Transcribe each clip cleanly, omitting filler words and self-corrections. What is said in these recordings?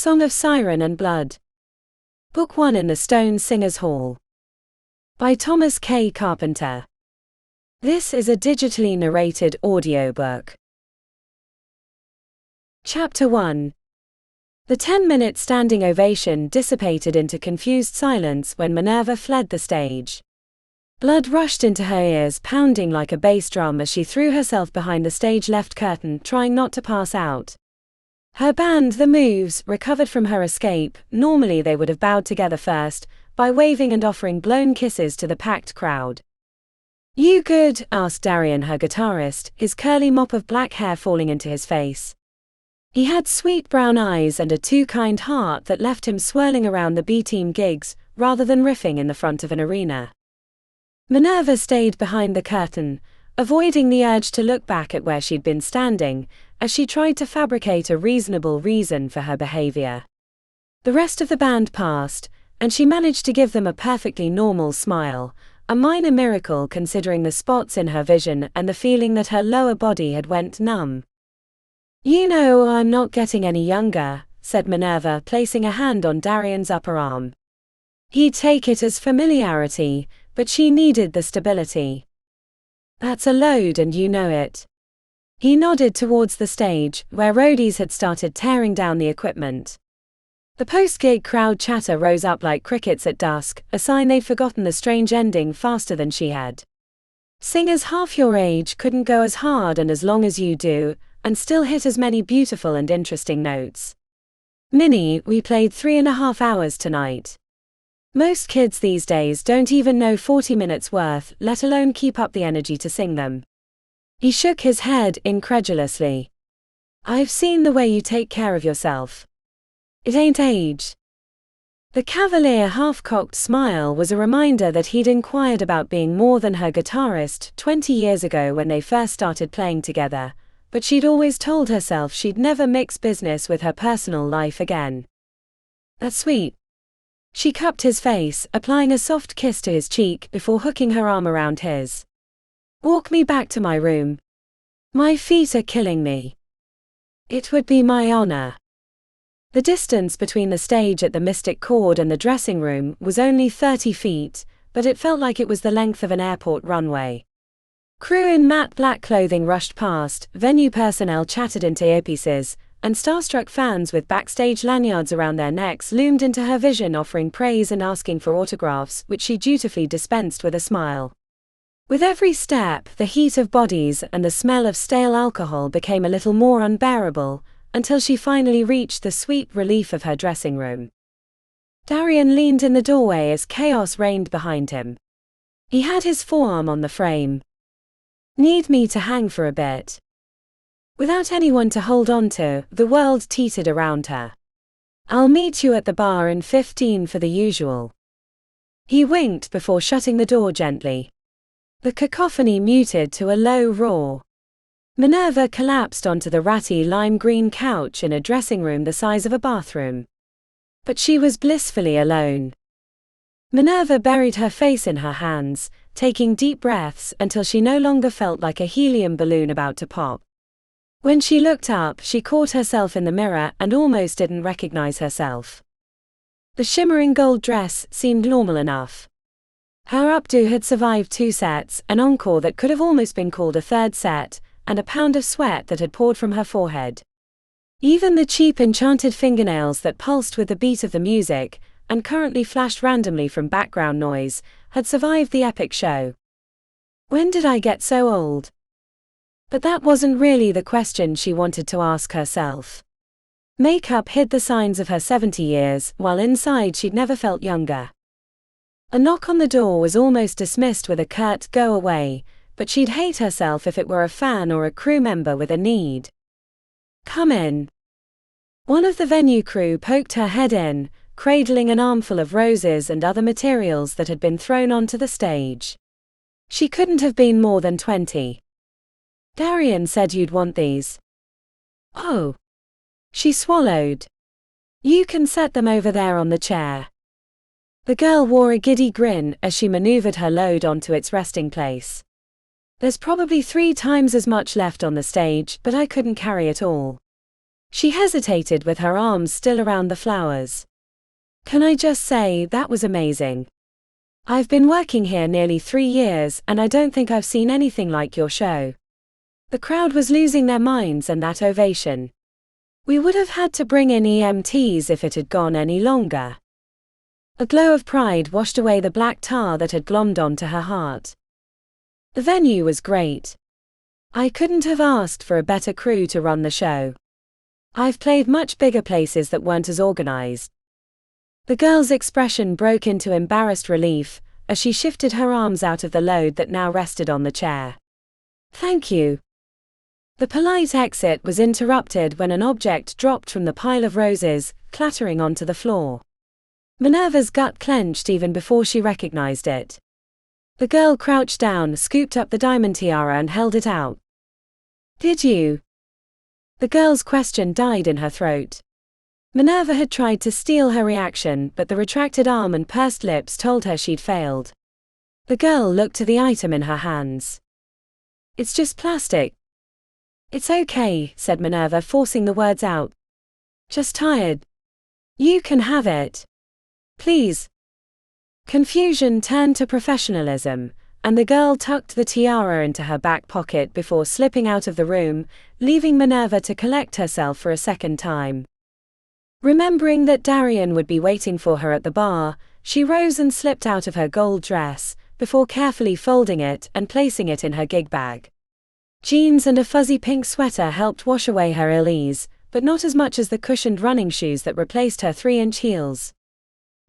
Song of Siren and Blood. Book 1 in the Stone Singers' Hall. By Thomas K. Carpenter. This is a digitally narrated audiobook. Chapter 1. The 10-minute standing ovation dissipated into confused silence when Minerva fled the stage. Blood rushed into her ears, pounding like a bass drum as she threw herself behind the stage left curtain, trying not to pass out. Her band, The Moves, recovered from her escape. Normally they would have bowed together first, by waving and offering blown kisses to the packed crowd. "You good?" asked Darian, her guitarist, his curly mop of black hair falling into his face. He had sweet brown eyes and a too-kind heart that left him swirling around the B-team gigs, rather than riffing in the front of an arena. Minerva stayed behind the curtain, avoiding the urge to look back at where she'd been standing, as she tried to fabricate a reasonable reason for her behavior. The rest of the band passed, and she managed to give them a perfectly normal smile, a minor miracle considering the spots in her vision and the feeling that her lower body had went numb. "You know, I'm not getting any younger," said Minerva, placing a hand on Darian's upper arm. He'd take it as familiarity, but she needed the stability. "That's a load and you know it." He nodded towards the stage, where roadies had started tearing down the equipment. The post-gig crowd chatter rose up like crickets at dusk, a sign they'd forgotten the strange ending faster than she had. "Singers half your age couldn't go as hard and as long as you do, and still hit as many beautiful and interesting notes. Minnie, we played 3.5 hours tonight. Most kids these days don't even know 40 minutes worth, let alone keep up the energy to sing them." He shook his head incredulously. "I've seen the way you take care of yourself. It ain't age." The cavalier half-cocked smile was a reminder that he'd inquired about being more than her guitarist 20 years ago when they first started playing together, but she'd always told herself she'd never mix business with her personal life again. "That's sweet." She cupped his face, applying a soft kiss to his cheek before hooking her arm around his. "Walk me back to my room. My feet are killing me." "It would be my honor." The distance between the stage at the Mystic Chord and the dressing room was only 30 feet, but it felt like it was the length of an airport runway. Crew in matte black clothing rushed past, venue personnel chattered into earpieces, and starstruck fans with Backstage lanyards around their necks loomed into her vision, offering praise and asking for autographs, which she dutifully dispensed with a smile. With every step, the heat of bodies and the smell of stale alcohol became a little more unbearable, until she finally reached the sweet relief of her dressing room. Darian leaned in the doorway as chaos reigned behind him. He had his forearm on the frame. "Need me to hang for a bit?" Without anyone to hold on to, the world teetered around her. "I'll meet you at the bar in 15 for the usual." He winked before shutting the door gently. The cacophony muted to a low roar. Minerva collapsed onto the ratty lime green couch in a dressing room the size of a bathroom. But she was blissfully alone. Minerva buried her face in her hands, taking deep breaths until she no longer felt like a helium balloon about to pop. When she looked up, she caught herself in the mirror and almost didn't recognize herself. The shimmering gold dress seemed normal enough. Her updo had survived 2 sets, an encore that could have almost been called a third set, and a pound of sweat that had poured from her forehead. Even the cheap enchanted fingernails that pulsed with the beat of the music, and currently flashed randomly from background noise, had survived the epic show. When did I get so old? But that wasn't really the question she wanted to ask herself. Makeup hid the signs of her 70 years, while inside she'd never felt younger. A knock on the door was almost dismissed with a curt "go away," but she'd hate herself if it were a fan or a crew member with a need. "Come in." One of the venue crew poked her head in, cradling an armful of roses and other materials that had been thrown onto the stage. She couldn't have been more than 20. "Darian said you'd want these." "Oh." She swallowed. "You can set them over there on the chair." The girl wore a giddy grin as she maneuvered her load onto its resting place. "There's probably 3 times as much left on the stage, but I couldn't carry it all." She hesitated with her arms still around the flowers. "Can I just say, that was amazing. I've been working here nearly 3 years and I don't think I've seen anything like your show." The crowd was losing their minds and that ovation. "We would have had to bring in EMTs if it had gone any longer." A glow of pride washed away the black tar that had glommed onto her heart. The venue was great. "I couldn't have asked for a better crew to run the show. I've played much bigger places that weren't as organized." The girl's expression broke into embarrassed relief as she shifted her arms out of the load that now rested on the chair. "Thank you." The polite exit was interrupted when an object dropped from the pile of roses, clattering onto the floor. Minerva's gut clenched even before she recognized it. The girl crouched down, scooped up the diamond tiara and held it out. "Did you?" The girl's question died in her throat. Minerva had tried to steal her reaction, but the retracted arm and pursed lips told her she'd failed. The girl looked to the item in her hands. "It's just plastic." "It's okay," said Minerva, forcing the words out. "Just tired. You can have it. Please." Confusion turned to professionalism, and the girl tucked the tiara into her back pocket before slipping out of the room, leaving Minerva to collect herself for a second time. Remembering that Darian would be waiting for her at the bar, she rose and slipped out of her gold dress, before carefully folding it and placing it in her gig bag. Jeans and a fuzzy pink sweater helped wash away her ill ease, but not as much as the cushioned running shoes that replaced her 3-inch heels.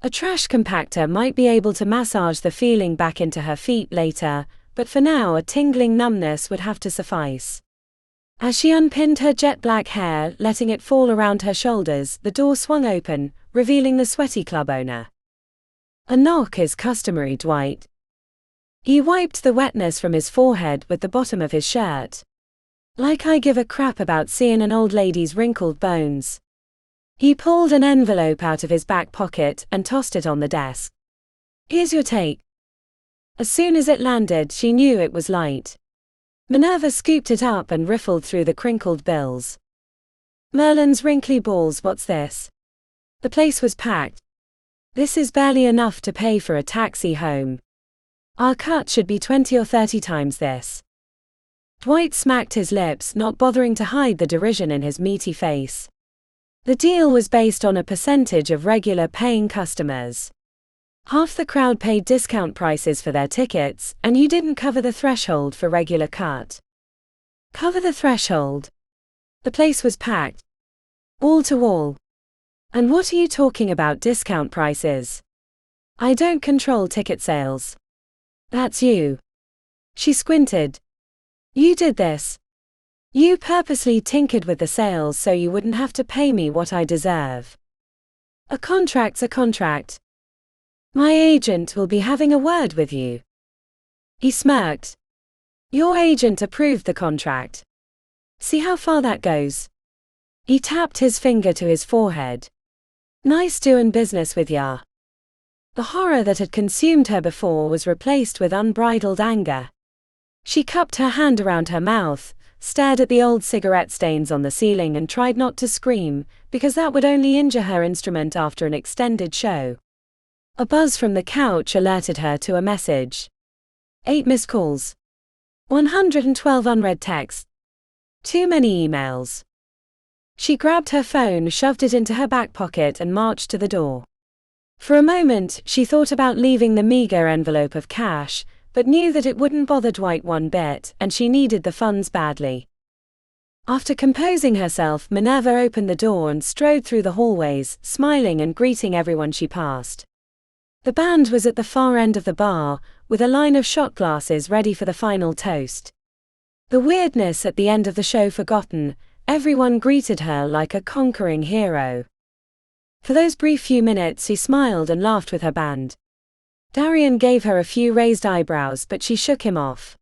A trash compactor might be able to massage the feeling back into her feet later, but for now a tingling numbness would have to suffice. As she unpinned her jet black hair, letting it fall around her shoulders, the door swung open, revealing the sweaty club owner. "A knock is customary, Dwight." He wiped the wetness from his forehead with the bottom of his shirt. "Like I give a crap about seeing an old lady's wrinkled bones." He pulled an envelope out of his back pocket and tossed it on the desk. "Here's your take." As soon as it landed, she knew it was light. Minerva scooped it up and riffled through the crinkled bills. "Merlin's wrinkly balls, what's this?" The place was packed. "This is barely enough to pay for a taxi home. Our cut should be 20 or 30 times this." Dwight smacked his lips, not bothering to hide the derision in his meaty face. The deal was based on a percentage of regular paying customers. Half the crowd paid discount prices for their tickets, and you didn't cover the threshold for regular cut. Cover the threshold? The place was packed. Wall to wall. And what are you talking about discount prices? I don't control ticket sales. That's you. She squinted. You did this. You purposely tinkered with the sales so you wouldn't have to pay me what I deserve. A contract's a contract. My agent will be having a word with you. He smirked. Your agent approved the contract. See how far that goes? He tapped his finger to his forehead. Nice doing business with ya. The horror that had consumed her before was replaced with unbridled anger. She cupped her hand around her mouth, stared at the old cigarette stains on the ceiling and tried not to scream, because that would only injure her instrument after an extended show. A buzz from the couch alerted her to a message. 8 missed calls. 112 unread texts. Too many emails. She grabbed her phone, shoved it into her back pocket and marched to the door. For a moment, she thought about leaving the meager envelope of cash, but knew that it wouldn't bother Dwight one bit, and she needed the funds badly. After composing herself, Minerva opened the door and strode through the hallways, smiling and greeting everyone she passed. The band was at the far end of the bar, with a line of shot glasses ready for the final toast. The weirdness at the end of the show forgotten, everyone greeted her like a conquering hero. For those brief few minutes she smiled and laughed with her band. Darian gave her a few raised eyebrows, but she shook him off.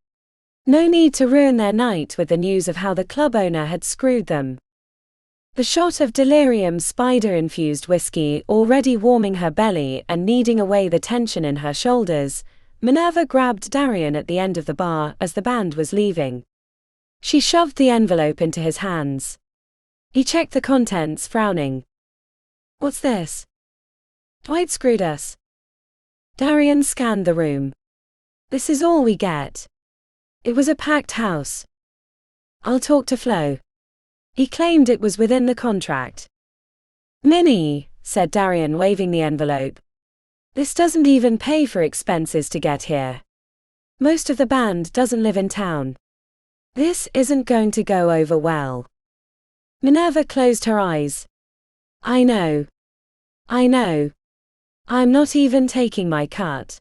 No need to ruin their night with the news of how the club owner had screwed them. The shot of delirium spider-infused whiskey already warming her belly and kneading away the tension in her shoulders, Minerva grabbed Darian at the end of the bar as the band was leaving. She shoved the envelope into his hands. He checked the contents, frowning. What's this? Dwight screwed us. Darian scanned the room. This is all we get. It was a packed house. I'll talk to Flo. He claimed it was within the contract. Minnie, said Darian, waving the envelope. This doesn't even pay for expenses to get here. Most of the band doesn't live in town. This isn't going to go over well. Minerva closed her eyes. I know. I'm not even taking my cut.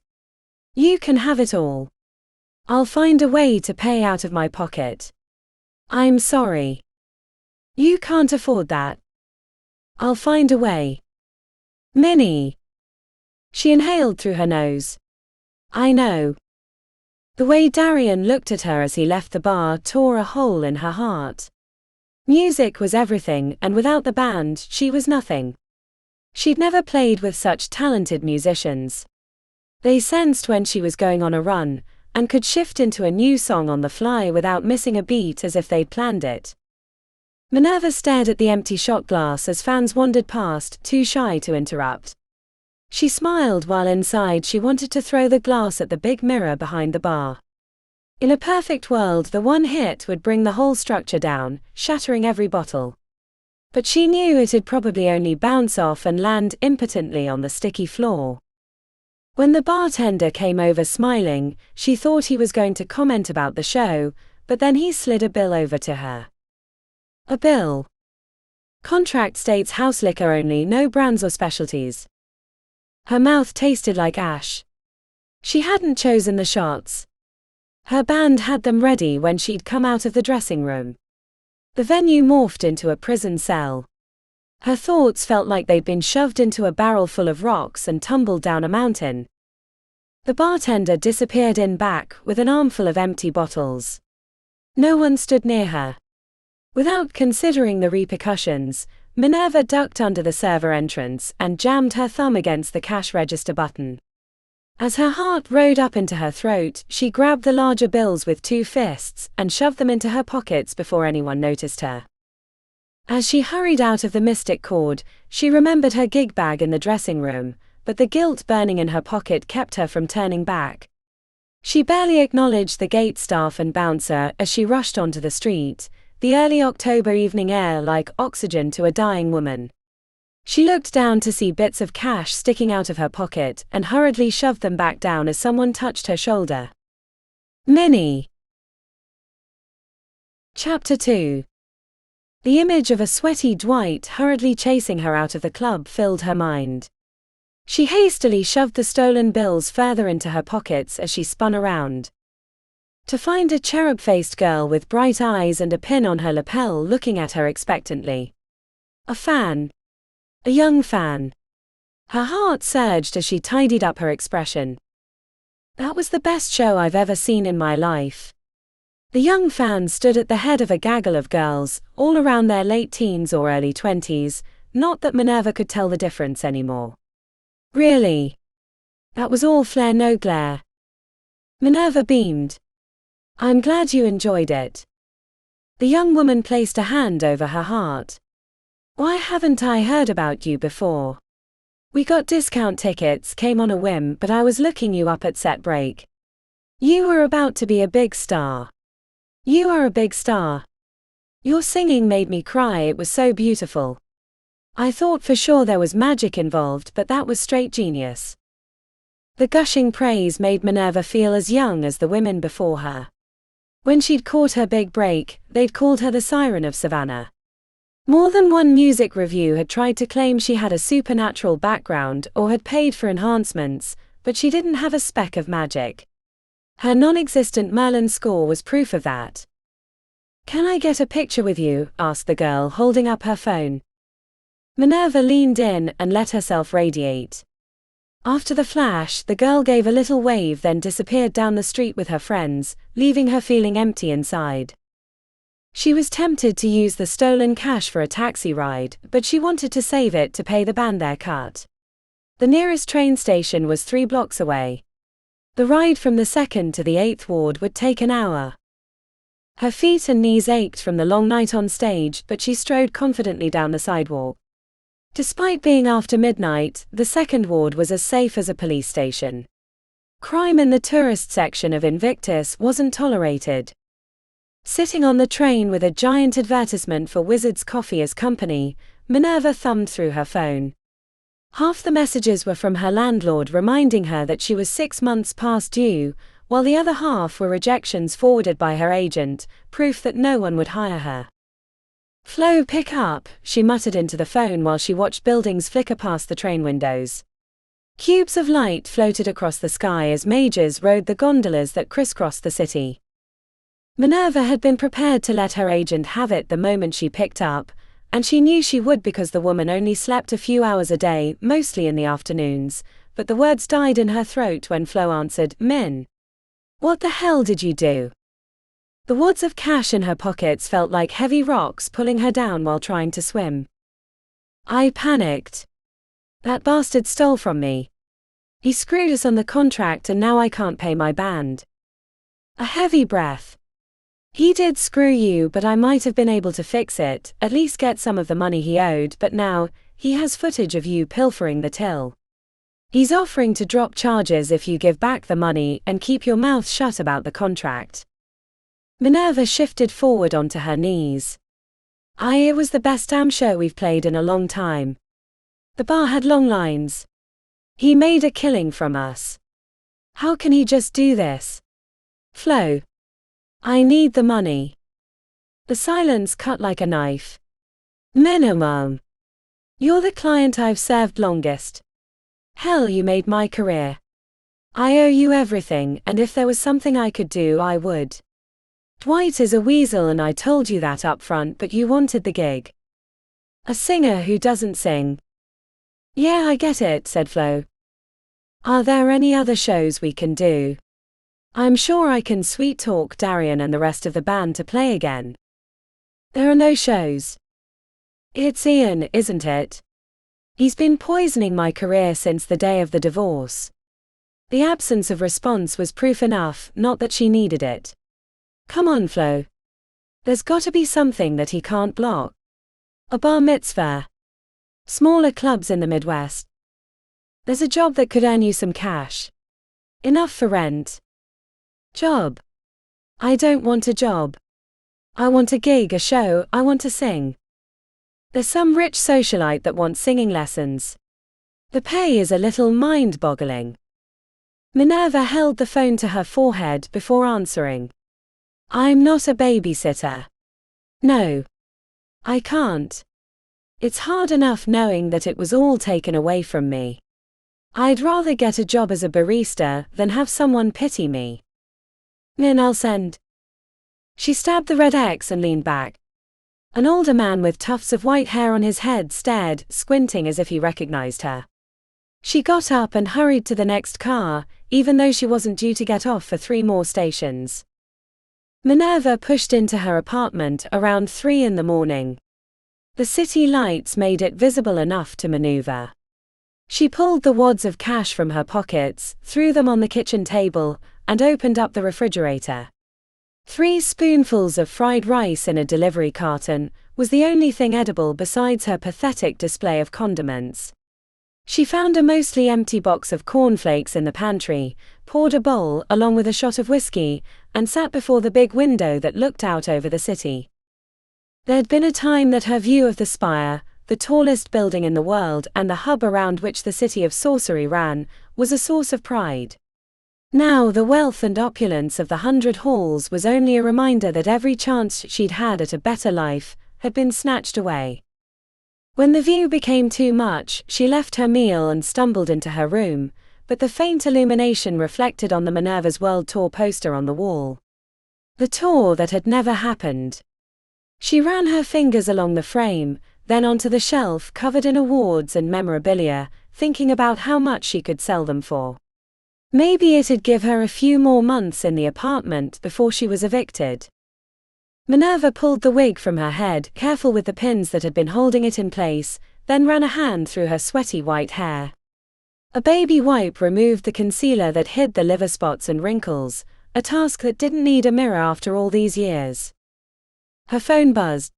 You can have it all. I'll find a way to pay out of my pocket. I'm sorry. You can't afford that. I'll find a way. Minnie. She inhaled through her nose. I know. The way Darian looked at her as he left the bar tore a hole in her heart. Music was everything, and without the band, she was nothing. She'd never played with such talented musicians. They sensed when she was going on a run, and could shift into a new song on the fly without missing a beat, as if they'd planned it. Minerva stared at the empty shot glass as fans wandered past, too shy to interrupt. She smiled while inside she wanted to throw the glass at the big mirror behind the bar. In a perfect world, the one hit would bring the whole structure down, shattering every bottle. But she knew it'd probably only bounce off and land impotently on the sticky floor. When the bartender came over smiling, she thought he was going to comment about the show, but then he slid a bill over to her. A bill. Contract states house liquor only, no brands or specialties. Her mouth tasted like ash. She hadn't chosen the shots. Her band had them ready when she'd come out of the dressing room. The venue morphed into a prison cell. Her thoughts felt like they'd been shoved into a barrel full of rocks and tumbled down a mountain. The bartender disappeared in back with an armful of empty bottles. No one stood near her. Without considering the repercussions, Minerva ducked under the server entrance and jammed her thumb against the cash register button. As her heart rode up into her throat, she grabbed the larger bills with 2 fists and shoved them into her pockets before anyone noticed her. As she hurried out of the mystic chord, she remembered her gig bag in the dressing room, but the guilt burning in her pocket kept her from turning back. She barely acknowledged the gate staff and bouncer as she rushed onto the street, the early October evening air like oxygen to a dying woman. She looked down to see bits of cash sticking out of her pocket and hurriedly shoved them back down as someone touched her shoulder. Minnie. Chapter 2. The image of a sweaty Dwight hurriedly chasing her out of the club filled her mind. She hastily shoved the stolen bills further into her pockets as she spun around. To find a cherub-faced girl with bright eyes and a pin on her lapel looking at her expectantly. A fan. A young fan. Her heart surged as she tidied up her expression. That was the best show I've ever seen in my life. The young fan stood at the head of a gaggle of girls, all around their late teens or early 20s, not that Minerva could tell the difference anymore. Really? That was all flair, no glare. Minerva beamed. I'm glad you enjoyed it. The young woman placed a hand over her heart. Why haven't I heard about you before? We got discount tickets, came on a whim, but I was looking you up at set break. You were about to be a big star. You are a big star. Your singing made me cry, it was so beautiful. I thought for sure there was magic involved, but that was straight genius. The gushing praise made Minerva feel as young as the women before her. When she'd caught her big break, they'd called her the Siren of Savannah. More than one music review had tried to claim she had a supernatural background or had paid for enhancements, but she didn't have a speck of magic. Her non-existent Merlin score was proof of that. Can I get a picture with you? Asked the girl, holding up her phone. Minerva leaned in and let herself radiate. After the flash, the girl gave a little wave, then disappeared down the street with her friends, leaving her feeling empty inside. She was tempted to use the stolen cash for a taxi ride, but she wanted to save it to pay the band their cut. The nearest train station was 3 blocks away. The ride from the 2nd to the 8th ward would take an hour. Her feet and knees ached from the long night on stage, but she strode confidently down the sidewalk. Despite being after midnight, the second ward was as safe as a police station. Crime in the tourist section of Invictus wasn't tolerated. Sitting on the train with a giant advertisement for Wizard's Coffee as company, Minerva thumbed through her phone. Half the messages were from her landlord reminding her that she was 6 months past due, while the other half were rejections forwarded by her agent, proof that no one would hire her. "Flo, pick up," she muttered into the phone while she watched buildings flicker past the train windows. Cubes of light floated across the sky as mages rode the gondolas that crisscrossed the city. Minerva had been prepared to let her agent have it the moment she picked up, and she knew she would because the woman only slept a few hours a day, mostly in the afternoons, but the words died in her throat when Flo answered, "Min. What the hell did you do?" The wads of cash in her pockets felt like heavy rocks pulling her down while trying to swim. "I panicked. That bastard stole from me. He screwed us on the contract and now I can't pay my band." A heavy breath. "He did screw you, but I might have been able to fix it, at least get some of the money he owed, but now, he has footage of you pilfering the till. He's offering to drop charges if you give back the money and keep your mouth shut about the contract." Minerva shifted forward onto her knees. It was the best damn show we've played in a long time. The bar had long lines. He made a killing from us. How can he just do this? Flo. I need the money. The silence cut like a knife. Minimum. You're the client I've served longest. Hell, you made my career. I owe you everything, and if there was something I could do, I would. Dwight is a weasel and I told you that up front, but you wanted the gig. A singer who doesn't sing. Yeah, I get it, said Flo. Are there any other shows we can do? I'm sure I can sweet talk Darian and the rest of the band to play again. There are no shows. It's Ian, isn't it? He's been poisoning my career since the day of the divorce. The absence of response was proof enough, not that she needed it. Come on, Flo. There's gotta be something that he can't block. A bar mitzvah. Smaller clubs in the Midwest. There's a job that could earn you some cash. Enough for rent. Job. I don't want a job. I want a gig, a show, I want to sing. There's some rich socialite that wants singing lessons. The pay is a little mind-boggling. Minerva held the phone to her forehead before answering. I'm not a babysitter. No. I can't. It's hard enough knowing that it was all taken away from me. I'd rather get a job as a barista than have someone pity me. Min, I'll send. She stabbed the red X and leaned back. An older man with tufts of white hair on his head stared, squinting as if he recognized her. She got up and hurried to the next car, even though she wasn't due to get off for 3 more stations. Minerva pushed into her apartment around 3 in the morning. The city lights made it visible enough to maneuver. She pulled the wads of cash from her pockets, threw them on the kitchen table, and opened up the refrigerator. 3 spoonfuls of fried rice in a delivery carton was the only thing edible besides her pathetic display of condiments. She found a mostly empty box of cornflakes in the pantry, poured a bowl along with a shot of whiskey, and sat before the big window that looked out over the city. There'd been a time that her view of the spire, the tallest building in the world and the hub around which the city of Sorcery ran, was a source of pride. Now the wealth and opulence of the 100 halls was only a reminder that every chance she'd had at a better life had been snatched away. When the view became too much, she left her meal and stumbled into her room, but the faint illumination reflected on the Minerva's World Tour poster on the wall. The tour that had never happened. She ran her fingers along the frame, then onto the shelf covered in awards and memorabilia, thinking about how much she could sell them for. Maybe it'd give her a few more months in the apartment before she was evicted. Minerva pulled the wig from her head, careful with the pins that had been holding it in place, then ran a hand through her sweaty white hair. A baby wipe removed the concealer that hid the liver spots and wrinkles, a task that didn't need a mirror after all these years. Her phone buzzed.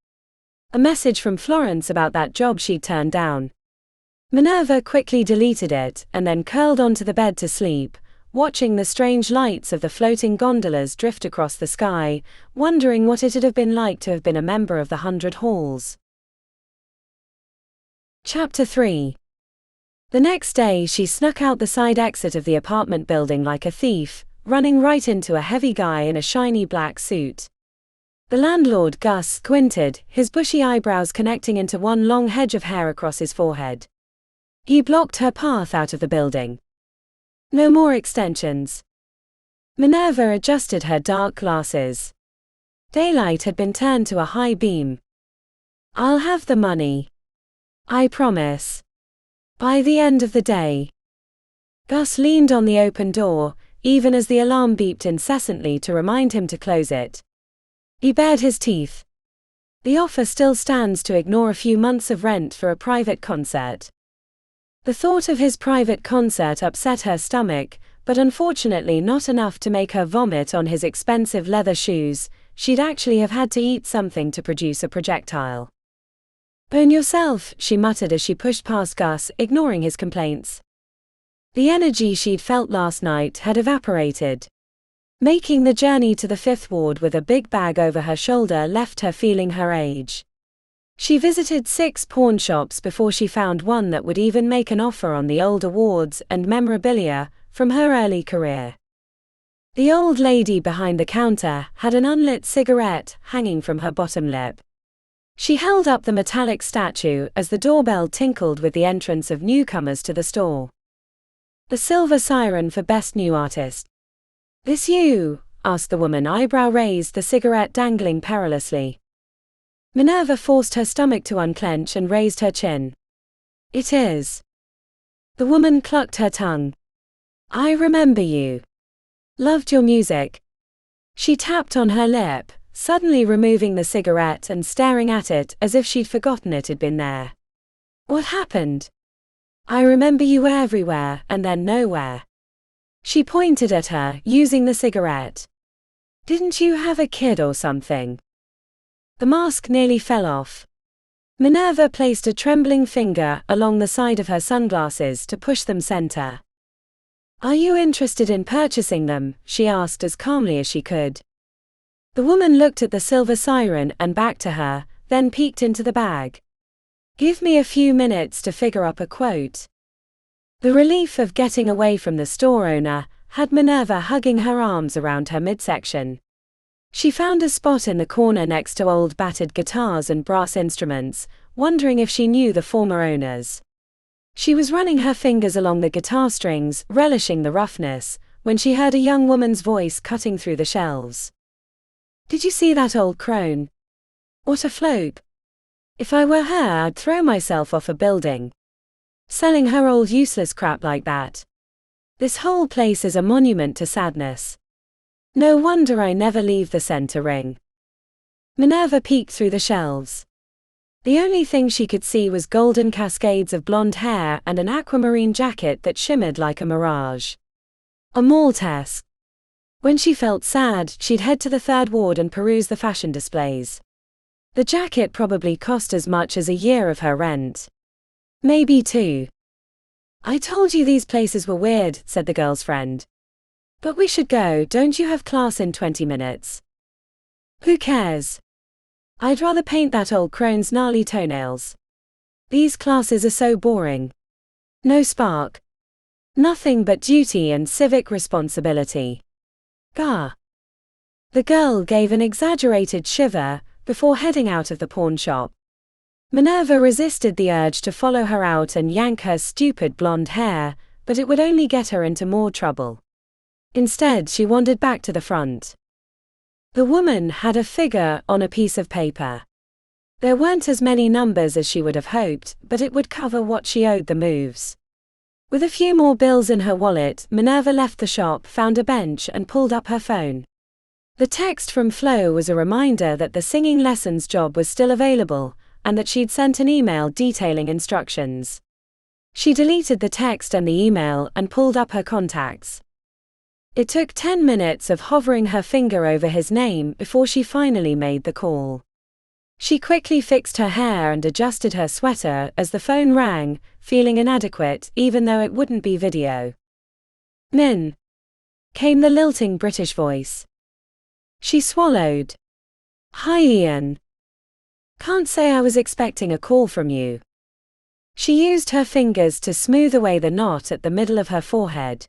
A message from Florence about that job she'd turned down. Minerva quickly deleted it and then curled onto the bed to sleep, watching the strange lights of the floating gondolas drift across the sky, wondering what it'd have been like to have been a member of the 100 Halls. Chapter 3. The next day she snuck out the side exit of the apartment building like a thief, running right into a heavy guy in a shiny black suit. The landlord, Gus, squinted, his bushy eyebrows connecting into one long hedge of hair across his forehead. He blocked her path out of the building. No more extensions. Minerva adjusted her dark glasses. Daylight had been turned to a high beam. I'll have the money. I promise. By the end of the day. Gus leaned on the open door, even as the alarm beeped incessantly to remind him to close it. He bared his teeth. The offer still stands to ignore a few months of rent for a private concert. The thought of his private concert upset her stomach, but unfortunately not enough to make her vomit on his expensive leather shoes. She'd actually have had to eat something to produce a projectile. Burn yourself, she muttered as she pushed past Gus, ignoring his complaints. The energy she'd felt last night had evaporated. Making the journey to the Fifth Ward with a big bag over her shoulder left her feeling her age. She visited 6 pawn shops before she found one that would even make an offer on the old awards and memorabilia from her early career. The old lady behind the counter had an unlit cigarette hanging from her bottom lip. She held up the metallic statue as the doorbell tinkled with the entrance of newcomers to the store. The Silver Siren for Best New Artist. This you? Asked the woman, eyebrow raised, the cigarette dangling perilously. Minerva forced her stomach to unclench and raised her chin. It is. The woman clucked her tongue. I remember you. Loved your music. She tapped on her lip, suddenly removing the cigarette and staring at it as if she'd forgotten it had been there. What happened? I remember you were everywhere and then nowhere. She pointed at her, using the cigarette. Didn't you have a kid or something? The mask nearly fell off. Minerva placed a trembling finger along the side of her sunglasses to push them center. Are you interested in purchasing them? She asked as calmly as she could. The woman looked at the silver siren and back to her, then peeked into the bag. Give me a few minutes to figure up a quote. The relief of getting away from the store owner had Minerva hugging her arms around her midsection. She found a spot in the corner next to old battered guitars and brass instruments, wondering if she knew the former owners. She was running her fingers along the guitar strings, relishing the roughness, when she heard a young woman's voice cutting through the shelves. Did you see that old crone? What a flope. If I were her, I'd throw myself off a building. Selling her old useless crap like that. This whole place is a monument to sadness. No wonder I never leave the center ring. Minerva peeked through the shelves. The only thing she could see was golden cascades of blonde hair and an aquamarine jacket that shimmered like a mirage. A grotesque. When she felt sad, she'd head to the Third Ward and peruse the fashion displays. The jacket probably cost as much as a year of her rent. Maybe 2. I told you these places were weird, said the girl's friend. But we should go, don't you have class in 20 minutes? Who cares? I'd rather paint that old crone's gnarly toenails. These classes are so boring. No spark. Nothing but duty and civic responsibility. Gah. The girl gave an exaggerated shiver before heading out of the pawn shop. Minerva resisted the urge to follow her out and yank her stupid blonde hair, but it would only get her into more trouble. Instead, she wandered back to the front. The woman had a figure on a piece of paper. There weren't as many numbers as she would have hoped, but it would cover what she owed the moves. With a few more bills in her wallet, Minerva left the shop, found a bench and pulled up her phone. The text from Flo was a reminder that the singing lessons job was still available, and that she'd sent an email detailing instructions. She deleted the text and the email and pulled up her contacts. It took 10 minutes of hovering her finger over his name before she finally made the call. She quickly fixed her hair and adjusted her sweater as the phone rang, feeling inadequate even though it wouldn't be video. "Min," came the lilting British voice. She swallowed. "Hi Ian. Can't say I was expecting a call from you." She used her fingers to smooth away the knot at the middle of her forehead.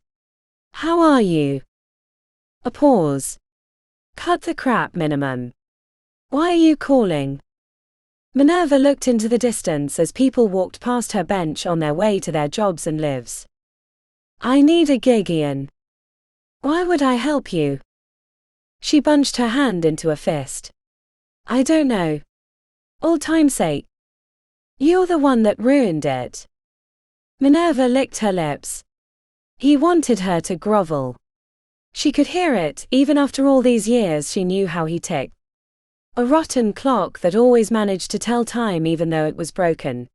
"How are you?" A pause. "Cut the crap, minimum. Why are you calling?" Minerva looked into the distance as people walked past her bench on their way to their jobs and lives. "I need a gig, Ian." "Why would I help you?" She bunched her hand into a fist. "I don't know. Old time's sake. You're the one that ruined it." Minerva licked her lips. He wanted her to grovel. She could hear it, even after all these years she knew how he ticked. A rotten clock that always managed to tell time even though it was broken.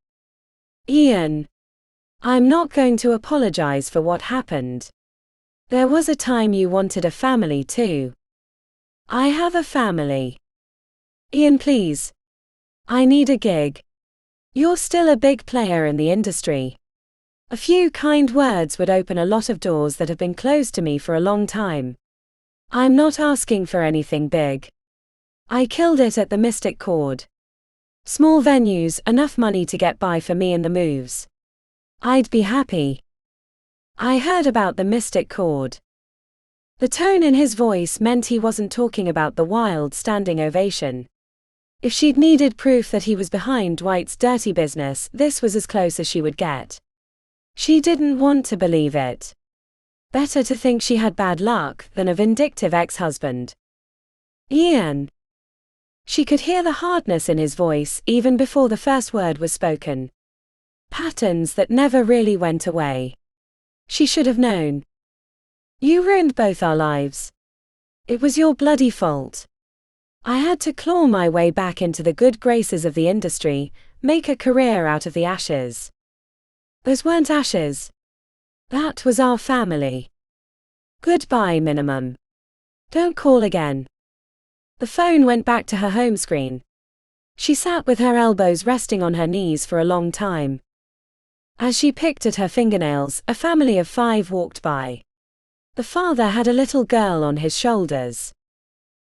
"Ian, I'm not going to apologize for what happened. There was a time you wanted a family too." "I have a family." "Ian, please. I need a gig. You're still a big player in the industry. A few kind words would open a lot of doors that have been closed to me for a long time. I'm not asking for anything big. I killed it at the Mystic Chord. Small venues, enough money to get by for me and the moves. I'd be happy." "I heard about the Mystic Chord." The tone in his voice meant he wasn't talking about the wild standing ovation. If she'd needed proof that he was behind Dwight's dirty business, this was as close as she would get. She didn't want to believe it. Better to think she had bad luck than a vindictive ex-husband. "Ian." She could hear the hardness in his voice even before the first word was spoken. Patterns that never really went away. She should have known. "You ruined both our lives. It was your bloody fault. I had to claw my way back into the good graces of the industry, make a career out of the ashes." "Those weren't ashes. That was our family. Goodbye, minimum. Don't call again." The phone went back to her home screen. She sat with her elbows resting on her knees for a long time. As she picked at her fingernails, a family of 5 walked by. The father had a little girl on his shoulders.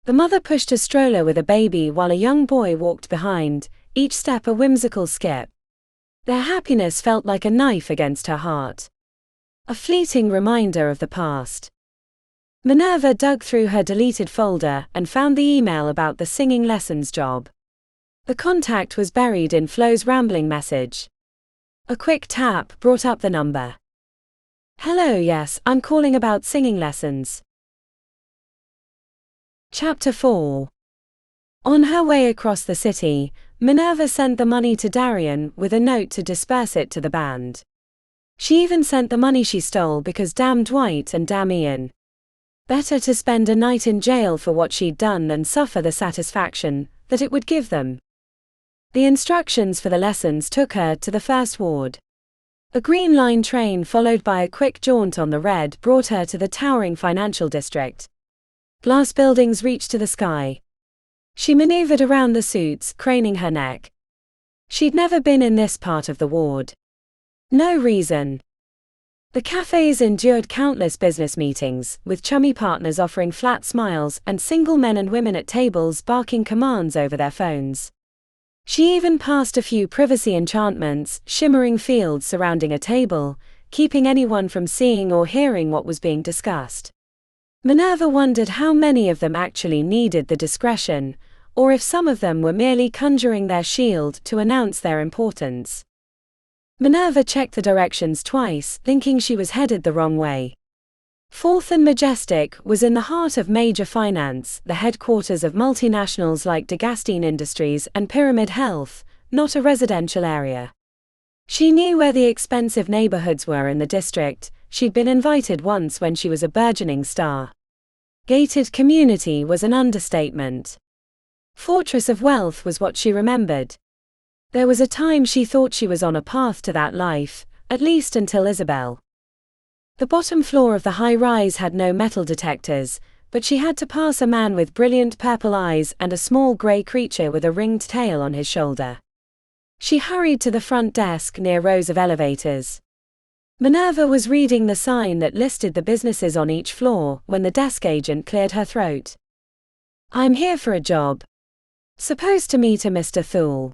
The mother pushed a stroller with a baby while a young boy walked behind, each step a whimsical skip. Their happiness felt like a knife against her heart. A fleeting reminder of the past. Minerva dug through her deleted folder and found the email about the singing lessons job. The contact was buried in Flo's rambling message. A quick tap brought up the number. "Hello, yes, I'm calling about singing lessons." Chapter 4. On her way across the city, Minerva sent the money to Darian with a note to disperse it to the band. She even sent the money she stole because damn Dwight and damn Ian. Better to spend a night in jail for what she'd done than suffer the satisfaction that it would give them. The instructions for the lessons took her to the first ward. A Green Line train followed by a quick jaunt on the red brought her to the towering financial district. Glass buildings reached to the sky. She maneuvered around the suits, craning her neck. She'd never been in this part of the ward. No reason. The cafes endured countless business meetings, with chummy partners offering flat smiles and single men and women at tables barking commands over their phones. She even passed a few privacy enchantments, shimmering fields surrounding a table, keeping anyone from seeing or hearing what was being discussed. Minerva wondered how many of them actually needed the discretion, or if some of them were merely conjuring their shield to announce their importance. Minerva checked the directions twice, thinking she was headed the wrong way. 4th and Majestic was in the heart of major finance, the headquarters of multinationals like Dagastine Industries and Pyramid Health, not a residential area. She knew where the expensive neighborhoods were in the district. She'd been invited once when she was a burgeoning star. Gated community was an understatement. Fortress of wealth was what she remembered. There was a time she thought she was on a path to that life, at least until Isabel. The bottom floor of the high-rise had no metal detectors, but she had to pass a man with brilliant purple eyes and a small grey creature with a ringed tail on his shoulder. She hurried to the front desk near rows of elevators. Minerva was reading the sign that listed the businesses on each floor when the desk agent cleared her throat. "I'm here for a job. Supposed to meet a Mr. Thule."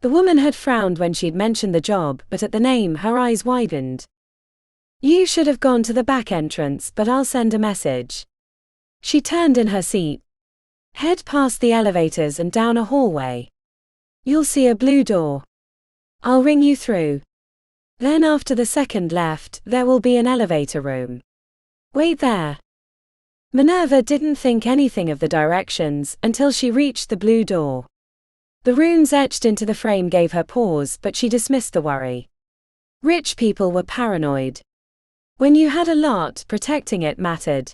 The woman had frowned when she'd mentioned the job, but at the name her eyes widened. "You should have gone to the back entrance, but I'll send a message." She turned in her seat. "Head past the elevators and down a hallway. You'll see a blue door. I'll ring you through. Then after the second left, there will be an elevator room. Wait there." Minerva didn't think anything of the directions until she reached the blue door. The runes etched into the frame gave her pause, but she dismissed the worry. Rich people were paranoid. When you had a lot, protecting it mattered.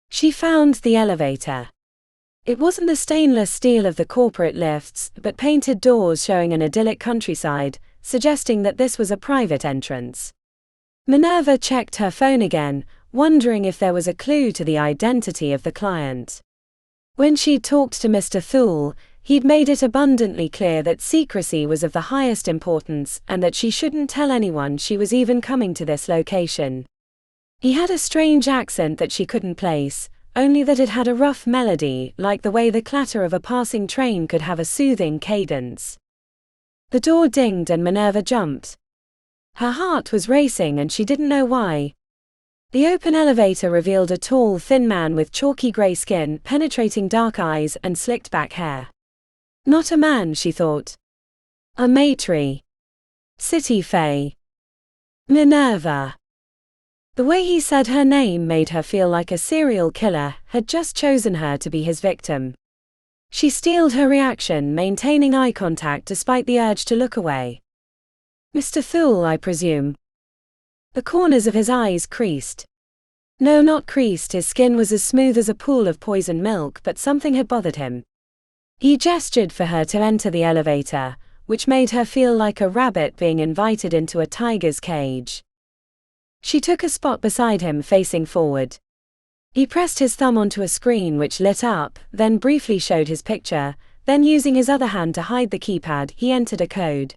She found the elevator. It wasn't the stainless steel of the corporate lifts, but painted doors showing an idyllic countryside, suggesting that this was a private entrance. Minerva checked her phone again, wondering if there was a clue to the identity of the client. When she'd talked to Mr. Thule, he'd made it abundantly clear that secrecy was of the highest importance and that she shouldn't tell anyone she was even coming to this location. He had a strange accent that she couldn't place, only that it had a rough melody, like the way the clatter of a passing train could have a soothing cadence. The door dinged and Minerva jumped. Her heart was racing and she didn't know why. The open elevator revealed a tall, thin man with chalky grey skin, penetrating dark eyes, and slicked back hair. Not a man, she thought. A maitre. City fae. Minerva. The way he said her name made her feel like a serial killer had just chosen her to be his victim. She steeled her reaction, maintaining eye contact despite the urge to look away. "Mr. Thule, I presume?" The corners of his eyes creased. No, not creased, his skin was as smooth as a pool of poisoned milk, but something had bothered him. He gestured for her to enter the elevator, which made her feel like a rabbit being invited into a tiger's cage. She took a spot beside him, facing forward. He pressed his thumb onto a screen which lit up, then briefly showed his picture, then using his other hand to hide the keypad, he entered a code.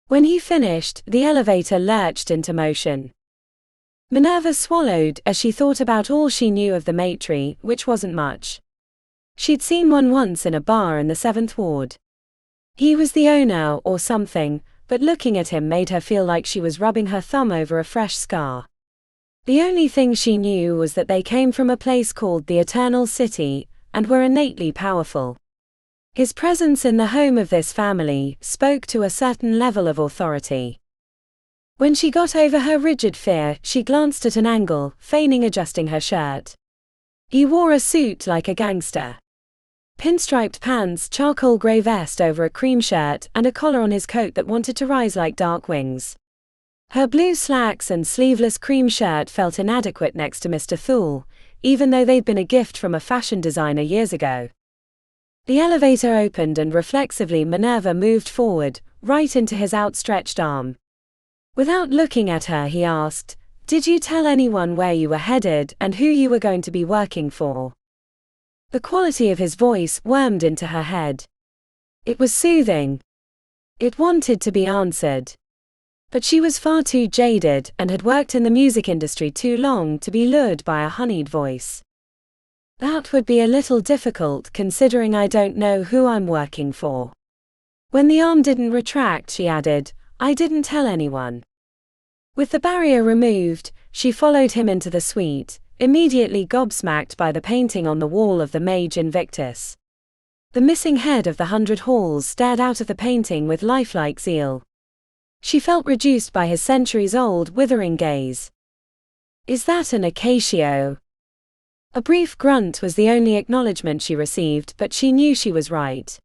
When he finished, the elevator lurched into motion. Minerva swallowed as she thought about all she knew of the maitre, which wasn't much. She'd seen one once in a bar in the 7th Ward. He was the owner or something, but looking at him made her feel like she was rubbing her thumb over a fresh scar. The only thing she knew was that they came from a place called the Eternal City, and were innately powerful. His presence in the home of this family spoke to a certain level of authority. When she got over her rigid fear, she glanced at an angle, feigning adjusting her shirt. He wore a suit like a gangster. Pinstriped pants, charcoal grey vest over a cream shirt, and a collar on his coat that wanted to rise like dark wings. Her blue slacks and sleeveless cream shirt felt inadequate next to Mr. Thule, even though they'd been a gift from a fashion designer years ago. The elevator opened and reflexively Minerva moved forward, right into his outstretched arm. Without looking at her, he asked, "Did you tell anyone where you were headed and who you were going to be working for?" The quality of his voice wormed into her head. It was soothing. It wanted to be answered. But she was far too jaded and had worked in the music industry too long to be lured by a honeyed voice. "That would be a little difficult considering I don't know who I'm working for." When the arm didn't retract, she added, "I didn't tell anyone." With the barrier removed, she followed him into the suite, immediately gobsmacked by the painting on the wall of the Mage Invictus. The missing head of the 100 Halls stared out of the painting with lifelike zeal. She felt reduced by his centuries-old, withering gaze. "Is that an acacio?" A brief grunt was the only acknowledgement she received, but she knew she was right.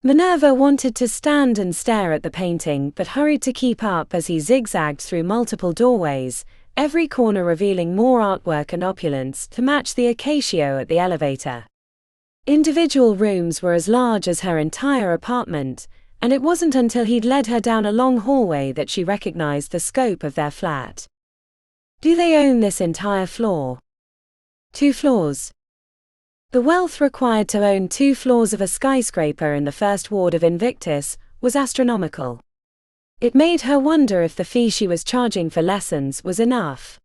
Minerva wanted to stand and stare at the painting but hurried to keep up as he zigzagged through multiple doorways, every corner revealing more artwork and opulence to match the acacio at the elevator. Individual rooms were as large as her entire apartment, and it wasn't until he'd led her down a long hallway that she recognized the scope of their flat. Do they own this entire floor? 2 floors. The wealth required to own 2 floors of a skyscraper in the first ward of Invictus was astronomical. It made her wonder if the fee she was charging for lessons was enough.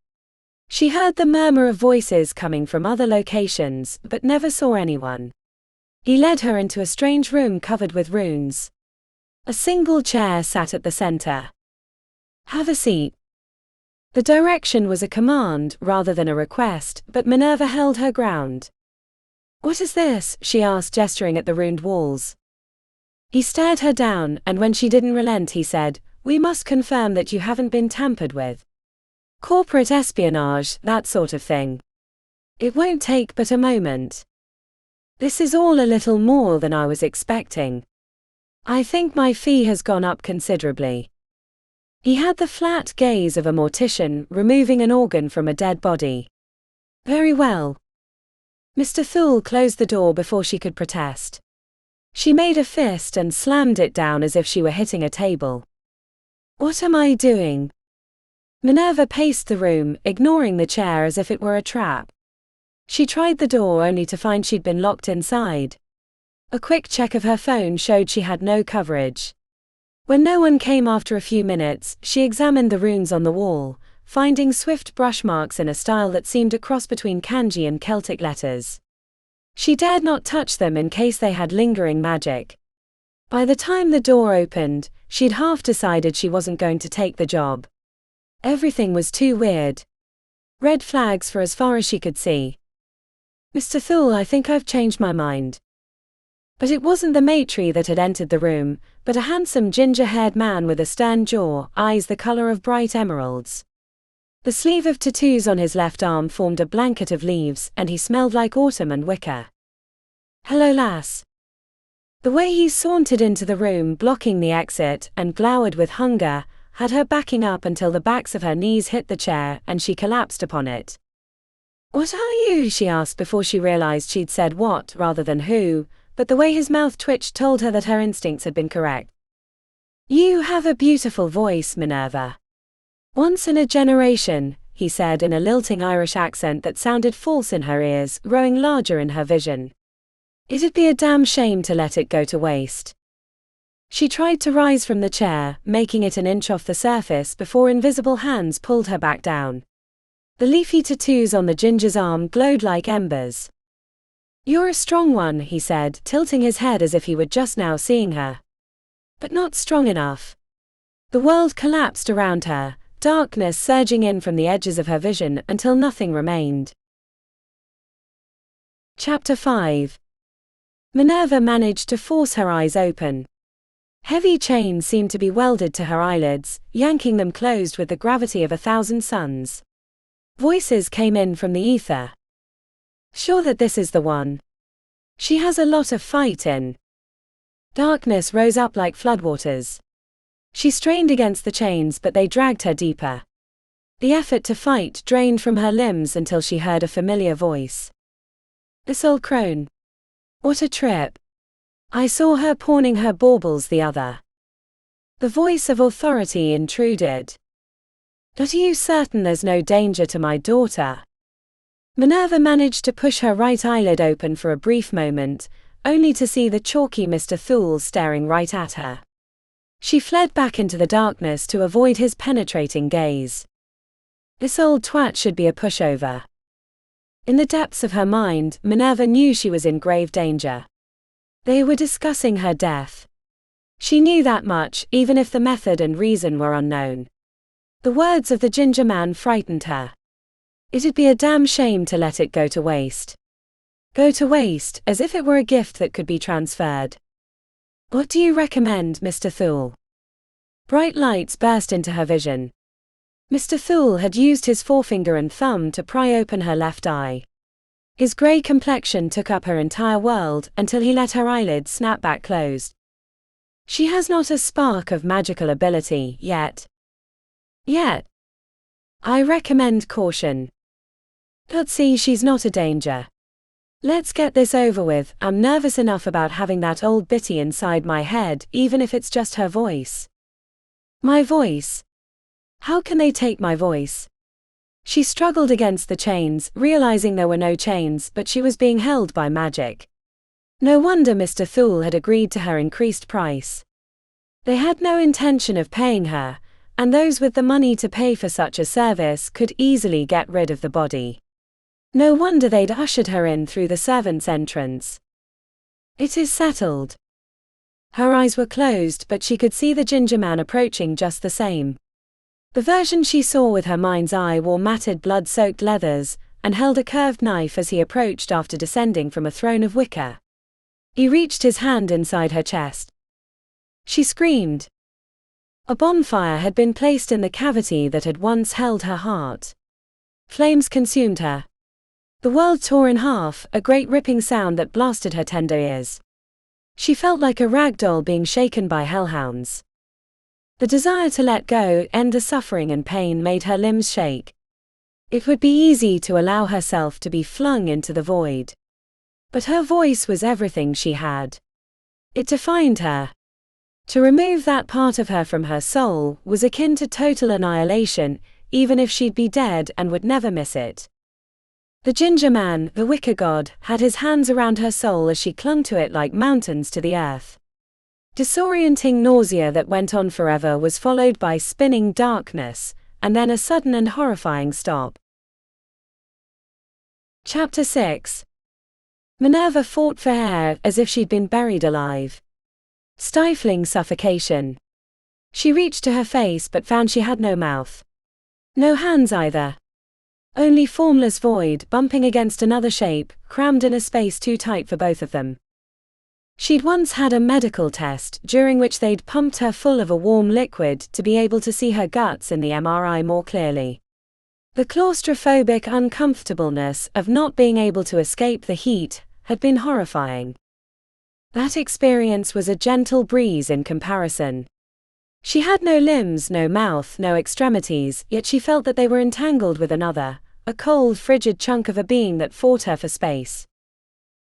She heard the murmur of voices coming from other locations, but never saw anyone. He led her into a strange room covered with runes. A single chair sat at the center. "Have a seat." The direction was a command rather than a request, but Minerva held her ground. "What is this?" she asked, gesturing at the runed walls. He stared her down, and when she didn't relent he said, "We must confirm that you haven't been tampered with. Corporate espionage, that sort of thing. It won't take but a moment." "This is all a little more than I was expecting. I think my fee has gone up considerably." He had the flat gaze of a mortician removing an organ from a dead body. "Very well." Mr. Thule closed the door before she could protest. She made a fist and slammed it down as if she were hitting a table. "What am I doing?" Minerva paced the room, ignoring the chair as if it were a trap. She tried the door only to find she'd been locked inside. A quick check of her phone showed she had no coverage. When no one came after a few minutes, she examined the runes on the wall, finding swift brush marks in a style that seemed a cross between kanji and Celtic letters. She dared not touch them in case they had lingering magic. By the time the door opened, she'd half decided she wasn't going to take the job. Everything was too weird. Red flags for as far as she could see. "Mr. Thule, I think I've changed my mind." But it wasn't the matron that had entered the room, but a handsome ginger-haired man with a stern jaw, eyes the color of bright emeralds. The sleeve of tattoos on his left arm formed a blanket of leaves, and he smelled like autumn and wicker. "Hello, lass." The way he sauntered into the room, blocking the exit, and glowered with hunger, had her backing up until the backs of her knees hit the chair and she collapsed upon it. "What are you?" she asked before she realized she'd said what rather than who, but the way his mouth twitched told her that her instincts had been correct. "You have a beautiful voice, Minerva. Once in a generation," he said in a lilting Irish accent that sounded false in her ears, growing larger in her vision. "It'd be a damn shame to let it go to waste." She tried to rise from the chair, making it an inch off the surface before invisible hands pulled her back down. The leafy tattoos on the ginger's arm glowed like embers. "You're a strong one," he said, tilting his head as if he were just now seeing her. "But not strong enough." The world collapsed around her, darkness surging in from the edges of her vision until nothing remained. Chapter 5. Minerva managed to force her eyes open. Heavy chains seemed to be welded to her eyelids, yanking them closed with the gravity of 1,000 suns. Voices came in from the ether. "Sure that this is the one? She has a lot of fight in." Darkness rose up like floodwaters. She strained against the chains, but they dragged her deeper. The effort to fight drained from her limbs until she heard a familiar voice. "This old crone. What a trip. I saw her pawning her baubles the other." The voice of authority intruded. "But are you certain there's no danger to my daughter?" Minerva managed to push her right eyelid open for a brief moment, only to see the chalky Mr. Thule staring right at her. She fled back into the darkness to avoid his penetrating gaze. This old twat should be a pushover. In the depths of her mind, Minerva knew she was in grave danger. They were discussing her death. She knew that much, even if the method and reason were unknown. The words of the ginger man frightened her. It'd be a damn shame to let it go to waste. Go to waste, as if it were a gift that could be transferred. "What do you recommend, Mr. Thule?" Bright lights burst into her vision. Mr. Thule had used his forefinger and thumb to pry open her left eye. His grey complexion took up her entire world until he let her eyelids snap back closed. "She has not a spark of magical ability, yet. I recommend caution. But see, she's not a danger. Let's get this over with. I'm nervous enough about having that old bitty inside my head, even if it's just her voice." "My voice? How can they take my voice?" She struggled against the chains, realizing there were no chains, but she was being held by magic. No wonder Mr. Thule had agreed to her increased price. They had no intention of paying her, and those with the money to pay for such a service could easily get rid of the body. No wonder they'd ushered her in through the servants' entrance. It is settled. Her eyes were closed, but she could see the ginger man approaching just the same. The version she saw with her mind's eye wore matted blood-soaked leathers, and held a curved knife as he approached after descending from a throne of wicker. He reached his hand inside her chest. She screamed. A bonfire had been placed in the cavity that had once held her heart. Flames consumed her. The world tore in half, a great ripping sound that blasted her tender ears. She felt like a rag doll being shaken by hellhounds. The desire to let go, end the suffering and pain made her limbs shake. It would be easy to allow herself to be flung into the void. But her voice was everything she had. It defined her. To remove that part of her from her soul was akin to total annihilation, even if she'd be dead and would never miss it. The ginger man, the wicker god, had his hands around her soul as she clung to it like mountains to the earth. Disorienting nausea that went on forever was followed by spinning darkness, and then a sudden and horrifying stop. Chapter 6. Minerva fought for air as if she'd been buried alive. Stifling suffocation. She reached to her face but found she had no mouth. No hands either. Only formless void bumping against another shape, crammed in a space too tight for both of them. She'd once had a medical test during which they'd pumped her full of a warm liquid to be able to see her guts in the MRI more clearly. The claustrophobic uncomfortableness of not being able to escape the heat had been horrifying. That experience was a gentle breeze in comparison. She had no limbs, no mouth, no extremities, yet she felt that they were entangled with another, a cold, frigid chunk of a being that fought her for space.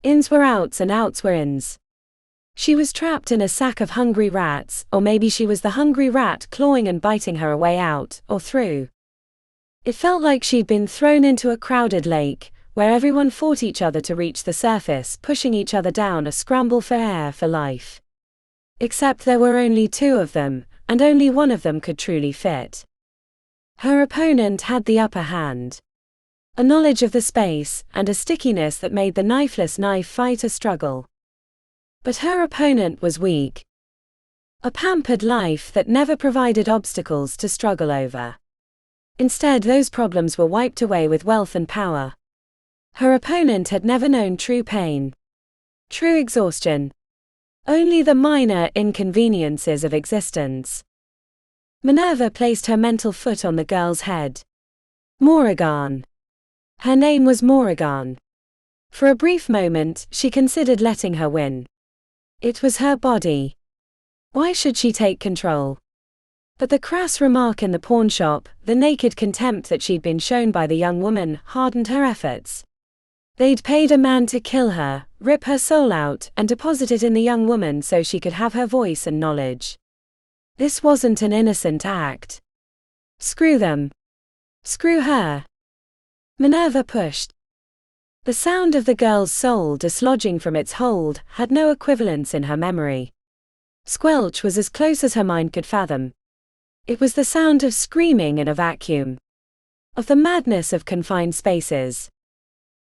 Ins were outs and outs were ins. She was trapped in a sack of hungry rats, or maybe she was the hungry rat clawing and biting her a way out, or through. It felt like she'd been thrown into a crowded lake, where everyone fought each other to reach the surface, pushing each other down, a scramble for air, for life. Except there were only two of them, and only one of them could truly fit. Her opponent had the upper hand. A knowledge of the space, and a stickiness that made the knifeless knife fight a struggle. But her opponent was weak. A pampered life that never provided obstacles to struggle over. Instead, those problems were wiped away with wealth and power. Her opponent had never known true pain. True exhaustion. Only the minor inconveniences of existence. Minerva placed her mental foot on the girl's head. Morrigan. Her name was Morrigan. For a brief moment, she considered letting her win. It was her body. Why should she take control? But the crass remark in the pawn shop, the naked contempt that she'd been shown by the young woman, hardened her efforts. They'd paid a man to kill her, rip her soul out, and deposit it in the young woman so she could have her voice and knowledge. This wasn't an innocent act. Screw them. Screw her. Minerva pushed. The sound of the girl's soul dislodging from its hold had no equivalence in her memory. Squelch was as close as her mind could fathom. It was the sound of screaming in a vacuum. Of the madness of confined spaces.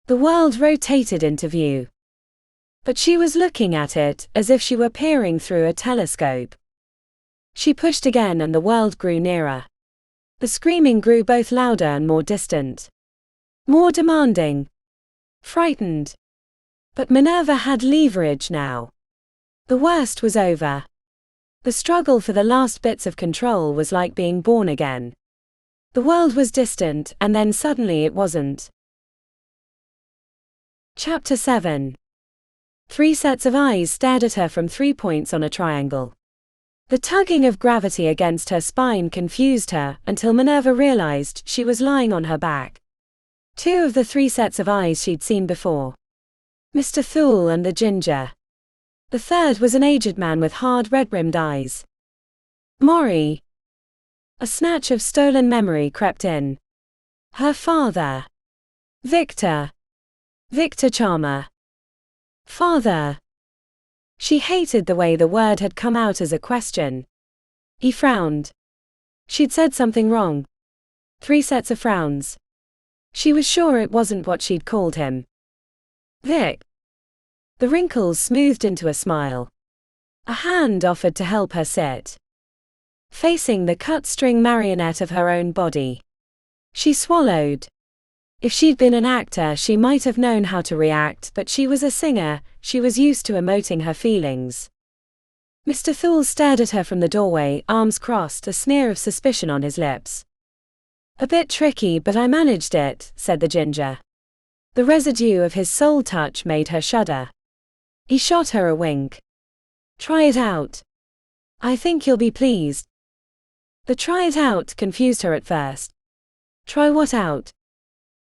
The world rotated into view. But she was looking at it as if she were peering through a telescope. She pushed again and the world grew nearer. The screaming grew both louder and more distant. More demanding. Frightened. But Minerva had leverage now. The worst was over. The struggle for the last bits of control was like being born again. The world was distant, and then suddenly it wasn't. Chapter 7. 3 sets of eyes stared at her from 3 points on a triangle. The tugging of gravity against her spine confused her until Minerva realized she was lying on her back. 2 of the 3 sets of eyes she'd seen before. Mr. Thule and the ginger. The third was an aged man with hard red-rimmed eyes. Maury. A snatch of stolen memory crept in. Her father. Victor. Victor Charmer. Father. She hated the way the word had come out as a question. He frowned. She'd said something wrong. 3 sets of frowns. She was sure it wasn't what she'd called him. Vic. The wrinkles smoothed into a smile. A hand offered to help her sit. Facing the cut-string marionette of her own body. She swallowed. If she'd been an actor, she might have known how to react, but she was a singer, she was used to emoting her feelings. Mr. Thule stared at her from the doorway, arms crossed, a sneer of suspicion on his lips. A bit tricky, but I managed it, said the ginger. The residue of his soul touch made her shudder. He shot her a wink. Try it out. I think you'll be pleased. The try it out confused her at first. Try what out?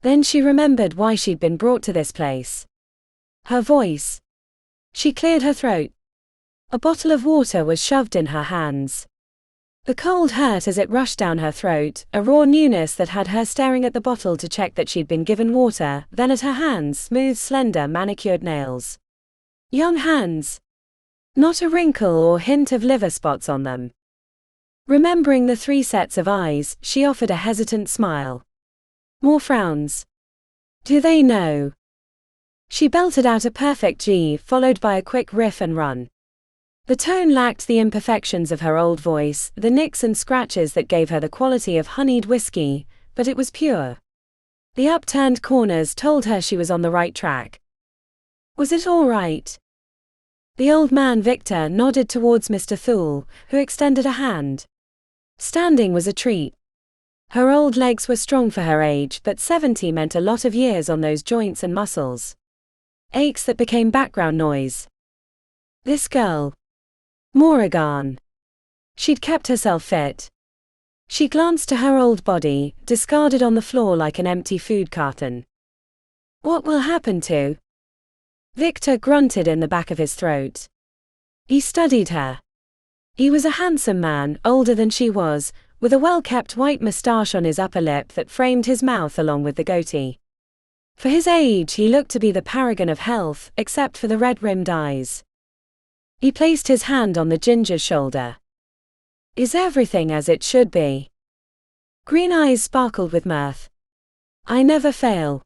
Then she remembered why she'd been brought to this place. Her voice. She cleared her throat. A bottle of water was shoved in her hands. The cold hurt as it rushed down her throat, a raw newness that had her staring at the bottle to check that she'd been given water, then at her hands, smooth, slender, manicured nails. Young hands. Not a wrinkle or hint of liver spots on them. Remembering the 3 sets of eyes, she offered a hesitant smile. More frowns. Do they know? She belted out a perfect G, followed by a quick riff and run. The tone lacked the imperfections of her old voice, the nicks and scratches that gave her the quality of honeyed whiskey, but it was pure. The upturned corners told her she was on the right track. Was it all right? The old man Victor nodded towards Mr. Thule, who extended a hand. Standing was a treat. Her old legs were strong for her age, but 70 meant a lot of years on those joints and muscles. Aches that became background noise. This girl. Moran. She'd kept herself fit. She glanced to her old body, discarded on the floor like an empty food carton. What will happen to? Victor grunted in the back of his throat. He studied her. He was a handsome man, older than she was, with a well-kept white moustache on his upper lip that framed his mouth along with the goatee. For his age he looked to be the paragon of health, except for the red-rimmed eyes. He placed his hand on the ginger's shoulder. Is everything as it should be? Green eyes sparkled with mirth. I never fail.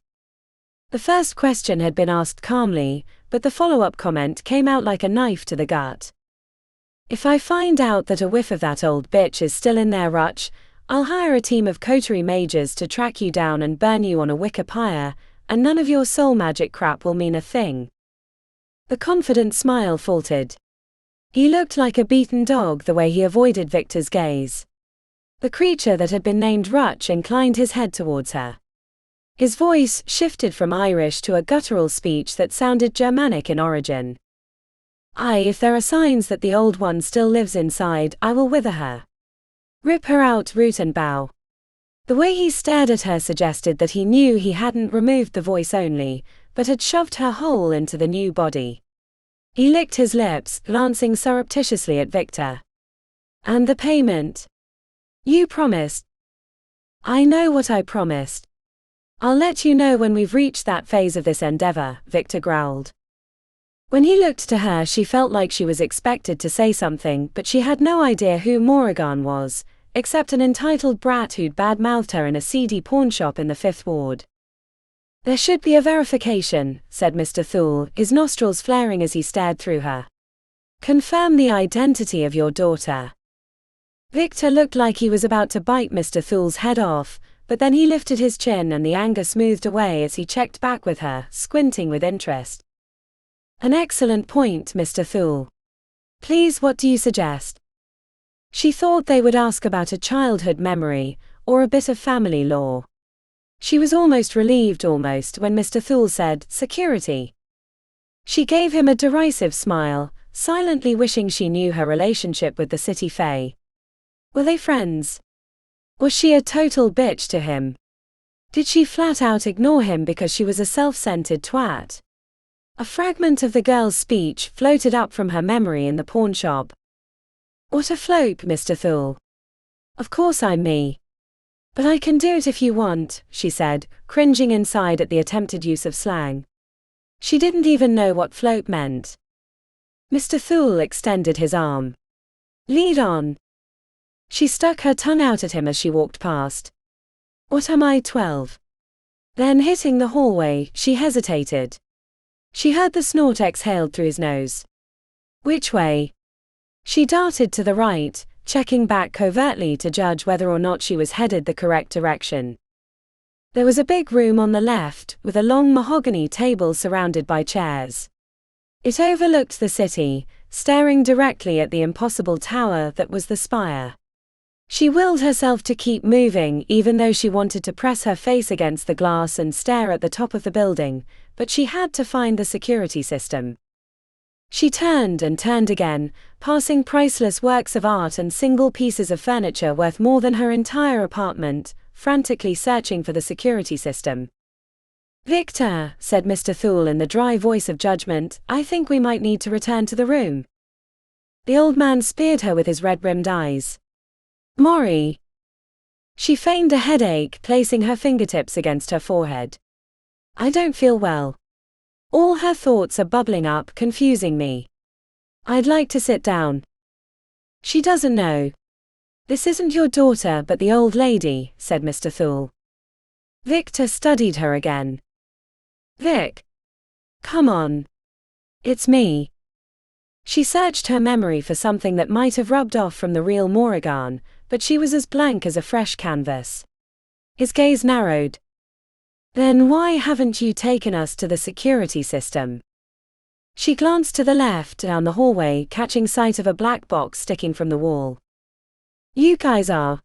The first question had been asked calmly, but the follow-up comment came out like a knife to the gut. If I find out that a whiff of that old bitch is still in there, Rutch, I'll hire a team of coterie mages to track you down and burn you on a wicker pyre, and none of your soul magic crap will mean a thing. The confident smile faltered. He looked like a beaten dog the way he avoided Victor's gaze. The creature that had been named Rutch inclined his head towards her. His voice shifted from Irish to a guttural speech that sounded Germanic in origin. If there are signs that the old one still lives inside, I will wither her. Rip her out root and bough. The way he stared at her suggested that he knew he hadn't removed the voice only, but had shoved her whole into the new body. He licked his lips, glancing surreptitiously at Victor. And the payment? You promised. I know what I promised. I'll let you know when we've reached that phase of this endeavor, Victor growled. When he looked to her, she felt like she was expected to say something, but she had no idea who Moran was, except an entitled brat who'd bad-mouthed her in a seedy pawnshop in the 5th Ward. There should be a verification, said Mr. Thule, his nostrils flaring as he stared through her. Confirm the identity of your daughter. Victor looked like he was about to bite Mr. Thule's head off, but then he lifted his chin and the anger smoothed away as he checked back with her, squinting with interest. An excellent point, Mr. Thule. Please, what do you suggest? She thought they would ask about a childhood memory, or a bit of family lore. She was almost relieved when Mr. Thule said, security. She gave him a derisive smile, silently wishing she knew her relationship with the city fae. Were they friends? Was she a total bitch to him? Did she flat out ignore him because she was a self-centered twat? A fragment of the girl's speech floated up from her memory in the pawnshop. What a float, Mr. Thule. Of course I'm me. But I can do it if you want, she said, cringing inside at the attempted use of slang. She didn't even know what float meant. Mr. Thule extended his arm. Lead on. She stuck her tongue out at him as she walked past. What am I, 12? Then hitting the hallway, she hesitated. She heard the snort exhaled through his nose. Which way? She darted to the right, checking back covertly to judge whether or not she was headed the correct direction. There was a big room on the left, with a long mahogany table surrounded by chairs. It overlooked the city, staring directly at the impossible tower that was the spire. She willed herself to keep moving even though she wanted to press her face against the glass and stare at the top of the building, but she had to find the security system. She turned and turned again, passing priceless works of art and single pieces of furniture worth more than her entire apartment, frantically searching for the security system. Victor, said Mr. Thule in the dry voice of judgment, I think we might need to return to the room. The old man speared her with his red-rimmed eyes. Maury. She feigned a headache, placing her fingertips against her forehead. I don't feel well. All her thoughts are bubbling up, confusing me. I'd like to sit down. She doesn't know. This isn't your daughter but the old lady, said Mr. Thule. Victor studied her again. Vic. Come on. It's me. She searched her memory for something that might have rubbed off from the real Moran, but she was as blank as a fresh canvas. His gaze narrowed. Then why haven't you taken us to the security system? She glanced to the left down the hallway, catching sight of a black box sticking from the wall. You guys are.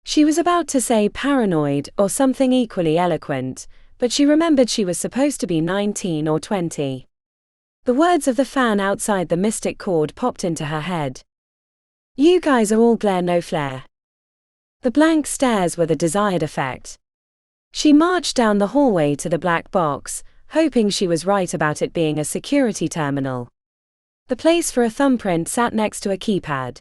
She was about to say paranoid or something equally eloquent, but she remembered she was supposed to be 19 or 20. The words of the fan outside the mystic chord popped into her head. You guys are all glare no flare. The blank stares were the desired effect. She marched down the hallway to the black box, hoping she was right about it being a security terminal. The place for a thumbprint sat next to a keypad.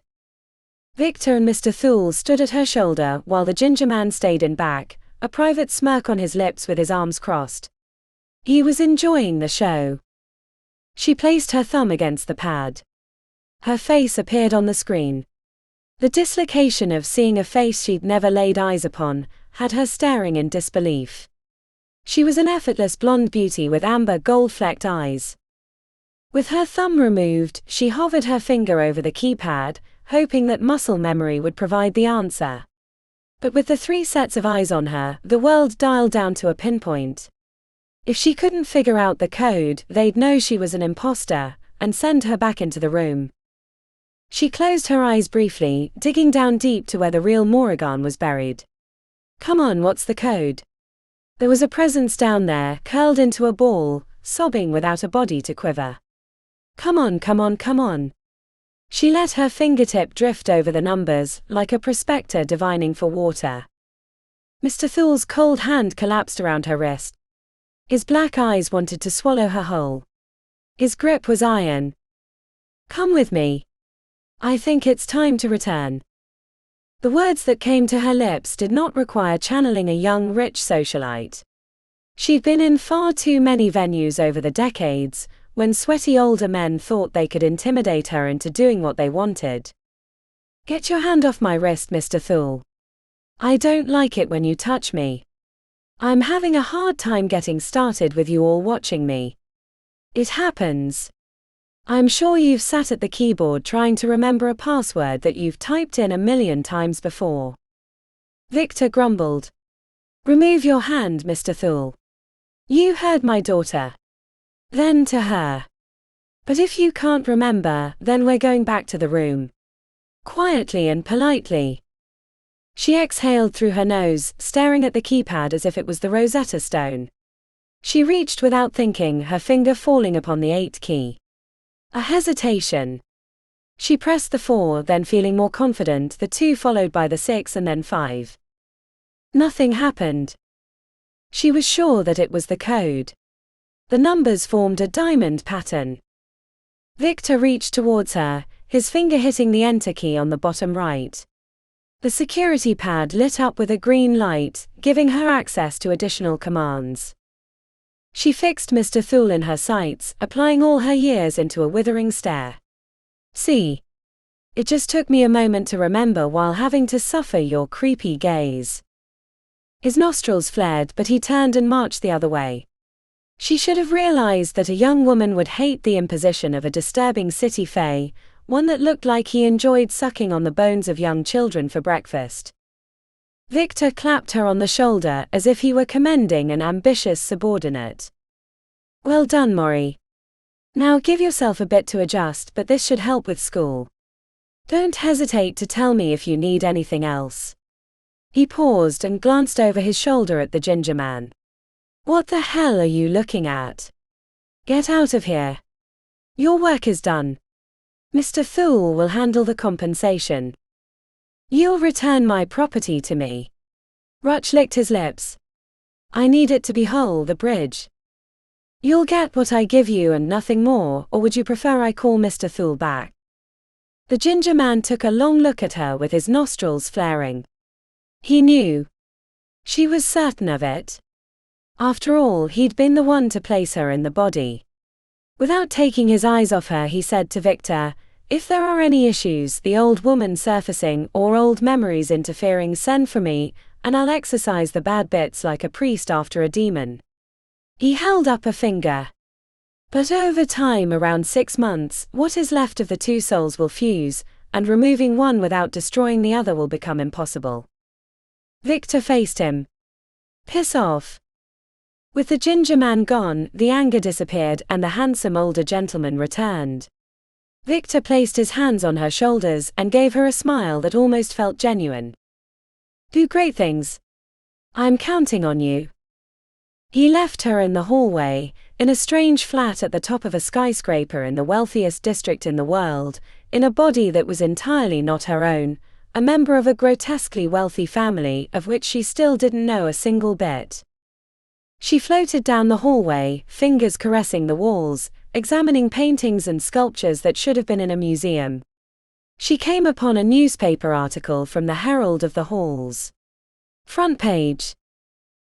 Victor and Mr. Thule stood at her shoulder while the ginger man stayed in back, a private smirk on his lips with his arms crossed. He was enjoying the show. She placed her thumb against the pad. Her face appeared on the screen. The dislocation of seeing a face she'd never laid eyes upon had her staring in disbelief. She was an effortless blonde beauty with amber gold-flecked eyes. With her thumb removed, she hovered her finger over the keypad, hoping that muscle memory would provide the answer. But with the 3 sets of eyes on her, the world dialed down to a pinpoint. If she couldn't figure out the code, they'd know she was an impostor, and send her back into the room. She closed her eyes briefly, digging down deep to where the real Moran was buried. Come on, what's the code? There was a presence down there, curled into a ball, sobbing without a body to quiver. Come on, come on, come on. She let her fingertip drift over the numbers, like a prospector divining for water. Mr. Thule's cold hand collapsed around her wrist. His black eyes wanted to swallow her whole. His grip was iron. Come with me. I think it's time to return. The words that came to her lips did not require channeling a young, rich socialite. She'd been in far too many venues over the decades, when sweaty older men thought they could intimidate her into doing what they wanted. Get your hand off my wrist, Mr. Thule. I don't like it when you touch me. I'm having a hard time getting started with you all watching me. It happens. I'm sure you've sat at the keyboard trying to remember a password that you've typed in 1,000,000 times before. Victor grumbled. Remove your hand, Mr. Thule. You heard my daughter. Then to her. But if you can't remember, then we're going back to the room. Quietly and politely. She exhaled through her nose, staring at the keypad as if it was the Rosetta Stone. She reached without thinking, her finger falling upon the 8 key. A hesitation. She pressed the 4, then feeling more confident, the 2 followed by the 6 and then 5. Nothing happened. She was sure that it was the code. The numbers formed a diamond pattern. Victor reached towards her, his finger hitting the enter key on the bottom right. The security pad lit up with a green light, giving her access to additional commands. She fixed Mr. Thule in her sights, applying all her years into a withering stare. See? It just took me a moment to remember while having to suffer your creepy gaze. His nostrils flared, but he turned and marched the other way. She should have realized that a young woman would hate the imposition of a disturbing city fae, one that looked like he enjoyed sucking on the bones of young children for breakfast. Victor clapped her on the shoulder as if he were commending an ambitious subordinate. Well done, Mori. Now give yourself a bit to adjust, but this should help with school. Don't hesitate to tell me if you need anything else. He paused and glanced over his shoulder at the ginger man. What the hell are you looking at? Get out of here. Your work is done. Mr. Thule will handle the compensation. You'll return my property to me. Rutch licked his lips. I need it to be whole, the bridge. You'll get what I give you and nothing more, or would you prefer I call Mr. Thule back? The ginger man took a long look at her with his nostrils flaring. He knew. She was certain of it. After all, he'd been the one to place her in the body. Without taking his eyes off her, he said to Victor, if there are any issues, the old woman surfacing or old memories interfering, send for me, and I'll exorcise the bad bits like a priest after a demon. He held up a finger. But over time, around 6 months, what is left of the two souls will fuse, and removing one without destroying the other will become impossible. Victor faced him. Piss off. With the ginger man gone, the anger disappeared and the handsome older gentleman returned. Victor placed his hands on her shoulders and gave her a smile that almost felt genuine. Do great things. I'm counting on you. He left her in the hallway, in a strange flat at the top of a skyscraper in the wealthiest district in the world, in a body that was entirely not her own, a member of a grotesquely wealthy family of which she still didn't know a single bit. She floated down the hallway, fingers caressing the walls, examining paintings and sculptures that should have been in a museum. She came upon a newspaper article from the Herald of the Halls. Front page.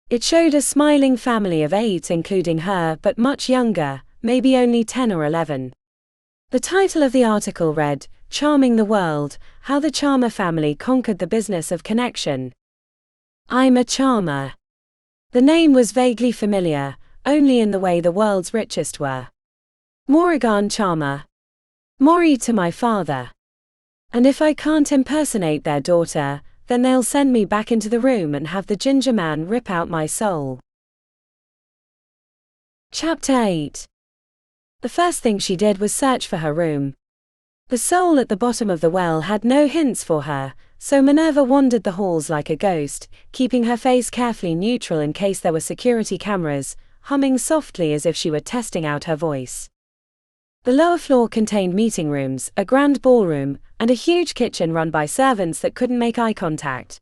It showed a smiling family of 8, including her, but much younger, maybe only 10 or 11. The title of the article read, Charming the World, How the Charmer Family Conquered the Business of Connection. I'm a charmer. The name was vaguely familiar, only in the way the world's richest were. Morrigan Charmer. Mori to my father. And if I can't impersonate their daughter, then they'll send me back into the room and have the ginger man rip out my soul. Chapter 8. The first thing she did was search for her room. The soul at the bottom of the well had no hints for her, so Minerva wandered the halls like a ghost, keeping her face carefully neutral in case there were security cameras, humming softly as if she were testing out her voice. The lower floor contained meeting rooms, a grand ballroom, and a huge kitchen run by servants that couldn't make eye contact.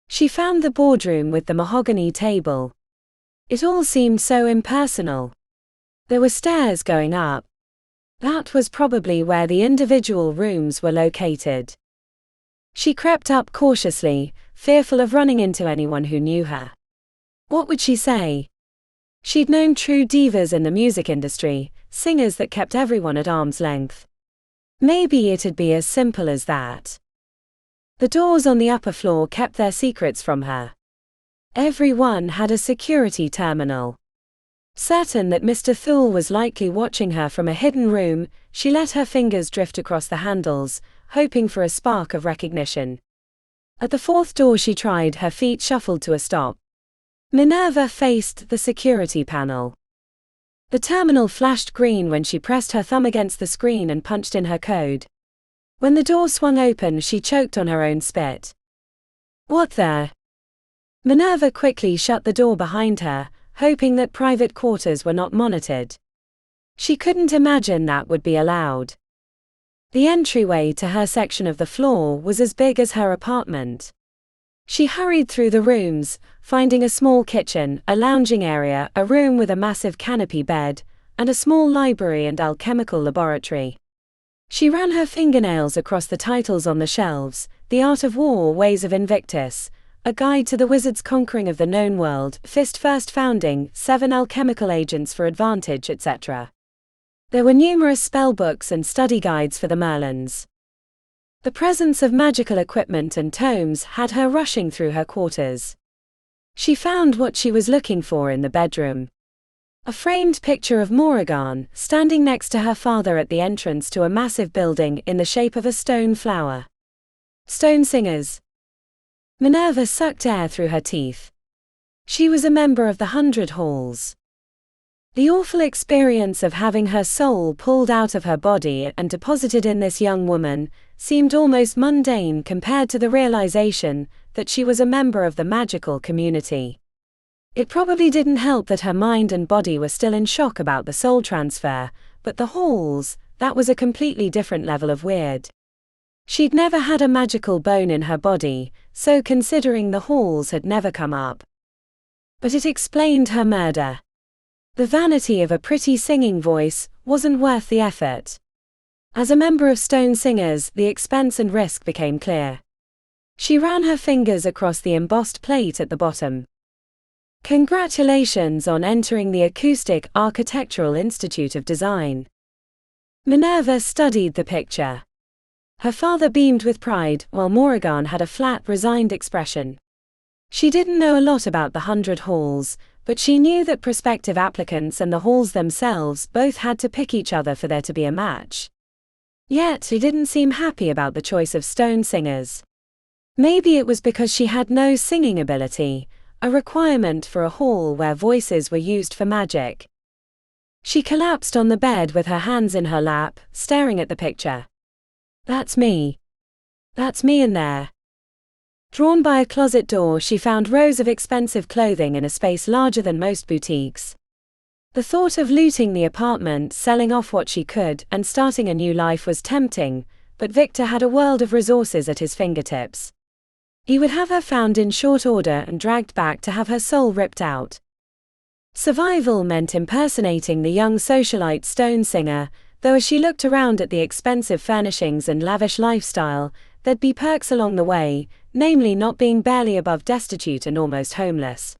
She found the boardroom with the mahogany table. It all seemed so impersonal. There were stairs going up. That was probably where the individual rooms were located. She crept up cautiously, fearful of running into anyone who knew her. What would she say? She'd known true divas in the music industry, singers that kept everyone at arm's length. Maybe it'd be as simple as that. The doors on the upper floor kept their secrets from her. Every one had a security terminal. Certain that Mr. Thule was likely watching her from a hidden room, she let her fingers drift across the handles, hoping for a spark of recognition. At the fourth door she tried, her feet shuffled to a stop. Minerva faced the security panel. The terminal flashed green when she pressed her thumb against the screen and punched in her code. When the door swung open, she choked on her own spit. What the? Minerva quickly shut the door behind her, hoping that private quarters were not monitored. She couldn't imagine that would be allowed. The entryway to her section of the floor was as big as her apartment. She hurried through the rooms, finding a small kitchen, a lounging area, a room with a massive canopy bed, and a small library and alchemical laboratory. She ran her fingernails across the titles on the shelves, The Art of War, Ways of Invictus, A Guide to the Wizard's Conquering of the Known World, Fist First Founding, 7 Alchemical Agents for Advantage, etc. There were numerous spell books and study guides for the Merlins. The presence of magical equipment and tomes had her rushing through her quarters. She found what she was looking for in the bedroom. A framed picture of Moran, standing next to her father at the entrance to a massive building in the shape of a stone flower. Stone singers. Minerva sucked air through her teeth. She was a member of the 100 Halls. The awful experience of having her soul pulled out of her body and deposited in this young woman seemed almost mundane compared to the realization that she was a member of the magical community. It probably didn't help that her mind and body were still in shock about the soul transfer, but the halls, that was a completely different level of weird. She'd never had a magical bone in her body, so considering the halls had never come up. But it explained her murder. The vanity of a pretty singing voice wasn't worth the effort. As a member of Stone Singers, the expense and risk became clear. She ran her fingers across the embossed plate at the bottom. Congratulations on entering the Acoustic Architectural Institute of Design. Minerva studied the picture. Her father beamed with pride, while Moran had a flat, resigned expression. She didn't know a lot about the 100 Halls, but she knew that prospective applicants and the halls themselves both had to pick each other for there to be a match. Yet she didn't seem happy about the choice of Stone Singers. Maybe it was because she had no singing ability, a requirement for a hall where voices were used for magic. She collapsed on the bed with her hands in her lap, staring at the picture. That's me. That's me in there. Drawn by a closet door, she found rows of expensive clothing in a space larger than most boutiques. The thought of looting the apartment, selling off what she could, and starting a new life was tempting, but Victor had a world of resources at his fingertips. He would have her found in short order and dragged back to have her soul ripped out. Survival meant impersonating the young socialite Stone Singer, though as she looked around at the expensive furnishings and lavish lifestyle, there'd be perks along the way, namely not being barely above destitute and almost homeless.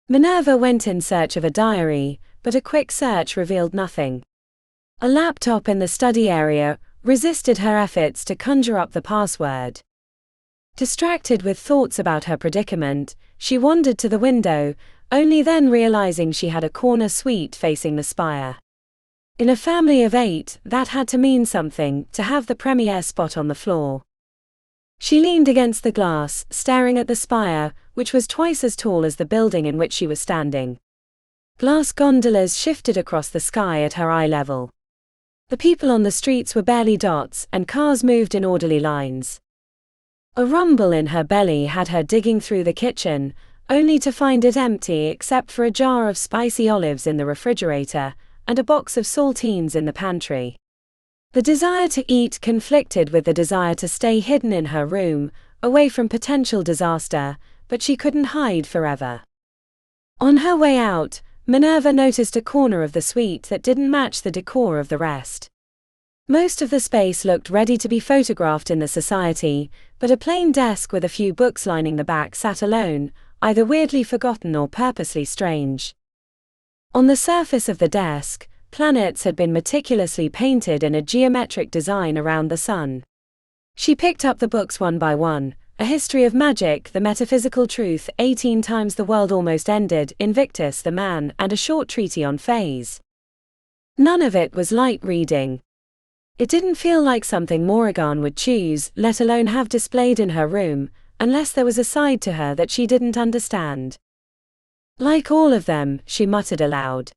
Minerva went in search of a diary, but a quick search revealed nothing. A laptop in the study area resisted her efforts to conjure up the password. Distracted with thoughts about her predicament, she wandered to the window, only then realizing she had a corner suite facing the spire. In a family of 8, that had to mean something, to have the premier spot on the floor. She leaned against the glass, staring at the spire, which was twice as tall as the building in which she was standing. Glass gondolas shifted across the sky at her eye level. The people on the streets were barely dots, and cars moved in orderly lines. A rumble in her belly had her digging through the kitchen, only to find it empty except for a jar of spicy olives in the refrigerator, and a box of saltines in the pantry. The desire to eat conflicted with the desire to stay hidden in her room, away from potential disaster, but she couldn't hide forever. On her way out, Minerva noticed a corner of the suite that didn't match the decor of the rest. Most of the space looked ready to be photographed in the society, but a plain desk with a few books lining the back sat alone, either weirdly forgotten or purposely strange. On the surface of the desk, planets had been meticulously painted in a geometric design around the sun. She picked up the books one by one: A History of Magic, The Metaphysical Truth, 18 Times the World Almost Ended, Invictus the Man, and a short treatise on phase. None of it was light reading. It didn't feel like something Moran would choose, let alone have displayed in her room, unless there was a side to her that she didn't understand. Like all of them, she muttered aloud.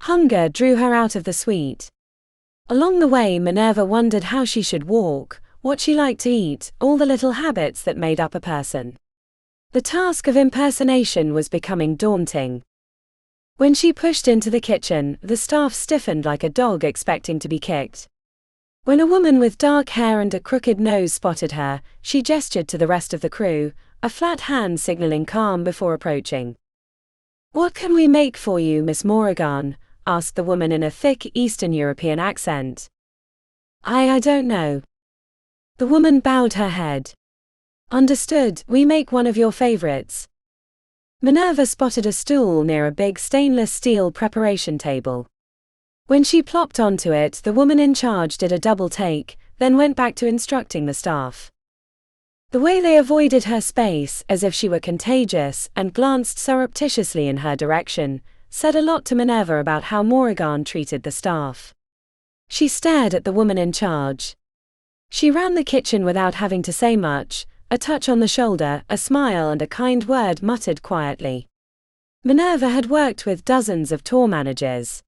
Hunger drew her out of the suite. Along the way, Minerva wondered how she should walk, what she liked to eat, all the little habits that made up a person. The task of impersonation was becoming daunting. When she pushed into the kitchen, the staff stiffened like a dog expecting to be kicked. When a woman with dark hair and a crooked nose spotted her, she gestured to the rest of the crew, a flat hand signaling calm before approaching. "What can we make for you, Miss Moran?" asked the woman in a thick Eastern European accent. I don't know. The woman bowed her head. Understood, we make one of your favorites. Minerva spotted a stool near a big stainless steel preparation table. When she plopped onto it, the woman in charge did a double take, then went back to instructing the staff. The way they avoided her space, as if she were contagious, and glanced surreptitiously in her direction, said a lot to Minerva about how Moran treated the staff. She stared at the woman in charge. She ran the kitchen without having to say much, a touch on the shoulder, a smile and a kind word muttered quietly. Minerva had worked with dozens of tour managers.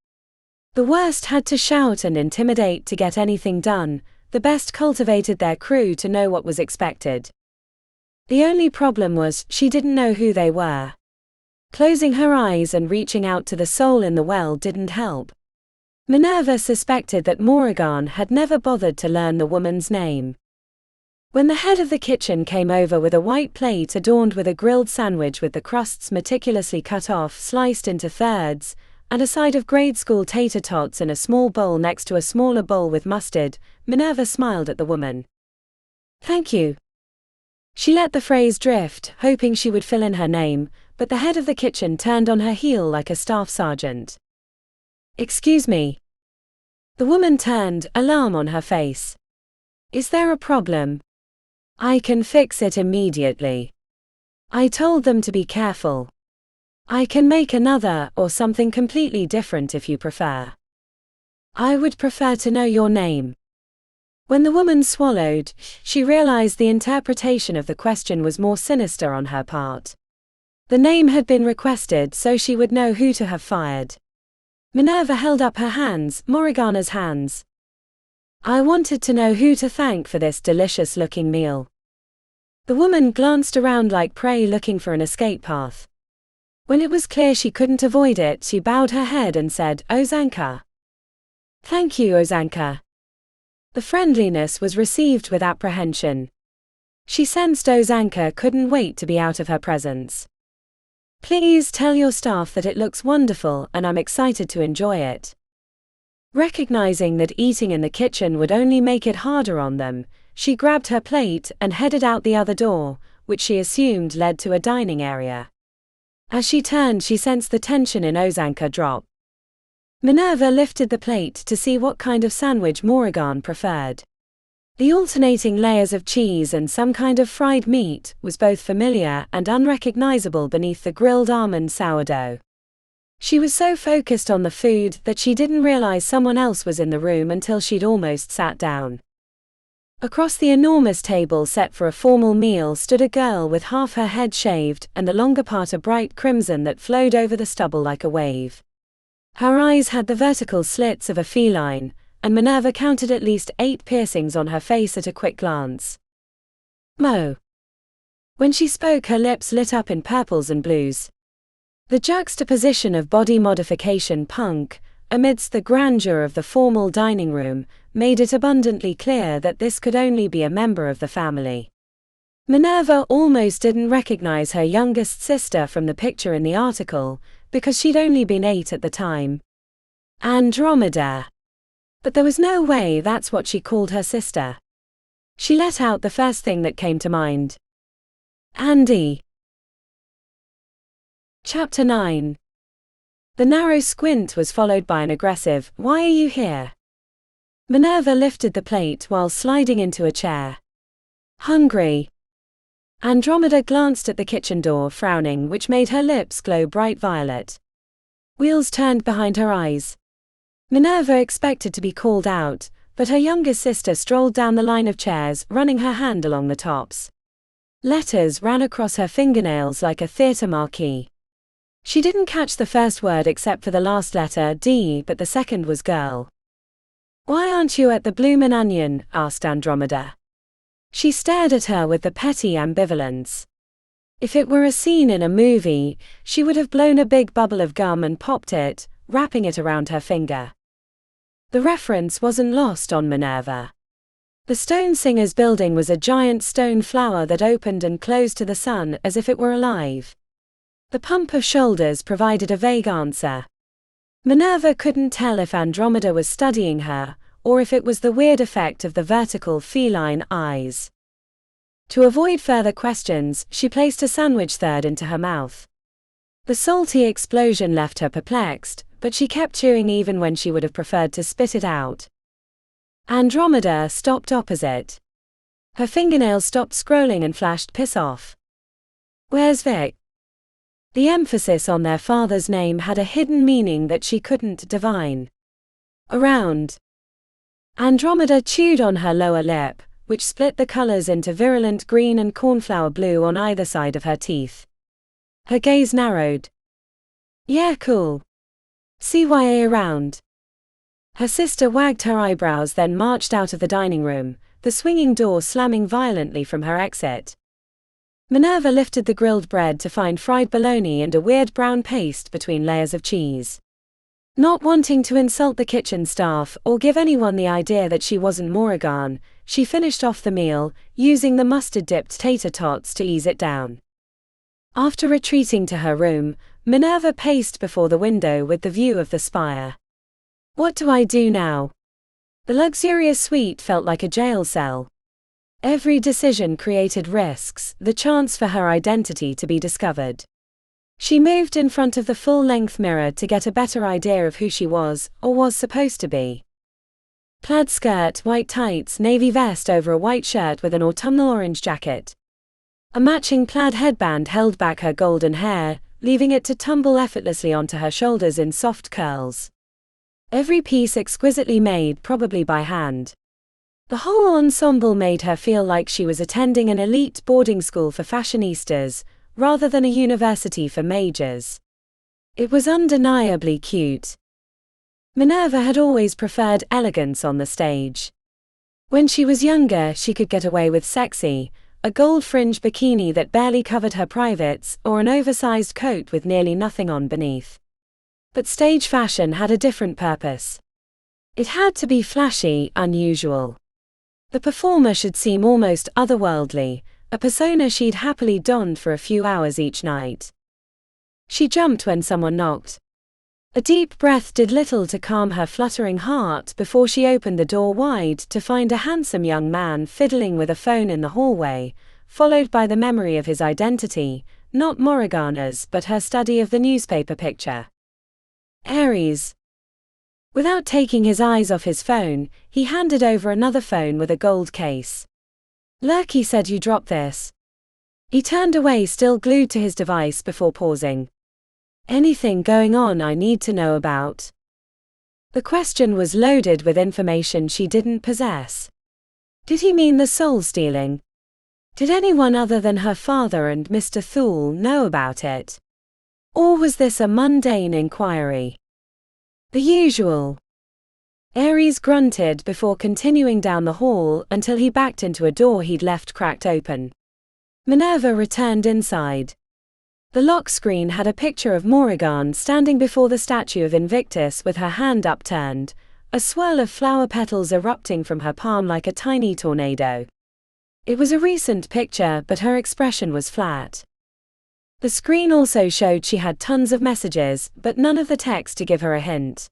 The worst had to shout and intimidate to get anything done, the best cultivated their crew to know what was expected. The only problem was, she didn't know who they were. Closing her eyes and reaching out to the soul in the well didn't help. Minerva suspected that Moran had never bothered to learn the woman's name. When the head of the kitchen came over with a white plate adorned with a grilled sandwich with the crusts meticulously cut off, sliced into thirds, and a side of grade school tater tots in a small bowl next to a smaller bowl with mustard, Minerva smiled at the woman. "Thank you." She let the phrase drift, hoping she would fill in her name, but the head of the kitchen turned on her heel like a staff sergeant. "Excuse me." The woman turned, alarm on her face. "Is there a problem?" "I can fix it immediately. I told them to be careful. I can make another, or something completely different if you prefer." "I would prefer to know your name." When the woman swallowed, she realized the interpretation of the question was more sinister on her part. The name had been requested so she would know who to have fired. Minerva held up her hands, Moran's hands. "I wanted to know who to thank for this delicious-looking meal." The woman glanced around like prey looking for an escape path. When it was clear she couldn't avoid it, she bowed her head and said, "Ozanka." "Thank you, Ozanka." The friendliness was received with apprehension. She sensed Ozanka couldn't wait to be out of her presence. "Please tell your staff that it looks wonderful and I'm excited to enjoy it." Recognizing that eating in the kitchen would only make it harder on them, she grabbed her plate and headed out the other door, which she assumed led to a dining area. As she turned, she sensed the tension in Ozanka drop. Minerva lifted the plate to see what kind of sandwich Moran preferred. The alternating layers of cheese and some kind of fried meat was both familiar and unrecognizable beneath the grilled almond sourdough. She was so focused on the food that she didn't realize someone else was in the room until she'd almost sat down. Across the enormous table set for a formal meal stood a girl with half her head shaved and the longer part a bright crimson that flowed over the stubble like a wave. Her eyes had the vertical slits of a feline, and Minerva counted at least 8 piercings on her face at a quick glance. "Mo." When she spoke, her lips lit up in purples and blues. The juxtaposition of body modification punk, amidst the grandeur of the formal dining room, made it abundantly clear that this could only be a member of the family. Minerva almost didn't recognize her youngest sister from the picture in the article, because she'd only been 8 at the time. Andromeda. But there was no way that's what she called her sister. She let out the first thing that came to mind. "Andy." Chapter 9. The narrow squint was followed by an aggressive, "Why are you here?" Minerva lifted the plate while sliding into a chair. "Hungry." Andromeda glanced at the kitchen door, frowning, which made her lips glow bright violet. Wheels turned behind her eyes. Minerva expected to be called out, but her youngest sister strolled down the line of chairs, running her hand along the tops. Letters ran across her fingernails like a theater marquee. She didn't catch the first word except for the last letter, D, but the second was girl. "Why aren't you at the Bloomin' Onion?" asked Andromeda. She stared at her with the petty ambivalence. If it were a scene in a movie, she would have blown a big bubble of gum and popped it, wrapping it around her finger. The reference wasn't lost on Minerva. The Stone Singers building was a giant stone flower that opened and closed to the sun as if it were alive. The pump of shoulders provided a vague answer. Minerva couldn't tell if Andromeda was studying her, or if it was the weird effect of the vertical feline eyes. To avoid further questions, she placed a sandwich third into her mouth. The salty explosion left her perplexed, but she kept chewing even when she would have preferred to spit it out. Andromeda stopped opposite. Her fingernails stopped scrolling and flashed piss off. "Where's Vic?" The emphasis on their father's name had a hidden meaning that she couldn't divine. "Around." Andromeda chewed on her lower lip, which split the colors into virulent green and cornflower blue on either side of her teeth. Her gaze narrowed. "Yeah, cool. CYA around." Her sister wagged her eyebrows, then marched out of the dining room, the swinging door slamming violently from her exit. Minerva lifted the grilled bread to find fried bologna and a weird brown paste between layers of cheese. Not wanting to insult the kitchen staff or give anyone the idea that she wasn't Moran, she finished off the meal, using the mustard-dipped tater tots to ease it down. After retreating to her room, Minerva paced before the window with the view of the spire. What do I do now? The luxurious suite felt like a jail cell. Every decision created risks, the chance for her identity to be discovered. She moved in front of the full-length mirror to get a better idea of who she was, or was supposed to be. Plaid skirt, white tights, navy vest over a white shirt with an autumnal orange jacket. A matching plaid headband held back her golden hair, leaving it to tumble effortlessly onto her shoulders in soft curls. Every piece exquisitely made, probably by hand. The whole ensemble made her feel like she was attending an elite boarding school for fashionistas, rather than a university for majors. It was undeniably cute. Minerva had always preferred elegance on the stage. When she was younger, she could get away with sexy, a gold-fringed bikini that barely covered her privates, or an oversized coat with nearly nothing on beneath. But stage fashion had a different purpose. It had to be flashy, unusual. The performer should seem almost otherworldly, a persona she'd happily donned for a few hours each night. She jumped when someone knocked. A deep breath did little to calm her fluttering heart before she opened the door wide to find a handsome young man fiddling with a phone in the hallway, followed by the memory of his identity, not Morgana's but her study of the newspaper picture. Ares. Without taking his eyes off his phone, he handed over another phone with a gold case. "Lurky said you dropped this." He turned away, still glued to his device, before pausing. "Anything going on I need to know about?" The question was loaded with information she didn't possess. Did he mean the soul stealing? Did anyone other than her father and Mr. Thule know about it? Or was this a mundane inquiry? The usual. Ares grunted before continuing down the hall until he backed into a door he'd left cracked open. Minerva returned inside. The lock screen had a picture of Moran standing before the statue of Invictus with her hand upturned, a swirl of flower petals erupting from her palm like a tiny tornado. It was a recent picture, but her expression was flat. The screen also showed she had tons of messages, but none of the text to give her a hint.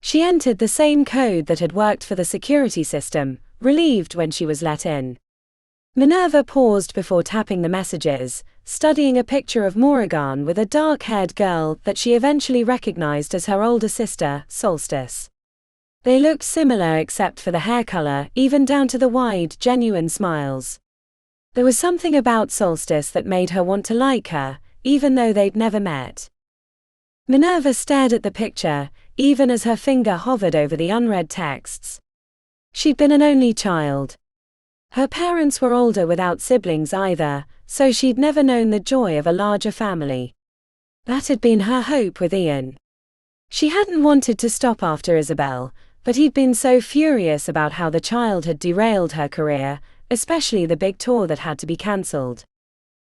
She entered the same code that had worked for the security system, relieved when she was let in. Minerva paused before tapping the messages, studying a picture of Moran with a dark-haired girl that she eventually recognized as her older sister, Solstice. They looked similar except for the hair color, even down to the wide, genuine smiles. There was something about Solstice that made her want to like her, even though they'd never met. Minerva stared at the picture, even as her finger hovered over the unread texts. She'd been an only child. Her parents were older without siblings either, so she'd never known the joy of a larger family. That had been her hope with Ian. She hadn't wanted to stop after Isabel, but he'd been so furious about how the child had derailed her career, especially the big tour that had to be cancelled.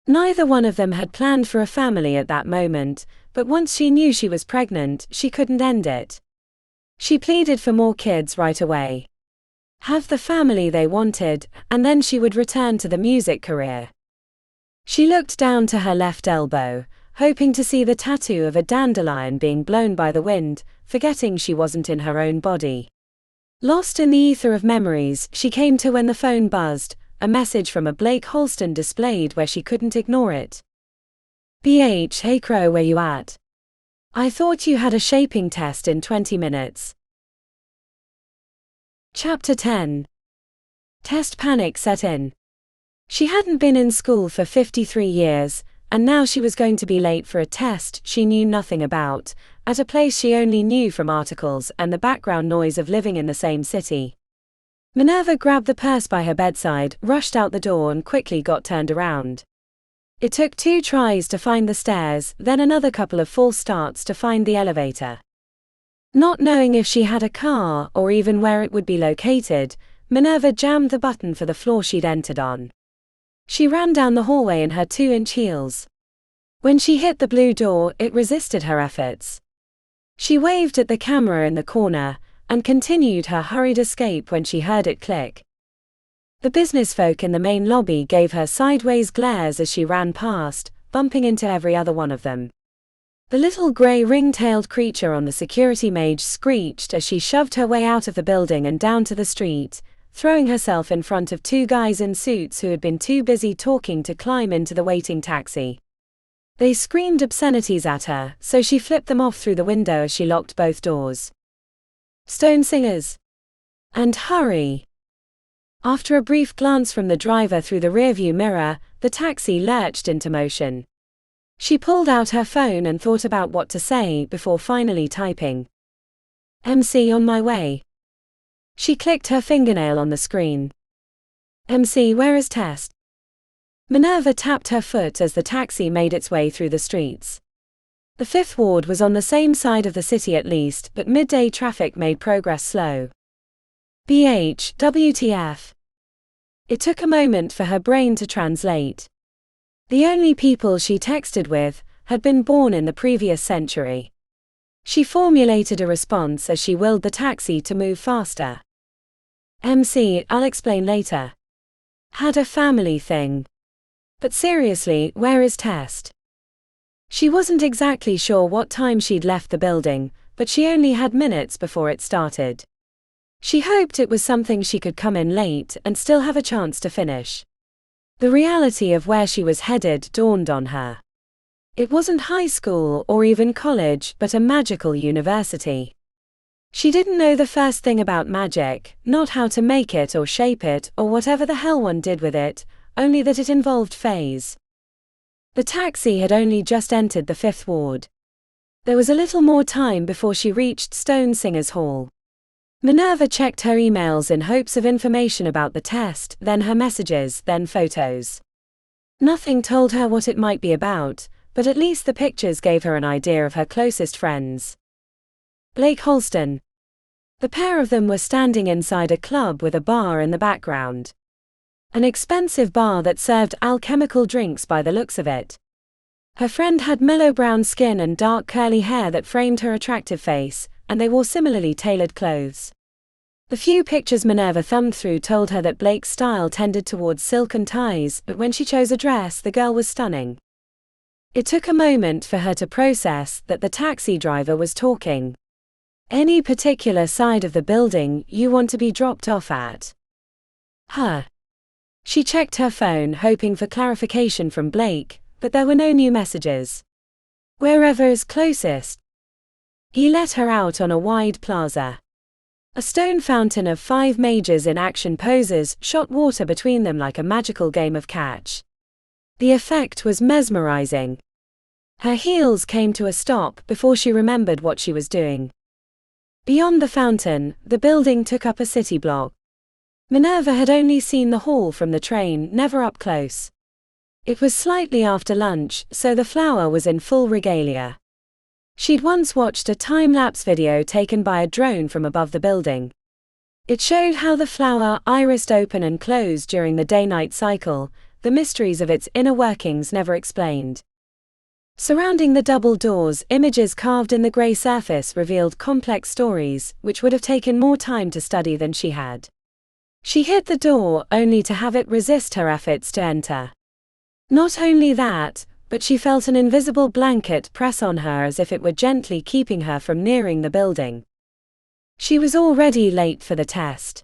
Neither one of them had planned for a family at that moment, but once she knew she was pregnant, she couldn't end it. She pleaded for more kids right away. Have the family they wanted, and then she would return to the music career. She looked down to her left elbow, hoping to see the tattoo of a dandelion being blown by the wind, forgetting she wasn't in her own body. Lost in the ether of memories, she came to when the phone buzzed, a message from a Blake Holston displayed where she couldn't ignore it. "BH, hey Crow, where you at? I thought you had a shaping test in 20 minutes. Chapter 10. Test panic set in. She hadn't been in school for 53 years, and now she was going to be late for a test she knew nothing about, at a place she only knew from articles and the background noise of living in the same city. Minerva grabbed the purse by her bedside, rushed out the door and quickly got turned around. It took 2 tries to find the stairs, then another couple of false starts to find the elevator. Not knowing if she had a car or even where it would be located, Minerva jammed the button for the floor she'd entered on. She ran down the hallway in her 2-inch heels. When she hit the blue door, it resisted her efforts. She waved at the camera in the corner and continued her hurried escape when she heard it click. The businessfolk in the main lobby gave her sideways glares as she ran past, bumping into every other one of them. The little grey ring-tailed creature on the security mage screeched as she shoved her way out of the building and down to the street, throwing herself in front of 2 guys in suits who had been too busy talking to climb into the waiting taxi. They screamed obscenities at her, so she flipped them off through the window as she locked both doors. "Stone singers! And hurry!" After a brief glance from the driver through the rearview mirror, the taxi lurched into motion. She pulled out her phone and thought about what to say before finally typing. "MC on my way." She clicked her fingernail on the screen. "MC, where is Test?" Minerva tapped her foot as the taxi made its way through the streets. The 5th ward was on the same side of the city at least, but midday traffic made progress slow. "BH, WTF?" It took a moment for her brain to translate. The only people she texted with had been born in the previous century. She formulated a response as she willed the taxi to move faster. "MC, I'll explain later. Had a family thing. But seriously, where is Test?" She wasn't exactly sure what time she'd left the building, but she only had minutes before it started. She hoped it was something she could come in late and still have a chance to finish. The reality of where she was headed dawned on her. It wasn't high school or even college, but a magical university. She didn't know the first thing about magic, not how to make it or shape it or whatever the hell one did with it, only that it involved phase. The taxi had only just entered the 5th ward. There was a little more time before she reached Stone Singers Hall. Minerva checked her emails in hopes of information about the test, then her messages, then photos. Nothing told her what it might be about, but at least the pictures gave her an idea of her closest friends. Blake Holston. The pair of them were standing inside a club with a bar in the background. An expensive bar that served alchemical drinks by the looks of it. Her friend had mellow brown skin and dark curly hair that framed her attractive face, and they wore similarly tailored clothes. The few pictures Minerva thumbed through told her that Blake's style tended towards silken ties, but when she chose a dress, the girl was stunning. It took a moment for her to process that the taxi driver was talking. "Any particular side of the building you want to be dropped off at?" Huh. She checked her phone, hoping for clarification from Blake, but there were no new messages. "Wherever is closest." He let her out on a wide plaza. A stone fountain of 5 mages in action poses shot water between them like a magical game of catch. The effect was mesmerizing. Her heels came to a stop before she remembered what she was doing. Beyond the fountain, the building took up a city block. Minerva had only seen the hall from the train, never up close. It was slightly after lunch, so the flower was in full regalia. She'd once watched a time-lapse video taken by a drone from above the building. It showed how the flower irised open and closed during the day-night cycle, the mysteries of its inner workings never explained. Surrounding the double doors, images carved in the grey surface revealed complex stories, which would have taken more time to study than she had. She hit the door, only to have it resist her efforts to enter. Not only that, but she felt an invisible blanket press on her as if it were gently keeping her from nearing the building. She was already late for the test.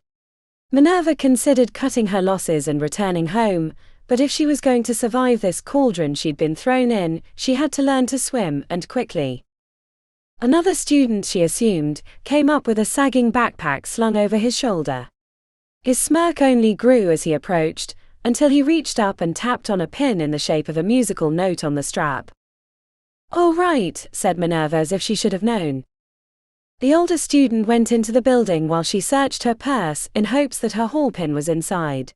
Minerva considered cutting her losses and returning home, but if she was going to survive this cauldron she'd been thrown in, she had to learn to swim, and quickly. Another student, she assumed, came up with a sagging backpack slung over his shoulder. His smirk only grew as he approached, until he reached up and tapped on a pin in the shape of a musical note on the strap. "Oh right," said Minerva as if she should have known. The older student went into the building while she searched her purse in hopes that her hall pin was inside.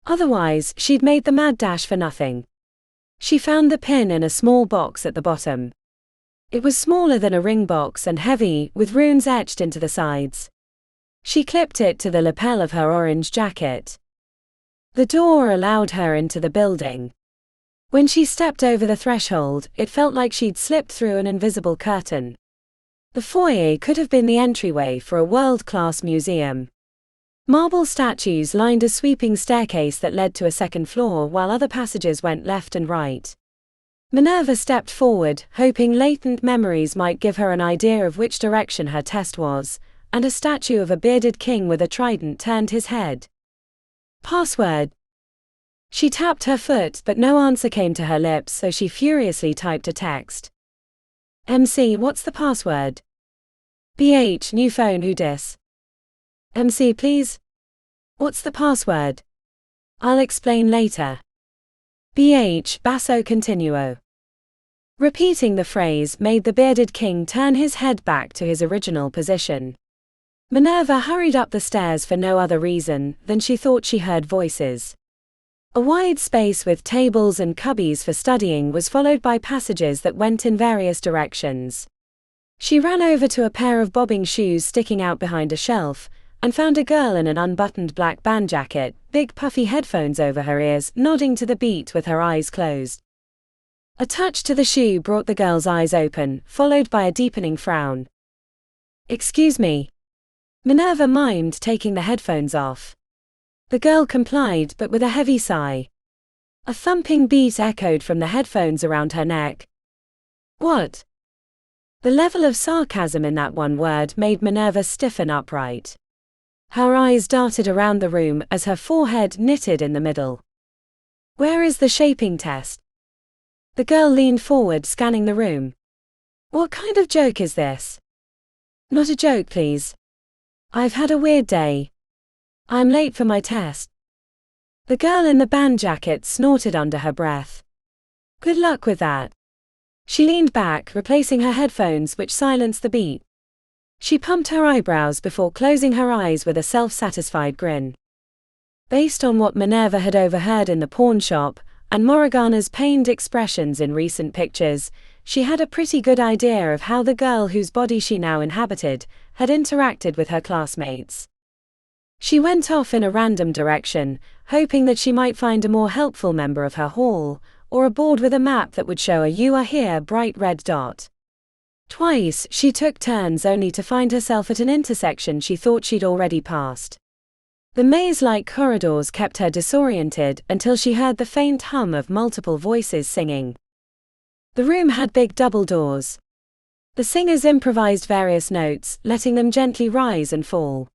Otherwise, she'd made the mad dash for nothing. She found the pin in a small box at the bottom. It was smaller than a ring box and heavy, with runes etched into the sides. She clipped it to the lapel of her orange jacket. The door allowed her into the building. When she stepped over the threshold, it felt like she'd slipped through an invisible curtain. The foyer could have been the entryway for a world-class museum. Marble statues lined a sweeping staircase that led to a second floor while other passages went left and right. Minerva stepped forward, hoping latent memories might give her an idea of which direction her test was, and a statue of a bearded king with a trident turned his head. "Password." She tapped her foot but no answer came to her lips, so she furiously typed a text. "MC, what's the password?" "BH, new phone, who dis?" "MC, please?" "What's the password?" "I'll explain later." "BH, basso continuo." Repeating the phrase made the bearded king turn his head back to his original position. Minerva hurried up the stairs for no other reason than she thought she heard voices. A wide space with tables and cubbies for studying was followed by passages that went in various directions. She ran over to a pair of bobbing shoes sticking out behind a shelf, and found a girl in an unbuttoned black band jacket, big puffy headphones over her ears, nodding to the beat with her eyes closed. A touch to the shoe brought the girl's eyes open, followed by a deepening frown. "Excuse me." Minerva mimed taking the headphones off. The girl complied, but with a heavy sigh. A thumping beat echoed from the headphones around her neck. "What?" The level of sarcasm in that one word made Minerva stiffen upright. Her eyes darted around the room as her forehead knitted in the middle. "Where is the shaping test?" The girl leaned forward, scanning the room. "What kind of joke is this?" "Not a joke, please. I've had a weird day. I'm late for my test." The girl in the band jacket snorted under her breath. "Good luck with that." She leaned back, replacing her headphones, which silenced the beat. She pumped her eyebrows before closing her eyes with a self-satisfied grin. Based on what Minerva had overheard in the pawn shop, and Morgana's pained expressions in recent pictures, she had a pretty good idea of how the girl whose body she now inhabited had interacted with her classmates. She went off in a random direction, hoping that she might find a more helpful member of her hall, or a board with a map that would show a "You are here" bright red dot. Twice, she took turns only to find herself at an intersection she thought she'd already passed. The maze-like corridors kept her disoriented until she heard the faint hum of multiple voices singing. The room had big double doors. The singers improvised various notes, letting them gently rise and fall.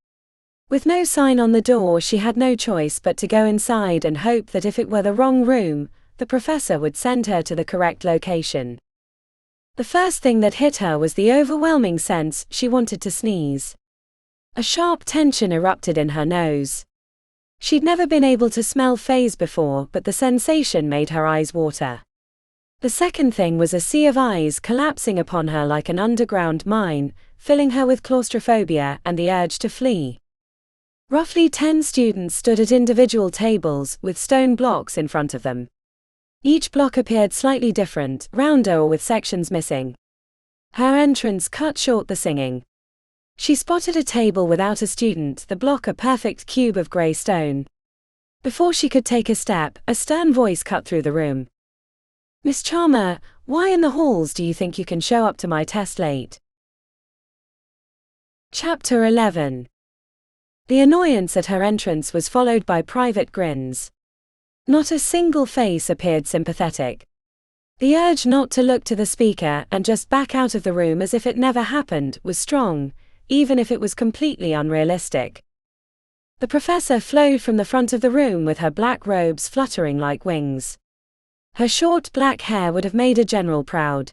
With no sign on the door, she had no choice but to go inside and hope that if it were the wrong room, the professor would send her to the correct location. The first thing that hit her was the overwhelming sense she wanted to sneeze. A sharp tension erupted in her nose. She'd never been able to smell phase before, but the sensation made her eyes water. The second thing was a sea of eyes collapsing upon her like an underground mine, filling her with claustrophobia and the urge to flee. Roughly 10 students stood at individual tables with stone blocks in front of them. Each block appeared slightly different, rounder or with sections missing. Her entrance cut short the singing. She spotted a table without a student, the block a perfect cube of grey stone. Before she could take a step, a stern voice cut through the room. "Miss Charmer, why in the halls do you think you can show up to my test late?" Chapter 11. The annoyance at her entrance was followed by private grins. Not a single face appeared sympathetic. The urge not to look to the speaker and just back out of the room as if it never happened was strong, even if it was completely unrealistic. The professor flowed from the front of the room with her black robes fluttering like wings. Her short black hair would have made a general proud.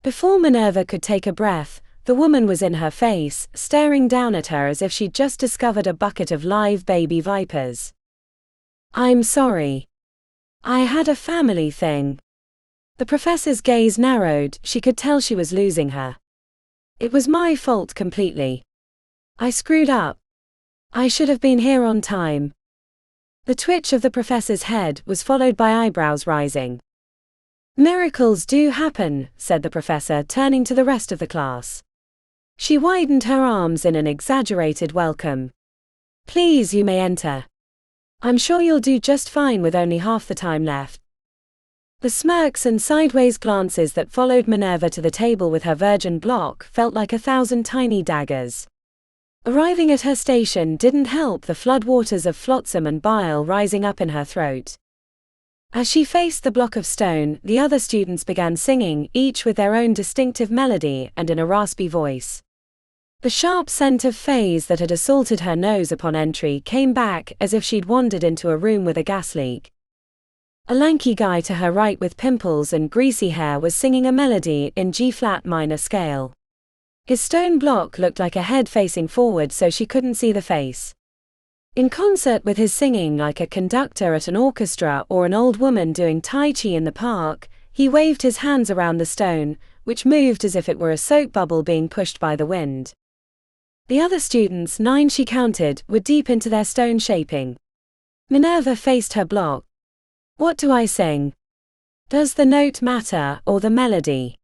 Before Minerva could take a breath, the woman was in her face, staring down at her as if she'd just discovered a bucket of live baby vipers. "I'm sorry. I had a family thing." The professor's gaze narrowed, she could tell she was losing her. "It was my fault completely. I screwed up. I should have been here on time." The twitch of the professor's head was followed by eyebrows rising. "Miracles do happen," said the professor, turning to the rest of the class. She widened her arms in an exaggerated welcome. "Please, you may enter. I'm sure you'll do just fine with only half the time left." The smirks and sideways glances that followed Minerva to the table with her virgin block felt like 1,000 tiny daggers. Arriving at her station didn't help the floodwaters of flotsam and bile rising up in her throat. As she faced the block of stone, the other students began singing, each with their own distinctive melody and in a raspy voice. The sharp scent of faze that had assaulted her nose upon entry came back as if she'd wandered into a room with a gas leak. A lanky guy to her right with pimples and greasy hair was singing a melody in G-flat minor scale. His stone block looked like a head facing forward so she couldn't see the face. In concert with his singing like a conductor at an orchestra or an old woman doing Tai Chi in the park, he waved his hands around the stone, which moved as if it were a soap bubble being pushed by the wind. The other students, 9 she counted, were deep into their stone shaping. Minerva faced her block. "What do I sing? Does the note matter, or the melody?"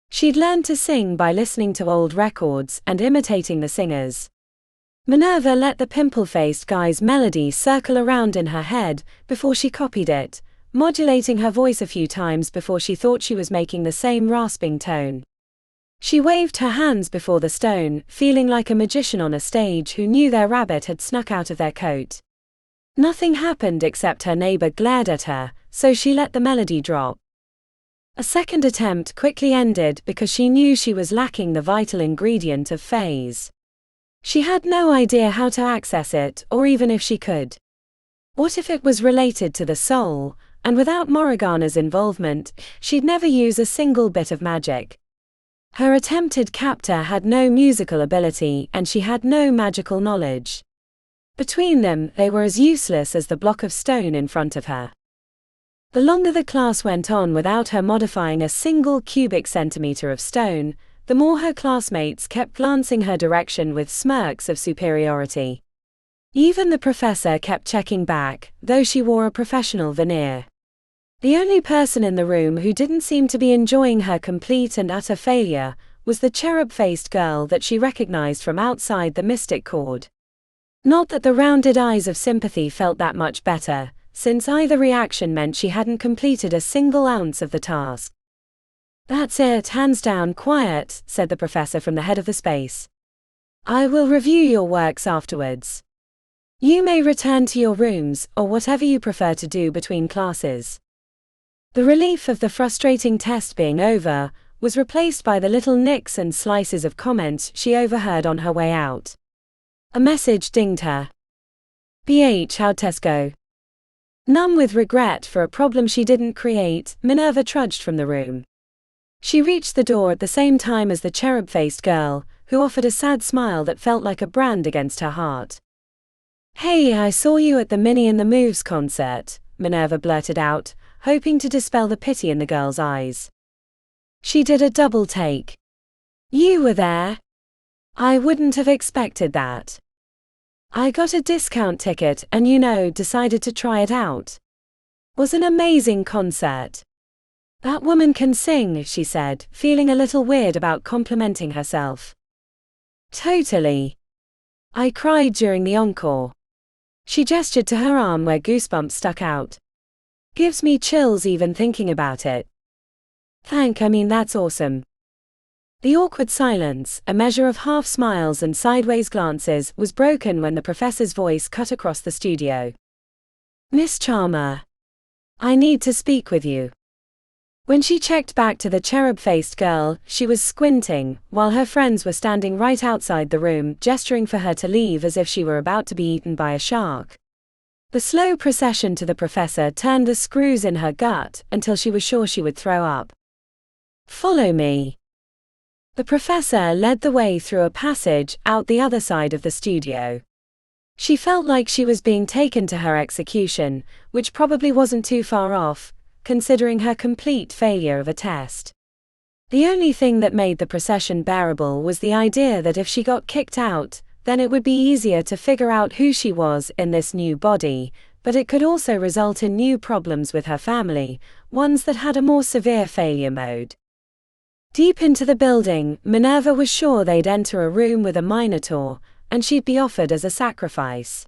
She'd learned to sing by listening to old records and imitating the singers. Minerva let the pimple-faced guy's melody circle around in her head before she copied it, modulating her voice a few times before she thought she was making the same rasping tone. She waved her hands before the stone, feeling like a magician on a stage who knew their rabbit had snuck out of their coat. Nothing happened except her neighbor glared at her, so she let the melody drop. A second attempt quickly ended because she knew she was lacking the vital ingredient of faze. She had no idea how to access it, or even if she could. What if it was related to the soul, and without Morgana's involvement, she'd never use a single bit of magic. Her attempted captor had no musical ability and she had no magical knowledge. Between them, they were as useless as the block of stone in front of her. The longer the class went on without her modifying a single cubic centimeter of stone, the more her classmates kept glancing her direction with smirks of superiority. Even the professor kept checking back, though she wore a professional veneer. The only person in the room who didn't seem to be enjoying her complete and utter failure was the cherub-faced girl that she recognized from outside the mystic chord. Not that the rounded eyes of sympathy felt that much better, since either reaction meant she hadn't completed a single ounce of the task. "That's it, hands down, quiet," said the professor from the head of the space. "I will review your works afterwards. You may return to your rooms, or whatever you prefer to do between classes." The relief of the frustrating test being over was replaced by the little nicks and slices of comments she overheard on her way out. A message dinged her. How'd test go? Numb with regret for a problem she didn't create, Minerva trudged from the room. She reached the door at the same time as the cherub-faced girl, who offered a sad smile that felt like a brand against her heart. "Hey, I saw you at the Minnie and the Moves concert," Minerva blurted out, hoping to dispel the pity in the girl's eyes. She did a double take. "You were there? I wouldn't have expected that. I got a discount ticket and decided to try it out. Was an amazing concert. That woman can sing," she said, feeling a little weird about complimenting herself. "Totally. I cried during the encore." She gestured to her arm where goosebumps stuck out. "Gives me chills even thinking about it." That's awesome." The awkward silence, a measure of half smiles and sideways glances, was broken when the professor's voice cut across the studio. "Miss Charmer, I need to speak with you." When she checked back to the cherub-faced girl, she was squinting, while her friends were standing right outside the room, gesturing for her to leave as if she were about to be eaten by a shark. The slow procession to the professor turned the screws in her gut until she was sure she would throw up. "Follow me." The professor led the way through a passage out the other side of the studio. She felt like she was being taken to her execution, which probably wasn't too far off, considering her complete failure of a test. The only thing that made the procession bearable was the idea that if she got kicked out, then it would be easier to figure out who she was in this new body, but it could also result in new problems with her family, ones that had a more severe failure mode. Deep into the building, Minerva was sure they'd enter a room with a minotaur, and she'd be offered as a sacrifice.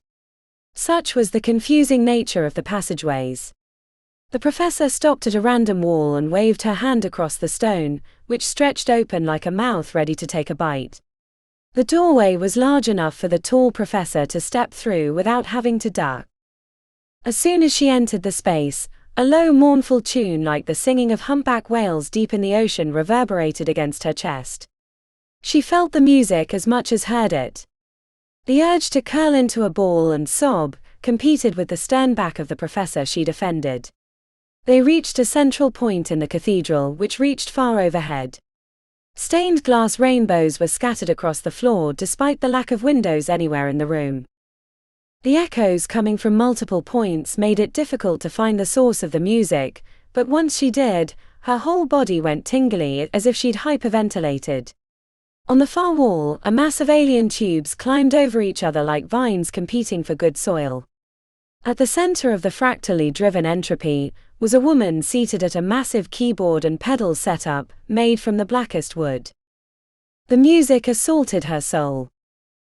Such was the confusing nature of the passageways. The professor stopped at a random wall and waved her hand across the stone, which stretched open like a mouth ready to take a bite. The doorway was large enough for the tall professor to step through without having to duck. As soon as she entered the space, a low mournful tune like the singing of humpback whales deep in the ocean reverberated against her chest. She felt the music as much as heard it. The urge to curl into a ball and sob competed with the stern back of the professor she'd offended. They reached a central point in the cathedral which reached far overhead. Stained glass rainbows were scattered across the floor despite the lack of windows anywhere in the room. The echoes coming from multiple points made it difficult to find the source of the music, but once she did, her whole body went tingly as if she'd hyperventilated. On the far wall, a mass of alien tubes climbed over each other like vines competing for good soil. At the center of the fractally driven entropy was a woman seated at a massive keyboard and pedals setup, made from the blackest wood. The music assaulted her soul.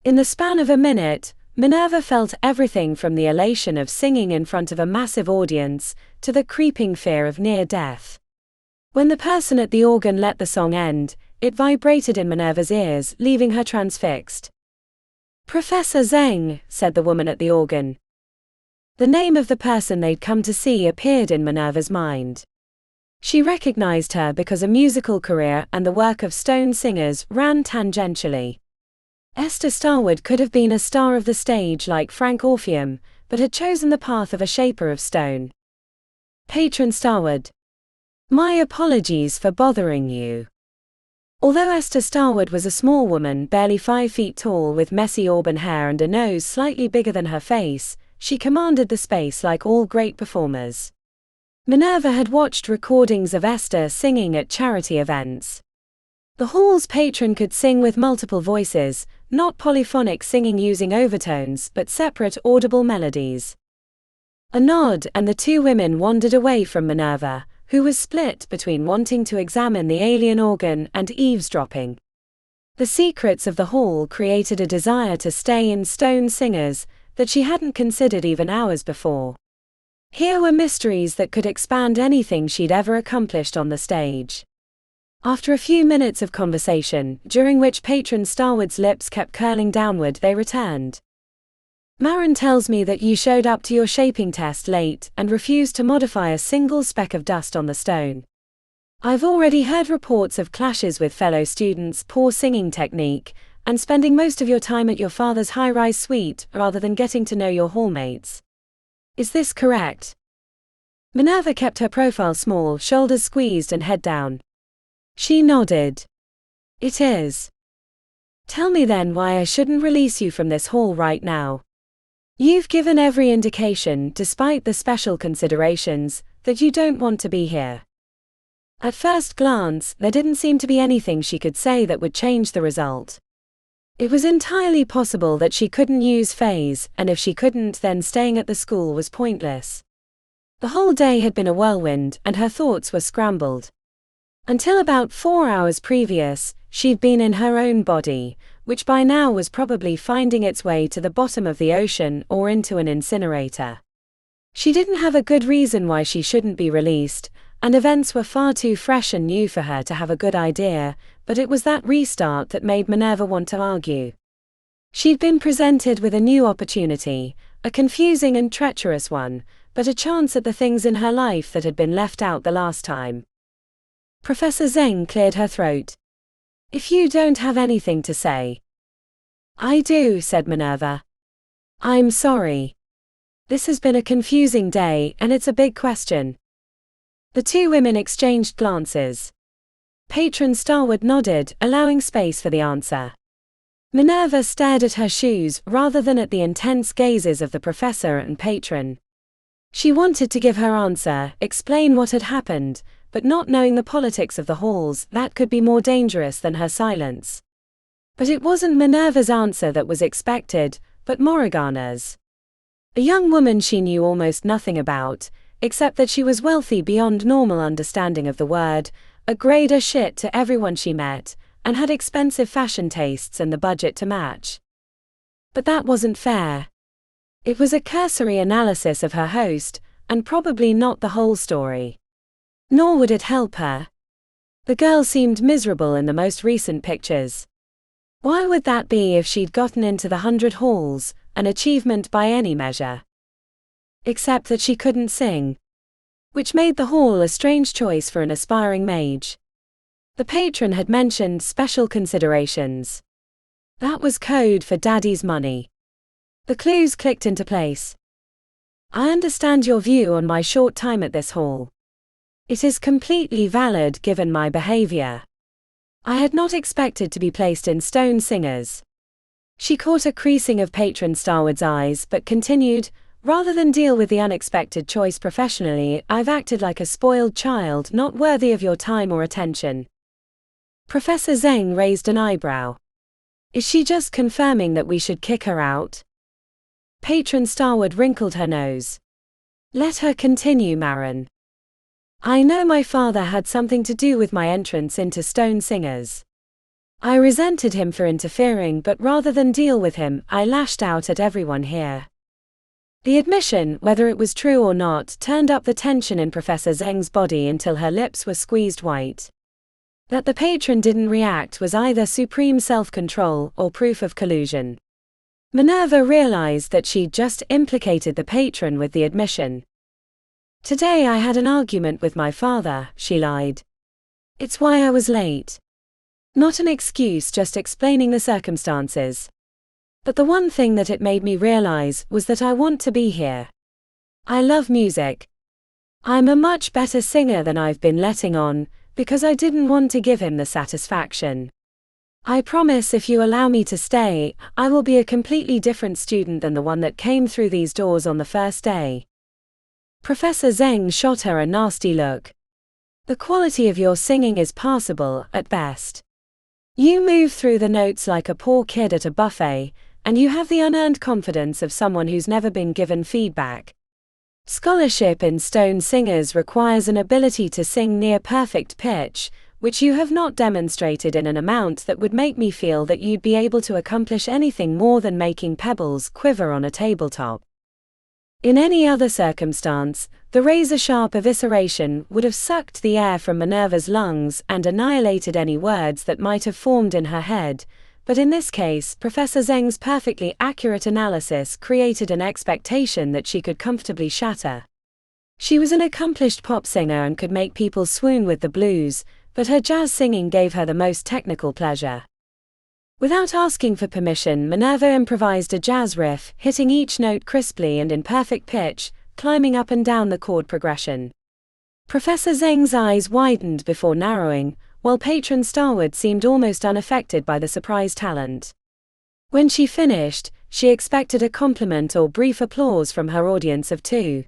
In the span of a minute, Minerva felt everything from the elation of singing in front of a massive audience, to the creeping fear of near death. When the person at the organ let the song end, it vibrated in Minerva's ears, leaving her transfixed. "Professor Zeng," said the woman at the organ. The name of the person they'd come to see appeared in Minerva's mind. She recognized her because a musical career and the work of stone singers ran tangentially. Esther Starwood could have been a star of the stage like Frank Orpheum, but had chosen the path of a shaper of stone. Patron Starwood. My apologies for bothering you. Although Esther Starwood was a small woman barely 5 feet tall with messy auburn hair and a nose slightly bigger than her face, she commanded the space like all great performers. Minerva had watched recordings of Esther singing at charity events. The hall's patron could sing with multiple voices, not polyphonic singing using overtones but separate audible melodies. A nod and the two women wandered away from Minerva, who was split between wanting to examine the alien organ and eavesdropping. The secrets of the hall created a desire to stay in stone singers that she hadn't considered even hours before. Here were mysteries that could expand anything she'd ever accomplished on the stage. After a few minutes of conversation, during which Patron Starwood's lips kept curling downward, they returned. Moran tells me that you showed up to your shaping test late and refused to modify a single speck of dust on the stone. I've already heard reports of clashes with fellow students' poor singing technique, and spending most of your time at your father's high-rise suite rather than getting to know your hallmates. Is this correct? Minerva kept her profile small, shoulders squeezed and head down. She nodded. It is. Tell me then why I shouldn't release you from this hall right now. You've given every indication, despite the special considerations, that you don't want to be here. At first glance, there didn't seem to be anything she could say that would change the result. It was entirely possible that she couldn't use phase, and if she couldn't, then staying at the school was pointless. The whole day had been a whirlwind, and her thoughts were scrambled. Until about 4 hours previous, she'd been in her own body, which by now was probably finding its way to the bottom of the ocean or into an incinerator. She didn't have a good reason why she shouldn't be released, and events were far too fresh and new for her to have a good idea, but it was that restart that made Minerva want to argue. She'd been presented with a new opportunity, a confusing and treacherous one, but a chance at the things in her life that had been left out the last time. Professor Zeng cleared her throat. If you don't have anything to say. I do, said Minerva. I'm sorry. This has been a confusing day, and it's a big question. The two women exchanged glances. Patron Starwood nodded, allowing space for the answer. Minerva stared at her shoes rather than at the intense gazes of the professor and patron. She wanted to give her answer, explain what had happened, but not knowing the politics of the halls, that could be more dangerous than her silence. But it wasn't Minerva's answer that was expected, but Morrigan's. A young woman she knew almost nothing about, except that she was wealthy beyond normal understanding of the word, a grade A shit to everyone she met, and had expensive fashion tastes and the budget to match. But that wasn't fair. It was a cursory analysis of her host, and probably not the whole story. Nor would it help her. The girl seemed miserable in the most recent pictures. Why would that be if she'd gotten into the 100 halls, an achievement by any measure? Except that she couldn't sing. Which made the hall a strange choice for an aspiring mage. The patron had mentioned special considerations. That was code for daddy's money. The clues clicked into place. I understand your view on my short time at this hall. It is completely valid given my behavior. I had not expected to be placed in Stone Singers. She caught a creasing of Patron Starwood's eyes but continued, rather than deal with the unexpected choice professionally, I've acted like a spoiled child not worthy of your time or attention. Professor Zeng raised an eyebrow. Is she just confirming that we should kick her out? Patron Starwood wrinkled her nose. Let her continue, Moran. I know my father had something to do with my entrance into Stone Singers. I resented him for interfering, but rather than deal with him, I lashed out at everyone here. The admission, whether it was true or not, turned up the tension in Professor Zeng's body until her lips were squeezed white. That the patron didn't react was either supreme self-control or proof of collusion. Minerva realized that she'd just implicated the patron with the admission. Today I had an argument with my father, she lied. It's why I was late. Not an excuse, just explaining the circumstances. But the one thing that it made me realize was that I want to be here. I love music. I'm a much better singer than I've been letting on, because I didn't want to give him the satisfaction. I promise if you allow me to stay, I will be a completely different student than the one that came through these doors on the first day. Professor Zeng shot her a nasty look. The quality of your singing is passable, at best. You move through the notes like a poor kid at a buffet, and you have the unearned confidence of someone who's never been given feedback. Scholarship in Stone Singers requires an ability to sing near perfect pitch, which you have not demonstrated in an amount that would make me feel that you'd be able to accomplish anything more than making pebbles quiver on a tabletop. In any other circumstance, the razor-sharp evisceration would have sucked the air from Minerva's lungs and annihilated any words that might have formed in her head, but in this case, Professor Zeng's perfectly accurate analysis created an expectation that she could comfortably shatter. She was an accomplished pop singer and could make people swoon with the blues, but her jazz singing gave her the most technical pleasure. Without asking for permission, Minerva improvised a jazz riff, hitting each note crisply and in perfect pitch, climbing up and down the chord progression. Professor Zeng's eyes widened before narrowing, while Patron Starwood seemed almost unaffected by the surprise talent. When she finished, she expected a compliment or brief applause from her audience of two.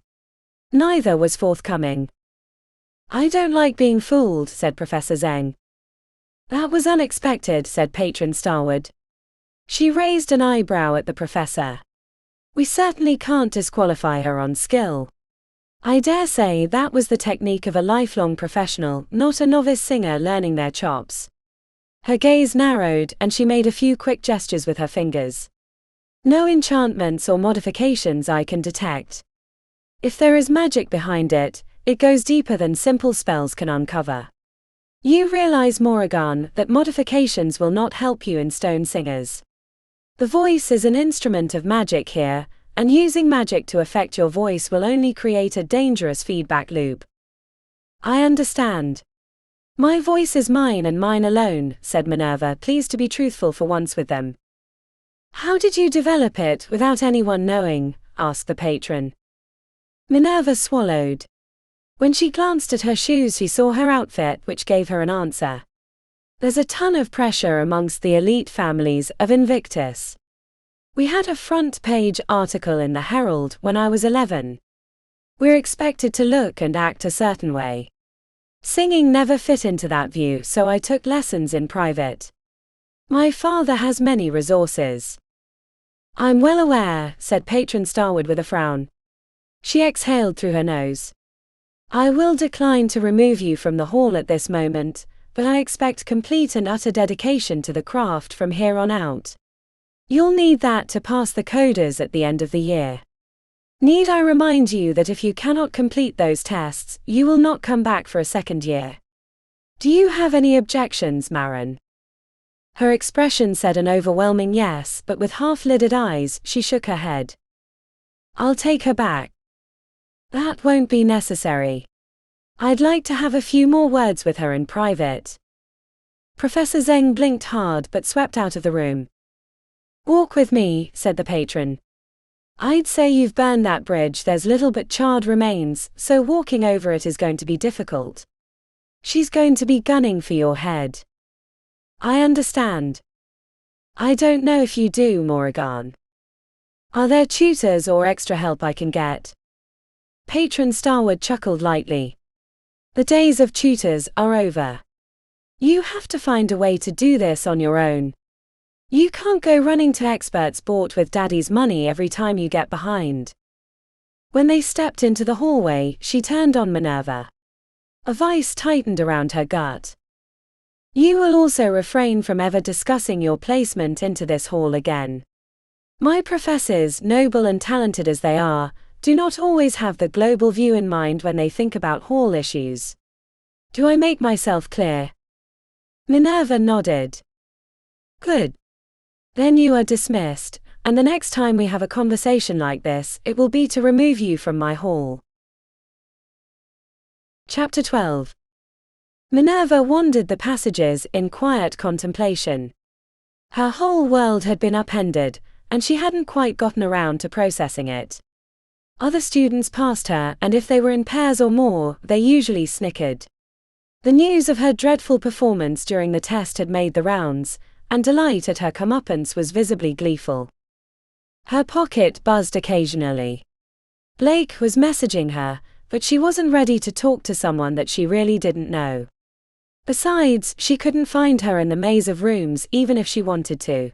Neither was forthcoming. I don't like being fooled, said Professor Zeng. That was unexpected, said Patron Starwood. She raised an eyebrow at the professor. We certainly can't disqualify her on skill. I dare say that was the technique of a lifelong professional, not a novice singer learning their chops. Her gaze narrowed, and she made a few quick gestures with her fingers. No enchantments or modifications I can detect. If there is magic behind it, it goes deeper than simple spells can uncover. You realize, Moran, that modifications will not help you in Stone Singers. The voice is an instrument of magic here, and using magic to affect your voice will only create a dangerous feedback loop. I understand. My voice is mine and mine alone, said Minerva, pleased to be truthful for once with them. How did you develop it without anyone knowing? Asked the patron. Minerva swallowed. When she glanced at her shoes, she saw her outfit, which gave her an answer. There's a ton of pressure amongst the elite families of Invictus. We had a front-page article in the Herald when I was 11. We're expected to look and act a certain way. Singing never fit into that view, so I took lessons in private. My father has many resources. I'm well aware, said Patron Starwood with a frown. She exhaled through her nose. I will decline to remove you from the hall at this moment, but I expect complete and utter dedication to the craft from here on out. You'll need that to pass the coders at the end of the year. Need I remind you that if you cannot complete those tests, you will not come back for a second year? Do you have any objections, Moran? Her expression said an overwhelming yes, but with half-lidded eyes, she shook her head. I'll take her back. That won't be necessary. I'd like to have a few more words with her in private. Professor Zeng blinked hard but swept out of the room. Walk with me, said the patron. I'd say you've burned that bridge, there's little but charred remains, so walking over it is going to be difficult. She's going to be gunning for your head. I understand. I don't know if you do, Morrigan. Are there tutors or extra help I can get? Patron Starwood chuckled lightly. The days of tutors are over. You have to find a way to do this on your own. You can't go running to experts bought with daddy's money every time you get behind. When they stepped into the hallway, she turned on Minerva. A vice tightened around her gut. You will also refrain from ever discussing your placement into this hall again. My professors, noble and talented as they are, do not always have the global view in mind when they think about hall issues. Do I make myself clear? Minerva nodded. Good. Then you are dismissed, and the next time we have a conversation like this, it will be to remove you from my hall. Chapter 12. Minerva wandered the passages in quiet contemplation. Her whole world had been upended, and she hadn't quite gotten around to processing it. Other students passed her, and if they were in pairs or more, they usually snickered. The news of her dreadful performance during the test had made the rounds, and delight at her comeuppance was visibly gleeful. Her pocket buzzed occasionally. Blake was messaging her, but she wasn't ready to talk to someone that she really didn't know. Besides, she couldn't find her in the maze of rooms even if she wanted to.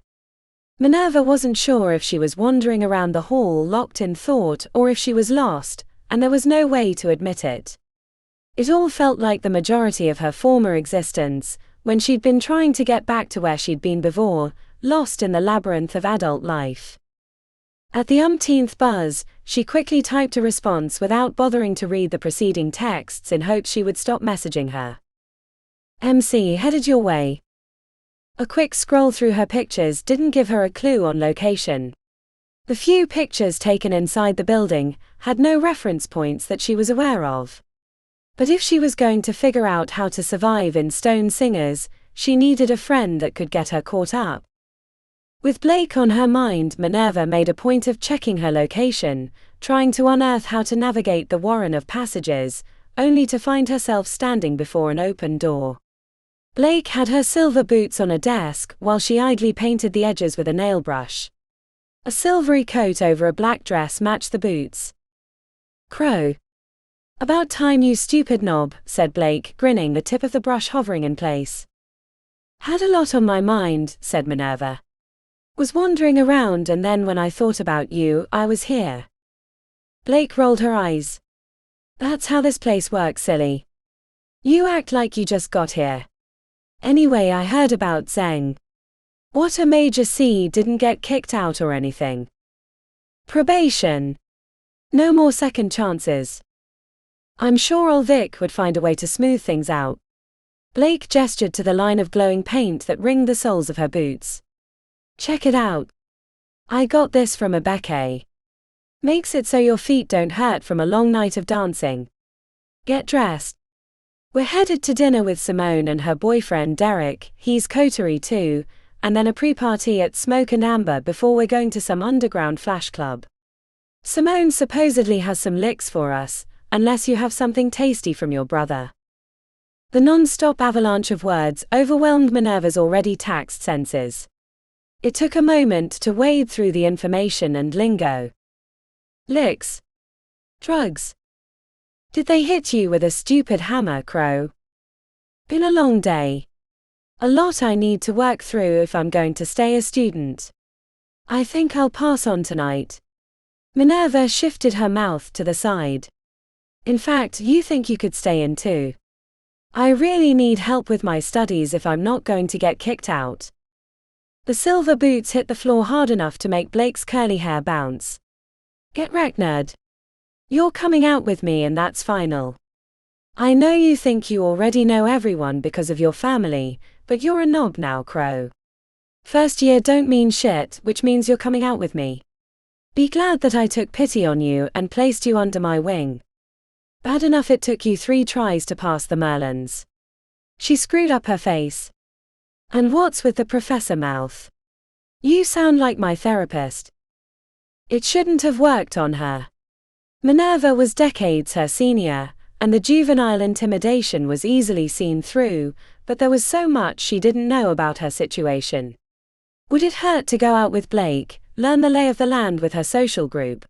Minerva wasn't sure if she was wandering around the hall locked in thought or if she was lost, and there was no way to admit it. It all felt like the majority of her former existence, when she'd been trying to get back to where she'd been before, lost in the labyrinth of adult life. At the umpteenth buzz, she quickly typed a response without bothering to read the preceding texts in hopes she would stop messaging her. MC headed your way. A quick scroll through her pictures didn't give her a clue on location. The few pictures taken inside the building had no reference points that she was aware of. But if she was going to figure out how to survive in Stone Singers, she needed a friend that could get her caught up. With Blake on her mind, Minerva made a point of checking her location, trying to unearth how to navigate the warren of passages, only to find herself standing before an open door. Blake had her silver boots on a desk while she idly painted the edges with a nail brush. A silvery coat over a black dress matched the boots. Crow. About time, you stupid knob, said Blake, grinning, the tip of the brush hovering in place. Had a lot on my mind, said Minerva. Was wandering around, and then when I thought about you, I was here. Blake rolled her eyes. That's how this place works, silly. You act like you just got here. Anyway, I heard about Zeng. What, a Major C didn't get kicked out or anything? Probation. No more second chances. I'm sure old Vic would find a way to smooth things out. Blake gestured to the line of glowing paint that ringed the soles of her boots. Check it out. I got this from a Becquet. Makes it so your feet don't hurt from a long night of dancing. Get dressed. We're headed to dinner with Simone and her boyfriend Derek, he's coterie too, and then a pre-party at Smoke and Amber before we're going to some underground flash club. Simone supposedly has some licks for us, unless you have something tasty from your brother. The non-stop avalanche of words overwhelmed Minerva's already taxed senses. It took a moment to wade through the information and lingo. Licks? Drugs? Did they hit you with a stupid hammer, Crow? Been a long day. A lot I need to work through if I'm going to stay a student. I think I'll pass on tonight. Minerva shifted her mouth to the side. In fact, you think you could stay in too? I really need help with my studies if I'm not going to get kicked out. The silver boots hit the floor hard enough to make Blake's curly hair bounce. Get wrecked, nerd. You're coming out with me and that's final. I know you think you already know everyone because of your family, but you're a knob now, Crow. First year don't mean shit, which means you're coming out with me. Be glad that I took pity on you and placed you under my wing. Bad enough it took you 3 tries to pass the Merlins. She screwed up her face. And what's with the professor mouth? You sound like my therapist. It shouldn't have worked on her. Minerva was decades her senior, and the juvenile intimidation was easily seen through, but there was so much she didn't know about her situation. Would it hurt to go out with Blake, learn the lay of the land with her social group?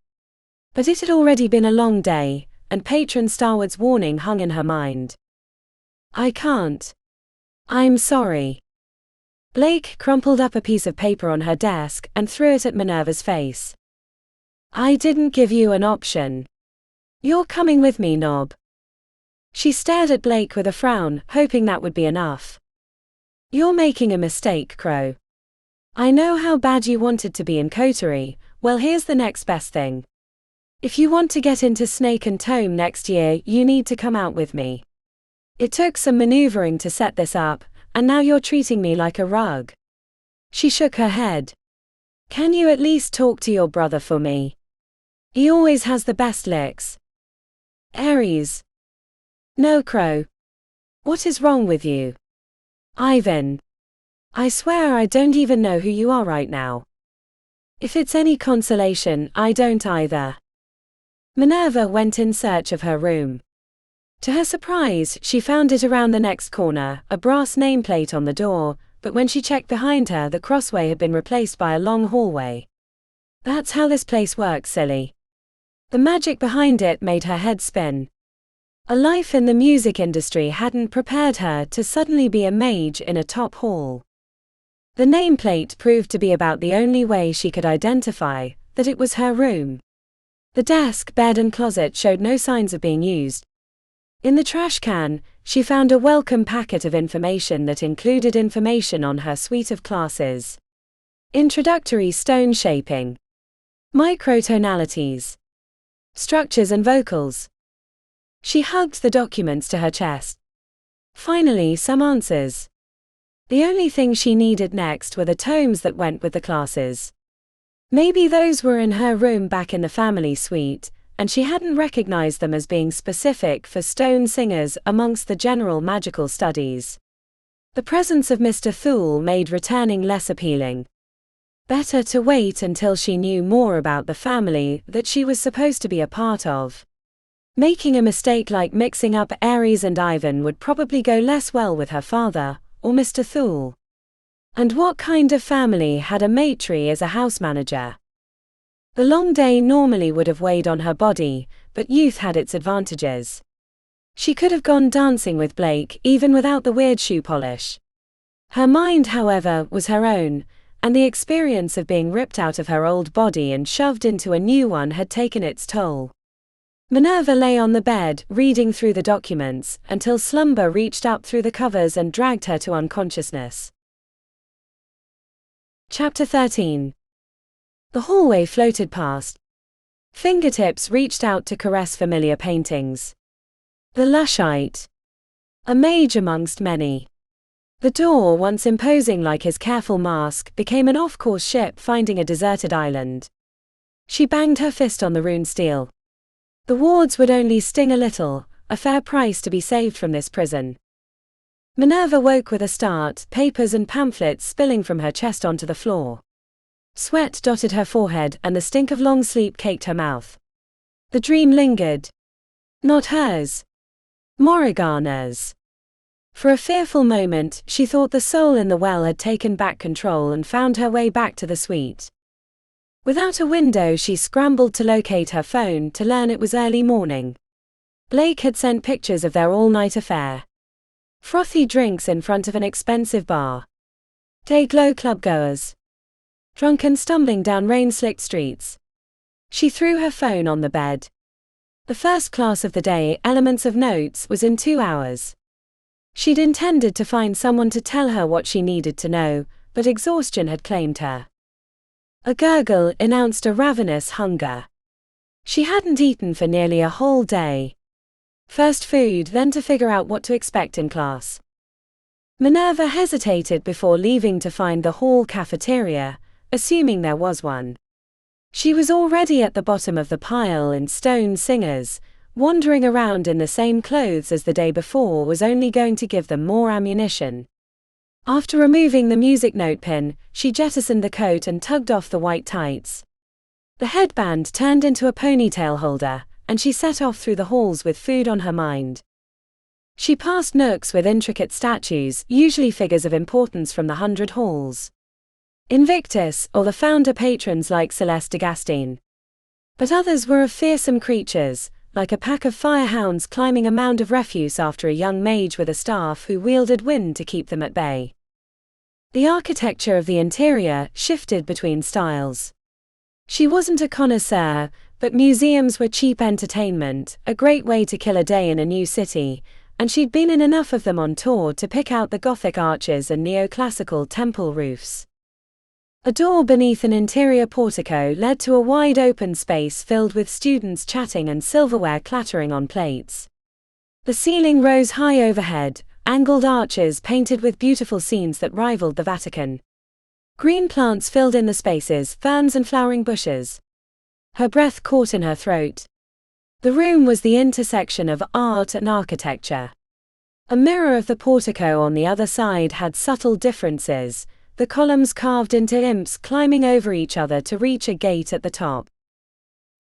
But it had already been a long day, and Patron Starwood's warning hung in her mind. I can't. I'm sorry. Blake crumpled up a piece of paper on her desk and threw it at Minerva's face. I didn't give you an option. You're coming with me, knob. She stared at Blake with a frown, hoping that would be enough. You're making a mistake, Crow. I know how bad you wanted to be in coterie. Well, here's the next best thing. If you want to get into Snake and Tome next year, you need to come out with me. It took some maneuvering to set this up, and now you're treating me like a rug. She shook her head. Can you at least talk to your brother for me? He always has the best licks. Aries. No, Crow. What is wrong with you? Ivan. I swear I don't even know who you are right now. If it's any consolation, I don't either. Minerva went in search of her room. To her surprise, she found it around the next corner, a brass nameplate on the door, but when she checked behind her, the crossway had been replaced by a long hallway. That's how this place works, silly. The magic behind it made her head spin. A life in the music industry hadn't prepared her to suddenly be a mage in a top hall. The nameplate proved to be about the only way she could identify that it was her room. The desk, bed and closet showed no signs of being used. In the trash can, she found a welcome packet of information that included information on her suite of classes. Introductory stone shaping. Microtonalities. Structures and vocals. She hugged the documents to her chest. Finally, some answers. The only thing she needed next were the tomes that went with the classes. Maybe those were in her room back in the family suite, and she hadn't recognized them as being specific for stone singers amongst the general magical studies. The presence of Mr. Thule made returning less appealing. Better to wait until she knew more about the family that she was supposed to be a part of. Making a mistake like mixing up Aries and Ivan would probably go less well with her father, or Mr. Thule. And what kind of family had a matri as a house manager? The long day normally would have weighed on her body, but youth had its advantages. She could have gone dancing with Blake even without the weird shoe polish. Her mind, however, was her own, and the experience of being ripped out of her old body and shoved into a new one had taken its toll. Minerva lay on the bed, reading through the documents, until slumber reached up through the covers and dragged her to unconsciousness. Chapter 13. The hallway floated past. Fingertips reached out to caress familiar paintings. The Lushite. A mage amongst many. The door, once imposing like his careful mask, became an off-course ship finding a deserted island. She banged her fist on the rune steel. The wards would only sting a little, a fair price to be saved from this prison. Minerva woke with a start, papers and pamphlets spilling from her chest onto the floor. Sweat dotted her forehead and the stink of long sleep caked her mouth. The dream lingered. Not hers. Morrigan's. For a fearful moment, she thought the soul in the well had taken back control and found her way back to the suite. Without a window, she scrambled to locate her phone to learn it was early morning. Blake had sent pictures of their all-night affair. Frothy drinks in front of an expensive bar. Day-glow clubgoers. Drunken stumbling down rain-slicked streets. She threw her phone on the bed. The first class of the day, Elements of Notes, was in 2 hours. She'd intended to find someone to tell her what she needed to know, but exhaustion had claimed her. A gurgle announced a ravenous hunger. She hadn't eaten for nearly a whole day. First food, then to figure out what to expect in class. Minerva hesitated before leaving to find the hall cafeteria, assuming there was one. She was already at the bottom of the pile in Stone Singers. Wandering around in the same clothes as the day before was only going to give them more ammunition. After removing the music note pin, she jettisoned the coat and tugged off the white tights. The headband turned into a ponytail holder, and she set off through the halls with food on her mind. She passed nooks with intricate statues, usually figures of importance from the 100 halls. Invictus, or the founder patrons like Celeste de Gastine. But others were of fearsome creatures, like a pack of firehounds climbing a mound of refuse after a young mage with a staff who wielded wind to keep them at bay. The architecture of the interior shifted between styles. She wasn't a connoisseur, but museums were cheap entertainment, a great way to kill a day in a new city, and she'd been in enough of them on tour to pick out the Gothic arches and neoclassical temple roofs. A door beneath an interior portico led to a wide-open space filled with students chatting and silverware clattering on plates. The ceiling rose high overhead, angled arches painted with beautiful scenes that rivaled the Vatican. Green plants filled in the spaces, ferns and flowering bushes. Her breath caught in her throat. The room was the intersection of art and architecture. A mirror of the portico on the other side had subtle differences, the columns carved into imps climbing over each other to reach a gate at the top.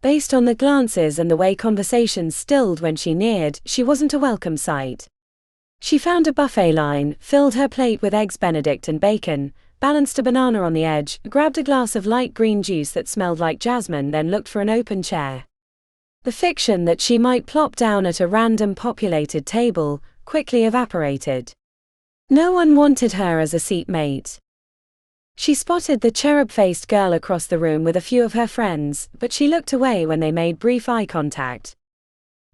Based on the glances and the way conversations stilled when she neared, she wasn't a welcome sight. She found a buffet line, filled her plate with eggs Benedict and bacon, balanced a banana on the edge, grabbed a glass of light green juice that smelled like jasmine, then looked for an open chair. The fiction that she might plop down at a random populated table quickly evaporated. No one wanted her as a seatmate. She spotted the cherub-faced girl across the room with a few of her friends, but she looked away when they made brief eye contact.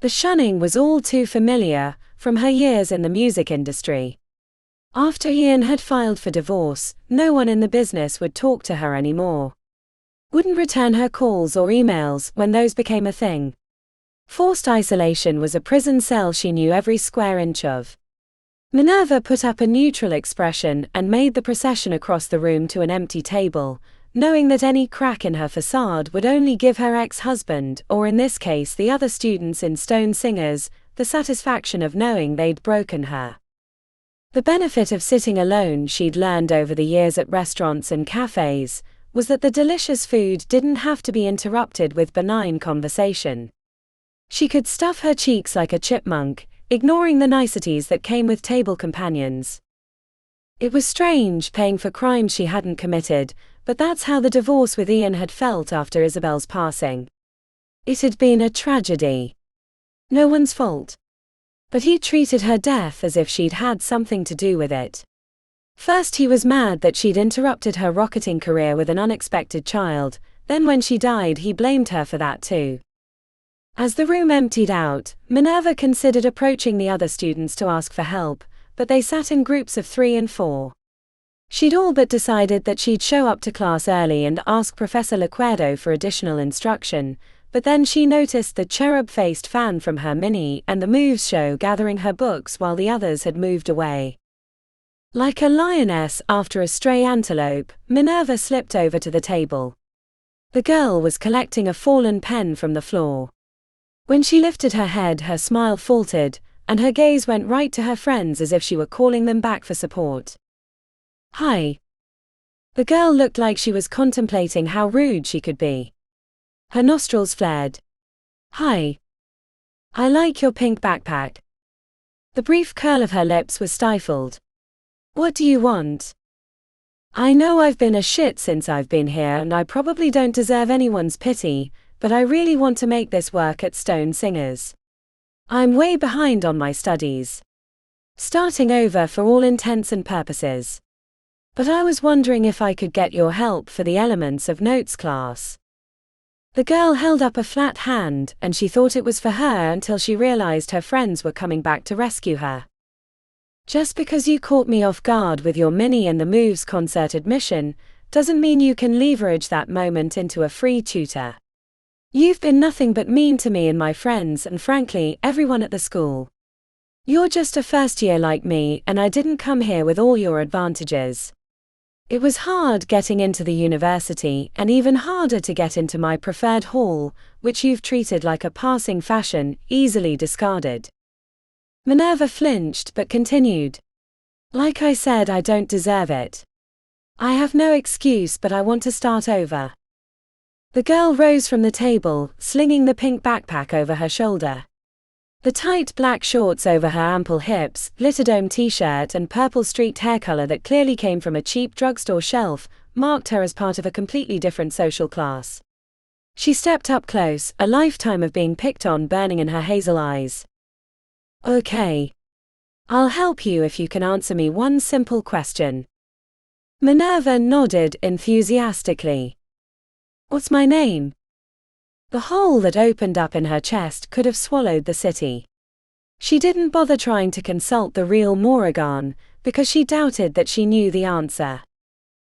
The shunning was all too familiar, from her years in the music industry. After Ian had filed for divorce, no one in the business would talk to her anymore. Wouldn't return her calls or emails when those became a thing. Forced isolation was a prison cell she knew every square inch of. Minerva put up a neutral expression and made the procession across the room to an empty table, knowing that any crack in her facade would only give her ex-husband, or in this case the other students in Stone Singers, the satisfaction of knowing they'd broken her. The benefit of sitting alone, she'd learned over the years at restaurants and cafes, was that the delicious food didn't have to be interrupted with benign conversation. She could stuff her cheeks like a chipmunk, ignoring the niceties that came with table companions. It was strange paying for crimes she hadn't committed, but that's how the divorce with Ian had felt after Isabel's passing. It had been a tragedy. No one's fault. But he treated her death as if she'd had something to do with it. First he was mad that she'd interrupted her rocketing career with an unexpected child, then when she died he blamed her for that too. As the room emptied out, Minerva considered approaching the other students to ask for help, but they sat in groups of 3 and 4. She'd all but decided that she'd show up to class early and ask Professor Lequerdo for additional instruction, but then she noticed the cherub-faced fan from her mini and the moves show gathering her books while the others had moved away. Like a lioness after a stray antelope, Minerva slipped over to the table. The girl was collecting a fallen pen from the floor. When she lifted her head, her smile faltered, and her gaze went right to her friends as if she were calling them back for support. "Hi." The girl looked like she was contemplating how rude she could be. Her nostrils flared. "Hi. I like your pink backpack." The brief curl of her lips was stifled. "What do you want?" "I know I've been a shit since I've been here and I probably don't deserve anyone's pity, but I really want to make this work at Stone Singers. I'm way behind on my studies. Starting over for all intents and purposes. But I was wondering if I could get your help for the Elements of Notes class." The girl held up a flat hand, and she thought it was for her until she realized her friends were coming back to rescue her. "Just because you caught me off guard with your mini and the moves concert admission, doesn't mean you can leverage that moment into a free tutor. You've been nothing but mean to me and my friends and frankly, everyone at the school. You're just a first year like me and I didn't come here with all your advantages. It was hard getting into the university and even harder to get into my preferred hall, which you've treated like a passing fashion, easily discarded." Minerva flinched but continued. "Like I said, I don't deserve it. I have no excuse, but I want to start over." The girl rose from the table, slinging the pink backpack over her shoulder. The tight black shorts over her ample hips, glitter-dome t-shirt and purple streaked hair color that clearly came from a cheap drugstore shelf, marked her as part of a completely different social class. She stepped up close, a lifetime of being picked on burning in her hazel eyes. "Okay. I'll help you if you can answer me one simple question." Minerva nodded enthusiastically. "What's my name?" The hole that opened up in her chest could have swallowed the city. She didn't bother trying to consult the real Moran, because she doubted that she knew the answer.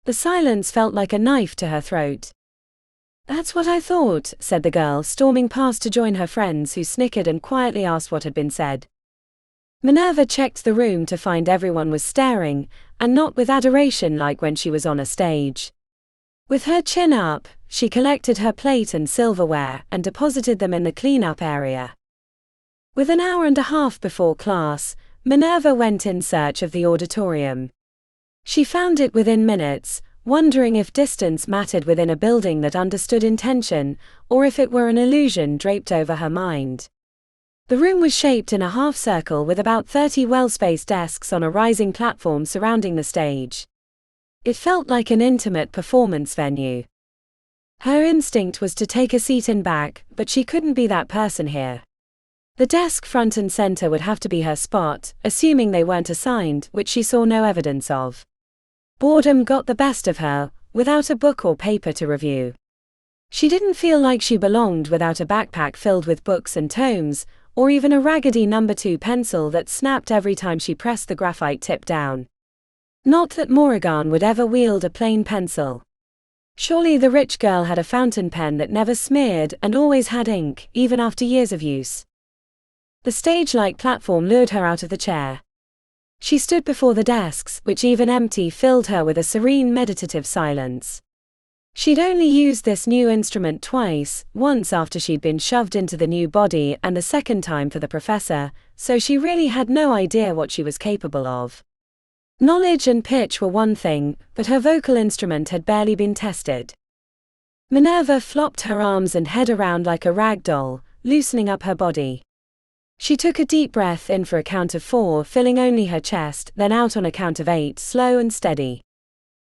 The silence felt like a knife to her throat. "That's what I thought," said the girl, storming past to join her friends who snickered and quietly asked what had been said. Minerva checked the room to find everyone was staring, and not with adoration like when she was on a stage. With her chin up, she collected her plate and silverware and deposited them in the cleanup area. With an hour and a half before class, Minerva went in search of the auditorium. She found it within minutes, wondering if distance mattered within a building that understood intention, or if it were an illusion draped over her mind. The room was shaped in a half circle with about 30 well-spaced desks on a rising platform surrounding the stage. It felt like an intimate performance venue. Her instinct was to take a seat in back, but she couldn't be that person here. The desk front and center would have to be her spot, assuming they weren't assigned, which she saw no evidence of. Boredom got the best of her, without a book or paper to review. She didn't feel like she belonged without a backpack filled with books and tomes, or even a raggedy number 2 pencil that snapped every time she pressed the graphite tip down. Not that Moran would ever wield a plain pencil. Surely the rich girl had a fountain pen that never smeared and always had ink, even after years of use. The stage-like platform lured her out of the chair. She stood before the desks, which even empty filled her with a serene meditative silence. She'd only used this new instrument twice, once after she'd been shoved into the new body and the second time for the professor, so she really had no idea what she was capable of. Knowledge and pitch were one thing, but her vocal instrument had barely been tested. Minerva flopped her arms and head around like a rag doll, loosening up her body. She took a deep breath in for a count of 4, filling only her chest, then out on a count of 8, slow and steady.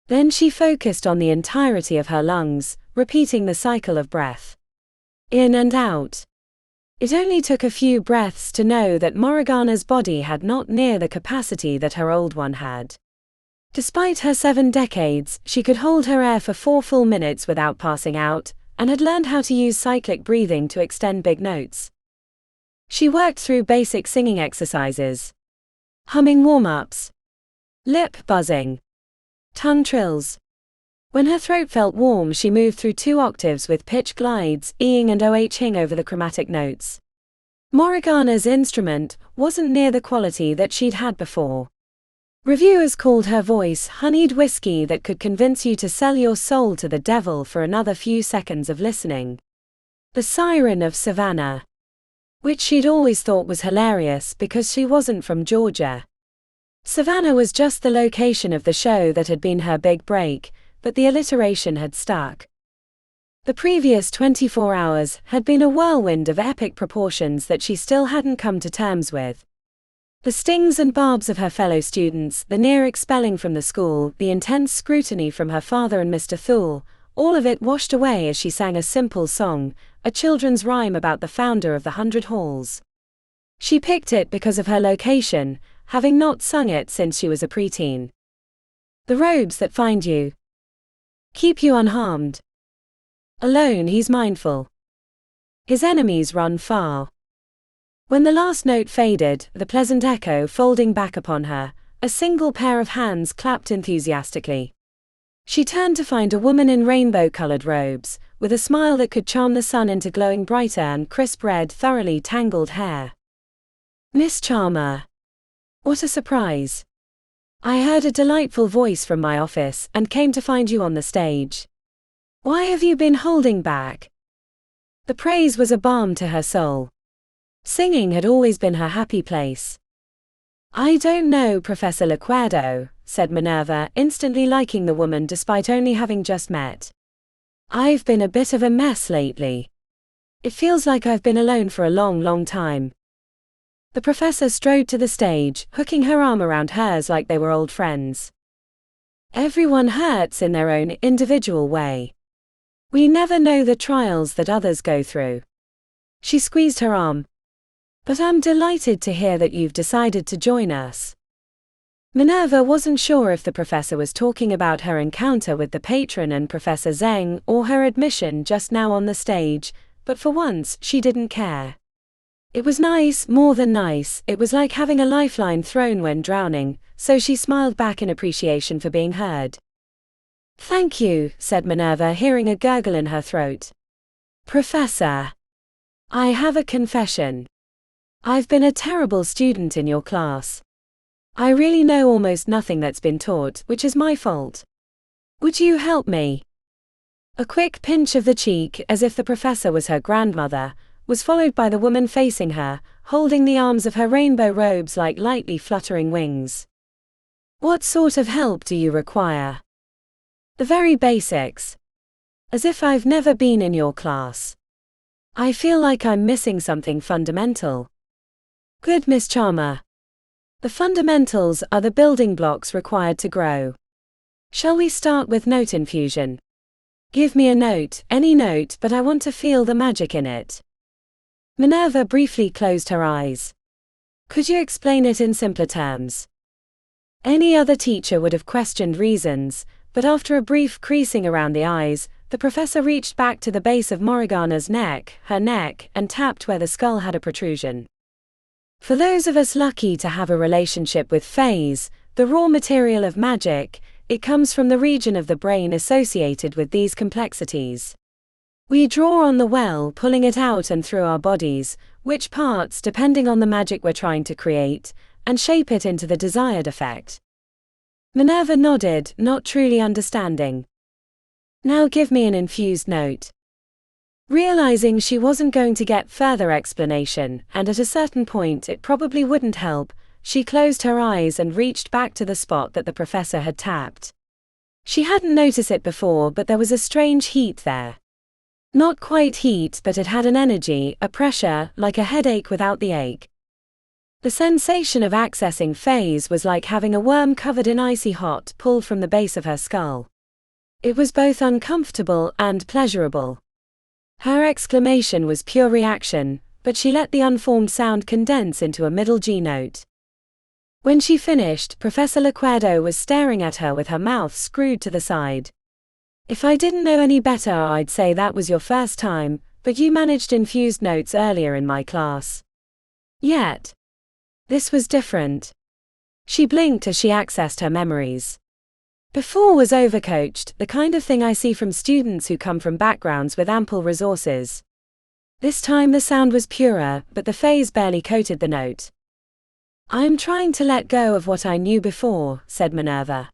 Then she focused on the entirety of her lungs, repeating the cycle of breath. In and out. It only took a few breaths to know that Morgana's body had not near the capacity that her old one had. Despite her 7 decades, she could hold her air for 4 full minutes without passing out, and had learned how to use cyclic breathing to extend big notes. She worked through basic singing exercises. Humming warm-ups. Lip buzzing. Tongue trills. When her throat felt warm, she moved through 2 octaves with pitch glides, eing and ohing over the chromatic notes. Morgana's instrument wasn't near the quality that she'd had before. Reviewers called her voice honeyed whiskey that could convince you to sell your soul to the devil for another few seconds of listening. The Siren of Savannah. which she'd always thought was hilarious because she wasn't from Georgia. Savannah was just the location of the show that had been her big break, but the alliteration had stuck. The previous 24 hours had been a whirlwind of epic proportions that she still hadn't come to terms with. The stings and barbs of her fellow students, the near expelling from the school, the intense scrutiny from her father and Mr. Thule, all of it washed away as she sang a simple song, a children's rhyme about the founder of the 100 Halls. She picked it because of her location, having not sung it since she was a preteen. The robes that find you keep you unharmed. Alone he's mindful. His enemies run far. When the last note faded, the pleasant echo folding back upon her, a single pair of hands clapped enthusiastically. She turned to find a woman in rainbow-colored robes, with a smile that could charm the sun into glowing brighter and crisp red, thoroughly tangled hair. Miss Charmer. What a surprise. I heard a delightful voice from my office and came to find you on the stage. Why have you been holding back? The praise was a balm to her soul. Singing had always been her happy place. I don't know, Professor Lequerdo, said Minerva, instantly liking the woman despite only having just met. I've been a bit of a mess lately. It feels like I've been alone for a long time. The professor strode to the stage, hooking her arm around hers like they were old friends. Everyone hurts in their own individual way. We never know the trials that others go through. She squeezed her arm. But I'm delighted to hear that you've decided to join us. Minerva wasn't sure if the professor was talking about her encounter with the patron and Professor Zeng or her admission just now on the stage, but for once she didn't care. It was nice, more than nice, it was like having a lifeline thrown when drowning, so she smiled back in appreciation for being heard. Thank you, said Minerva, hearing a gurgle in her throat. Professor, I have a confession. I've been a terrible student in your class. I really know almost nothing that's been taught, which is my fault. Would you help me? A quick pinch of the cheek, as if the professor was her grandmother, was followed by the woman facing her, holding the arms of her rainbow robes like lightly fluttering wings. What sort of help do you require? The very basics. As if I've never been in your class. I feel like I'm missing something fundamental. Good, Miss Charmer. The fundamentals are the building blocks required to grow. Shall we start with note infusion? Give me a note, any note, but I want to feel the magic in it. Minerva briefly closed her eyes. Could you explain it in simpler terms? Any other teacher would have questioned reasons, but after a brief creasing around the eyes, the professor reached back to the base of Morgana's neck, her neck, and tapped where the skull had a protrusion. For those of us lucky to have a relationship with Fays, the raw material of magic, it comes from the region of the brain associated with these complexities. We draw on the well, pulling it out and through our bodies, which parts depending on the magic we're trying to create, and shape it into the desired effect. Minerva nodded, not truly understanding. Now give me an infused note. Realizing she wasn't going to get further explanation, and at a certain point it probably wouldn't help, she closed her eyes and reached back to the spot that the professor had tapped. She hadn't noticed it before, but there was a strange heat there. Not quite heat, but it had an energy, a pressure, like a headache without the ache. The sensation of accessing Faze was like having a worm covered in icy hot pulled from the base of her skull. It was both uncomfortable and pleasurable. Her exclamation was pure reaction, but she let the unformed sound condense into a middle G note. When she finished, Professor Lequerdo was staring at her with her mouth screwed to the side. If I didn't know any better, I'd say that was your first time, but you managed infused notes earlier in my class. Yet. This was different. She blinked as she accessed her memories. Before was overcoached, the kind of thing I see from students who come from backgrounds with ample resources. This time the sound was purer, but the phase barely coated the note. I'm trying to let go of what I knew before, said Minerva.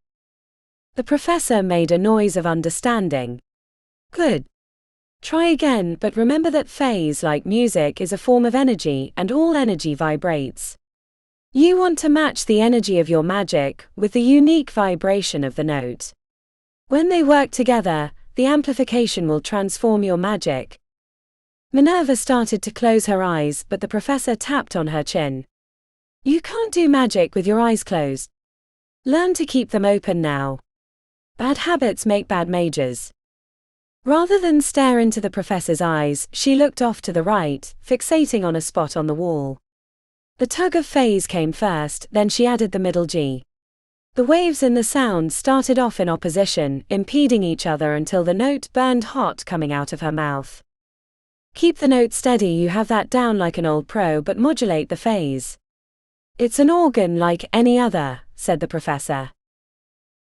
The professor made a noise of understanding. Good. Try again, but remember that phase, like music, is a form of energy, and all energy vibrates. You want to match the energy of your magic with the unique vibration of the note. When they work together, the amplification will transform your magic. Minerva started to close her eyes, but the professor tapped on her chin. You can't do magic with your eyes closed. Learn to keep them open now. Bad habits make bad mages. Rather than stare into the professor's eyes, she looked off to the right, fixating on a spot on the wall. The tug of phase came first, then she added the middle G. The waves in the sound started off in opposition, impeding each other until the note burned hot coming out of her mouth. Keep the note steady, you have that down like an old pro, but modulate the phase. It's an organ like any other, said the professor.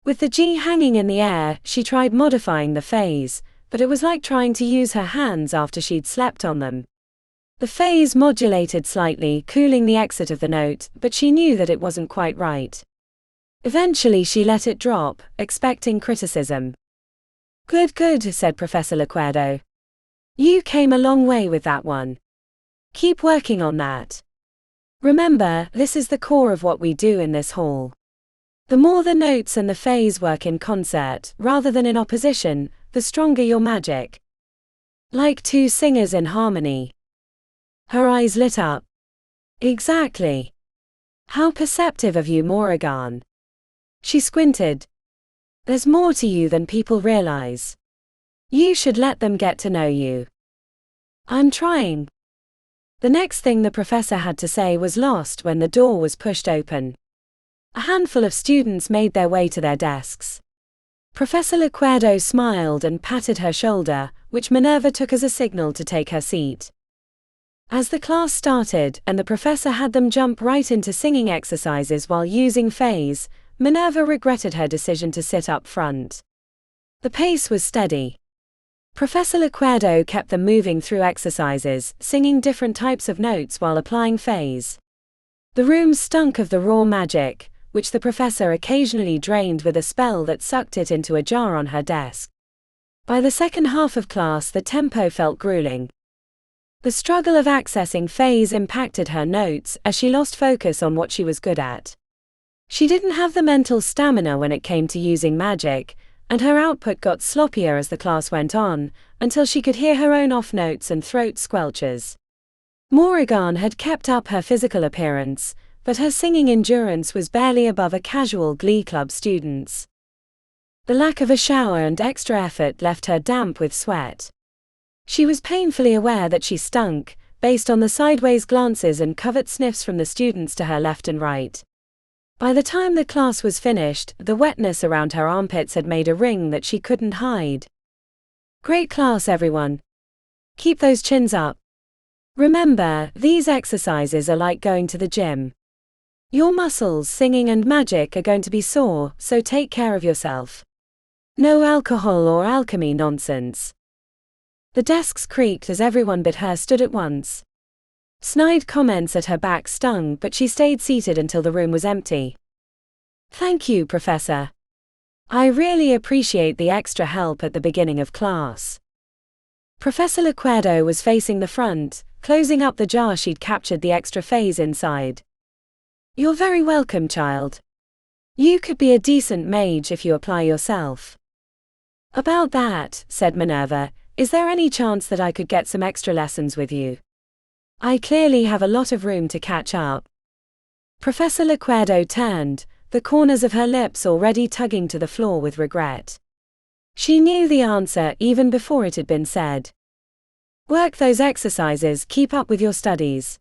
With the G hanging in the air, she tried modifying the phase, but it was like trying to use her hands after she'd slept on them. The phase modulated slightly, cooling the exit of the note, but she knew that it wasn't quite right. Eventually she let it drop, expecting criticism. Good, said Professor Lequerdo. You came a long way with that one. Keep working on that. Remember, this is the core of what we do in this hall. The more the notes and the phase work in concert, rather than in opposition, the stronger your magic. Like two singers in harmony. Her eyes lit up. Exactly. How perceptive of you, Moran. She squinted. There's more to you than people realize. You should let them get to know you. I'm trying. The next thing the professor had to say was lost when the door was pushed open. A handful of students made their way to their desks. Professor Lequerdo smiled and patted her shoulder, which Minerva took as a signal to take her seat. As the class started, and the professor had them jump right into singing exercises while using phase, Minerva regretted her decision to sit up front. The pace was steady. Professor Lequerdo kept them moving through exercises, singing different types of notes while applying phase. The room stunk of the raw magic, which the professor occasionally drained with a spell that sucked it into a jar on her desk. By the second half of class, the tempo felt grueling. The struggle of accessing phase impacted her notes as she lost focus on what she was good at. She didn't have the mental stamina when it came to using magic, and her output got sloppier as the class went on, until she could hear her own off notes and throat squelches. Moran had kept up her physical appearance, but her singing endurance was barely above a casual glee club student's. The lack of a shower and extra effort left her damp with sweat. She was painfully aware that she stunk, based on the sideways glances and covert sniffs from the students to her left and right. By the time the class was finished, the wetness around her armpits had made a ring that she couldn't hide. Great class, everyone. Keep those chins up. Remember, these exercises are like going to the gym. Your muscles, singing and magic are going to be sore, so take care of yourself. No alcohol or alchemy nonsense. The desks creaked as everyone but her stood at once. Snide comments at her back stung, but she stayed seated until the room was empty. Thank you, Professor. I really appreciate the extra help at the beginning of class. Professor Lequerdo was facing the front, closing up the jar she'd captured the extra phase inside. You're very welcome, child. You could be a decent mage if you apply yourself. About that, said Minerva, is there any chance that I could get some extra lessons with you? I clearly have a lot of room to catch up. Professor Lequerdo turned, the corners of her lips already tugging to the floor with regret. She knew the answer even before it had been said. Work those exercises, keep up with your studies.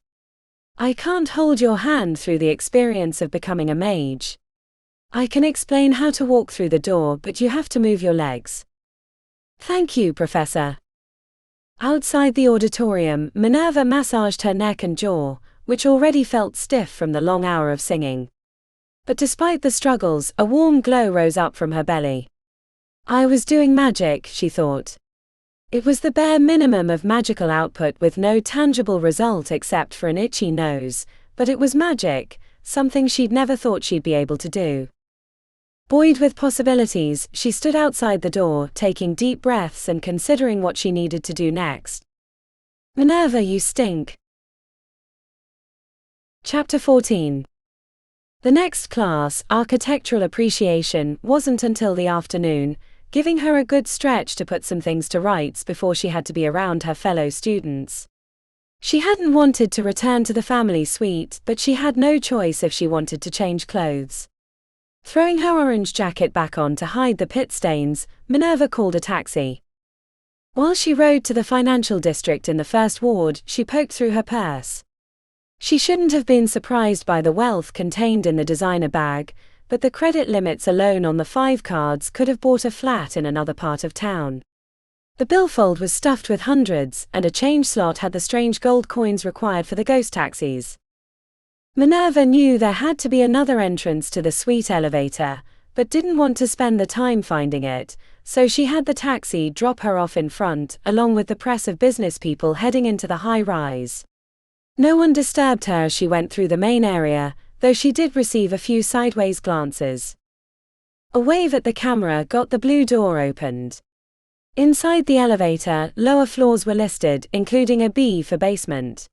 I can't hold your hand through the experience of becoming a mage. I can explain how to walk through the door, but you have to move your legs. Thank you, Professor. Outside the auditorium, Minerva massaged her neck and jaw, which already felt stiff from the long hour of singing. But despite the struggles, a warm glow rose up from her belly. I was doing magic, she thought. It was the bare minimum of magical output with no tangible result except for an itchy nose, but it was magic, something she'd never thought she'd be able to do. Buoyed with possibilities, she stood outside the door, taking deep breaths and considering what she needed to do next. Minerva, you stink. Chapter 14. The next class, Architectural Appreciation, wasn't until the afternoon, giving her a good stretch to put some things to rights before she had to be around her fellow students. She hadn't wanted to return to the family suite, but she had no choice if she wanted to change clothes. Throwing her orange jacket back on to hide the pit stains, Minerva called a taxi. While she rode to the financial district in the first ward, she poked through her purse. She shouldn't have been surprised by the wealth contained in the designer bag, but the credit limits alone on the 5 cards could have bought a flat in another part of town. The billfold was stuffed with hundreds, and a change slot had the strange gold coins required for the ghost taxis. Minerva knew there had to be another entrance to the suite elevator, but didn't want to spend the time finding it, so she had the taxi drop her off in front, along with the press of business people heading into the high rise. No one disturbed her as she went through the main area, though she did receive a few sideways glances. A wave at the camera got the blue door opened. Inside the elevator, lower floors were listed, including a B for basement.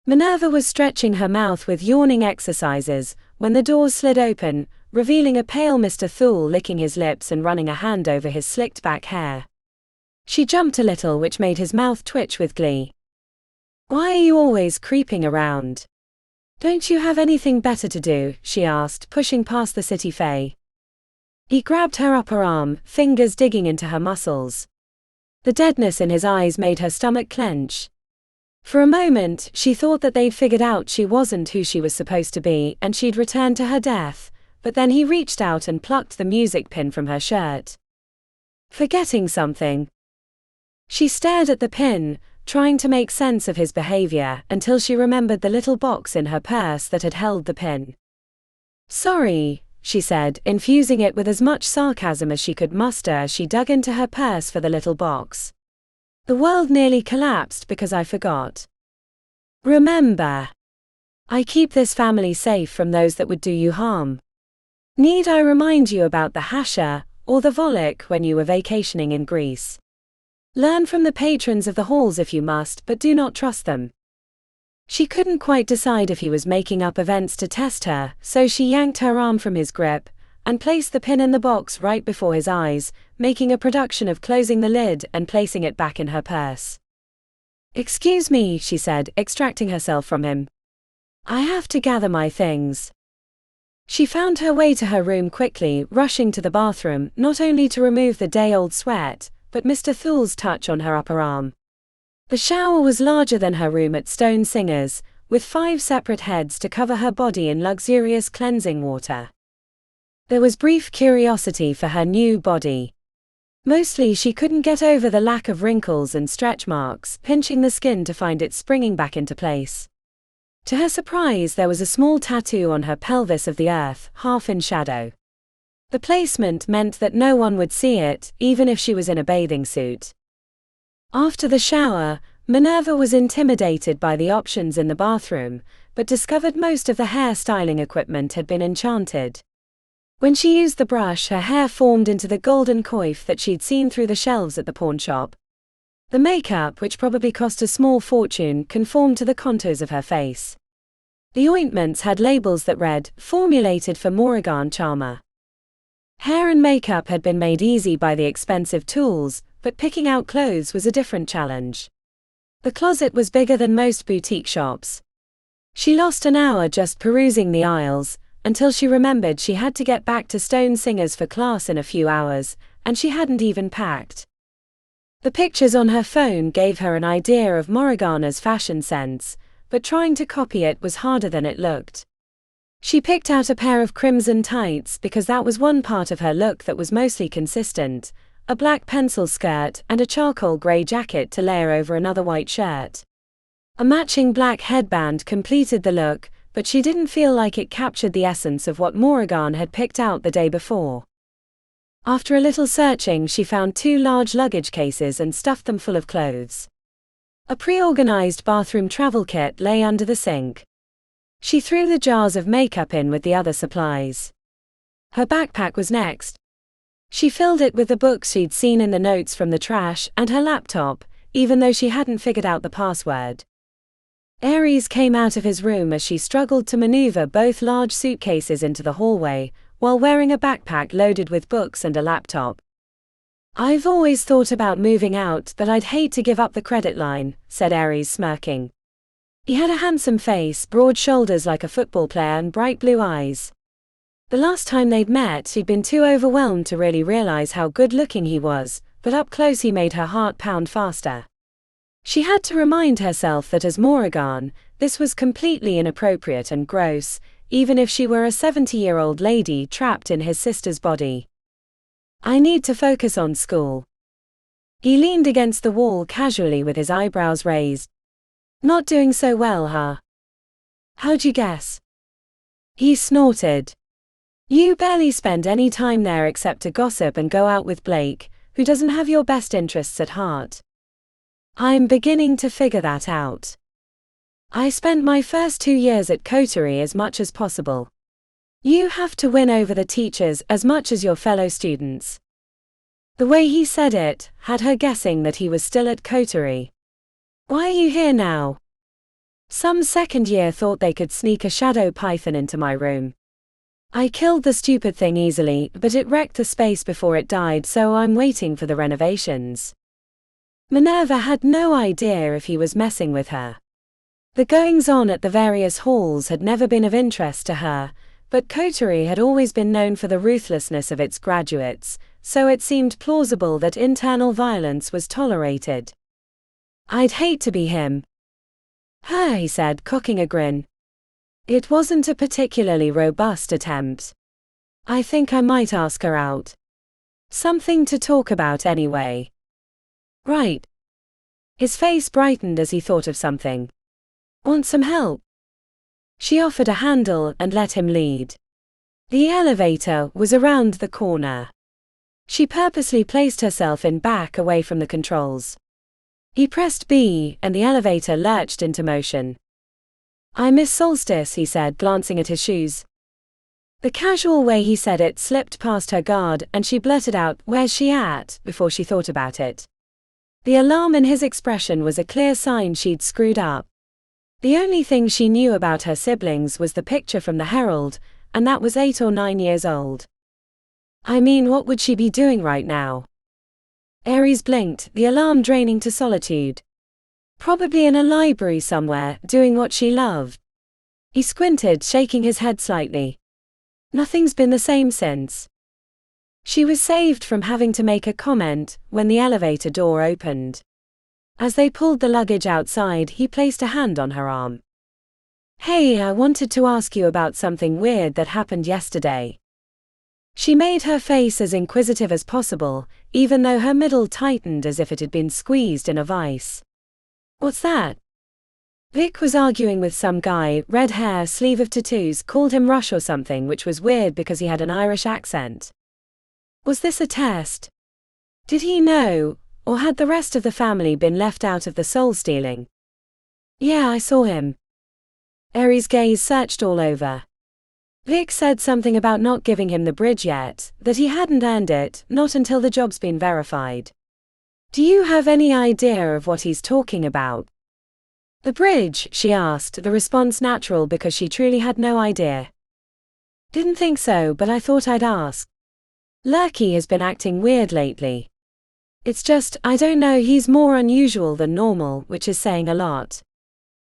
Minerva was stretching her mouth with yawning exercises when the doors slid open, revealing a pale Mr. Thule licking his lips and running a hand over his slicked back hair. She jumped a little, which made his mouth twitch with glee. "Why are you always creeping around? Don't you have anything better to do?" she asked, pushing past the city fae. He grabbed her upper arm, fingers digging into her muscles. The deadness in his eyes made her stomach clench. For a moment, she thought that they'd figured out she wasn't who she was supposed to be and she'd returned to her death, but then he reached out and plucked the music pin from her shirt. Forgetting something? She stared at the pin, trying to make sense of his behavior, until she remembered the little box in her purse that had held the pin. "Sorry," she said, infusing it with as much sarcasm as she could muster as she dug into her purse for the little box. "The world nearly collapsed because I forgot. Remember, I keep this family safe from those that would do you harm. Need I remind you about the Hasha, or the Volok when you were vacationing in Greece? Learn from the patrons of the halls if you must, but do not trust them." She couldn't quite decide if he was making up events to test her, so she yanked her arm from his grip and placed the pin in the box right before his eyes, making a production of closing the lid and placing it back in her purse. "Excuse me," she said, extracting herself from him. "I have to gather my things." She found her way to her room quickly, rushing to the bathroom, not only to remove the day-old sweat, but Mr. Thule's touch on her upper arm. The shower was larger than her room at Stone Singer's, with 5 separate heads to cover her body in luxurious cleansing water. There was brief curiosity for her new body. Mostly she couldn't get over the lack of wrinkles and stretch marks, pinching the skin to find it springing back into place. To her surprise, there was a small tattoo on her pelvis of the earth, half in shadow. The placement meant that no one would see it, even if she was in a bathing suit. After the shower, Minerva was intimidated by the options in the bathroom, but discovered most of the hair styling equipment had been enchanted. When she used the brush, her hair formed into the golden coif that she'd seen through the shelves at the pawn shop. The makeup, which probably cost a small fortune, conformed to the contours of her face. The ointments had labels that read, "Formulated for Moran Charmer." Hair and makeup had been made easy by the expensive tools, but picking out clothes was a different challenge. The closet was bigger than most boutique shops. She lost an hour just perusing the aisles, until she remembered she had to get back to Stone Singer's for class in a few hours, and she hadn't even packed. The pictures on her phone gave her an idea of Morgana's fashion sense, but trying to copy it was harder than it looked. She picked out a pair of crimson tights because that was one part of her look that was mostly consistent, a black pencil skirt and a charcoal grey jacket to layer over another white shirt. A matching black headband completed the look, but she didn't feel like it captured the essence of what Moran had picked out the day before. After a little searching, she found 2 large luggage cases and stuffed them full of clothes. A pre-organized bathroom travel kit lay under the sink. She threw the jars of makeup in with the other supplies. Her backpack was next. She filled it with the books she'd seen in the notes from the trash and her laptop, even though she hadn't figured out the password. Ares came out of his room as she struggled to maneuver both large suitcases into the hallway, while wearing a backpack loaded with books and a laptop. "I've always thought about moving out, but I'd hate to give up the credit line," said Ares, smirking. He had a handsome face, broad shoulders like a football player, and bright blue eyes. The last time they'd met, she'd been too overwhelmed to really realize how good-looking he was, but up close he made her heart pound faster. She had to remind herself that as Moran, this was completely inappropriate and gross, even if she were a 70-year-old lady trapped in his sister's body. "I need to focus on school." He leaned against the wall casually with his eyebrows raised. "Not doing so well, huh?" "How'd you guess?" He snorted. "You barely spend any time there except to gossip and go out with Blake, who doesn't have your best interests at heart." "I'm beginning to figure that out. I spent my first 2 years at coterie as much as possible. You have to win over the teachers as much as your fellow students." The way he said it had her guessing that he was still at coterie. "Why are you here now?" "Some second year thought they could sneak a shadow python into my room. I killed the stupid thing easily, but it wrecked the space before it died, so I'm waiting for the renovations." Minerva had no idea if he was messing with her. The goings-on at the various halls had never been of interest to her, but coterie had always been known for the ruthlessness of its graduates, so it seemed plausible that internal violence was tolerated. "I'd hate to be him." "Huh," he said, cocking a grin. "It wasn't a particularly robust attempt. I think I might ask her out. Something to talk about anyway." "Right." His face brightened as he thought of something. "Want some help?" She offered a handle and let him lead. The elevator was around the corner. She purposely placed herself in back away from the controls. He pressed B, and the elevator lurched into motion. "I miss Solstice," he said, glancing at his shoes. The casual way he said it slipped past her guard, and she blurted out, "Where's she at?" before she thought about it. The alarm in his expression was a clear sign she'd screwed up. The only thing she knew about her siblings was the picture from the Herald, and that was 8 or 9 years old. I mean, what would she be doing right now? Ares blinked, the alarm draining to solitude. Probably in a library somewhere, doing what she loved. He squinted, shaking his head slightly. Nothing's been the same since. She was saved from having to make a comment when the elevator door opened. As they pulled the luggage outside, he placed a hand on her arm. "Hey, I wanted to ask you about something weird that happened yesterday." She made her face as inquisitive as possible, even though her middle tightened as if it had been squeezed in a vice. "What's that?" Vic was arguing with some guy, red hair, sleeve of tattoos, called him Rush or something, which was weird because he had an Irish accent. Was this a test? Did he know, or had the rest of the family been left out of the soul stealing? "Yeah, I saw him." Ares' gaze searched all over. Vic said something about not giving him the bridge yet, that he hadn't earned it, not until the job's been verified. "Do you have any idea of what he's talking about?" "The bridge?" she asked, the response natural because she truly had no idea. "Didn't think so, but I thought I'd ask. Lurky has been acting weird lately. It's just, I don't know, he's more unusual than normal, which is saying a lot.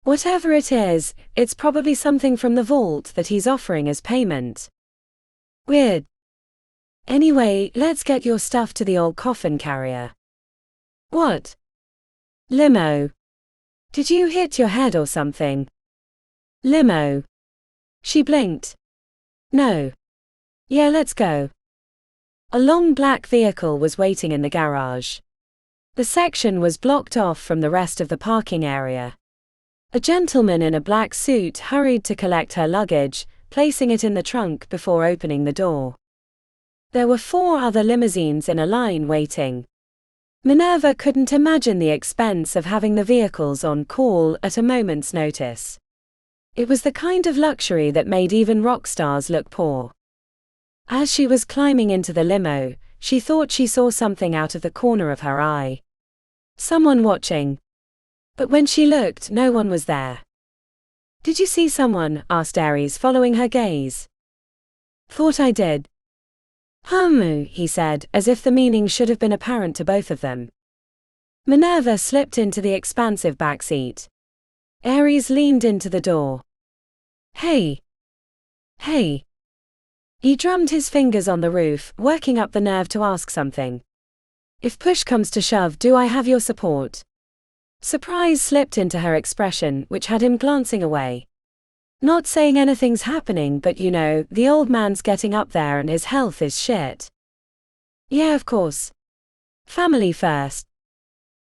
Whatever it is, it's probably something from the vault that he's offering as payment. Weird. Anyway, let's get your stuff to the old coffin carrier." "What?" "Limo. Did you hit your head or something?" "Limo." She blinked. "No." "Yeah, let's go." A long black vehicle was waiting in the garage. The section was blocked off from the rest of the parking area. A gentleman in a black suit hurried to collect her luggage, placing it in the trunk before opening the door. There were 4 other limousines in a line waiting. Minerva couldn't imagine the expense of having the vehicles on call at a moment's notice. It was the kind of luxury that made even rock stars look poor. As she was climbing into the limo, she thought she saw something out of the corner of her eye. Someone watching. But when she looked, no one was there. "Did you see someone?" asked Ares, following her gaze. "Thought I did." He said, as if the meaning should have been apparent to both of them. Minerva slipped into the expansive back seat. Ares leaned into the door. Hey. He drummed his fingers on the roof, working up the nerve to ask something. "If push comes to shove, do I have your support?" Surprise slipped into her expression, which had him glancing away. "Not saying anything's happening, but the old man's getting up there and his health is shit." "Yeah, of course. Family first."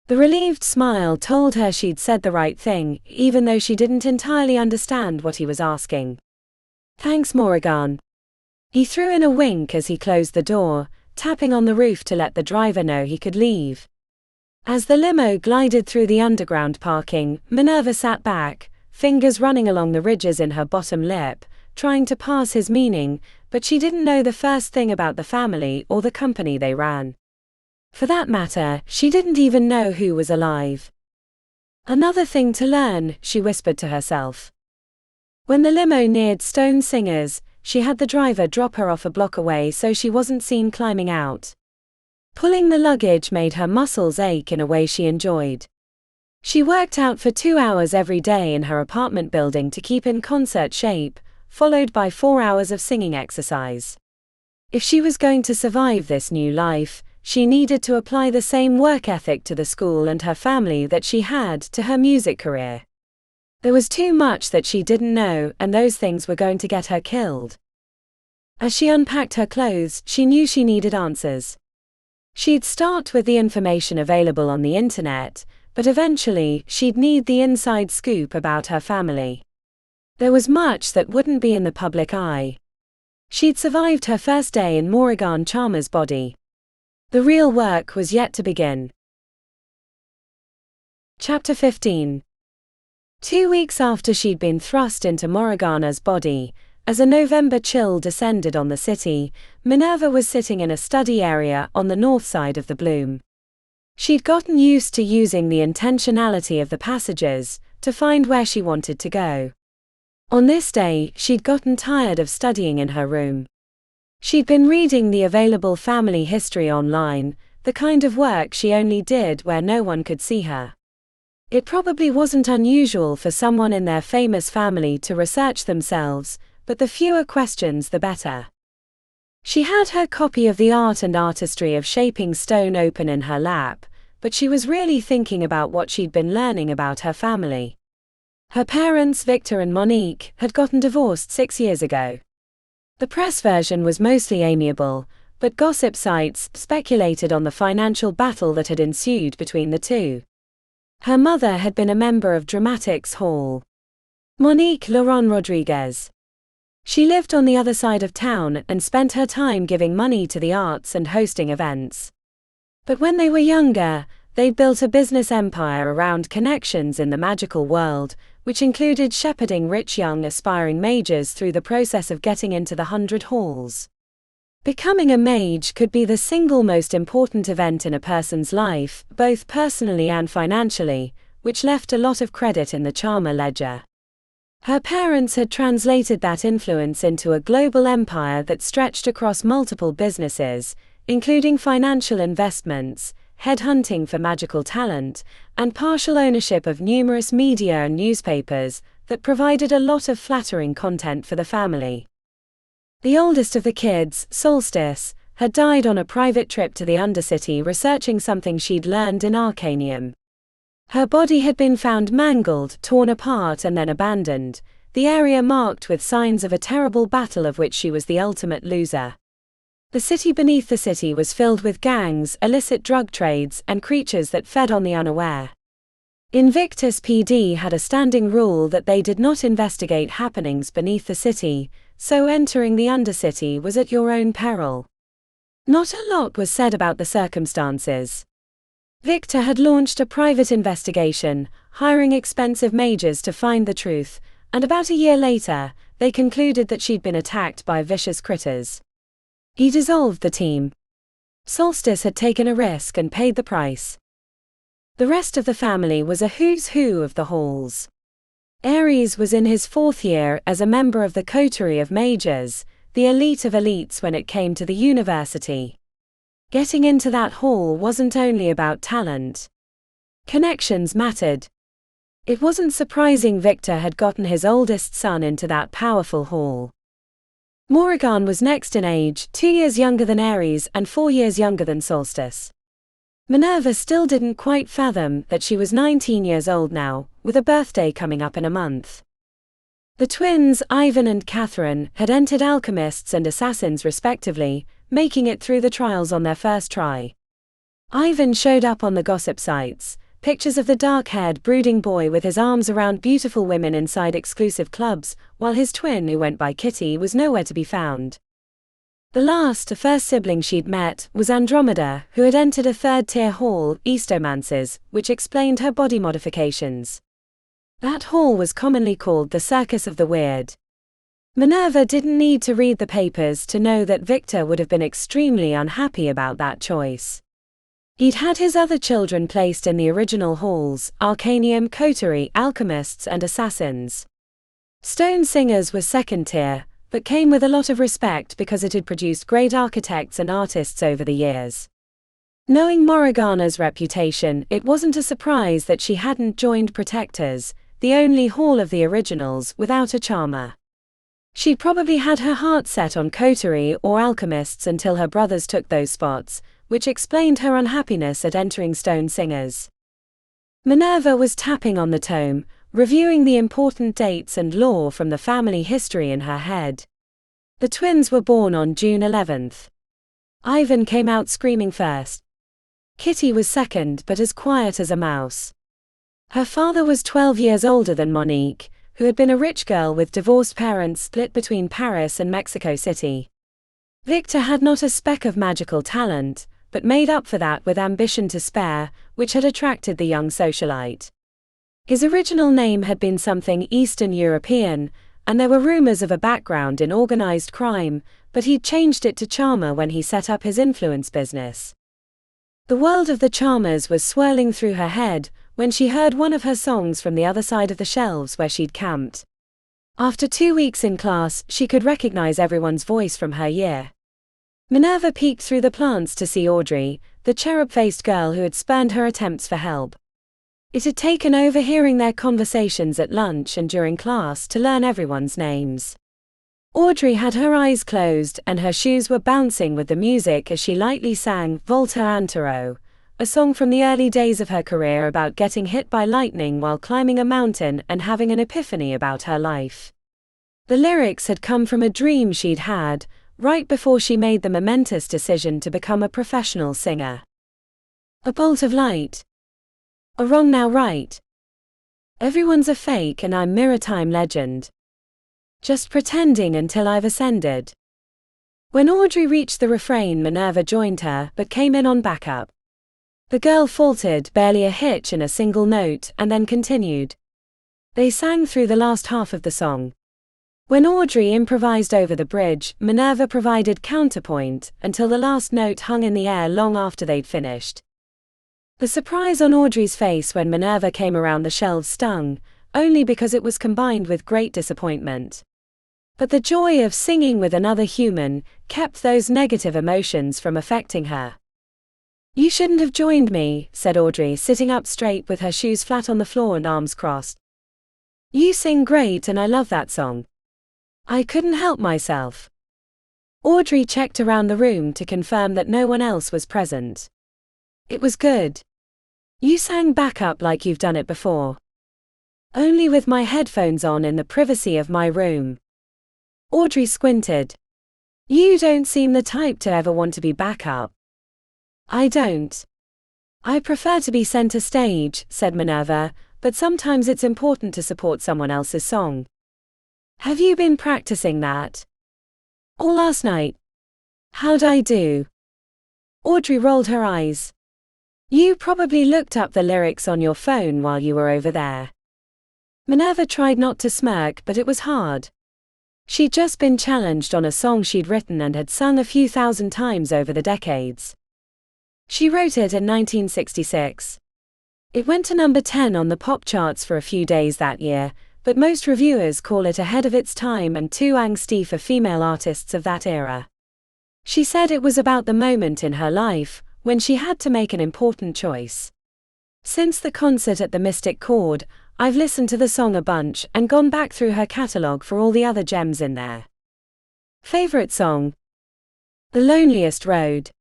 The relieved smile told her she'd said the right thing, even though she didn't entirely understand what he was asking. "Thanks, Moran." He threw in a wink as he closed the door, tapping on the roof to let the driver know he could leave. As the limo glided through the underground parking, Minerva sat back, fingers running along the ridges in her bottom lip, trying to parse his meaning, but she didn't know the first thing about the family or the company they ran. For that matter, she didn't even know who was alive. "Another thing to learn," she whispered to herself. When the limo neared Stone Singers, she had the driver drop her off a block away so she wasn't seen climbing out. Pulling the luggage made her muscles ache in a way she enjoyed. She worked out for 2 hours every day in her apartment building to keep in concert shape, followed by 4 hours of singing exercise. If she was going to survive this new life, she needed to apply the same work ethic to the school and her family that she had to her music career. There was too much that she didn't know, and those things were going to get her killed. As she unpacked her clothes, she knew she needed answers. She'd start with the information available on the internet, but eventually, she'd need the inside scoop about her family. There was much that wouldn't be in the public eye. She'd survived her first day in Moran Charmer's body. The real work was yet to begin. Chapter 15. 2 weeks after she'd been thrust into Morgana's body, as a November chill descended on the city, Minerva was sitting in a study area on the north side of the Bloom. She'd gotten used to using the intentionality of the passages to find where she wanted to go. On this day, she'd gotten tired of studying in her room. She'd been reading the available family history online, the kind of work she only did where no one could see her. It probably wasn't unusual for someone in their famous family to research themselves, but the fewer questions the better. She had her copy of The Art and Artistry of Shaping Stone open in her lap, but she was really thinking about what she'd been learning about her family. Her parents, Victor and Monique, had gotten divorced 6 years ago. The press version was mostly amiable, but gossip sites speculated on the financial battle that had ensued between the two. Her mother had been a member of Dramatics Hall. Monique Laurent Rodriguez. She lived on the other side of town and spent her time giving money to the arts and hosting events. But when they were younger, they'd built a business empire around connections in the magical world, which included shepherding rich young aspiring mages through the process of getting into the 100 halls. Becoming a mage could be the single most important event in a person's life, both personally and financially, which left a lot of credit in the Charmer ledger. Her parents had translated that influence into a global empire that stretched across multiple businesses, including financial investments, headhunting for magical talent, and partial ownership of numerous media and newspapers that provided a lot of flattering content for the family. The oldest of the kids, Solstice, had died on a private trip to the Undercity researching something she'd learned in Arcanium. Her body had been found mangled, torn apart and then abandoned, the area marked with signs of a terrible battle of which she was the ultimate loser. The city beneath the city was filled with gangs, illicit drug trades, and creatures that fed on the unaware. Invictus PD had a standing rule that they did not investigate happenings beneath the city, so entering the Undercity was at your own peril. Not a lot was said about the circumstances. Victor had launched a private investigation, hiring expensive mages to find the truth, and about a year later, they concluded that she'd been attacked by vicious critters. He dissolved the team. Solstice had taken a risk and paid the price. The rest of the family was a who's who of the halls. Ares was in his 4th year as a member of the coterie of majors, the elite of elites when it came to the university. Getting into that hall wasn't only about talent. Connections mattered. It wasn't surprising Victor had gotten his oldest son into that powerful hall. Moran was next in age, 2 years younger than Ares and 4 years younger than Solstice. Minerva still didn't quite fathom that she was 19 years old now, with a birthday coming up in a month. The twins, Ivan and Catherine, had entered alchemists and assassins respectively, making it through the trials on their first try. Ivan showed up on the gossip sites, pictures of the dark-haired brooding boy with his arms around beautiful women inside exclusive clubs, while his twin, who went by Kitty, was nowhere to be found. The first sibling she'd met, was Andromeda, who had entered a 3rd-tier hall, Eastomances, which explained her body modifications. That hall was commonly called the Circus of the Weird. Minerva didn't need to read the papers to know that Victor would have been extremely unhappy about that choice. He'd had his other children placed in the original halls, Arcanium coterie, alchemists and assassins. Stone Singers was 2nd tier, but came with a lot of respect because it had produced great architects and artists over the years. Knowing Morgana's reputation, it wasn't a surprise that she hadn't joined Protectors, the only hall of the originals without a charmer. She'd probably had her heart set on coterie or alchemists until her brothers took those spots, which explained her unhappiness at entering Stone Singers. Minerva was tapping on the tome, reviewing the important dates and lore from the family history in her head. The twins were born on June 11th. Ivan came out screaming first. Kitty was second, but as quiet as a mouse. Her father was 12 years older than Monique, who had been a rich girl with divorced parents split between Paris and Mexico City. Victor had not a speck of magical talent, but made up for that with ambition to spare, which had attracted the young socialite. His original name had been something Eastern European, and there were rumors of a background in organized crime, but he'd changed it to Charmer when he set up his influence business. The world of the Charmers was swirling through her head when she heard one of her songs from the other side of the shelves where she'd camped. After 2 weeks in class, she could recognize everyone's voice from her year. Minerva peeked through the plants to see Audrey, the cherub-faced girl who had spurned her attempts for help. It had taken overhearing their conversations at lunch and during class to learn everyone's names. Audrey had her eyes closed and her shoes were bouncing with the music as she lightly sang Volta Antero, a song from the early days of her career about getting hit by lightning while climbing a mountain and having an epiphany about her life. The lyrics had come from a dream she'd had, right before she made the momentous decision to become a professional singer. A bolt of light. A wrong now right. Everyone's a fake and I'm mirror time legend. Just pretending until I've ascended. When Audrey reached the refrain, Minerva joined her, but came in on backup. The girl faltered, barely a hitch in a single note, and then continued. They sang through the last half of the song. When Audrey improvised over the bridge, Minerva provided counterpoint, until the last note hung in the air long after they'd finished. The surprise on Audrey's face when Minerva came around the shelves stung, only because it was combined with great disappointment. But the joy of singing with another human kept those negative emotions from affecting her. You shouldn't have joined me, said Audrey, sitting up straight with her shoes flat on the floor and arms crossed. You sing great and I love that song. I couldn't help myself. Audrey checked around the room to confirm that no one else was present. It was good. You sang backup like you've done it before. Only with my headphones on in the privacy of my room. Audrey squinted. You don't seem the type to ever want to be backup. I don't. I prefer to be center stage, said Minerva, but sometimes it's important to support someone else's song. Have you been practicing that? All last night. How'd I do? Audrey rolled her eyes. You probably looked up the lyrics on your phone while you were over there. Minerva tried not to smirk, but it was hard. She'd just been challenged on a song she'd written and had sung a few thousand times over the decades. She wrote it in 1966. It went to number 10 on the pop charts for a few days that year, but most reviewers call it ahead of its time and too angsty for female artists of that era. She said it was about the moment in her life when she had to make an important choice. Since the concert at the Mystic Chord, I've listened to the song a bunch and gone back through her catalogue for all the other gems in there. Favorite song? The Loneliest Road.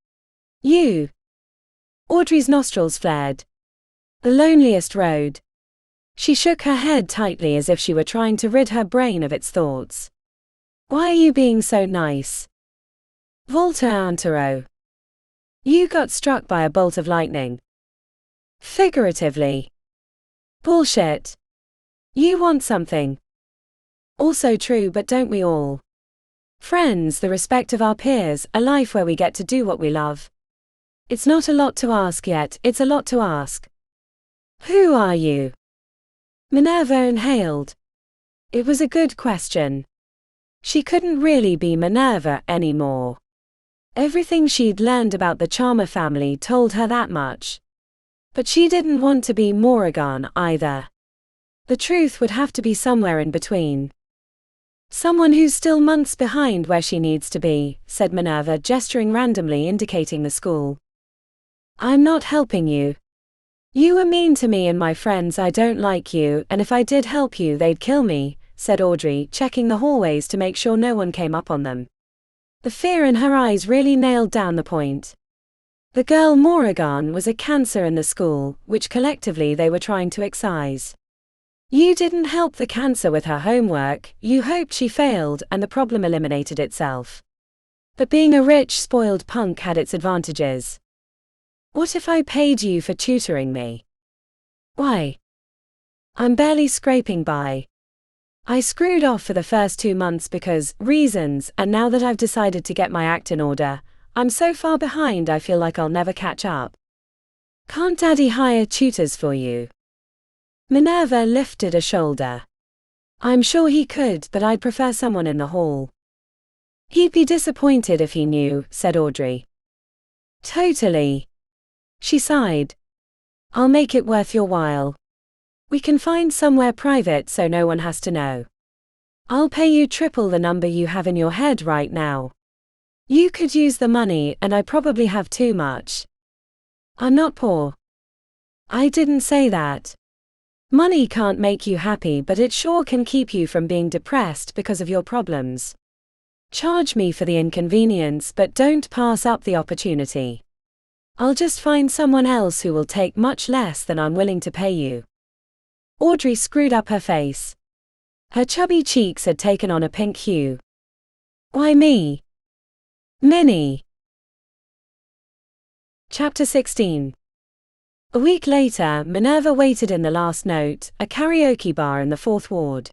You. Audrey's nostrils flared. The Loneliest Road. She shook her head tightly as if she were trying to rid her brain of its thoughts. Why are you being so nice? Volta antero. You got struck by a bolt of lightning. Figuratively. Bullshit. You want something. Also true, but don't we all? Friends, the respect of our peers, a life where we get to do what we love. It's not a lot to ask yet, it's a lot to ask. Who are you? Minerva inhaled. It was a good question. She couldn't really be Minerva anymore. Everything she'd learned about the Charmer family told her that much. But she didn't want to be Moran either. The truth would have to be somewhere in between. Someone who's still months behind where she needs to be, said Minerva, gesturing randomly indicating the school. I'm not helping you. You were mean to me and my friends. I don't like you, and if I did help you they'd kill me, said Audrey, checking the hallways to make sure no one came up on them. The fear in her eyes really nailed down the point. The girl Moran was a cancer in the school, which collectively they were trying to excise. You didn't help the cancer with her homework, you hoped she failed and the problem eliminated itself. But being a rich, spoiled punk had its advantages. What if I paid you for tutoring me? Why? I'm barely scraping by. I screwed off for the first 2 months because reasons, and now that I've decided to get my act in order, I'm so far behind I feel like I'll never catch up. Can't Daddy hire tutors for you? Minerva lifted a shoulder. I'm sure he could, but I'd prefer someone in the hall. He'd be disappointed if he knew, said Audrey. Totally. She sighed. I'll make it worth your while. We can find somewhere private so no one has to know. I'll pay you triple the number you have in your head right now. You could use the money, and I probably have too much. I'm not poor. I didn't say that. Money can't make you happy, but it sure can keep you from being depressed because of your problems. Charge me for the inconvenience, but don't pass up the opportunity. I'll just find someone else who will take much less than I'm willing to pay you. Audrey screwed up her face. Her chubby cheeks had taken on a pink hue. Why me? Minnie. Chapter 16. A week later, Minerva waited in the Last Note, a karaoke bar in the 4th Ward.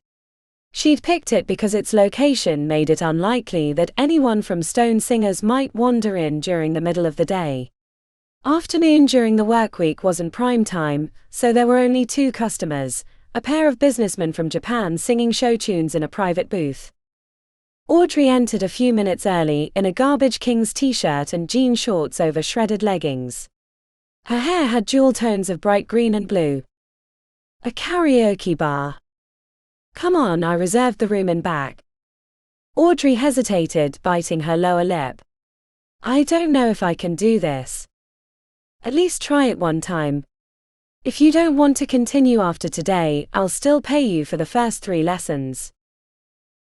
She'd picked it because its location made it unlikely that anyone from Stone Singers might wander in during the middle of the day. Afternoon during the workweek wasn't prime time, so there were only 2 customers, a pair of businessmen from Japan singing show tunes in a private booth. Audrey entered a few minutes early in a Garbage Kings t-shirt and jean shorts over shredded leggings. Her hair had dual tones of bright green and blue. A karaoke bar. Come on, I reserved the room in back. Audrey hesitated, biting her lower lip. I don't know if I can do this. At least try it one time. If you don't want to continue after today, I'll still pay you for the first 3 lessons.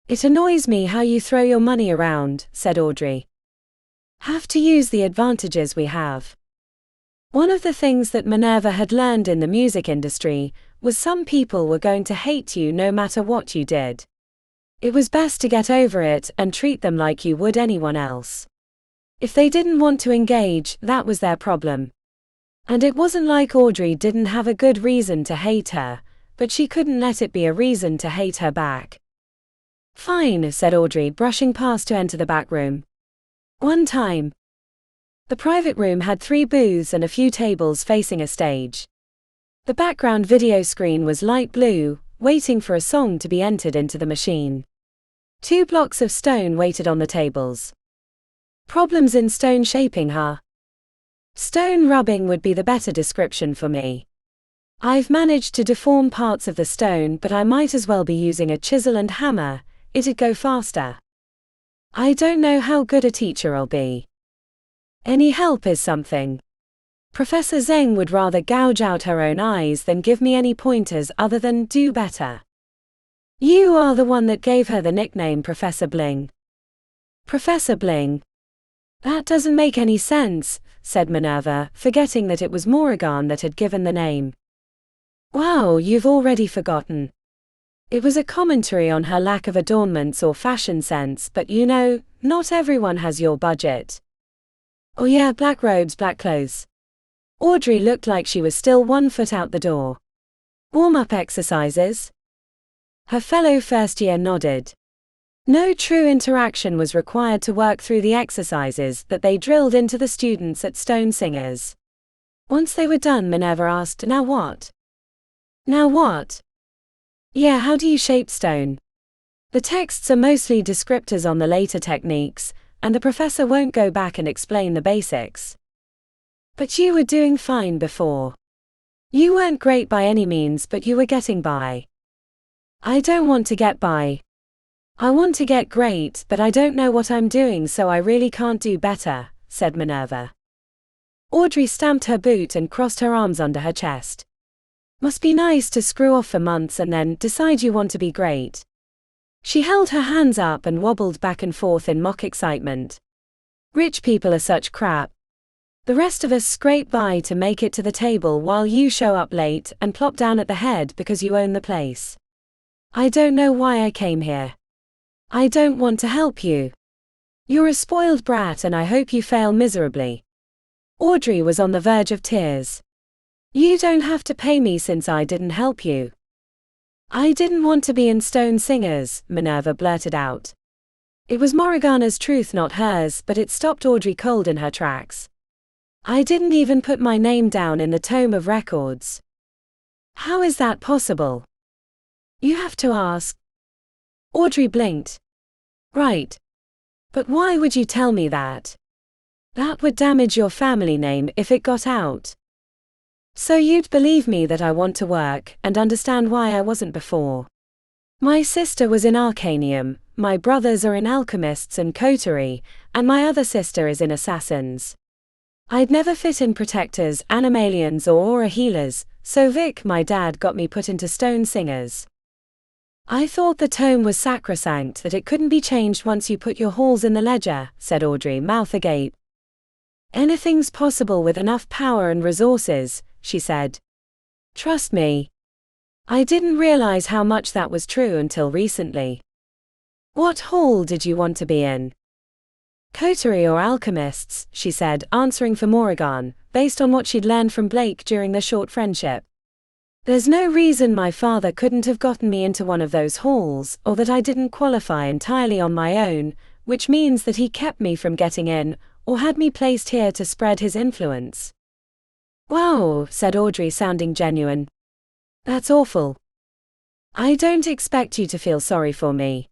It annoys me how you throw your money around, said Audrey. Have to use the advantages we have. One of the things that Minerva had learned in the music industry was some people were going to hate you no matter what you did. It was best to get over it and treat them like you would anyone else. If they didn't want to engage, that was their problem. And it wasn't like Audrey didn't have a good reason to hate her, but she couldn't let it be a reason to hate her back. Fine, said Audrey, brushing past to enter the back room. One time. The private room had 3 booths and a few tables facing a stage. The background video screen was light blue, waiting for a song to be entered into the machine. 2 blocks of stone waited on the tables. Problems in stone shaping, huh? Stone rubbing would be the better description for me. I've managed to deform parts of the stone, but I might as well be using a chisel and hammer, it'd go faster. I don't know how good a teacher I'll be. Any help is something. Professor Zeng would rather gouge out her own eyes than give me any pointers other than do better. You are the one that gave her the nickname Professor Bling. Professor Bling? That doesn't make any sense, said Minerva, forgetting that it was Moran that had given the name. Wow, you've already forgotten. It was a commentary on her lack of adornments or fashion sense, but you know, not everyone has your budget. Oh yeah, black robes, black clothes. Audrey looked like she was still 1 foot out the door. Warm-up exercises? Her fellow first year nodded. No true interaction was required to work through the exercises that they drilled into the students at Stone Singers. Once they were done, Minerva asked, "Now what?" Now what? Yeah, how do you shape stone? The texts are mostly descriptors on the later techniques, and the professor won't go back and explain the basics. But you were doing fine before. You weren't great by any means, but you were getting by. I don't want to get by. I want to get great, but I don't know what I'm doing, so I really can't do better, said Minerva. Audrey stamped her boot and crossed her arms under her chest. Must be nice to screw off for months and then decide you want to be great. She held her hands up and wobbled back and forth in mock excitement. Rich people are such crap. The rest of us scrape by to make it to the table while you show up late and plop down at the head because you own the place. I don't know why I came here. I don't want to help you. You're a spoiled brat and I hope you fail miserably. Audrey was on the verge of tears. You don't have to pay me since I didn't help you. I didn't want to be in Stone Singers, Minerva blurted out. It was Morgana's truth, not hers, but it stopped Audrey cold in her tracks. I didn't even put my name down in the tome of records. How is that possible? You have to ask. Audrey blinked. Right. But why would you tell me that? That would damage your family name if it got out. So you'd believe me that I want to work and understand why I wasn't before. My sister was in Arcanium, my brothers are in Alchemists and Coterie, and my other sister is in Assassins. I'd never fit in Protectors, Animalians or Aura Healers, so Vic, my dad, got me put into Stone Singers. I thought the tome was sacrosanct, that it couldn't be changed once you put your halls in the ledger, said Audrey, mouth agape. Anything's possible with enough power and resources, she said. Trust me. I didn't realize how much that was true until recently. What hall did you want to be in? Coterie or Alchemists, she said, answering for Moran, based on what she'd learned from Blake during their short friendship. There's no reason my father couldn't have gotten me into one of those halls, or that I didn't qualify entirely on my own, which means that he kept me from getting in, or had me placed here to spread his influence. Wow, said Audrey, sounding genuine. That's awful. I don't expect you to feel sorry for me.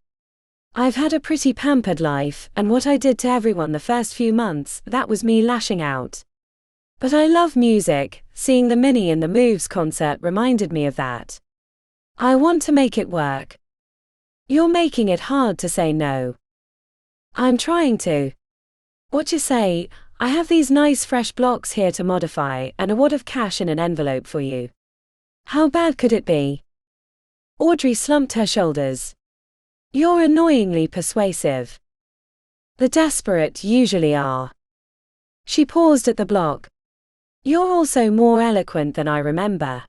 I've had a pretty pampered life, and what I did to everyone the first few months, that was me lashing out. But I love music, seeing the Minnie in the Moves concert reminded me of that. I want to make it work. You're making it hard to say no. I'm trying to. What you say, I have these nice fresh blocks here to modify and a wad of cash in an envelope for you. How bad could it be? Audrey slumped her shoulders. You're annoyingly persuasive. The desperate usually are. She paused at the block. You're also more eloquent than I remember.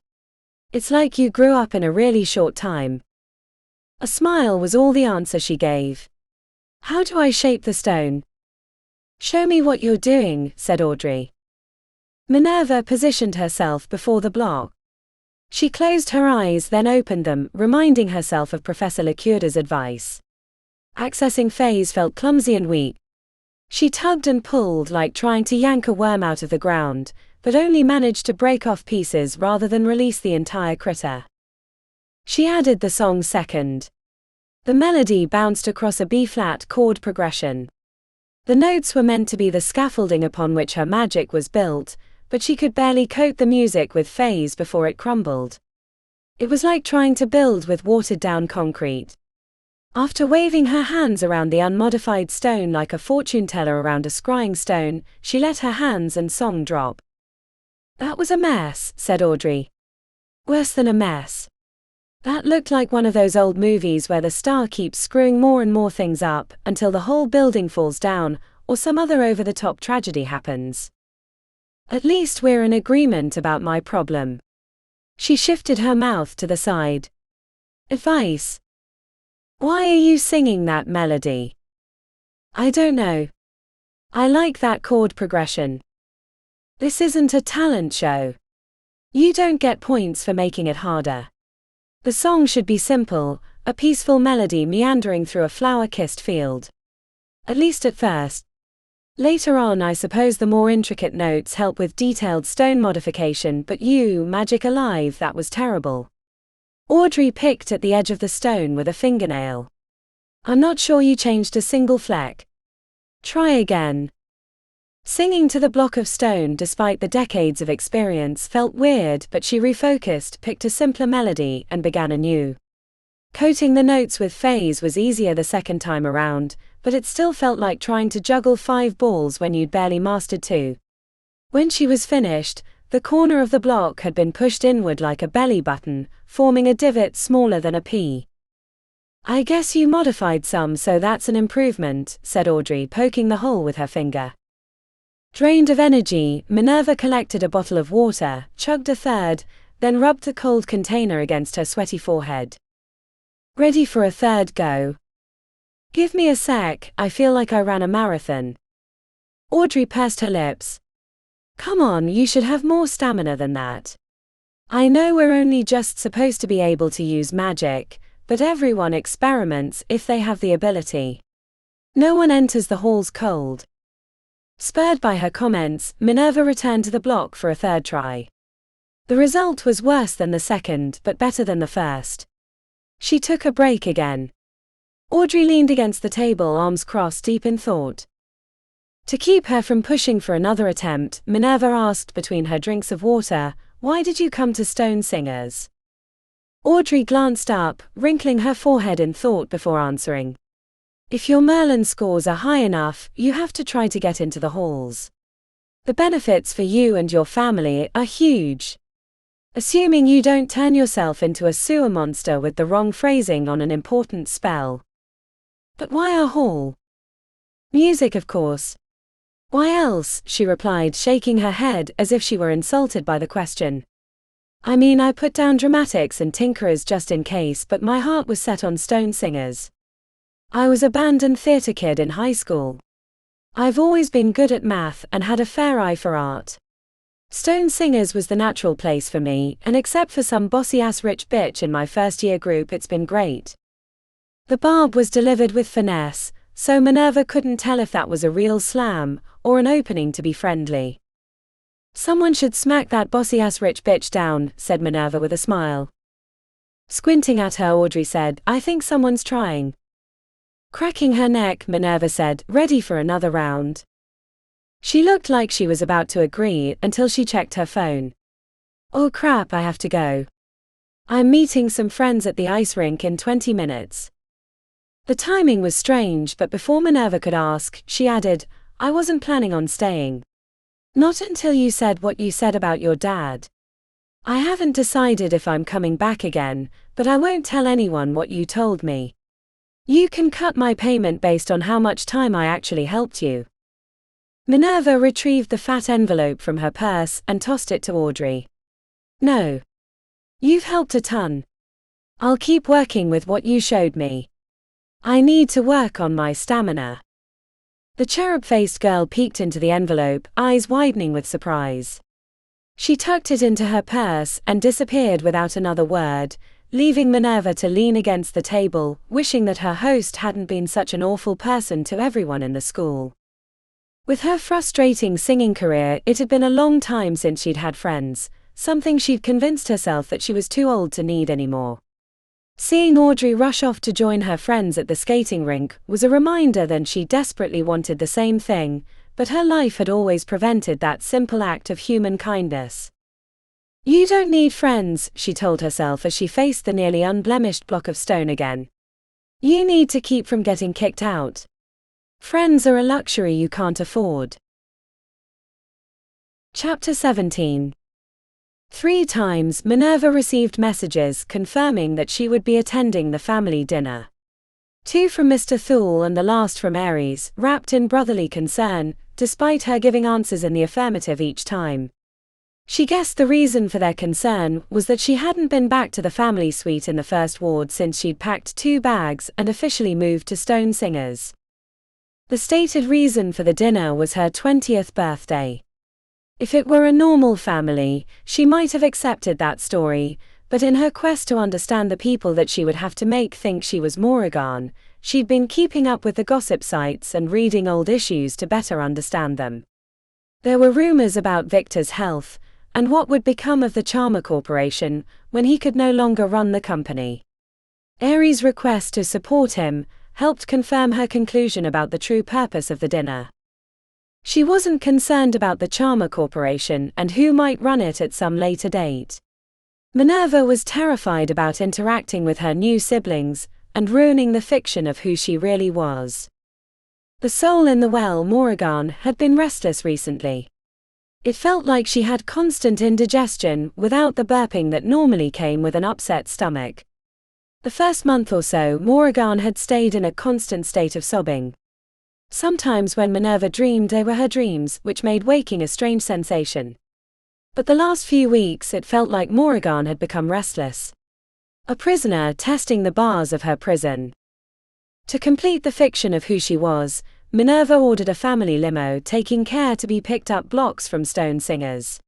It's like you grew up in a really short time. A smile was all the answer she gave. How do I shape the stone? Show me what you're doing, said Audrey. Minerva positioned herself before the block. She closed her eyes, then opened them, reminding herself of Professor Lecurda's advice. Accessing phase felt clumsy and weak. She tugged and pulled like trying to yank a worm out of the ground, but only managed to break off pieces rather than release the entire critter. She added the song second. The melody bounced across a B-flat chord progression. The notes were meant to be the scaffolding upon which her magic was built, but she could barely coat the music with phase before it crumbled. It was like trying to build with watered-down concrete. After waving her hands around the unmodified stone like a fortune-teller around a scrying stone, she let her hands and song drop. "That was a mess," said Audrey. "Worse than a mess. That looked like one of those old movies where the star keeps screwing more and more things up until the whole building falls down, or some other over-the-top tragedy happens. At least we're in agreement about my problem." She shifted her mouth to the side. "Advice? Why are you singing that melody?" "I don't know. I like that chord progression. This isn't a talent show. You don't get points for making it harder. The song should be simple, a peaceful melody meandering through a flower-kissed field. At least at first. Later on, I suppose the more intricate notes help with detailed stone modification, but you, magic alive, that was terrible." Audrey picked at the edge of the stone with a fingernail. "I'm not sure you changed a single fleck. Try again." Singing to the block of stone despite the decades of experience felt weird, but she refocused, picked a simpler melody, and began anew. Coating the notes with phase was easier the second time around, but it still felt like trying to juggle 5 balls when you'd barely mastered 2. When she was finished, the corner of the block had been pushed inward like a belly button, forming a divot smaller than a pea. "I guess you modified some, so that's an improvement," said Audrey, poking the hole with her finger. Drained of energy, Minerva collected a bottle of water, chugged a third, then rubbed the cold container against her sweaty forehead. "Ready for a third go?" "Give me a sec, I feel like I ran a marathon." Audrey pursed her lips. "Come on, you should have more stamina than that. I know we're only just supposed to be able to use magic, but everyone experiments if they have the ability. No one enters the halls cold." Spurred by her comments, Minerva returned to the block for a third try. The result was worse than the second, but better than the first. She took a break again. Audrey leaned against the table, arms crossed, deep in thought. To keep her from pushing for another attempt, Minerva asked between her drinks of water, "Why did you come to Stone Singers?" Audrey glanced up, wrinkling her forehead in thought before answering. "If your Merlin scores are high enough, you have to try to get into the halls. The benefits for you and your family are huge. Assuming you don't turn yourself into a sewer monster with the wrong phrasing on an important spell." "But why a hall?" "Music, of course." "Why else?" she replied, shaking her head as if she were insulted by the question. "I mean, I put down dramatics and tinkerers just in case, but my heart was set on Stone Singers. I was a band and theater kid in high school. I've always been good at math and had a fair eye for art. Stone Singers was the natural place for me, and except for some bossy-ass rich bitch in my first-year group, it's been great." The barb was delivered with finesse, so Minerva couldn't tell if that was a real slam or an opening to be friendly. "Someone should smack that bossy-ass rich bitch down," said Minerva with a smile. Squinting at her, Audrey said, "I think someone's trying." Cracking her neck, Minerva said, "Ready for another round?" She looked like she was about to agree until she checked her phone. "Oh crap, I have to go. I'm meeting some friends at the ice rink in 20 minutes. The timing was strange, but before Minerva could ask, she added, "I wasn't planning on staying. Not until you said what you said about your dad. I haven't decided if I'm coming back again, but I won't tell anyone what you told me. You can cut my payment based on how much time I actually helped you." Minerva retrieved the fat envelope from her purse and tossed it to Audrey. "No. You've helped a ton. I'll keep working with what you showed me. I need to work on my stamina." The cherub-faced girl peeked into the envelope, eyes widening with surprise. She tucked it into her purse and disappeared without another word, leaving Minerva to lean against the table, wishing that her host hadn't been such an awful person to everyone in the school. With her frustrating singing career, it had been a long time since she'd had friends, something she'd convinced herself that she was too old to need anymore. Seeing Audrey rush off to join her friends at the skating rink was a reminder that she desperately wanted the same thing, but her life had always prevented that simple act of human kindness. "You don't need friends," she told herself as she faced the nearly unblemished block of stone again. "You need to keep from getting kicked out. Friends are a luxury you can't afford." Chapter 17. 3 times Minerva received messages confirming that she would be attending the family dinner. 2 from Mr. Thule and the last from Aries, wrapped in brotherly concern, despite her giving answers in the affirmative each time. She guessed the reason for their concern was that she hadn't been back to the family suite in the first ward since she'd packed 2 bags and officially moved to Stone Singers. The stated reason for the dinner was her 20th birthday. If it were a normal family, she might have accepted that story, but in her quest to understand the people that she would have to make think she was Moran, she'd been keeping up with the gossip sites and reading old issues to better understand them. There were rumors about Victor's health, and what would become of the Charmer Corporation when he could no longer run the company. Aries' request to support him helped confirm her conclusion about the true purpose of the dinner. She wasn't concerned about the Charmer Corporation and who might run it at some later date. Minerva was terrified about interacting with her new siblings and ruining the fiction of who she really was. The soul in the well, Moran, had been restless recently. It felt like she had constant indigestion without the burping that normally came with an upset stomach. The first month or so, Moran had stayed in a constant state of sobbing. Sometimes when Minerva dreamed, they were her dreams, which made waking a strange sensation. But the last few weeks it felt like Moran had become restless. A prisoner testing the bars of her prison. To complete the fiction of who she was, Minerva ordered a family limo, taking care to be picked up blocks from Stone Singers.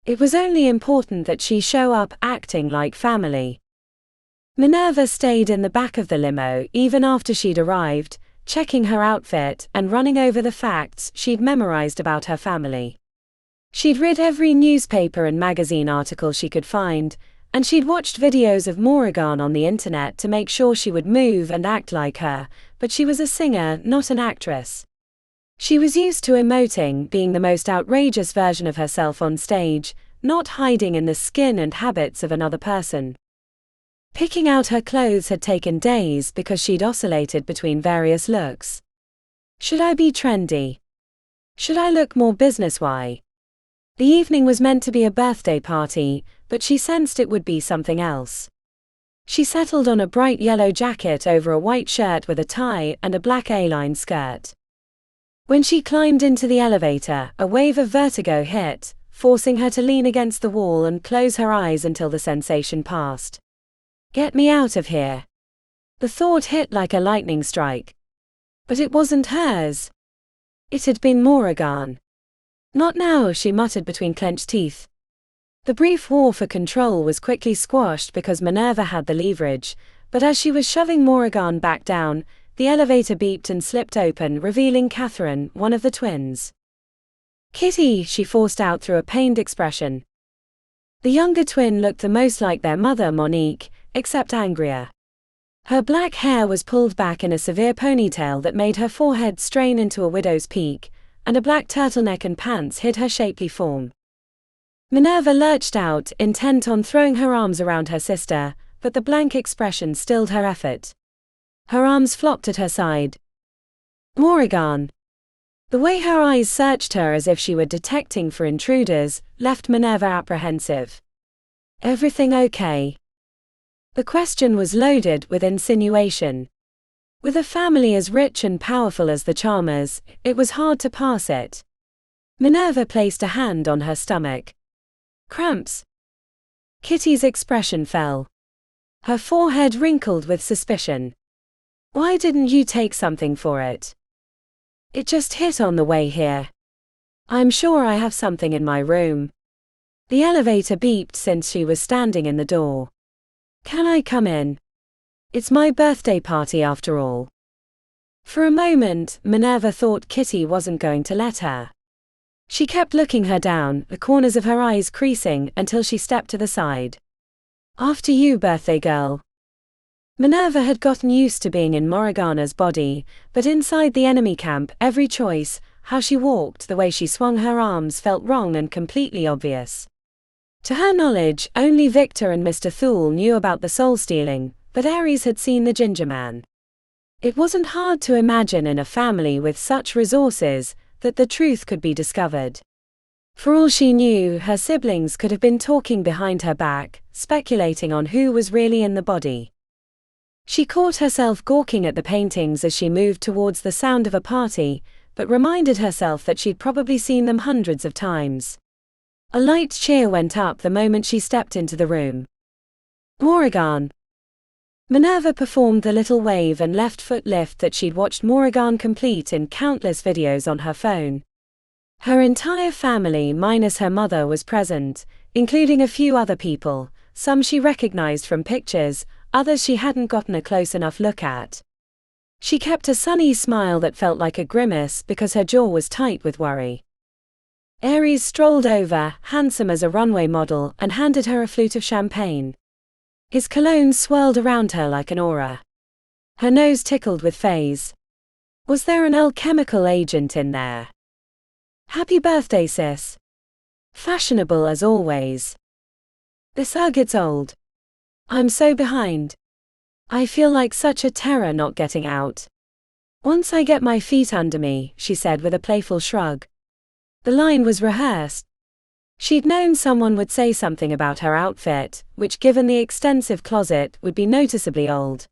It was only important that she show up acting like family. Minerva stayed in the back of the limo even after she'd arrived, checking her outfit and running over the facts she'd memorized about her family. She'd read every newspaper and magazine article she could find, and she'd watched videos of Moran on the internet to make sure she would move and act like her, but she was a singer, not an actress. She was used to emoting, being the most outrageous version of herself on stage, not hiding in the skin and habits of another person. Picking out her clothes had taken days because she'd oscillated between various looks. Should I be trendy? Should I look more business-wise? The evening was meant to be a birthday party, but she sensed it would be something else. She settled on a bright yellow jacket over a white shirt with a tie and a black A-line skirt. When she climbed into the elevator, a wave of vertigo hit, forcing her to lean against the wall and close her eyes until the sensation passed. Get me out of here. The thought hit like a lightning strike. But it wasn't hers. It had been Moran. Not now, she muttered between clenched teeth. The brief war for control was quickly squashed because Minerva had the leverage, but as she was shoving Moran back down, the elevator beeped and slipped open, revealing Catherine, one of the twins. "Kitty," she forced out through a pained expression. The younger twin looked the most like their mother, Monique, except angrier. Her black hair was pulled back in a severe ponytail that made her forehead strain into a widow's peak, and a black turtleneck and pants hid her shapely form. Minerva lurched out, intent on throwing her arms around her sister, but the blank expression stilled her effort. Her arms flopped at her side. Moran. The way her eyes searched her as if she were detecting for intruders left Minerva apprehensive. Everything okay? The question was loaded with insinuation. With a family as rich and powerful as the Charmers, it was hard to pass it. Minerva placed a hand on her stomach. Cramps? Kitty's expression fell. Her forehead wrinkled with suspicion. Why didn't you take something for it? It just hit on the way here. I'm sure I have something in my room. The elevator beeped since she was standing in the door. Can I come in? It's my birthday party after all. For a moment, Minerva thought Kitty wasn't going to let her. She kept looking her down, the corners of her eyes creasing, until she stepped to the side. After you, birthday girl. Minerva had gotten used to being in Morgana's body, but inside the enemy camp, every choice, how she walked, the way she swung her arms, felt wrong and completely obvious. To her knowledge, only Victor and Mr. Thule knew about the soul stealing, but Ares had seen the ginger man. It wasn't hard to imagine in a family with such resources that the truth could be discovered. For all she knew, her siblings could have been talking behind her back, speculating on who was really in the body. She caught herself gawking at the paintings as she moved towards the sound of a party, but reminded herself that she'd probably seen them hundreds of times. A light cheer went up the moment she stepped into the room. Morrigan. Minerva performed the little wave and left foot lift that she'd watched Morrigan complete in countless videos on her phone. Her entire family minus her mother was present, including a few other people, some she recognized from pictures, others she hadn't gotten a close enough look at. She kept a sunny smile that felt like a grimace because her jaw was tight with worry. Ares strolled over, handsome as a runway model, and handed her a flute of champagne. His cologne swirled around her like an aura. Her nose tickled with phase. Was there an alchemical agent in there? Happy birthday, sis. Fashionable as always. This gets old. I'm so behind. I feel like such a terror not getting out. Once I get my feet under me, she said with a playful shrug. The line was rehearsed. She'd known someone would say something about her outfit, which given the extensive closet would be noticeably old.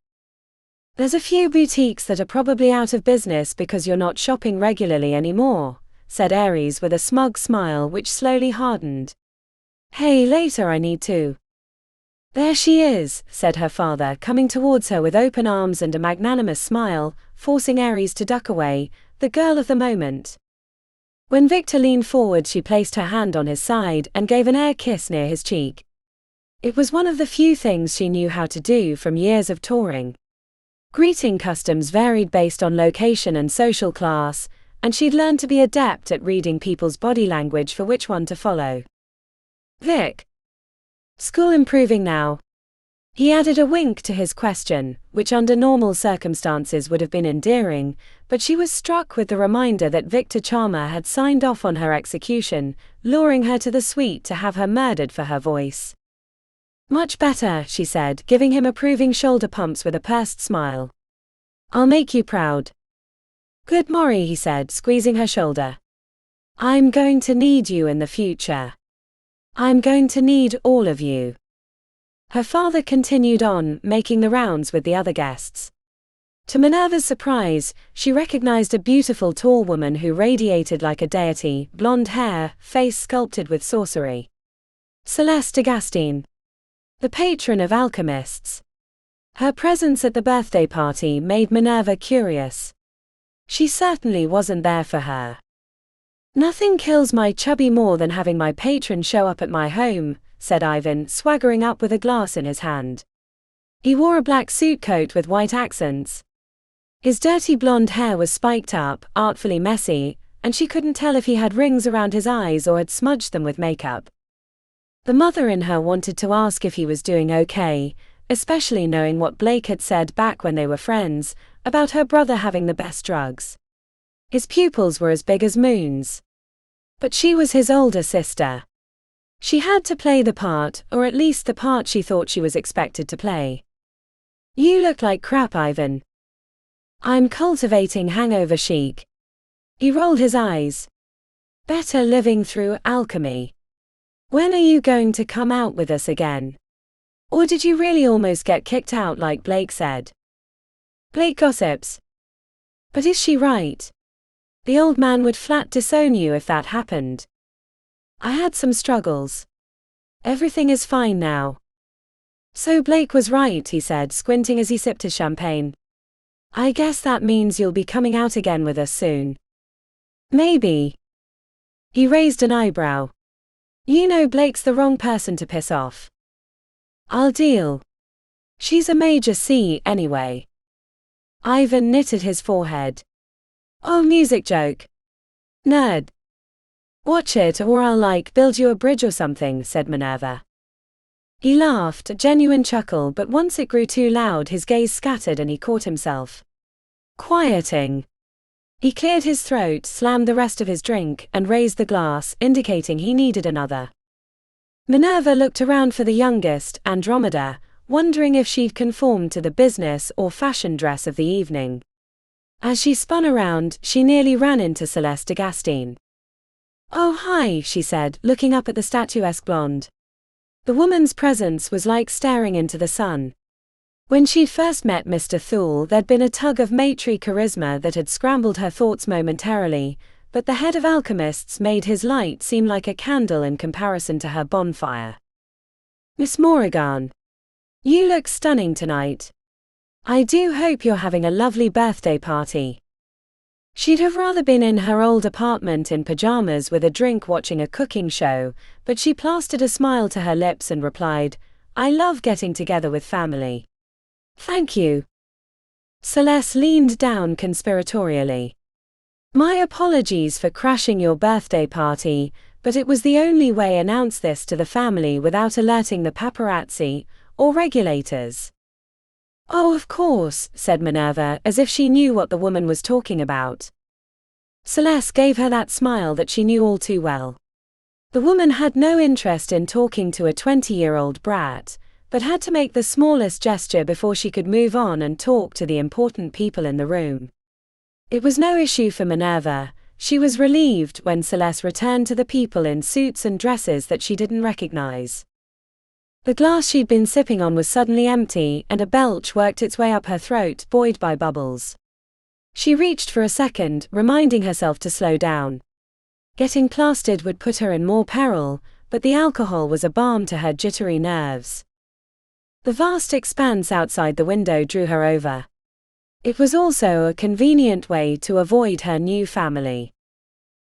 There's a few boutiques that are probably out of business because you're not shopping regularly anymore, said Ares with a smug smile which slowly hardened. Hey, later I need to. There she is, said her father, coming towards her with open arms and a magnanimous smile, forcing Ares to duck away, the girl of the moment. When Victor leaned forward, she placed her hand on his side and gave an air kiss near his cheek. It was one of the few things she knew how to do from years of touring. Greeting customs varied based on location and social class, and she'd learned to be adept at reading people's body language for which one to follow. Vic. School improving now? He added a wink to his question, which under normal circumstances would have been endearing, but she was struck with the reminder that Victor Charmer had signed off on her execution, luring her to the suite to have her murdered for her voice. Much better, she said, giving him approving shoulder pumps with a pursed smile. I'll make you proud. Good Maury, he said, squeezing her shoulder. I'm going to need you in the future. I'm going to need all of you. Her father continued on, making the rounds with the other guests. To Minerva's surprise, she recognized a beautiful tall woman who radiated like a deity, blonde hair, face sculpted with sorcery. Celeste Agastine. The patron of alchemists. Her presence at the birthday party made Minerva curious. She certainly wasn't there for her. Nothing kills my chubby more than having my patron show up at my home, said Ivan, swaggering up with a glass in his hand. He wore a black suit coat with white accents. His dirty blonde hair was spiked up, artfully messy, and she couldn't tell if he had rings around his eyes or had smudged them with makeup. The mother in her wanted to ask if he was doing okay, especially knowing what Blake had said back when they were friends, about her brother having the best drugs. His pupils were as big as moons. But she was his older sister. She had to play the part, or at least the part she thought she was expected to play. You look like crap, Ivan. I'm cultivating hangover chic. He rolled his eyes. Better living through alchemy. When are you going to come out with us again? Or did you really almost get kicked out like Blake said? Blake gossips. But is she right? The old man would flat disown you if that happened. I had some struggles. Everything is fine now. So Blake was right, he said, squinting as he sipped his champagne. I guess that means you'll be coming out again with us soon. Maybe. He raised an eyebrow. You know Blake's the wrong person to piss off. I'll deal. She's a major C anyway. Ivan knitted his forehead. Oh, music joke. Nerd. Watch it or I'll build you a bridge or something, said Minerva. He laughed, a genuine chuckle, but once it grew too loud his gaze scattered and he caught himself quieting. He cleared his throat, slammed the rest of his drink, and raised the glass, indicating he needed another. Minerva looked around for the youngest, Andromeda, wondering if she'd conformed to the business or fashion dress of the evening. As she spun around, she nearly ran into Celeste d'Agastine. "Oh hi," she said, looking up at the statuesque blonde. The woman's presence was like staring into the sun. When she'd first met Mr. Thule, there'd been a tug of matronly charisma that had scrambled her thoughts momentarily, but the head of alchemists made his light seem like a candle in comparison to her bonfire. "Miss Morrigan, you look stunning tonight. I do hope you're having a lovely birthday party." She'd have rather been in her old apartment in pajamas with a drink watching a cooking show, but she plastered a smile to her lips and replied, "I love getting together with family." "Thank you." Celeste leaned down conspiratorially. "My apologies for crashing your birthday party, but it was the only way announce this to the family without alerting the paparazzi or regulators." "Oh, of course," said Minerva, as if she knew what the woman was talking about. Celeste gave her that smile that she knew all too well. The woman had no interest in talking to a 20-year-old brat, but had to make the smallest gesture before she could move on and talk to the important people in the room. It was no issue for Minerva. She was relieved when Celeste returned to the people in suits and dresses that she didn't recognize. The glass she'd been sipping on was suddenly empty, and a belch worked its way up her throat, buoyed by bubbles. She reached for a second, reminding herself to slow down. Getting plastered would put her in more peril, but the alcohol was a balm to her jittery nerves. The vast expanse outside the window drew her over. It was also a convenient way to avoid her new family.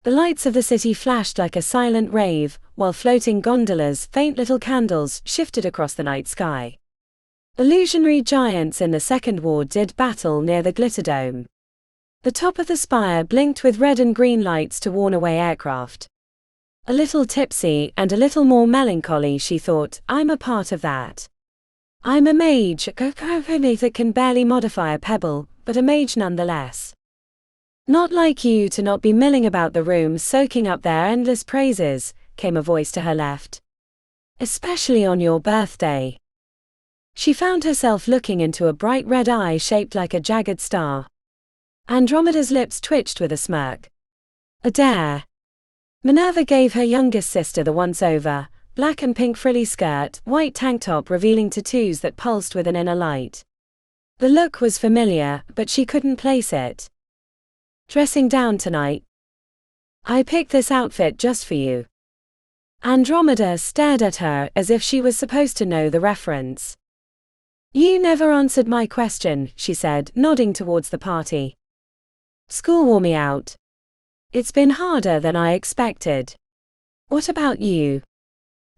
The lights of the city flashed like a silent rave, while floating gondolas, faint little candles, shifted across the night sky. Illusionary giants in the second ward did battle near the glitter dome. The top of the spire blinked with red and green lights to warn away aircraft. A little tipsy and a little more melancholy, she thought, "I'm a part of that. I'm a mage, that can barely modify a pebble, but a mage nonetheless. Not like you to not be milling about the room soaking up their endless praises," came a voice to her left. "Especially on your birthday." She found herself looking into a bright red eye shaped like a jagged star. Andromeda's lips twitched with a smirk. "A dare." Minerva gave her youngest sister the once-over, black and pink frilly skirt, white tank top revealing tattoos that pulsed with an inner light. The look was familiar, but she couldn't place it. "Dressing down tonight? I picked this outfit just for you." Andromeda stared at her as if she was supposed to know the reference. "You never answered my question," she said, nodding towards the party. "School wore me out. It's been harder than I expected. What about you?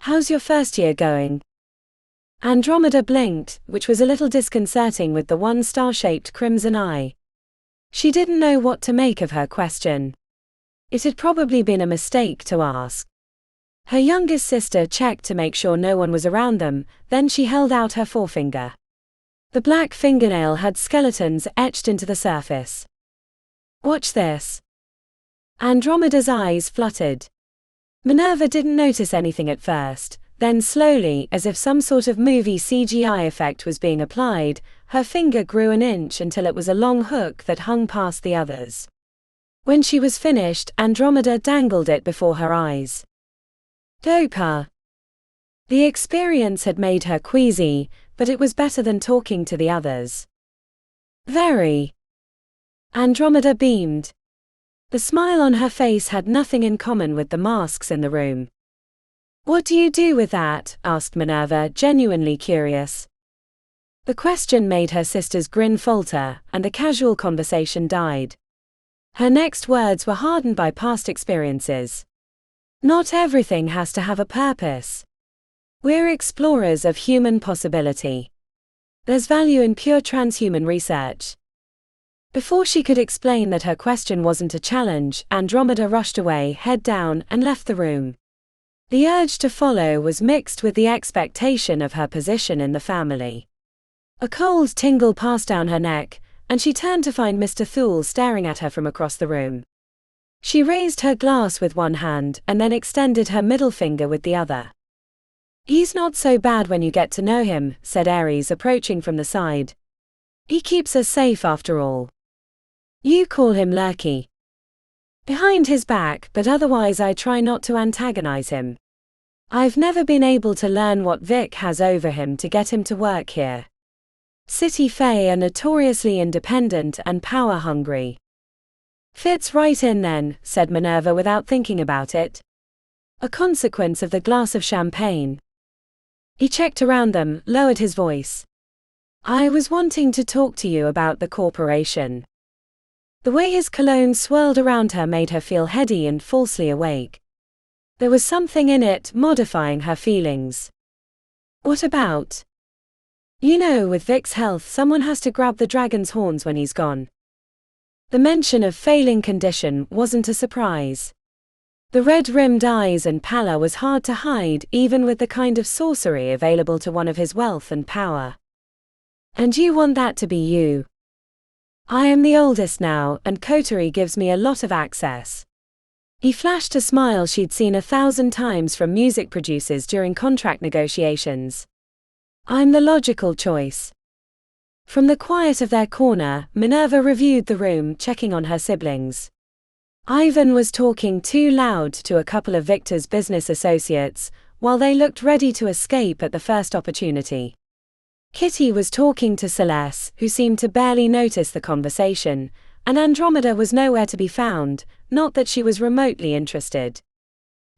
How's your first year going?" Andromeda blinked, which was a little disconcerting with the one star-shaped crimson eye. She didn't know what to make of her question. It had probably been a mistake to ask. Her youngest sister checked to make sure no one was around them, then she held out her forefinger. The black fingernail had skeletons etched into the surface. "Watch this." Andromeda's eyes fluttered. Minerva didn't notice anything at first, then slowly, as if some sort of movie CGI effect was being applied, her finger grew an inch until it was a long hook that hung past the others. When she was finished, Andromeda dangled it before her eyes. "Dopa." The experience had made her queasy, but it was better than talking to the others. "Very." Andromeda beamed. The smile on her face had nothing in common with the masks in the room. "What do you do with that?" asked Minerva, genuinely curious. The question made her sister's grin falter, and the casual conversation died. Her next words were hardened by past experiences. "Not everything has to have a purpose. We're explorers of human possibility. There's value in pure transhuman research." Before she could explain that her question wasn't a challenge, Andromeda rushed away, head down, and left the room. The urge to follow was mixed with the expectation of her position in the family. A cold tingle passed down her neck, and she turned to find Mr. Thule staring at her from across the room. She raised her glass with one hand and then extended her middle finger with the other. "He's not so bad when you get to know him," said Ares, approaching from the side. "He keeps us safe after all. You call him lurky. Behind his back, but otherwise I try not to antagonize him. I've never been able to learn what Vic has over him to get him to work here. City Fae are notoriously independent and power-hungry." "Fits right in then," said Minerva without thinking about it. "A consequence of the glass of champagne." He checked around them, lowered his voice. "I was wanting to talk to you about the corporation." The way his cologne swirled around her made her feel heady and falsely awake. There was something in it modifying her feelings. "What about?" "You know, with Vic's health, someone has to grab the dragon's horns when he's gone." The mention of failing condition wasn't a surprise. The red-rimmed eyes and pallor was hard to hide, even with the kind of sorcery available to one of his wealth and power. "And you want that to be you?" "I am the oldest now, and coterie gives me a lot of access." He flashed a smile she'd seen 1,000 times from music producers during contract negotiations. "I'm the logical choice." From the quiet of their corner, Minerva reviewed the room, checking on her siblings. Ivan was talking too loud to a couple of Victor's business associates, while they looked ready to escape at the first opportunity. Kitty was talking to Celeste, who seemed to barely notice the conversation, and Andromeda was nowhere to be found, not that she was remotely interested.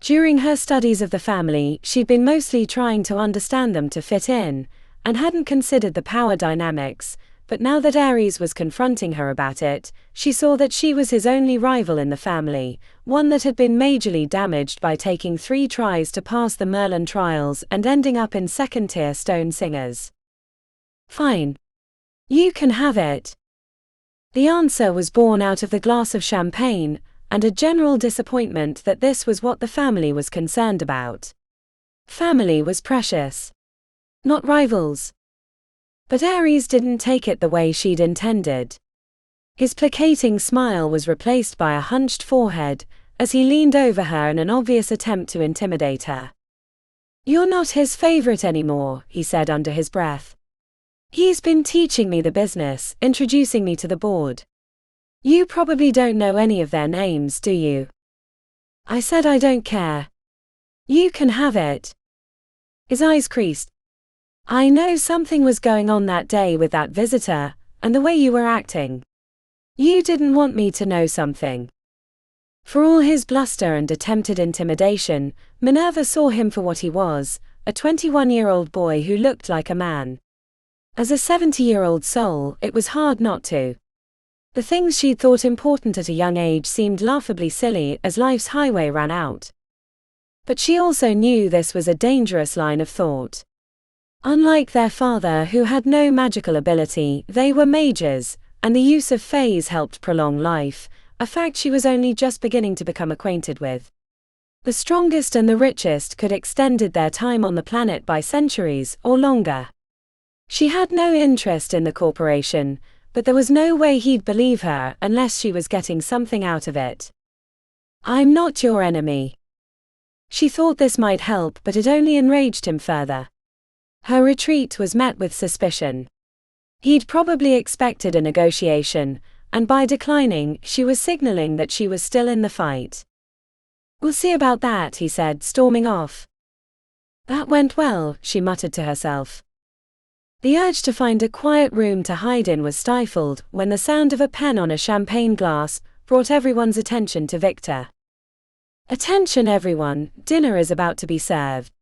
During her studies of the family, she'd been mostly trying to understand them to fit in, and hadn't considered the power dynamics, but now that Ares was confronting her about it, she saw that she was his only rival in the family, one that had been majorly damaged by taking 3 tries to pass the Merlin trials and ending up in second-tier stone singers. "Fine. You can have it." The answer was born out of the glass of champagne, and a general disappointment that this was what the family was concerned about. Family was precious. Not rivals. But Ares didn't take it the way she'd intended. His placating smile was replaced by a hunched forehead, as he leaned over her in an obvious attempt to intimidate her. "You're not his favorite anymore," he said under his breath. "He's been teaching me the business, introducing me to the board. You probably don't know any of their names, do you?" "I said I don't care." "You can have it." His eyes creased. "I know something was going on that day with that visitor, and the way you were acting. You didn't want me to know something." For all his bluster and attempted intimidation, Minerva saw him for what he was, a 21-year-old boy who looked like a man. As a 70-year-old soul, it was hard not to. The things she'd thought important at a young age seemed laughably silly as life's highway ran out. But she also knew this was a dangerous line of thought. Unlike their father, who had no magical ability, they were mages, and the use of fays helped prolong life, a fact she was only just beginning to become acquainted with. The strongest and the richest could extended their time on the planet by centuries or longer. She had no interest in the corporation, but there was no way he'd believe her unless she was getting something out of it. "I'm not your enemy." She thought this might help, but it only enraged him further. Her retreat was met with suspicion. He'd probably expected a negotiation, and by declining, she was signaling that she was still in the fight. "We'll see about that," he said, storming off. "That went well," she muttered to herself. The urge to find a quiet room to hide in was stifled when the sound of a pen on a champagne glass brought everyone's attention to Victor. "Attention everyone, dinner is about to be served.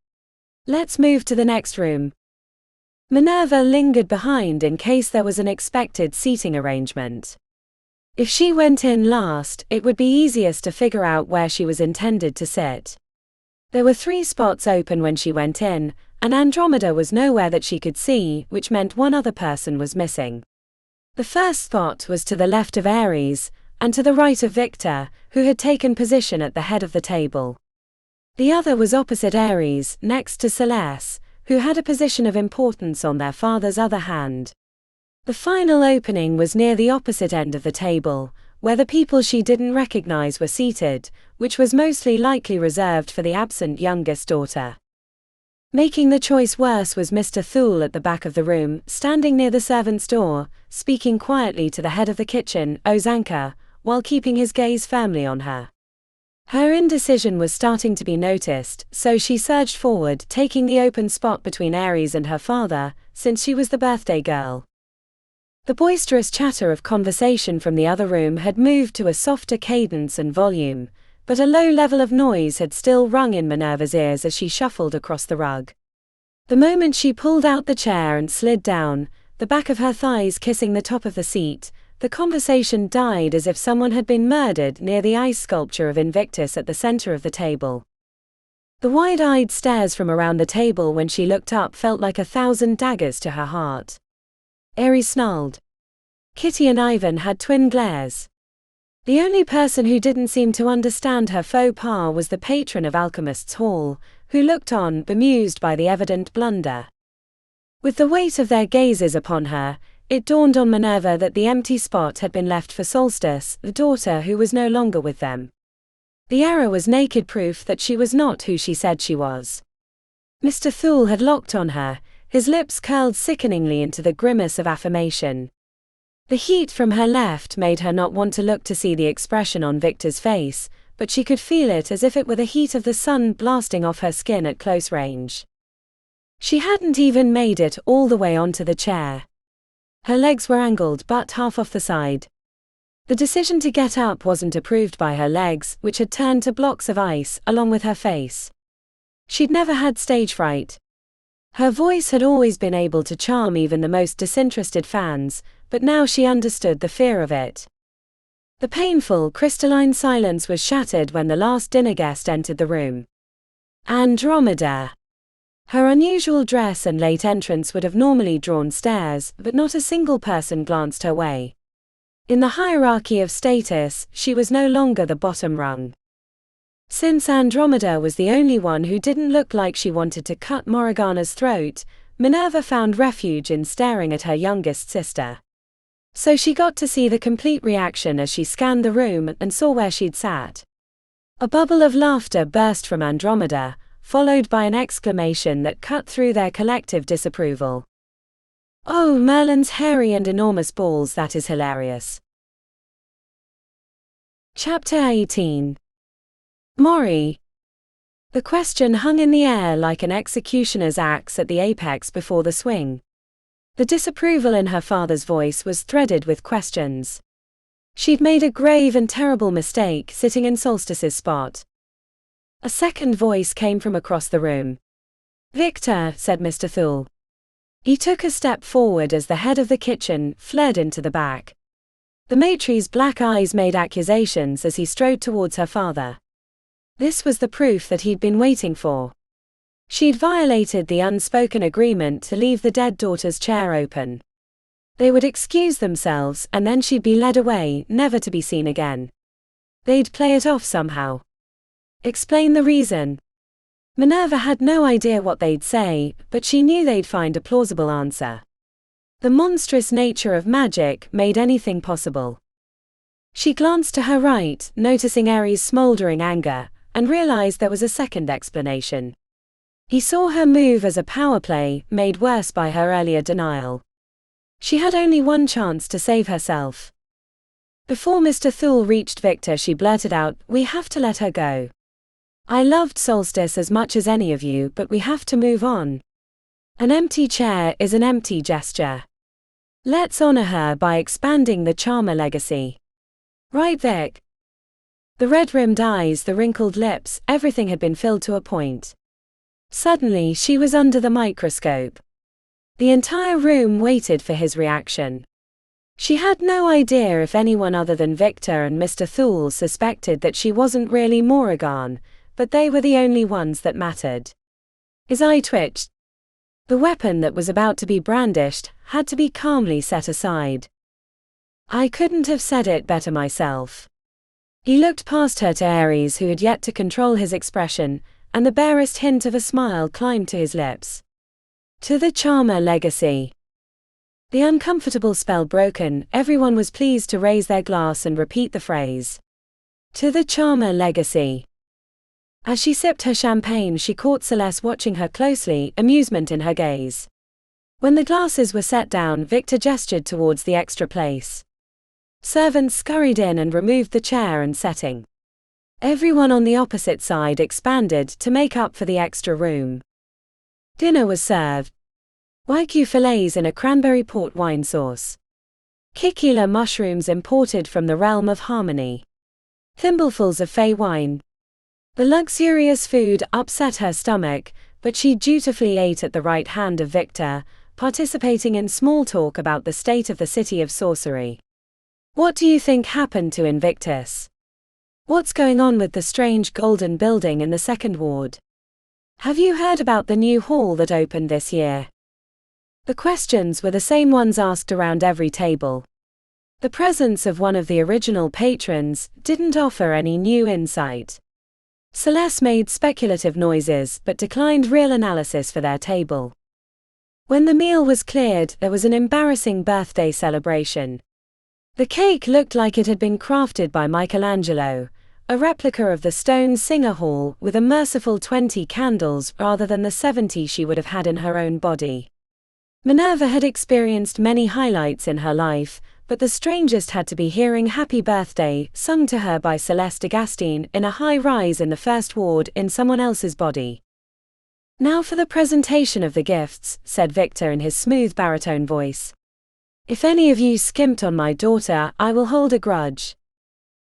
Let's move to the next room." Minerva lingered behind in case there was an expected seating arrangement. If she went in last, it would be easiest to figure out where she was intended to sit. There were 3 spots open when she went in, and Andromeda was nowhere that she could see, which meant one other person was missing. The first spot was to the left of Ares, and to the right of Victor, who had taken position at the head of the table. The other was opposite Ares, next to Celeste, who had a position of importance on their father's other hand. The final opening was near the opposite end of the table, where the people she didn't recognize were seated, which was mostly likely reserved for the absent youngest daughter. Making the choice worse was Mr. Thule at the back of the room, standing near the servant's door, speaking quietly to the head of the kitchen, Ozanka, while keeping his gaze firmly on her. Her indecision was starting to be noticed, so she surged forward, taking the open spot between Ares and her father, since she was the birthday girl. The boisterous chatter of conversation from the other room had moved to a softer cadence and volume, but a low level of noise had still rung in Minerva's ears as she shuffled across the rug. The moment she pulled out the chair and slid down, the back of her thighs kissing the top of the seat, the conversation died as if someone had been murdered near the ice sculpture of Invictus at the center of the table. The wide-eyed stares from around the table when she looked up felt like 1,000 daggers to her heart. Ares snarled. Kitty and Ivan had twin glares. The only person who didn't seem to understand her faux pas was the patron of Alchemist's Hall, who looked on, bemused by the evident blunder. With the weight of their gazes upon her, it dawned on Minerva that the empty spot had been left for Solstice, the daughter who was no longer with them. The error was naked proof that she was not who she said she was. Mr. Thule had locked on her, his lips curled sickeningly into the grimace of affirmation. The heat from her left made her not want to look to see the expression on Victor's face, but she could feel it as if it were the heat of the sun blasting off her skin at close range. She hadn't even made it all the way onto the chair. Her legs were angled but half off the side. The decision to get up wasn't approved by her legs, which had turned to blocks of ice, along with her face. She'd never had stage fright. Her voice had always been able to charm even the most disinterested fans, but now she understood the fear of it. The painful, crystalline silence was shattered when the last dinner guest entered the room. Andromeda. Her unusual dress and late entrance would have normally drawn stares, but not a single person glanced her way. In the hierarchy of status, she was no longer the bottom rung. Since Andromeda was the only one who didn't look like she wanted to cut Morgana's throat, Minerva found refuge in staring at her youngest sister. So she got to see the complete reaction as she scanned the room and saw where she'd sat. A bubble of laughter burst from Andromeda, followed by an exclamation that cut through their collective disapproval. "Oh, Merlin's hairy and enormous balls, that is hilarious." Chapter 18. Mori. The question hung in the air like an executioner's axe at the apex before the swing. The disapproval in her father's voice was threaded with questions. She'd made a grave and terrible mistake sitting in Solstice's spot. A second voice came from across the room. "Victor," said Mr. Thule. He took a step forward as the head of the kitchen fled into the back. The matri's black eyes made accusations as he strode towards her father. This was the proof that he'd been waiting for. She'd violated the unspoken agreement to leave the dead daughter's chair open. They would excuse themselves and then she'd be led away, never to be seen again. They'd play it off somehow. Explain the reason. Minerva had no idea what they'd say, but she knew they'd find a plausible answer. The monstrous nature of magic made anything possible. She glanced to her right, noticing Ares' smoldering anger, and realized there was a second explanation. He saw her move as a power play, made worse by her earlier denial. She had only one chance to save herself. Before Mr. Thule reached Victor, she blurted out, "We have to let her go. I loved Solstice as much as any of you, but we have to move on. An empty chair is an empty gesture. Let's honor her by expanding the Charmer legacy. Right, Vic?" The red-rimmed eyes, the wrinkled lips, everything had been filled to a point. Suddenly she was under the microscope. The entire room waited for his reaction. She had no idea if anyone other than Victor and Mr. Thule suspected that she wasn't really Morrigan, but they were the only ones that mattered. His eye twitched. The weapon that was about to be brandished had to be calmly set aside. "I couldn't have said it better myself." He looked past her to Ares, who had yet to control his expression, and the barest hint of a smile climbed to his lips. To the Charmer legacy. The uncomfortable spell broken, everyone was pleased to raise their glass and repeat the phrase. To the Charmer legacy. As she sipped her champagne, she caught Celeste watching her closely, amusement in her gaze. When the glasses were set down, Victor gestured towards the extra place. Servants scurried in and removed the chair and setting. Everyone on the opposite side expanded to make up for the extra room. Dinner was served. Wagyu fillets in a cranberry port wine sauce. Kikila mushrooms imported from the realm of harmony. Thimblefuls of fey wine. The luxurious food upset her stomach, but she dutifully ate at the right hand of Victor, participating in small talk about the state of the city of Sorcery. What do you think happened to Invictus? What's going on with the strange golden building in the second ward? Have you heard about the new hall that opened this year? The questions were the same ones asked around every table. The presence of one of the original patrons didn't offer any new insight. Celeste made speculative noises but declined real analysis for their table. When the meal was cleared, there was an embarrassing birthday celebration. The cake looked like it had been crafted by Michelangelo, a replica of the stone singer hall with a merciful 20 candles rather than the 70 she would have had in her own body. Minerva had experienced many highlights in her life, but the strangest had to be hearing Happy Birthday sung to her by Celeste D'Agostine in a high rise in the first ward in someone else's body. Now for the presentation of the gifts, said Victor in his smooth baritone voice. If any of you skimped on my daughter, I will hold a grudge.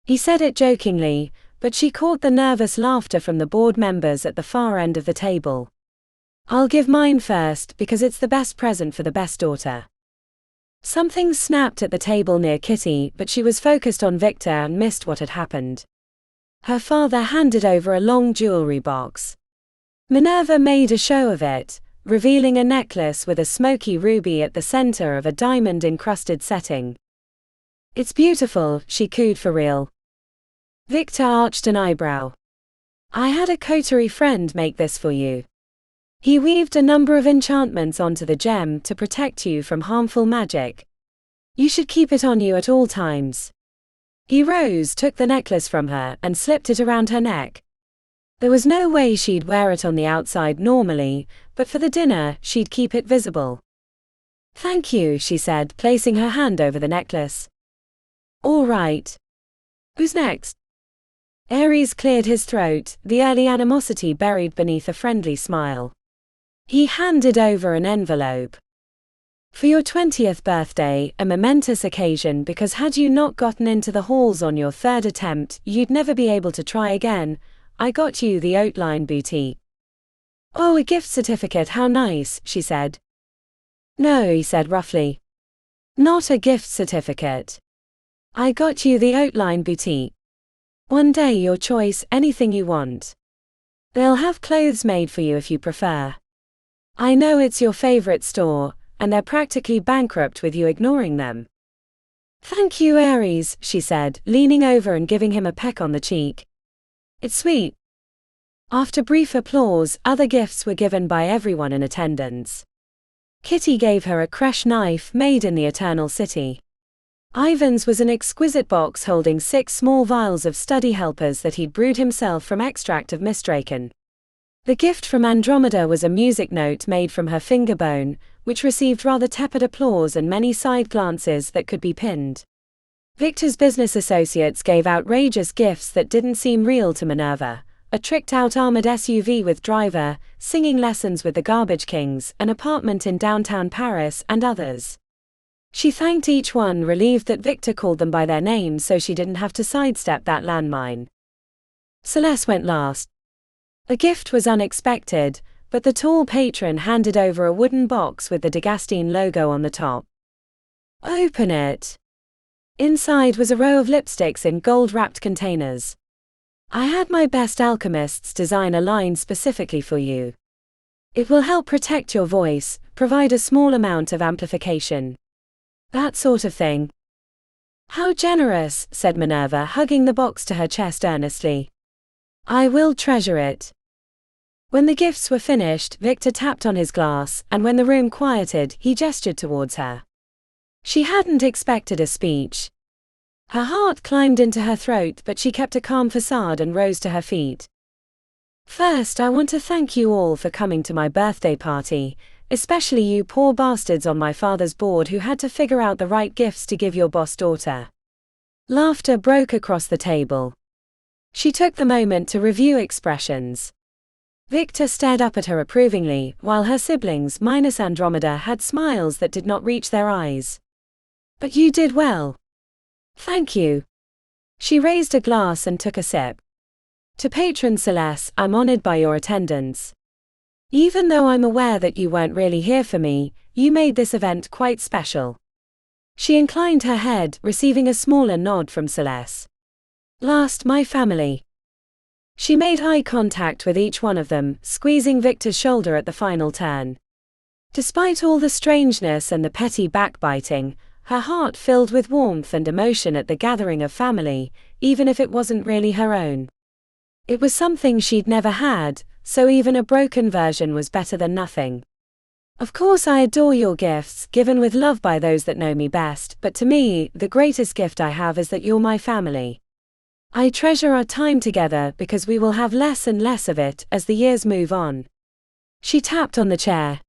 He said it jokingly, but she caught the nervous laughter from the board members at the far end of the table. I'll give mine first because it's the best present for the best daughter. Something snapped at the table near Kitty, but she was focused on Victor and missed what had happened. Her father handed over a long jewelry box. Minerva made a show of it, revealing a necklace with a smoky ruby at the center of a diamond-encrusted setting. It's beautiful, she cooed for real. Victor arched an eyebrow. I had a coterie friend make this for you. He weaved a number of enchantments onto the gem to protect you from harmful magic. You should keep it on you at all times. He rose, took the necklace from her, and slipped it around her neck. There was no way she'd wear it on the outside normally, but for the dinner, she'd keep it visible. Thank you, she said, placing her hand over the necklace. All right. Who's next? Ares cleared his throat, the early animosity buried beneath a friendly smile. He handed over an envelope. For your 20th birthday, a momentous occasion because had you not gotten into the halls on your third attempt, you'd never be able to try again. I got you the Outline Boutique. Oh, a gift certificate, how nice, she said. No, he said roughly. Not a gift certificate. I got you the Outline Boutique. One day your choice, anything you want. They'll have clothes made for you if you prefer. I know it's your favorite store, and they're practically bankrupt with you ignoring them. Thank you, Ares, she said, leaning over and giving him a peck on the cheek. It's sweet. After brief applause, other gifts were given by everyone in attendance. Kitty gave her a creche knife made in the Eternal City. Ivan's was an exquisite box holding 6 small vials of study helpers that he'd brewed himself from extract of Mistraken. The gift from Andromeda was a music note made from her finger bone, which received rather tepid applause and many side glances that could be pinned. Victor's business associates gave outrageous gifts that didn't seem real to Minerva. A tricked-out armored SUV with driver, singing lessons with the Garbage Kings, an apartment in downtown Paris, and others. She thanked each one, relieved that Victor called them by their names so she didn't have to sidestep that landmine. Celeste went last. The gift was unexpected, but the tall patron handed over a wooden box with the D'Agostine logo on the top. Open it. Inside was a row of lipsticks in gold-wrapped containers. I had my best alchemists design a line specifically for you. It will help protect your voice, provide a small amount of amplification. That sort of thing. How generous, said Minerva, hugging the box to her chest earnestly. I will treasure it. When the gifts were finished, Victor tapped on his glass, and when the room quieted, he gestured towards her. She hadn't expected a speech. Her heart climbed into her throat, but she kept a calm facade and rose to her feet. First, I want to thank you all for coming to my birthday party, especially you poor bastards on my father's board who had to figure out the right gifts to give your boss daughter. Laughter broke across the table. She took the moment to review expressions. Victor stared up at her approvingly, while her siblings, minus Andromeda, had smiles that did not reach their eyes. But you did well. Thank you. She raised a glass and took a sip. To Patron Celeste, I'm honored by your attendance. Even though I'm aware that you weren't really here for me, you made this event quite special. She inclined her head, receiving a smaller nod from Celeste. Last, my family. She made eye contact with each one of them, squeezing Victor's shoulder at the final turn. Despite all the strangeness and the petty backbiting, her heart filled with warmth and emotion at the gathering of family, even if it wasn't really her own. It was something she'd never had, so even a broken version was better than nothing. Of course I adore your gifts, given with love by those that know me best, but to me, the greatest gift I have is that you're my family. I treasure our time together because we will have less and less of it as the years move on. She tapped on the chair.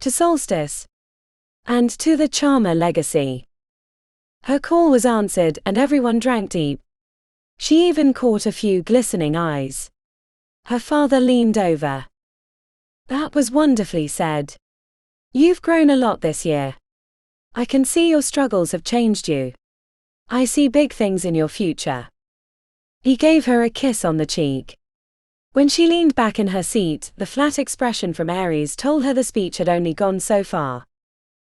To Solstice. And to the Charmer legacy. Her call was answered and everyone drank deep. She even caught a few glistening eyes. Her father leaned over. That was wonderfully said. You've grown a lot this year. I can see your struggles have changed you. I see big things in your future. He gave her a kiss on the cheek. When she leaned back in her seat, the flat expression from Aries told her the speech had only gone so far.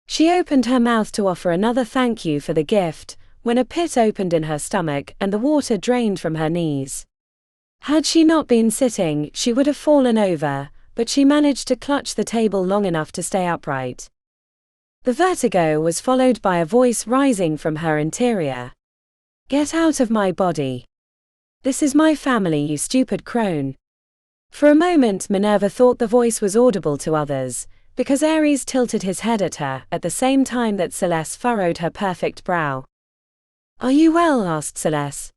She opened her mouth to offer another thank you for the gift, when a pit opened in her stomach and the water drained from her knees. Had she not been sitting, she would have fallen over, but she managed to clutch the table long enough to stay upright. The vertigo was followed by a voice rising from her interior. Get out of my body. This is my family, you stupid crone. For a moment Minerva thought the voice was audible to others, because Aries tilted his head at her, at the same time that Celeste furrowed her perfect brow. Are you well? Asked Celeste.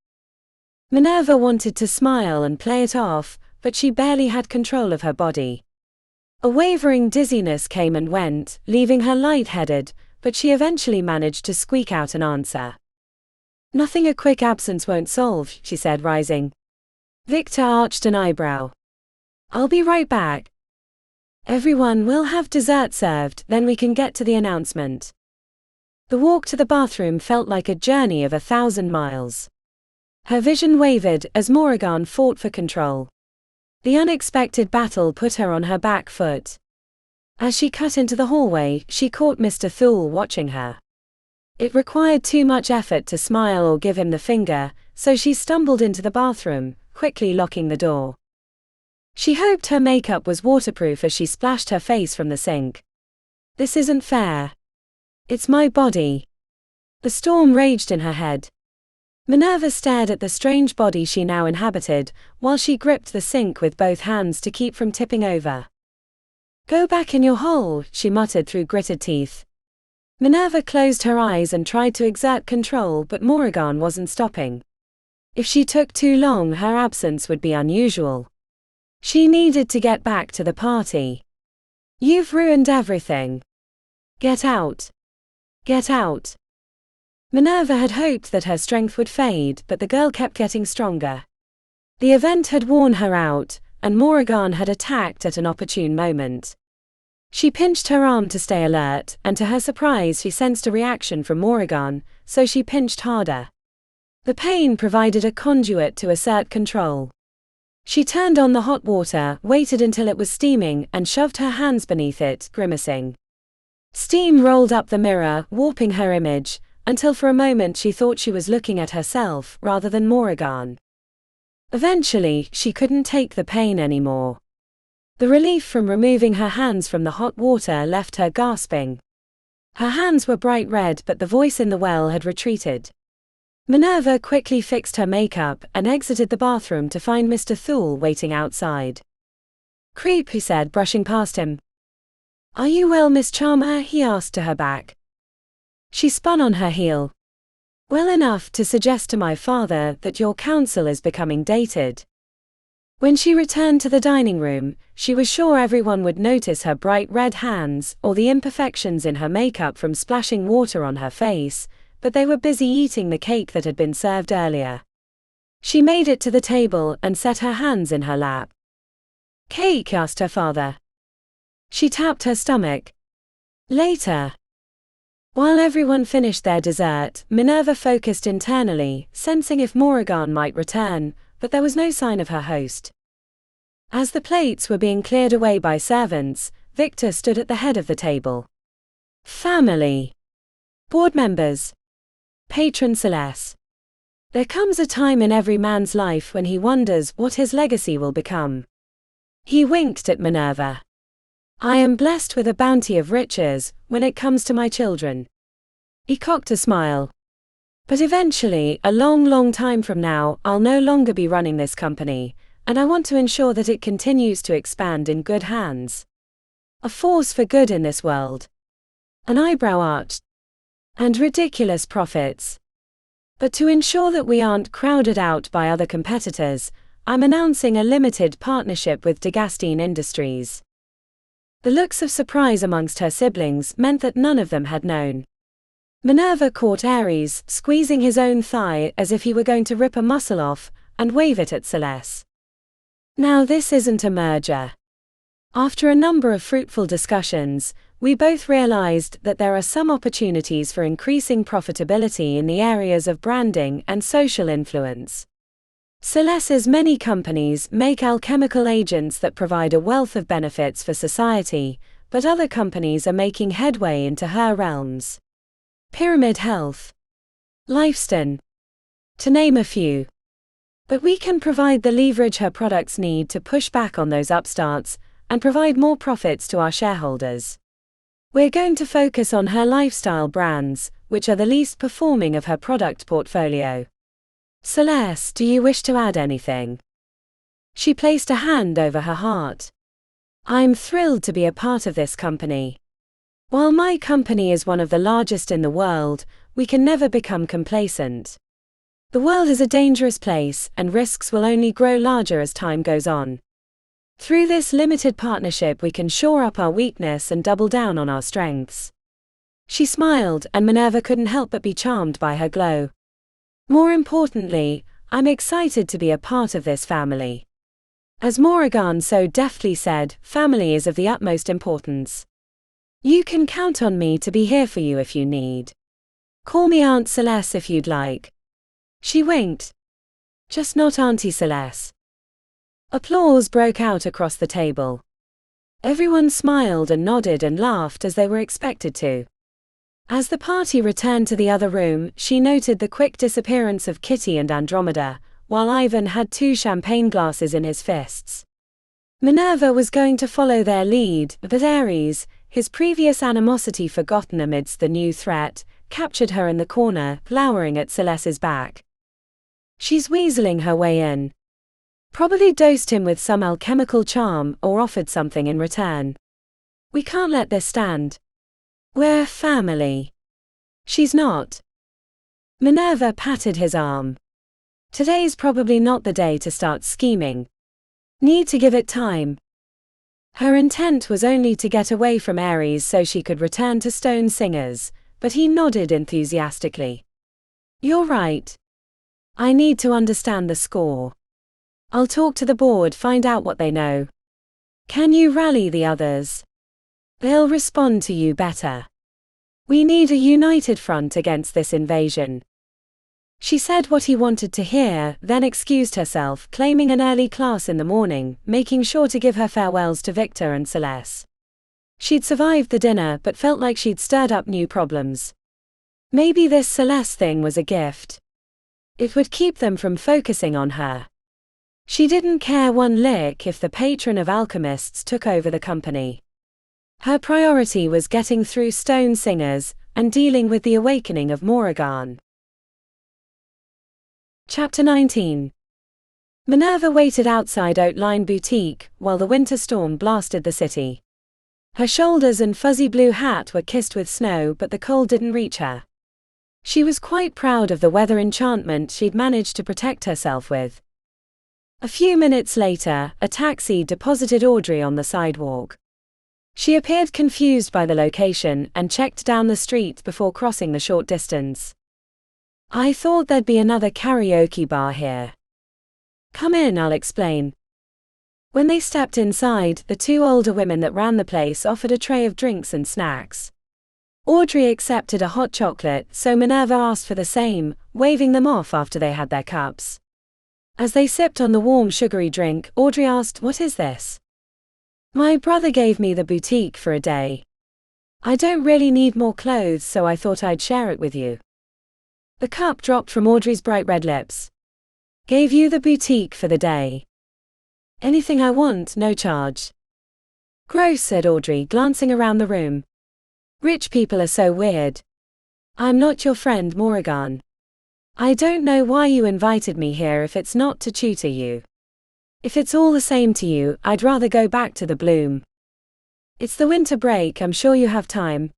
Minerva wanted to smile and play it off, but she barely had control of her body. A wavering dizziness came and went, leaving her lightheaded, but she eventually managed to squeak out an answer. Nothing a quick absence won't solve, she said, rising. Victor arched an eyebrow. I'll be right back. Everyone will have dessert served, then we can get to the announcement. The walk to the bathroom felt like a journey of 1,000 miles. Her vision wavered as Moran fought for control. The unexpected battle put her on her back foot. As she cut into the hallway, she caught Mr. Thule watching her. It required too much effort to smile or give him the finger, so she stumbled into the bathroom, quickly locking the door. She hoped her makeup was waterproof as she splashed her face from the sink. This isn't fair. It's my body. The storm raged in her head. Minerva stared at the strange body she now inhabited, while she gripped the sink with both hands to keep from tipping over. Go back in your hole, she muttered through gritted teeth. Minerva closed her eyes and tried to exert control, but Moran wasn't stopping. If she took too long, her absence would be unusual. She needed to get back to the party. You've ruined everything. Get out. Get out. Minerva had hoped that her strength would fade, but the girl kept getting stronger. The event had worn her out, and Moran had attacked at an opportune moment. She pinched her arm to stay alert, and to her surprise she sensed a reaction from Moran, so she pinched harder. The pain provided a conduit to assert control. She turned on the hot water, waited until it was steaming, and shoved her hands beneath it, grimacing. Steam rolled up the mirror, warping her image, until for a moment she thought she was looking at herself rather than Moran. Eventually, she couldn't take the pain anymore. The relief from removing her hands from the hot water left her gasping. Her hands were bright red, but the voice in the well had retreated. Minerva quickly fixed her makeup and exited the bathroom to find Mr. Thule waiting outside. Creep, he said, brushing past him. Are you well, Miss Charmer? He asked to her back. She spun on her heel. Well enough to suggest to my father that your counsel is becoming dated. When she returned to the dining room, she was sure everyone would notice her bright red hands or the imperfections in her makeup from splashing water on her face, but they were busy eating the cake that had been served earlier. She made it to the table and set her hands in her lap. Cake? Asked her father. She tapped her stomach. Later. While everyone finished their dessert, Minerva focused internally, sensing if Moran might return, but there was no sign of her host. As the plates were being cleared away by servants, Victor stood at the head of the table. Family. Board members. Patron Celeste. There comes a time in every man's life when he wonders what his legacy will become. He winked at Minerva. I am blessed with a bounty of riches when it comes to my children. He cocked a smile. But eventually, a long time from now, I'll no longer be running this company, and I want to ensure that it continues to expand in good hands. A force for good in this world. An eyebrow arched. And ridiculous profits. But to ensure that we aren't crowded out by other competitors, I'm announcing a limited partnership with disgraced Industries. The looks of surprise amongst her siblings meant that none of them had known. Minerva caught Ares squeezing his own thigh as if he were going to rip a muscle off, and wave it at Celeste. Now this isn't a merger. After a number of fruitful discussions, we both realized that there are some opportunities for increasing profitability in the areas of branding and social influence. Celeste's many companies make alchemical agents that provide a wealth of benefits for society, but other companies are making headway into her realms. Pyramid Health. Lifestone. To name a few. But we can provide the leverage her products need to push back on those upstarts, and provide more profits to our shareholders. We're going to focus on her lifestyle brands, which are the least performing of her product portfolio. Celeste, do you wish to add anything? She placed a hand over her heart. I'm thrilled to be a part of this company. While my company is one of the largest in the world, we can never become complacent. The world is a dangerous place, and risks will only grow larger as time goes on. Through this limited partnership we can shore up our weakness and double down on our strengths. She smiled, and Minerva couldn't help but be charmed by her glow. More importantly, I'm excited to be a part of this family. As Moran so deftly said, family is of the utmost importance. You can count on me to be here for you if you need. Call me Aunt Celeste if you'd like. She winked. Just not Auntie Celeste. Applause broke out across the table. Everyone smiled and nodded and laughed as they were expected to. As the party returned to the other room, she noted the quick disappearance of Kitty and Andromeda, while Ivan had 2 champagne glasses in his fists. Minerva was going to follow their lead, but Ares, his previous animosity forgotten amidst the new threat, captured her in the corner, glowering at Celeste's back. She's weaseling her way in. Probably dosed him with some alchemical charm or offered something in return. We can't let this stand. We're family. She's not. Minerva patted his arm. Today's probably not the day to start scheming. Need to give it time. Her intent was only to get away from Ares so she could return to Stone Singers, but he nodded enthusiastically. You're right. I need to understand the score. I'll talk to the board, find out what they know. Can you rally the others? They'll respond to you better. We need a united front against this invasion. She said what he wanted to hear, then excused herself, claiming an early class in the morning, making sure to give her farewells to Victor and Celeste. She'd survived the dinner but felt like she'd stirred up new problems. Maybe this Celeste thing was a gift. It would keep them from focusing on her. She didn't care one lick if the patron of alchemists took over the company. Her priority was getting through Stone Singers and dealing with the awakening of Moran. Chapter 19. Minerva waited outside Outline Boutique while the winter storm blasted the city. Her shoulders and fuzzy blue hat were kissed with snow, but the cold didn't reach her. She was quite proud of the weather enchantment she'd managed to protect herself with. A few minutes later, a taxi deposited Audrey on the sidewalk. She appeared confused by the location and checked down the street before crossing the short distance. "I thought there'd be another karaoke bar here." "Come in, I'll explain." When they stepped inside, the two older women that ran the place offered a tray of drinks and snacks. Audrey accepted a hot chocolate, so Minerva asked for the same, waving them off after they had their cups. As they sipped on the warm sugary drink, Audrey asked, "What is this?" "My brother gave me the boutique for a day. I don't really need more clothes, so I thought I'd share it with you." The cup dropped from Audrey's bright red lips. "Gave you the boutique for the day. Anything I want, no charge." "Gross," said Audrey, glancing around the room. "Rich people are so weird. I'm not your friend, Moran. I don't know why you invited me here if it's not to tutor you. If it's all the same to you, I'd rather go back to the Bloom. It's the winter break, I'm sure you have time.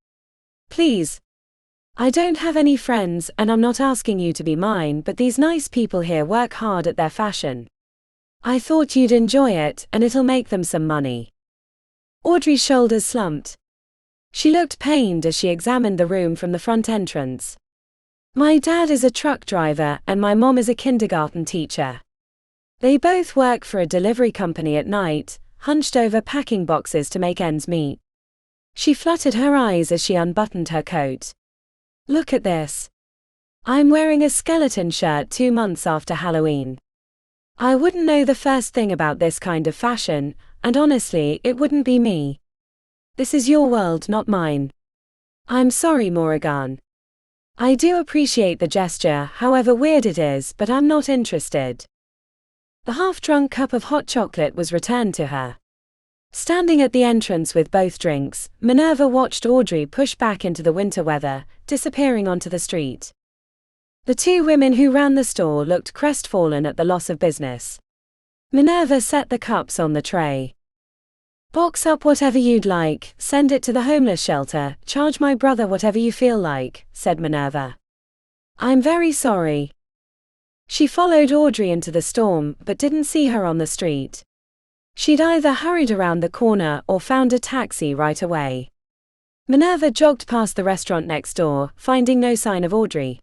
Please. I don't have any friends, and I'm not asking you to be mine, but these nice people here work hard at their fashion. I thought you'd enjoy it, and it'll make them some money." Audrey's shoulders slumped. She looked pained as she examined the room from the front entrance. "My dad is a truck driver, and my mom is a kindergarten teacher. They both work for a delivery company at night, hunched over packing boxes to make ends meet." She fluttered her eyes as she unbuttoned her coat. "Look at this. I'm wearing a skeleton shirt 2 months after Halloween. I wouldn't know the first thing about this kind of fashion, and honestly, it wouldn't be me. This is your world, not mine. I'm sorry, Moran. I do appreciate the gesture, however weird it is, but I'm not interested." The half-drunk cup of hot chocolate was returned to her. Standing at the entrance with both drinks, Minerva watched Audrey push back into the winter weather, disappearing onto the street. The two women who ran the store looked crestfallen at the loss of business. Minerva set the cups on the tray. "Box up whatever you'd like, send it to the homeless shelter, charge my brother whatever you feel like," said Minerva. "I'm very sorry." She followed Audrey into the storm, but didn't see her on the street. She'd either hurried around the corner or found a taxi right away. Minerva jogged past the restaurant next door, finding no sign of Audrey.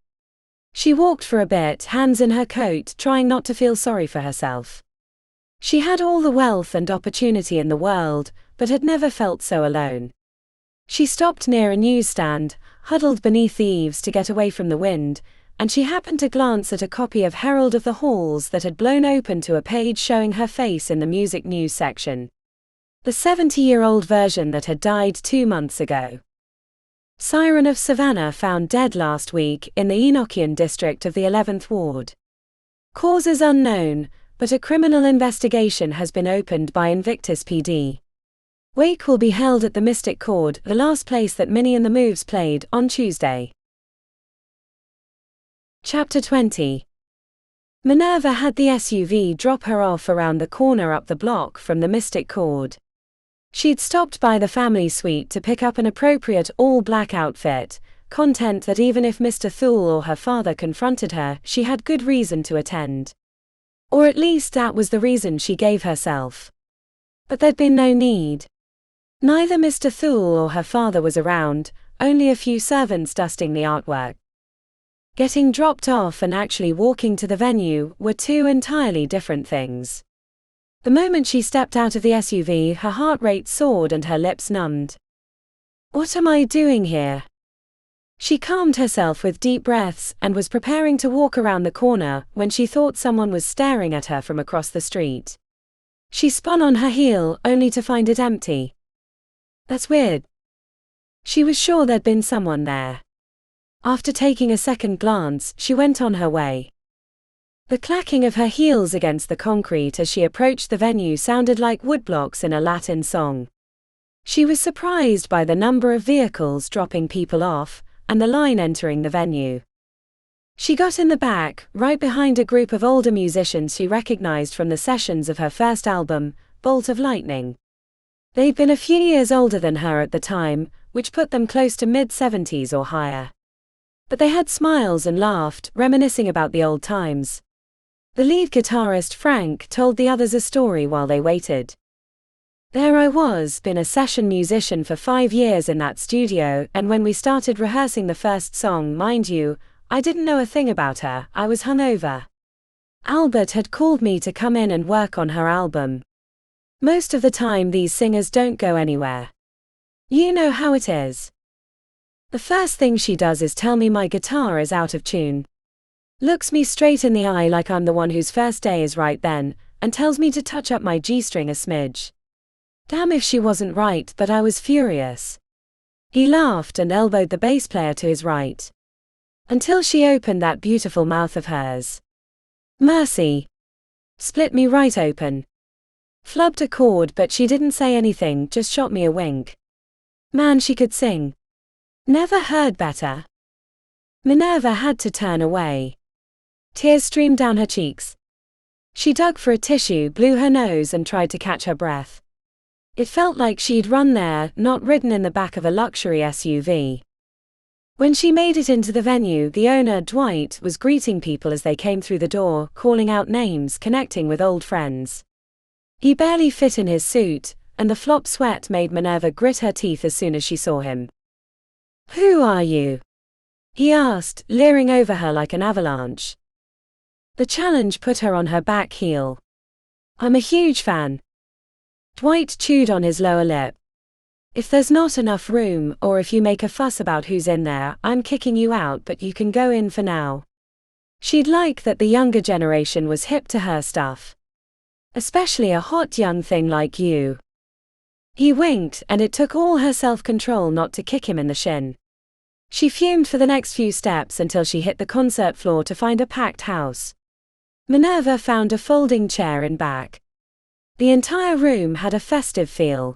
She walked for a bit, hands in her coat, trying not to feel sorry for herself. She had all the wealth and opportunity in the world, but had never felt so alone. She stopped near a newsstand, huddled beneath the eaves to get away from the wind, and she happened to glance at a copy of Herald of the Halls that had blown open to a page showing her face in the music news section. The 70-year-old version that had died 2 months ago. Siren of Savannah found dead last week in the Enochian district of the 11th Ward. Causes unknown, but a criminal investigation has been opened by Invictus PD. Wake will be held at the Mystic Chord, the last place that Minnie and the Moves played, on Tuesday. Chapter 20. Minerva had the SUV drop her off around the corner up the block from the Mystic Chord. She'd stopped by the family suite to pick up an appropriate all-black outfit, content that even if Mr. Thule or her father confronted her, she had good reason to attend. Or at least that was the reason she gave herself. But there'd been no need. Neither Mr. Thule or her father was around, only a few servants dusting the artwork. Getting dropped off and actually walking to the venue were two entirely different things. The moment she stepped out of the SUV, her heart rate soared and her lips numbed. "What am I doing here?" She calmed herself with deep breaths and was preparing to walk around the corner when she thought someone was staring at her from across the street. She spun on her heel, only to find it empty. That's weird. She was sure there'd been someone there. After taking a second glance, she went on her way. The clacking of her heels against the concrete as she approached the venue sounded like woodblocks in a Latin song. She was surprised by the number of vehicles dropping people off, and the line entering the venue. She got in the back, right behind a group of older musicians she recognized from the sessions of her first album, Bolt of Lightning. They'd been a few years older than her at the time, which put them close to mid-70s or higher. But they had smiles and laughed, reminiscing about the old times. The lead guitarist, Frank, told the others a story while they waited. There I was, been a session musician for 5 years in that studio, and when we started rehearsing the first song, mind you, I didn't know a thing about her, I was hungover. Albert had called me to come in and work on her album. Most of the time these singers don't go anywhere. You know how it is. The first thing she does is tell me my guitar is out of tune. Looks me straight in the eye like I'm the one whose first day is right then, and tells me to touch up my G-string a smidge. Damn if she wasn't right, but I was furious. He laughed and elbowed the bass player to his right. Until she opened that beautiful mouth of hers. Mercy. Split me right open. Flubbed a chord, but she didn't say anything, just shot me a wink. Man, she could sing. Never heard better. Minerva had to turn away. Tears streamed down her cheeks. She dug for a tissue, blew her nose and tried to catch her breath. It felt like she'd run there, not ridden in the back of a luxury SUV. When she made it into the venue, the owner, Dwight, was greeting people as they came through the door, calling out names, connecting with old friends. He barely fit in his suit, and the flop sweat made Minerva grit her teeth as soon as she saw him. "Who are you?" he asked, leering over her like an avalanche. The challenge put her on her back heel. "I'm a huge fan." Dwight chewed on his lower lip. "If there's not enough room, or if you make a fuss about who's in there, I'm kicking you out, but you can go in for now." She'd like that the younger generation was hip to her stuff. Especially a hot young thing like you. He winked, and it took all her self-control not to kick him in the shin. She fumed for the next few steps until she hit the concert floor to find a packed house. Minerva found a folding chair in back. The entire room had a festive feel.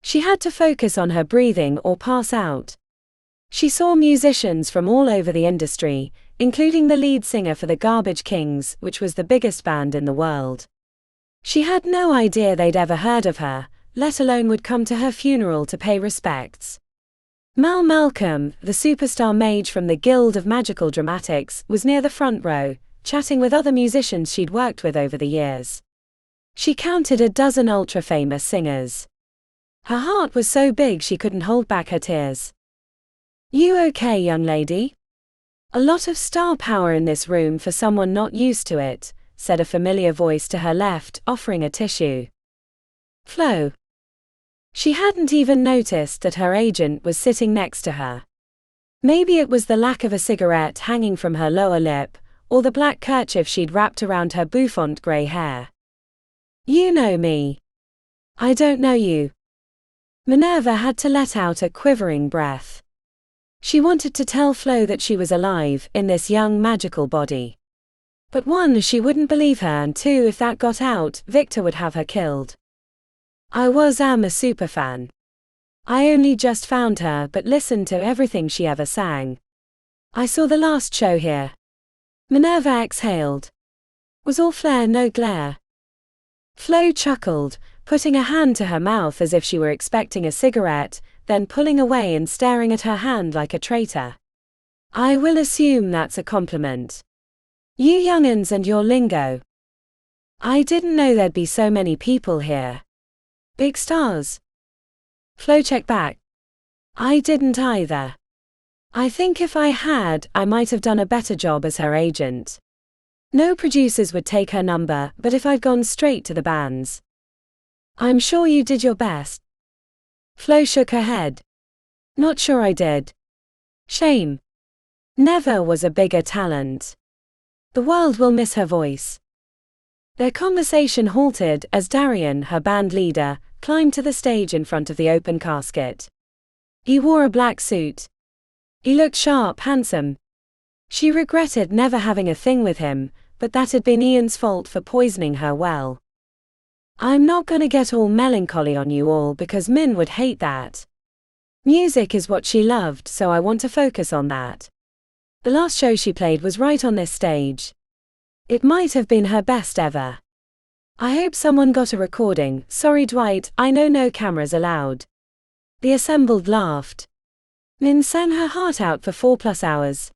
She had to focus on her breathing or pass out. She saw musicians from all over the industry, including the lead singer for the Garbage Kings, which was the biggest band in the world. She had no idea they'd ever heard of her, let alone would come to her funeral to pay respects. Mal Malcolm, the superstar mage from the Guild of Magical Dramatics, was near the front row, chatting with other musicians she'd worked with over the years. She counted a dozen ultra-famous singers. Her heart was so big she couldn't hold back her tears. "You okay, young lady?" "A lot of star power in this room for someone not used to it," said a familiar voice to her left, offering a tissue. "Flo." She hadn't even noticed that her agent was sitting next to her. Maybe it was the lack of a cigarette hanging from her lower lip, or the black kerchief she'd wrapped around her bouffant grey hair. "You know me." "I don't know you." Minerva had to let out a quivering breath. She wanted to tell Flo that she was alive, in this young magical body. But one, she wouldn't believe her, and two, if that got out, Victor would have her killed. "I am a superfan. I only just found her, but listened to everything she ever sang. I saw the last show here." Minerva exhaled. "Was all flare no glare?" Flo chuckled, putting a hand to her mouth as if she were expecting a cigarette, then pulling away and staring at her hand like a traitor. "I will assume that's a compliment. You young'uns and your lingo. I didn't know there'd be so many people here. Big stars." Flo checked back. "I didn't either. I think if I had, I might have done a better job as her agent. No producers would take her number, but if I'd gone straight to the bands." "I'm sure you did your best." Flo shook her head. "Not sure I did. Shame. Never was a bigger talent. The world will miss her voice." Their conversation halted as Darian, her band leader, climbed to the stage in front of the open casket. He wore a black suit. He looked sharp, handsome. She regretted never having a thing with him, but that had been Ian's fault for poisoning her well. "I'm not gonna get all melancholy on you all because Min would hate that. Music is what she loved, so I want to focus on that. The last show she played was right on this stage. It might have been her best ever. I hope someone got a recording. Sorry Dwight, I know no cameras allowed. The assembled laughed. Min sang her heart out for 4+ hours.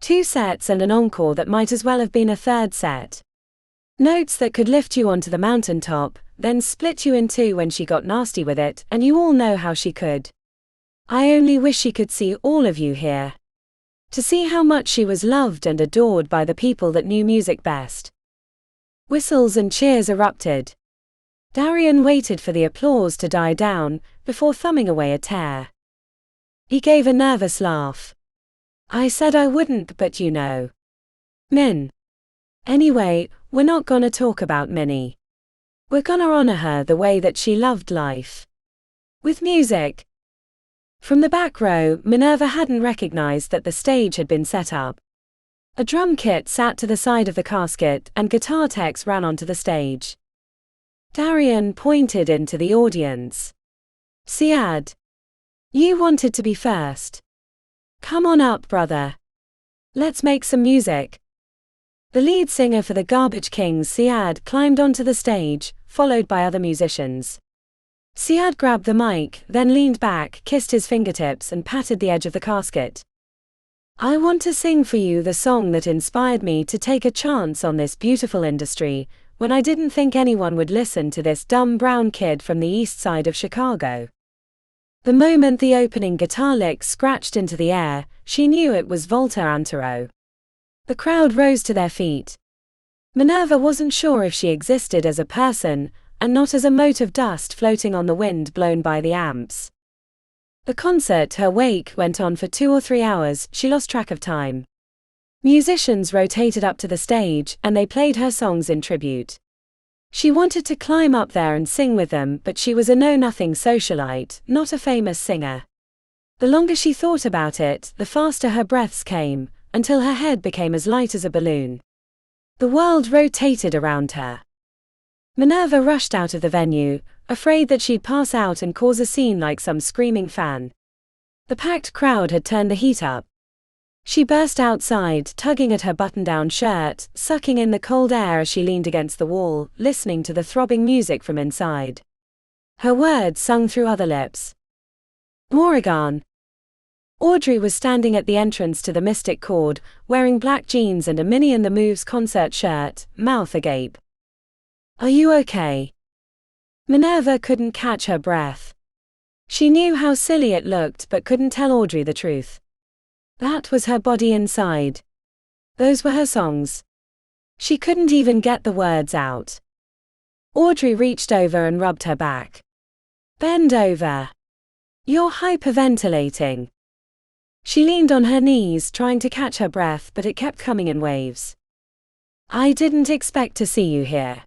2 sets and an encore that might as well have been a third set. Notes that could lift you onto the mountaintop, then split you in two when she got nasty with it, and you all know how she could. I only wish she could see all of you here. To see how much she was loved and adored by the people that knew music best. Whistles and cheers erupted. Darian waited for the applause to die down, before thumbing away a tear. He gave a nervous laugh. I said I wouldn't, but you know. Min. Anyway, we're not gonna talk about Minnie. We're gonna honor her the way that she loved life. With music. From the back row, Minerva hadn't recognized that the stage had been set up. A drum kit sat to the side of the casket, and guitar techs ran onto the stage. Darian pointed into the audience. Siad. You wanted to be first. Come on up, brother. Let's make some music. The lead singer for the Garbage Kings, Siad, climbed onto the stage, followed by other musicians. Siad grabbed the mic, then leaned back, kissed his fingertips, and patted the edge of the casket. I want to sing for you the song that inspired me to take a chance on this beautiful industry, when I didn't think anyone would listen to this dumb brown kid from the east side of Chicago. The moment the opening guitar lick scratched into the air, she knew it was Volta Antero. The crowd rose to their feet. Minerva wasn't sure if she existed as a person, and not as a mote of dust floating on the wind blown by the amps. The concert, her wake, went on for 2 or 3 hours. She lost track of time. Musicians rotated up to the stage, and they played her songs in tribute. She wanted to climb up there and sing with them, but she was a know-nothing socialite, not a famous singer. The longer she thought about it, the faster her breaths came, until her head became as light as a balloon. The world rotated around her. Minerva rushed out of the venue, afraid that she'd pass out and cause a scene like some screaming fan. The packed crowd had turned the heat up. She burst outside, tugging at her button-down shirt, sucking in the cold air as she leaned against the wall, listening to the throbbing music from inside. Her words sung through other lips. Moran. Audrey was standing at the entrance to the Mystic Chord, wearing black jeans and a Minnie and the Moves concert shirt, mouth agape. Are you okay? Minerva couldn't catch her breath. She knew how silly it looked but couldn't tell Audrey the truth. That was her body inside. Those were her songs. She couldn't even get the words out. Audrey reached over and rubbed her back. Bend over. You're hyperventilating. She leaned on her knees, trying to catch her breath, but it kept coming in waves. I didn't expect to see you here.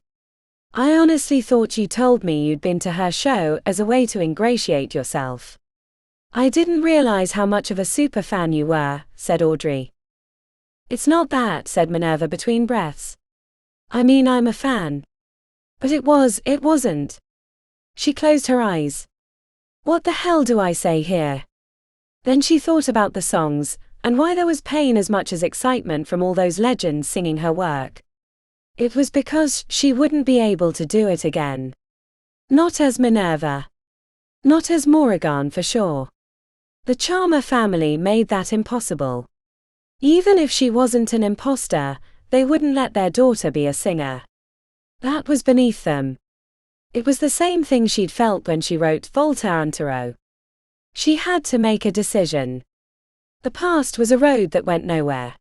I honestly thought you told me you'd been to her show as a way to ingratiate yourself. I didn't realize how much of a super fan you were, said Audrey. It's not that, said Minerva between breaths. I mean, I'm a fan. But it wasn't. She closed her eyes. What the hell do I say here? Then she thought about the songs, and why there was pain as much as excitement from all those legends singing her work. It was because she wouldn't be able to do it again. Not as Minerva. Not as Moran for sure. The Charmer family made that impossible. Even if she wasn't an impostor, they wouldn't let their daughter be a singer. That was beneath them. It was the same thing she'd felt when she wrote Volta Antero. She had to make a decision. The past was a road that went nowhere.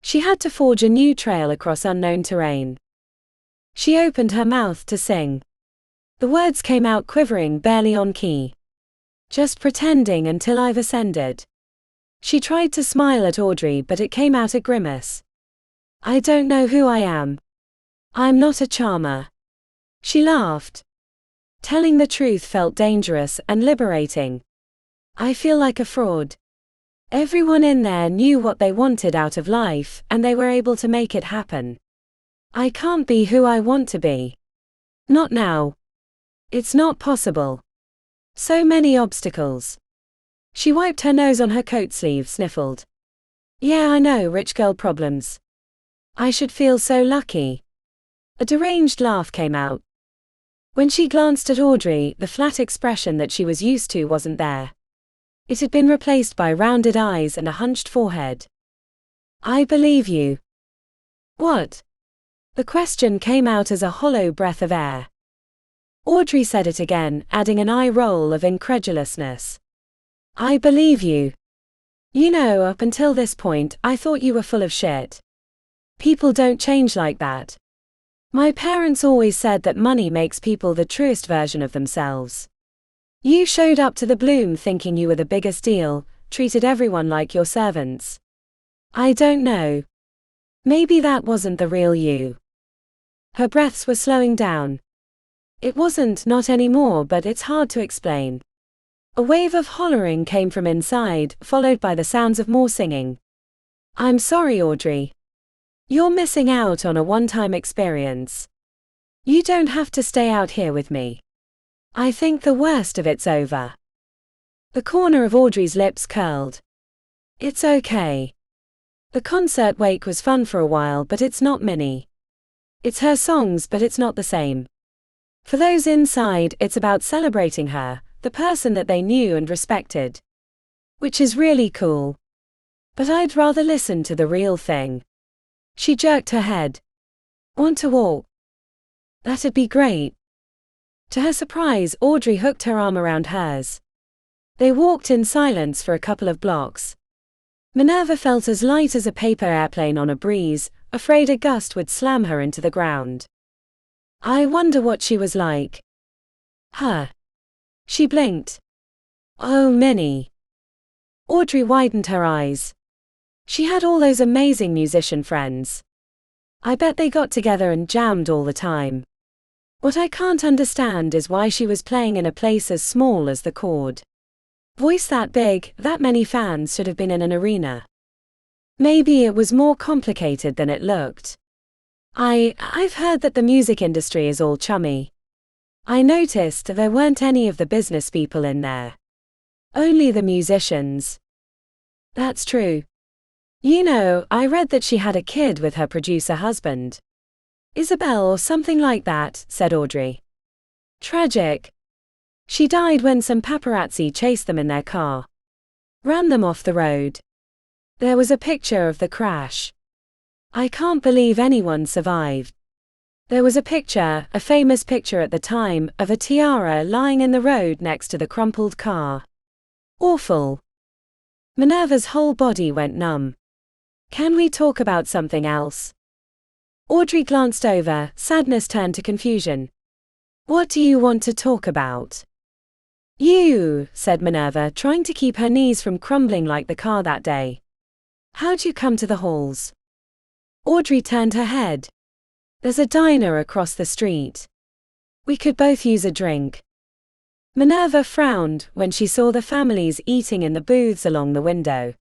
She had to forge a new trail across unknown terrain. She opened her mouth to sing. The words came out quivering, barely on key. Just pretending until I've ascended. She tried to smile at Audrey, but it came out a grimace. I don't know who I am. I'm not a charmer. She laughed. Telling the truth felt dangerous and liberating. I feel like a fraud. Everyone in there knew what they wanted out of life, and they were able to make it happen. I can't be who I want to be. Not now. It's not possible. So many obstacles. She wiped her nose on her coat sleeve, sniffled. Yeah, I know, rich girl problems. I should feel so lucky. A deranged laugh came out. When she glanced at Audrey, the flat expression that she was used to wasn't there. It had been replaced by rounded eyes and a hunched forehead. I believe you. What? The question came out as a hollow breath of air. Audrey said it again, adding an eye roll of incredulousness. I believe you. You know, up until this point, I thought you were full of shit. People don't change like that. My parents always said that money makes people the truest version of themselves. You showed up to the Bloom thinking you were the biggest deal, treated everyone like your servants. I don't know. Maybe that wasn't the real you. Her breaths were slowing down. It wasn't, not anymore, but it's hard to explain. A wave of hollering came from inside, followed by the sounds of more singing. I'm sorry, Audrey. You're missing out on a one-time experience. You don't have to stay out here with me. I think the worst of it's over. The corner of Audrey's lips curled. It's okay. The concert wake was fun for a while, but it's not Minnie. It's her songs, but it's not the same. For those inside, it's about celebrating her, the person that they knew and respected. Which is really cool. But I'd rather listen to the real thing. She jerked her head. Want to walk? That'd be great. To her surprise, Audrey hooked her arm around hers. They walked in silence for a couple of blocks. Minerva felt as light as a paper airplane on a breeze, afraid a gust would slam her into the ground. I wonder what she was like. Her. She blinked. Oh, Minnie. Audrey widened her eyes. She had all those amazing musician friends. I bet they got together and jammed all the time. What I can't understand is why she was playing in a place as small as the Chord. Voice that big, that many fans should have been in an arena. Maybe it was more complicated than it looked. I've heard that the music industry is all chummy. I noticed there weren't any of the business people in there. Only the musicians. That's true. You know, I read that she had a kid with her producer husband. Isabel or something like that, said Audrey. Tragic. She died when some paparazzi chased them in their car. Ran them off the road. There was a picture of the crash. I can't believe anyone survived. There was a picture, a famous picture at the time, of a tiara lying in the road next to the crumpled car. Awful. Minerva's whole body went numb. Can we talk about something else? Audrey glanced over, sadness turned to confusion. What do you want to talk about? You, said Minerva, trying to keep her knees from crumbling like the car that day. How'd you come to the halls? Audrey turned her head. There's a diner across the street. We could both use a drink. Minerva frowned when she saw the families eating in the booths along the window.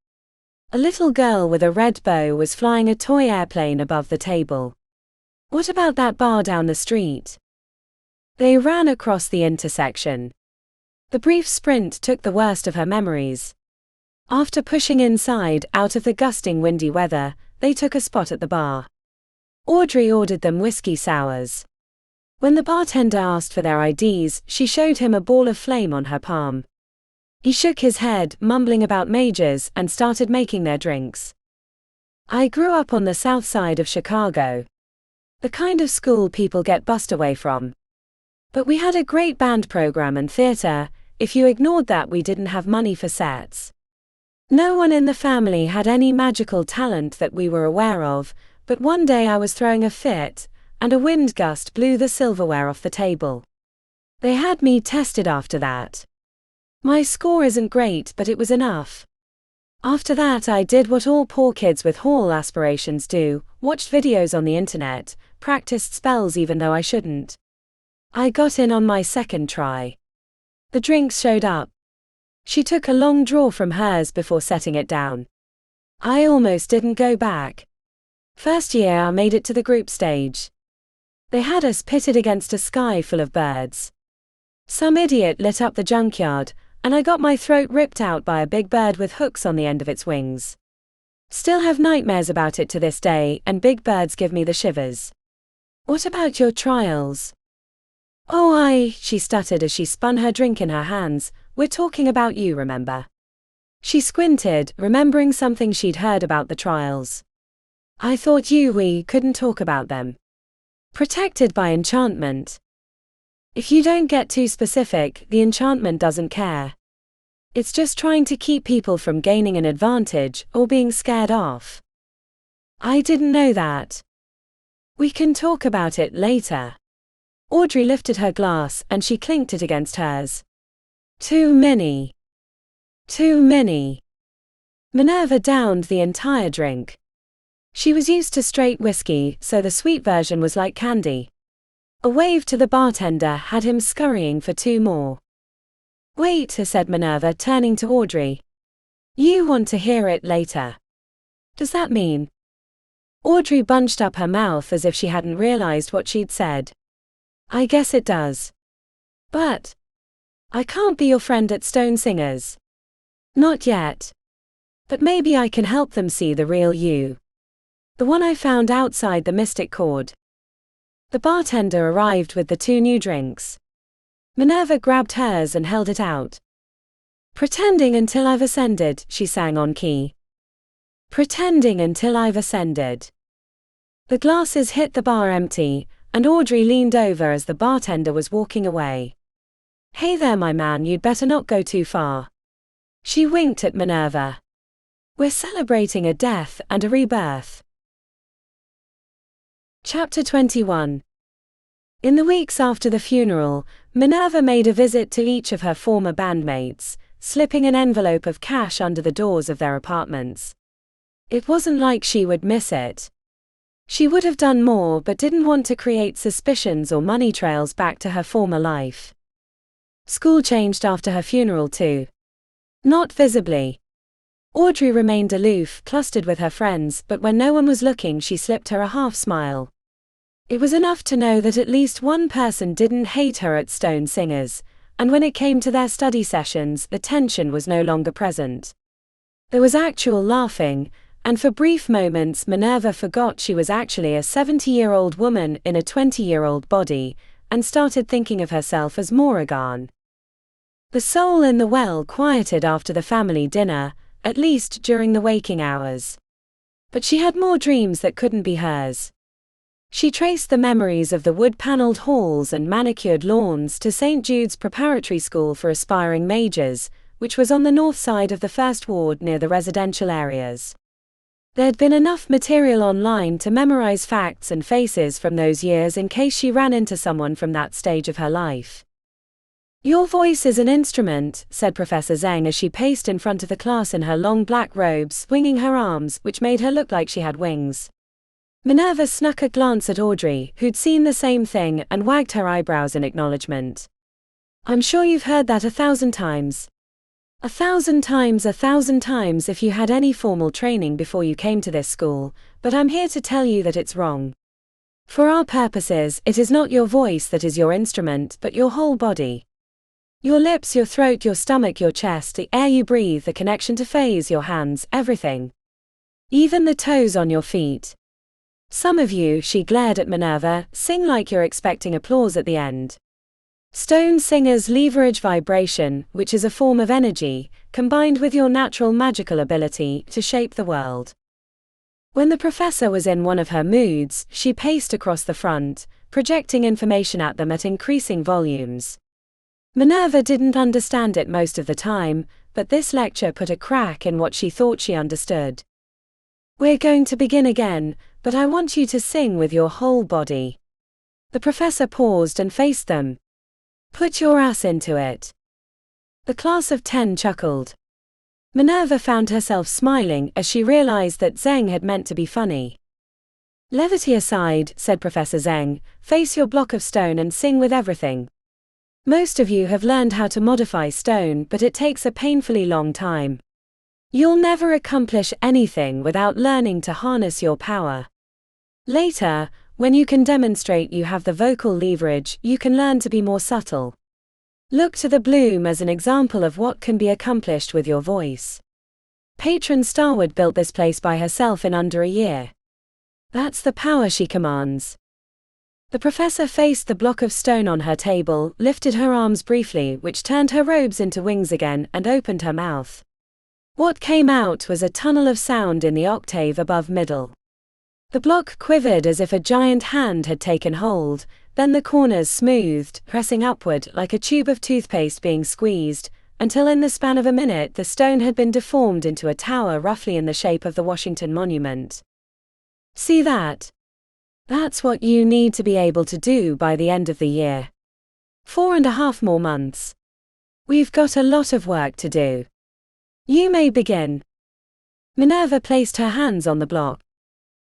A little girl with a red bow was flying a toy airplane above the table. What about that bar down the street? They ran across the intersection. The brief sprint took the worst of her memories. After pushing inside, out of the gusting windy weather, they took a spot at the bar. Audrey ordered them whiskey sours. When the bartender asked for their IDs, she showed him a ball of flame on her palm. He shook his head, mumbling about majors, and started making their drinks. I grew up on the south side of Chicago. The kind of school people get bussed away from. But we had a great band program and theater. If you ignored that, we didn't have money for sets. No one in the family had any magical talent that we were aware of, but one day I was throwing a fit, and a wind gust blew the silverware off the table. They had me tested after that. My score isn't great, but it was enough. After that I did what all poor kids with hall aspirations do, watched videos on the internet, practiced spells even though I shouldn't. I got in on my second try. The drinks showed up. She took a long draw from hers before setting it down. I almost didn't go back. First year I made it to the group stage. They had us pitted against a sky full of birds. Some idiot lit up the junkyard, and I got my throat ripped out by a big bird with hooks on the end of its wings. Still have nightmares about it to this day, and big birds give me the shivers. What about your trials? Oh, she stuttered as she spun her drink in her hands. We're talking about you, remember? She squinted, remembering something she'd heard about the trials. I thought we couldn't talk about them. Protected by enchantment. If you don't get too specific, the enchantment doesn't care. It's just trying to keep people from gaining an advantage or being scared off. I didn't know that. We can talk about it later. Audrey lifted her glass and she clinked it against hers. Too many. Too many. Minerva downed the entire drink. She was used to straight whiskey, so the sweet version was like candy. A wave to the bartender had him scurrying for 2 more. Wait, said Minerva, turning to Audrey. You want to hear it later. Does that mean? Audrey bunched up her mouth as if she hadn't realized what she'd said. I guess it does. But I can't be your friend at Stone Singers. Not yet. But maybe I can help them see the real you. The one I found outside the Mystic Chord. The bartender arrived with the 2 new drinks. Minerva grabbed hers and held it out. Pretending until I've ascended, she sang on key. Pretending until I've ascended. The glasses hit the bar empty, and Audrey leaned over as the bartender was walking away. Hey there, my man, you'd better not go too far. She winked at Minerva. We're celebrating a death and a rebirth. Chapter 21. In the weeks after the funeral, Minerva made a visit to each of her former bandmates, slipping an envelope of cash under the doors of their apartments. It wasn't like she would miss it. She would have done more but didn't want to create suspicions or money trails back to her former life. School changed after her funeral too. Not visibly. Audrey remained aloof, clustered with her friends, but when no one was looking she slipped her a half-smile. It was enough to know that at least one person didn't hate her at Stone Singers, and when it came to their study sessions the tension was no longer present. There was actual laughing, and for brief moments Minerva forgot she was actually a 70-year-old woman in a 20-year-old body, and started thinking of herself as Moran. The soul in the well quieted after the family dinner, at least during the waking hours. But she had more dreams that couldn't be hers. She traced the memories of the wood-paneled halls and manicured lawns to St. Jude's Preparatory School for Aspiring Majors, which was on the north side of the First Ward near the residential areas. There'd been enough material online to memorize facts and faces from those years in case she ran into someone from that stage of her life. Your voice is an instrument, said Professor Zeng as she paced in front of the class in her long black robe, swinging her arms, which made her look like she had wings. Minerva snuck a glance at Audrey, who'd seen the same thing, and wagged her eyebrows in acknowledgement. I'm sure you've heard that 1,000 times. 1,000 times, 1,000 times if you had any formal training before you came to this school, but I'm here to tell you that it's wrong. For our purposes, it is not your voice that is your instrument, but your whole body. Your lips, your throat, your stomach, your chest, the air you breathe, the connection to phase, your hands, everything. Even the toes on your feet. Some of you, she glared at Minerva, sing like you're expecting applause at the end. Stone Singers leverage vibration, which is a form of energy, combined with your natural magical ability to shape the world. When the professor was in one of her moods, she paced across the front, projecting information at them at increasing volumes. Minerva didn't understand it most of the time, but this lecture put a crack in what she thought she understood. We're going to begin again, but I want you to sing with your whole body. The professor paused and faced them. Put your ass into it. The class of 10 chuckled. Minerva found herself smiling as she realized that Zeng had meant to be funny. Levity aside, said Professor Zeng, face your block of stone and sing with everything. Most of you have learned how to modify stone, but it takes a painfully long time. You'll never accomplish anything without learning to harness your power. Later, when you can demonstrate you have the vocal leverage, you can learn to be more subtle. Look to the bloom as an example of what can be accomplished with your voice. Patron Starwood built this place by herself in under a year. That's the power she commands. The professor faced the block of stone on her table, lifted her arms briefly, which turned her robes into wings again, and opened her mouth. What came out was a tunnel of sound in the octave above middle. The block quivered as if a giant hand had taken hold, then the corners smoothed, pressing upward like a tube of toothpaste being squeezed, until in the span of a minute the stone had been deformed into a tower roughly in the shape of the Washington Monument. See that? That's what you need to be able to do by the end of the year. 4.5 more months. We've got a lot of work to do. You may begin. Minerva placed her hands on the block.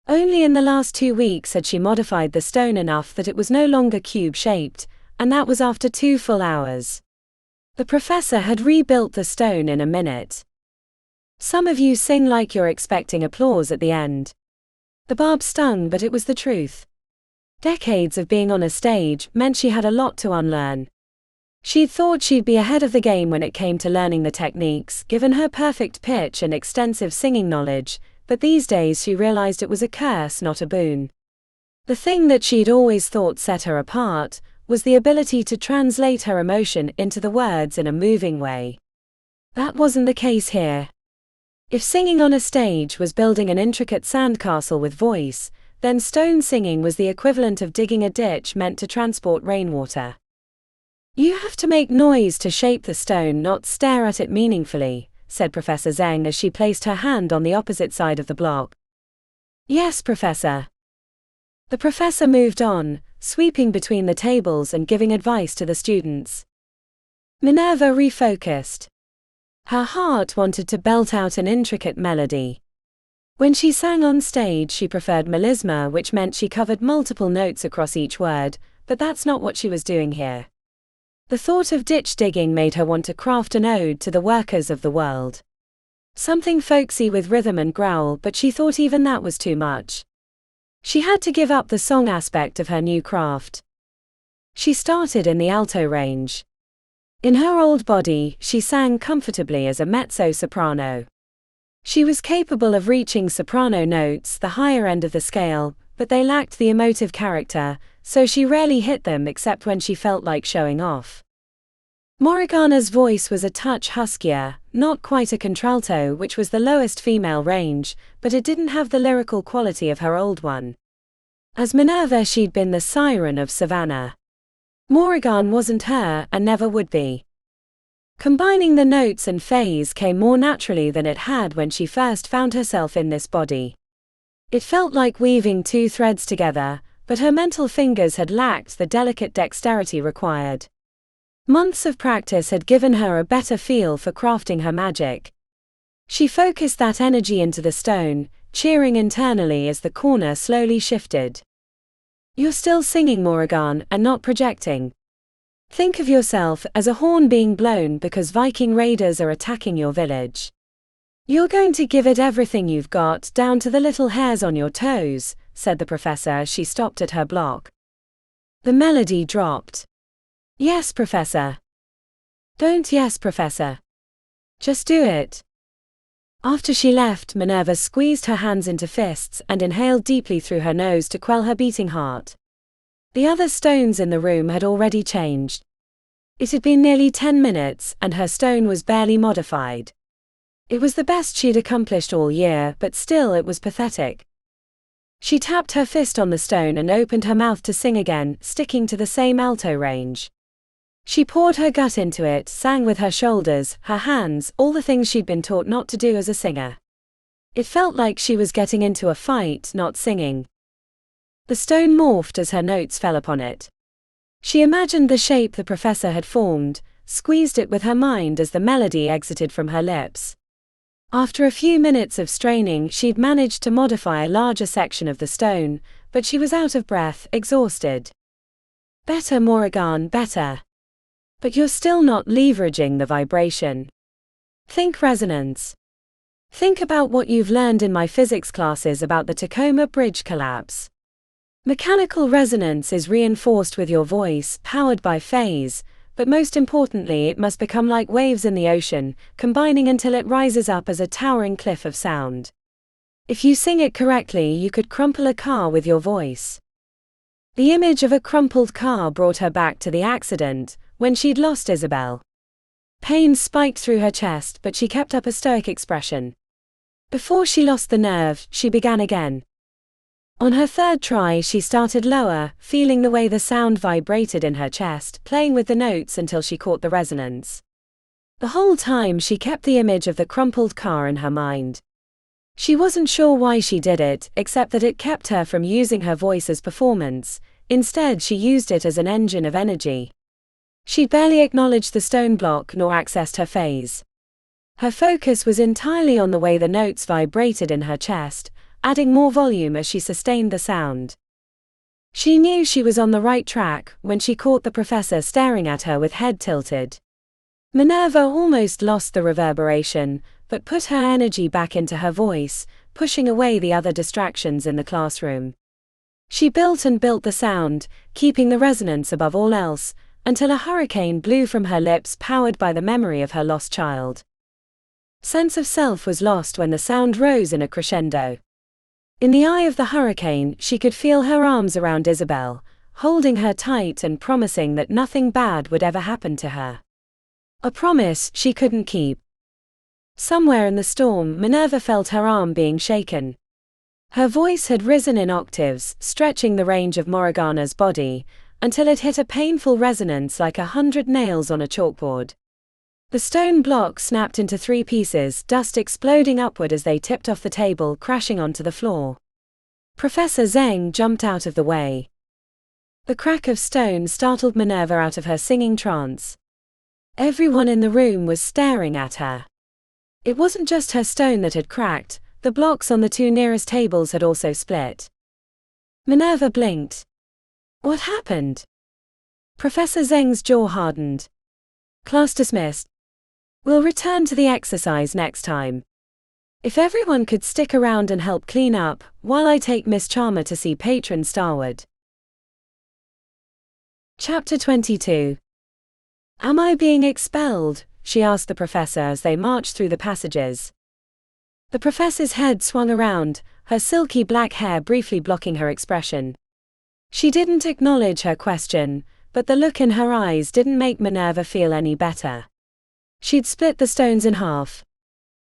Only in the last 2 weeks had she modified the stone enough that it was no longer cube-shaped, and that was after 2 full hours. The professor had rebuilt the stone in a minute. Some of you sing like you're expecting applause at the end. The barb stung, but it was the truth. Decades of being on a stage meant she had a lot to unlearn. She'd thought she'd be ahead of the game when it came to learning the techniques, given her perfect pitch and extensive singing knowledge, but these days she realized it was a curse, not a boon. The thing that she'd always thought set her apart was the ability to translate her emotion into the words in a moving way. That wasn't the case here. If singing on a stage was building an intricate sandcastle with voice, then stone singing was the equivalent of digging a ditch meant to transport rainwater. You have to make noise to shape the stone, not stare at it meaningfully, said Professor Zeng as she placed her hand on the opposite side of the block. Yes, Professor. The professor moved on, sweeping between the tables and giving advice to the students. Minerva refocused. Her heart wanted to belt out an intricate melody. When she sang on stage, she preferred melisma, which meant she covered multiple notes across each word, but that's not what she was doing here. The thought of ditch digging made her want to craft an ode to the workers of the world. Something folksy with rhythm and growl, but she thought even that was too much. She had to give up the song aspect of her new craft. She started in the alto range. In her old body, she sang comfortably as a mezzo-soprano. She was capable of reaching soprano notes, the higher end of the scale, but they lacked the emotive character, so she rarely hit them except when she felt like showing off. Morgana's voice was a touch huskier, not quite a contralto, which was the lowest female range, but it didn't have the lyrical quality of her old one. As Minerva, she'd been the siren of Savannah. Morgan wasn't her, and never would be. Combining the notes and phase came more naturally than it had when she first found herself in this body. It felt like weaving 2 threads together, but her mental fingers had lacked the delicate dexterity required. Months of practice had given her a better feel for crafting her magic. She focused that energy into the stone, cheering internally as the corner slowly shifted. You're still singing, Morgan, and not projecting. Think of yourself as a horn being blown because Viking raiders are attacking your village. You're going to give it everything you've got, down to the little hairs on your toes, said the professor as she stopped at her block. The melody dropped. Yes, Professor. Don't yes, Professor. Just do it. After she left, Minerva squeezed her hands into fists and inhaled deeply through her nose to quell her beating heart. The other stones in the room had already changed. It had been nearly 10 minutes, and her stone was barely modified. It was the best she'd accomplished all year, but still it was pathetic. She tapped her fist on the stone and opened her mouth to sing again, sticking to the same alto range. She poured her gut into it, sang with her shoulders, her hands, all the things she'd been taught not to do as a singer. It felt like she was getting into a fight, not singing. The stone morphed as her notes fell upon it. She imagined the shape the professor had formed, squeezed it with her mind as the melody exited from her lips. After a few minutes of straining, she'd managed to modify a larger section of the stone, but she was out of breath, exhausted. Better, Morgan, better. But you're still not leveraging the vibration. Think resonance. Think about what you've learned in my physics classes about the Tacoma Bridge collapse. Mechanical resonance is reinforced with your voice, powered by phase, but most importantly it must become like waves in the ocean, combining until it rises up as a towering cliff of sound. If you sing it correctly, you could crumple a car with your voice. The image of a crumpled car brought her back to the accident, when she'd lost Isabel. Pain spiked through her chest, but she kept up a stoic expression. Before she lost the nerve, she began again. On her third try, she started lower, feeling the way the sound vibrated in her chest, playing with the notes until she caught the resonance. The whole time she kept the image of the crumpled car in her mind. She wasn't sure why she did it, except that it kept her from using her voice as performance. Instead, she used it as an engine of energy. She'd barely acknowledged the stone block nor accessed her phase. Her focus was entirely on the way the notes vibrated in her chest, adding more volume as she sustained the sound. She knew she was on the right track when she caught the professor staring at her with head tilted. Minerva almost lost the reverberation, but put her energy back into her voice, pushing away the other distractions in the classroom. She built and built the sound, keeping the resonance above all else, until a hurricane blew from her lips, powered by the memory of her lost child. Sense of self was lost when the sound rose in a crescendo. In the eye of the hurricane, she could feel her arms around Isabel, holding her tight and promising that nothing bad would ever happen to her. A promise she couldn't keep. Somewhere in the storm, Minerva felt her arm being shaken. Her voice had risen in octaves, stretching the range of Morgana's body, until it hit a painful resonance like 100 nails on a chalkboard. The stone block snapped into 3 pieces, dust exploding upward as they tipped off the table, crashing onto the floor. Professor Zeng jumped out of the way. The crack of stone startled Minerva out of her singing trance. Everyone in the room was staring at her. It wasn't just her stone that had cracked, the blocks on the 2 nearest tables had also split. Minerva blinked. What happened? Professor Zeng's jaw hardened. Class dismissed. We'll return to the exercise next time. If everyone could stick around and help clean up, while I take Miss Charmer to see Patron Starwood. Chapter 22. Am I being expelled? She asked the professor as they marched through the passages. The professor's head swung around, her silky black hair briefly blocking her expression. She didn't acknowledge her question, but the look in her eyes didn't make Minerva feel any better. She'd split the stones in half.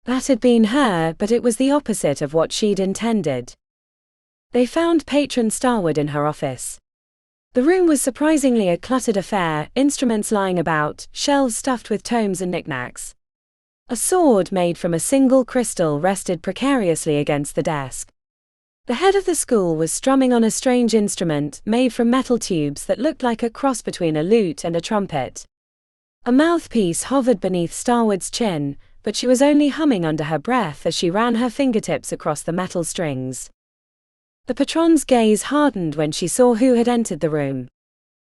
That had been her, but it was the opposite of what she'd intended. They found Patron Starwood in her office. The room was surprisingly a cluttered affair, instruments lying about, shelves stuffed with tomes and knickknacks. A sword made from a single crystal rested precariously against the desk. The head of the school was strumming on a strange instrument made from metal tubes that looked like a cross between a lute and a trumpet. A mouthpiece hovered beneath Starwood's chin, but she was only humming under her breath as she ran her fingertips across the metal strings. The patron's gaze hardened when she saw who had entered the room.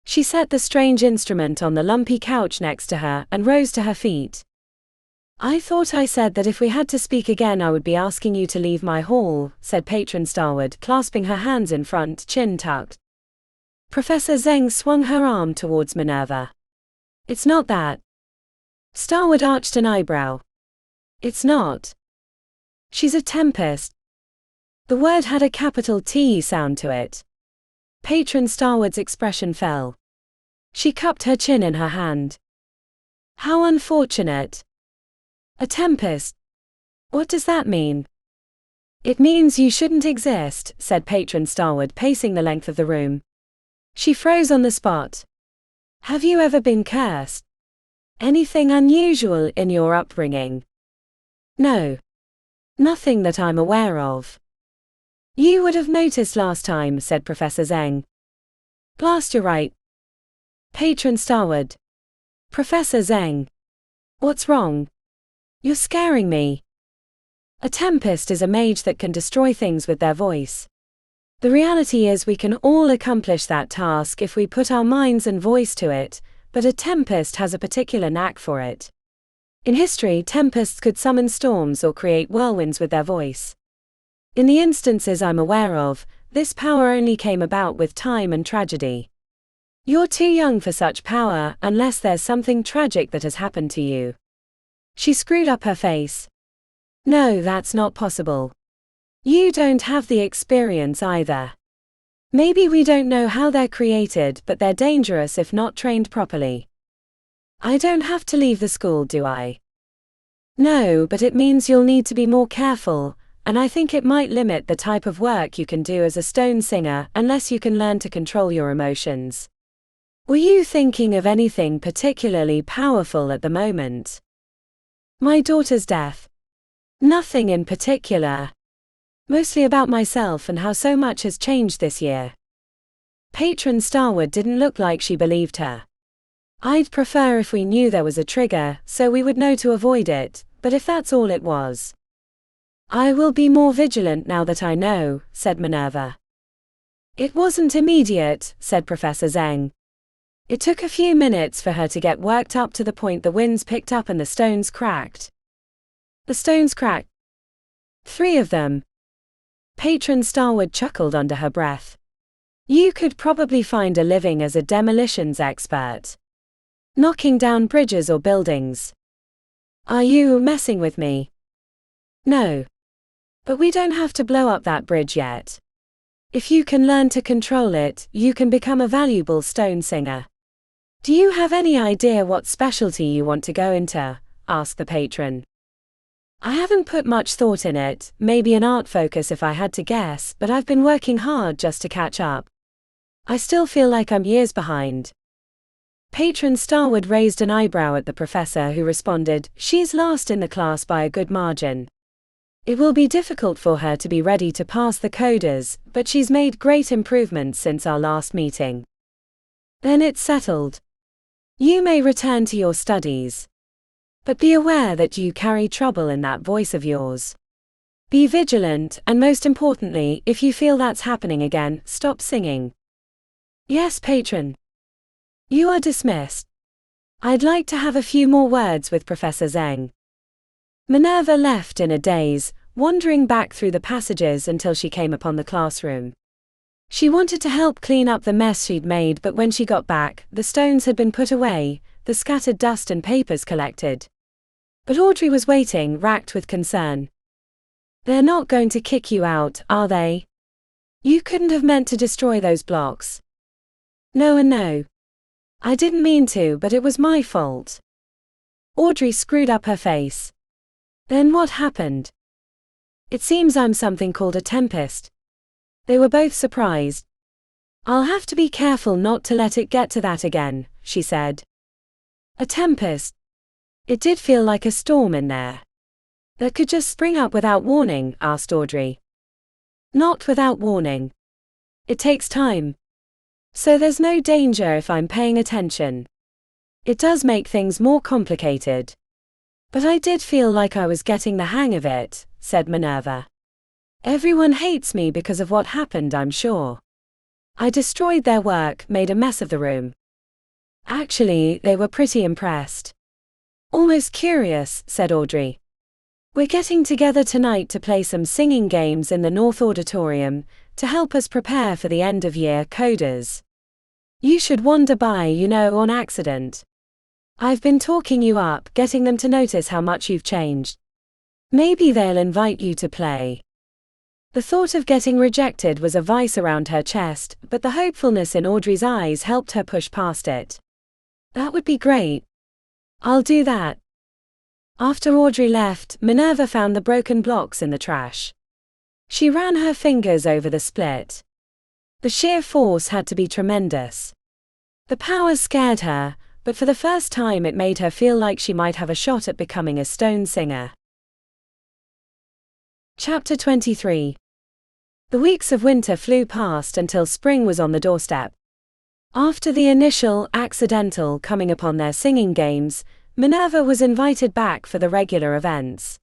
She set the strange instrument on the lumpy couch next to her and rose to her feet. I thought I said that if we had to speak again I would be asking you to leave my hall, said Patron Starwood, clasping her hands in front, chin tucked. Professor Zeng swung her arm towards Minerva. It's not that. Starwood arched an eyebrow. It's not. She's a tempest. The word had a capital T sound to it. Patron Starwood's expression fell. She cupped her chin in her hand. How unfortunate. A tempest. What does that mean? It means you shouldn't exist, said Patron Starwood, pacing the length of the room. She froze on the spot. Have you ever been cursed? Anything unusual in your upbringing? No. Nothing that I'm aware of. You would have noticed last time, said Professor Zeng. Blast, you're right. Patron Starwood. Professor Zeng. What's wrong? You're scaring me. A tempest is a mage that can destroy things with their voice. The reality is we can all accomplish that task if we put our minds and voice to it, but a tempest has a particular knack for it. In history, tempests could summon storms or create whirlwinds with their voice. In the instances I'm aware of, this power only came about with time and tragedy. You're too young for such power, unless there's something tragic that has happened to you. She screwed up her face. No, that's not possible. You don't have the experience either. Maybe we don't know how they're created, but they're dangerous if not trained properly. I don't have to leave the school, do I? No, but it means you'll need to be more careful, and I think it might limit the type of work you can do as a stone singer unless you can learn to control your emotions. Were you thinking of anything particularly powerful at the moment? My daughter's death. Nothing in particular. Mostly about myself and how so much has changed this year. Patron Starwood didn't look like she believed her. I'd prefer if we knew there was a trigger, so we would know to avoid it, but if that's all it was. I will be more vigilant now that I know, said Minerva. It wasn't immediate, said Professor Zeng. It took a few minutes for her to get worked up to the point the winds picked up and the stones cracked. The stones cracked. 3 of them. Patron Starwood chuckled under her breath. You could probably find a living as a demolitions expert. Knocking down bridges or buildings. Are you messing with me? No. But we don't have to blow up that bridge yet. If you can learn to control it, you can become a valuable stone singer. Do you have any idea what specialty you want to go into? Asked the patron. I haven't put much thought in it, maybe an art focus if I had to guess, but I've been working hard just to catch up. I still feel like I'm years behind. Patron Starwood raised an eyebrow at the professor, who responded, She's last in the class by a good margin. It will be difficult for her to be ready to pass the coders, but she's made great improvements since our last meeting. Then it's settled. You may return to your studies. But be aware that you carry trouble in that voice of yours. Be vigilant, and most importantly, if you feel that's happening again, stop singing. Yes, patron. You are dismissed. I'd like to have a few more words with Professor Zeng. Minerva left in a daze, wandering back through the passages until she came upon the classroom. She wanted to help clean up the mess she'd made, but when she got back, the stones had been put away, the scattered dust and papers collected. But Audrey was waiting, racked with concern. They're not going to kick you out, are they? You couldn't have meant to destroy those blocks. No and no. I didn't mean to, but it was my fault. Audrey screwed up her face. Then what happened? It seems I'm something called a tempest. They were both surprised. I'll have to be careful not to let it get to that again, she said. A tempest. It did feel like a storm in there. That could just spring up without warning, asked Audrey. Not without warning. It takes time. So there's no danger if I'm paying attention. It does make things more complicated. But I did feel like I was getting the hang of it, said Minerva. Everyone hates me because of what happened, I'm sure. I destroyed their work, made a mess of the room. Actually, they were pretty impressed. Almost curious, said Audrey. We're getting together tonight to play some singing games in the North Auditorium, to help us prepare for the end-of-year coders. You should wander by, on accident. I've been talking you up, getting them to notice how much you've changed. Maybe they'll invite you to play. The thought of getting rejected was a vice around her chest, but the hopefulness in Audrey's eyes helped her push past it. That would be great. I'll do that. After Audrey left, Minerva found the broken blocks in the trash. She ran her fingers over the split. The sheer force had to be tremendous. The power scared her, but for the first time it made her feel like she might have a shot at becoming a stone singer. Chapter 23. The weeks of winter flew past until spring was on the doorstep. After the initial, accidental coming upon their singing games, Minerva was invited back for the regular events.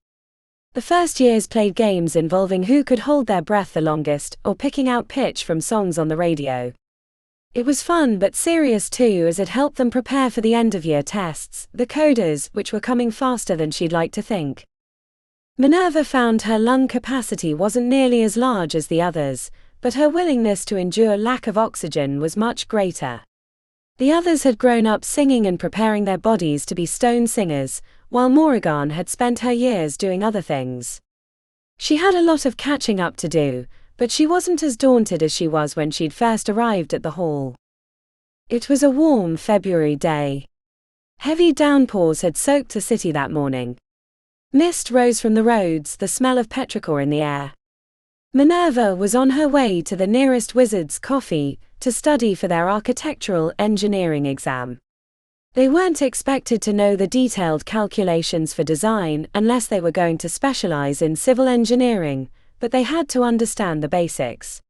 The first years played games involving who could hold their breath the longest, or picking out pitch from songs on the radio. It was fun but serious too, as it helped them prepare for the end-of-year tests, the coders, which were coming faster than she'd like to think. Minerva found her lung capacity wasn't nearly as large as the others, but her willingness to endure lack of oxygen was much greater. The others had grown up singing and preparing their bodies to be stone singers, while Moran had spent her years doing other things. She had a lot of catching up to do, but she wasn't as daunted as she was when she'd first arrived at the hall. It was a warm February day. Heavy downpours had soaked the city that morning. Mist rose from the roads, the smell of petrichor in the air. Minerva was on her way to the nearest wizard's coffee to study for their architectural engineering exam. They weren't expected to know the detailed calculations for design unless they were going to specialize in civil engineering, but they had to understand the basics.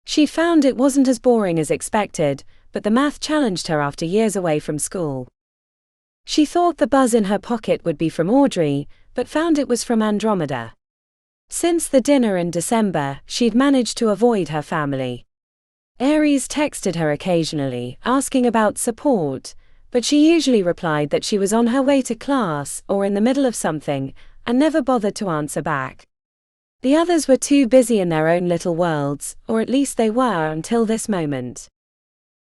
She found it wasn't as boring as expected, but the math challenged her after years away from school. She thought the buzz in her pocket would be from Audrey, but found it was from Andromeda. Since the dinner in December, she'd managed to avoid her family. Ares texted her occasionally, asking about support, but she usually replied that she was on her way to class or in the middle of something, and never bothered to answer back. The others were too busy in their own little worlds, or at least they were until this moment.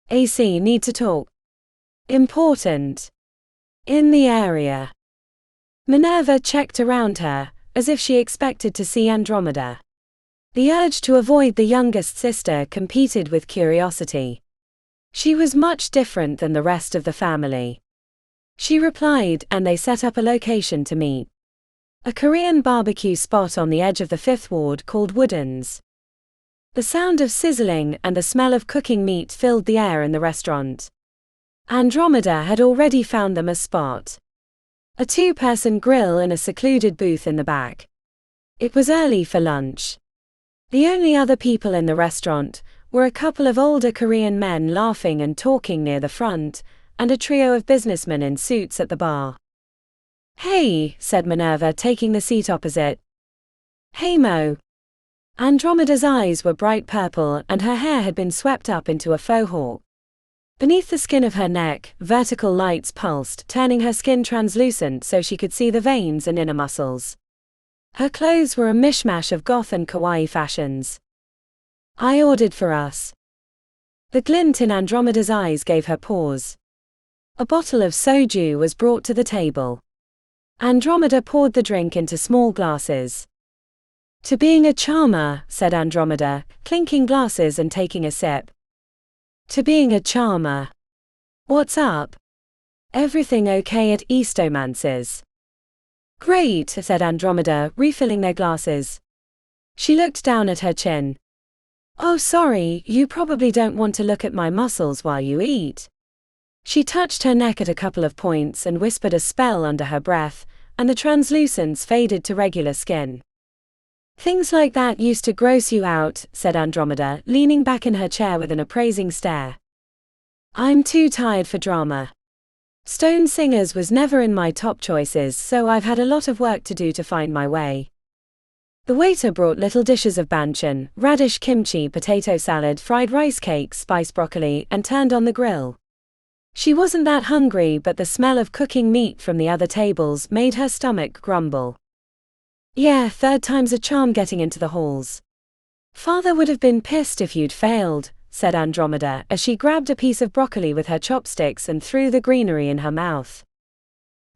AC need to talk. Important. In the area. Minerva checked around her, as if she expected to see Andromeda. The urge to avoid the youngest sister competed with curiosity. She was much different than the rest of the family. She replied, and they set up a location to meet. A Korean barbecue spot on the edge of the Fifth Ward called Woodens. The sound of sizzling and the smell of cooking meat filled the air in the restaurant. Andromeda had already found them a spot. A two-person grill in a secluded booth in the back. It was early for lunch. The only other people in the restaurant were a couple of older Korean men laughing and talking near the front, and a trio of businessmen in suits at the bar. "Hey," said Minerva, taking the seat opposite. "Hey Mo." Andromeda's eyes were bright purple and her hair had been swept up into a faux hawk. Beneath the skin of her neck, vertical lights pulsed, turning her skin translucent so she could see the veins and inner muscles. Her clothes were a mishmash of goth and kawaii fashions. "I ordered for us." The glint in Andromeda's eyes gave her pause. A bottle of soju was brought to the table. Andromeda poured the drink into small glasses. "To being a charmer," said Andromeda, clinking glasses and taking a sip. "To being a charmer. What's up? Everything okay at Eastomance's?" "Great," said Andromeda, refilling their glasses. She looked down at her chin. "Oh sorry, you probably don't want to look at my muscles while you eat." She touched her neck at a couple of points and whispered a spell under her breath, and the translucence faded to regular skin. "Things like that used to gross you out," said Andromeda, leaning back in her chair with an appraising stare. "I'm too tired for drama. Stone Singers was never in my top choices, so I've had a lot of work to do to find my way." The waiter brought little dishes of banchan, radish kimchi, potato salad, fried rice cakes, spiced broccoli, and turned on the grill. She wasn't that hungry, but the smell of cooking meat from the other tables made her stomach grumble. "Yeah, third time's a charm getting into the halls. Father would have been pissed if you'd failed," said Andromeda, as she grabbed a piece of broccoli with her chopsticks and threw the greenery in her mouth.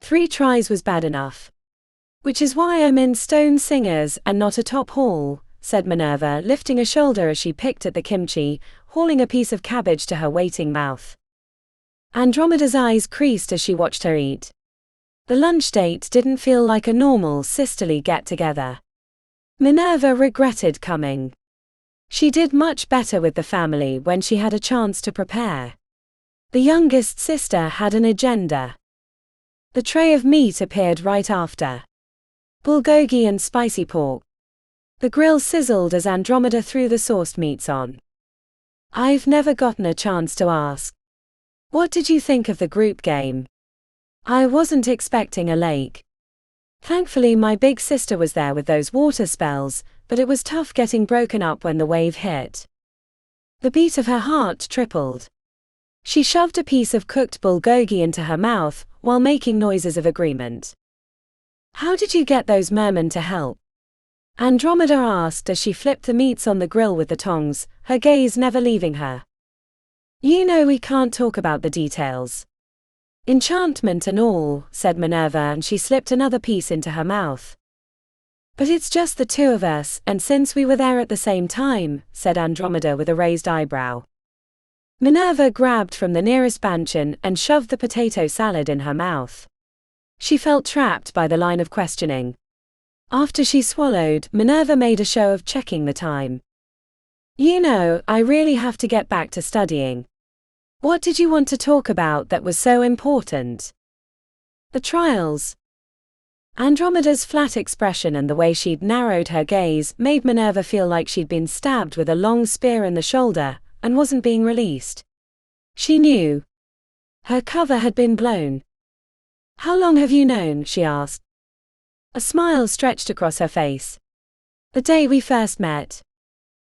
3 tries was bad enough. "Which is why I'm in Stone Singers and not a top hall," said Minerva, lifting a shoulder as she picked at the kimchi, hauling a piece of cabbage to her waiting mouth. Andromeda's eyes creased as she watched her eat. The lunch date didn't feel like a normal sisterly get-together. Minerva regretted coming. She did much better with the family when she had a chance to prepare. The youngest sister had an agenda. The tray of meat appeared right after. Bulgogi and spicy pork. The grill sizzled as Andromeda threw the sourced meats on. "I've never gotten a chance to ask. What did you think of the group game? I wasn't expecting a lake. Thankfully my big sister was there with those water spells, but it was tough getting broken up when the wave hit." The beat of her heart tripled. She shoved a piece of cooked bulgogi into her mouth, while making noises of agreement. "How did you get those mermen to help?" Andromeda asked as she flipped the meats on the grill with the tongs, her gaze never leaving her. You know we can't talk about the details. Enchantment and all, said Minerva, and she slipped another piece into her mouth. But it's just the two of us, and since we were there at the same time, said Andromeda with a raised eyebrow. Minerva grabbed from the nearest banchan and shoved the potato salad in her mouth. She felt trapped by the line of questioning. After she swallowed, Minerva made a show of checking the time. You know, I really have to get back to studying. What did you want to talk about that was so important? The trials. Andromeda's flat expression and the way she'd narrowed her gaze made Minerva feel like she'd been stabbed with a long spear in the shoulder and wasn't being released. She knew. Her cover had been blown. How long have you known? She asked. A smile stretched across her face. The day we first met.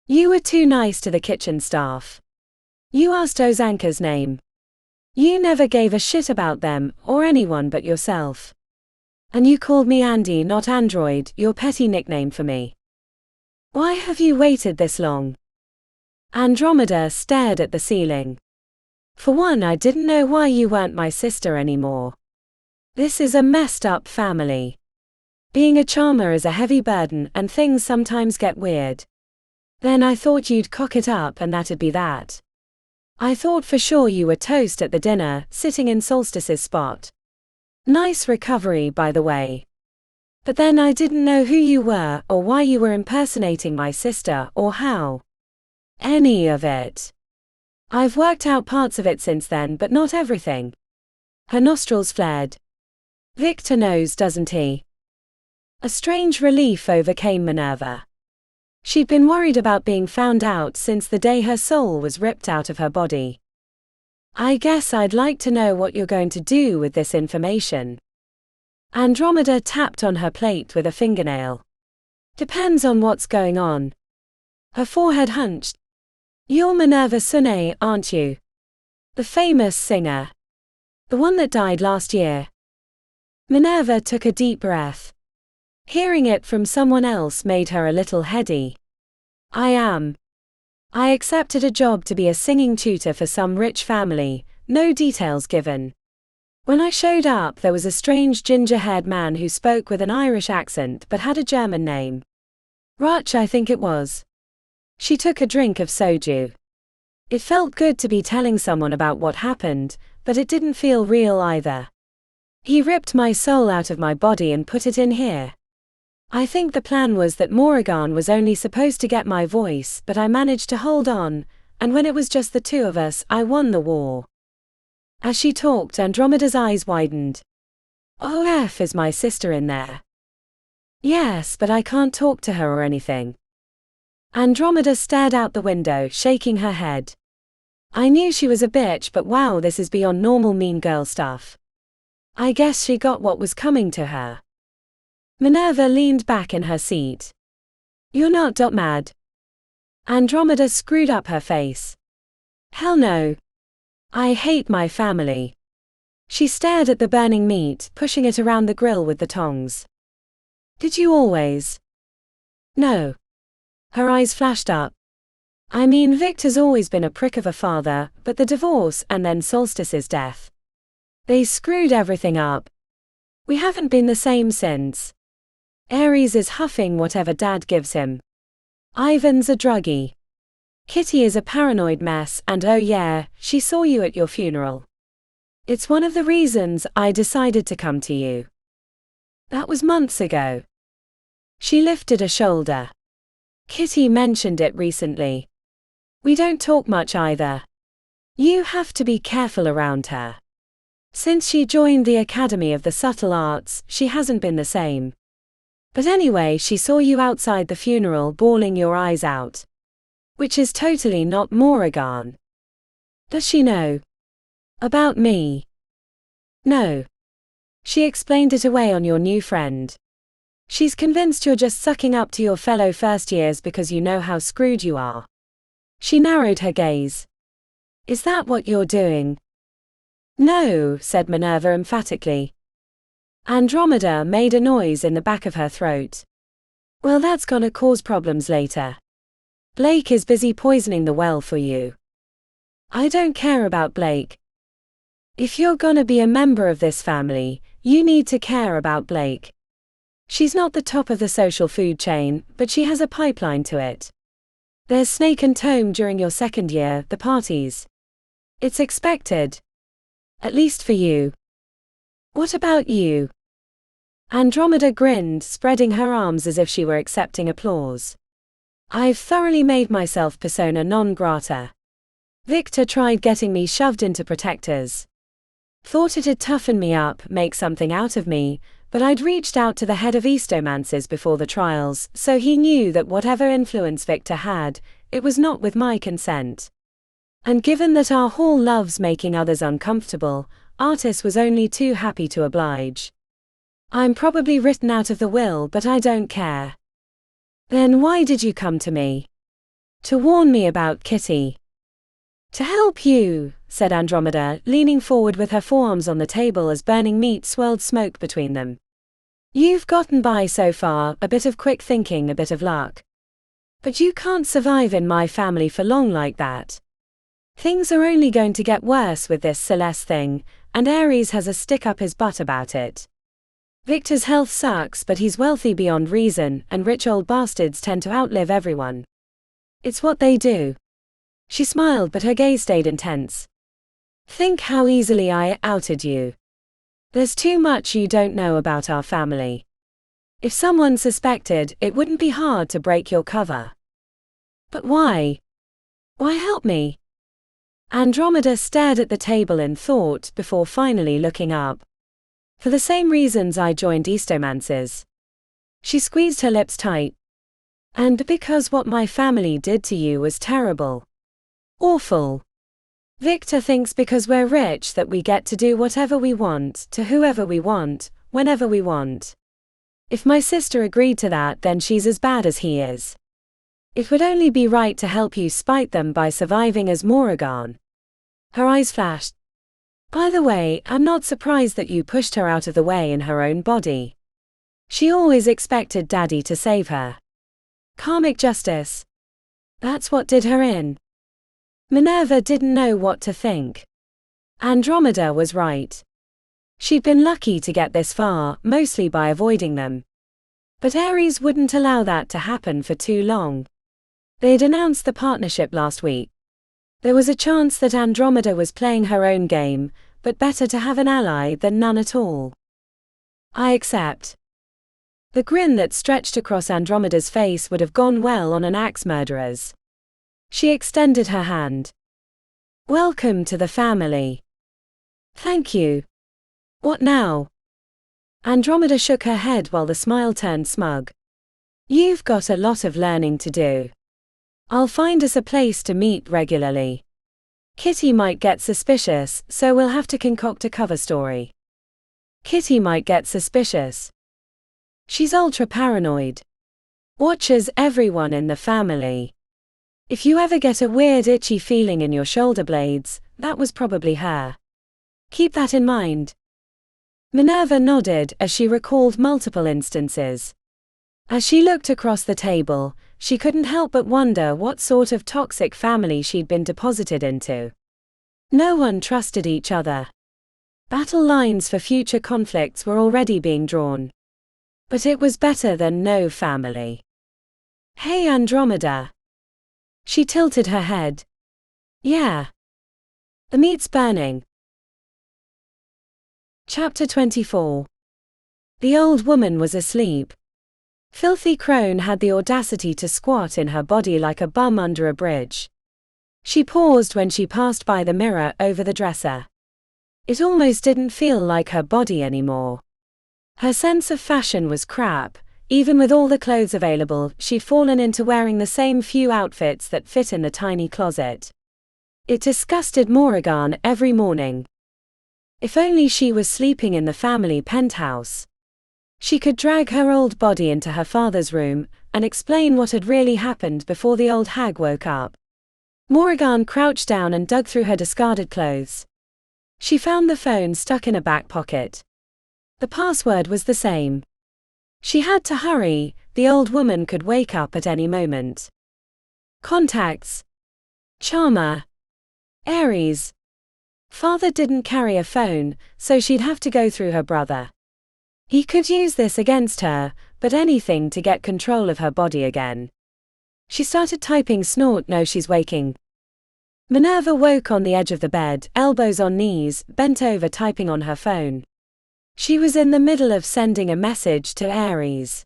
You were too nice to the kitchen staff. You asked Ozanka's name. You never gave a shit about them, or anyone but yourself. And you called me Andy, not Android, your petty nickname for me. Why have you waited this long? Andromeda stared at the ceiling. For one, I didn't know why you weren't my sister anymore. This is a messed up family. Being a charmer is a heavy burden and things sometimes get weird. Then I thought you'd cock it up and that'd be that. I thought for sure you were toast at the dinner, sitting in Solstice's spot. Nice recovery, by the way. But then I didn't know who you were, or why you were impersonating my sister, or how. Any of it. I've worked out parts of it since then, but not everything. Her nostrils flared. Victor knows, doesn't he? A strange relief overcame Minerva. She'd been worried about being found out since the day her soul was ripped out of her body. I guess I'd like to know what you're going to do with this information. Andromeda tapped on her plate with a fingernail. Depends on what's going on. Her forehead hunched. You're Minerva Sune, aren't you? The famous singer. The one that died last year. Minerva took a deep breath. Hearing it from someone else made her a little heady. I am. I accepted a job to be a singing tutor for some rich family, no details given. When I showed up, there was a strange ginger-haired man who spoke with an Irish accent but had a German name. Rutch, I think it was. She took a drink of soju. It felt good to be telling someone about what happened, but it didn't feel real either. He ripped my soul out of my body and put it in here. I think the plan was that Moran was only supposed to get my voice, but I managed to hold on, and when it was just the two of us, I won the war. As she talked, Andromeda's eyes widened. OF, is my sister in there? Yes, but I can't talk to her or anything. Andromeda stared out the window, shaking her head. I knew she was a bitch, but wow, this is beyond normal mean girl stuff. I guess she got what was coming to her. Minerva leaned back in her seat. You're not mad? Andromeda screwed up her face. Hell no. I hate my family. She stared at the burning meat, pushing it around the grill with the tongs. Did you always? No. Her eyes flashed up. I mean, Victor's always been a prick of a father, but the divorce and then Solstice's death. They screwed everything up. We haven't been the same since. Ares is huffing whatever Dad gives him. Ivan's a druggie. Kitty is a paranoid mess, and oh yeah, she saw you at your funeral. It's one of the reasons I decided to come to you. That was months ago. She lifted a shoulder. Kitty mentioned it recently. We don't talk much either. You have to be careful around her. Since she joined the Academy of the Subtle Arts, she hasn't been the same. But anyway, she saw you outside the funeral bawling your eyes out. Which is totally not Moran. Does she know? About me? No. She explained it away on your new friend. She's convinced you're just sucking up to your fellow first years because you know how screwed you are. She narrowed her gaze. Is that what you're doing? No, said Minerva emphatically. Andromeda made a noise in the back of her throat. Well, that's gonna cause problems later. Blake is busy poisoning the well for you. I don't care about Blake. If you're gonna be a member of this family, you need to care about Blake. She's not the top of the social food chain, but she has a pipeline to it. There's snake and tome during your second year, the parties. It's expected. At least for you. What about you? Andromeda grinned, spreading her arms as if she were accepting applause. I've thoroughly made myself persona non grata. Victor tried getting me shoved into protectors. Thought it'd toughen me up, make something out of me, but I'd reached out to the head of Eastomancies before the trials, so he knew that whatever influence Victor had, it was not with my consent. And given that our hall loves making others uncomfortable, Artis was only too happy to oblige. I'm probably written out of the will, but I don't care. Then why did you come to me? To warn me about Kitty. To help you, said Andromeda, leaning forward with her forearms on the table as burning meat swirled smoke between them. You've gotten by so far, a bit of quick thinking, a bit of luck. But you can't survive in my family for long like that. Things are only going to get worse with this Celeste thing, and Ares has a stick up his butt about it. Victor's health sucks, but he's wealthy beyond reason, and rich old bastards tend to outlive everyone. It's what they do. She smiled, but her gaze stayed intense. Think how easily I outed you. There's too much you don't know about our family. If someone suspected, it wouldn't be hard to break your cover. But why? Why help me? Andromeda stared at the table in thought before finally looking up. For the same reasons I joined Eastomancies. She squeezed her lips tight. And because what my family did to you was terrible. Awful. Victor thinks because we're rich that we get to do whatever we want, to whoever we want, whenever we want. If my sister agreed to that, then she's as bad as he is. It would only be right to help you spite them by surviving as Moran. Her eyes flashed. By the way, I'm not surprised that you pushed her out of the way in her own body. She always expected Daddy to save her. Karmic justice. That's what did her in. Minerva didn't know what to think. Andromeda was right. She'd been lucky to get this far, mostly by avoiding them. But Ares wouldn't allow that to happen for too long. They'd announced the partnership last week. There was a chance that Andromeda was playing her own game, but better to have an ally than none at all. I accept. The grin that stretched across Andromeda's face would have gone well on an axe murderer's. She extended her hand. Welcome to the family. Thank you. What now? Andromeda shook her head while the smile turned smug. You've got a lot of learning to do. I'll find us a place to meet regularly. Kitty might get suspicious, so we'll have to concoct a cover story. Kitty might get suspicious. She's ultra paranoid. Watches everyone in the family. If you ever get a weird itchy feeling in your shoulder blades, that was probably her. Keep that in mind. Minerva nodded as she recalled multiple instances. As she looked across the table, she couldn't help but wonder what sort of toxic family she'd been deposited into. No one trusted each other. Battle lines for future conflicts were already being drawn. But it was better than no family. Hey Andromeda. She tilted her head. Yeah. The meat's burning. Chapter 24. The old woman was asleep. Filthy Crone had the audacity to squat in her body like a bum under a bridge. She paused when she passed by the mirror over the dresser. It almost didn't feel like her body anymore. Her sense of fashion was crap. Even with all the clothes available, she'd fallen into wearing the same few outfits that fit in the tiny closet. It disgusted Moran every morning. If only she was sleeping in the family penthouse. She could drag her old body into her father's room and explain what had really happened before the old hag woke up. Moran crouched down and dug through her discarded clothes. She found the phone stuck in a back pocket. The password was the same. She had to hurry, the old woman could wake up at any moment. Contacts. Charmer. Aries. Father didn't carry a phone, so she'd have to go through her brother. He could use this against her, but anything to get control of her body again. She started typing snort no she's waking. Minerva woke on the edge of the bed, elbows on knees, bent over typing on her phone. She was in the middle of sending a message to Aries.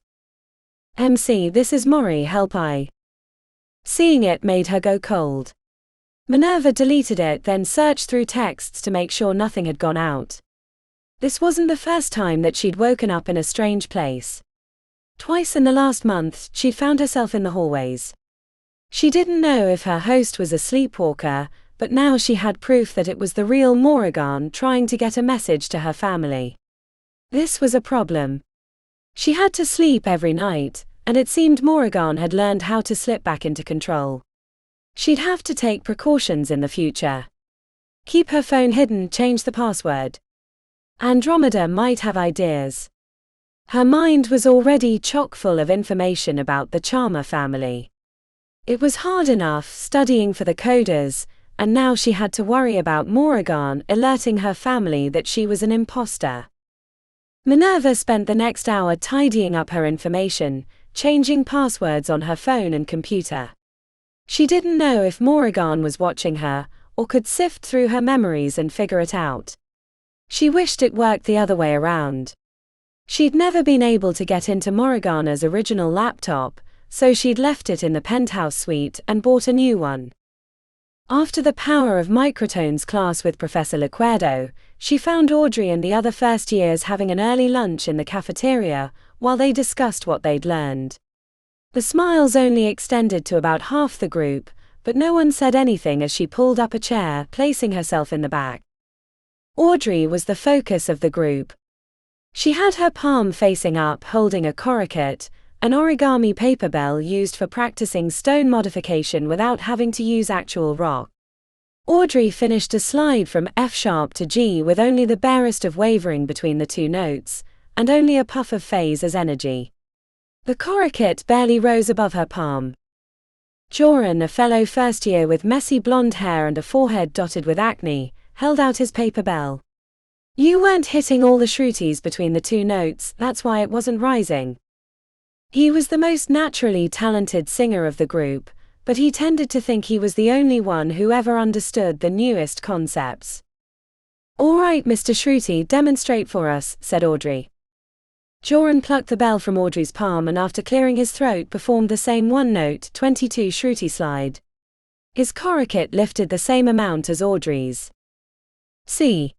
MC, this is Mori, help I. Seeing it made her go cold. Minerva deleted it, then searched through texts to make sure nothing had gone out. This wasn't the first time that she'd woken up in a strange place. Twice in the last month, she'd found herself in the hallways. She didn't know if her host was a sleepwalker, but now she had proof that it was the real Moran trying to get a message to her family. This was a problem. She had to sleep every night, and it seemed Moran had learned how to slip back into control. She'd have to take precautions in the future. Keep her phone hidden, change the password. Andromeda might have ideas. Her mind was already chock full of information about the Charmer family. It was hard enough studying for the coders, and now she had to worry about Moran alerting her family that she was an impostor. Minerva spent the next hour tidying up her information, changing passwords on her phone and computer. She didn't know if Moran was watching her, or could sift through her memories and figure it out. She wished it worked the other way around. She'd never been able to get into Moran's original laptop, so she'd left it in the penthouse suite and bought a new one. After the Power of Microtones class with Professor Liquedo, she found Audrey and the other first years having an early lunch in the cafeteria, while they discussed what they'd learned. The smiles only extended to about half the group, but no one said anything as she pulled up a chair, placing herself in the back. Audrey was the focus of the group. She had her palm facing up, holding a koroket, an origami paper bell used for practicing stone modification without having to use actual rock. Audrey finished a slide from F sharp to G with only the barest of wavering between the two notes, and only a puff of phase as energy. The koroket barely rose above her palm. Joran, a fellow first year with messy blonde hair and a forehead dotted with acne, held out his paper bell. You weren't hitting all the shrutis between the two notes, that's why it wasn't rising. He was the most naturally talented singer of the group, but he tended to think he was the only one who ever understood the newest concepts. All right, Mr. Shruti, demonstrate for us, said Audrey. Joran plucked the bell from Audrey's palm and after clearing his throat performed the same one-note, 22 Shruti slide. His koroket lifted the same amount as Audrey's. See?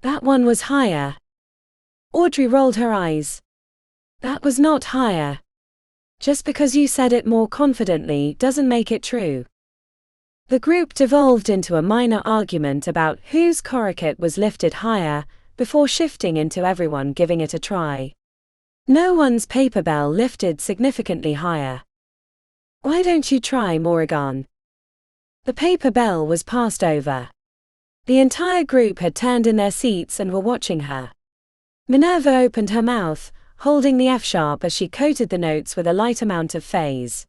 That one was higher. Audrey rolled her eyes. That was not higher. Just because you said it more confidently doesn't make it true. The group devolved into a minor argument about whose koroket was lifted higher, before shifting into everyone giving it a try. No one's paper bell lifted significantly higher. Why don't you try, Moran? The paper bell was passed over. The entire group had turned in their seats and were watching her. Minerva opened her mouth, holding the F sharp as she coated the notes with a light amount of phase.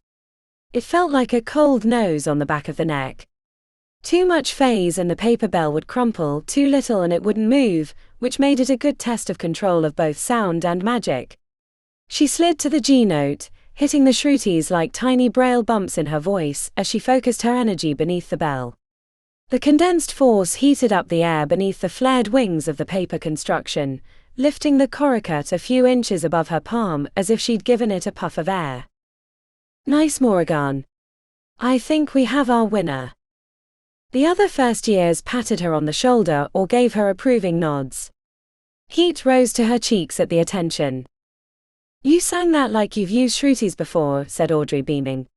It felt like a cold nose on the back of the neck. Too much phase and the paper bell would crumple, too little and it wouldn't move, which made it a good test of control of both sound and magic. She slid to the G note, hitting the shrutis like tiny braille bumps in her voice as she focused her energy beneath the bell. The condensed force heated up the air beneath the flared wings of the paper construction, lifting the koroket a few inches above her palm as if she'd given it a puff of air. Nice, Moran. I think we have our winner. The other first years patted her on the shoulder or gave her approving nods. Heat rose to her cheeks at the attention. You sang that like you've used shrutis before, said Audrey, beaming.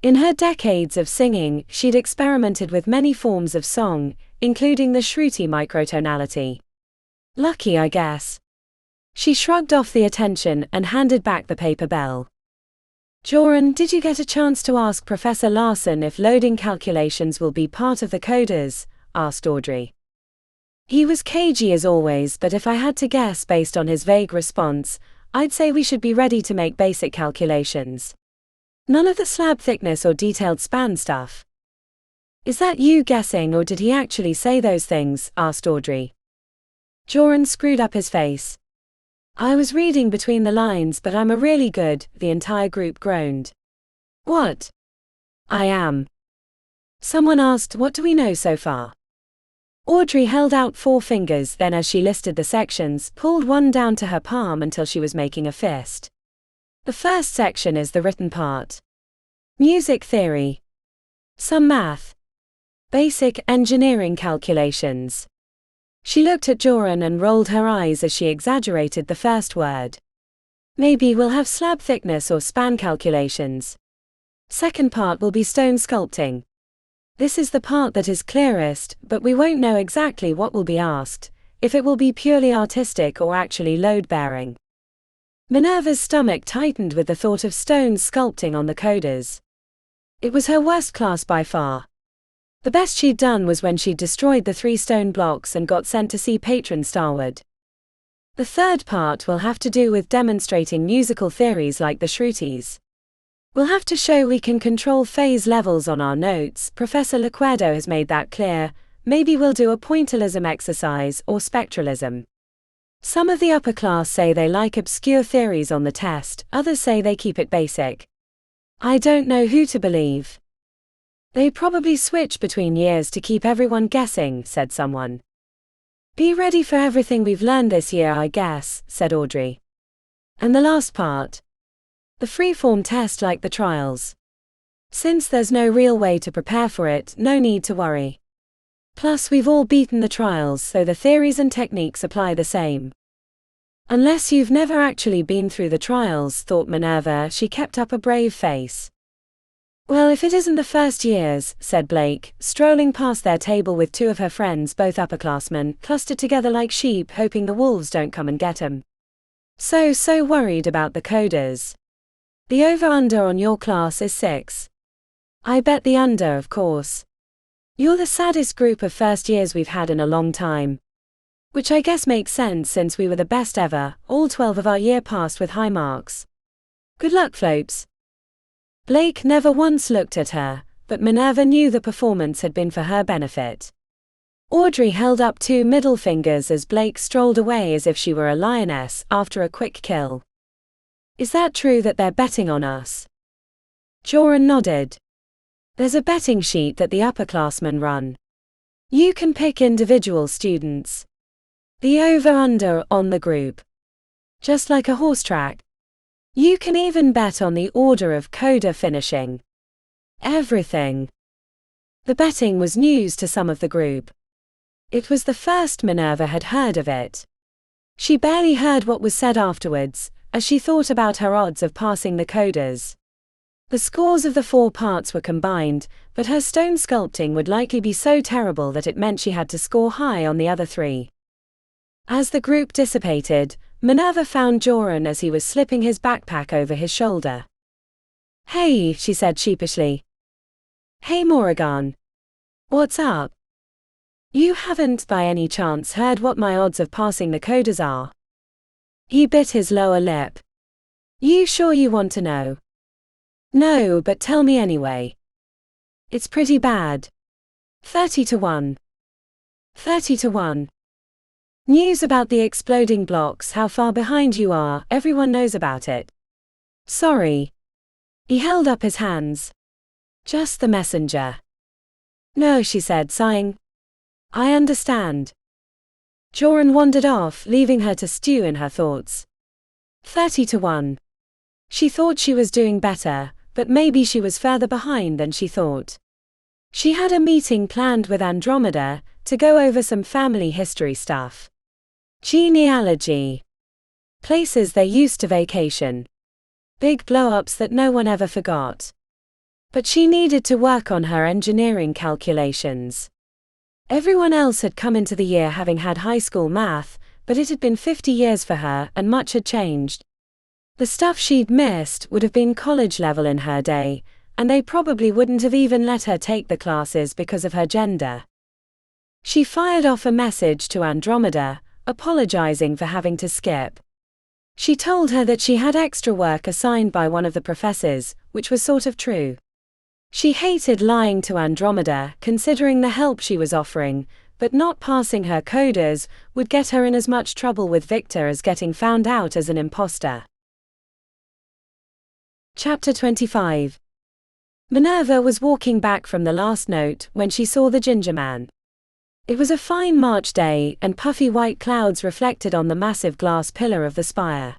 In her decades of singing, she'd experimented with many forms of song, including the shruti microtonality. Lucky, I guess. She shrugged off the attention and handed back the paper bell. Joran, did you get a chance to ask Professor Larson if loading calculations will be part of the coders? Asked Audrey. He was cagey as always, but if I had to guess based on his vague response, I'd say we should be ready to make basic calculations. None of the slab thickness or detailed span stuff. Is that you guessing, or did he actually say those things? Asked Audrey. Joran screwed up his face. I was reading between the lines, but I'm a really good, the entire group groaned. What? I am. Someone asked, what do we know so far? Audrey held out 4 fingers, then as she listed the sections, pulled one down to her palm until she was making a fist. The first section is the written part. Music theory. Some math. Basic engineering calculations. She looked at Joran and rolled her eyes as she exaggerated the first word. Maybe we'll have slab thickness or span calculations. Second part will be stone sculpting. This is the part that is clearest, but we won't know exactly what will be asked, if it will be purely artistic or actually load-bearing. Minerva's stomach tightened with the thought of stones sculpting on the coders. It was her worst class by far. The best she'd done was when she'd destroyed the 3 stone blocks and got sent to see patron starward. The third part will have to do with demonstrating musical theories like the Shrutis. We'll have to show we can control phase levels on our notes. Professor Lequerdo has made that clear. Maybe we'll do a pointillism exercise or spectralism. Some of the upper class say they like obscure theories on the test, others say they keep it basic. I don't know who to believe. They probably switch between years to keep everyone guessing, said someone. Be ready for everything we've learned this year, I guess, said Audrey. And the last part. The freeform test like the trials. Since there's no real way to prepare for it, no need to worry. Plus we've all beaten the trials, so the theories and techniques apply the same. Unless you've never actually been through the trials, thought Minerva. She kept up a brave face. Well, if it isn't the first years, said Blake, strolling past their table with 2 of her friends, both upperclassmen, clustered together like sheep, hoping the wolves don't come and get 'em. So worried about the coders. The over-under on your class is 6. I bet the under, of course. You're the saddest group of first years we've had in a long time. Which I guess makes sense since we were the best ever, all 12 of our year passed with high marks. Good luck, Flopes. Blake never once looked at her, but Minerva knew the performance had been for her benefit. Audrey held up 2 middle fingers as Blake strolled away as if she were a lioness after a quick kill. Is that true that they're betting on us? Joran nodded. There's a betting sheet that the upperclassmen run. You can pick individual students. The over-under on the group. Just like a horse track. You can even bet on the order of coda finishing. Everything. The betting was news to some of the group. It was the first Minerva had heard of it. She barely heard what was said afterwards, as she thought about her odds of passing the coders. The scores of the 4 parts were combined, but her stone sculpting would likely be so terrible that it meant she had to score high on the other 3. As the group dissipated, Minerva found Joran as he was slipping his backpack over his shoulder. Hey, she said sheepishly. Hey Moran. What's up? You haven't by any chance heard what my odds of passing the coders are? He bit his lower lip. You sure you want to know? No, but tell me anyway. It's pretty bad. 30 to 1. 30 to 1. News about the exploding blocks, how far behind you are, everyone knows about it. Sorry. He held up his hands. Just the messenger. No, she said, sighing. I understand. Joran wandered off, leaving her to stew in her thoughts. 30 to 1. She thought she was doing better, but maybe she was further behind than she thought. She had a meeting planned with Andromeda to go over some family history stuff. Genealogy. Places they used to vacation. Big blow-ups that no one ever forgot. But she needed to work on her engineering calculations. Everyone else had come into the year having had high school math, but it had been 50 years for her and much had changed. The stuff she'd missed would have been college level in her day, and they probably wouldn't have even let her take the classes because of her gender. She fired off a message to Andromeda, apologizing for having to skip. She told her that she had extra work assigned by one of the professors, which was sort of true. She hated lying to Andromeda, considering the help she was offering, but not passing her coders would get her in as much trouble with Victor as getting found out as an impostor. Chapter 25. Minerva was walking back from the last note when she saw the ginger man. It was a fine March day, and puffy white clouds reflected on the massive glass pillar of the spire.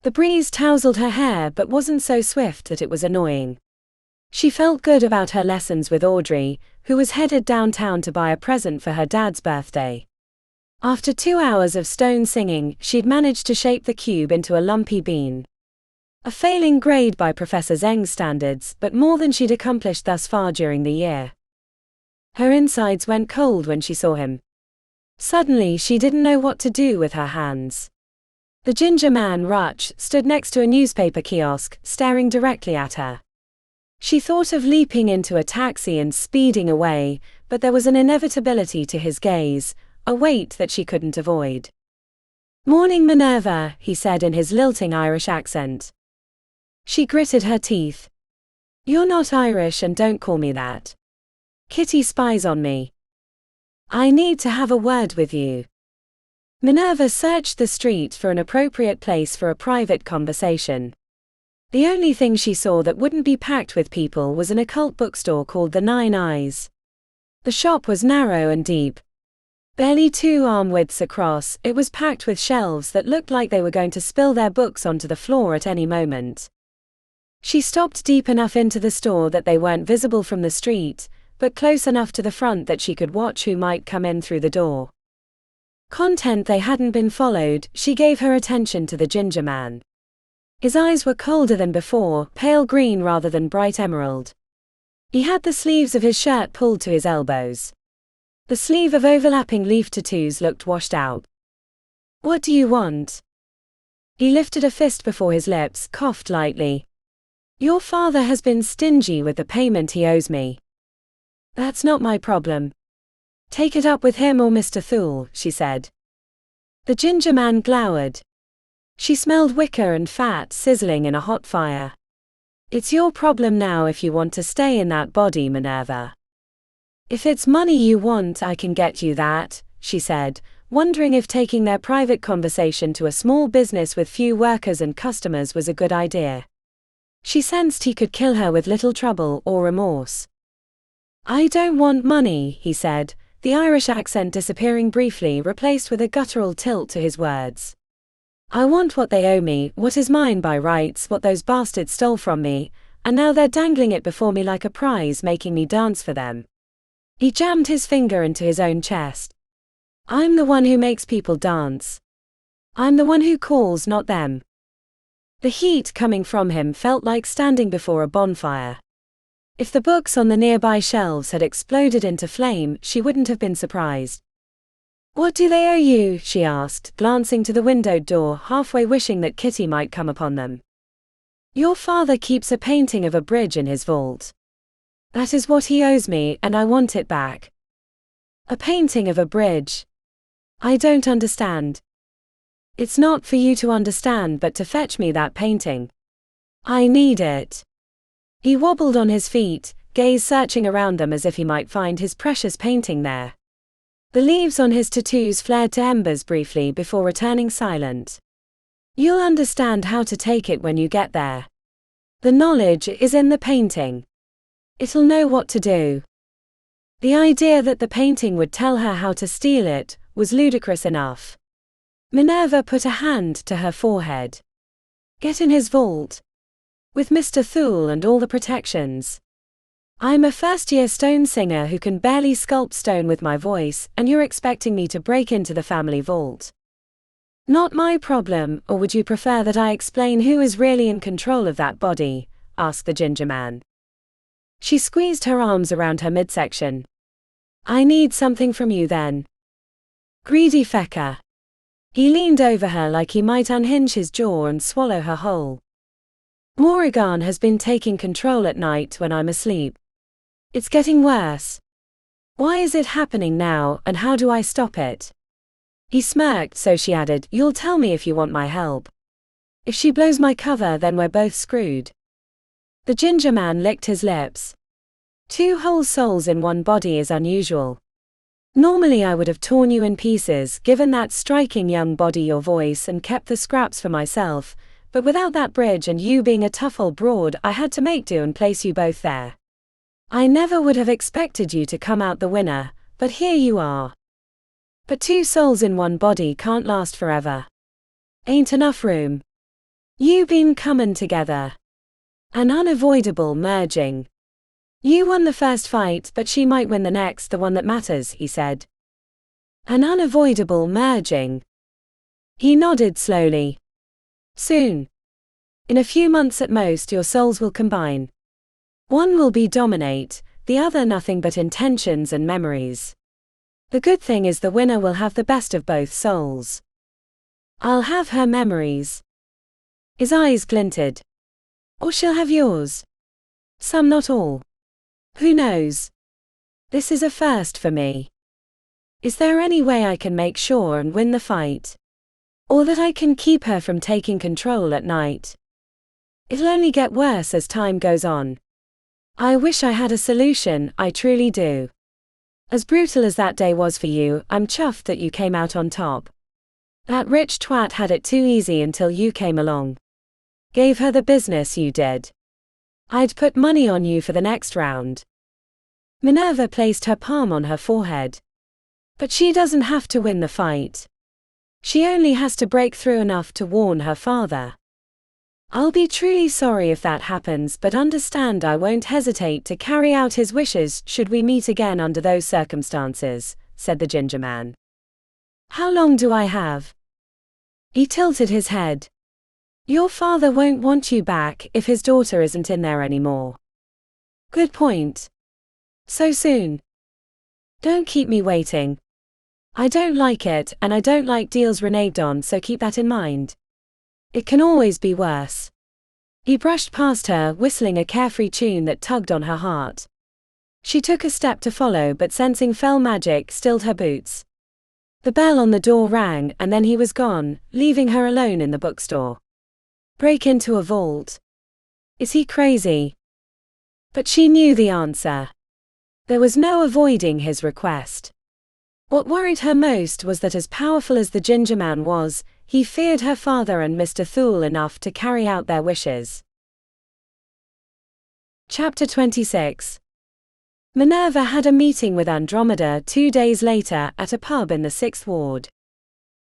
The breeze tousled her hair but wasn't so swift that it was annoying. She felt good about her lessons with Audrey, who was headed downtown to buy a present for her dad's birthday. After 2 hours of stone singing, she'd managed to shape the cube into a lumpy bean. A failing grade by Professor Zeng's standards, but more than she'd accomplished thus far during the year. Her insides went cold when she saw him. Suddenly she didn't know what to do with her hands. The ginger man, Rutch, stood next to a newspaper kiosk, staring directly at her. She thought of leaping into a taxi and speeding away, but there was an inevitability to his gaze, a weight that she couldn't avoid. "Morning, Minerva," he said in his lilting Irish accent. She gritted her teeth. "You're not Irish and don't call me that. Kitty spies on me. I need to have a word with you." Minerva searched the street for an appropriate place for a private conversation. The only thing she saw that wouldn't be packed with people was an occult bookstore called the 9 Eyes. The shop was narrow and deep. Barely 2 arm widths across, it was packed with shelves that looked like they were going to spill their books onto the floor at any moment. She stopped deep enough into the store that they weren't visible from the street, but close enough to the front that she could watch who might come in through the door. Content they hadn't been followed, she gave her attention to the ginger man. His eyes were colder than before, pale green rather than bright emerald. He had the sleeves of his shirt pulled to his elbows. The sleeve of overlapping leaf tattoos looked washed out. "What do you want?" He lifted a fist before his lips, coughed lightly. "Your father has been stingy with the payment he owes me." "That's not my problem. Take it up with him or Mr. Thule," she said. The ginger man glowered. She smelled wicker and fat sizzling in a hot fire. "It's your problem now if you want to stay in that body, Minerva." "If it's money you want, I can get you that," she said, wondering if taking their private conversation to a small business with few workers and customers was a good idea. She sensed he could kill her with little trouble or remorse. "I don't want money," he said, the Irish accent disappearing briefly, replaced with a guttural tilt to his words. "I want what they owe me, what is mine by rights, what those bastards stole from me, and now they're dangling it before me like a prize, making me dance for them." He jammed his finger into his own chest. "I'm the one who makes people dance. I'm the one who calls, not them." The heat coming from him felt like standing before a bonfire. If the books on the nearby shelves had exploded into flame, she wouldn't have been surprised. "What do they owe you?" she asked, glancing to the windowed door, halfway wishing that Kitty might come upon them. "Your father keeps a painting of a bridge in his vault. That is what he owes me, and I want it back." "A painting of a bridge? I don't understand." "It's not for you to understand but to fetch me that painting. I need it." He wobbled on his feet, gaze searching around them as if he might find his precious painting there. The leaves on his tattoos flared to embers briefly before returning silent. "You'll understand how to take it when you get there. The knowledge is in the painting. It'll know what to do." The idea that the painting would tell her how to steal it was ludicrous enough. Minerva put a hand to her forehead. "Get in his vault. With Mr. Thule and all the protections. I'm a first-year stone singer who can barely sculpt stone with my voice, and you're expecting me to break into the family vault." "Not my problem, or would you prefer that I explain who is really in control of that body?" asked the ginger man. She squeezed her arms around her midsection. "I need something from you then. Greedy fecker." He leaned over her like he might unhinge his jaw and swallow her whole. "Moran has been taking control at night when I'm asleep. It's getting worse. Why is it happening now, and how do I stop it?" He smirked, so she added, "You'll tell me if you want my help. If she blows my cover, then we're both screwed." The ginger man licked his lips. 2 whole souls in one body is unusual. Normally I would have torn you in pieces, given that striking young body your voice, and kept the scraps for myself, but without that bridge and you being a tough old broad, I had to make do and place you both there. I never would have expected you to come out the winner, but here you are. But 2 souls in one body can't last forever. Ain't enough room. You been comin' together. An unavoidable merging. You won the first fight, but she might win the next, the one that matters, he said. An unavoidable merging. He nodded slowly. Soon. In a few months at most, your souls will combine. One will be dominate, the other nothing but intentions and memories. The good thing is the winner will have the best of both souls. I'll have her memories. His eyes glinted. Or she'll have yours. Some, not all. Who knows? This is a first for me. Is there any way I can make sure and win the fight? Or that I can keep her from taking control at night? It'll only get worse as time goes on. I wish I had a solution, I truly do. As brutal as that day was for you, I'm chuffed that you came out on top. That rich twat had it too easy until you came along. Gave her the business you did. I'd put money on you for the next round. Minerva placed her palm on her forehead. But she doesn't have to win the fight. She only has to break through enough to warn her father. I'll be truly sorry if that happens, but understand I won't hesitate to carry out his wishes should we meet again under those circumstances, said the ginger man. How long do I have? He tilted his head. Your father won't want you back if his daughter isn't in there anymore. Good point. So soon? Don't keep me waiting. I don't like it, and I don't like deals reneged on, so keep that in mind. It can always be worse. He brushed past her, whistling a carefree tune that tugged on her heart. She took a step to follow, but sensing fell magic stilled her boots. The bell on the door rang, and then he was gone, leaving her alone in the bookstore. Break into a vault. Is he crazy? But she knew the answer. There was no avoiding his request. What worried her most was that as powerful as the ginger man was, he feared her father and Mr. Thule enough to carry out their wishes. Chapter 26. Minerva had a meeting with Andromeda 2 days later at a pub in the 6th ward.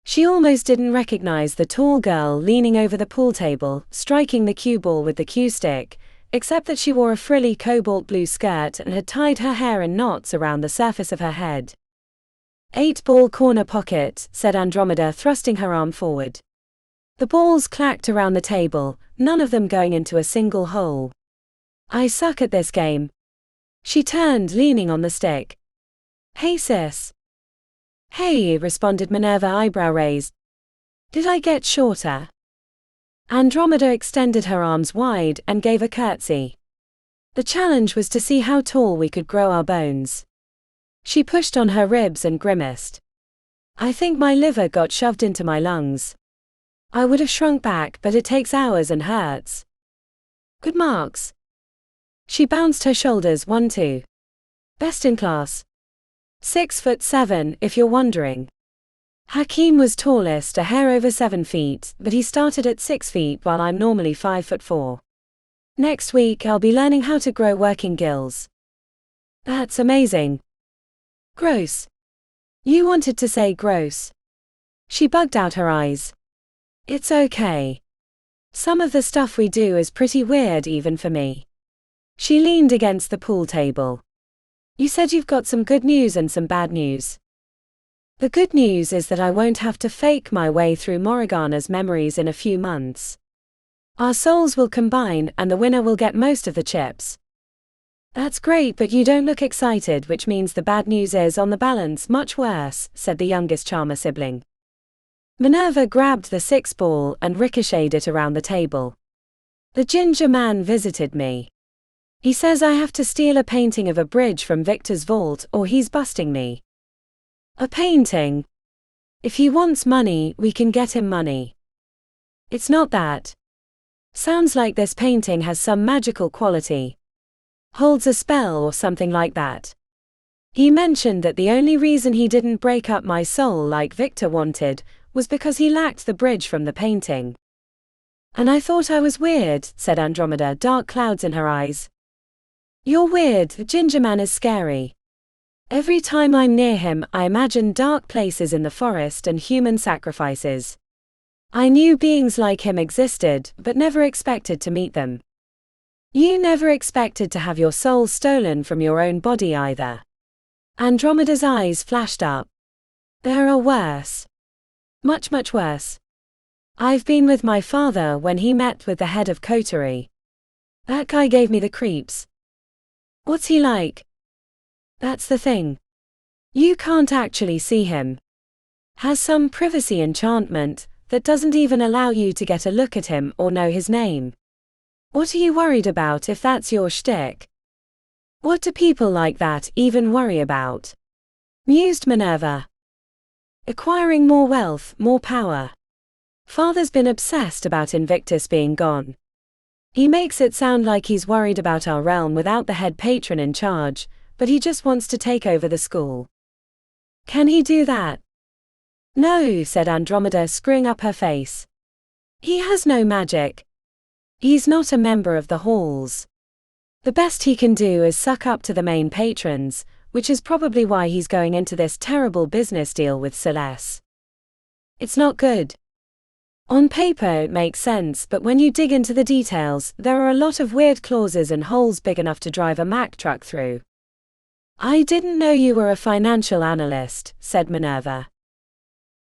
She almost didn't recognize the tall girl leaning over the pool table, striking the cue ball with the cue stick, except that she wore a frilly cobalt blue skirt and had tied her hair in knots around the surface of her head. 8-ball corner pocket, said Andromeda, thrusting her arm forward. The balls clacked around the table, none of them going into a single hole. I suck at this game. She turned, leaning on the stick. Hey sis. Hey, responded Minerva, eyebrow raised. Did I get shorter? Andromeda extended her arms wide and gave a curtsy. The challenge was to see how tall we could grow our bones. She pushed on her ribs and grimaced. I think my liver got shoved into my lungs. I would have shrunk back, but it takes hours and hurts. Good marks. She bounced her shoulders 1-2. Best in class. 6'7", if you're wondering. Hakeem was tallest, a hair over 7 feet, but he started at 6 feet while I'm normally 5'4". Next week I'll be learning how to grow working gills. That's amazing. Gross. You wanted to say gross. She bugged out her eyes. It's okay. Some of the stuff we do is pretty weird even for me. She leaned against the pool table. You said you've got some good news and some bad news. The good news is that I won't have to fake my way through Morgana's memories in a few months. Our souls will combine and the winner will get most of the chips. That's great, but you don't look excited, which means the bad news is, on the balance, much worse, said the youngest charmer sibling. Minerva grabbed the 6-ball and ricocheted it around the table. The ginger man visited me. He says I have to steal a painting of a bridge from Victor's vault or he's busting me. A painting? If he wants money, we can get him money. It's not that. Sounds like this painting has some magical quality. Holds a spell or something like that. He mentioned that the only reason he didn't break up my soul like Victor wanted was because he lacked the bridge from the painting. And I thought I was weird, said Andromeda, dark clouds in her eyes. You're weird, the ginger man is scary. Every time I'm near him, I imagine dark places in the forest and human sacrifices. I knew beings like him existed, but never expected to meet them. You never expected to have your soul stolen from your own body either. Andromeda's eyes flashed up. There are worse. Much, much worse. I've been with my father when he met with the head of coterie. That guy gave me the creeps. What's he like? That's the thing. You can't actually see him. Has some privacy enchantment that doesn't even allow you to get a look at him or know his name. What are you worried about if that's your shtick? What do people like that even worry about? Mused Minerva. Acquiring more wealth, more power. Father's been obsessed about Invictus being gone. He makes it sound like he's worried about our realm without the head patron in charge, but he just wants to take over the school. Can he do that? No, said Andromeda, screwing up her face. He has no magic. He's not a member of the halls. The best he can do is suck up to the main patrons, which is probably why he's going into this terrible business deal with Celeste. It's not good. On paper it makes sense, but when you dig into the details, there are a lot of weird clauses and holes big enough to drive a Mack truck through. I didn't know you were a financial analyst, said Minerva.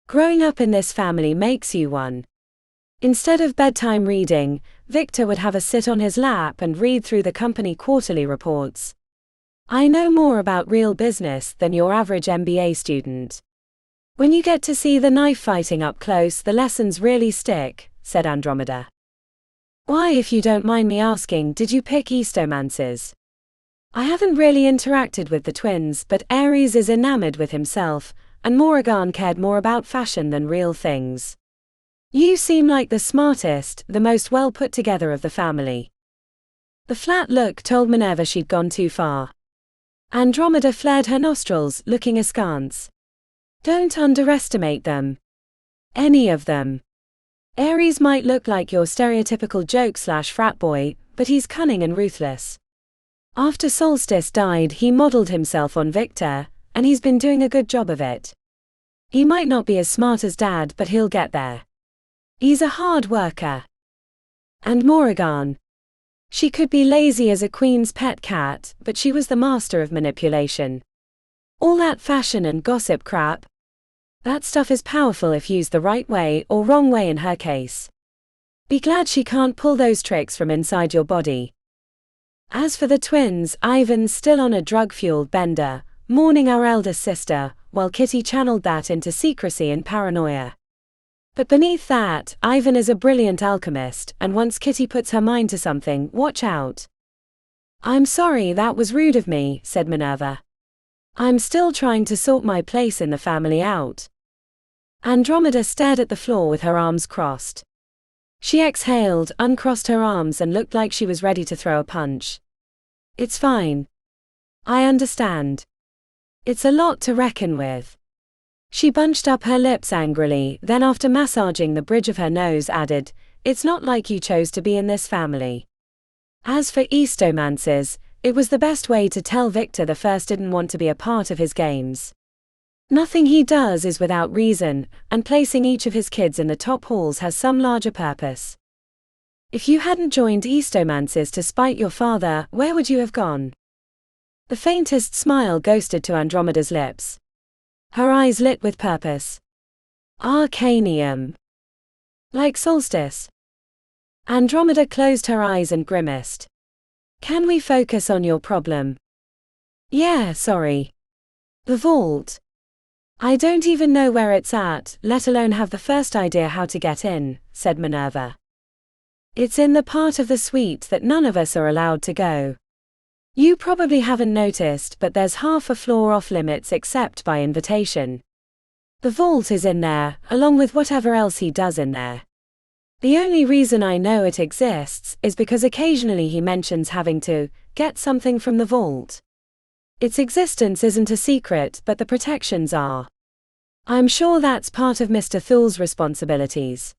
Growing up in this family makes you one. Instead of bedtime reading, Victor would have us sit on his lap and read through the company quarterly reports. I know more about real business than your average MBA student. When you get to see the knife fighting up close, the lessons really stick, said Andromeda. Why, if you don't mind me asking, did you pick Eastomances? I haven't really interacted with the twins, but Ares is enamored with himself, and Moran cared more about fashion than real things. You seem like the smartest, the most well put together of the family. The flat look told Minerva she'd gone too far. Andromeda flared her nostrils, looking askance. Don't underestimate them. Any of them. Ares might look like your stereotypical joke/frat boy, but he's cunning and ruthless. After Solstice died, he modeled himself on Victor, and he's been doing a good job of it. He might not be as smart as Dad, but he'll get there. He's a hard worker. And Moran. She could be lazy as a queen's pet cat, but she was the master of manipulation. All that fashion and gossip crap. That stuff is powerful if used the right way or wrong way in her case. Be glad she can't pull those tricks from inside your body. As for the twins, Ivan's still on a drug-fueled bender, mourning our eldest sister, while Kitty channeled that into secrecy and paranoia. But beneath that, Ivan is a brilliant alchemist, and once Kitty puts her mind to something, watch out. I'm sorry, that was rude of me, said Minerva. I'm still trying to sort my place in the family out. Andromeda stared at the floor with her arms crossed. She exhaled, uncrossed her arms, and looked like she was ready to throw a punch. It's fine. I understand. It's a lot to reckon with. She bunched up her lips angrily, then after massaging the bridge of her nose added, It's not like you chose to be in this family. As for Eastomances, it was the best way to tell Victor the first didn't want to be a part of his games. Nothing he does is without reason, and placing each of his kids in the top halls has some larger purpose. If you hadn't joined Eastomances to spite your father, where would you have gone? The faintest smile ghosted to Andromeda's lips. Her eyes lit with purpose. Arcanium. Like Solstice. Andromeda closed her eyes and grimaced. Can we focus on your problem? Yeah, sorry. The vault. I don't even know where it's at, let alone have the first idea how to get in, said Minerva. It's in the part of the suite that none of us are allowed to go. You probably haven't noticed, but there's half a floor off limits except by invitation. The vault is in there, along with whatever else he does in there. The only reason I know it exists is because occasionally he mentions having to get something from the vault. Its existence isn't a secret, but the protections are. I'm sure that's part of Mr. Thule's responsibilities.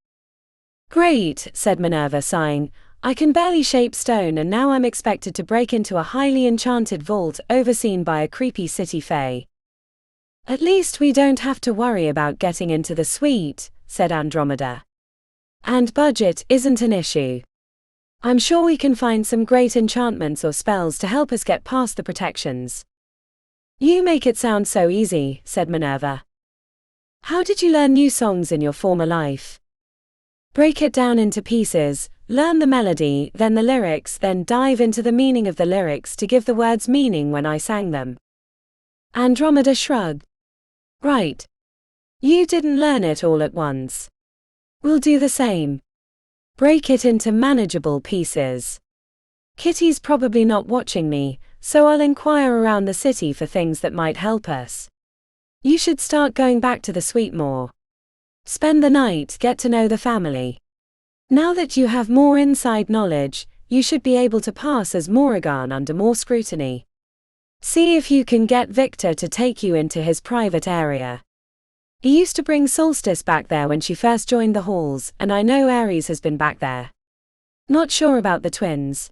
Great, said Minerva, sighing. I can barely shape stone, and now I'm expected to break into a highly enchanted vault overseen by a creepy city fae. At least we don't have to worry about getting into the suite, said Andromeda. And budget isn't an issue. I'm sure we can find some great enchantments or spells to help us get past the protections. You make it sound so easy, said Minerva. How did you learn new songs in your former life? Break it down into pieces, learn the melody, then the lyrics, then dive into the meaning of the lyrics to give the words meaning when I sang them. Andromeda shrugged. Right. You didn't learn it all at once. We'll do the same. Break it into manageable pieces. Kitty's probably not watching me, so I'll inquire around the city for things that might help us. You should start going back to the suite more. Spend the night, get to know the family. Now that you have more inside knowledge, you should be able to pass as Moran under more scrutiny. See if you can get Victor to take you into his private area. He used to bring Solstice back there when she first joined the halls, and I know Ares has been back there. Not sure about the twins.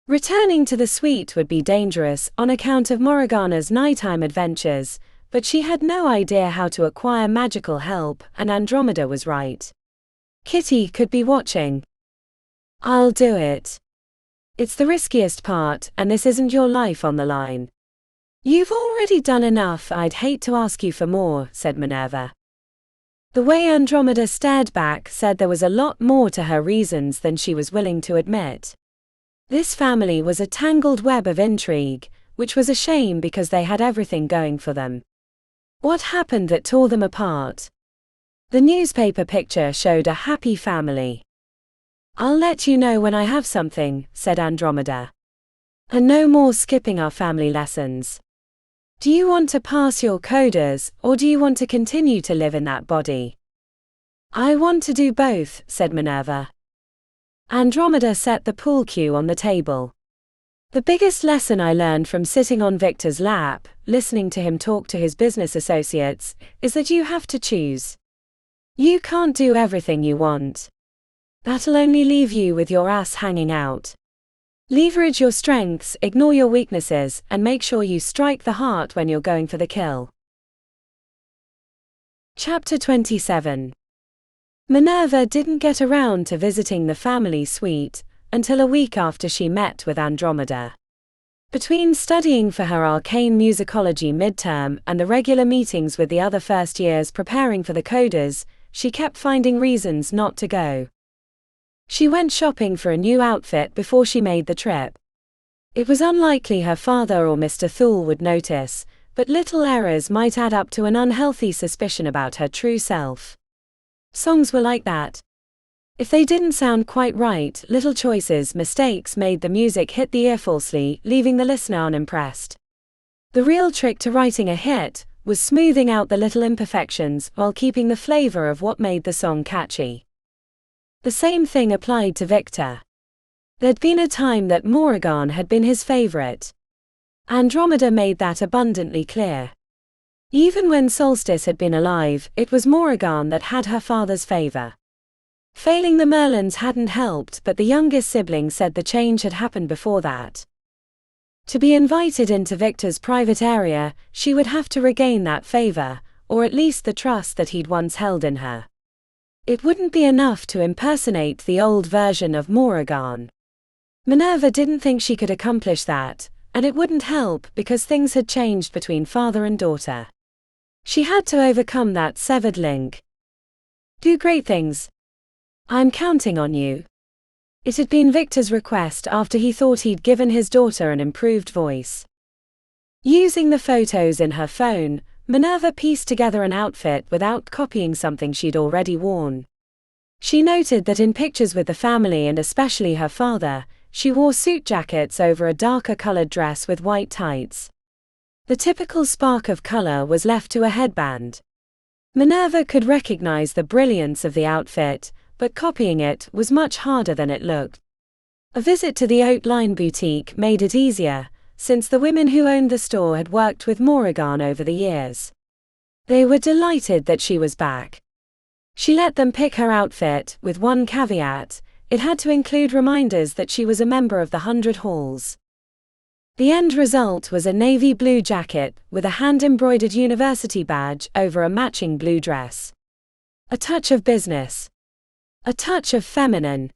Returning to the suite would be dangerous on account of Morgana's nighttime adventures, but she had no idea how to acquire magical help, and Andromeda was right. Kitty could be watching. I'll do it. It's the riskiest part, and this isn't your life on the line. You've already done enough, I'd hate to ask you for more, said Minerva. The way Andromeda stared back said there was a lot more to her reasons than she was willing to admit. This family was a tangled web of intrigue, which was a shame because they had everything going for them. What happened that tore them apart? The newspaper picture showed a happy family. I'll let you know when I have something, said Andromeda. And no more skipping our family lessons. Do you want to pass your coders, or do you want to continue to live in that body? I want to do both, said Minerva. Andromeda set the pool cue on the table. The biggest lesson I learned from sitting on Victor's lap, listening to him talk to his business associates, is that you have to choose. You can't do everything you want. That'll only leave you with your ass hanging out. Leverage your strengths, ignore your weaknesses, and make sure you strike the heart when you're going for the kill. Chapter 27. Minerva didn't get around to visiting the family suite until a week after she met with Andromeda. Between studying for her arcane musicology midterm and the regular meetings with the other first years preparing for the coders, she kept finding reasons not to go. She went shopping for a new outfit before she made the trip. It was unlikely her father or Mr. Thule would notice, but little errors might add up to an unhealthy suspicion about her true self. Songs were like that. If they didn't sound quite right, little mistakes made the music hit the ear falsely, leaving the listener unimpressed. The real trick to writing a hit was smoothing out the little imperfections while keeping the flavor of what made the song catchy. The same thing applied to Victor. There'd been a time that Moran had been his favorite. Andromeda made that abundantly clear. Even when Solstice had been alive, it was Moran that had her father's favor. Failing the Merlins hadn't helped, but the youngest sibling said the change had happened before that. To be invited into Victor's private area, she would have to regain that favor, or at least the trust that he'd once held in her. It wouldn't be enough to impersonate the old version of Moran. Minerva didn't think she could accomplish that, and it wouldn't help because things had changed between father and daughter. She had to overcome that severed link. Do great things. I'm counting on you. It had been Victor's request after he thought he'd given his daughter an improved voice. Using the photos in her phone, Minerva pieced together an outfit without copying something she'd already worn. She noted that in pictures with the family and especially her father, she wore suit jackets over a darker colored dress with white tights. The typical spark of color was left to a headband. Minerva could recognize the brilliance of the outfit, but copying it was much harder than it looked. A visit to the haute line boutique made it easier, since the women who owned the store had worked with Moran over the years. They were delighted that she was back. She let them pick her outfit, with one caveat: it had to include reminders that she was a member of the 100 Halls. The end result was a navy blue jacket with a hand-embroidered university badge over a matching blue dress. A touch of business. A touch of feminine.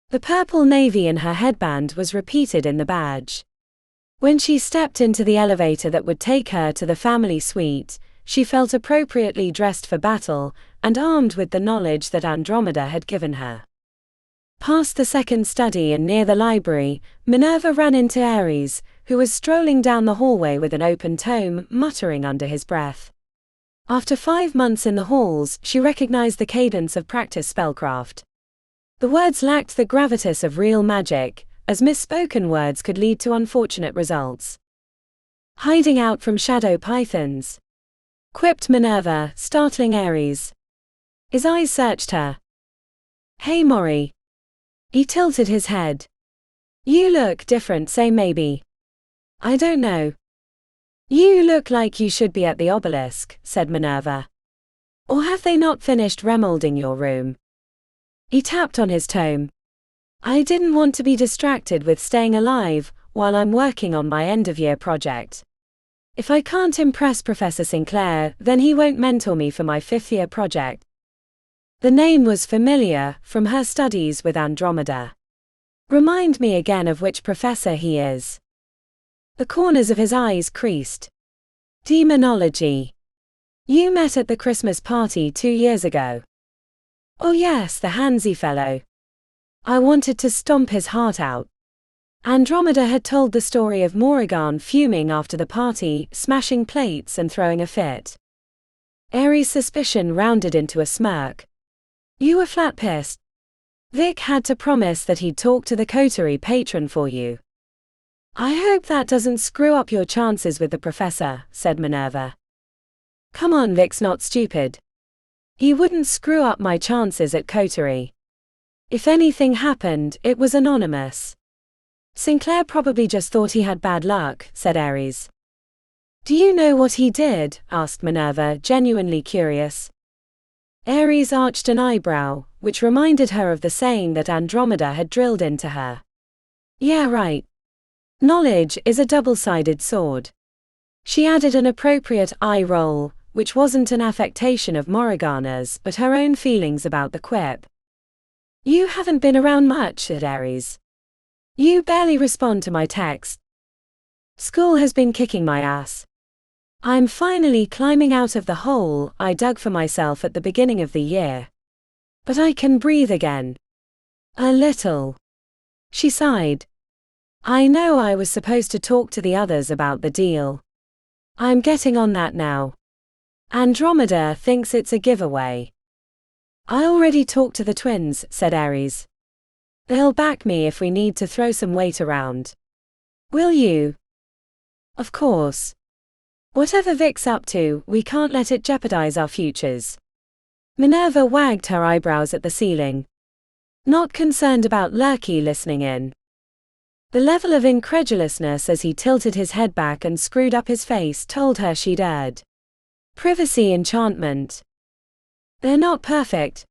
The purple navy in her headband was repeated in the badge. When she stepped into the elevator that would take her to the family suite, she felt appropriately dressed for battle, and armed with the knowledge that Andromeda had given her. Past the second study and near the library, Minerva ran into Ares, who was strolling down the hallway with an open tome, muttering under his breath. After 5 months in the halls, she recognized the cadence of practice spellcraft. The words lacked the gravitas of real magic, as misspoken words could lead to unfortunate results. Hiding out from shadow pythons, quipped Minerva, startling Ares. His eyes searched her. Hey Mori. He tilted his head. You look different, say maybe. I don't know. You look like you should be at the obelisk, said Minerva. Or have they not finished remolding your room? He tapped on his tome. I didn't want to be distracted with staying alive while I'm working on my end-of-year project. If I can't impress Professor Sinclair, then he won't mentor me for my 5th-year project. The name was familiar, from her studies with Andromeda. Remind me again of which professor he is. The corners of his eyes creased. Demonology. You met at the Christmas party 2 years ago. Oh yes, the handsy fellow. I wanted to stomp his heart out. Andromeda had told the story of Moran fuming after the party, smashing plates and throwing a fit. Ares' suspicion rounded into a smirk. You were flat pissed. Vic had to promise that he'd talk to the coterie patron for you. I hope that doesn't screw up your chances with the professor, said Minerva. Come on, Vic's not stupid. He wouldn't screw up my chances at coterie. If anything happened, it was anonymous. Sinclair probably just thought he had bad luck, said Ares. Do you know what he did? Asked Minerva, genuinely curious. Ares arched an eyebrow, which reminded her of the saying that Andromeda had drilled into her. Yeah, right. Knowledge is a double-sided sword. She added an appropriate eye roll, which wasn't an affectation of Morgana's but her own feelings about the quip. You haven't been around much, said Ares. You barely respond to my text. School has been kicking my ass. I'm finally climbing out of the hole I dug for myself at the beginning of the year. But I can breathe again. A little. She sighed. I know I was supposed to talk to the others about the deal. I'm getting on that now. Andromeda thinks it's a giveaway. I already talked to the twins, said Ares. They'll back me if we need to throw some weight around. Will you? Of course. Whatever Vic's up to, we can't let it jeopardize our futures. Minerva wagged her eyebrows at the ceiling. Not concerned about Lurky listening in. The level of incredulousness as he tilted his head back and screwed up his face told her she'd erred. Privacy enchantment. They're not perfect.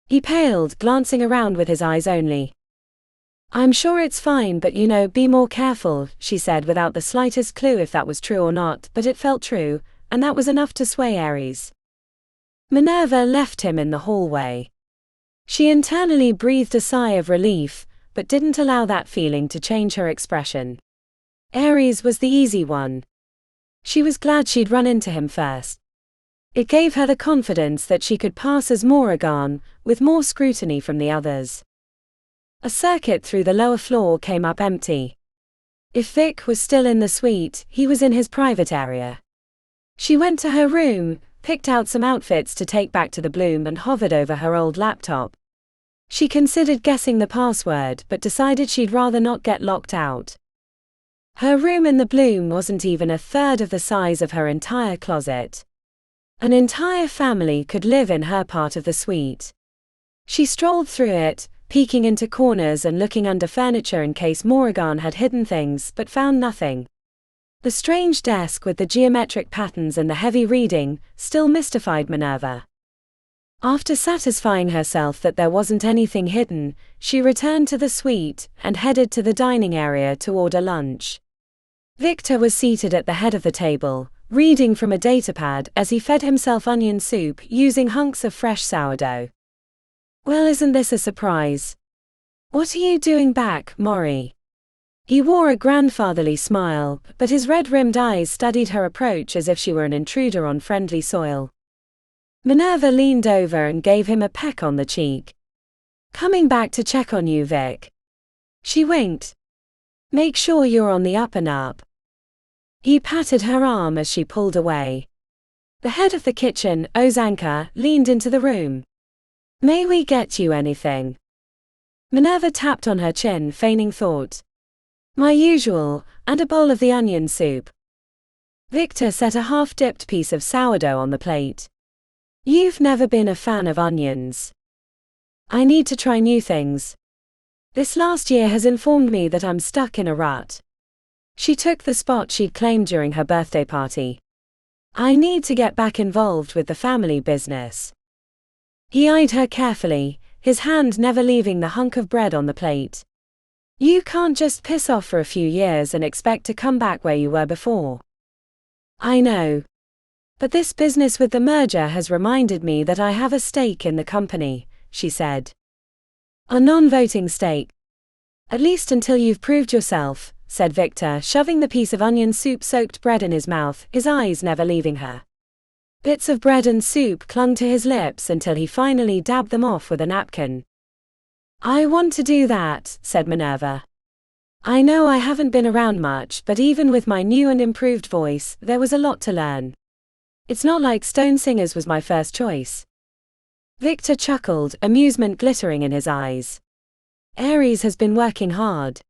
He paled, glancing around with his eyes only. I'm sure it's fine, but be more careful, she said without the slightest clue if that was true or not, but it felt true, and that was enough to sway Ares. Minerva left him in the hallway. She internally breathed a sigh of relief, but didn't allow that feeling to change her expression. Ares was the easy one. She was glad she'd run into him first. It gave her the confidence that she could pass as Moran, with more scrutiny from the others. A circuit through the lower floor came up empty. If Vic was still in the suite, he was in his private area. She went to her room, picked out some outfits to take back to the Bloom and hovered over her old laptop. She considered guessing the password but decided she'd rather not get locked out. Her room in the Bloom wasn't even a third of the size of her entire closet. An entire family could live in her part of the suite. She strolled through it, peeking into corners and looking under furniture in case Moran had hidden things, but found nothing. The strange desk with the geometric patterns and the heavy reading still mystified Minerva. After satisfying herself that there wasn't anything hidden, she returned to the suite and headed to the dining area to order lunch. Victor was seated at the head of the table, reading from a datapad as he fed himself onion soup using hunks of fresh sourdough. "Well, isn't this a surprise? What are you doing back, Maury?" He wore a grandfatherly smile, but his red-rimmed eyes studied her approach as if she were an intruder on friendly soil. Minerva leaned over and gave him a peck on the cheek. "Coming back to check on you, Vic." She winked. "Make sure you're on the up and up." He patted her arm as she pulled away. The head of the kitchen, Ozanka, leaned into the room. "May we get you anything?" Minerva tapped on her chin, feigning thought. "My usual, and a bowl of the onion soup." Victor set a half-dipped piece of sourdough on the plate. "You've never been a fan of onions." "I need to try new things. This last year has informed me that I'm stuck in a rut." She took the spot she'd claimed during her birthday party. "I need to get back involved with the family business." He eyed her carefully, his hand never leaving the hunk of bread on the plate. "You can't just piss off for a few years and expect to come back where you were before." "I know. But this business with the merger has reminded me that I have a stake in the company," she said. "A non-voting stake. At least until you've proved yourself," said Victor, shoving the piece of onion soup-soaked bread in his mouth, his eyes never leaving her. Bits of bread and soup clung to his lips until he finally dabbed them off with a napkin. "I want to do that," said Minerva. "I know I haven't been around much, but even with my new and improved voice, there was a lot to learn. It's not like Stone Singers was my first choice." Victor chuckled, amusement glittering in his eyes. "Aries has been working hard.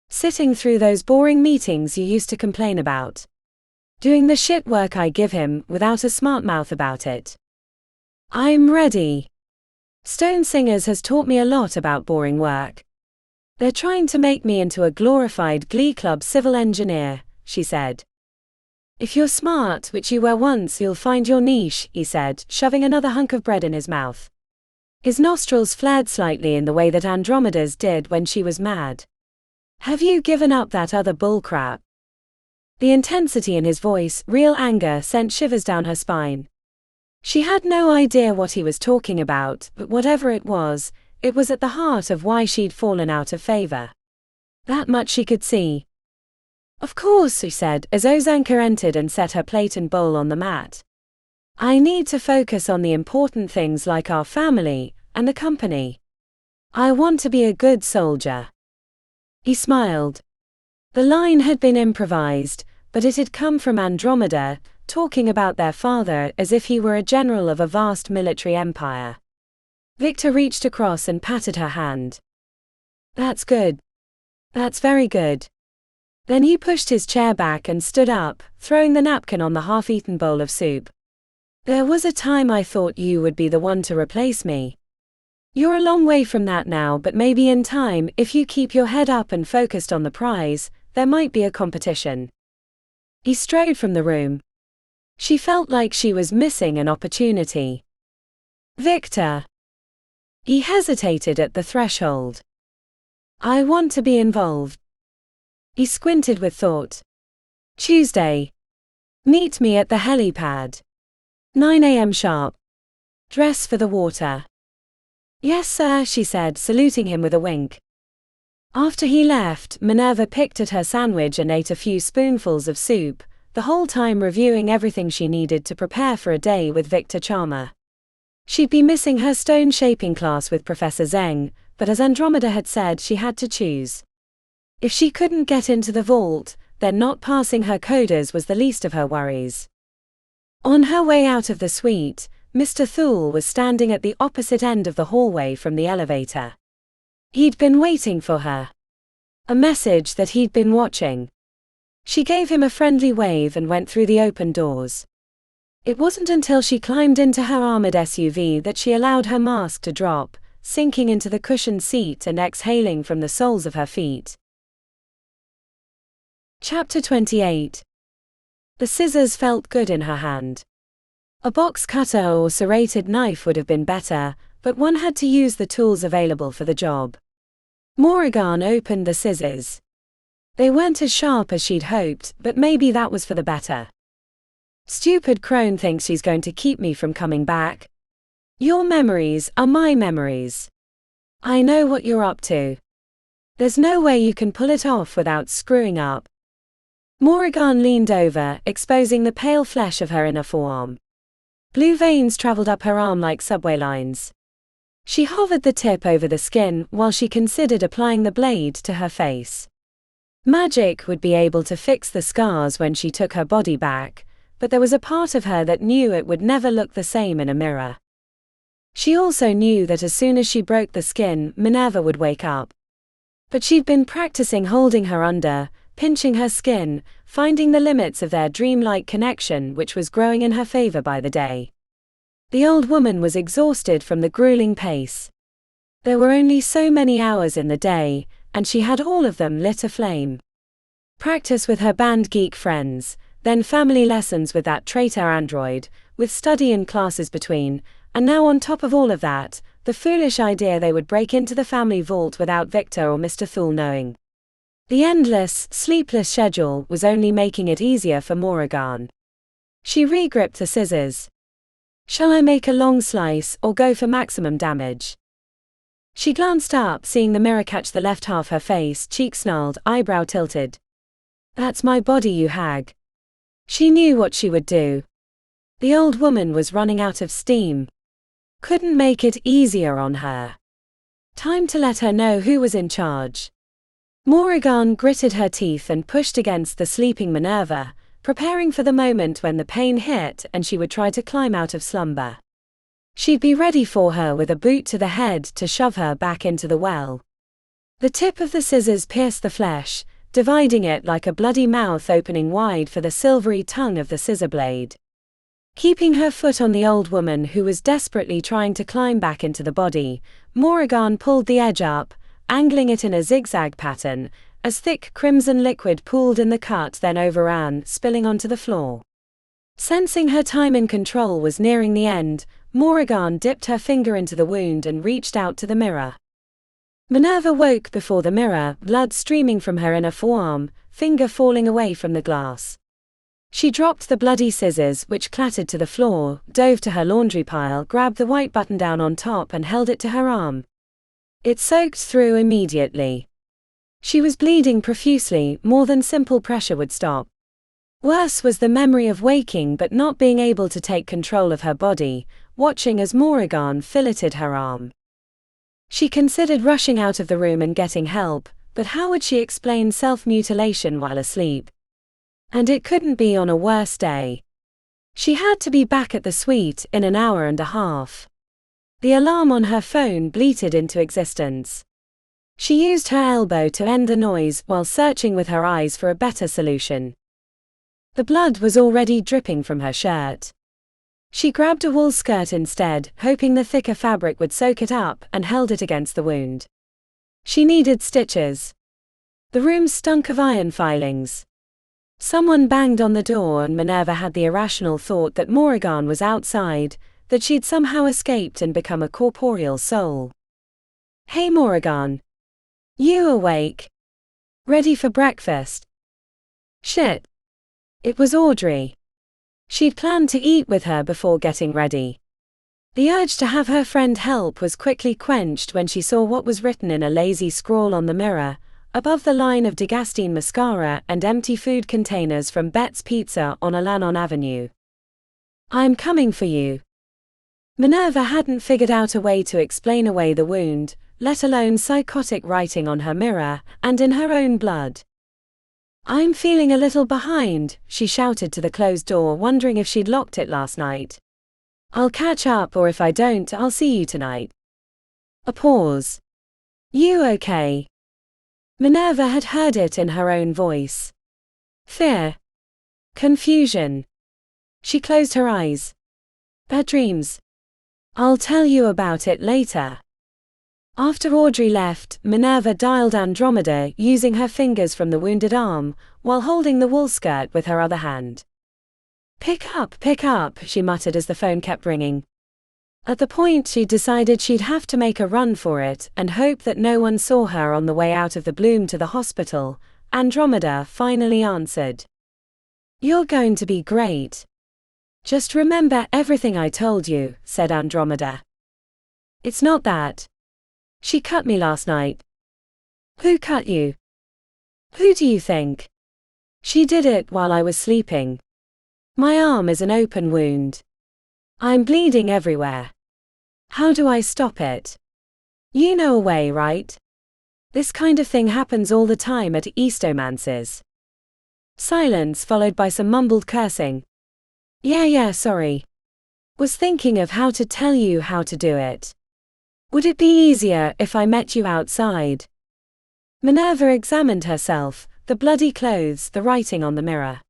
Sitting through those boring meetings you used to complain about. Doing the shit work I give him, without a smart mouth about it. I'm ready. Stone Singers has taught me a lot about boring work. They're trying to make me into a glorified Glee Club civil engineer," she said. "If you're smart, which you were once, you'll find your niche," he said, shoving another hunk of bread in his mouth. His nostrils flared slightly in the way that Andromeda's did when she was mad. "Have you given up that other bullcrap?" The intensity in his voice, real anger, sent shivers down her spine. She had no idea what he was talking about, but whatever it was at the heart of why she'd fallen out of favor. That much she could see. "Of course," she said, as Ozanka entered and set her plate and bowl on the mat. "I need to focus on the important things like our family and the company. I want to be a good soldier." He smiled. The line had been improvised, but it had come from Andromeda, talking about their father as if he were a general of a vast military empire. Victor reached across and patted her hand. "That's good. That's very good." Then he pushed his chair back and stood up, throwing the napkin on the half-eaten bowl of soup. "There was a time I thought you would be the one to replace me. You're a long way from that now, but maybe in time, if you keep your head up and focused on the prize, there might be a competition." He strode from the room. She felt like she was missing an opportunity. "Victor." He hesitated at the threshold. "I want to be involved." He squinted with thought. "Tuesday. Meet me at the helipad. 9 a.m. sharp. Dress for the water." "Yes, sir," she said, saluting him with a wink. After he left, Minerva picked at her sandwich and ate a few spoonfuls of soup, the whole time reviewing everything she needed to prepare for a day with Victor Charmer. She'd be missing her stone shaping class with Professor Zeng, but as Andromeda had said, she had to choose. If she couldn't get into the vault, then not passing her coders was the least of her worries. On her way out of the suite, Mr. Thule was standing at the opposite end of the hallway from the elevator. He'd been waiting for her. A message that he'd been watching. She gave him a friendly wave and went through the open doors. It wasn't until she climbed into her armored SUV that she allowed her mask to drop, sinking into the cushioned seat and exhaling from the soles of her feet. Chapter 28. The scissors felt good in her hand. A box cutter or serrated knife would have been better, but one had to use the tools available for the job. Moran opened the scissors. They weren't as sharp as she'd hoped, but maybe that was for the better. Stupid crone thinks she's going to keep me from coming back. Your memories are my memories. I know what you're up to. There's no way you can pull it off without screwing up. Moran leaned over, exposing the pale flesh of her inner forearm. Blue veins traveled up her arm like subway lines. She hovered the tip over the skin while she considered applying the blade to her face. Magic would be able to fix the scars when she took her body back, but there was a part of her that knew it would never look the same in a mirror. She also knew that as soon as she broke the skin, Minerva would wake up. But she'd been practicing holding her under, pinching her skin, finding the limits of their dreamlike connection, which was growing in her favor by the day. The old woman was exhausted from the grueling pace. There were only so many hours in the day, and she had all of them lit aflame. Practice with her band geek friends, then family lessons with that traitor android, with study and classes between, and now on top of all of that, the foolish idea they would break into the family vault without Victor or Mr. Thule knowing. The endless, sleepless schedule was only making it easier for Moran. She re-gripped the scissors. Shall I make a long slice or go for maximum damage? She glanced up, seeing the mirror catch the left half her face, cheek snarled, eyebrow tilted. That's my body, you hag. She knew what she would do. The old woman was running out of steam. Couldn't make it easier on her. Time to let her know who was in charge. Moran gritted her teeth and pushed against the sleeping Minerva, preparing for the moment when the pain hit and she would try to climb out of slumber. She'd be ready for her with a boot to the head to shove her back into the well. The tip of the scissors pierced the flesh, dividing it like a bloody mouth opening wide for the silvery tongue of the scissor blade. Keeping her foot on the old woman who was desperately trying to climb back into the body, Moran pulled the edge up, angling it in a zigzag pattern, as thick crimson liquid pooled in the cut then overran, spilling onto the floor. Sensing her time in control was nearing the end, Moran dipped her finger into the wound and reached out to the mirror. Minerva woke before the mirror, blood streaming from her inner forearm, finger falling away from the glass. She dropped the bloody scissors, which clattered to the floor, dove to her laundry pile, grabbed the white button-down on top and held it to her arm. It soaked through immediately. She was bleeding profusely, more than simple pressure would stop. Worse was the memory of waking but not being able to take control of her body, watching as Moran filleted her arm. She considered rushing out of the room and getting help, but how would she explain self-mutilation while asleep? And it couldn't be on a worse day. She had to be back at the suite in an hour and a half. The alarm on her phone bleated into existence. She used her elbow to end the noise while searching with her eyes for a better solution. The blood was already dripping from her shirt. She grabbed a wool skirt instead, hoping the thicker fabric would soak it up, and held it against the wound. She needed stitches. The room stunk of iron filings. Someone banged on the door and Minerva had the irrational thought that Moran was outside, that she'd somehow escaped and become a corporeal soul. Hey Moran. You awake? Ready for breakfast? Shit. It was Audrey. She'd planned to eat with her before getting ready. The urge to have her friend help was quickly quenched when she saw what was written in a lazy scrawl on the mirror, above the line of Degastine mascara and empty food containers from Bet's Pizza on Alanon Avenue. I'm coming for you. Minerva hadn't figured out a way to explain away the wound, let alone psychotic writing on her mirror, and in her own blood. I'm feeling a little behind, she shouted to the closed door, wondering if she'd locked it last night. I'll catch up, or if I don't, I'll see you tonight. A pause. You okay? Minerva had heard it in her own voice. Fear. Confusion. She closed her eyes. Bad dreams. I'll tell you about it later. After Audrey left, Minerva dialed Andromeda using her fingers from the wounded arm, while holding the wool skirt with her other hand. Pick up, she muttered as the phone kept ringing. At the point she decided she'd have to make a run for it and hope that no one saw her on the way out of the bloom to the hospital, Andromeda finally answered. You're going to be great. Just remember everything I told you, said Andromeda. It's not that. She cut me last night. Who cut you? Who do you think? She did it while I was sleeping. My arm is an open wound. I'm bleeding everywhere. How do I stop it? You know a way, right? This kind of thing happens all the time at eastomances. Silence followed by some mumbled cursing. Yeah, sorry. Was thinking of how to tell you how to do it. Would it be easier if I met you outside? Minerva examined herself, the bloody clothes, the writing on the mirror.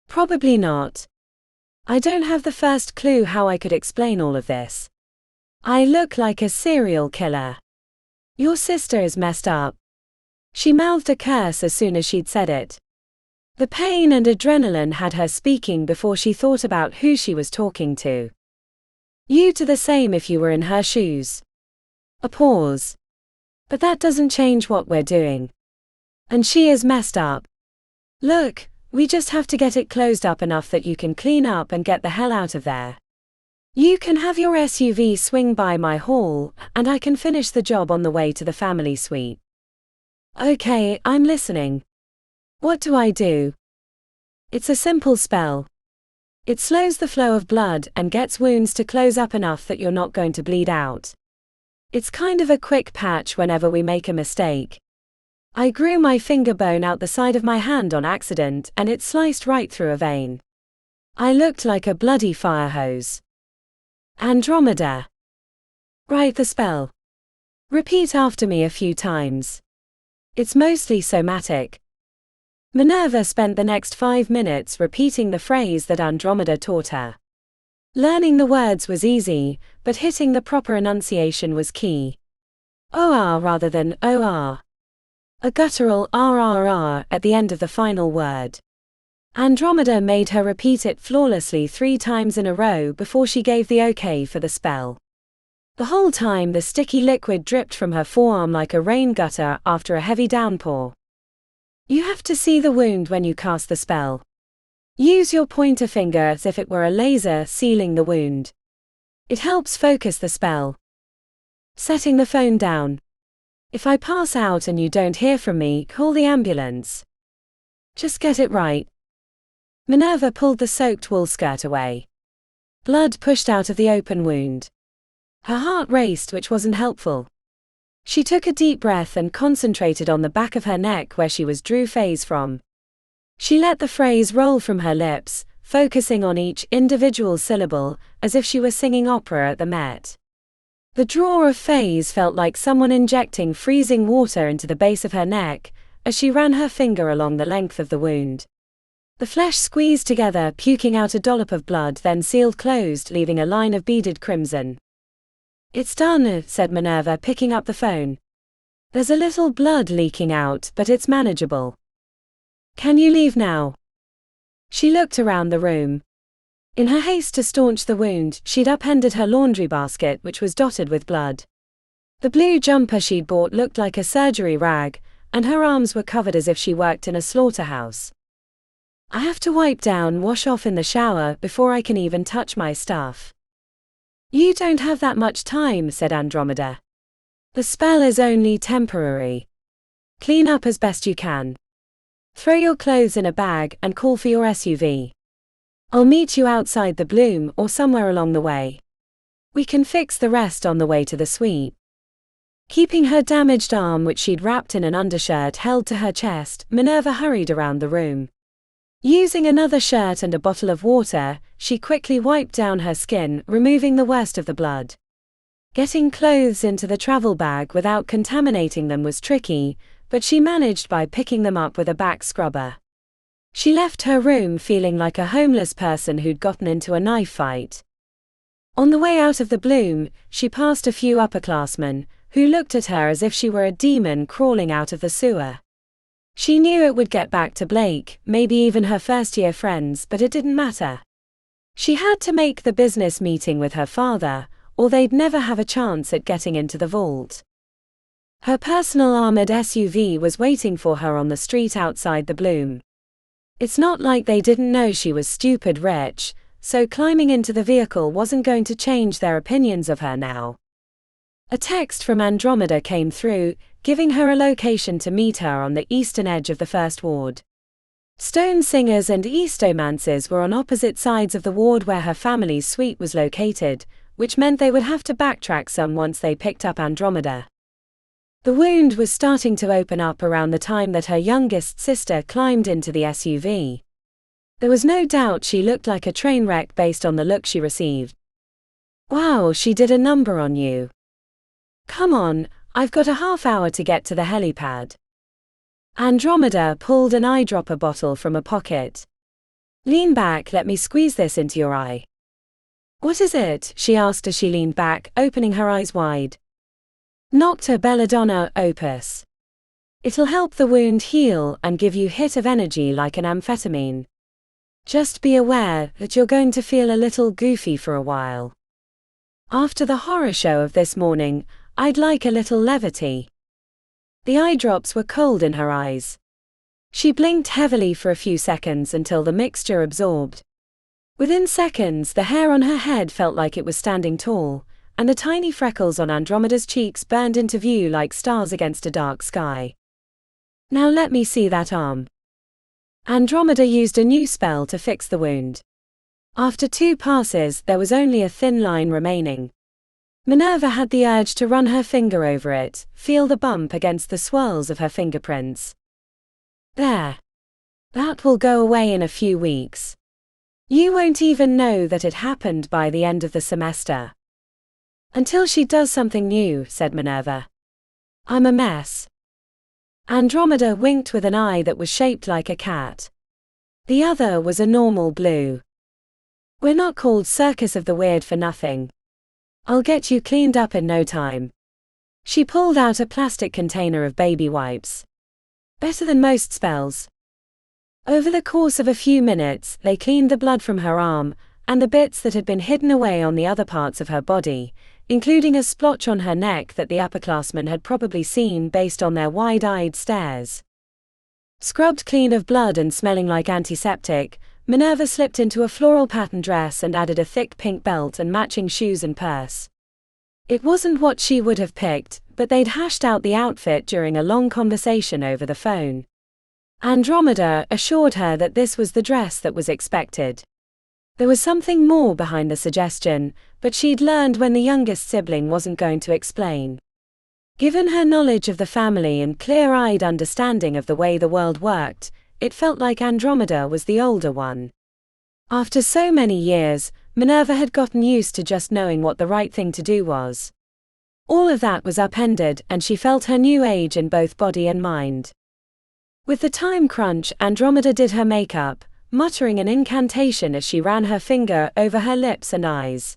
Probably not. I don't have the first clue how I could explain all of this. I look like a serial killer. Your sister is messed up. She mouthed a curse as soon as she'd said it. The pain and adrenaline had her speaking before she thought about who she was talking to. You'd do the same if you were in her shoes. A pause. But that doesn't change what we're doing. And she is messed up. Look, we just have to get it closed up enough that you can clean up and get the hell out of there. You can have your SUV swing by my hall, and I can finish the job on the way to the family suite. Okay, I'm listening. What do I do? It's a simple spell. It slows the flow of blood and gets wounds to close up enough that you're not going to bleed out. It's kind of a quick patch whenever we make a mistake. I grew my finger bone out the side of my hand on accident and it sliced right through a vein. I looked like a bloody fire hose. Andromeda. Write the spell. Repeat after me a few times. It's mostly somatic. Minerva spent the next 5 minutes repeating the phrase that Andromeda taught her. Learning the words was easy, but hitting the proper enunciation was key. OR rather than OR. A guttural RRR at the end of the final word. Andromeda made her repeat it flawlessly 3 times in a row before she gave the okay for the spell. The whole time the sticky liquid dripped from her forearm like a rain gutter after a heavy downpour. You have to see the wound when you cast the spell. Use your pointer finger as if it were a laser sealing the wound. It helps focus the spell. Setting the phone down. If I pass out and you don't hear from me, call the ambulance. Just get it right. Minerva pulled the soaked wool skirt away. Blood pushed out of the open wound. Her heart raced, which wasn't helpful. She took a deep breath and concentrated on the back of her neck where she was drew phase from. She let the phrase roll from her lips, focusing on each individual syllable, as if she were singing opera at the Met. The draw of phase felt like someone injecting freezing water into the base of her neck, as she ran her finger along the length of the wound. The flesh squeezed together, puking out a dollop of blood, then sealed closed, leaving a line of beaded crimson. It's done, said Minerva, picking up the phone. There's a little blood leaking out, but it's manageable. Can you leave now? She looked around the room. In her haste to staunch the wound, she'd upended her laundry basket, which was dotted with blood. The blue jumper she'd bought looked like a surgery rag, and her arms were covered as if she worked in a slaughterhouse. I have to wipe down, wash off in the shower before I can even touch my stuff. You don't have that much time, said Andromeda. The spell is only temporary. Clean up as best you can. Throw your clothes in a bag and call for your SUV. I'll meet you outside the Bloom or somewhere along the way. We can fix the rest on the way to the suite. Keeping her damaged arm, which she'd wrapped in an undershirt, held to her chest, Minerva hurried around the room. Using another shirt and a bottle of water, she quickly wiped down her skin, removing the worst of the blood. Getting clothes into the travel bag without contaminating them was tricky, but she managed by picking them up with a back scrubber. She left her room feeling like a homeless person who'd gotten into a knife fight. On the way out of the Bloom, she passed a few upperclassmen, who looked at her as if she were a demon crawling out of the sewer. She knew it would get back to Blake, maybe even her first-year friends, but it didn't matter. She had to make the business meeting with her father, or they'd never have a chance at getting into the vault. Her personal armored SUV was waiting for her on the street outside the Bloom. It's not like they didn't know she was stupid rich, so climbing into the vehicle wasn't going to change their opinions of her now. A text from Andromeda came through, giving her a location to meet her on the eastern edge of the First Ward. Stone singers and eastomancers were on opposite sides of the ward where her family's suite was located, which meant they would have to backtrack some once they picked up Andromeda. The wound was starting to open up around the time that her youngest sister climbed into the SUV. There was no doubt she looked like a train wreck based on the look she received. "Wow, she did a number on you. Come on, I've got a half hour to get to the helipad." Andromeda pulled an eyedropper bottle from a pocket. "Lean back, let me squeeze this into your eye." "What is it?" she asked as she leaned back, opening her eyes wide. "Nocta belladonna opus. It'll help the wound heal and give you a hit of energy like an amphetamine. Just be aware that you're going to feel a little goofy for a while. After the horror show of this morning, I'd like a little levity." The eye drops were cold in her eyes. She blinked heavily for a few seconds until the mixture absorbed. Within seconds, the hair on her head felt like it was standing tall, and the tiny freckles on Andromeda's cheeks burned into view like stars against a dark sky. "Now let me see that arm." Andromeda used a new spell to fix the wound. After 2 passes, there was only a thin line remaining. Minerva had the urge to run her finger over it, feel the bump against the swirls of her fingerprints. "There. That will go away in a few weeks. You won't even know that it happened by the end of the semester." "Until she does something new," said Minerva. "I'm a mess." Andromeda winked with an eye that was shaped like a cat. The other was a normal blue. "We're not called Circus of the Weird for nothing. I'll get you cleaned up in no time." She pulled out a plastic container of baby wipes. "Better than most spells." Over the course of a few minutes, they cleaned the blood from her arm, and the bits that had been hidden away on the other parts of her body, including a splotch on her neck that the upperclassmen had probably seen based on their wide-eyed stares. Scrubbed clean of blood and smelling like antiseptic, Minerva slipped into a floral pattern dress and added a thick pink belt and matching shoes and purse. It wasn't what she would have picked, but they'd hashed out the outfit during a long conversation over the phone. Andromeda assured her that this was the dress that was expected. There was something more behind the suggestion, but she'd learned when the youngest sibling wasn't going to explain. Given her knowledge of the family and clear-eyed understanding of the way the world worked, it felt like Andromeda was the older one. After so many years, Minerva had gotten used to just knowing what the right thing to do was. All of that was upended, and she felt her new age in both body and mind. With the time crunch, Andromeda did her makeup, muttering an incantation as she ran her finger over her lips and eyes.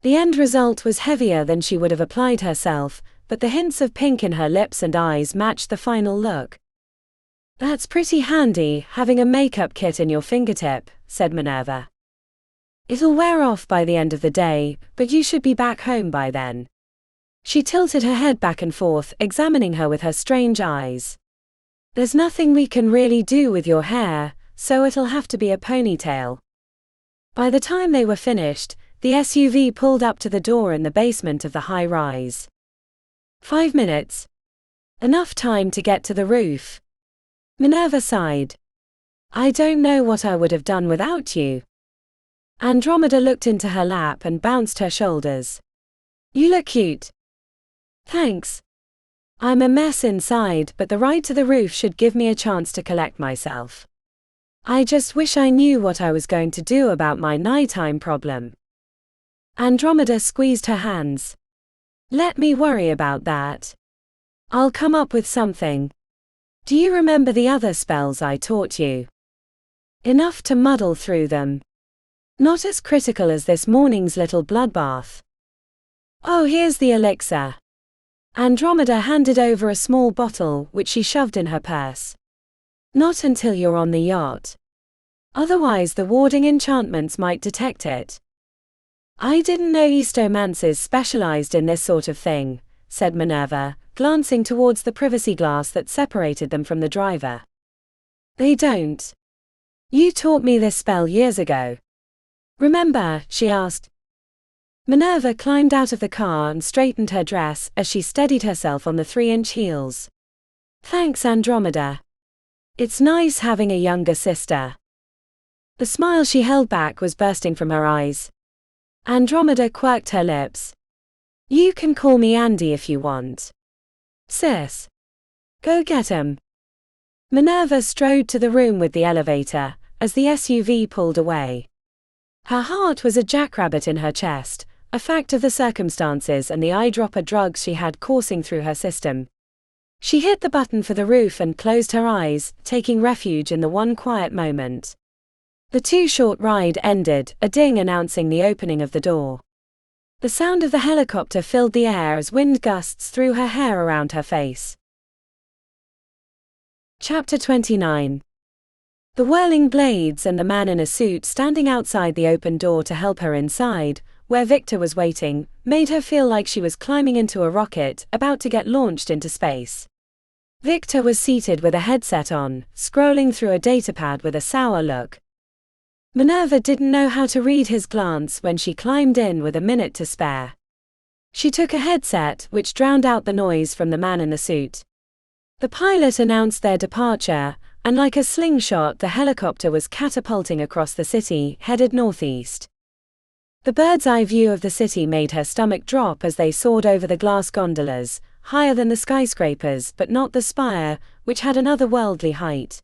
The end result was heavier than she would have applied herself, but the hints of pink in her lips and eyes matched the final look. "That's pretty handy, having a makeup kit in your fingertip," said Minerva. "It'll wear off by the end of the day, but you should be back home by then." She tilted her head back and forth, examining her with her strange eyes. "There's nothing we can really do with your hair, so it'll have to be a ponytail." By the time they were finished, the SUV pulled up to the door in the basement of the high-rise. 5 minutes. Enough time to get to the roof. Minerva sighed. "I don't know what I would have done without you." Andromeda looked into her lap and bounced her shoulders. "You look cute." "Thanks. I'm a mess inside, but the ride to the roof should give me a chance to collect myself. I just wish I knew what I was going to do about my nighttime problem." Andromeda squeezed her hands. "Let me worry about that. I'll come up with something. Do you remember the other spells I taught you?" "Enough to muddle through them. Not as critical as this morning's little bloodbath." "Oh, here's the elixir." Andromeda handed over a small bottle which she shoved in her purse. Not until you're on the yacht. Otherwise the warding enchantments might detect it. I didn't know eastomancers specialized in this sort of thing, said Minerva, glancing towards the privacy glass that separated them from the driver. They don't. You taught me this spell years ago. Remember? She asked. Minerva climbed out of the car and straightened her dress as she steadied herself on the 3-inch heels. Thanks, Andromeda. It's nice having a younger sister. The smile she held back was bursting from her eyes. Andromeda quirked her lips. You can call me Andy if you want. Sis. Go get 'em. Minerva strode to the room with the elevator, as the SUV pulled away. Her heart was a jackrabbit in her chest, a fact of the circumstances and the eyedropper drugs she had coursing through her system. She hit the button for the roof and closed her eyes, taking refuge in the one quiet moment. The too-short ride ended, a ding announcing the opening of the door. The sound of the helicopter filled the air as wind gusts threw her hair around her face. Chapter 29. The whirling blades and the man in a suit standing outside the open door to help her inside, where Victor was waiting, made her feel like she was climbing into a rocket, about to get launched into space. Victor was seated with a headset on, scrolling through a datapad with a sour look. Minerva didn't know how to read his glance when she climbed in with a minute to spare. She took a headset which drowned out the noise from the man in the suit. The pilot announced their departure, and like a slingshot the helicopter was catapulting across the city, headed northeast. The bird's-eye view of the city made her stomach drop as they soared over the glass gondolas, higher than the skyscrapers but not the spire, which had an otherworldly height.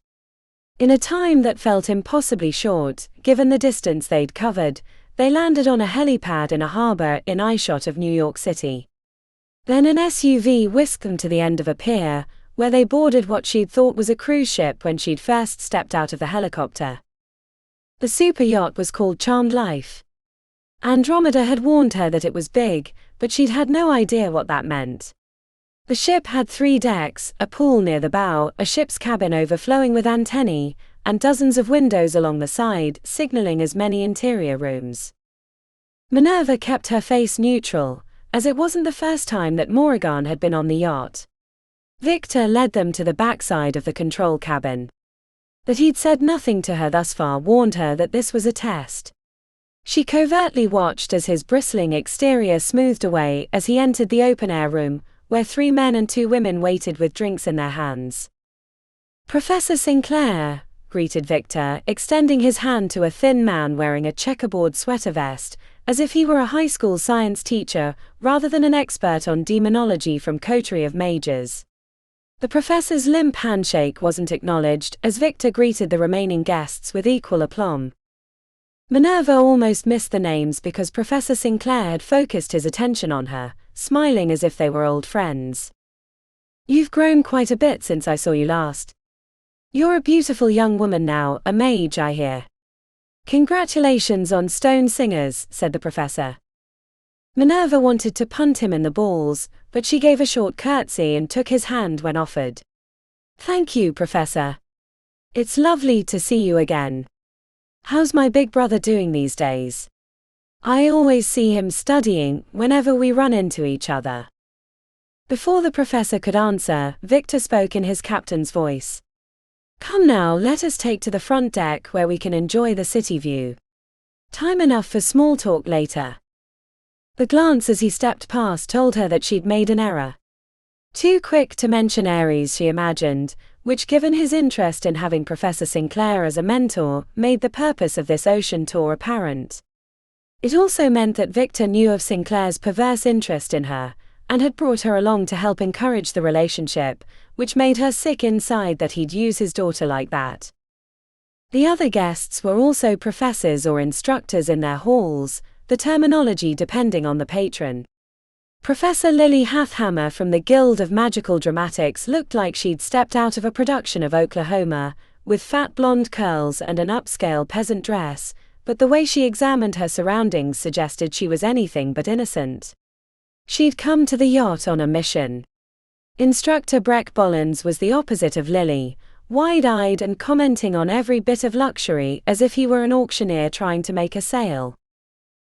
In a time that felt impossibly short, given the distance they'd covered, they landed on a helipad in a harbor in eyeshot of New York City. Then an SUV whisked them to the end of a pier, where they boarded what she'd thought was a cruise ship when she'd first stepped out of the helicopter. The super yacht was called Charmed Life. Andromeda had warned her that it was big, but she'd had no idea what that meant. The ship had 3 decks, a pool near the bow, a ship's cabin overflowing with antennae, and dozens of windows along the side, signaling as many interior rooms. Minerva kept her face neutral, as it wasn't the first time that Moran had been on the yacht. Victor led them to the backside of the control cabin. That he'd said nothing to her thus far warned her that this was a test. She covertly watched as his bristling exterior smoothed away as he entered the open-air room, where 3 men and 2 women waited with drinks in their hands. Professor Sinclair, greeted Victor, extending his hand to a thin man wearing a checkerboard sweater vest, as if he were a high school science teacher, rather than an expert on demonology from Coterie of Mages. The professor's limp handshake wasn't acknowledged, as Victor greeted the remaining guests with equal aplomb. Minerva almost missed the names because Professor Sinclair had focused his attention on her, smiling as if they were old friends. You've grown quite a bit since I saw you last. You're a beautiful young woman now, a mage, I hear. Congratulations on Stone Singers, said the professor. Minerva wanted to punt him in the balls, but she gave a short curtsy and took his hand when offered. Thank you, Professor. It's lovely to see you again. How's my big brother doing these days? I always see him studying whenever we run into each other. Before the professor could answer, Victor spoke in his captain's voice. Come now, let us take to the front deck where we can enjoy the city view. Time enough for small talk later. The glance as he stepped past told her that she'd made an error. Too quick to mention Ares, she imagined, which, given his interest in having Professor Sinclair as a mentor, made the purpose of this ocean tour apparent. It also meant that Victor knew of Sinclair's perverse interest in her, and had brought her along to help encourage the relationship, which made her sick inside that he'd use his daughter like that. The other guests were also professors or instructors in their halls, the terminology depending on the patron. Professor Lily Hathhammer from the Guild of Magical Dramatics looked like she'd stepped out of a production of Oklahoma, with fat blonde curls and an upscale peasant dress, but the way she examined her surroundings suggested she was anything but innocent. She'd come to the yacht on a mission. Instructor Breck Bollens was the opposite of Lily, wide-eyed and commenting on every bit of luxury as if he were an auctioneer trying to make a sale.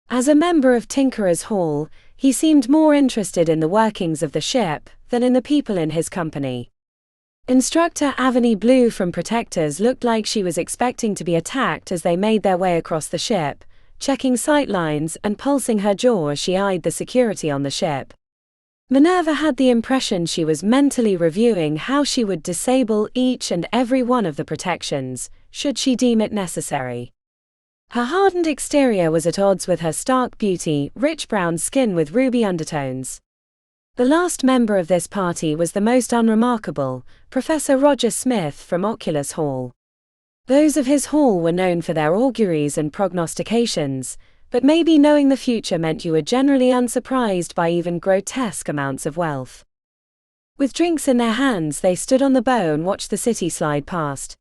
As a member of Tinkerer's Hall, he seemed more interested in the workings of the ship than in the people in his company. Instructor Avony Blue from Protectors looked like she was expecting to be attacked as they made their way across the ship, checking sightlines and pulsing her jaw as she eyed the security on the ship. Minerva had the impression she was mentally reviewing how she would disable each and every one of the protections, should she deem it necessary. Her hardened exterior was at odds with her stark beauty, rich brown skin with ruby undertones. The last member of this party was the most unremarkable, Professor Roger Smith from Oculus Hall. Those of his hall were known for their auguries and prognostications, but maybe knowing the future meant you were generally unsurprised by even grotesque amounts of wealth. With drinks in their hands, they stood on the bow and watched the city slide past.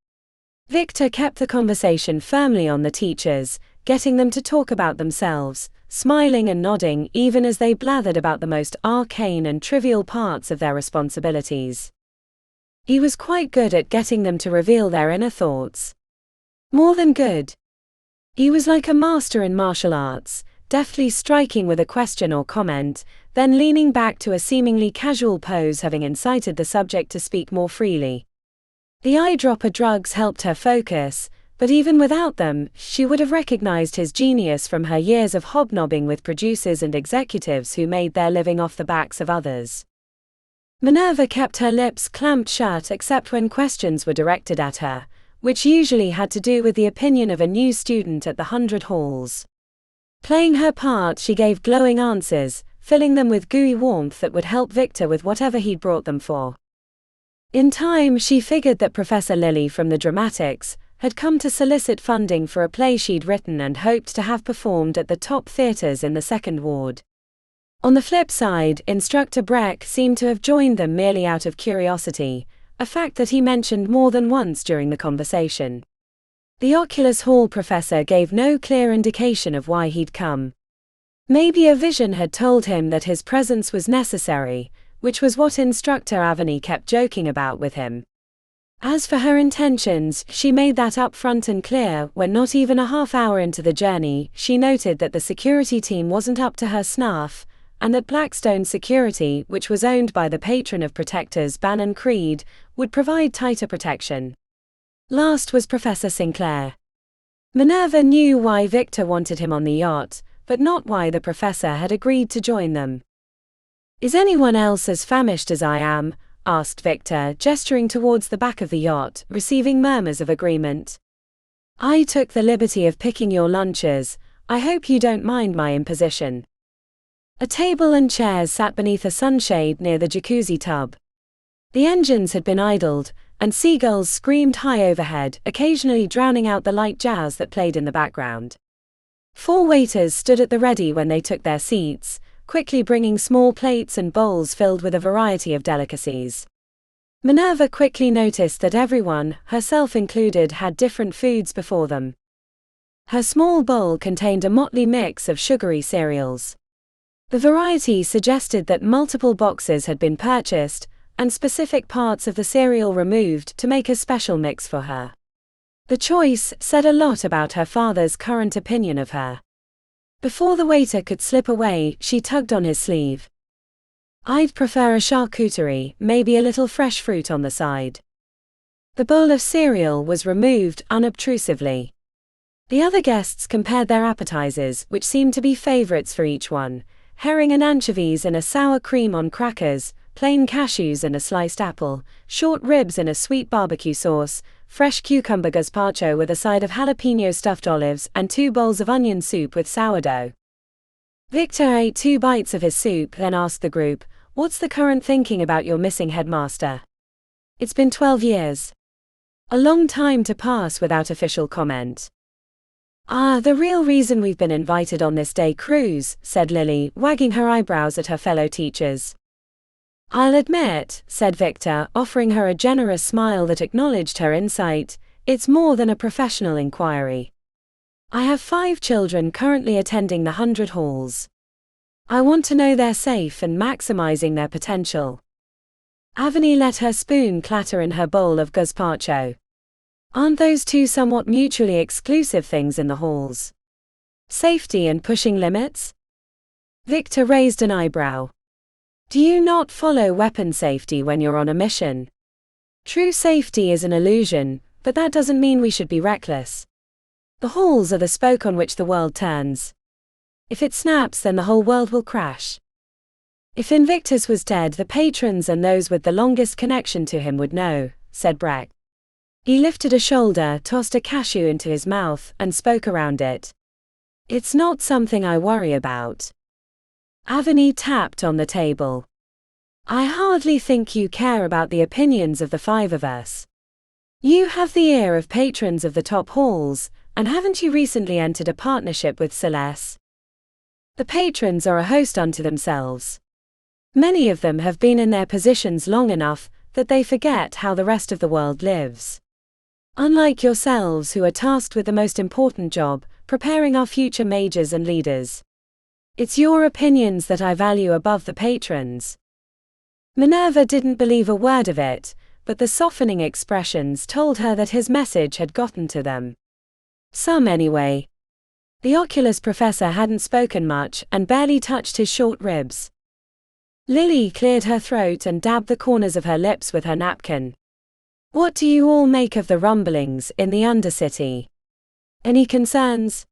Victor kept the conversation firmly on the teachers, getting them to talk about themselves, smiling and nodding even as they blathered about the most arcane and trivial parts of their responsibilities. He was quite good at getting them to reveal their inner thoughts. More than good. He was like a master in martial arts, deftly striking with a question or comment, then leaning back to a seemingly casual pose, having incited the subject to speak more freely. The eyedropper drugs helped her focus, but even without them, she would have recognized his genius from her years of hobnobbing with producers and executives who made their living off the backs of others. Minerva kept her lips clamped shut except when questions were directed at her, which usually had to do with the opinion of a new student at the 100 halls. Playing her part, she gave glowing answers, filling them with gooey warmth that would help Victor with whatever he'd brought them for. In time, she figured that Professor Lily from the dramatics had come to solicit funding for a play she'd written and hoped to have performed at the top theatres in the Second Ward. On the flip side, Instructor Breck seemed to have joined them merely out of curiosity, a fact that he mentioned more than once during the conversation. The Oculus Hall professor gave no clear indication of why he'd come. Maybe a vision had told him that his presence was necessary, which was what Instructor Avony kept joking about with him. As for her intentions, she made that upfront and clear when not even a half hour into the journey, she noted that the security team wasn't up to her snuff, and that Blackstone Security, which was owned by the patron of Protectors Bannon Creed, would provide tighter protection. Last was Professor Sinclair. Minerva knew why Victor wanted him on the yacht, but not why the professor had agreed to join them. "Is anyone else as famished as I am?" asked Victor, gesturing towards the back of the yacht, receiving murmurs of agreement. "I took the liberty of picking your lunches. I hope you don't mind my imposition." A table and chairs sat beneath a sunshade near the jacuzzi tub. The engines had been idled, and seagulls screamed high overhead, occasionally drowning out the light jazz that played in the background. 4 waiters stood at the ready when they took their seats, quickly bringing small plates and bowls filled with a variety of delicacies. Minerva quickly noticed that everyone, herself included, had different foods before them. Her small bowl contained a motley mix of sugary cereals. The variety suggested that multiple boxes had been purchased, and specific parts of the cereal removed to make a special mix for her. The choice said a lot about her father's current opinion of her. Before the waiter could slip away, she tugged on his sleeve. "I'd prefer a charcuterie, maybe a little fresh fruit on the side." The bowl of cereal was removed unobtrusively. The other guests compared their appetizers, which seemed to be favorites for each one: herring and anchovies in a sour cream on crackers, plain cashews and a sliced apple, short ribs in a sweet barbecue sauce, fresh cucumber gazpacho with a side of jalapeno stuffed olives, and 2 bowls of onion soup with sourdough. Victor ate 2 bites of his soup, then asked the group, "What's the current thinking about your missing headmaster?" "It's been 12 years. A long time to pass without official comment." The real reason we've been invited on this day cruise," said Lily, wagging her eyebrows at her fellow teachers. "I'll admit," said Victor, offering her a generous smile that acknowledged her insight, "it's more than a professional inquiry. I have 5 children currently attending the 100 halls. I want to know they're safe and maximizing their potential. Avani let her spoon clatter in her bowl of gazpacho. Aren't those two somewhat mutually exclusive things in the halls? Safety and pushing limits? Victor raised an eyebrow. Do you not follow weapon safety when you're on a mission? True safety is an illusion, but that doesn't mean we should be reckless. The halls are the spoke on which the world turns. If it snaps, then the whole world will crash. If Invictus was dead, the patrons and those with the longest connection to him would know, said Breck. He lifted a shoulder, tossed a cashew into his mouth, and spoke around it. It's not something I worry about. Avani tapped on the table. I hardly think you care about the opinions of the five of us. You have the ear of patrons of the top halls, and haven't you recently entered a partnership with Celeste? The patrons are a host unto themselves. Many of them have been in their positions long enough that they forget how the rest of the world lives. Unlike yourselves, who are tasked with the most important job, preparing our future mages and leaders. It's your opinions that I value above the patrons. Minerva didn't believe a word of it, but the softening expressions told her that his message had gotten to them. Some anyway. The Oculus professor hadn't spoken much and barely touched his short ribs. Lily cleared her throat and dabbed the corners of her lips with her napkin. What do you all make of the rumblings in the Undercity? Any concerns?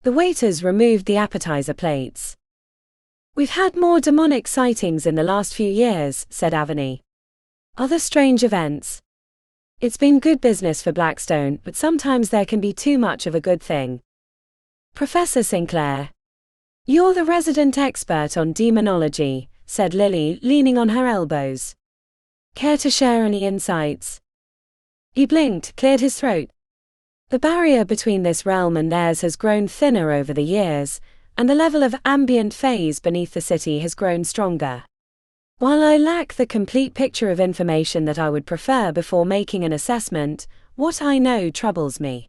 The waiters removed the appetizer plates. We've had more demonic sightings in the last few years, said Avani. Other strange events. It's been good business for Blackstone, but sometimes there can be too much of a good thing. Professor Sinclair. You're the resident expert on demonology, said Lily, leaning on her elbows. Care to share any insights? He blinked, cleared his throat. The barrier between this realm and theirs has grown thinner over the years, and the level of ambient phase beneath the city has grown stronger. While I lack the complete picture of information that I would prefer before making an assessment, what I know troubles me.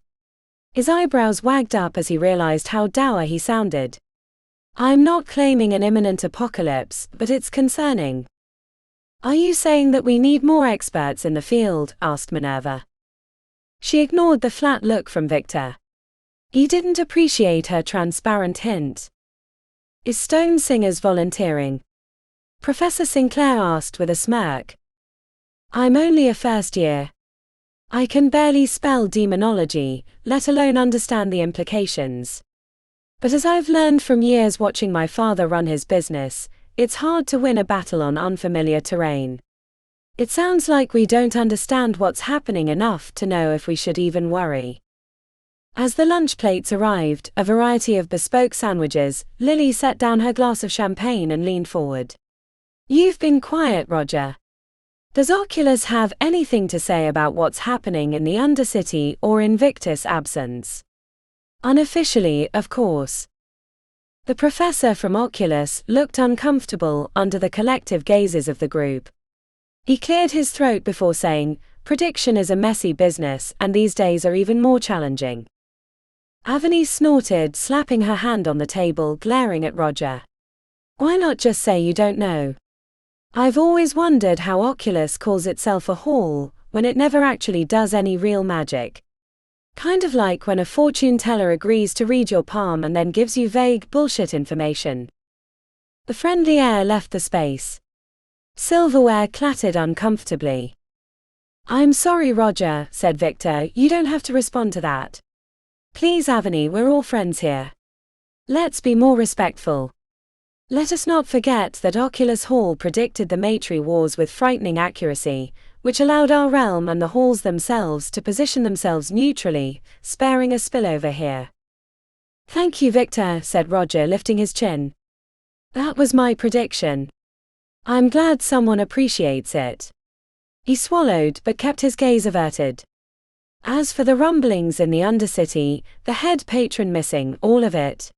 His eyebrows wagged up as he realized how dour he sounded. I'm not claiming an imminent apocalypse, but it's concerning. Are you saying that we need more experts in the field? Asked Minerva. She ignored the flat look from Victor. He didn't appreciate her transparent hint. Is Stone Singers volunteering? Professor Sinclair asked with a smirk. I'm only a first year. I can barely spell demonology, let alone understand the implications. But as I've learned from years watching my father run his business, it's hard to win a battle on unfamiliar terrain. It sounds like we don't understand what's happening enough to know if we should even worry. As the lunch plates arrived, a variety of bespoke sandwiches, Lily set down her glass of champagne and leaned forward. You've been quiet, Roger. Does Oculus have anything to say about what's happening in the Undercity or Invictus' absence? Unofficially, of course. The professor from Oculus looked uncomfortable under the collective gazes of the group. He cleared his throat before saying, prediction is a messy business and these days are even more challenging. Avani snorted, slapping her hand on the table, glaring at Roger. Why not just say you don't know? I've always wondered how Oculus calls itself a hall, when it never actually does any real magic. Kind of like when a fortune teller agrees to read your palm and then gives you vague bullshit information. The friendly air left the space. Silverware clattered uncomfortably. I'm sorry, Roger, said Victor, you don't have to respond to that. Please, Avani, we're all friends here. Let's be more respectful. Let us not forget that Oculus Hall predicted the Matri Wars with frightening accuracy, which allowed our realm and the halls themselves to position themselves neutrally, sparing a spillover here. Thank you, Victor, said Roger, lifting his chin. That was my prediction. I'm glad someone appreciates it. He swallowed but kept his gaze averted. As for the rumblings in the Undercity, the head patron missing, all of it.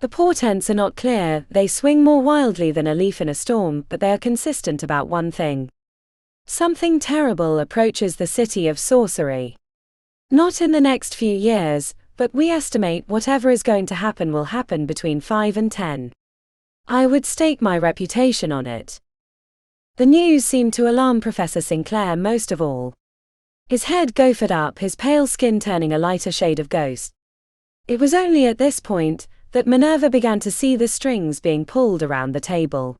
The portents are not clear, they swing more wildly than a leaf in a storm, but they are consistent about one thing. Something terrible approaches the city of Sorcery. Not in the next few years, but we estimate whatever is going to happen will happen between 5 and 10. I would stake my reputation on it. The news seemed to alarm Professor Sinclair most of all. His head gophered up, his pale skin turning a lighter shade of ghost. It was only at this point that Minerva began to see the strings being pulled around the table.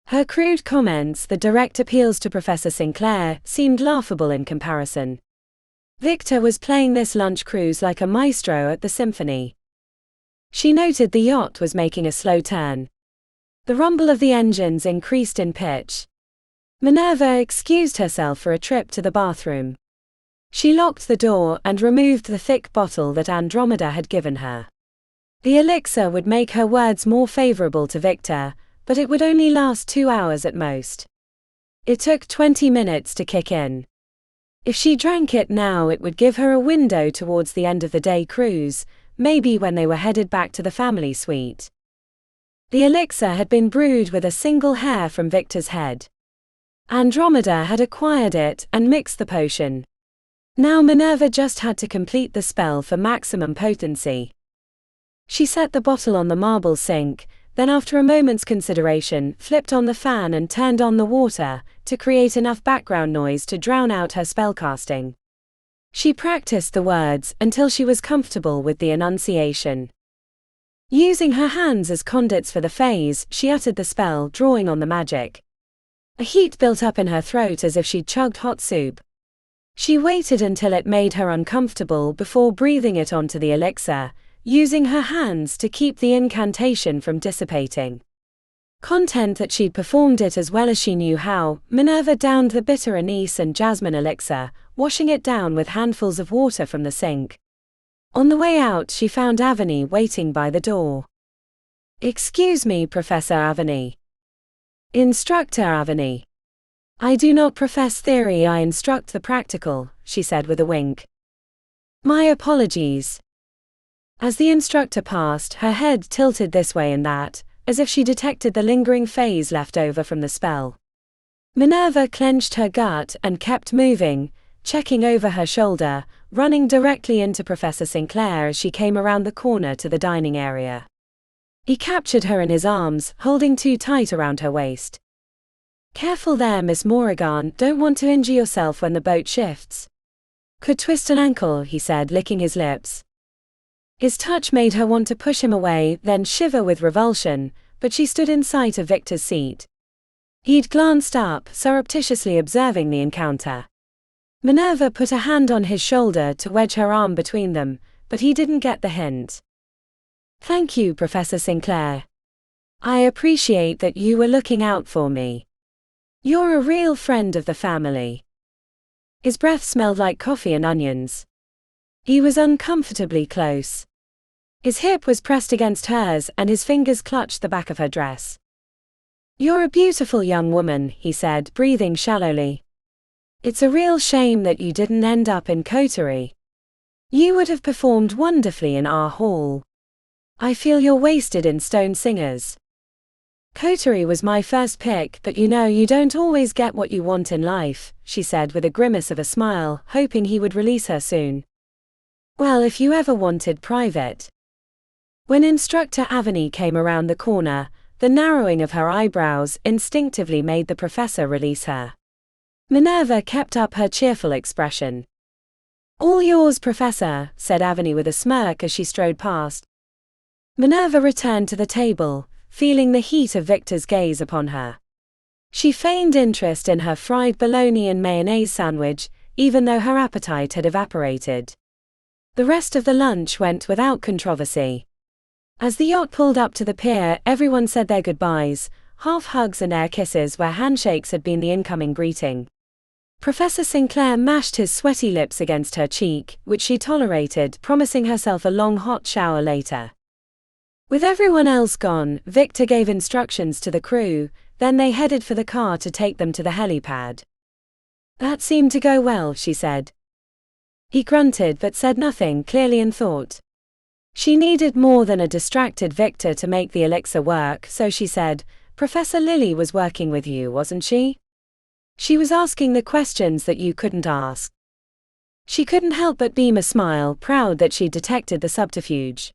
Her crude comments, the direct appeals to Professor Sinclair, seemed laughable in comparison. Victor was playing this lunch cruise like a maestro at the symphony. She noted the yacht was making a slow turn. The rumble of the engines increased in pitch. Minerva excused herself for a trip to the bathroom. She locked the door and removed the thick bottle that Andromeda had given her. The elixir would make her words more favorable to Victor, but it would only last 2 hours at most. It took 20 minutes to kick in. If she drank it now, it would give her a window towards the end of the day cruise, maybe when they were headed back to the family suite. The elixir had been brewed with a single hair from Victor's head. Andromeda had acquired it and mixed the potion. Now Minerva just had to complete the spell for maximum potency. She set the bottle on the marble sink, then after a moment's consideration, flipped on the fan and turned on the water, to create enough background noise to drown out her spellcasting. She practiced the words until she was comfortable with the enunciation. Using her hands as conduits for the phase, she uttered the spell, drawing on the magic. A heat built up in her throat as if she'd chugged hot soup. She waited until it made her uncomfortable before breathing it onto the elixir, using her hands to keep the incantation from dissipating. Content that she'd performed it as well as she knew how, Minerva downed the bitter anise and jasmine elixir, washing it down with handfuls of water from the sink. On the way out, she found Avani waiting by the door. "Excuse me, Professor Avani." "Instructor Avani." "I do not profess theory, I instruct the practical," she said with a wink. "My apologies." As the instructor passed, her head tilted this way and that, as if she detected the lingering phase left over from the spell. Minerva clenched her gut and kept moving, checking over her shoulder, running directly into Professor Sinclair as she came around the corner to the dining area. He captured her in his arms, holding too tight around her waist. "Careful there, Miss Morrigan, don't want to injure yourself when the boat shifts. Could twist an ankle," he said, licking his lips. His touch made her want to push him away, then shiver with revulsion, but she stood in sight of Victor's seat. He'd glanced up, surreptitiously observing the encounter. Minerva put a hand on his shoulder to wedge her arm between them, but he didn't get the hint. "Thank you, Professor Sinclair. I appreciate that you were looking out for me. You're a real friend of the family." His breath smelled like coffee and onions. He was uncomfortably close. His hip was pressed against hers and his fingers clutched the back of her dress. "You're a beautiful young woman," he said, breathing shallowly. "It's a real shame that you didn't end up in coterie. You would have performed wonderfully in our hall. I feel you're wasted in Stone Singers." "Coterie was my first pick, but you know you don't always get what you want in life," she said with a grimace of a smile, hoping he would release her soon. "Well, if you ever wanted private." When Instructor Avani came around the corner, the narrowing of her eyebrows instinctively made the professor release her. Minerva kept up her cheerful expression. "All yours, Professor," said Avani with a smirk as she strode past. Minerva returned to the table, feeling the heat of Victor's gaze upon her. She feigned interest in her fried bologna and mayonnaise sandwich, even though her appetite had evaporated. The rest of the lunch went without controversy. As the yacht pulled up to the pier, everyone said their goodbyes, half hugs and air kisses where handshakes had been the incoming greeting. Professor Sinclair mashed his sweaty lips against her cheek, which she tolerated, promising herself a long hot shower later. With everyone else gone, Victor gave instructions to the crew, then they headed for the car to take them to the helipad. "That seemed to go well," she said. He grunted but said nothing, clearly in thought. She needed more than a distracted Victor to make the elixir work, so she said, "Professor Lily was working with you, wasn't she? She was asking the questions that you couldn't ask." She couldn't help but beam a smile, proud that she'd detected the subterfuge.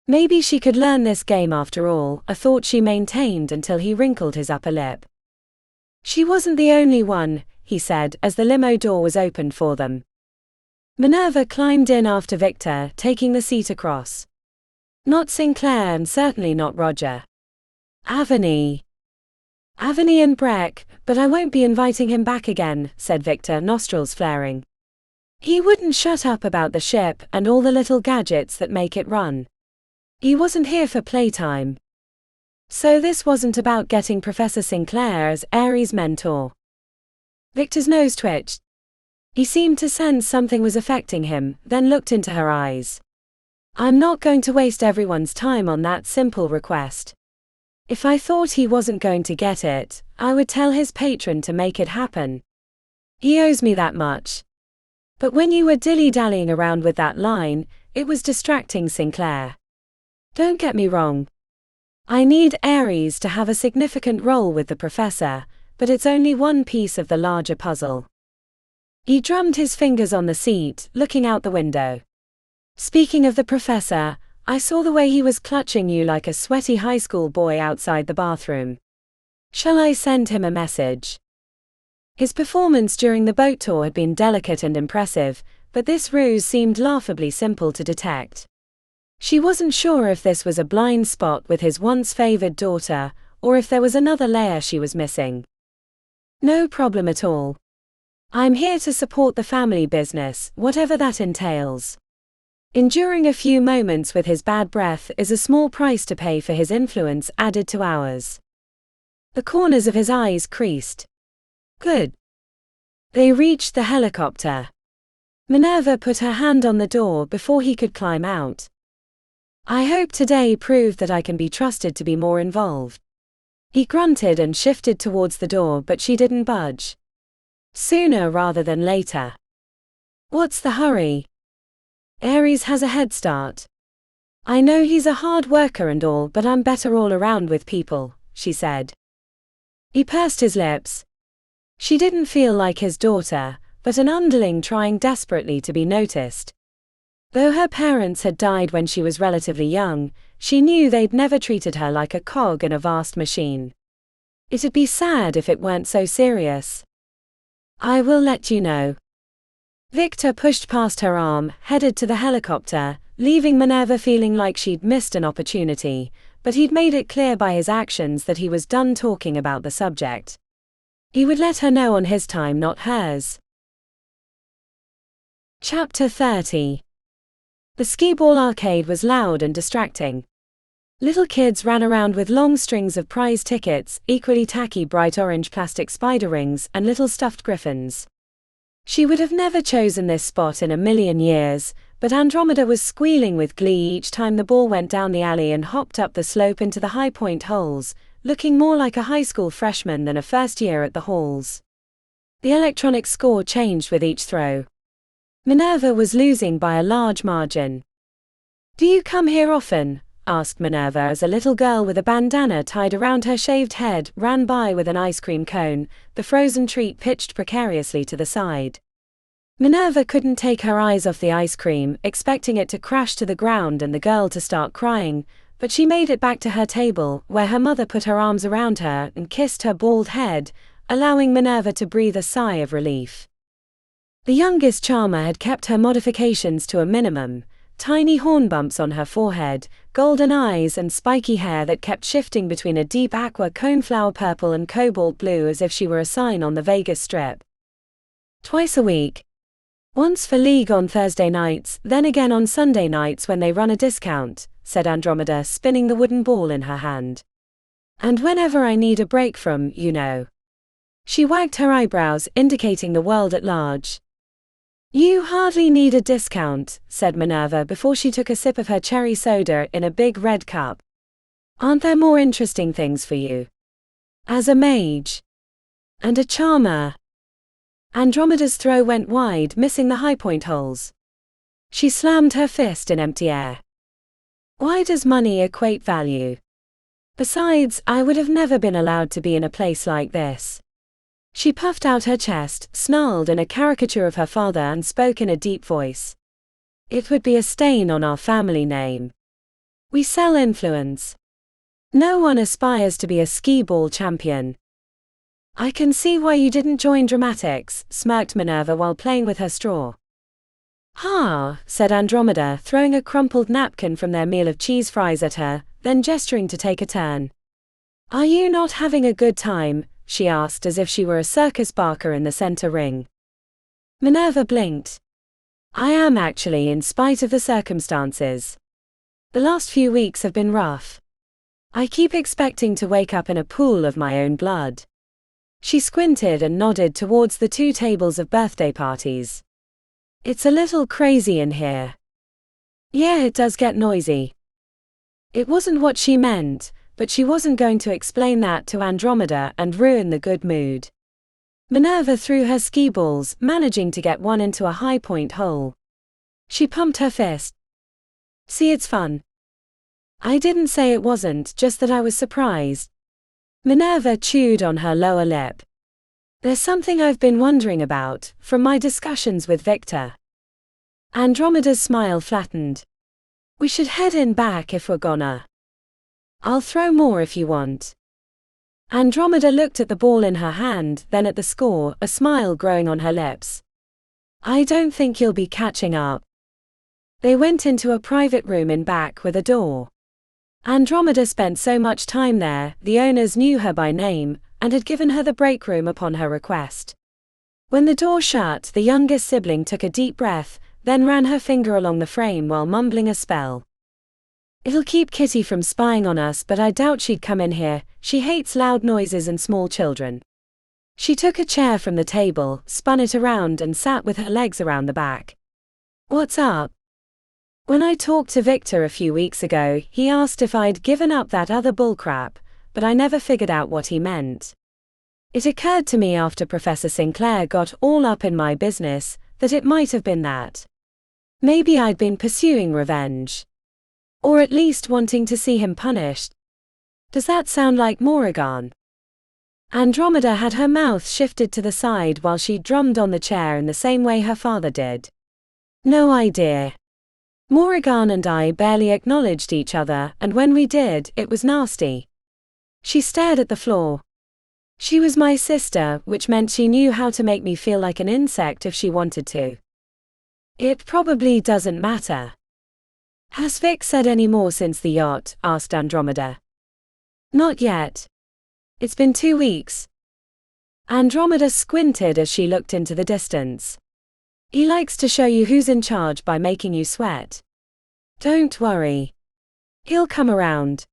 Maybe she could learn this game after all, a thought she maintained until he wrinkled his upper lip. She wasn't the only one, he said as the limo door was opened for them. Minerva climbed in after Victor, taking the seat across. Not Sinclair and certainly not Roger. Avani and Breck, but I won't be inviting him back again, said Victor, nostrils flaring. He wouldn't shut up about the ship and all the little gadgets that make it run. He wasn't here for playtime. So this wasn't about getting Professor Sinclair as Ares' mentor. Victor's nose twitched. He seemed to sense something was affecting him, then looked into her eyes. I'm not going to waste everyone's time on that simple request. If I thought he wasn't going to get it, I would tell his patron to make it happen. He owes me that much. But when you were dilly-dallying around with that line, it was distracting Sinclair. Don't get me wrong. I need Ares to have a significant role with the professor, but it's only one piece of the larger puzzle. He drummed his fingers on the seat, looking out the window. Speaking of the professor, I saw the way he was clutching you like a sweaty high school boy outside the bathroom. Shall I send him a message? His performance during the boat tour had been delicate and impressive, but this ruse seemed laughably simple to detect. She wasn't sure if this was a blind spot with his once favored daughter, or if there was another layer she was missing. No problem at all. I'm here to support the family business, whatever that entails. Enduring a few moments with his bad breath is a small price to pay for his influence added to ours. The corners of his eyes creased. Good. They reached the helicopter. Minerva put her hand on the door before he could climb out. I hope today proved that I can be trusted to be more involved. He grunted and shifted towards the door, but she didn't budge. Sooner rather than later. What's the hurry? Ares has a head start. I know he's a hard worker and all, but I'm better all around with people, she said. He pursed his lips. She didn't feel like his daughter, but an underling trying desperately to be noticed. Though her parents had died when she was relatively young, she knew they'd never treated her like a cog in a vast machine. It'd be sad if it weren't so serious. I will let you know. Victor pushed past her arm, headed to the helicopter, leaving Minerva feeling like she'd missed an opportunity, but he'd made it clear by his actions that he was done talking about the subject. He would let her know on his time, not hers. Chapter 30. The skee-ball arcade was loud and distracting. Little kids ran around with long strings of prize tickets, equally tacky bright orange plastic spider rings, and little stuffed griffins. She would have never chosen this spot in a million years, but Andromeda was squealing with glee each time the ball went down the alley and hopped up the slope into the high point holes, looking more like a high school freshman than a first year at the halls. The electronic score changed with each throw. Minerva was losing by a large margin. Do you come here often? Asked Minerva as a little girl with a bandana tied around her shaved head ran by with an ice cream cone, the frozen treat pitched precariously to the side. Minerva couldn't take her eyes off the ice cream, expecting it to crash to the ground and the girl to start crying, but she made it back to her table, where her mother put her arms around her and kissed her bald head, allowing Minerva to breathe a sigh of relief. The youngest charmer had kept her modifications to a minimum. Tiny horn bumps on her forehead, golden eyes and spiky hair that kept shifting between a deep aqua coneflower purple and cobalt blue as if she were a sign on the Vegas Strip. Twice a week. Once for League on Thursday nights, then again on Sunday nights when they run a discount, said Andromeda, spinning the wooden ball in her hand. And whenever I need a break from, you know. She wagged her eyebrows, indicating the world at large. You hardly need a discount, said Minerva before she took a sip of her cherry soda in a big red cup. Aren't there more interesting things for you? As a mage. And a charmer. Andromeda's throw went wide, missing the high point holes. She slammed her fist in empty air. Why does money equate value? Besides, I would have never been allowed to be in a place like this. She puffed out her chest, snarled in a caricature of her father and spoke in a deep voice. It would be a stain on our family name. We sell influence. No one aspires to be a skee-ball champion. I can see why you didn't join dramatics, smirked Minerva while playing with her straw. Ha, said Andromeda, throwing a crumpled napkin from their meal of cheese fries at her, then gesturing to take a turn. Are you not having a good time? She asked as if she were a circus barker in the center ring. Minerva blinked. I am actually, in spite of the circumstances. The last few weeks have been rough. I keep expecting to wake up in a pool of my own blood. She squinted and nodded towards the 2 tables of birthday parties. It's a little crazy in here. Yeah, it does get noisy. It wasn't what she meant, but she wasn't going to explain that to Andromeda and ruin the good mood. Minerva threw her ski balls, managing to get one into a high-point hole. She pumped her fist. See, it's fun. I didn't say it wasn't, just that I was surprised. Minerva chewed on her lower lip. There's something I've been wondering about, from my discussions with Victor. Andromeda's smile flattened. We should head in back if we're gonna. I'll throw more if you want. Andromeda looked at the ball in her hand, then at the score, a smile growing on her lips. I don't think you'll be catching up. They went into a private room in back with a door. Andromeda spent so much time there, the owners knew her by name, and had given her the break room upon her request. When the door shut, the youngest sibling took a deep breath, then ran her finger along the frame while mumbling a spell. It'll keep Kitty from spying on us, but I doubt she'd come in here. She hates loud noises and small children. She took a chair from the table, spun it around and sat with her legs around the back. What's up? When I talked to Victor a few weeks ago, he asked if I'd given up that other bullcrap, but I never figured out what he meant. It occurred to me after Professor Sinclair got all up in my business, that it might have been that. Maybe I'd been pursuing revenge. Or at least wanting to see him punished. Does that sound like Moran? Andromeda had her mouth shifted to the side while she drummed on the chair in the same way her father did. No idea. Moran and I barely acknowledged each other, and when we did, it was nasty. She stared at the floor. She was my sister, which meant she knew how to make me feel like an insect if she wanted to. It probably doesn't matter. Has Vic said any more since the yacht? Asked Andromeda. Not yet. It's been 2 weeks. Andromeda squinted as she looked into the distance. He likes to show you who's in charge by making you sweat. Don't worry. He'll come around.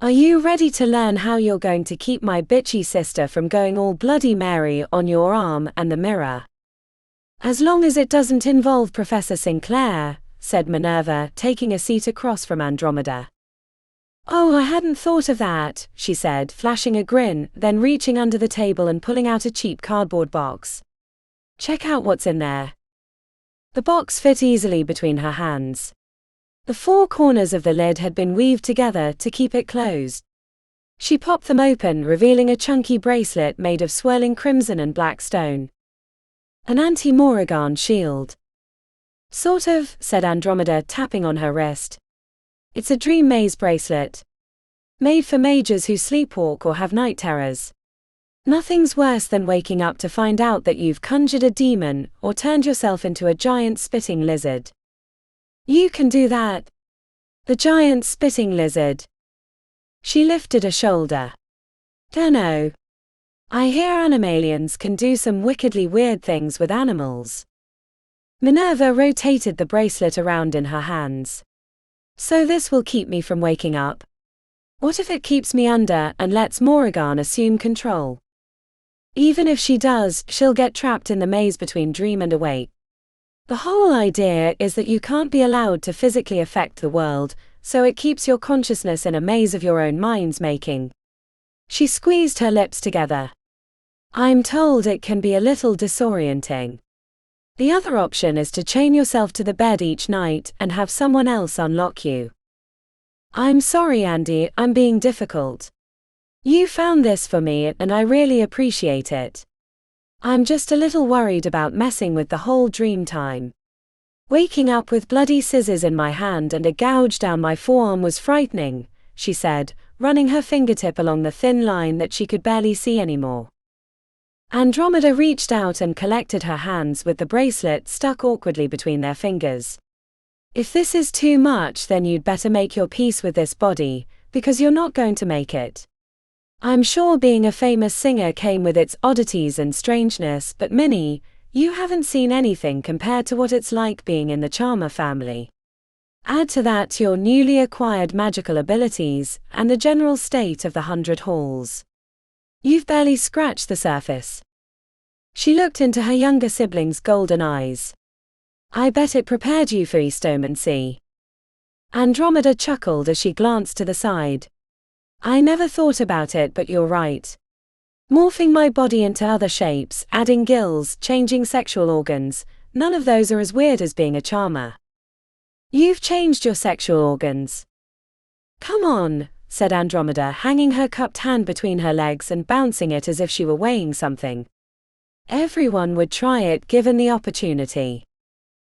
Are you ready to learn how you're going to keep my bitchy sister from going all Bloody Mary on your arm and the mirror? As long as it doesn't involve Professor Sinclair, said Minerva, taking a seat across from Andromeda. Oh, I hadn't thought of that, she said, flashing a grin, then reaching under the table and pulling out a cheap cardboard box. Check out what's in there. The box fit easily between her hands. The 4 corners of the lid had been weaved together to keep it closed. She popped them open, revealing a chunky bracelet made of swirling crimson and black stone. An anti-Moran shield. Sort of, said Andromeda, tapping on her wrist. It's a dream maze bracelet. Made for mages who sleepwalk or have night terrors. Nothing's worse than waking up to find out that you've conjured a demon, or turned yourself into a giant spitting lizard. You can do that. The giant spitting lizard. She lifted a shoulder. Dunno. I hear animalians can do some wickedly weird things with animals. Minerva rotated the bracelet around in her hands. So this will keep me from waking up. What if it keeps me under and lets Moran assume control? Even if she does, she'll get trapped in the maze between dream and awake. The whole idea is that you can't be allowed to physically affect the world, so it keeps your consciousness in a maze of your own mind's making. She squeezed her lips together. I'm told it can be a little disorienting. The other option is to chain yourself to the bed each night and have someone else unlock you. I'm sorry, Andy, I'm being difficult. You found this for me and I really appreciate it. I'm just a little worried about messing with the whole dream time. Waking up with bloody scissors in my hand and a gouge down my forearm was frightening, she said, running her fingertip along the thin line that she could barely see anymore. Andromeda reached out and collected her hands with the bracelet stuck awkwardly between their fingers. If this is too much, then you'd better make your peace with this body, because you're not going to make it. I'm sure being a famous singer came with its oddities and strangeness, but Minnie, you haven't seen anything compared to what it's like being in the Charmer family. Add to that your newly acquired magical abilities, and the general state of the 100 halls. You've barely scratched the surface. She looked into her younger sibling's golden eyes. I bet it prepared you for Eastomancy. Andromeda chuckled as she glanced to the side. I never thought about it, but you're right. Morphing my body into other shapes, adding gills, changing sexual organs, none of those are as weird as being a charmer. You've changed your sexual organs. Come on, said Andromeda, hanging her cupped hand between her legs and bouncing it as if she were weighing something. Everyone would try it given the opportunity.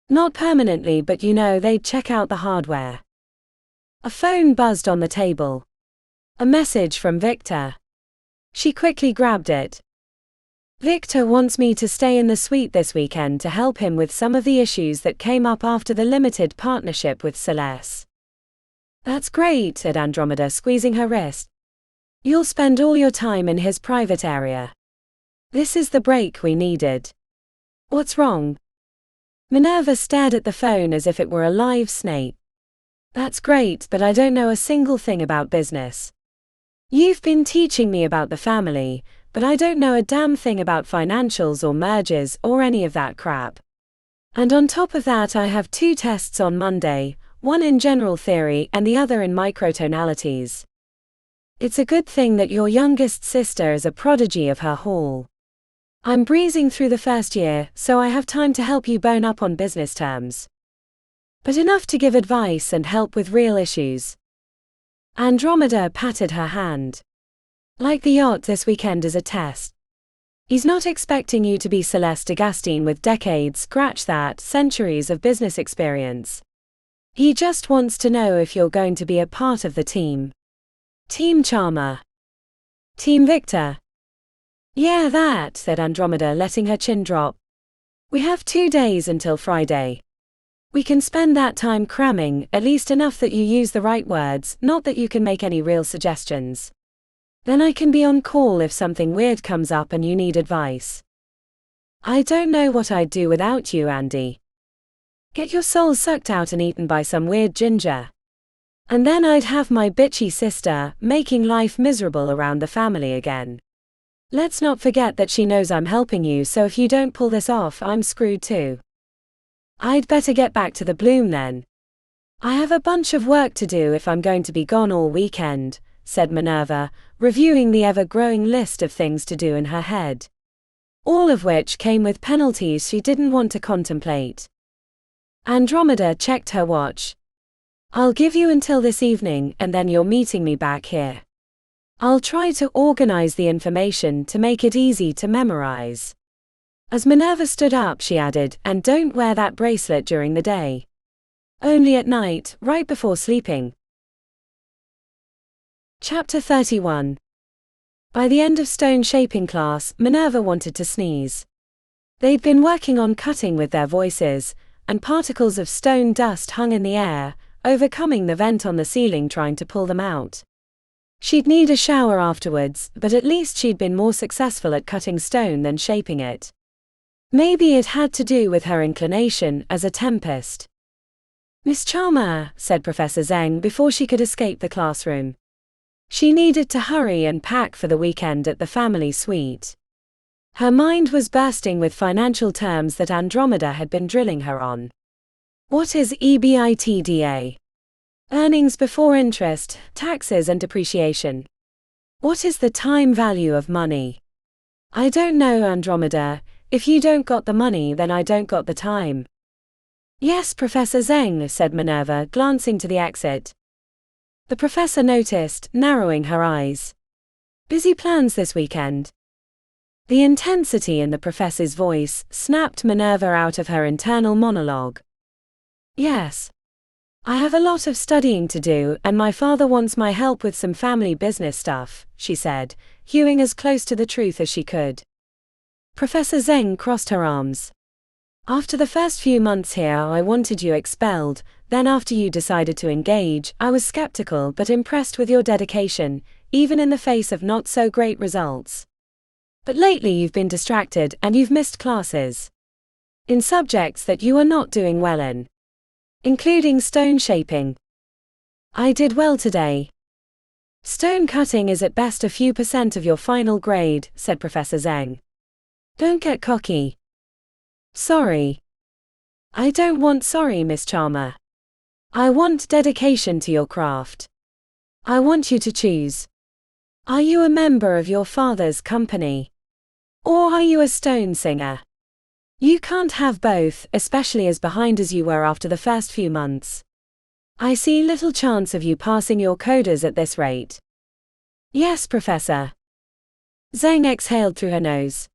Not permanently, but they'd check out the hardware. A phone buzzed on the table. A message from Victor. She quickly grabbed it. Victor wants me to stay in the suite this weekend to help him with some of the issues that came up after the limited partnership with Celeste. That's great, said Andromeda, squeezing her wrist. You'll spend all your time in his private area. This is the break we needed. What's wrong? Minerva stared at the phone as if it were a live snake. That's great, but I don't know a single thing about business. You've been teaching me about the family, but I don't know a damn thing about financials or mergers or any of that crap. And on top of that, I have 2 tests on Monday, one in general theory and the other in microtonalities. It's a good thing that your youngest sister is a prodigy of her hall. I'm breezing through the first year, so I have time to help you bone up on business terms. But enough to give advice and help with real issues. Andromeda patted her hand. Like the yacht, this weekend is a test. He's not expecting you to be Celeste Agastine with decades, scratch that, centuries of business experience. He just wants to know if you're going to be a part of the team. Team Charmer. Team Victor. Yeah, that, said Andromeda, letting her chin drop. We have 2 days until Friday. We can spend that time cramming, at least enough that you use the right words, not that you can make any real suggestions. Then I can be on call if something weird comes up and you need advice. I don't know what I'd do without you, Andy. Get your soul sucked out and eaten by some weird ginger. And then I'd have my bitchy sister, making life miserable around the family again. Let's not forget that she knows I'm helping you, so if you don't pull this off, I'm screwed too. I'd better get back to the bloom then. I have a bunch of work to do if I'm going to be gone all weekend, said Minerva, reviewing the ever-growing list of things to do in her head. All of which came with penalties she didn't want to contemplate. Andromeda checked her watch. I'll give you until this evening, and then you're meeting me back here. I'll try to organize the information to make it easy to memorize. As Minerva stood up, she added, and don't wear that bracelet during the day. Only at night, right before sleeping. Chapter 31. By the end of stone shaping class, Minerva wanted to sneeze. They'd been working on cutting with their voices, and particles of stone dust hung in the air, overcoming the vent on the ceiling trying to pull them out. She'd need a shower afterwards, but at least she'd been more successful at cutting stone than shaping it. Maybe it had to do with her inclination as a tempest. Miss Charmer, said Professor Zeng before she could escape the classroom. She needed to hurry and pack for the weekend at the family suite. Her mind was bursting with financial terms that Andromeda had been drilling her on. What is EBITDA? Earnings before interest, taxes and depreciation. What is the time value of money? I don't know, Andromeda. If you don't got the money, then I don't got the time. Yes, Professor Zeng, said Minerva, glancing to the exit. The professor noticed, narrowing her eyes. Busy plans this weekend? The intensity in the professor's voice snapped Minerva out of her internal monologue. Yes. I have a lot of studying to do, and my father wants my help with some family business stuff, she said, hewing as close to the truth as she could. Professor Zeng crossed her arms. After the first few months here, I wanted you expelled. Then after you decided to engage, I was skeptical but impressed with your dedication, even in the face of not so great results. But lately you've been distracted and you've missed classes in subjects that you are not doing well in, including stone shaping. I did well today. Stone cutting is at best a few % of your final grade, said Professor Zeng. Don't get cocky. Sorry. I don't want sorry, Miss Charmer. I want dedication to your craft. I want you to choose. Are you a member of your father's company? Or are you a stone singer? You can't have both, especially as behind as you were after the first few months. I see little chance of you passing your coders at this rate. Yes, Professor. Zeng exhaled through her nose.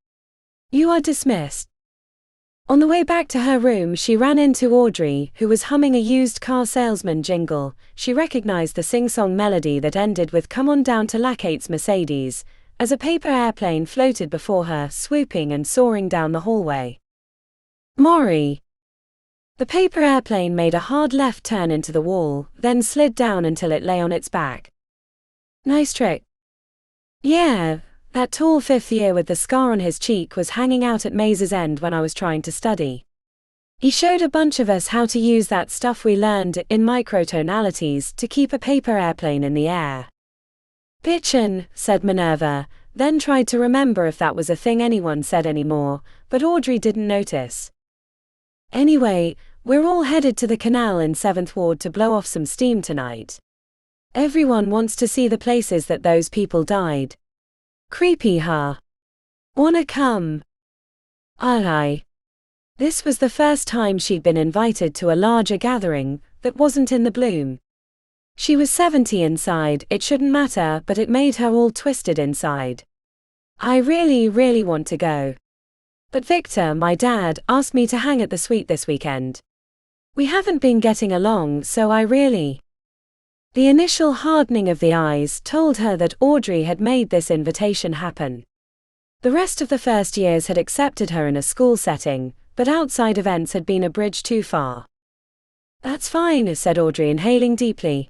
You are dismissed. On the way back to her room, she ran into Audrey, who was humming a used car salesman jingle. She recognized the sing-song melody that ended with "Come on down to Lacate's Mercedes," as a paper airplane floated before her, swooping and soaring down the hallway. Maury. The paper airplane made a hard left turn into the wall, then slid down until it lay on its back. Nice trick. Yeah. That tall fifth year with the scar on his cheek was hanging out at Maze's end when I was trying to study. He showed a bunch of us how to use that stuff we learned in microtonalities to keep a paper airplane in the air. Bitchin', said Minerva, then tried to remember if that was a thing anyone said anymore, but Audrey didn't notice. Anyway, we're all headed to the canal in 7th Ward to blow off some steam tonight. Everyone wants to see the places that those people died. Creepy, huh? Wanna come? Aye. This was the first time she'd been invited to a larger gathering that wasn't in the bloom. She was 70 inside, it shouldn't matter, but it made her all twisted inside. I really want to go. But Victor, my dad, asked me to hang at the suite this weekend. We haven't been getting along, so I really... The initial hardening of the eyes told her that Audrey had made this invitation happen. The rest of the first years had accepted her in a school setting, but outside events had been a bridge too far. That's fine, said Audrey, inhaling deeply.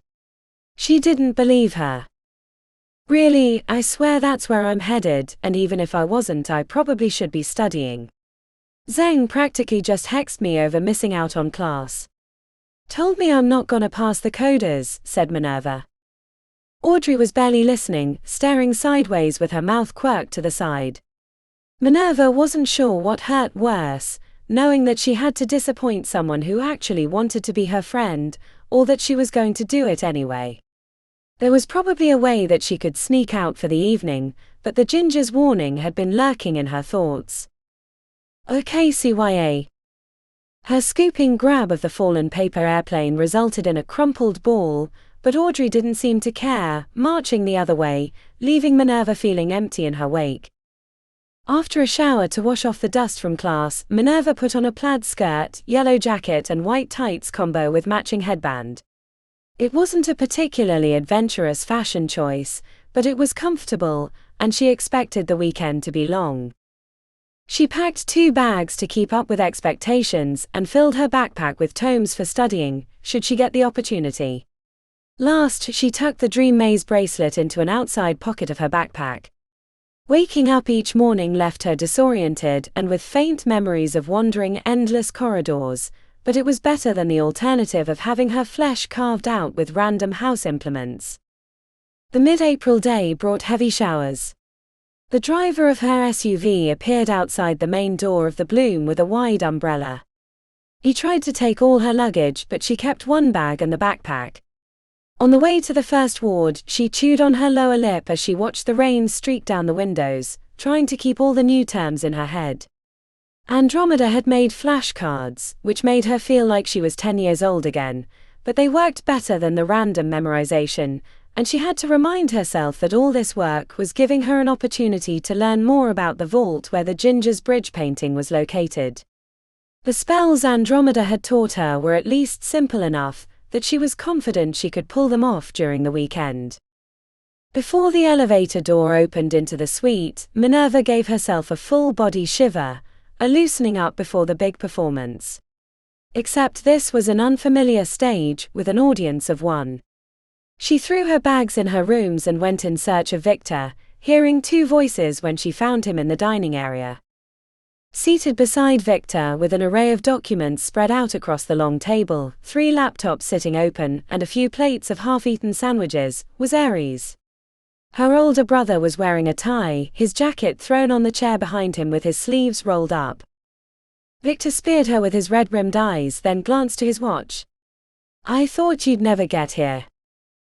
She didn't believe her. Really, I swear that's where I'm headed, and even if I wasn't, I probably should be studying. Zeng practically just hexed me over missing out on class. Told me I'm not gonna pass the coders, said Minerva. Audrey was barely listening, staring sideways with her mouth quirked to the side. Minerva wasn't sure what hurt worse, knowing that she had to disappoint someone who actually wanted to be her friend, or that she was going to do it anyway. There was probably a way that she could sneak out for the evening, but the ginger's warning had been lurking in her thoughts. Okay, CYA. Her scooping grab of the fallen paper airplane resulted in a crumpled ball, but Audrey didn't seem to care, marching the other way, leaving Minerva feeling empty in her wake. After a shower to wash off the dust from class, Minerva put on a plaid skirt, yellow jacket and white tights combo with matching headband. It wasn't a particularly adventurous fashion choice, but it was comfortable, and she expected the weekend to be long. She packed 2 bags to keep up with expectations and filled her backpack with tomes for studying, should she get the opportunity. Last, she tucked the Dream Maze bracelet into an outside pocket of her backpack. Waking up each morning left her disoriented and with faint memories of wandering endless corridors, but it was better than the alternative of having her flesh carved out with random house implements. The mid-April day brought heavy showers. The driver of her SUV appeared outside the main door of the Bloom with a wide umbrella. He tried to take all her luggage, but she kept 1 bag and the backpack. On the way to the 1st Ward, she chewed on her lower lip as she watched the rain streak down the windows, trying to keep all the new terms in her head. Andromeda had made flashcards, which made her feel like she was 10 years old again, but they worked better than the random memorization, and she had to remind herself that all this work was giving her an opportunity to learn more about the vault where the Ginger's bridge painting was located. The spells Andromeda had taught her were at least simple enough that she was confident she could pull them off during the weekend. Before the elevator door opened into the suite, Minerva gave herself a full-body shiver, a loosening up before the big performance. Except this was an unfamiliar stage with an audience of one. She threw her bags in her rooms and went in search of Victor, hearing two voices when she found him in the dining area. Seated beside Victor with an array of documents spread out across the long table, 3 laptops sitting open, and a few plates of half-eaten sandwiches, was Ares. Her older brother was wearing a tie, his jacket thrown on the chair behind him with his sleeves rolled up. Victor speared her with his red-rimmed eyes, then glanced to his watch. "I thought you'd never get here.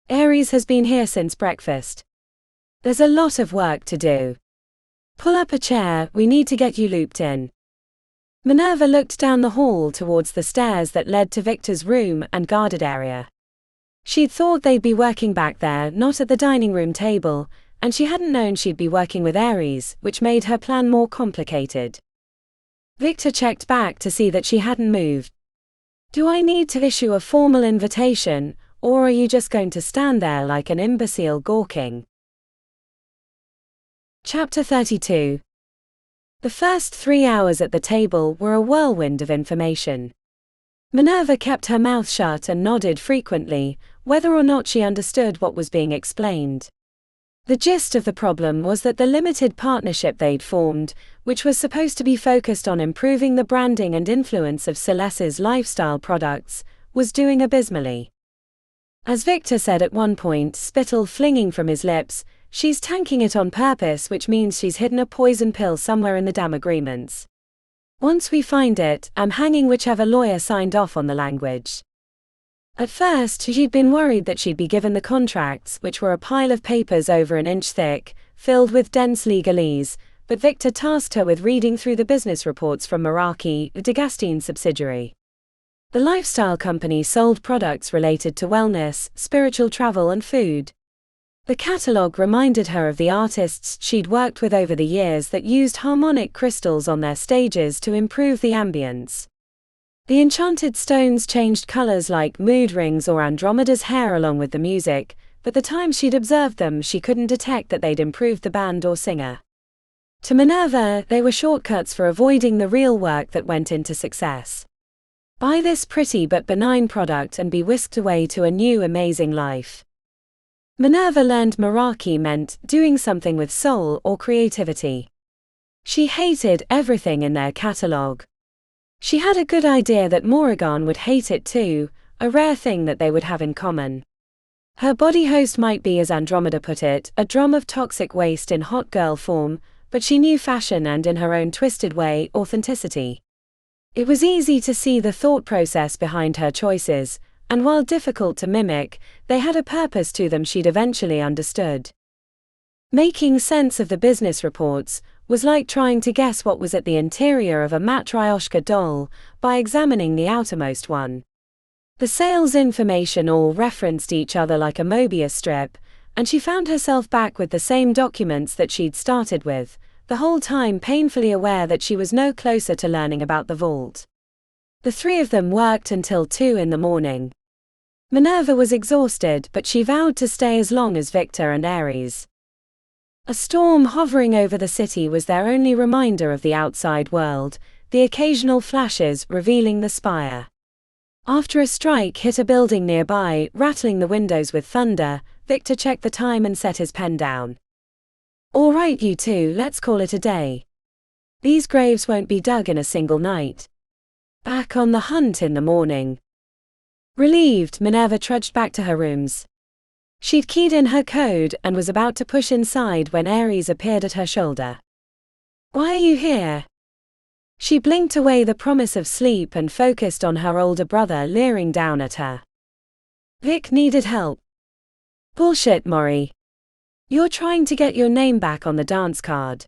Ares has been here since breakfast. There's a lot of work to do. Pull up a chair, we need to get you looped in." Minerva looked down the hall towards the stairs that led to Victor's room and guarded area. She'd thought they'd be working back there, not at the dining room table, and she hadn't known she'd be working with Ares, which made her plan more complicated. Victor checked back to see that she hadn't moved. "Do I need to issue a formal invitation, or are you just going to stand there like an imbecile gawking?" Chapter 32. The first 3 hours at the table were a whirlwind of information. Minerva kept her mouth shut and nodded frequently, whether or not she understood what was being explained. The gist of the problem was that the limited partnership they'd formed, which was supposed to be focused on improving the branding and influence of Celeste's lifestyle products, was doing abysmally. As Victor said at one point, spittle flinging from his lips, "She's tanking it on purpose, which means she's hidden a poison pill somewhere in the damn agreements. Once we find it, I'm hanging whichever lawyer signed off on the language." At first, she'd been worried that she'd be given the contracts, which were a pile of papers over an inch thick, filled with dense legalese, but Victor tasked her with reading through the business reports from Meraki, a Degastine subsidiary. The lifestyle company sold products related to wellness, spiritual travel and food. The catalogue reminded her of the artists she'd worked with over the years that used harmonic crystals on their stages to improve the ambience. The enchanted stones changed colors like mood rings or Andromeda's hair along with the music, but the time she'd observed them she couldn't detect that they'd improved the band or singer. To Minerva, they were shortcuts for avoiding the real work that went into success. Buy this pretty but benign product and be whisked away to a new amazing life. Minerva learned Meraki meant doing something with soul or creativity. She hated everything in their catalogue. She had a good idea that Moran would hate it too, a rare thing that they would have in common. Her body host might be, as Andromeda put it, a drum of toxic waste in hot girl form, but she knew fashion and, in her own twisted way, authenticity. It was easy to see the thought process behind her choices, and while difficult to mimic, they had a purpose to them she'd eventually understood. Making sense of the business reports was like trying to guess what was at the interior of a Matryoshka doll by examining the outermost one. The sales information all referenced each other like a Mobius strip, and she found herself back with the same documents that she'd started with, the whole time painfully aware that she was no closer to learning about the vault. The 3 of them worked until 2 in the morning. Minerva was exhausted, but she vowed to stay as long as Victor and Ares. A storm hovering over the city was their only reminder of the outside world, the occasional flashes revealing the spire. After a strike hit a building nearby, rattling the windows with thunder, Victor checked the time and set his pen down. "All right, you two, let's call it a day. These graves won't be dug in a single night. Back on the hunt in the morning." Relieved, Minerva trudged back to her rooms. She'd keyed in her code and was about to push inside when Ares appeared at her shoulder. "Why are you here?" She blinked away the promise of sleep and focused on her older brother leering down at her. "Vic needed help." "Bullshit, Maury. You're trying to get your name back on the dance card.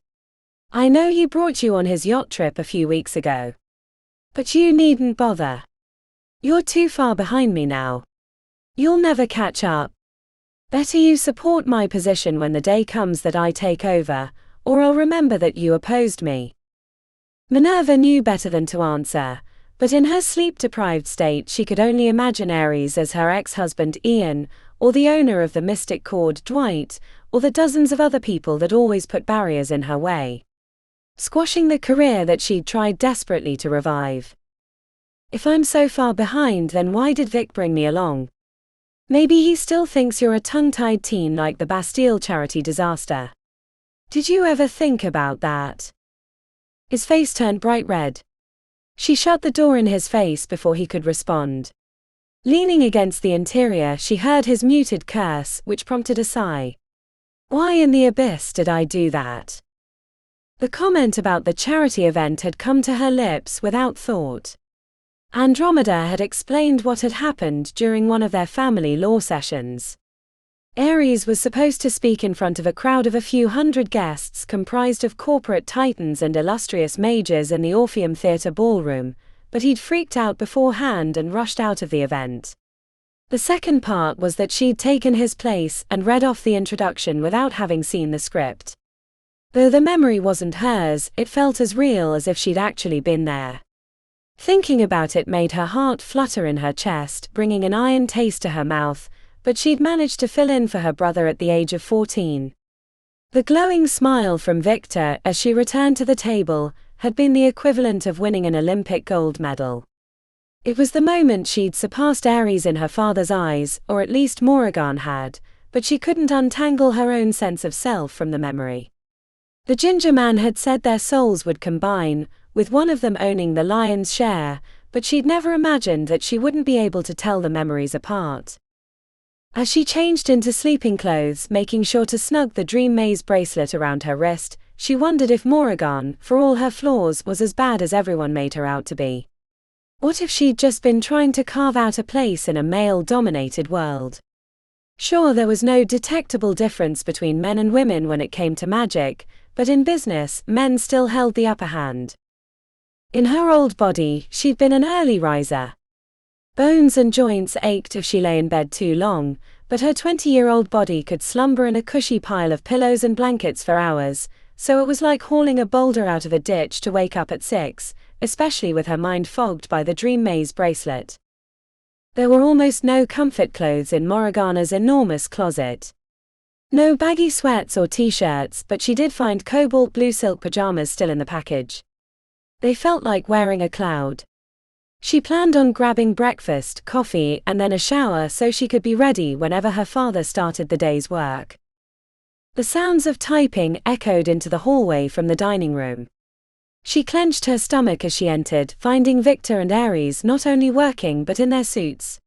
I know he brought you on his yacht trip a few weeks ago. But you needn't bother. You're too far behind me now. You'll never catch up. Better you support my position when the day comes that I take over, or I'll remember that you opposed me." Minerva knew better than to answer, but in her sleep-deprived state she could only imagine Ares as her ex-husband Ian, or the owner of the mystic chord Dwight, or the dozens of other people that always put barriers in her way, squashing the career that she'd tried desperately to revive. If I'm so far behind, then why did Vic bring me along? Maybe he still thinks you're a tongue-tied teen like the Bastille charity disaster. Did you ever think about that? His face turned bright red. She shut the door in his face before he could respond. Leaning against the interior, she heard his muted curse, which prompted a sigh. Why in the abyss did I do that? The comment about the charity event had come to her lips without thought. Andromeda had explained what had happened during one of their family law sessions. Ares was supposed to speak in front of a crowd of a few hundred guests comprised of corporate titans and illustrious majors in the Orpheum Theatre ballroom, but he'd freaked out beforehand and rushed out of the event. The second part was that she'd taken his place and read off the introduction without having seen the script. Though the memory wasn't hers, it felt as real as if she'd actually been there. Thinking about it made her heart flutter in her chest, bringing an iron taste to her mouth, but she'd managed to fill in for her brother at the age of 14. The glowing smile from Victor as she returned to the table had been the equivalent of winning an Olympic gold medal. It was the moment she'd surpassed Ares in her father's eyes, or at least Moran had, but she couldn't untangle her own sense of self from the memory. The ginger man had said their souls would combine, with one of them owning the lion's share, but she'd never imagined that she wouldn't be able to tell the memories apart. As she changed into sleeping clothes, making sure to snug the dream maze bracelet around her wrist, she wondered if Moran, for all her flaws, was as bad as everyone made her out to be. What if she'd just been trying to carve out a place in a male-dominated world? Sure, there was no detectable difference between men and women when it came to magic, but in business, men still held the upper hand. In her old body, she'd been an early riser. Bones and joints ached if she lay in bed too long, but her 20-year-old body could slumber in a cushy pile of pillows and blankets for hours, so it was like hauling a boulder out of a ditch to wake up at 6, especially with her mind fogged by the dream maze bracelet. There were almost no comfort clothes in Morgana's enormous closet. No baggy sweats or t-shirts, but she did find cobalt blue silk pajamas still in the package. They felt like wearing a cloud. She planned on grabbing breakfast, coffee, and then a shower so she could be ready whenever her father started the day's work. The sounds of typing echoed into the hallway from the dining room. She clenched her stomach as she entered, finding Victor and Ares not only working but in their suits.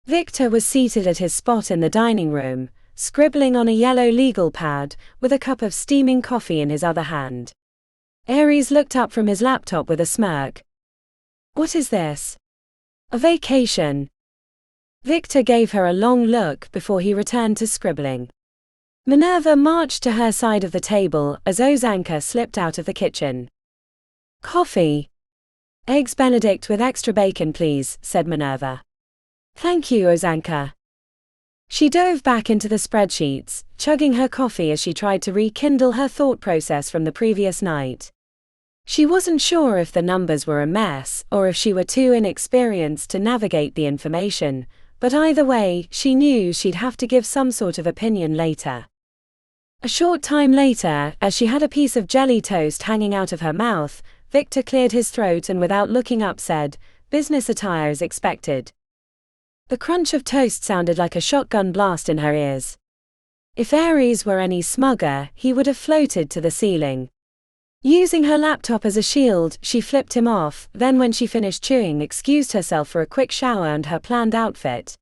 Victor was seated at his spot in the dining room, scribbling on a yellow legal pad, with a cup of steaming coffee in his other hand. Ares looked up from his laptop with a smirk. What is this? A vacation. Victor gave her a long look before he returned to scribbling. Minerva marched to her side of the table as Ozanka slipped out of the kitchen. Coffee. Eggs Benedict with extra bacon, please, said Minerva. Thank you, Ozanka. She dove back into the spreadsheets, chugging her coffee as she tried to rekindle her thought process from the previous night. She wasn't sure if the numbers were a mess or if she were too inexperienced to navigate the information, but either way, she knew she'd have to give some sort of opinion later. A short time later, as she had a piece of jelly toast hanging out of her mouth, Victor cleared his throat and without looking up said, "Business attire is expected." The crunch of toast sounded like a shotgun blast in her ears. If Ares were any smugger, he would have floated to the ceiling. Using her laptop as a shield, she flipped him off, then when she finished chewing, excused herself for a quick shower and her planned outfit.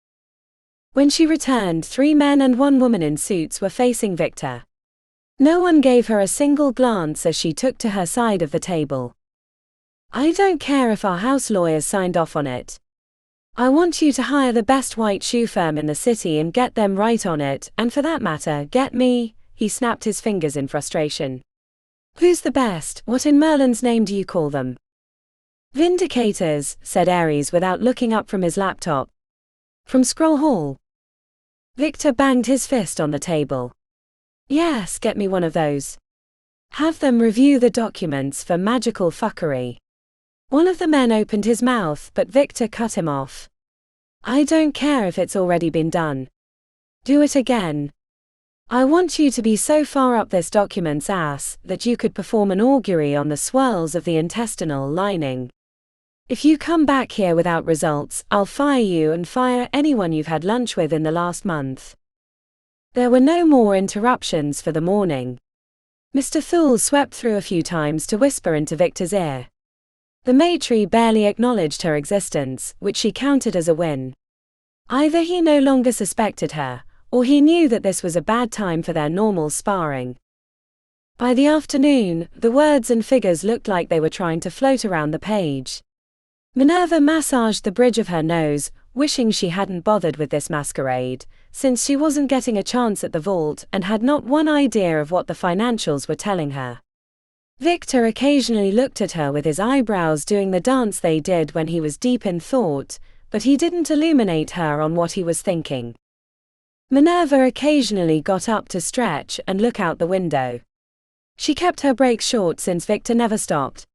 When she returned, 3 men and 1 woman in suits were facing Victor. No one gave her a single glance as she took to her side of the table. "I don't care if our house lawyers signed off on it. I want you to hire the best white shoe firm in the city and get them right on it, and for that matter, get me," he snapped his fingers in frustration. "Who's the best? What in Merlin's name do you call them?" "Vindicators," said Ares without looking up from his laptop. "From Scroll Hall." Victor banged his fist on the table. "Yes, get me one of those." Have them review the documents for magical fuckery. One of the men opened his mouth, but Victor cut him off. I don't care if it's already been done. Do it again. I want you to be so far up this document's ass that you could perform an augury on the swirls of the intestinal lining. If you come back here without results, I'll fire you and fire anyone you've had lunch with in the last month. There were no more interruptions for the morning. Mr. Thule swept through a few times to whisper into Victor's ear. The matron barely acknowledged her existence, which she counted as a win. Either he no longer suspected her, or he knew that this was a bad time for their normal sparring. By the afternoon, the words and figures looked like they were trying to float around the page. Minerva massaged the bridge of her nose, wishing she hadn't bothered with this masquerade, since she wasn't getting a chance at the vault and had not one idea of what the financials were telling her. Victor occasionally looked at her with his eyebrows doing the dance they did when he was deep in thought, but he didn't illuminate her on what he was thinking. Minerva occasionally got up to stretch and look out the window. She kept her breaks short since Victor never stopped.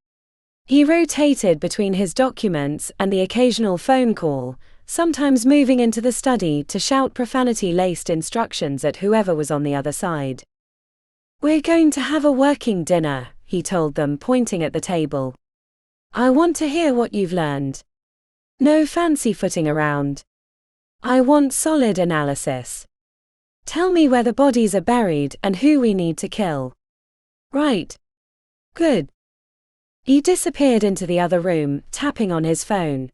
He rotated between his documents and the occasional phone call, sometimes moving into the study to shout profanity-laced instructions at whoever was on the other side. We're going to have a working dinner, he told them, pointing at the table. I want to hear what you've learned. No fancy footing around. I want solid analysis. Tell me where the bodies are buried and who we need to kill. Right. Good. He disappeared into the other room, tapping on his phone.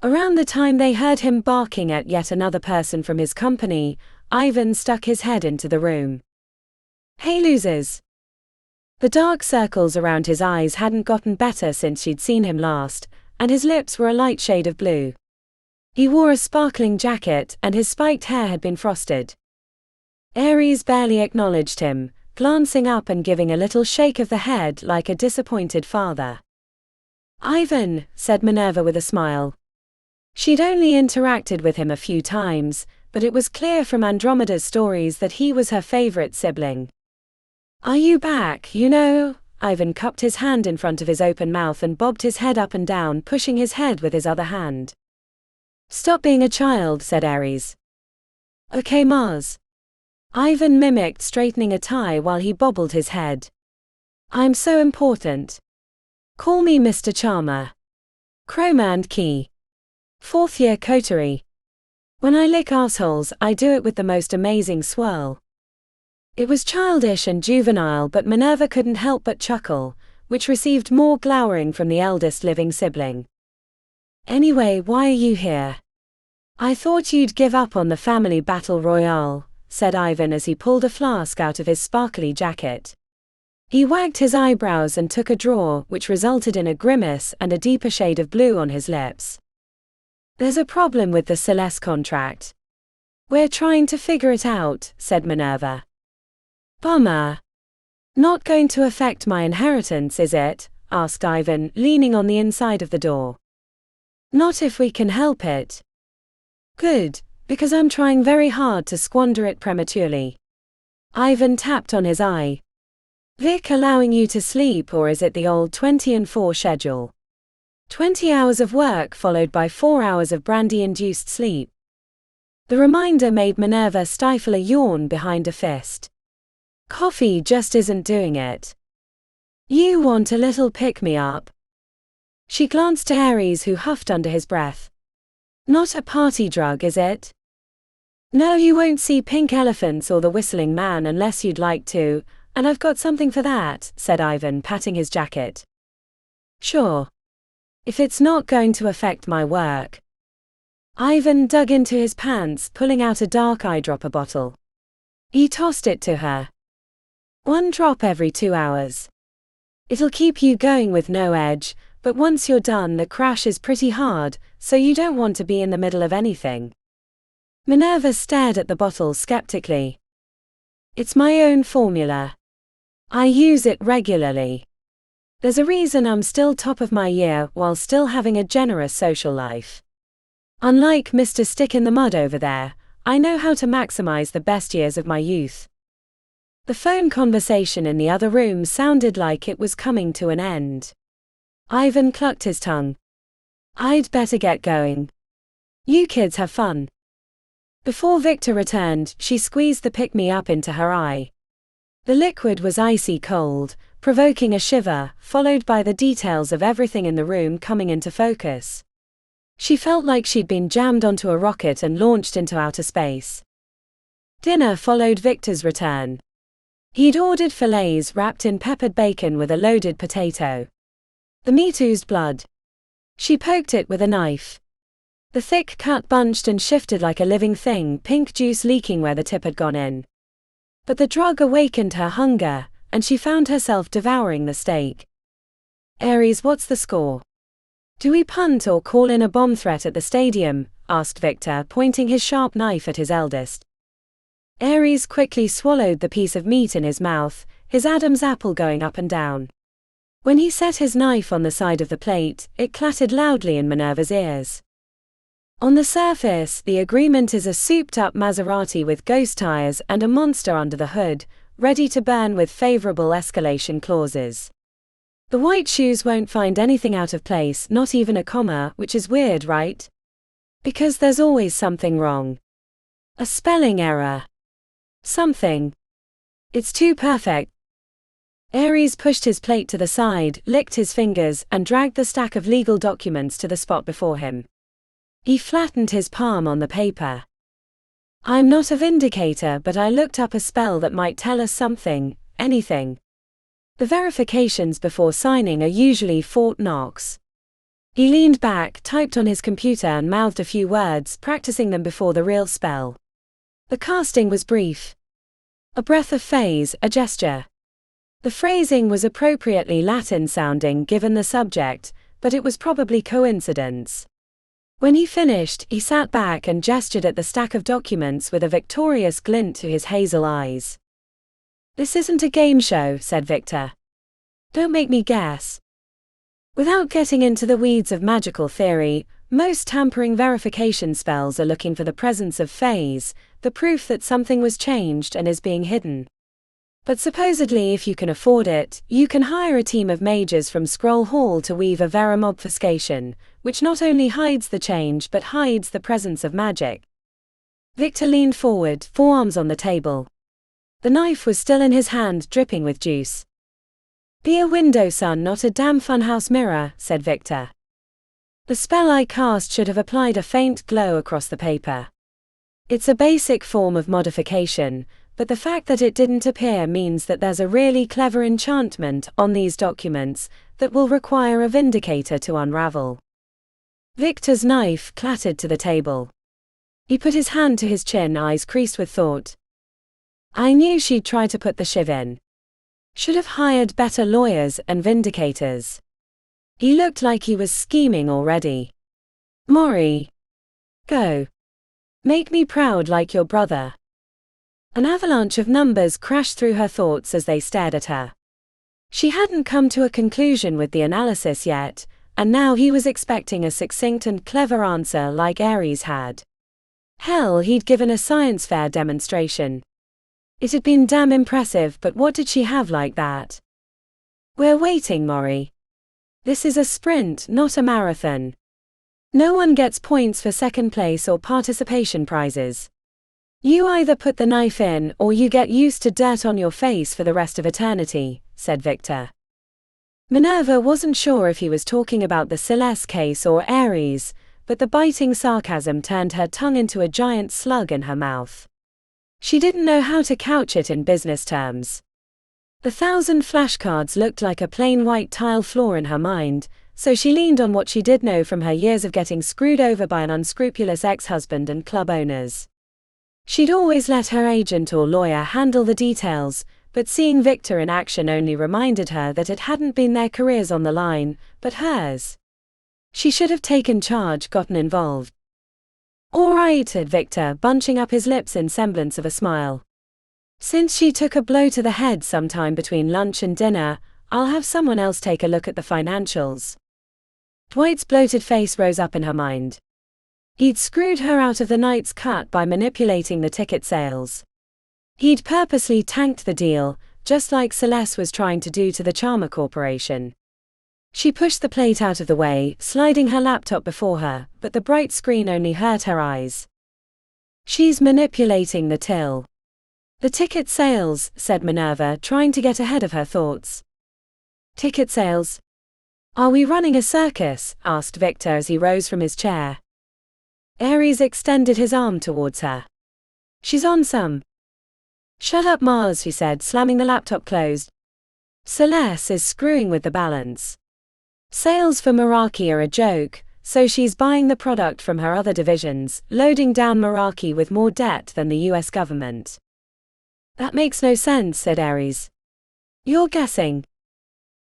Around the time they heard him barking at yet another person from his company, Ivan stuck his head into the room. Hey losers. The dark circles around his eyes hadn't gotten better since she'd seen him last, and his lips were a light shade of blue. He wore a sparkling jacket and his spiked hair had been frosted. Ares barely acknowledged him, glancing up and giving a little shake of the head like a disappointed father. Ivan, said Minerva with a smile. She'd only interacted with him a few times, but it was clear from Andromeda's stories that he was her favorite sibling. Are you back, you know? Ivan cupped his hand in front of his open mouth and bobbed his head up and down, pushing his head with his other hand. Stop being a child, said Ares. Okay, Mars. Ivan mimicked straightening a tie while he bobbled his head. I'm so important. Call me Mr. Charmer. Chroma and Key. 4th year coterie. When I lick assholes, I do it with the most amazing swirl. It was childish and juvenile, but Minerva couldn't help but chuckle, which received more glowering from the eldest living sibling. Anyway, why are you here? I thought you'd give up on the family battle royale, said Ivan as he pulled a flask out of his sparkly jacket. He wagged his eyebrows and took a draw, which resulted in a grimace and a deeper shade of blue on his lips. There's a problem with the Celeste contract. We're trying to figure it out, said Minerva. Bummer. Not going to affect my inheritance, is it? Asked Ivan, leaning on the inside of the door. Not if we can help it. Good, because I'm trying very hard to squander it prematurely. Ivan tapped on his eye. Vic allowing you to sleep, or is it the old 20 and 4 schedule? 20 hours of work followed by 4 hours of brandy-induced sleep. The reminder made Minerva stifle a yawn behind a fist. Coffee just isn't doing it. You want a little pick-me-up? She glanced to Ares, who huffed under his breath. Not a party drug, is it? No, you won't see pink elephants or the whistling man unless you'd like to, and I've got something for that, said Ivan, patting his jacket. Sure. If it's not going to affect my work. Ivan dug into his pants, pulling out a dark eyedropper bottle. He tossed it to her. 1 drop every 2 hours. It'll keep you going with no edge, but once you're done the crash is pretty hard, so you don't want to be in the middle of anything. Minerva stared at the bottle skeptically. It's my own formula. I use it regularly. There's a reason I'm still top of my year while still having a generous social life. Unlike Mr. Stick in the Mud over there, I know how to maximize the best years of my youth. The phone conversation in the other room sounded like it was coming to an end. Ivan clucked his tongue. "I'd better get going. You kids have fun." Before Victor returned, she squeezed the pick-me-up into her eye. The liquid was icy cold, provoking a shiver, followed by the details of everything in the room coming into focus. She felt like she'd been jammed onto a rocket and launched into outer space. Dinner followed Victor's return. He'd ordered fillets wrapped in peppered bacon with a loaded potato. The meat oozed blood. She poked it with a knife. The thick cut bunched and shifted like a living thing, pink juice leaking where the tip had gone in. But the drug awakened her hunger, and she found herself devouring the steak. "Aries, what's the score? Do we punt or call in a bomb threat at the stadium?" asked Victor, pointing his sharp knife at his eldest. Aries quickly swallowed the piece of meat in his mouth, his Adam's apple going up and down. When he set his knife on the side of the plate, it clattered loudly in Minerva's ears. On the surface, the agreement is a souped-up Maserati with ghost tires and a monster under the hood, ready to burn with favorable escalation clauses. The white shoes won't find anything out of place, not even a comma, which is weird, right? Because there's always something wrong. A spelling error. Something. It's too perfect. Aries pushed his plate to the side, licked his fingers, and dragged the stack of legal documents to the spot before him. He flattened his palm on the paper. "I'm not a vindicator, but I looked up a spell that might tell us something, anything. The verifications before signing are usually Fort Knox." He leaned back, typed on his computer and mouthed a few words, practicing them before the real spell. The casting was brief. A breath of phase, a gesture. The phrasing was appropriately Latin-sounding given the subject, but it was probably coincidence. When he finished, he sat back and gestured at the stack of documents with a victorious glint to his hazel eyes. "This isn't a game show," said Victor. "Don't make me guess." Without getting into the weeds of magical theory, most tampering verification spells are looking for the presence of phase, the proof that something was changed and is being hidden. But supposedly, if you can afford it, you can hire a team of mages from Scroll Hall to weave a verum obfuscation, which not only hides the change but hides the presence of magic. Victor leaned forward, forearms on the table. The knife was still in his hand, dripping with juice. "Be a window, son, not a damn funhouse mirror," said Victor. The spell I cast should have applied a faint glow across the paper. It's a basic form of modification, but the fact that it didn't appear means that there's a really clever enchantment on these documents that will require a vindicator to unravel. Victor's knife clattered to the table. He put his hand to his chin, eyes creased with thought. "I knew she'd try to put the shiv in. Should have hired better lawyers and vindicators." He looked like he was scheming already. "Maury. Go. Make me proud like your brother." An avalanche of numbers crashed through her thoughts as they stared at her. She hadn't come to a conclusion with the analysis yet, and now he was expecting a succinct and clever answer like Ares had. Hell, he'd given a science fair demonstration. It had been damn impressive, but what did she have like that? "We're waiting, Maury. This is a sprint, not a marathon. No one gets points for second place or participation prizes. You either put the knife in or you get used to dirt on your face for the rest of eternity," said Victor. Minerva wasn't sure if he was talking about the Celeste case or Ares, but the biting sarcasm turned her tongue into a giant slug in her mouth. She didn't know how to couch it in business terms. The 1,000 flashcards looked like a plain white tile floor in her mind, so she leaned on what she did know from her years of getting screwed over by an unscrupulous ex-husband and club owners. She'd always let her agent or lawyer handle the details, but seeing Victor in action only reminded her that it hadn't been their careers on the line, but hers. She should have taken charge, gotten involved. "All right," said Victor, bunching up his lips in semblance of a smile. "Since she took a blow to the head sometime between lunch and dinner, I'll have someone else take a look at the financials." Dwight's bloated face rose up in her mind. He'd screwed her out of the night's cut by manipulating the ticket sales. He'd purposely tanked the deal, just like Celeste was trying to do to the Charmer Corporation. She pushed the plate out of the way, sliding her laptop before her, but the bright screen only hurt her eyes. She's manipulating the till. The ticket sales, said Minerva, trying to get ahead of her thoughts. Ticket sales? Are we running a circus? Asked Victor as he rose from his chair. Ares extended his arm towards her. She's on some. Shut up, Mars, he said, slamming the laptop closed. Celeste is screwing with the balance. Sales for Meraki are a joke, so she's buying the product from her other divisions, loading down Meraki with more debt than the US government. That makes no sense, said Ares. You're guessing.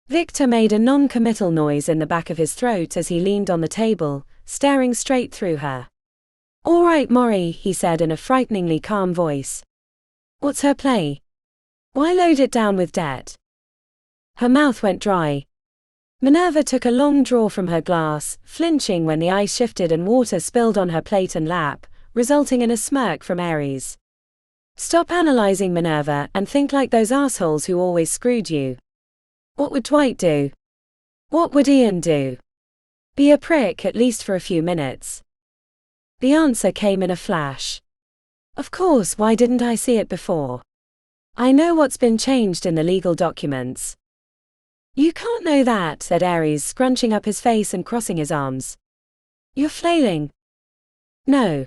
Victor made a non-committal noise in the back of his throat as he leaned on the table, staring straight through her. All right, Maury, he said in a frighteningly calm voice. What's her play? Why load it down with debt? Her mouth went dry. Minerva took a long draw from her glass, flinching when the ice shifted and water spilled on her plate and lap, resulting in a smirk from Ares. Stop analyzing, Minerva, and think like those assholes who always screwed you. What would Dwight do? What would Ian do? Be a prick at least for a few minutes. The answer came in a flash. Of course, why didn't I see it before? I know what's been changed in the legal documents. You can't know that, said Ares, scrunching up his face and crossing his arms. You're flailing. No.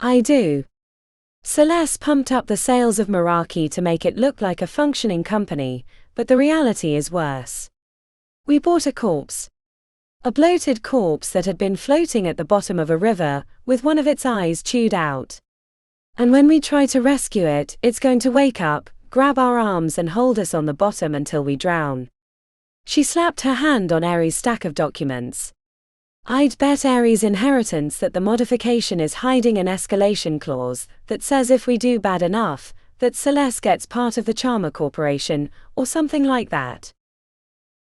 I do. Celeste pumped up the sales of Meraki to make it look like a functioning company, but the reality is worse. We bought a corpse. A bloated corpse that had been floating at the bottom of a river, with one of its eyes chewed out. And when we try to rescue it, it's going to wake up, grab our arms and hold us on the bottom until we drown. She slapped her hand on Ares' stack of documents. I'd bet Ares' inheritance that the modification is hiding an escalation clause that says if we do bad enough, that Celeste gets part of the Charmer Corporation, or something like that.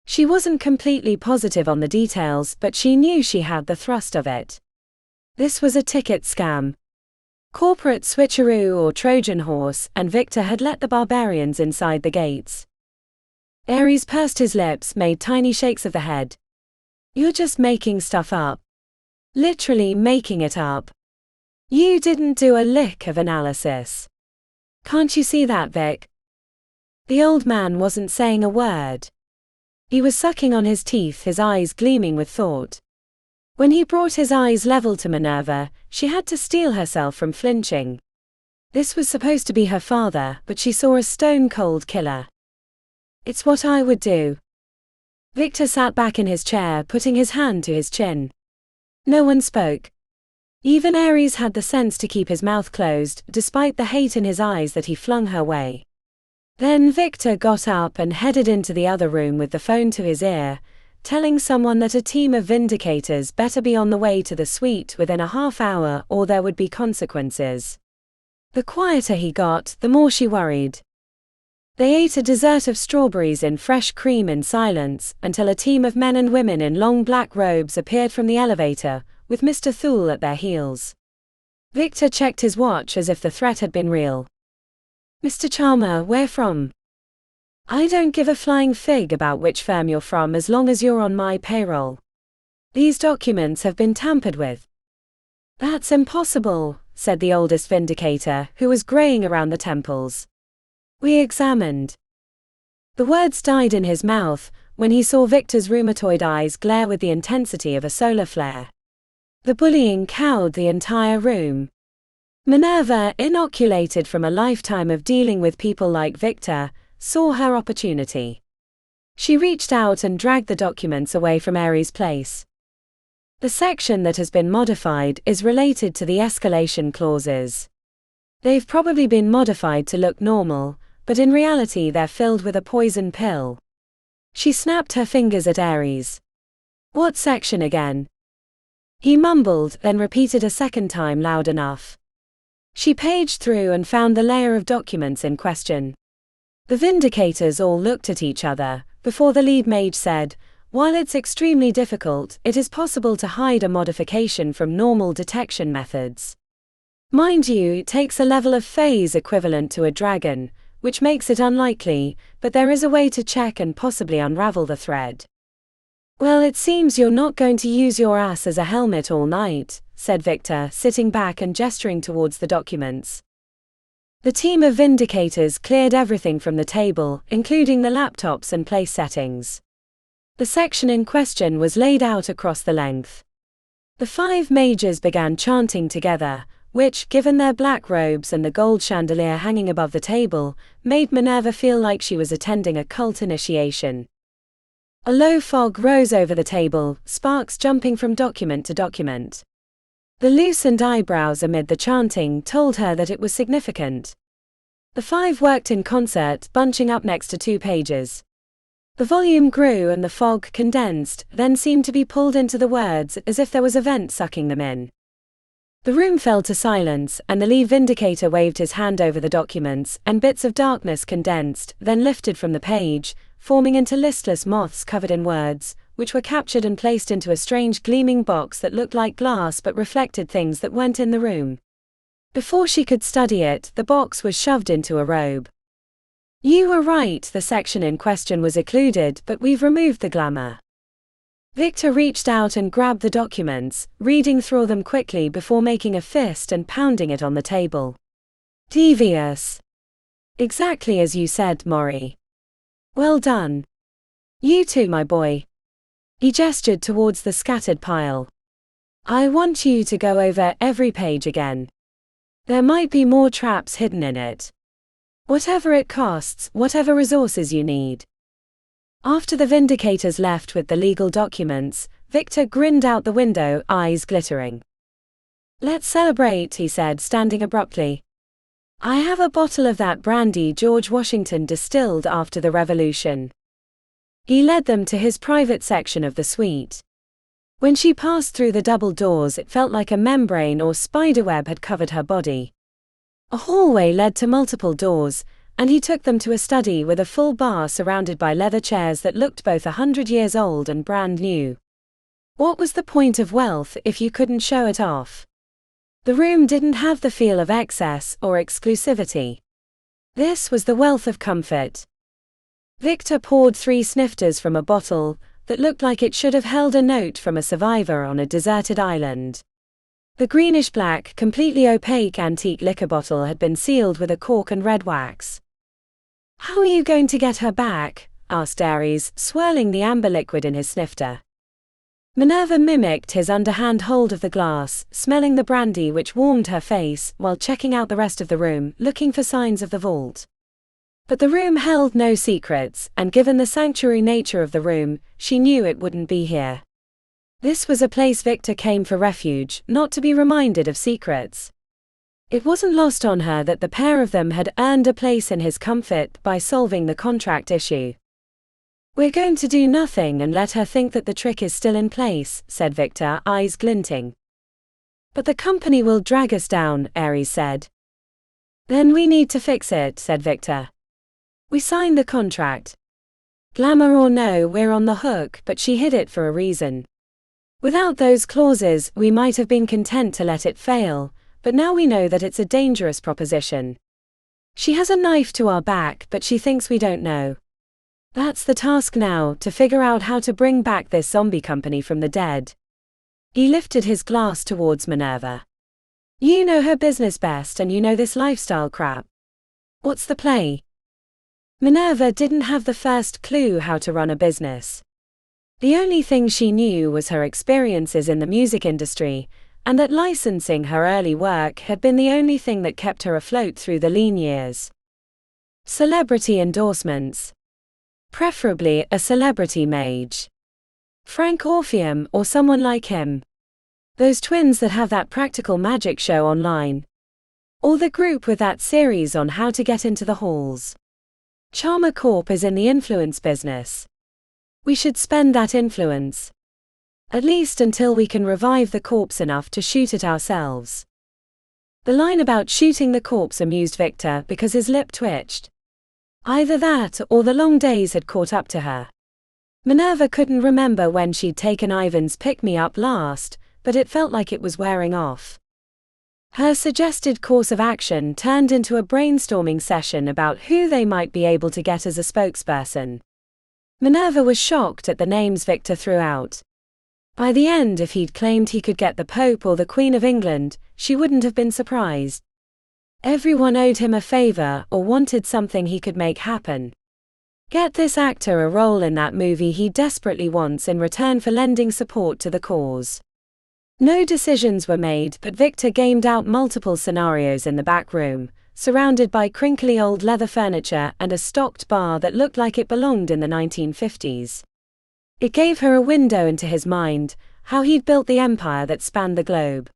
She wasn't completely positive on the details, but she knew she had the thrust of it. This was a ticket scam. Corporate switcheroo or Trojan horse, and Victor had let the barbarians inside the gates. Ares pursed his lips, made tiny shakes of the head. You're just making stuff up. Literally making it up. You didn't do a lick of analysis. Can't you see that, Vic? The old man wasn't saying a word. He was sucking on his teeth, his eyes gleaming with thought. When he brought his eyes level to Minerva, she had to steel herself from flinching. This was supposed to be her father, but she saw a stone-cold killer. It's what I would do. Victor sat back in his chair, putting his hand to his chin. No one spoke. Even Ares had the sense to keep his mouth closed, despite the hate in his eyes that he flung her way. Then Victor got up and headed into the other room with the phone to his ear, telling someone that a team of vindicators better be on the way to the suite within a half hour or there would be consequences. The quieter he got, the more she worried. They ate a dessert of strawberries in fresh cream in silence, until a team of men and women in long black robes appeared from the elevator, with Mr. Thule at their heels. Victor checked his watch as if the threat had been real. Mr. Charmer, where from? I don't give a flying fig about which firm you're from as long as you're on my payroll. These documents have been tampered with. That's impossible, said the oldest vindicator, who was graying around the temples. We examined. The words died in his mouth when he saw Victor's rheumatoid eyes glare with the intensity of a solar flare. The bullying cowed the entire room. Minerva, inoculated from a lifetime of dealing with people like Victor, saw her opportunity. She reached out and dragged the documents away from Ares' place. The section that has been modified is related to the escalation clauses. They've probably been modified to look normal, but in reality they're filled with a poison pill. She snapped her fingers at Ares. What section again? He mumbled, then repeated a second time loud enough. She paged through and found the layer of documents in question. The vindicators all looked at each other, before the lead mage said, while it's extremely difficult, it is possible to hide a modification from normal detection methods. Mind you, it takes a level of phase equivalent to a dragon, which makes it unlikely, but there is a way to check and possibly unravel the thread. Well, it seems you're not going to use your ass as a helmet all night, said Victor, sitting back and gesturing towards the documents. The team of vindicators cleared everything from the table, including the laptops and place settings. The section in question was laid out across the length. The 5 mages began chanting together, which, given their black robes and the gold chandelier hanging above the table, made Minerva feel like she was attending a cult initiation. A low fog rose over the table, sparks jumping from document to document. The loosened eyebrows amid the chanting told her that it was significant. The 5 worked in concert, bunching up next to 2 pages. The volume grew and the fog condensed, then seemed to be pulled into the words as if there was a vent sucking them in. The room fell to silence, and the lead vindicator waved his hand over the documents, and bits of darkness condensed, then lifted from the page, forming into listless moths covered in words, which were captured and placed into a strange gleaming box that looked like glass but reflected things that weren't in the room. Before she could study it, the box was shoved into a robe. You were right, the section in question was occluded, but we've removed the glamour. Victor reached out and grabbed the documents, reading through them quickly before making a fist and pounding it on the table. Devious. Exactly as you said, Maury. Well done. You too, my boy. He gestured towards the scattered pile. I want you to go over every page again. There might be more traps hidden in it. Whatever it costs, whatever resources you need. After the vindicators left with the legal documents, Victor grinned out the window, eyes glittering. Let's celebrate, he said, standing abruptly. I have a bottle of that brandy George Washington distilled after the Revolution. He led them to his private section of the suite. When she passed through the double doors, it felt like a membrane or spiderweb had covered her body. A hallway led to multiple doors, and he took them to a study with a full bar surrounded by leather chairs that looked both 100 years old and brand new. What was the point of wealth if you couldn't show it off? The room didn't have the feel of excess or exclusivity. This was the wealth of comfort. Victor poured 3 snifters from a bottle that looked like it should have held a note from a survivor on a deserted island. The greenish-black, completely opaque antique liquor bottle had been sealed with a cork and red wax. How are you going to get her back? Asked Ares, swirling the amber liquid in his snifter. Minerva mimicked his underhand hold of the glass, smelling the brandy which warmed her face, while checking out the rest of the room, looking for signs of the vault. But the room held no secrets, and given the sanctuary nature of the room, she knew it wouldn't be here. This was a place Victor came for refuge, not to be reminded of secrets. It wasn't lost on her that the pair of them had earned a place in his comfort by solving the contract issue. We're going to do nothing and let her think that the trick is still in place, said Victor, eyes glinting. But the company will drag us down, Ares said. Then we need to fix it, said Victor. We signed the contract. Glamour or no, we're on the hook, but she hid it for a reason. Without those clauses, we might have been content to let it fail, but now we know that it's a dangerous proposition. She has a knife to our back, but she thinks we don't know. That's the task now, to figure out how to bring back this zombie company from the dead. He lifted his glass towards Minerva. You know her business best and you know this lifestyle crap. What's the play? Minerva didn't have the first clue how to run a business. The only thing she knew was her experiences in the music industry, and that licensing her early work had been the only thing that kept her afloat through the lean years. Celebrity endorsements. Preferably a celebrity mage. Frank Orpheum or someone like him. Those twins that have that practical magic show online. Or the group with that series on how to get into the halls. Charmer Corp is in the influence business. We should spend that influence. At least until we can revive the corpse enough to shoot it ourselves. The line about shooting the corpse amused Victor because his lip twitched. Either that or the long days had caught up to her. Minerva couldn't remember when she'd taken Ivan's pick-me-up last, but it felt like it was wearing off. Her suggested course of action turned into a brainstorming session about who they might be able to get as a spokesperson. Minerva was shocked at the names Victor threw out. By the end, if he'd claimed he could get the Pope or the Queen of England, she wouldn't have been surprised. Everyone owed him a favor or wanted something he could make happen. Get this actor a role in that movie he desperately wants in return for lending support to the cause. No decisions were made, but Victor gamed out multiple scenarios in the back room, surrounded by crinkly old leather furniture and a stocked bar that looked like it belonged in the 1950s. It gave her a window into his mind, how he'd built the empire that spanned the globe.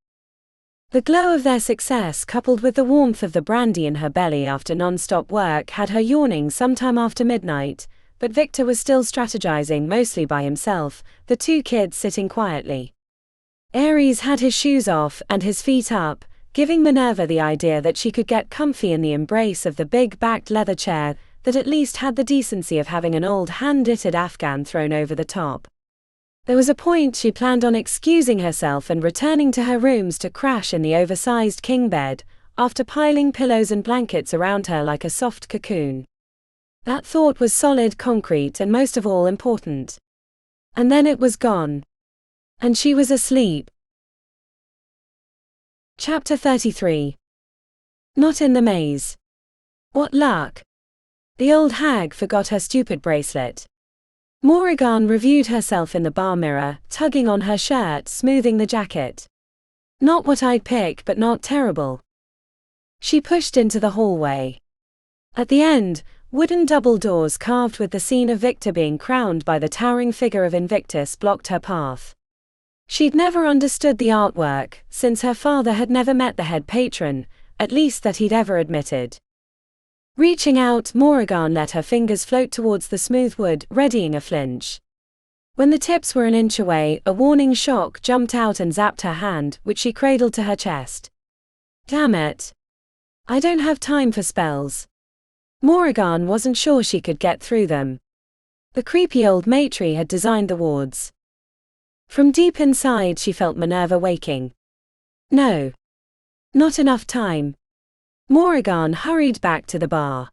The glow of their success, coupled with the warmth of the brandy in her belly after non-stop work, had her yawning sometime after midnight, but Victor was still strategizing mostly by himself, the two kids sitting quietly. Ares had his shoes off and his feet up, giving Minerva the idea that she could get comfy in the embrace of the big-backed leather chair that at least had the decency of having an old hand-knitted Afghan thrown over the top. There was a point she planned on excusing herself and returning to her rooms to crash in the oversized king bed, after piling pillows and blankets around her like a soft cocoon. That thought was solid concrete and most of all important. And then it was gone. And she was asleep. Chapter 33. Not in the maze. What luck! The old hag forgot her stupid bracelet. Moran reviewed herself in the bar mirror, tugging on her shirt, smoothing the jacket. Not what I'd pick, but not terrible. She pushed into the hallway. At the end, wooden double doors carved with the scene of Victor being crowned by the towering figure of Invictus blocked her path. She'd never understood the artwork, since her father had never met the head patron, at least that he'd ever admitted. Reaching out, Moran let her fingers float towards the smooth wood, readying a flinch. When the tips were an inch away, a warning shock jumped out and zapped her hand, which she cradled to her chest. Damn it! I don't have time for spells. Moran wasn't sure she could get through them. The creepy old matri had designed the wards. From deep inside she felt Minerva waking. No. Not enough time. Moran hurried back to the bar.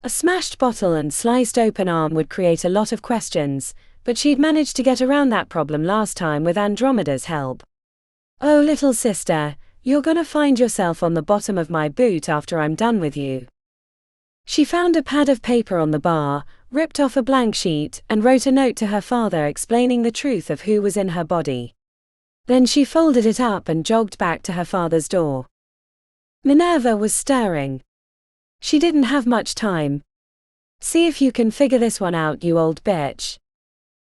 A smashed bottle and sliced open arm would create a lot of questions, but she'd managed to get around that problem last time with Andromeda's help. Oh, little sister, you're gonna find yourself on the bottom of my boot after I'm done with you. She found a pad of paper on the bar, ripped off a blank sheet, and wrote a note to her father explaining the truth of who was in her body. Then she folded it up and jogged back to her father's door. Minerva was stirring. She didn't have much time. See if you can figure this one out, you old bitch.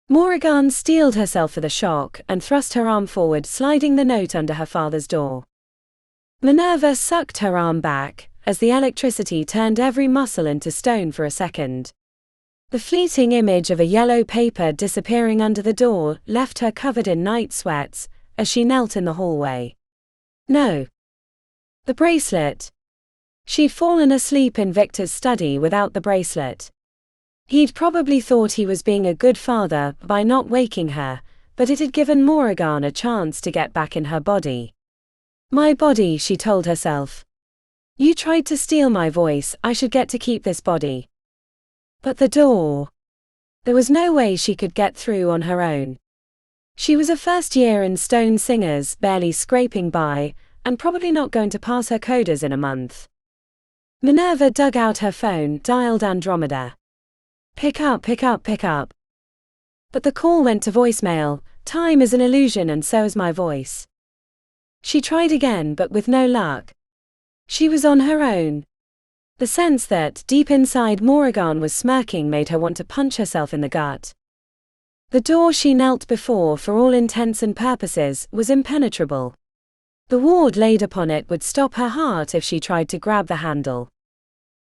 Moran steeled herself for the shock and thrust her arm forward, sliding the note under her father's door. Minerva sucked her arm back, as the electricity turned every muscle into stone for a second. The fleeting image of a yellow paper disappearing under the door left her covered in night sweats, as she knelt in the hallway. No. The bracelet. She'd fallen asleep in Victor's study without the bracelet. He'd probably thought he was being a good father by not waking her, but it had given Moran a chance to get back in her body. My body, she told herself. You tried to steal my voice, I should get to keep this body. But the door. There was no way she could get through on her own. She was a first year in Stone Singers, barely scraping by, and probably not going to pass her coders in a month. Minerva dug out her phone, dialed Andromeda. Pick up, pick up, pick up. But the call went to voicemail. Time is an illusion and so is my voice. She tried again, but with no luck. She was on her own. The sense that, deep inside, Moran was smirking made her want to punch herself in the gut. The door she knelt before, for all intents and purposes, was impenetrable. The ward laid upon it would stop her heart if she tried to grab the handle.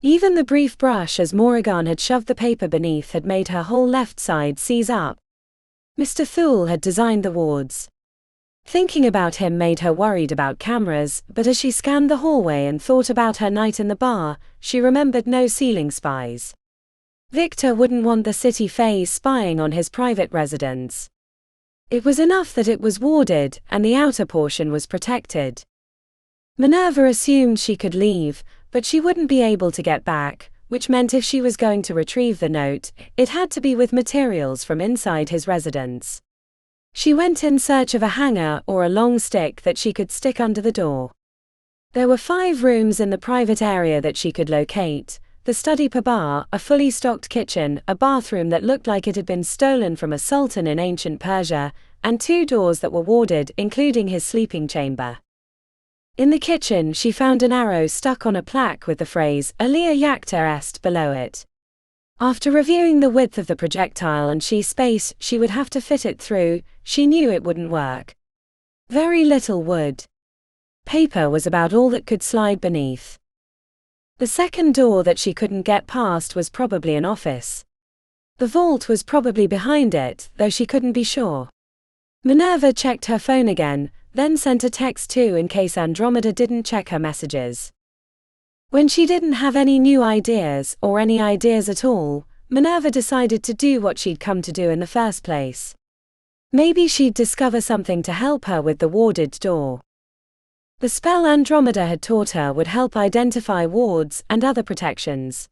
Even the brief brush as Moran had shoved the paper beneath had made her whole left side seize up. Mr. Thule had designed the wards. Thinking about him made her worried about cameras, but as she scanned the hallway and thought about her night in the bar, she remembered no ceiling spies. Victor wouldn't want the city fays spying on his private residence. It was enough that it was warded, and the outer portion was protected. Minerva assumed she could leave, but she wouldn't be able to get back, which meant if she was going to retrieve the note, it had to be with materials from inside his residence. She went in search of a hanger or a long stick that she could stick under the door. There were 5 rooms in the private area that she could locate: the study per bar, a fully stocked kitchen, a bathroom that looked like it had been stolen from a sultan in ancient Persia, and 2 doors that were warded, including his sleeping chamber. In the kitchen, she found an arrow stuck on a plaque with the phrase "Alia Jacta Est" below it. After reviewing the width of the projectile and space she would have to fit it through, she knew it wouldn't work. Very little would. Paper was about all that could slide beneath. The second door that she couldn't get past was probably an office. The vault was probably behind it, though she couldn't be sure. Minerva checked her phone again, then sent a text too in case Andromeda didn't check her messages. When she didn't have any new ideas, or any ideas at all, Minerva decided to do what she'd come to do in the first place. Maybe she'd discover something to help her with the warded door. The spell Andromeda had taught her would help identify wards and other protections.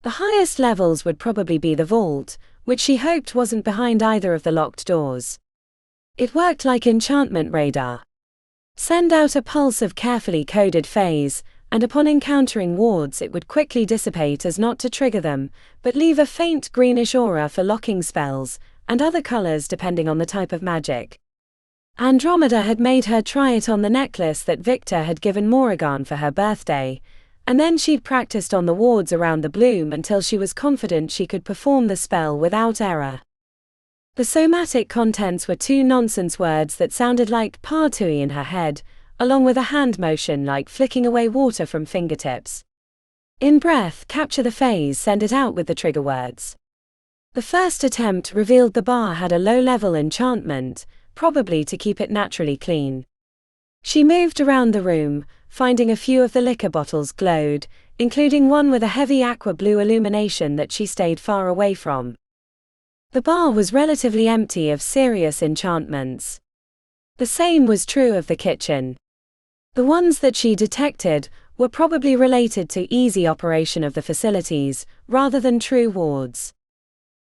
The highest levels would probably be the vault, which she hoped wasn't behind either of the locked doors. It worked like enchantment radar. Send out a pulse of carefully coded phase, and upon encountering wards it would quickly dissipate as not to trigger them, but leave a faint greenish aura for locking spells, and other colors depending on the type of magic. Andromeda had made her try it on the necklace that Victor had given Morrigan for her birthday, and then she'd practiced on the wards around the bloom until she was confident she could perform the spell without error. The somatic contents were 2 nonsense words that sounded like partui in her head, along with a hand motion like flicking away water from fingertips. In breath, capture the phase, send it out with the trigger words. The first attempt revealed the bar had a low-level enchantment, probably to keep it naturally clean. She moved around the room, finding a few of the liquor bottles glowed, including one with a heavy aqua blue illumination that she stayed far away from. The bar was relatively empty of serious enchantments. The same was true of the kitchen. The ones that she detected were probably related to easy operation of the facilities, rather than true wards.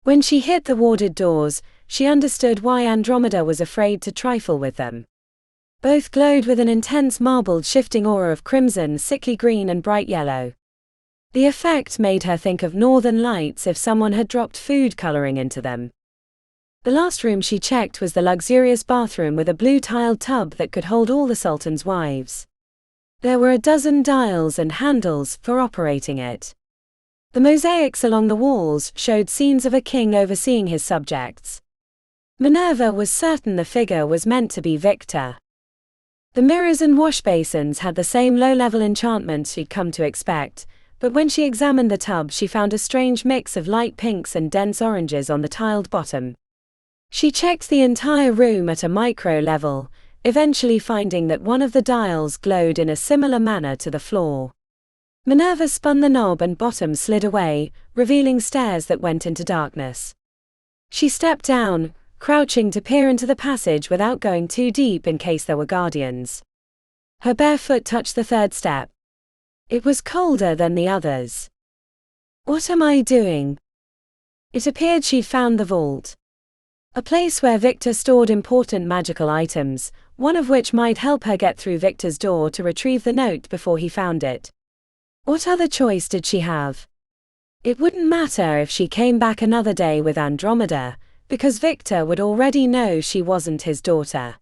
When she hit the warded doors, she understood why Andromeda was afraid to trifle with them. Both glowed with an intense marbled shifting aura of crimson, sickly green and bright yellow. The effect made her think of northern lights if someone had dropped food coloring into them. The last room she checked was the luxurious bathroom with a blue-tiled tub that could hold all the Sultan's wives. There were a dozen dials and handles for operating it. The mosaics along the walls showed scenes of a king overseeing his subjects. Minerva was certain the figure was meant to be Victor. The mirrors and wash basins had the same low-level enchantment she'd come to expect, but when she examined the tub she found a strange mix of light pinks and dense oranges on the tiled bottom. She checked the entire room at a micro level, eventually finding that one of the dials glowed in a similar manner to the floor. Minerva spun the knob and bottom slid away, revealing stairs that went into darkness. She stepped down, crouching to peer into the passage without going too deep in case there were guardians. Her bare foot touched the 3rd step. It was colder than the others. What am I doing? It appeared she'd found the vault. A place where Victor stored important magical items, one of which might help her get through Victor's door to retrieve the note before he found it. What other choice did she have? It wouldn't matter if she came back another day with Andromeda, because Victor would already know she wasn't his daughter.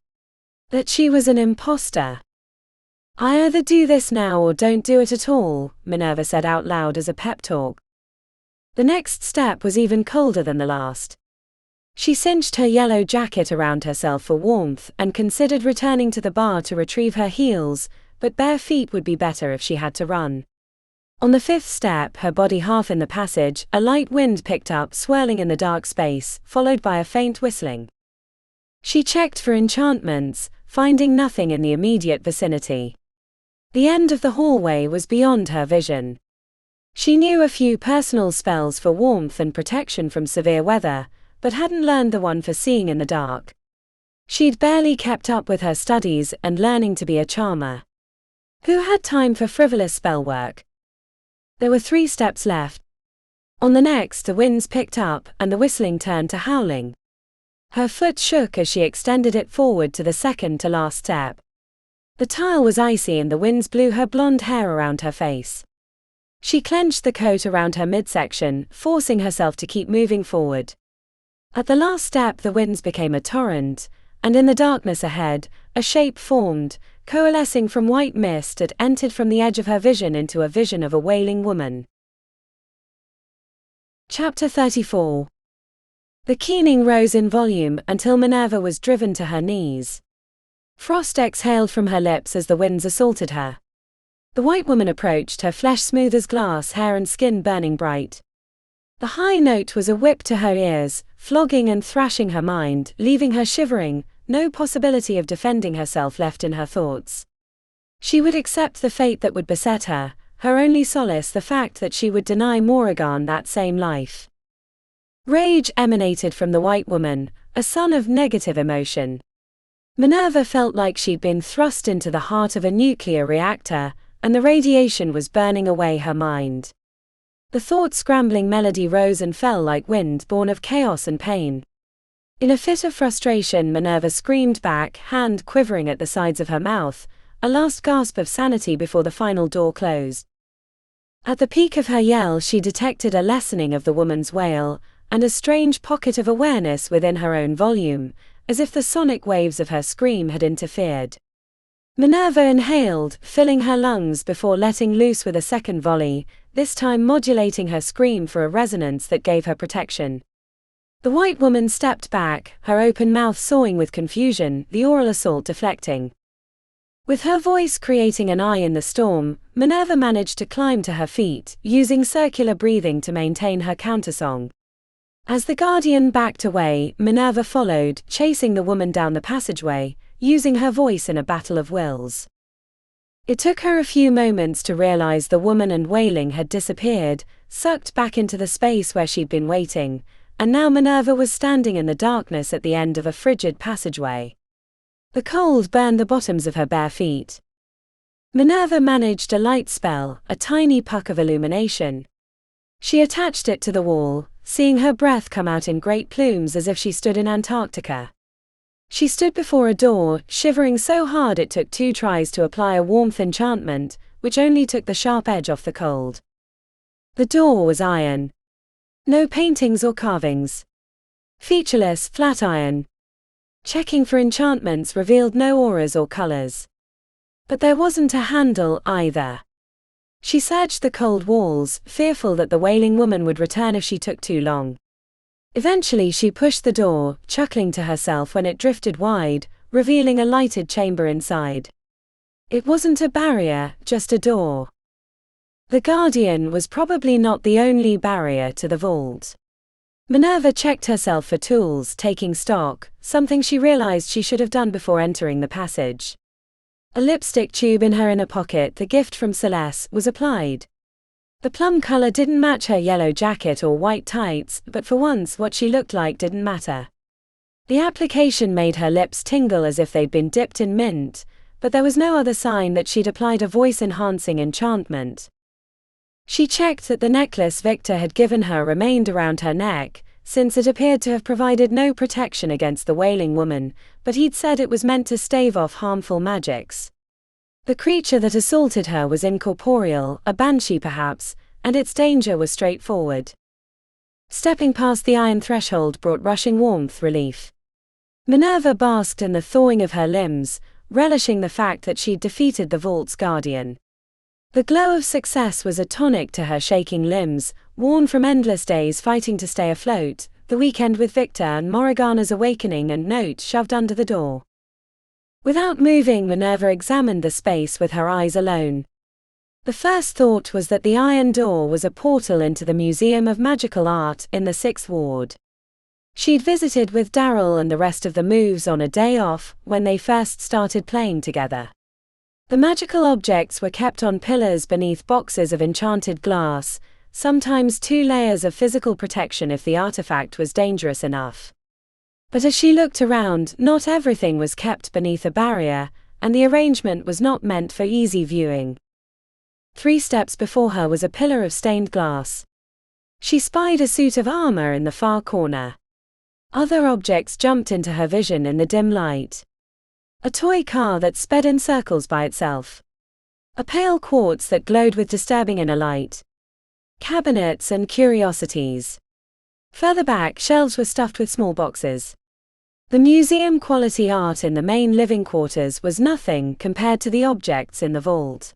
That she was an impostor. I either do this now or don't do it at all, Minerva said out loud as a pep talk. The next step was even colder than the last. She cinched her yellow jacket around herself for warmth and considered returning to the bar to retrieve her heels, but bare feet would be better if she had to run. On the 5th step, her body half in the passage, a light wind picked up, swirling in the dark space, followed by a faint whistling. She checked for enchantments, finding nothing in the immediate vicinity. The end of the hallway was beyond her vision. She knew a few personal spells for warmth and protection from severe weather, but hadn't learned the one for seeing in the dark. She'd barely kept up with her studies and learning to be a charmer. Who had time for frivolous spell work? There were 3 steps left. On the next, the winds picked up, and the whistling turned to howling. Her foot shook as she extended it forward to the second to last step. The tile was icy and the winds blew her blonde hair around her face. She clenched the coat around her midsection, forcing herself to keep moving forward. At the last step, the winds became a torrent, and in the darkness ahead, a shape formed, coalescing from white mist that entered from the edge of her vision into a vision of a wailing woman. Chapter 34. The keening rose in volume until Minerva was driven to her knees. Frost exhaled from her lips as the winds assaulted her. The white woman approached, her flesh smooth as glass, hair and skin burning bright. The high note was a whip to her ears, flogging and thrashing her mind, leaving her shivering, no possibility of defending herself left in her thoughts. She would accept the fate that would beset her, her only solace the fact that she would deny Moran that same life. Rage emanated from the white woman, a son of negative emotion. Minerva felt like she'd been thrust into the heart of a nuclear reactor, and the radiation was burning away her mind. The thought-scrambling melody rose and fell like wind born of chaos and pain. In a fit of frustration, Minerva screamed back, hand quivering at the sides of her mouth, a last gasp of sanity before the final door closed. At the peak of her yell, she detected a lessening of the woman's wail, and a strange pocket of awareness within her own volume, as if the sonic waves of her scream had interfered. Minerva inhaled, filling her lungs before letting loose with a second volley, this time modulating her scream for a resonance that gave her protection. The white woman stepped back, her open mouth sawing with confusion, the oral assault deflecting. With her voice creating an eye in the storm, Minerva managed to climb to her feet, using circular breathing to maintain her countersong. As the guardian backed away, Minerva followed, chasing the woman down the passageway, using her voice in a battle of wills. It took her a few moments to realize the woman and wailing had disappeared, sucked back into the space where she'd been waiting, and now Minerva was standing in the darkness at the end of a frigid passageway. The cold burned the bottoms of her bare feet. Minerva managed a light spell, a tiny puck of illumination. She attached it to the wall, seeing her breath come out in great plumes as if she stood in Antarctica. She stood before a door, shivering so hard it took 2 tries to apply a warmth enchantment, which only took the sharp edge off the cold. The door was iron. No paintings or carvings. Featureless, flat iron. Checking for enchantments revealed no auras or colors. But there wasn't a handle, either. She searched the cold walls, fearful that the wailing woman would return if she took too long. Eventually she pushed the door, chuckling to herself when it drifted wide, revealing a lighted chamber inside. It wasn't a barrier, just a door. The guardian was probably not the only barrier to the vault. Minerva checked herself for tools, taking stock, something she realized she should have done before entering the passage. A lipstick tube in her inner pocket, the gift from Celeste, was applied. The plum color didn't match her yellow jacket or white tights, but for once what she looked like didn't matter. The application made her lips tingle as if they'd been dipped in mint, but there was no other sign that she'd applied a voice-enhancing enchantment. She checked that the necklace Victor had given her remained around her neck, since it appeared to have provided no protection against the wailing woman, but he'd said it was meant to stave off harmful magics. The creature that assaulted her was incorporeal, a banshee perhaps, and its danger was straightforward. Stepping past the iron threshold brought rushing warmth, relief. Minerva basked in the thawing of her limbs, relishing the fact that she'd defeated the vault's guardian. The glow of success was a tonic to her shaking limbs, worn from endless days fighting to stay afloat, the weekend with Victor and Morgana's awakening and note shoved under the door. Without moving, Minerva examined the space with her eyes alone. The first thought was that the iron door was a portal into the Museum of Magical Art in the 6th Ward. She'd visited with Daryl and the rest of the moves on a day off, when they first started playing together. The magical objects were kept on pillars beneath boxes of enchanted glass, sometimes 2 layers of physical protection if the artifact was dangerous enough. But as she looked around, not everything was kept beneath a barrier, and the arrangement was not meant for easy viewing. 3 steps before her was a pillar of stained glass. She spied a suit of armor in the far corner. Other objects jumped into her vision in the dim light. A toy car that sped in circles by itself. A pale quartz that glowed with disturbing inner light. Cabinets and curiosities. Further back, shelves were stuffed with small boxes. The museum-quality art in the main living quarters was nothing compared to the objects in the vault.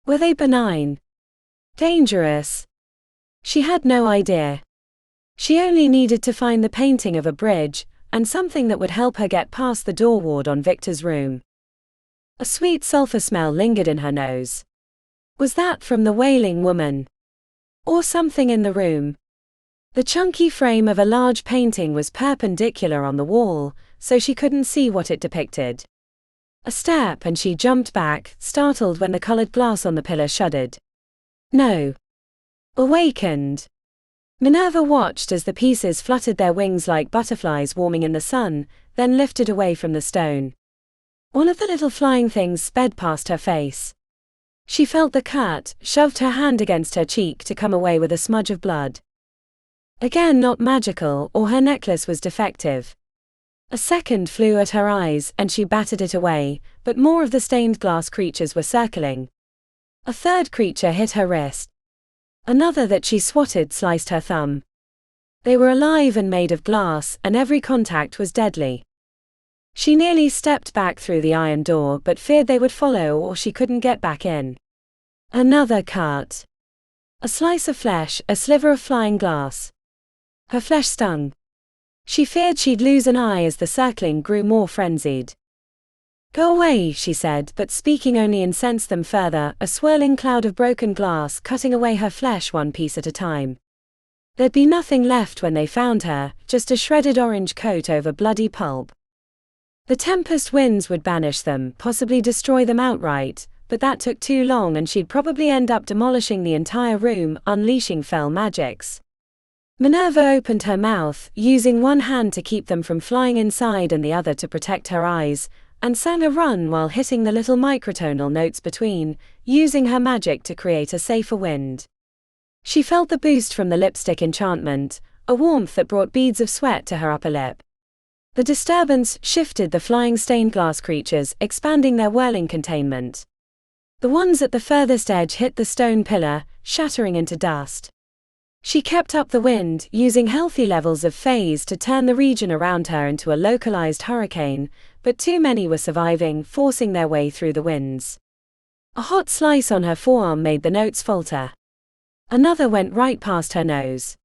Were they benign? Dangerous? She had no idea. She only needed to find the painting of a bridge, and something that would help her get past the door ward on Victor's room. A sweet sulfur smell lingered in her nose. Was that from the wailing woman? Or something in the room? The chunky frame of a large painting was perpendicular on the wall, so she couldn't see what it depicted. A step and she jumped back, startled when the colored glass on the pillar shuddered. No. Awakened. Minerva watched as the pieces fluttered their wings like butterflies warming in the sun, then lifted away from the stone. One of the little flying things sped past her face. She felt the cut, shoved her hand against her cheek to come away with a smudge of blood. Again not magical, or her necklace was defective. A second flew at her eyes and she batted it away, but more of the stained glass creatures were circling. A third creature hit her wrist. Another that she swatted sliced her thumb. They were alive and made of glass, and every contact was deadly. She nearly stepped back through the iron door but feared they would follow or she couldn't get back in. Another cut. A slice of flesh, a sliver of flying glass. Her flesh stung. She feared she'd lose an eye as the circling grew more frenzied. Go away, she said, but speaking only incensed them further, a swirling cloud of broken glass cutting away her flesh one piece at a time. There'd be nothing left when they found her, just a shredded orange coat over bloody pulp. The tempest winds would banish them, possibly destroy them outright, but that took too long and she'd probably end up demolishing the entire room, unleashing fell magics. Minerva opened her mouth, using one hand to keep them from flying inside and the other to protect her eyes, and sang a run while hitting the little microtonal notes between, using her magic to create a safer wind. She felt the boost from the lipstick enchantment, a warmth that brought beads of sweat to her upper lip. The disturbance shifted the flying stained glass creatures, expanding their whirling containment. The ones at the furthest edge hit the stone pillar, shattering into dust. She kept up the wind, using healthy levels of phase to turn the region around her into a localized hurricane, but too many were surviving, forcing their way through the winds. A hot slice on her forearm made the notes falter. Another went right past her nose.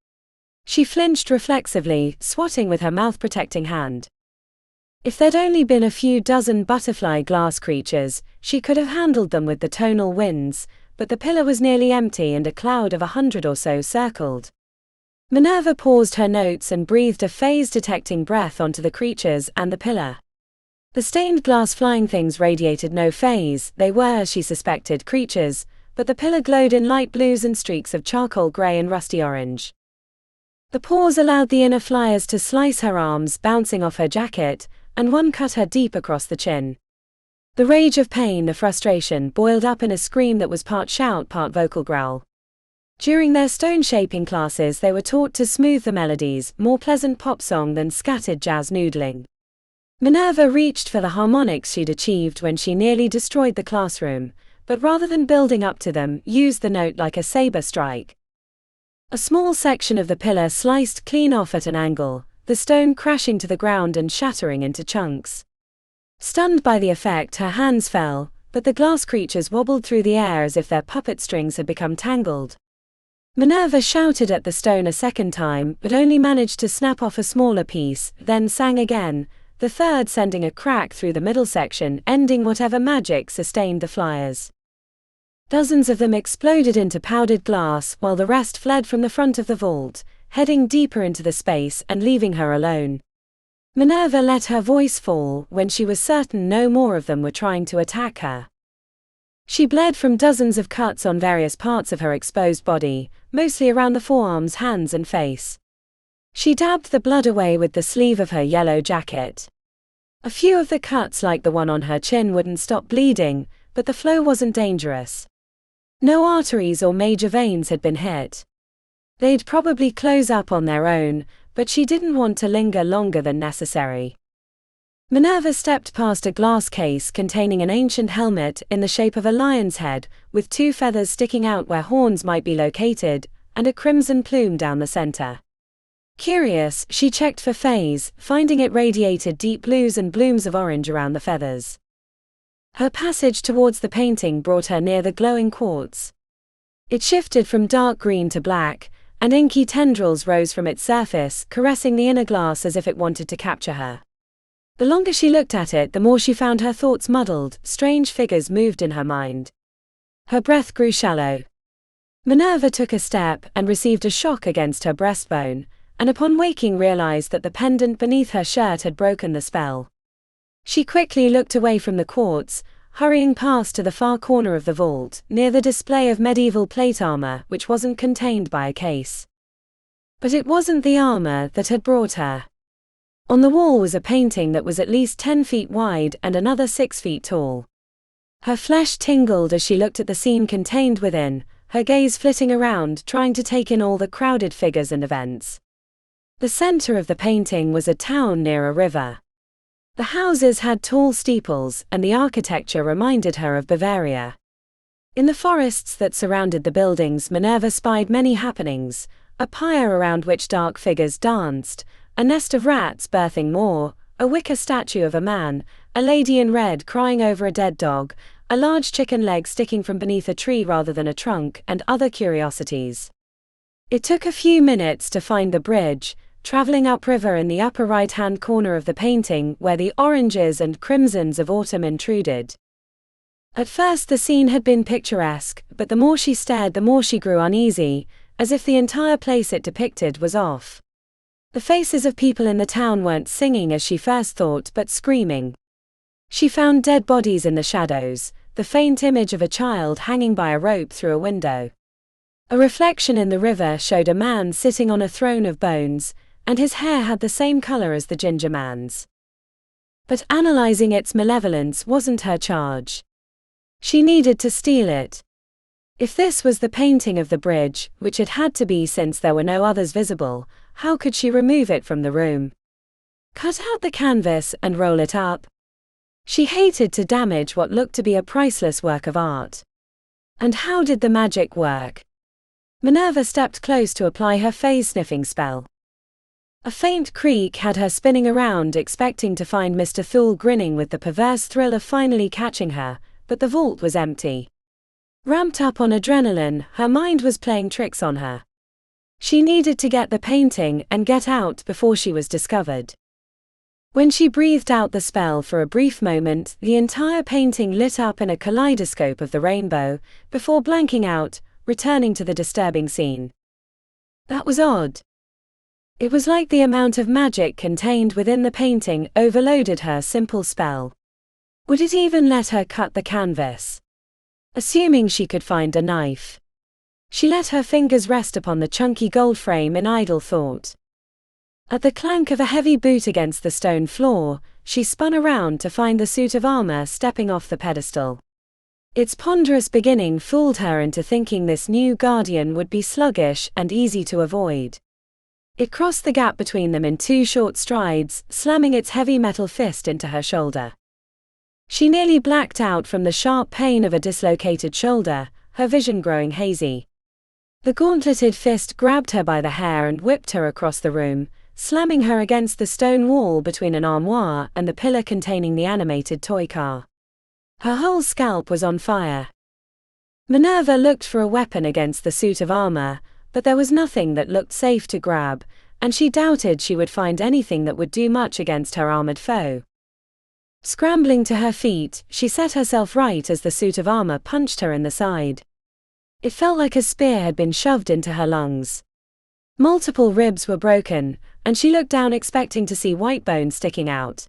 She flinched reflexively, swatting with her mouth-protecting hand. If there'd only been a few dozen butterfly glass creatures, she could have handled them with the tonal winds, but the pillar was nearly empty and a cloud of 100 or so circled. Minerva paused her notes and breathed a phase-detecting breath onto the creatures and the pillar. The stained glass flying things radiated no phase, they were, as she suspected, creatures, but the pillar glowed in light blues and streaks of charcoal grey and rusty orange. The pause allowed the inner flyers to slice her arms, bouncing off her jacket, and one cut her deep across the chin. The rage of pain, the frustration, boiled up in a scream that was part shout, part vocal growl. During their stone-shaping classes they were taught to smooth the melodies, more pleasant pop song than scattered jazz noodling. Minerva reached for the harmonics she'd achieved when she nearly destroyed the classroom, but rather than building up to them, used the note like a saber strike. A small section of the pillar sliced clean off at an angle, the stone crashing to the ground and shattering into chunks. Stunned by the effect, her hands fell, but the glass creatures wobbled through the air as if their puppet strings had become tangled. Minerva shouted at the stone a second time, but only managed to snap off a smaller piece, then sang again, the third sending a crack through the middle section, ending whatever magic sustained the flyers. Dozens of them exploded into powdered glass, while the rest fled from the front of the vault, heading deeper into the space and leaving her alone. Minerva let her voice fall when she was certain no more of them were trying to attack her. She bled from dozens of cuts on various parts of her exposed body, mostly around the forearms, hands and face. She dabbed the blood away with the sleeve of her yellow jacket. A few of the cuts, like the one on her chin, wouldn't stop bleeding, but the flow wasn't dangerous. No arteries or major veins had been hit. They'd probably close up on their own, but she didn't want to linger longer than necessary. Minerva stepped past a glass case containing an ancient helmet in the shape of a lion's head, with 2 feathers sticking out where horns might be located, and a crimson plume down the center. Curious, she checked for phase, finding it radiated deep blues and blooms of orange around the feathers. Her passage towards the painting brought her near the glowing quartz. It shifted from dark green to black, and inky tendrils rose from its surface, caressing the inner glass as if it wanted to capture her. The longer she looked at it, the more she found her thoughts muddled. Strange figures moved in her mind. Her breath grew shallow. Minerva took a step and received a shock against her breastbone, and upon waking realized that the pendant beneath her shirt had broken the spell. She quickly looked away from the quartz, hurrying past to the far corner of the vault, near the display of medieval plate armor, which wasn't contained by a case. But it wasn't the armor that had brought her. On the wall was a painting that was at least 10 feet wide and another 6 feet tall. Her flesh tingled as she looked at the scene contained within, her gaze flitting around, trying to take in all the crowded figures and events. The center of the painting was a town near a river. The houses had tall steeples, and the architecture reminded her of Bavaria. In the forests that surrounded the buildings, Minerva spied many happenings: a pyre around which dark figures danced, a nest of rats birthing more, a wicker statue of a man, a lady in red crying over a dead dog, a large chicken leg sticking from beneath a tree rather than a trunk, and other curiosities. It took a few minutes to find the bridge, traveling upriver in the upper right-hand corner of the painting where the oranges and crimsons of autumn intruded. At first the scene had been picturesque, but the more she stared the more she grew uneasy, as if the entire place it depicted was off. The faces of people in the town weren't singing as she first thought, but screaming. She found dead bodies in the shadows, the faint image of a child hanging by a rope through a window. A reflection in the river showed a man sitting on a throne of bones, and his hair had the same color as the ginger man's. But analyzing its malevolence wasn't her charge. She needed to steal it. If this was the painting of the bridge, which it had to be since there were no others visible, how could she remove it from the room? Cut out the canvas and roll it up? She hated to damage what looked to be a priceless work of art. And how did the magic work? Minerva stepped close to apply her phase-sniffing spell. A faint creak had her spinning around, expecting to find Mr. Thule grinning with the perverse thrill of finally catching her, but the vault was empty. Ramped up on adrenaline, her mind was playing tricks on her. She needed to get the painting and get out before she was discovered. When she breathed out the spell for a brief moment, the entire painting lit up in a kaleidoscope of the rainbow, before blanking out, returning to the disturbing scene. That was odd. It was like the amount of magic contained within the painting overloaded her simple spell. Would it even let her cut the canvas? Assuming she could find a knife. She let her fingers rest upon the chunky gold frame in idle thought. At the clank of a heavy boot against the stone floor, she spun around to find the suit of armor stepping off the pedestal. Its ponderous beginning fooled her into thinking this new guardian would be sluggish and easy to avoid. It crossed the gap between them in 2 short strides, slamming its heavy metal fist into her shoulder. She nearly blacked out from the sharp pain of a dislocated shoulder, her vision growing hazy. The gauntleted fist grabbed her by the hair and whipped her across the room, slamming her against the stone wall between an armoire and the pillar containing the animated toy car. Her whole scalp was on fire. Minerva looked for a weapon against the suit of armor, but there was nothing that looked safe to grab, and she doubted she would find anything that would do much against her armored foe. Scrambling to her feet, she set herself right as the suit of armor punched her in the side. It felt like a spear had been shoved into her lungs. Multiple ribs were broken, and she looked down expecting to see white bones sticking out.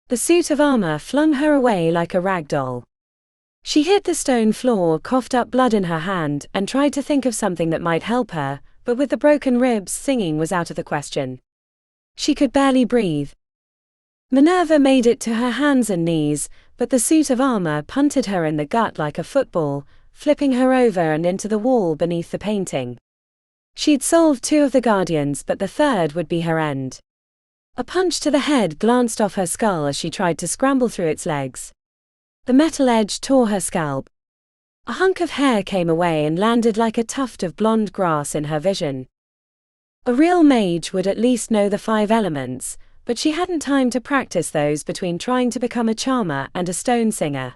The suit of armor flung her away like a rag doll. She hit the stone floor, coughed up blood in her hand, and tried to think of something that might help her, but with the broken ribs, singing was out of the question. She could barely breathe. Minerva made it to her hands and knees, but the suit of armor punted her in the gut like a football, flipping her over and into the wall beneath the painting. She'd solved 2 of the guardians, but the third would be her end. A punch to the head glanced off her skull as she tried to scramble through its legs. The metal edge tore her scalp. A hunk of hair came away and landed like a tuft of blonde grass in her vision. A real mage would at least know the 5 elements, but she hadn't time to practice those between trying to become a charmer and a stone singer.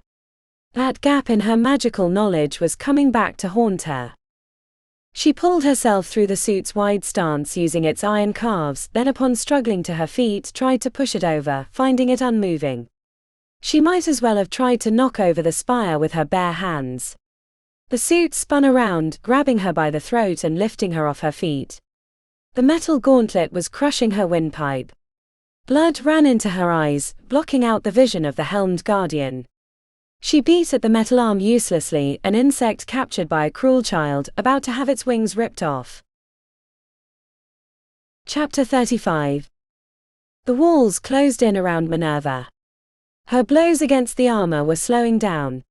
That gap in her magical knowledge was coming back to haunt her. She pulled herself through the suit's wide stance using its iron calves, then upon struggling to her feet tried to push it over, finding it unmoving. She might as well have tried to knock over the spire with her bare hands. The suit spun around, grabbing her by the throat and lifting her off her feet. The metal gauntlet was crushing her windpipe. Blood ran into her eyes, blocking out the vision of the helmed guardian. She beat at the metal arm uselessly, an insect captured by a cruel child, about to have its wings ripped off. Chapter 35. The walls closed in around Minerva. Her blows against the armor were slowing down.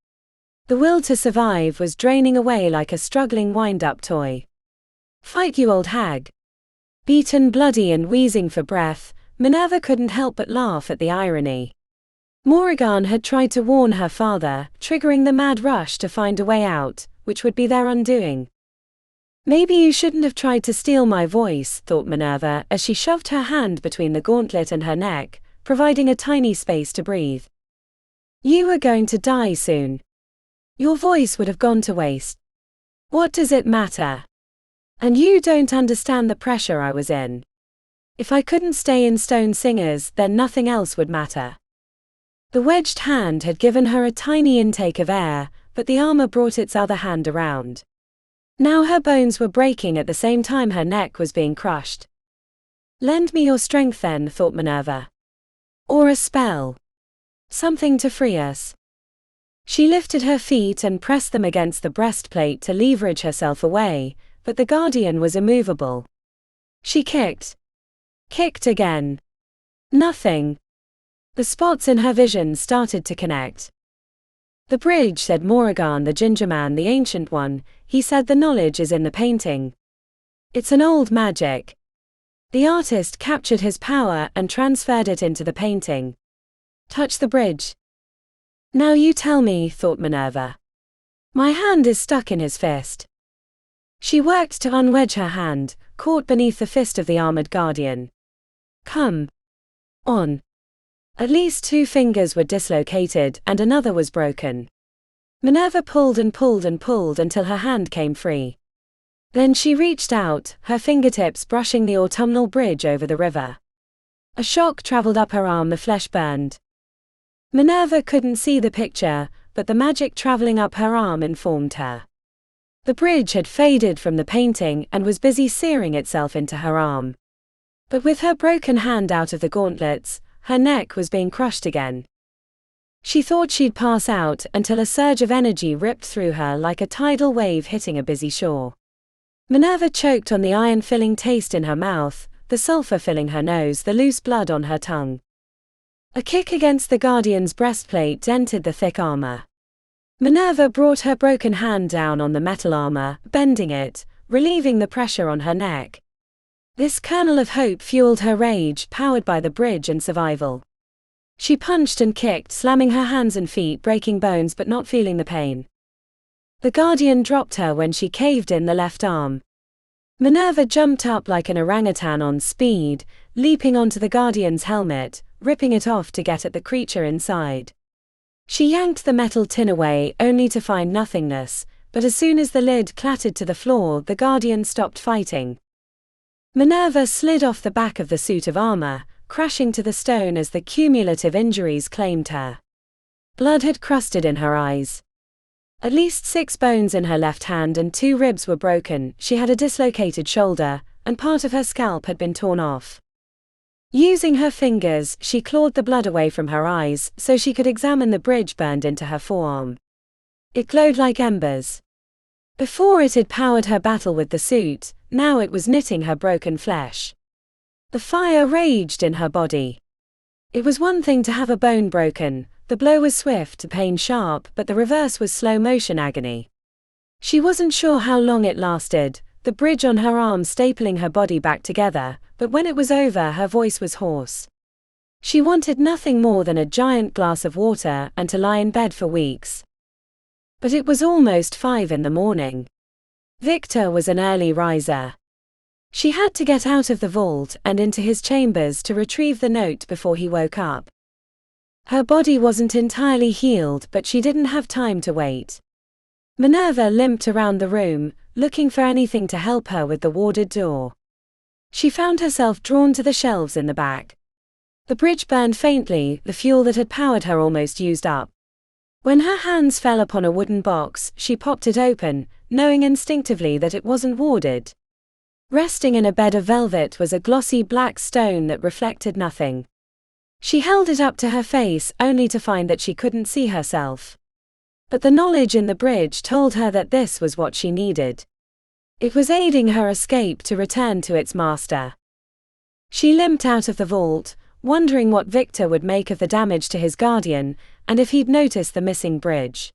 The will to survive was draining away like a struggling wind-up toy. "Fight, you old hag." Beaten, bloody and wheezing for breath, Minerva couldn't help but laugh at the irony. Moran had tried to warn her father, triggering the mad rush to find a way out, which would be their undoing. "Maybe you shouldn't have tried to steal my voice," thought Minerva as she shoved her hand between the gauntlet and her neck, providing a tiny space to breathe. "You were going to die soon. Your voice would have gone to waste. What does it matter? And you don't understand the pressure I was in. If I couldn't stay in Stone Singers, then nothing else would matter." The wedged hand had given her a tiny intake of air, but the armor brought its other hand around. Now her bones were breaking at the same time her neck was being crushed. "Lend me your strength then," thought Minerva. "Or a spell. Something to free us." She lifted her feet and pressed them against the breastplate to leverage herself away, but the guardian was immovable. She kicked. Kicked again. Nothing. The spots in her vision started to connect. "The bridge," said Moran, the ginger man, the ancient one. "He said the knowledge is in the painting. It's an old magic. The artist captured his power and transferred it into the painting. Touch the bridge." "Now you tell me," thought Minerva. "My hand is stuck in his fist." She worked to unwedge her hand, caught beneath the fist of the armored guardian. "Come on." At least 2 fingers were dislocated and another was broken. Minerva pulled and pulled and pulled until her hand came free. Then she reached out, her fingertips brushing the autumnal bridge over the river. A shock traveled up her arm, the flesh burned. Minerva couldn't see the picture, but the magic traveling up her arm informed her. The bridge had faded from the painting and was busy searing itself into her arm. But with her broken hand out of the gauntlets, her neck was being crushed again. She thought she'd pass out until a surge of energy ripped through her like a tidal wave hitting a busy shore. Minerva choked on the iron-filling taste in her mouth, the sulfur filling her nose, the loose blood on her tongue. A kick against the guardian's breastplate dented the thick armor. Minerva brought her broken hand down on the metal armor, bending it, relieving the pressure on her neck. This kernel of hope fueled her rage, powered by the bridge and survival. She punched and kicked, slamming her hands and feet, breaking bones but not feeling the pain. The guardian dropped her when she caved in the left arm. Minerva jumped up like an orangutan on speed, leaping onto the guardian's helmet, ripping it off to get at the creature inside. She yanked the metal tin away, only to find nothingness, but as soon as the lid clattered to the floor, the guardian stopped fighting. Minerva slid off the back of the suit of armor, crashing to the stone as the cumulative injuries claimed her. Blood had crusted in her eyes. At least 6 bones in her left hand and 2 ribs were broken. She had a dislocated shoulder, and part of her scalp had been torn off. Using her fingers, she clawed the blood away from her eyes so she could examine the bridge burned into her forearm. It glowed like embers. Before it had powered her battle with the suit, now it was knitting her broken flesh. The fire raged in her body. It was one thing to have a bone broken. The blow was swift, the pain sharp, but the reverse was slow-motion agony. She wasn't sure how long it lasted, the bridge on her arm stapling her body back together, but when it was over her voice was hoarse. She wanted nothing more than a giant glass of water and to lie in bed for weeks. But it was almost 5 in the morning. Victor was an early riser. She had to get out of the vault and into his chambers to retrieve the note before he woke up. Her body wasn't entirely healed, but she didn't have time to wait. Minerva limped around the room, looking for anything to help her with the warded door. She found herself drawn to the shelves in the back. The bridge burned faintly, the fuel that had powered her almost used up. When her hands fell upon a wooden box, she popped it open, knowing instinctively that it wasn't warded. Resting in a bed of velvet was a glossy black stone that reflected nothing. She held it up to her face, only to find that she couldn't see herself. But the knowledge in the bridge told her that this was what she needed. It was aiding her escape to return to its master. She limped out of the vault, wondering what Victor would make of the damage to his guardian, and if he'd noticed the missing bridge.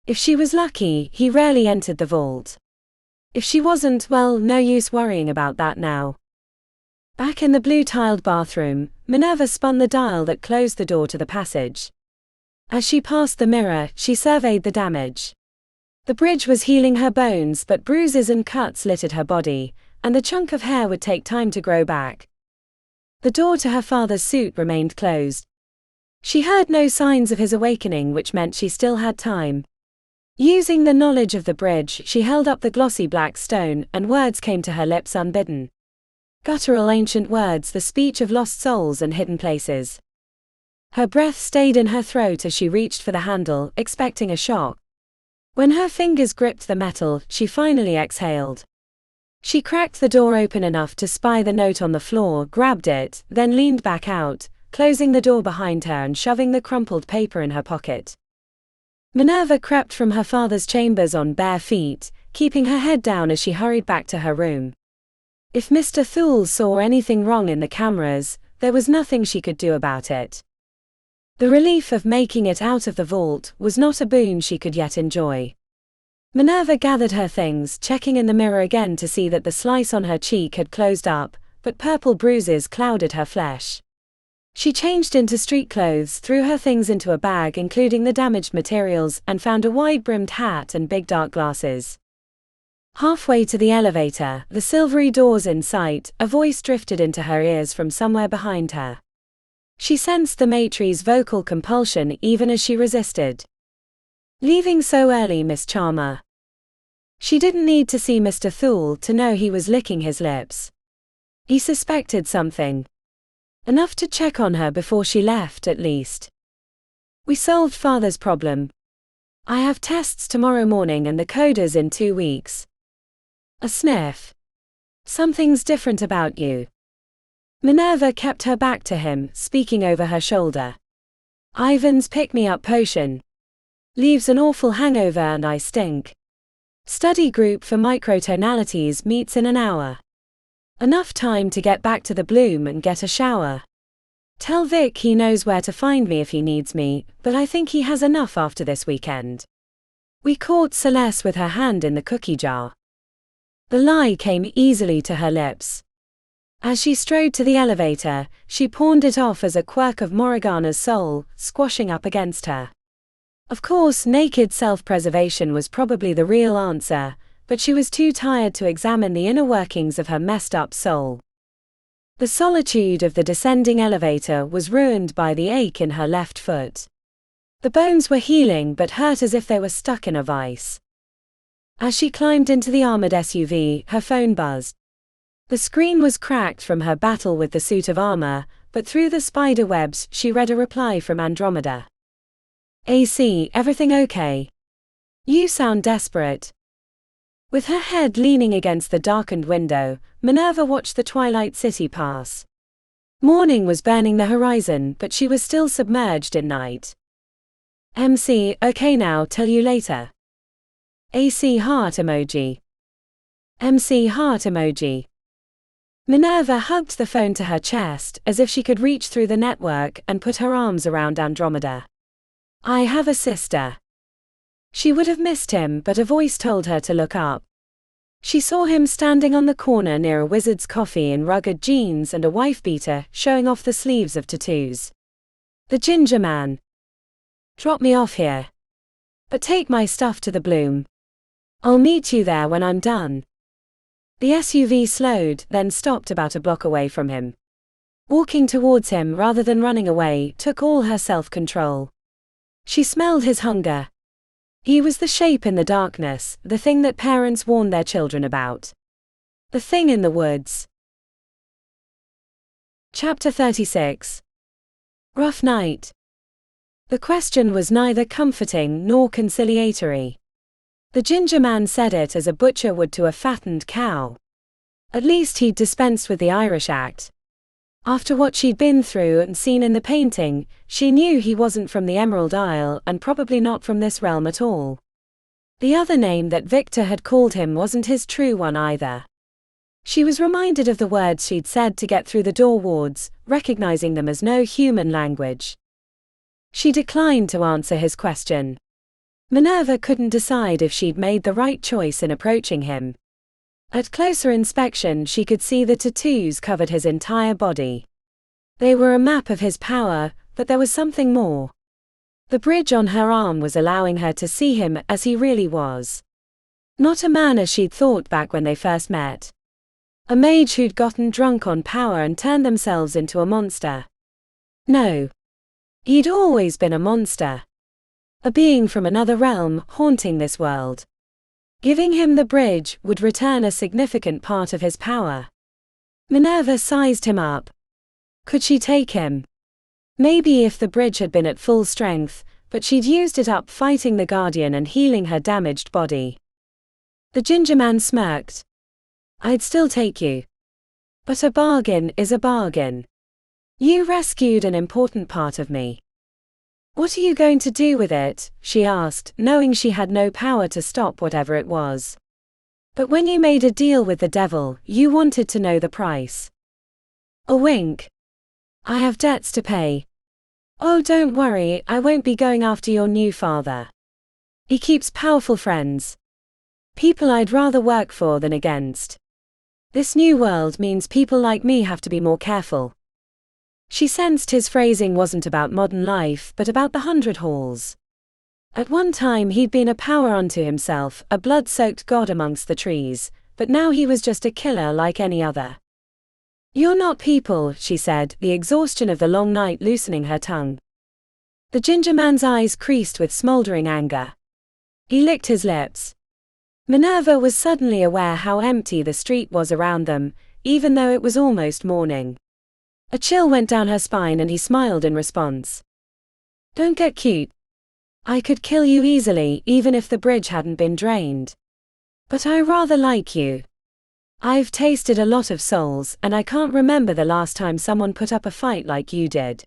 If she was lucky, he rarely entered the vault. If she wasn't, well, no use worrying about that now. Back in the blue-tiled bathroom, Minerva spun the dial that closed the door to the passage. As she passed the mirror, she surveyed the damage. The bridge was healing her bones, but bruises and cuts littered her body, and the chunk of hair would take time to grow back. The door to her father's suite remained closed. She heard no signs of his awakening, which meant she still had time. Using the knowledge of the bridge, she held up the glossy black stone, and words came to her lips unbidden. Guttural ancient words, the speech of lost souls and hidden places. Her breath stayed in her throat as she reached for the handle, expecting a shock. When her fingers gripped the metal, she finally exhaled. She cracked the door open enough to spy the note on the floor, grabbed it, then leaned back out, closing the door behind her and shoving the crumpled paper in her pocket. Minerva crept from her father's chambers on bare feet, keeping her head down as she hurried back to her room. If Mr. Thule saw anything wrong in the cameras, there was nothing she could do about it. The relief of making it out of the vault was not a boon she could yet enjoy. Minerva gathered her things, checking in the mirror again to see that the slice on her cheek had closed up, but purple bruises clouded her flesh. She changed into street clothes, threw her things into a bag including the damaged materials, and found a wide-brimmed hat and big dark glasses. Halfway to the elevator, the silvery doors in sight, a voice drifted into her ears from somewhere behind her. She sensed the maitre's vocal compulsion even as she resisted. "Leaving so early, Miss Charmer." She didn't need to see Mr. Thule to know he was licking his lips. He suspected something. Enough to check on her before she left, at least. "We solved Father's problem. I have tests tomorrow morning and the coders in 2 weeks." A sniff. "Something's different about you." Minerva kept her back to him, speaking over her shoulder. "Ivan's pick-me-up potion. Leaves an awful hangover and I stink. Study group for microtonalities meets in an hour. Enough time to get back to the Bloom and get a shower. Tell Vic he knows where to find me if he needs me, but I think he has enough after this weekend." We caught Celeste with her hand in the cookie jar. The lie came easily to her lips. As she strode to the elevator, she pawned it off as a quirk of Morgana's soul, squashing up against her. Of course, naked self-preservation was probably the real answer, but she was too tired to examine the inner workings of her messed-up soul. The solitude of the descending elevator was ruined by the ache in her left foot. The bones were healing but hurt as if they were stuck in a vice. As she climbed into the armored SUV, her phone buzzed. The screen was cracked from her battle with the suit of armor, but through the spider webs she read a reply from Andromeda. "AC, everything okay? You sound desperate." With her head leaning against the darkened window, Minerva watched the twilight city pass. Morning was burning the horizon, but she was still submerged in night. "MC, okay now, tell you later." AC heart emoji. MC heart emoji. Minerva hugged the phone to her chest, as if she could reach through the network and put her arms around Andromeda. I have a sister. She would have missed him, but a voice told her to look up. She saw him standing on the corner near a Wizard's Coffee in rugged jeans and a wife-beater, showing off the sleeves of tattoos. The ginger man. Drop me off here. But take my stuff to the Bloom. I'll meet you there when I'm done. The SUV slowed, then stopped about a block away from him. Walking towards him rather than running away took all her self-control. She smelled his hunger. He was the shape in the darkness, the thing that parents warn their children about. The thing in the woods. Chapter 36. Rough night. The question was neither comforting nor conciliatory. The ginger man said it as a butcher would to a fattened cow. At least he'd dispensed with the Irish act. After what she'd been through and seen in the painting, she knew he wasn't from the Emerald Isle and probably not from this realm at all. The other name that Victor had called him wasn't his true one either. She was reminded of the words she'd said to get through the door wards, recognizing them as no human language. She declined to answer his question. Minerva couldn't decide if she'd made the right choice in approaching him. At closer inspection she could see the tattoos covered his entire body. They were a map of his power, but there was something more. The bridge on her arm was allowing her to see him as he really was. Not a man as she'd thought back when they first met. A mage who'd gotten drunk on power and turned themselves into a monster. No. He'd always been a monster. A being from another realm, haunting this world. Giving him the bridge would return a significant part of his power. Minerva sized him up. Could she take him? Maybe if the bridge had been at full strength, but she'd used it up fighting the Guardian and healing her damaged body. The ginger man smirked. I'd still take you. But a bargain is a bargain. You rescued an important part of me. What are you going to do with it? She asked, knowing she had no power to stop whatever it was. But when you made a deal with the devil, you wanted to know the price. A wink. I have debts to pay. Oh, don't worry, I won't be going after your new father. He keeps powerful friends. People I'd rather work for than against. This new world means people like me have to be more careful. She sensed his phrasing wasn't about modern life but about the 100 Halls. At one time he'd been a power unto himself, a blood-soaked god amongst the trees, but now he was just a killer like any other. You're not people, she said, the exhaustion of the long night loosening her tongue. The ginger man's eyes creased with smoldering anger. He licked his lips. Minerva was suddenly aware how empty the street was around them, even though it was almost morning. A chill went down her spine and he smiled in response. Don't get cute. I could kill you easily, even if the bridge hadn't been drained. But I rather like you. I've tasted a lot of souls, and I can't remember the last time someone put up a fight like you did.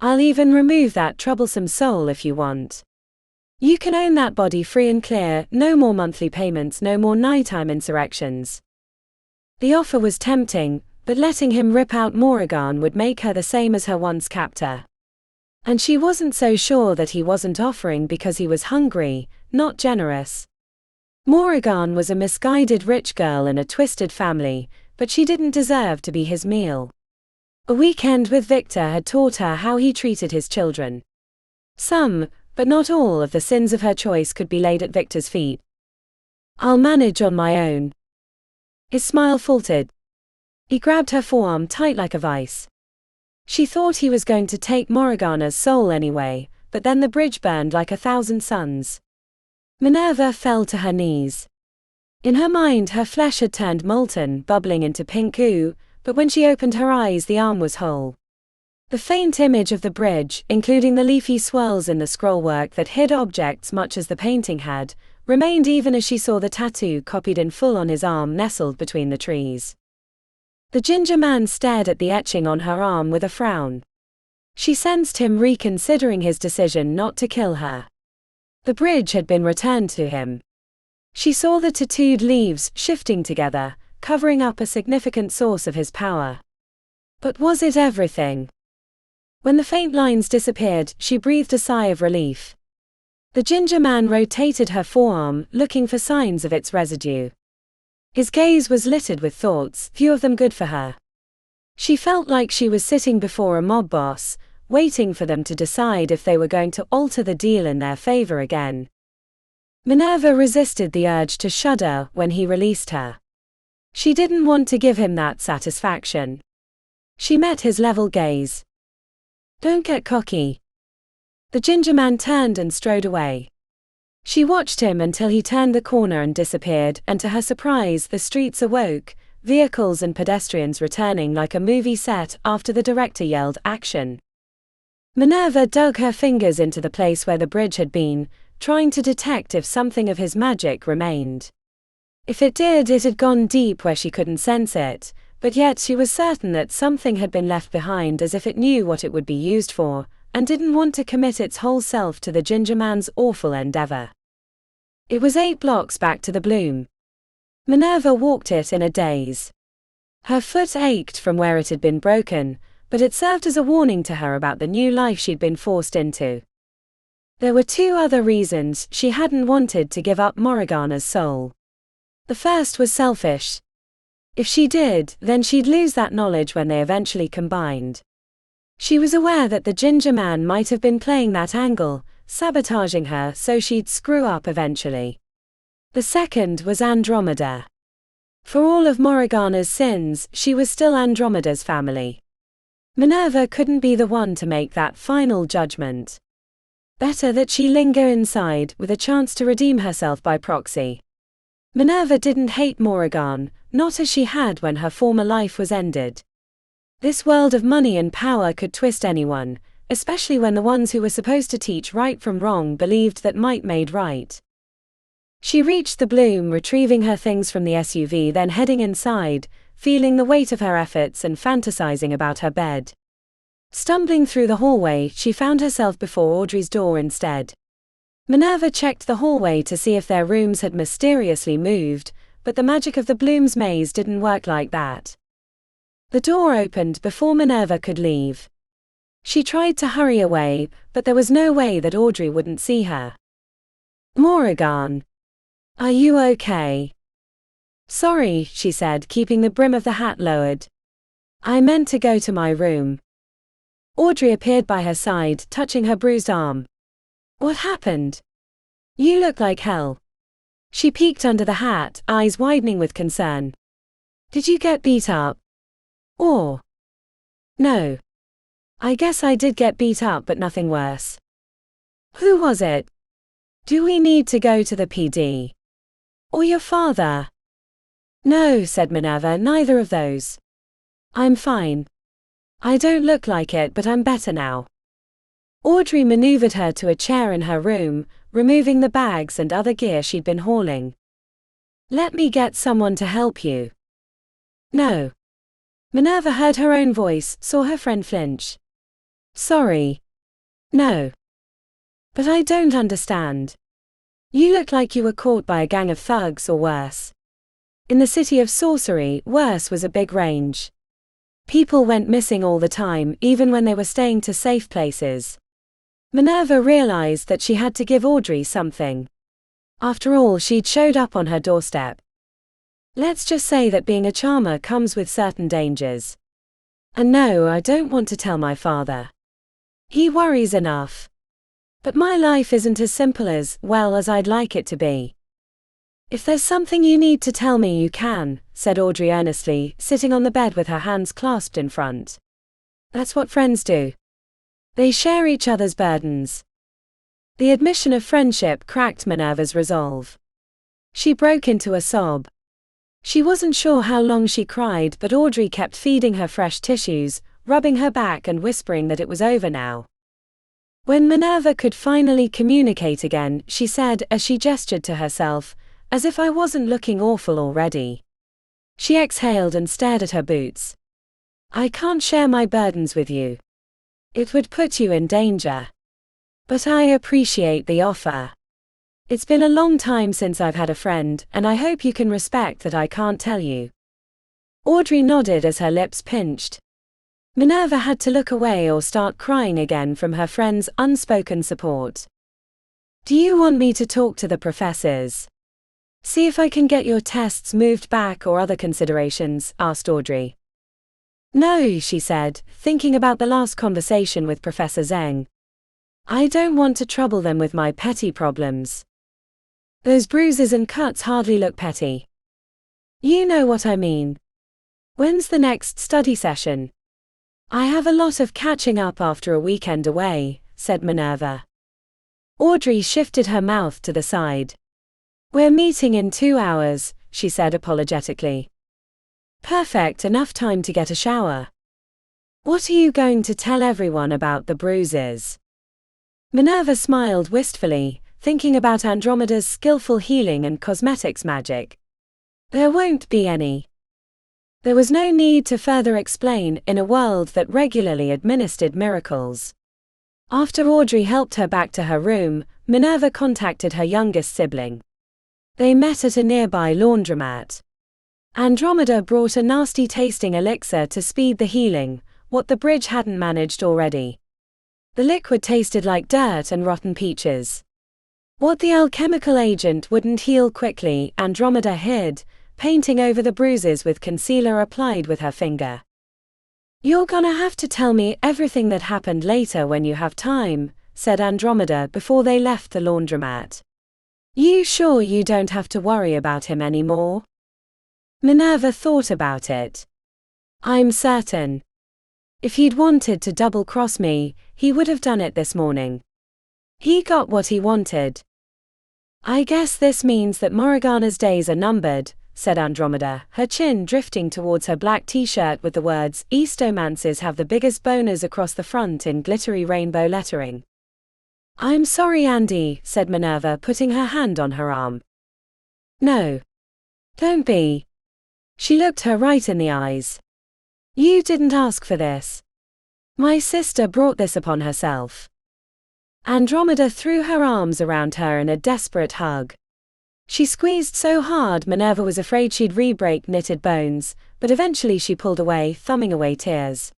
I'll even remove that troublesome soul if you want. You can own that body free and clear, no more monthly payments, no more nighttime insurrections. The offer was tempting, but letting him rip out Moran would make her the same as her once captor. And she wasn't so sure that he wasn't offering because he was hungry, not generous. Moran was a misguided rich girl in a twisted family, but she didn't deserve to be his meal. A weekend with Victor had taught her how he treated his children. Some, but not all of the sins of her choice could be laid at Victor's feet. I'll manage on my own. His smile faltered. He grabbed her forearm tight like a vice. She thought he was going to take Morgana's soul anyway, but then the bridge burned like 1,000 suns. Minerva fell to her knees. In her mind her flesh had turned molten, bubbling into pink goo, but when she opened her eyes the arm was whole. The faint image of the bridge, including the leafy swirls in the scrollwork that hid objects much as the painting had, remained even as she saw the tattoo copied in full on his arm nestled between the trees. The ginger man stared at the etching on her arm with a frown. She sensed him reconsidering his decision not to kill her. The bridge had been returned to him. She saw the tattooed leaves shifting together, covering up a significant source of his power. But was it everything? When the faint lines disappeared, she breathed a sigh of relief. The ginger man rotated her forearm, looking for signs of its residue. His gaze was littered with thoughts, few of them good for her. She felt like she was sitting before a mob boss, waiting for them to decide if they were going to alter the deal in their favor again. Minerva resisted the urge to shudder when he released her. She didn't want to give him that satisfaction. She met his level gaze. "Don't get cocky." The ginger man turned and strode away. She watched him until he turned the corner and disappeared, and to her surprise, the streets awoke, vehicles and pedestrians returning like a movie set after the director yelled action. Minerva dug her fingers into the place where the bridge had been, trying to detect if something of his magic remained. If it did, it had gone deep where she couldn't sense it, but yet she was certain that something had been left behind, as if it knew what it would be used for, and didn't want to commit its whole self to the ginger man's awful endeavor. It was 8 blocks back to the Bloom. Minerva walked it in a daze. Her foot ached from where it had been broken, but it served as a warning to her about the new life she'd been forced into. There were 2 other reasons she hadn't wanted to give up Morgana's soul. The first was selfish. If she did, then she'd lose that knowledge when they eventually combined. She was aware that the ginger man might have been playing that angle, sabotaging her so she'd screw up eventually. The second was Andromeda. For all of Morgana's sins, she was still Andromeda's family. Minerva couldn't be the one to make that final judgment. Better that she linger inside, with a chance to redeem herself by proxy. Minerva didn't hate Morgan, not as she had when her former life was ended. This world of money and power could twist anyone, especially when the ones who were supposed to teach right from wrong believed that might made right. She reached the Bloom, retrieving her things from the SUV, then heading inside, feeling the weight of her efforts and fantasizing about her bed. Stumbling through the hallway, she found herself before Audrey's door instead. Minerva checked the hallway to see if their rooms had mysteriously moved, but the magic of the Bloom's maze didn't work like that. The door opened before Minerva could leave. She tried to hurry away, but there was no way that Audrey wouldn't see her. "Morgan, are you okay?" "Sorry," she said, keeping the brim of the hat lowered. "I meant to go to my room." Audrey appeared by her side, touching her bruised arm. "What happened? You look like hell." She peeked under the hat, eyes widening with concern. "Did you get beat up? Or?" "No. I guess I did get beat up, but nothing worse." "Who was it? Do we need to go to the PD? Or your father?" "No," said Minerva, "neither of those. I'm fine. I don't look like it, but I'm better now." Audrey maneuvered her to a chair in her room, removing the bags and other gear she'd been hauling. "Let me get someone to help you." "No." Minerva heard her own voice, saw her friend flinch. "Sorry. No. But I don't understand. You look like you were caught by a gang of thugs or worse. In the city of Sorcery, worse was a big range. People went missing all the time, even when they were staying to safe places." Minerva realized that she had to give Audrey something. After all, she'd showed up on her doorstep. Let's just say that being a charmer comes with certain dangers. And no, I don't want to tell my father. He worries enough. But my life isn't as simple as, well, as I'd like it to be. "If there's something you need to tell me, you can," said Audrey earnestly, sitting on the bed with her hands clasped in front. "That's what friends do. They share each other's burdens." The admission of friendship cracked Minerva's resolve. She broke into a sob. She wasn't sure how long she cried, but Audrey kept feeding her fresh tissues, rubbing her back and whispering that it was over now. When Minerva could finally communicate again, she said, as she gestured to herself, "As if I wasn't looking awful already." She exhaled and stared at her boots. "I can't share my burdens with you. It would put you in danger. But I appreciate the offer. It's been a long time since I've had a friend, and I hope you can respect that I can't tell you." Audrey nodded as her lips pinched. Minerva had to look away or start crying again from her friend's unspoken support. "Do you want me to talk to the professors? See if I can get your tests moved back or other considerations?" asked Audrey. "No," she said, thinking about the last conversation with Professor Zeng. "I don't want to trouble them with my petty problems. Those bruises and cuts hardly look petty. You know what I mean. When's the next study session?" "I have a lot of catching up after a weekend away," said Minerva. Audrey shifted her mouth to the side. "We're meeting in 2 hours," she said apologetically. "Perfect, enough time to get a shower. What are you going to tell everyone about the bruises?" Minerva smiled wistfully, thinking about Andromeda's skillful healing and cosmetics magic. There won't be any. There was no need to further explain in a world that regularly administered miracles. After Audrey helped her back to her room, Minerva contacted her youngest sibling. They met at a nearby laundromat. Andromeda brought a nasty-tasting elixir to speed the healing, what the bridge hadn't managed already. The liquid tasted like dirt and rotten peaches. What the alchemical agent wouldn't heal quickly, Andromeda hid, painting over the bruises with concealer applied with her finger. "You're gonna have to tell me everything that happened later when you have time," said Andromeda before they left the laundromat. "You sure you don't have to worry about him anymore?" Minerva thought about it. "I'm certain. If he'd wanted to double-cross me, he would have done it this morning. He got what he wanted." "I guess this means that Morgana's days are numbered," said Andromeda, her chin drifting towards her black t-shirt with the words, "Eastomances have the biggest boners" across the front in glittery rainbow lettering. "I'm sorry, Andy," said Minerva, putting her hand on her arm. "No. Don't be." She looked her right in the eyes. "You didn't ask for this. My sister brought this upon herself." Andromeda threw her arms around her in a desperate hug. She squeezed so hard Minerva was afraid she'd re-break knitted bones, but eventually she pulled away, thumbing away tears.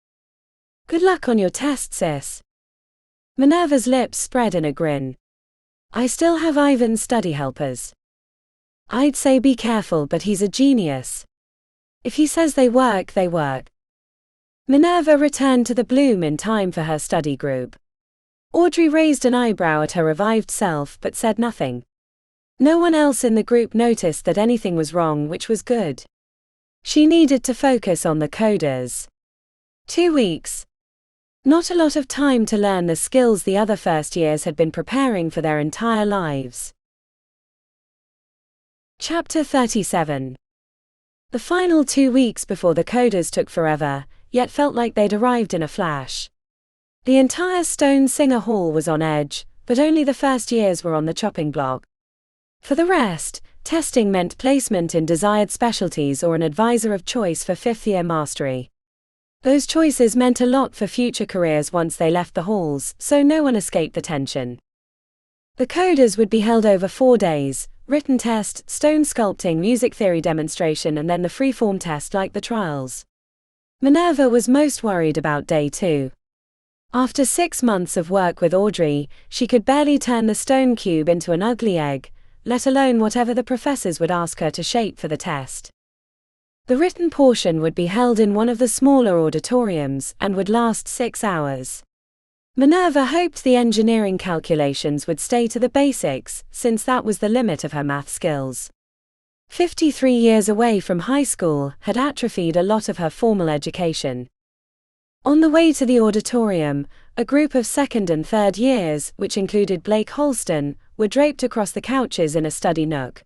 "Good luck on your test, sis." Minerva's lips spread in a grin. "I still have Ivan's study helpers. I'd say be careful, but he's a genius. If he says they work, they work." Minerva returned to the Bloom in time for her study group. Audrey raised an eyebrow at her revived self but said nothing. No one else in the group noticed that anything was wrong, which was good. She needed to focus on the coders. 2 weeks. Not a lot of time to learn the skills the other first years had been preparing for their entire lives. Chapter 37. The final 2 weeks before the coders took forever, yet felt like they'd arrived in a flash. The entire Stone Singer Hall was on edge, but only the first years were on the chopping block. For the rest, testing meant placement in desired specialties or an advisor of choice for fifth-year mastery. Those choices meant a lot for future careers once they left the halls, so no one escaped the tension. The coders would be held over 4 days, written test, stone sculpting, music theory demonstration, and then the freeform test like the trials. Minerva was most worried about day 2. After 6 months of work with Audrey, she could barely turn the stone cube into an ugly egg, let alone whatever the professors would ask her to shape for the test. The written portion would be held in one of the smaller auditoriums and would last 6 hours. Minerva hoped the engineering calculations would stay to the basics, since that was the limit of her math skills. 53 years away from high school had atrophied a lot of her formal education. On the way to the auditorium, a group of second and third years, which included Blake Holston, were draped across the couches in a study nook.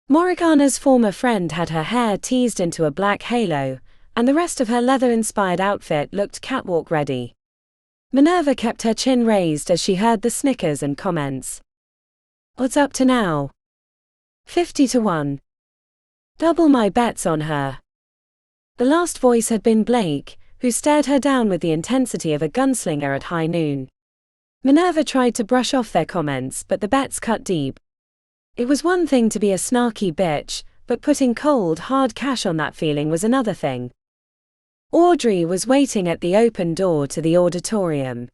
Morgana's former friend had her hair teased into a black halo, and the rest of her leather-inspired outfit looked catwalk ready. Minerva kept her chin raised as she heard the snickers and comments. "What's up to now? 50-1. Double my bets on her." The last voice had been Blake, who stared her down with the intensity of a gunslinger at high noon. Minerva tried to brush off their comments, but the bets cut deep. It was one thing to be a snarky bitch, but putting cold, hard cash on that feeling was another thing. Audrey was waiting at the open door to the auditorium.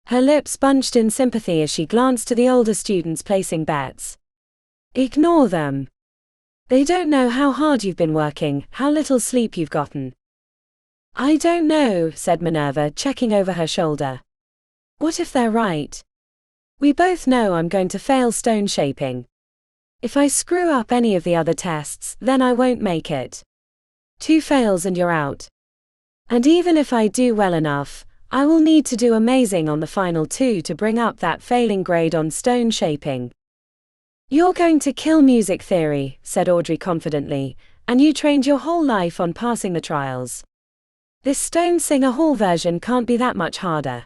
Her lips bunched in sympathy as she glanced to the older students placing bets. Ignore them. They don't know how hard you've been working, how little sleep you've gotten. I don't know, said Minerva, checking over her shoulder. What if they're right? We both know I'm going to fail stone shaping. If I screw up any of the other tests, then I won't make it. 2 fails and you're out. And even if I do well enough, I will need to do amazing on the final 2 to bring up that failing grade on stone shaping. You're going to kill music theory, said Audrey confidently, and you trained your whole life on passing the trials. This Stone Singer Hall version can't be that much harder.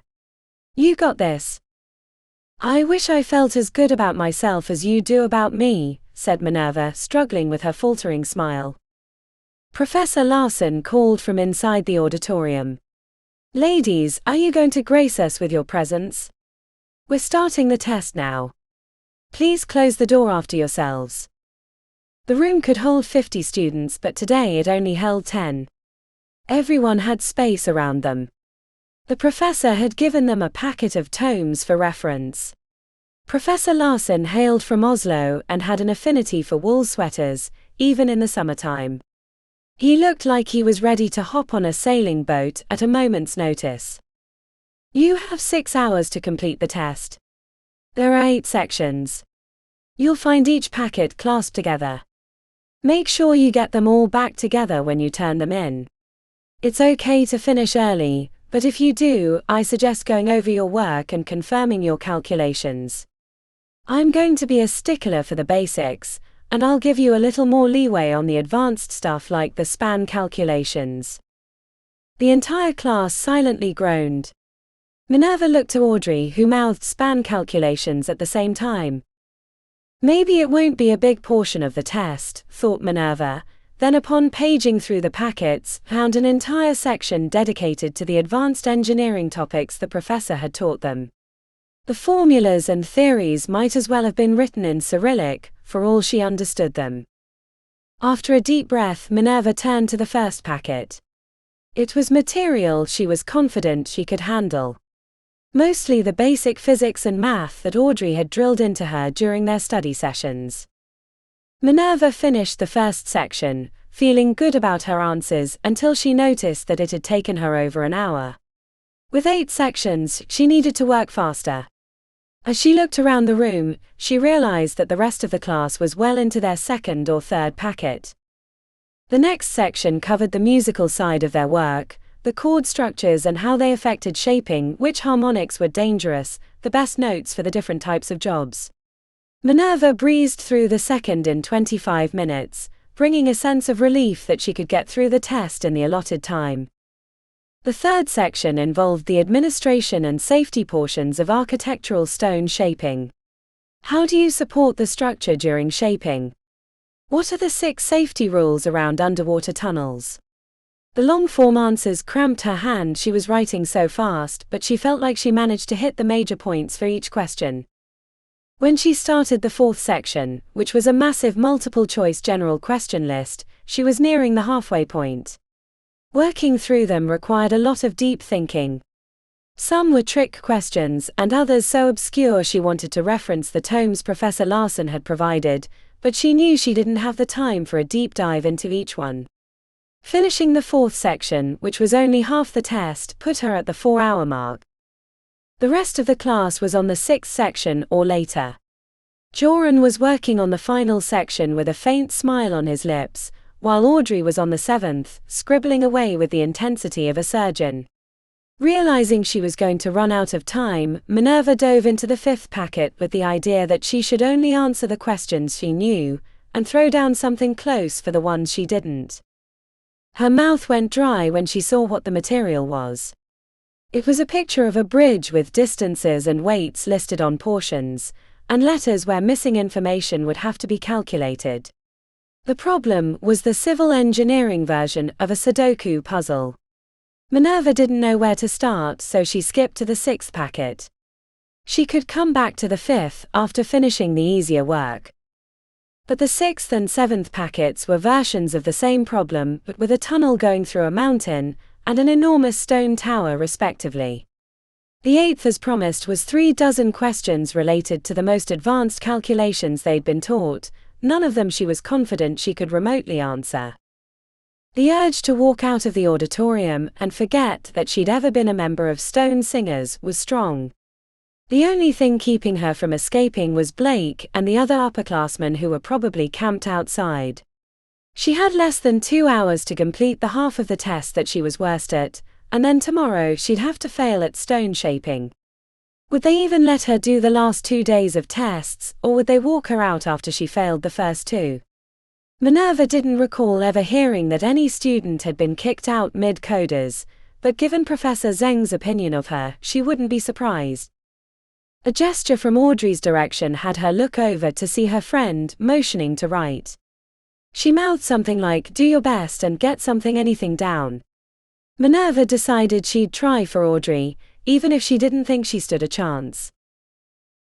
You got this. I wish I felt as good about myself as you do about me, said Minerva, struggling with her faltering smile. Professor Larson called from inside the auditorium. Ladies, are you going to grace us with your presence? We're starting the test now. Please close the door after yourselves. The room could hold 50 students, but today it only held 10. Everyone had space around them. The professor had given them a packet of tomes for reference. Professor Larson hailed from Oslo and had an affinity for wool sweaters, even in the summertime. He looked like he was ready to hop on a sailing boat at a moment's notice. You have 6 hours to complete the test. There are 8 sections. You'll find each packet clasped together. Make sure you get them all back together when you turn them in. It's okay to finish early, but if you do, I suggest going over your work and confirming your calculations. I'm going to be a stickler for the basics, and I'll give you a little more leeway on the advanced stuff like the span calculations. The entire class silently groaned. Minerva looked to Audrey, who mouthed span calculations at the same time. Maybe it won't be a big portion of the test, thought Minerva, then upon paging through the packets, found an entire section dedicated to the advanced engineering topics the professor had taught them. The formulas and theories might as well have been written in Cyrillic, for all she understood them. After a deep breath, Minerva turned to the first packet. It was material she was confident she could handle. Mostly the basic physics and math that Audrey had drilled into her during their study sessions. Minerva finished the first section, feeling good about her answers until she noticed that it had taken her over an hour. With 8 sections, she needed to work faster. As she looked around the room, she realized that the rest of the class was well into their 2nd or 3rd packet. The next section covered the musical side of their work, the chord structures and how they affected shaping, which harmonics were dangerous, the best notes for the different types of jobs. Minerva breezed through the 2nd in 25 minutes, bringing a sense of relief that she could get through the test in the allotted time. The 3rd section involved the administration and safety portions of architectural stone shaping. How do you support the structure during shaping? What are the 6 safety rules around underwater tunnels? The long-form answers cramped her hand. She was writing so fast, but she felt like she managed to hit the major points for each question. When she started the 4th section, which was a massive multiple-choice general question list, she was nearing the halfway point. Working through them required a lot of deep thinking. Some were trick questions, and others so obscure she wanted to reference the tomes Professor Larson had provided, but she knew she didn't have the time for a deep dive into each one. Finishing the 4th section, which was only half the test, put her at the 4-hour mark. The rest of the class was on the 6th section or later. Moran was working on the final section with a faint smile on his lips, while Audrey was on the 7th, scribbling away with the intensity of a surgeon. Realizing she was going to run out of time, Minerva dove into the 5th packet with the idea that she should only answer the questions she knew, and throw down something close for the ones she didn't. Her mouth went dry when she saw what the material was. It was a picture of a bridge with distances and weights listed on portions, and letters where missing information would have to be calculated. The problem was the civil engineering version of a Sudoku puzzle. Minerva didn't know where to start, so she skipped to the 6th packet. She could come back to the 5th after finishing the easier work. But the 6th and 7th packets were versions of the same problem, but with a tunnel going through a mountain and an enormous stone tower respectively. The 8th, as promised, was 36 questions related to the most advanced calculations they'd been taught, none of them she was confident she could remotely answer. The urge to walk out of the auditorium and forget that she'd ever been a member of Stone Singers was strong. The only thing keeping her from escaping was Blake and the other upperclassmen who were probably camped outside. She had less than 2 hours to complete the half of the test that she was worst at, and then tomorrow she'd have to fail at stone shaping. Would they even let her do the last 2 days of tests, or would they walk her out after she failed the first 2? Minerva didn't recall ever hearing that any student had been kicked out mid-coders, but given Professor Zeng's opinion of her, she wouldn't be surprised. A gesture from Audrey's direction had her look over to see her friend motioning to write. She mouthed something like, "Do your best and get anything down." Minerva decided she'd try for Audrey, even if she didn't think she stood a chance.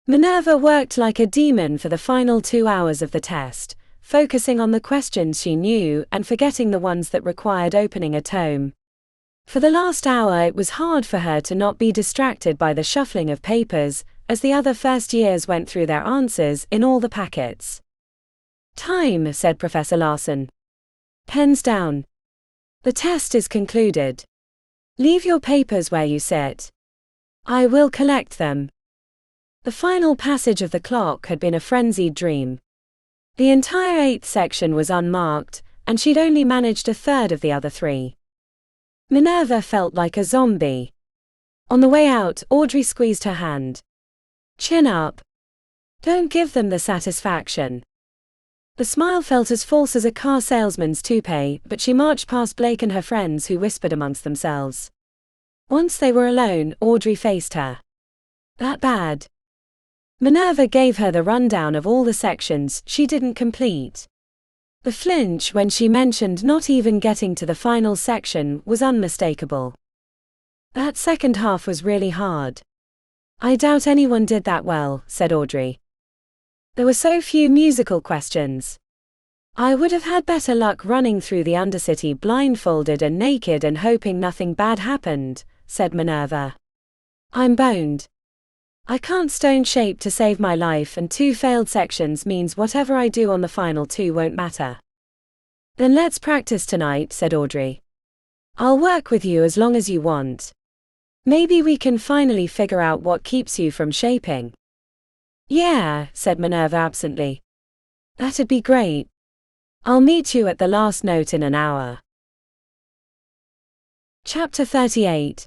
Minerva worked like a demon for the final 2 hours of the test, focusing on the questions she knew and forgetting the ones that required opening a tome. For the last hour it was hard for her to not be distracted by the shuffling of papers, as the other first years went through their answers in all the packets. "Time," said Professor Larson. "Pens down. The test is concluded. Leave your papers where you sit. I will collect them." The final passage of the clock had been a frenzied dream. The entire 8th section was unmarked, and she'd only managed a third of the other 3. Minerva felt like a zombie. On the way out, Audrey squeezed her hand. "Chin up. Don't give them the satisfaction." The smile felt as false as a car salesman's toupee, but she marched past Blake and her friends who whispered amongst themselves. Once they were alone, Audrey faced her. "That bad?" Minerva gave her the rundown of all the sections she didn't complete. The flinch when she mentioned not even getting to the final section was unmistakable. "That second half was really hard. I doubt anyone did that well," said Audrey. "There were so few musical questions. I would have had better luck running through the Undercity blindfolded and naked and hoping nothing bad happened," said Minerva. "I'm boned. I can't stone shape to save my life, and 2 failed sections means whatever I do on the final 2 won't matter." "Then let's practice tonight," said Audrey. "I'll work with you as long as you want. Maybe we can finally figure out what keeps you from shaping." "Yeah," said Minerva absently. "That'd be great. I'll meet you at the last note in an hour." Chapter 38.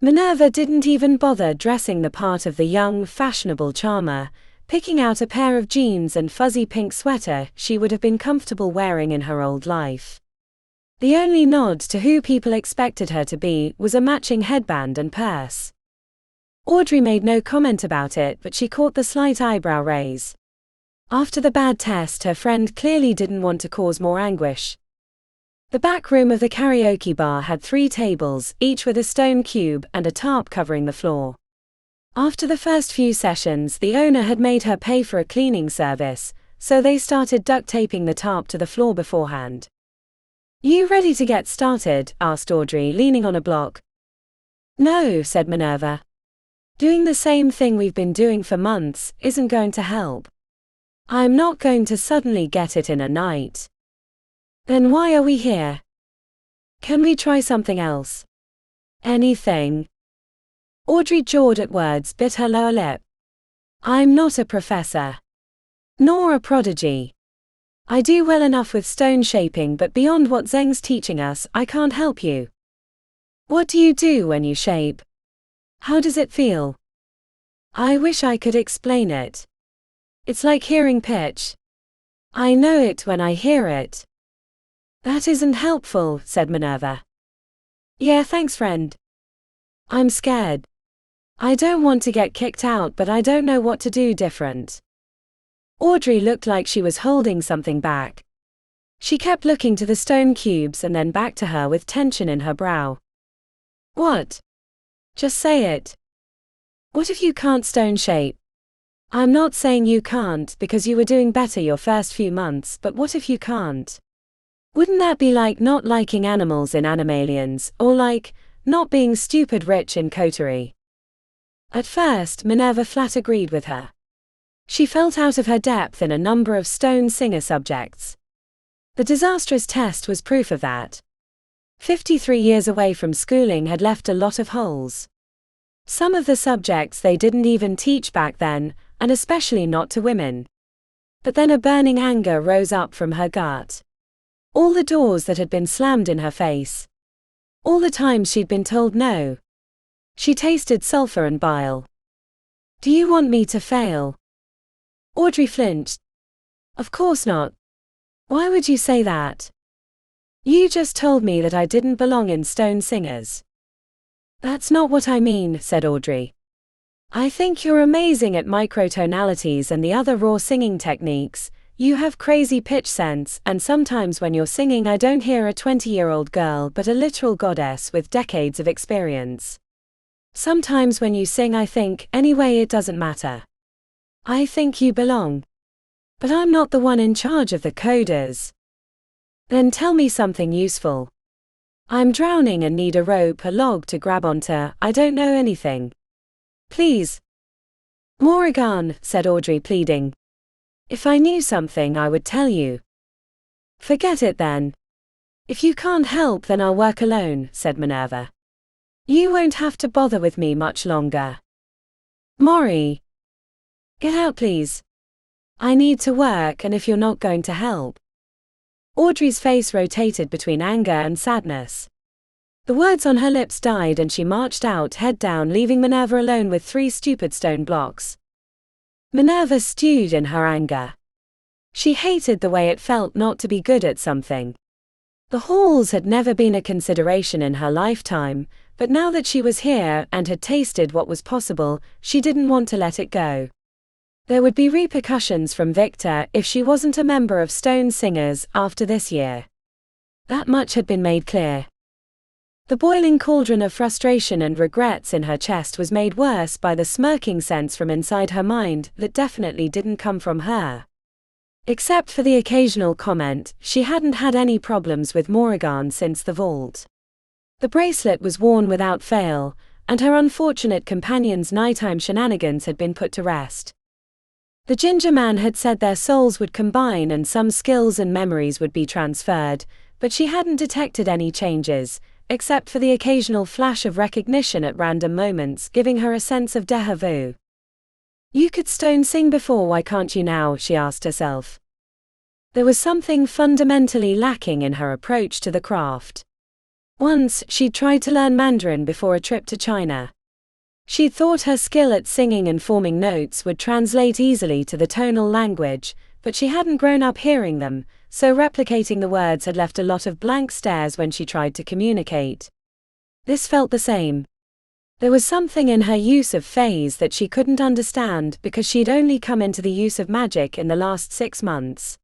Minerva didn't even bother dressing the part of the young, fashionable charmer, picking out a pair of jeans and fuzzy pink sweater she would have been comfortable wearing in her old life. The only nod to who people expected her to be was a matching headband and purse. Audrey made no comment about it, but she caught the slight eyebrow raise. After the bad test, her friend clearly didn't want to cause more anguish. The back room of the karaoke bar had 3 tables, each with a stone cube and a tarp covering the floor. After the first few sessions, the owner had made her pay for a cleaning service, so they started duct taping the tarp to the floor beforehand. "You ready to get started?" asked Audrey, leaning on a block. "No," said Minerva. "Doing the same thing we've been doing for months isn't going to help. I'm not going to suddenly get it in a night." "Then why are we here? Can we try something else?" "Anything." Audrey jawed at words, bit her lower lip. "I'm not a professor. Nor a prodigy. I do well enough with stone shaping, but beyond what Zeng's teaching us, I can't help you." "What do you do when you shape? How does it feel?" "I wish I could explain it. It's like hearing pitch. I know it when I hear it." "That isn't helpful," said Minerva. "Yeah, thanks, friend. I'm scared. I don't want to get kicked out, but I don't know what to do different." Audrey looked like she was holding something back. She kept looking to the stone cubes and then back to her with tension in her brow. "What? Just say it. What if you can't stone shape? I'm not saying you can't because you were doing better your first few months, but what if you can't? Wouldn't that be like not liking animals in Animalians, or like not being stupid rich in coterie? At first, Minerva flat agreed with her. She felt out of her depth in a number of stone singer subjects. The disastrous test was proof of that. 53 years away from schooling had left a lot of holes. Some of the subjects they didn't even teach back then, and especially not to women. But then a burning anger rose up from her gut. All the doors that had been slammed in her face. All the times she'd been told no. She tasted sulfur and bile. Do you want me to fail? Audrey flinched. Of course not. Why would you say that? You just told me that I didn't belong in Stone Singers. That's not what I mean, said Audrey. I think you're amazing at microtonalities and the other raw singing techniques. You have crazy pitch sense, and sometimes when you're singing I don't hear a 20-year-old girl but a literal goddess with decades of experience. Sometimes when you sing I think, anyway it doesn't matter. I think you belong. But I'm not the one in charge of the coders. Then tell me something useful. I'm drowning and need a rope, a log to grab onto. I don't know anything. Please. Moran, said Audrey, pleading. If I knew something I would tell you. Forget it then. If you can't help then I'll work alone, said Minerva. You won't have to bother with me much longer. Maury. Get out please. I need to work, and if you're not going to help. Audrey's face rotated between anger and sadness. The words on her lips died and she marched out head down, leaving Minerva alone with 3 stupid stone blocks. Minerva stewed in her anger. She hated the way it felt not to be good at something. The halls had never been a consideration in her lifetime, but now that she was here and had tasted what was possible, she didn't want to let it go. There would be repercussions from Victor if she wasn't a member of Stone Singers after this year. That much had been made clear. The boiling cauldron of frustration and regrets in her chest was made worse by the smirking sense from inside her mind that definitely didn't come from her. Except for the occasional comment, she hadn't had any problems with Moran since the vault. The bracelet was worn without fail, and her unfortunate companion's nighttime shenanigans had been put to rest. The ginger man had said their souls would combine and some skills and memories would be transferred, but she hadn't detected any changes, except for the occasional flash of recognition at random moments, giving her a sense of déjà vu. You could stone sing before, why can't you now? She asked herself. There was something fundamentally lacking in her approach to the craft. Once, she'd tried to learn Mandarin before a trip to China. She'd thought her skill at singing and forming notes would translate easily to the tonal language, but she hadn't grown up hearing them, so replicating the words had left a lot of blank stares when she tried to communicate. This felt the same. There was something in her use of phase that she couldn't understand because she'd only come into the use of magic in the last 6 months.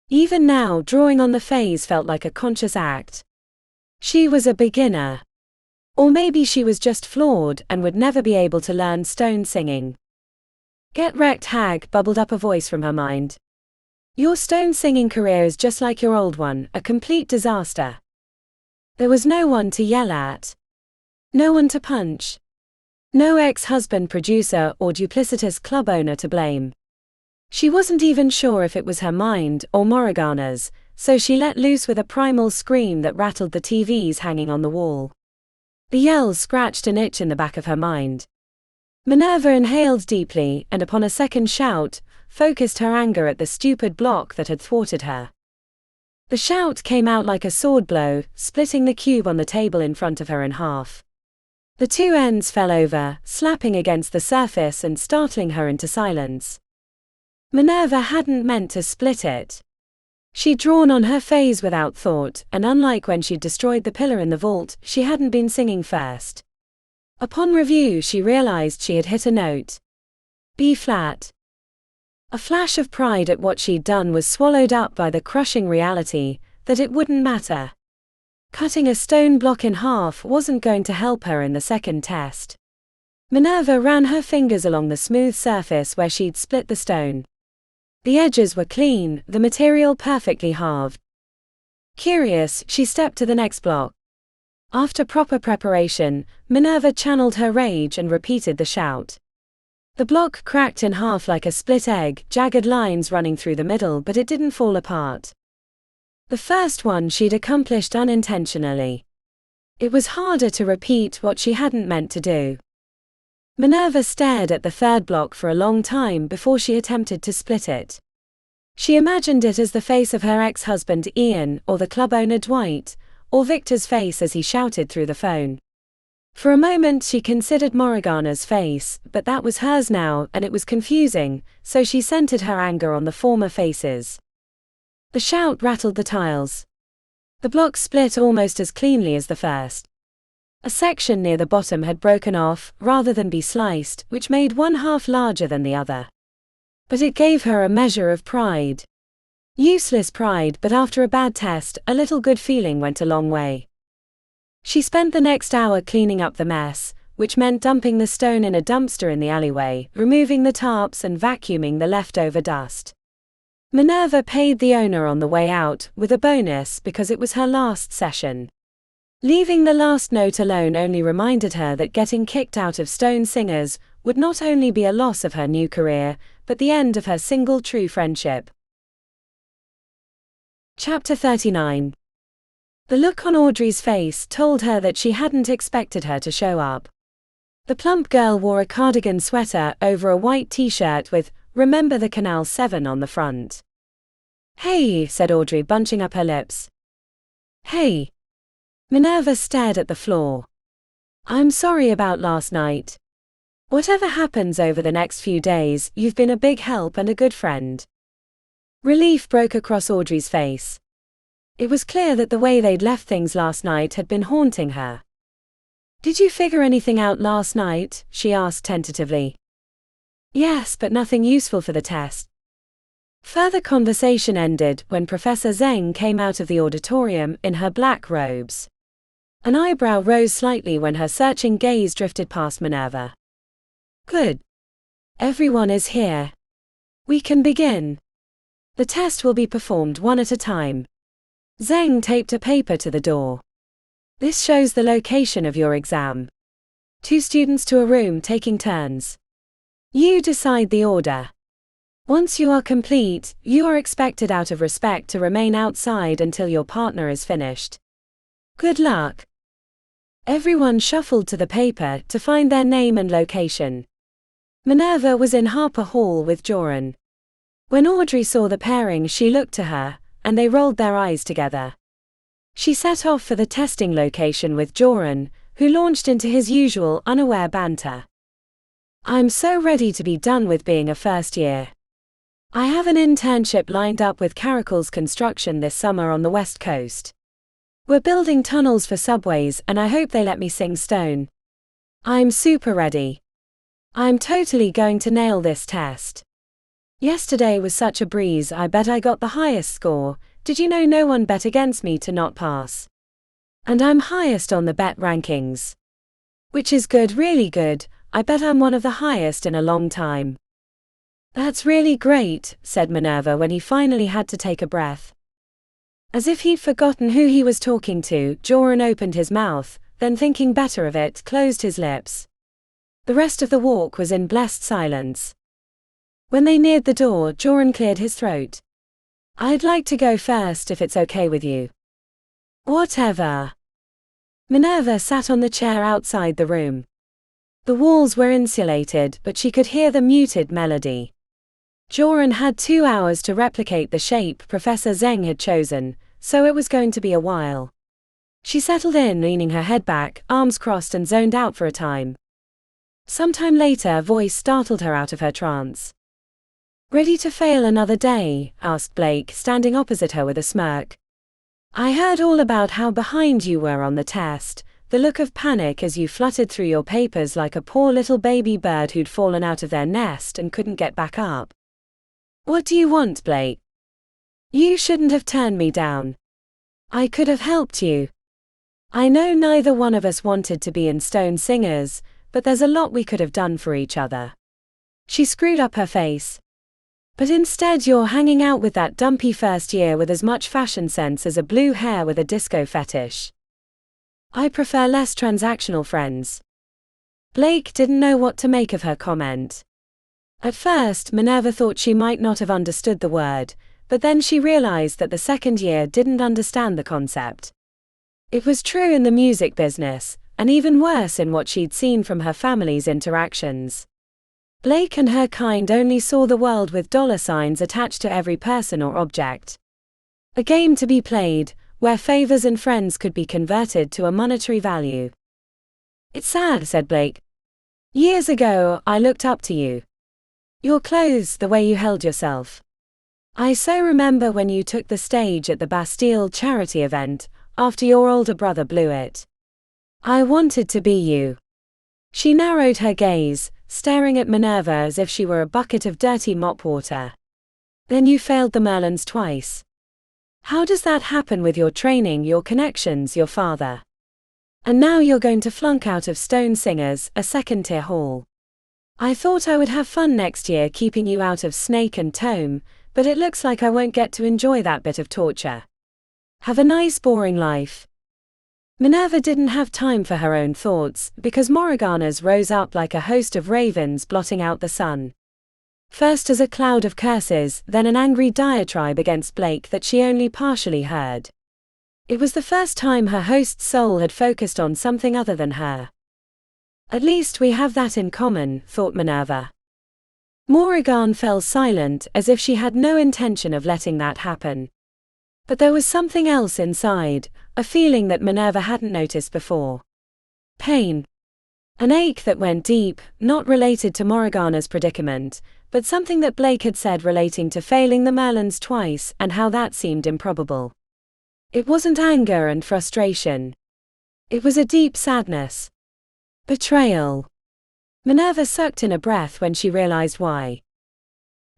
Even now, drawing on the phase felt like a conscious act. She was a beginner. Or maybe she was just flawed and would never be able to learn stone singing. Get wrecked, hag, bubbled up a voice from her mind. Your stone singing career is just like your old one, a complete disaster. There was no one to yell at. No one to punch. No ex-husband, producer, or duplicitous club owner to blame. She wasn't even sure if it was her mind or Moran's, so she let loose with a primal scream that rattled the TVs hanging on the wall. The yell scratched an itch in the back of her mind. Minerva inhaled deeply and upon a second shout, focused her anger at the stupid block that had thwarted her. The shout came out like a sword blow, splitting the cube on the table in front of her in half. The 2 ends fell over, slapping against the surface and startling her into silence. Minerva hadn't meant to split it. She'd drawn on her phase without thought, and unlike when she'd destroyed the pillar in the vault, she hadn't been singing first. Upon review she realized she had hit a note. B flat. A flash of pride at what she'd done was swallowed up by the crushing reality that it wouldn't matter. Cutting a stone block in half wasn't going to help her in the second test. Minerva ran her fingers along the smooth surface where she'd split the stone. The edges were clean, the material perfectly halved. Curious, she stepped to the next block. After proper preparation, Minerva channeled her rage and repeated the shout. The block cracked in half like a split egg, jagged lines running through the middle, but it didn't fall apart. The first one she'd accomplished unintentionally. It was harder to repeat what she hadn't meant to do. Minerva stared at the third block for a long time before she attempted to split it. She imagined it as the face of her ex-husband Ian, or the club owner Dwight, or Victor's face as he shouted through the phone. For a moment she considered Morgana's face, but that was hers now, and it was confusing, so she centered her anger on the former faces. The shout rattled the tiles. The block split almost as cleanly as the first. A section near the bottom had broken off, rather than be sliced, which made one half larger than the other. But it gave her a measure of pride. Useless pride, but after a bad test, a little good feeling went a long way. She spent the next hour cleaning up the mess, which meant dumping the stone in a dumpster in the alleyway, removing the tarps and vacuuming the leftover dust. Minerva paid the owner on the way out, with a bonus because it was her last session. Leaving the last note alone only reminded her that getting kicked out of Stone Singers would not only be a loss of her new career, but the end of her single true friendship. Chapter 39. The look on Audrey's face told her that she hadn't expected her to show up. The plump girl wore a cardigan sweater over a white t-shirt with "Remember the Canal 7" on the front. "Hey," said Audrey, bunching up her lips. "Hey." Minerva stared at the floor. "I'm sorry about last night. Whatever happens over the next few days, you've been a big help and a good friend." Relief broke across Audrey's face. It was clear that the way they'd left things last night had been haunting her. "Did you figure anything out last night?" she asked tentatively. "Yes, but nothing useful for the test." Further conversation ended when Professor Zeng came out of the auditorium in her black robes. An eyebrow rose slightly when her searching gaze drifted past Minerva. "Good. Everyone is here. We can begin. The test will be performed one at a time." Zeng taped a paper to the door. "This shows the location of your exam. 2 students to a room taking turns. You decide the order. Once you are complete, you are expected out of respect to remain outside until your partner is finished. Good luck." Everyone shuffled to the paper to find their name and location. Minerva was in Harper Hall with Joran. When Audrey saw the pairing, she looked to her, and they rolled their eyes together. She set off for the testing location with Joran, who launched into his usual unaware banter. "I'm so ready to be done with being a first year. I have an internship lined up with Caracal's construction this summer on the West Coast. We're building tunnels for subways, and I hope they let me sing stone. I'm super ready. I'm totally going to nail this test. Yesterday was such a breeze, I bet I got the highest score. Did you know no one bet against me to not pass? And I'm highest on the bet rankings. Which is good, really good. I bet I'm one of the highest in a long time." "That's really great," said Minerva when he finally had to take a breath. As if he'd forgotten who he was talking to, Joran opened his mouth, then thinking better of it, closed his lips. The rest of the walk was in blessed silence. When they neared the door, Joran cleared his throat. "I'd like to go first if it's okay with you." "Whatever." Minerva sat on the chair outside the room. The walls were insulated, but she could hear the muted melody. Joran had 2 hours to replicate the shape Professor Zeng had chosen, so it was going to be a while. She settled in, leaning her head back, arms crossed, and zoned out for a time. Sometime later, a voice startled her out of her trance. "Ready to fail another day?" asked Blake, standing opposite her with a smirk. "I heard all about how behind you were on the test, the look of panic as you fluttered through your papers like a poor little baby bird who'd fallen out of their nest and couldn't get back up. What do you want, Blake? You shouldn't have turned me down. I could have helped you. I know neither one of us wanted to be in Stone Singers, but there's a lot we could have done for each other." She screwed up her face. "But instead you're hanging out with that dumpy first year with as much fashion sense as a blue hair with a disco fetish." "I prefer less transactional friends." Blake didn't know what to make of her comment. At first, Minerva thought she might not have understood the word, but then she realized that the second year didn't understand the concept. It was true in the music business, and even worse in what she'd seen from her family's interactions. Blake and her kind only saw the world with dollar signs attached to every person or object. A game to be played, where favors and friends could be converted to a monetary value. "It's sad," said Blake. "Years ago, I looked up to you. Your clothes, the way you held yourself. I so remember when you took the stage at the Bastille charity event, after your older brother blew it. I wanted to be you." She narrowed her gaze, staring at Minerva as if she were a bucket of dirty mop water. "Then you failed the Merlins twice. How does that happen with your training, your connections, your father? And now you're going to flunk out of Stone Singers, a second-tier hall. I thought I would have fun next year keeping you out of Snake and Tome, but it looks like I won't get to enjoy that bit of torture. Have a nice boring life." Minerva didn't have time for her own thoughts, because Morriganas rose up like a host of ravens blotting out the sun. First as a cloud of curses, then an angry diatribe against Blake that she only partially heard. It was the first time her host's soul had focused on something other than her. "At least we have that in common," thought Minerva. Morrigan fell silent, as if she had no intention of letting that happen. But there was something else inside, a feeling that Minerva hadn't noticed before. Pain. An ache that went deep, not related to Morrigana's predicament, but something that Blake had said relating to failing the Merlins twice and how that seemed improbable. It wasn't anger and frustration. It was a deep sadness. Betrayal. Minerva sucked in a breath when she realized why.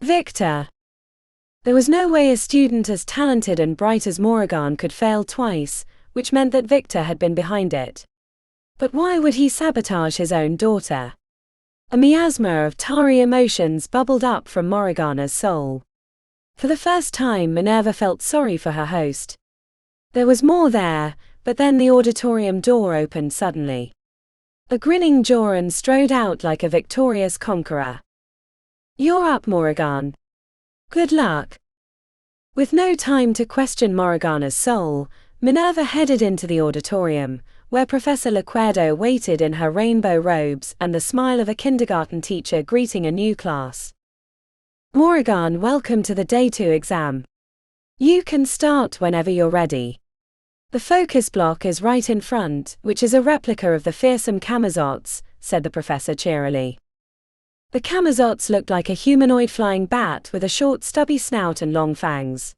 Victor. There was no way a student as talented and bright as Morrigan could fail twice, which meant that Victor had been behind it. But why would he sabotage his own daughter? A miasma of tarry emotions bubbled up from Morrigana's soul. For the first time, Minerva felt sorry for her host. There was more there, but then the auditorium door opened suddenly. A grinning Joran strode out like a victorious conqueror. "You're up, Morrigan. Good luck." With no time to question Morrigana's soul, Minerva headed into the auditorium, where Professor Lequerdo waited in her rainbow robes and the smile of a kindergarten teacher greeting a new class. "Morrigan, welcome to the Day 2 exam. You can start whenever you're ready. The focus block is right in front, which is a replica of the fearsome Camazots," said the professor cheerily. The Camazots looked like a humanoid flying bat with a short stubby snout and long fangs.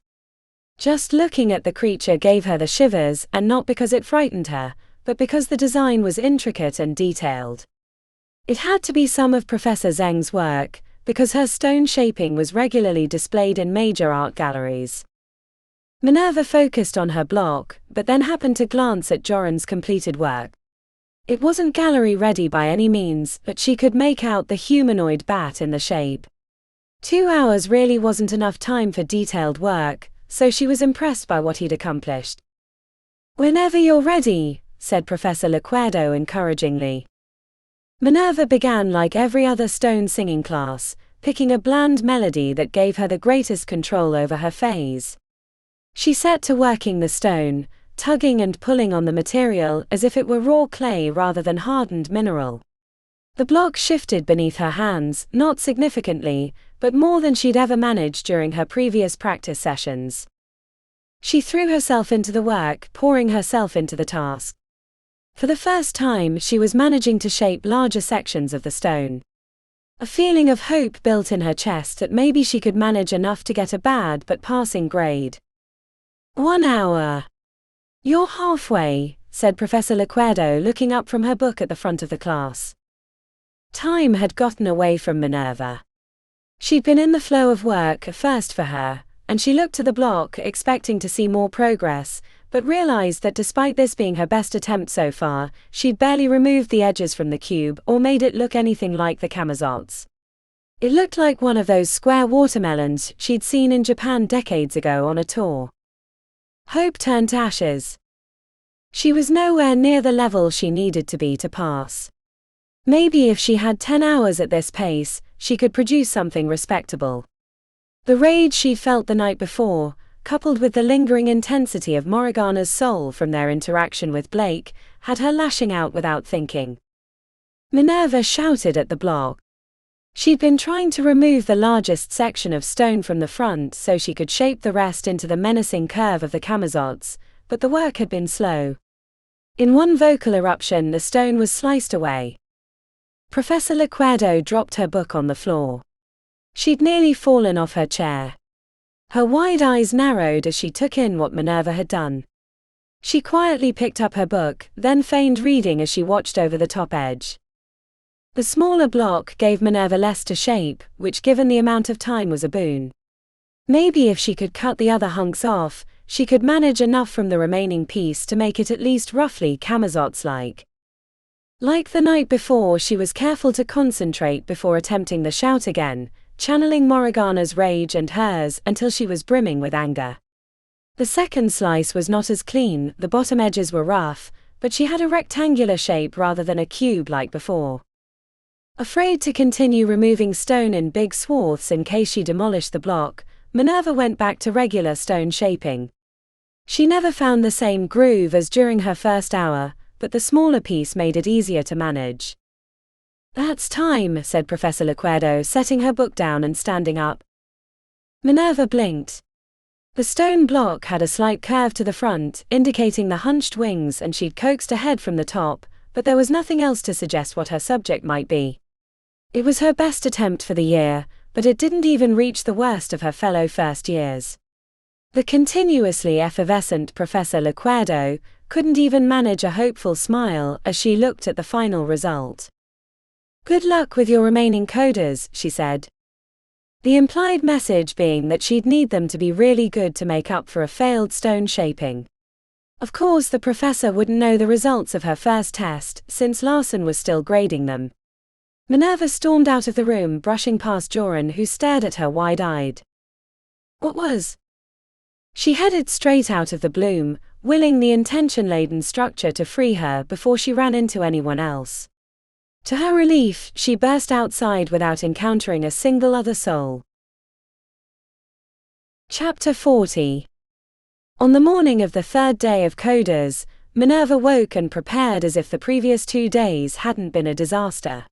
Just looking at the creature gave her the shivers, and not because it frightened her, but because the design was intricate and detailed. It had to be some of Professor Zeng's work, because her stone shaping was regularly displayed in major art galleries. Minerva focused on her block, but then happened to glance at Joran's completed work. It wasn't gallery ready by any means, but she could make out the humanoid bat in the shape. 2 hours really wasn't enough time for detailed work, so she was impressed by what he'd accomplished. "Whenever you're ready," said Professor Lequerdo encouragingly. Minerva began like every other stone singing class, picking a bland melody that gave her the greatest control over her phase. She set to working the stone, tugging and pulling on the material as if it were raw clay rather than hardened mineral. The block shifted beneath her hands, not significantly, but more than she'd ever managed during her previous practice sessions. She threw herself into the work, pouring herself into the task. For the first time, she was managing to shape larger sections of the stone. A feeling of hope built in her chest that maybe she could manage enough to get a bad but passing grade. 1 hour. "You're halfway," said Professor Lequerdo, looking up from her book at the front of the class. Time had gotten away from Minerva. She'd been in the flow of work, a first for her, and she looked to the block expecting to see more progress, but realized that despite this being her best attempt so far, she'd barely removed the edges from the cube or made it look anything like the camazots. It looked like one of those square watermelons she'd seen in Japan decades ago on a tour. Hope turned to ashes. She was nowhere near the level she needed to be to pass. Maybe if she had 10 hours at this pace, she could produce something respectable. The rage she'd felt the night before, coupled with the lingering intensity of Morgana's soul from their interaction with Blake, had her lashing out without thinking. Minerva shouted at the block. She'd been trying to remove the largest section of stone from the front so she could shape the rest into the menacing curve of the camazots, but the work had been slow. In one vocal eruption, the stone was sliced away. Professor Liquedo dropped her book on the floor. She'd nearly fallen off her chair. Her wide eyes narrowed as she took in what Minerva had done. She quietly picked up her book, then feigned reading as she watched over the top edge. The smaller block gave Minerva less to shape, which given the amount of time was a boon. Maybe if she could cut the other hunks off, she could manage enough from the remaining piece to make it at least roughly camazots-like. Like the night before, she was careful to concentrate before attempting the shout again, channeling Morgana's rage and hers until she was brimming with anger. The second slice was not as clean, the bottom edges were rough, but she had a rectangular shape rather than a cube like before. Afraid to continue removing stone in big swaths in case she demolished the block, Minerva went back to regular stone shaping. She never found the same groove as during her first hour, but the smaller piece made it easier to manage. "That's time," said Professor Liquedo, setting her book down and standing up. Minerva blinked. The stone block had a slight curve to the front, indicating the hunched wings, and she'd coaxed ahead from the top, but there was nothing else to suggest what her subject might be. It was her best attempt for the year, but it didn't even reach the worst of her fellow first years. The continuously effervescent Professor Liquedo couldn't even manage a hopeful smile as she looked at the final result. "Good luck with your remaining coders," she said. The implied message being that she'd need them to be really good to make up for a failed stone shaping. Of course, the professor wouldn't know the results of her first test, since Larson was still grading them. Minerva stormed out of the room, brushing past Joran, who stared at her wide-eyed. "What was?" She headed straight out of the bloom, willing the intention-laden structure to free her before she ran into anyone else. To her relief, she burst outside without encountering a single other soul. Chapter 40. On the morning of the third day of Coders, Minerva woke and prepared as if the previous 2 days hadn't been a disaster.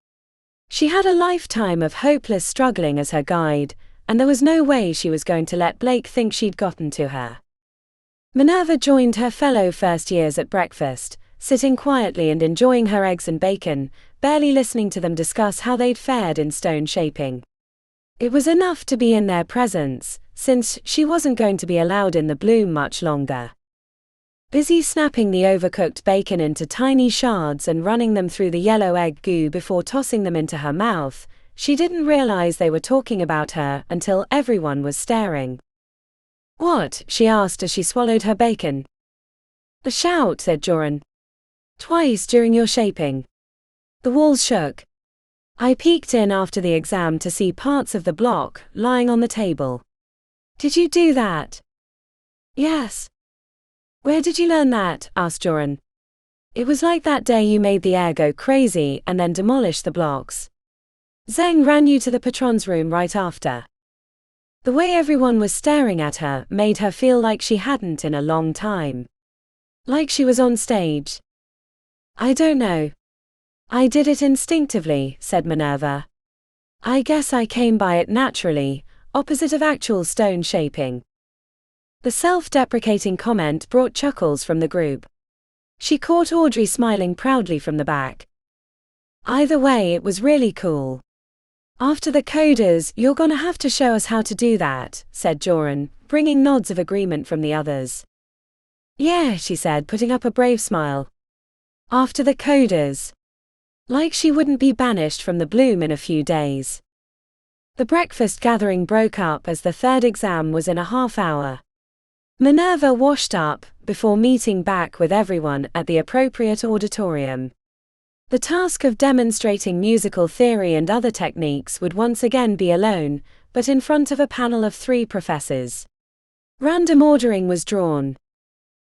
She had a lifetime of hopeless struggling as her guide, and there was no way she was going to let Blake think she'd gotten to her. Minerva joined her fellow first years at breakfast, sitting quietly and enjoying her eggs and bacon, barely listening to them discuss how they'd fared in stone shaping. It was enough to be in their presence, since she wasn't going to be allowed in the bloom much longer. Busy snapping the overcooked bacon into tiny shards and running them through the yellow egg goo before tossing them into her mouth, she didn't realize they were talking about her until everyone was staring. "What?" she asked as she swallowed her bacon. "The shout," said Joran. "Twice during your shaping." The walls shook. "I peeked in after the exam to see parts of the block lying on the table." "Did you do that?" "Yes." "Where did you learn that?" asked Joran. "It was like that day you made the air go crazy and then demolished the blocks. Zeng ran you to the patron's room right after." The way everyone was staring at her made her feel like she hadn't in a long time. Like she was on stage. "I don't know. I did it instinctively," said Minerva. "I guess I came by it naturally, opposite of actual stone shaping." The self-deprecating comment brought chuckles from the group. She caught Audrey smiling proudly from the back. "Either way, it was really cool. After the coders, you're gonna have to show us how to do that," said Joran, bringing nods of agreement from the others. "Yeah," she said, putting up a brave smile. "After the coders." Like she wouldn't be banished from the bloom in a few days. The breakfast gathering broke up as the third exam was in a half hour. Minerva washed up, before meeting back with everyone at the appropriate auditorium. The task of demonstrating musical theory and other techniques would once again be alone, but in front of a panel of 3 professors. Random ordering was drawn.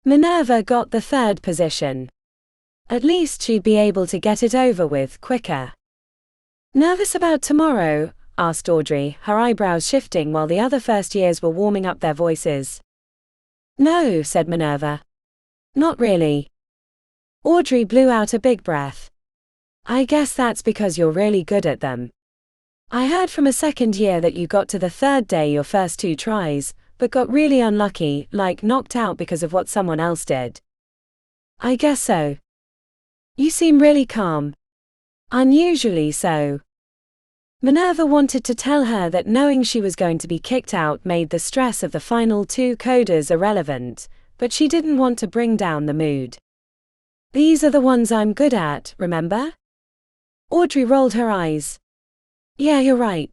Minerva got the 3rd position. At least she'd be able to get it over with quicker. "Nervous about tomorrow?" asked Audrey, her eyebrows shifting while the other first years were warming up their voices. "No," said Minerva. "Not really." Audrey blew out a big breath. "I guess that's because you're really good at them. I heard from a second year that you got to the 3rd day your first 2 tries, but got really unlucky, like knocked out because of what someone else did." "I guess so." "You seem really calm." "Unusually so." Minerva wanted to tell her that knowing she was going to be kicked out made the stress of the final 2 coders irrelevant, but she didn't want to bring down the mood. "These are the ones I'm good at, remember?" Audrey rolled her eyes. "Yeah, you're right.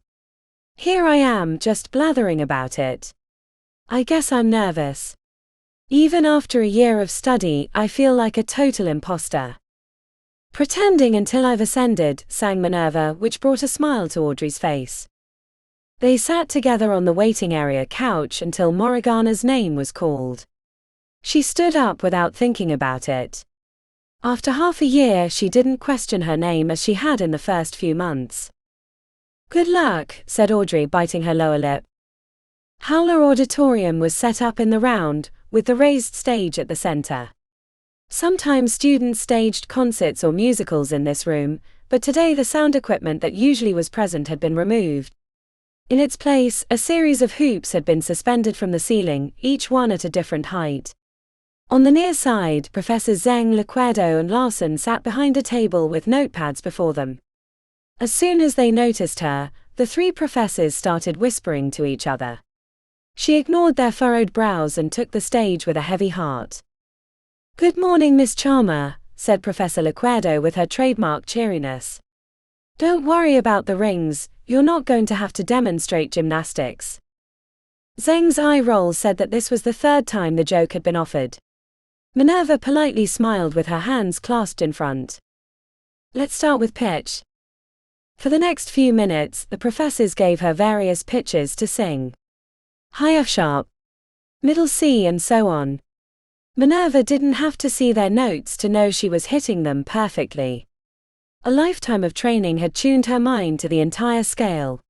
Here I am, just blathering about it. I guess I'm nervous. Even after a year of study, I feel like a total impostor." "Pretending until I've ascended," sang Minerva, which brought a smile to Audrey's face. They sat together on the waiting area couch until Morgana's name was called. She stood up without thinking about it. After half a year, she didn't question her name as she had in the first few months. "Good luck," said Audrey, biting her lower lip. Howler Auditorium was set up in the round, with the raised stage at the center. Sometimes students staged concerts or musicals in this room, but today the sound equipment that usually was present had been removed. In its place, a series of hoops had been suspended from the ceiling, each one at a different height. On the near side, Professors Zeng, Lequerdo and Larson sat behind a table with notepads before them. As soon as they noticed her, the 3 professors started whispering to each other. She ignored their furrowed brows and took the stage with a heavy heart. "Good morning, Miss Charmer," said Professor Lequerdo with her trademark cheeriness. "Don't worry about the rings, you're not going to have to demonstrate gymnastics." Zeng's eye roll said that this was the 3rd time the joke had been offered. Minerva politely smiled with her hands clasped in front. "Let's start with pitch." For the next few minutes, the professors gave her various pitches to sing. High F sharp, middle C and so on. Minerva didn't have to see their notes to know she was hitting them perfectly. A lifetime of training had tuned her mind to the entire scale.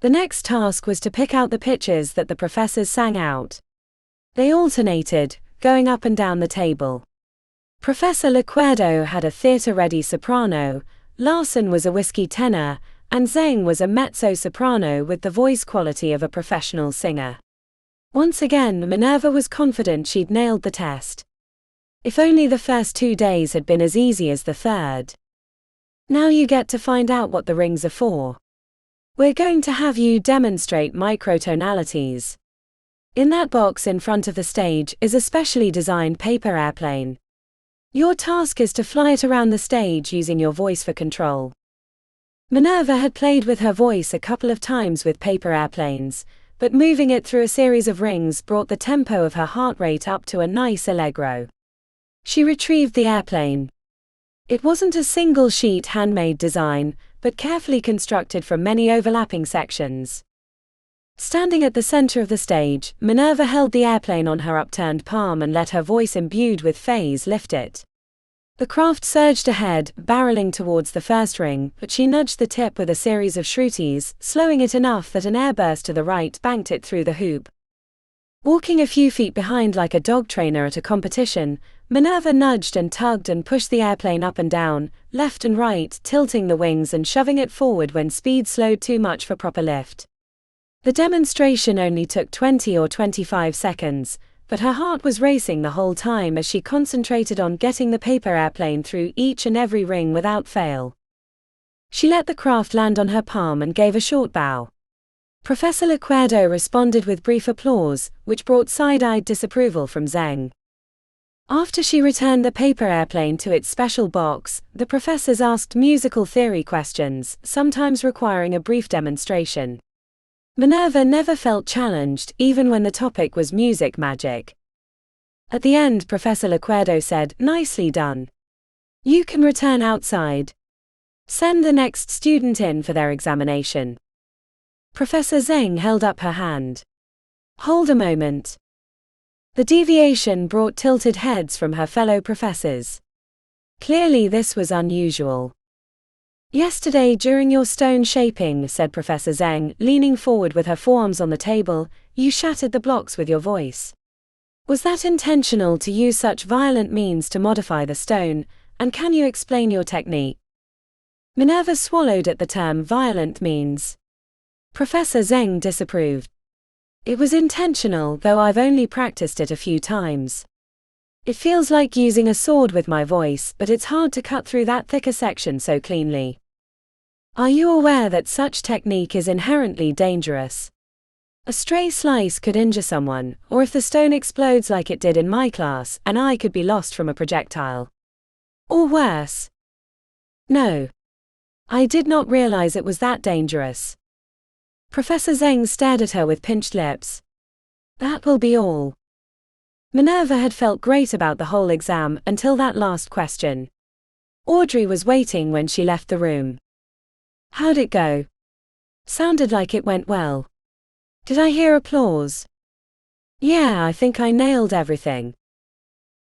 The next task was to pick out the pitches that the professors sang out. They alternated, going up and down the table. Professor Lequerdo had a theater-ready soprano, Larson was a whiskey tenor, and Zeng was a mezzo-soprano with the voice quality of a professional singer. Once again, Minerva was confident she'd nailed the test. If only the first 2 days had been as easy as the 3rd. "Now you get to find out what the rings are for. We're going to have you demonstrate microtonalities. In that box in front of the stage is a specially designed paper airplane. Your task is to fly it around the stage using your voice for control." Minerva had played with her voice a couple of times with paper airplanes, but moving it through a series of rings brought the tempo of her heart rate up to a nice allegro. She retrieved the airplane. It wasn't a single-sheet handmade design, but carefully constructed from many overlapping sections. Standing at the center of the stage, Minerva held the airplane on her upturned palm and let her voice imbued with phase lift it. The craft surged ahead, barreling towards the first ring, but she nudged the tip with a series of shrooties, slowing it enough that an airburst to the right banked it through the hoop. Walking a few feet behind like a dog trainer at a competition, Minerva nudged and tugged and pushed the airplane up and down, left and right, tilting the wings and shoving it forward when speed slowed too much for proper lift. The demonstration only took 20 or 25 seconds, but her heart was racing the whole time as she concentrated on getting the paper airplane through each and every ring without fail. She let the craft land on her palm and gave a short bow. Professor Lequerdo responded with brief applause, which brought side-eyed disapproval from Zeng. After she returned the paper airplane to its special box, the professors asked musical theory questions, sometimes requiring a brief demonstration. Minerva never felt challenged, even when the topic was music magic. At the end, Professor Lequerdo said, "Nicely done. You can return outside. Send the next student in for their examination." Professor Zeng held up her hand. "Hold a moment." The deviation brought tilted heads from her fellow professors. Clearly this was unusual. "Yesterday during your stone shaping," said Professor Zeng, leaning forward with her forearms on the table, "you shattered the blocks with your voice. Was that intentional to use such violent means to modify the stone, and can you explain your technique?" Minerva swallowed at the term violent means. Professor Zeng disapproved. "It was intentional, though I've only practiced it a few times. It feels like using a sword with my voice, but it's hard to cut through that thicker section so cleanly. Are you aware that such technique is inherently dangerous? A stray slice could injure someone, or if the stone explodes like it did in my class, an eye could be lost from a projectile. Or worse." "No. I did not realize it was that dangerous." Professor Zeng stared at her with pinched lips. "That will be all." Minerva had felt great about the whole exam until that last question. Audrey was waiting when she left the room. "How'd it go?" "Sounded like it went well." "Did I hear applause?" "Yeah, I think I nailed everything."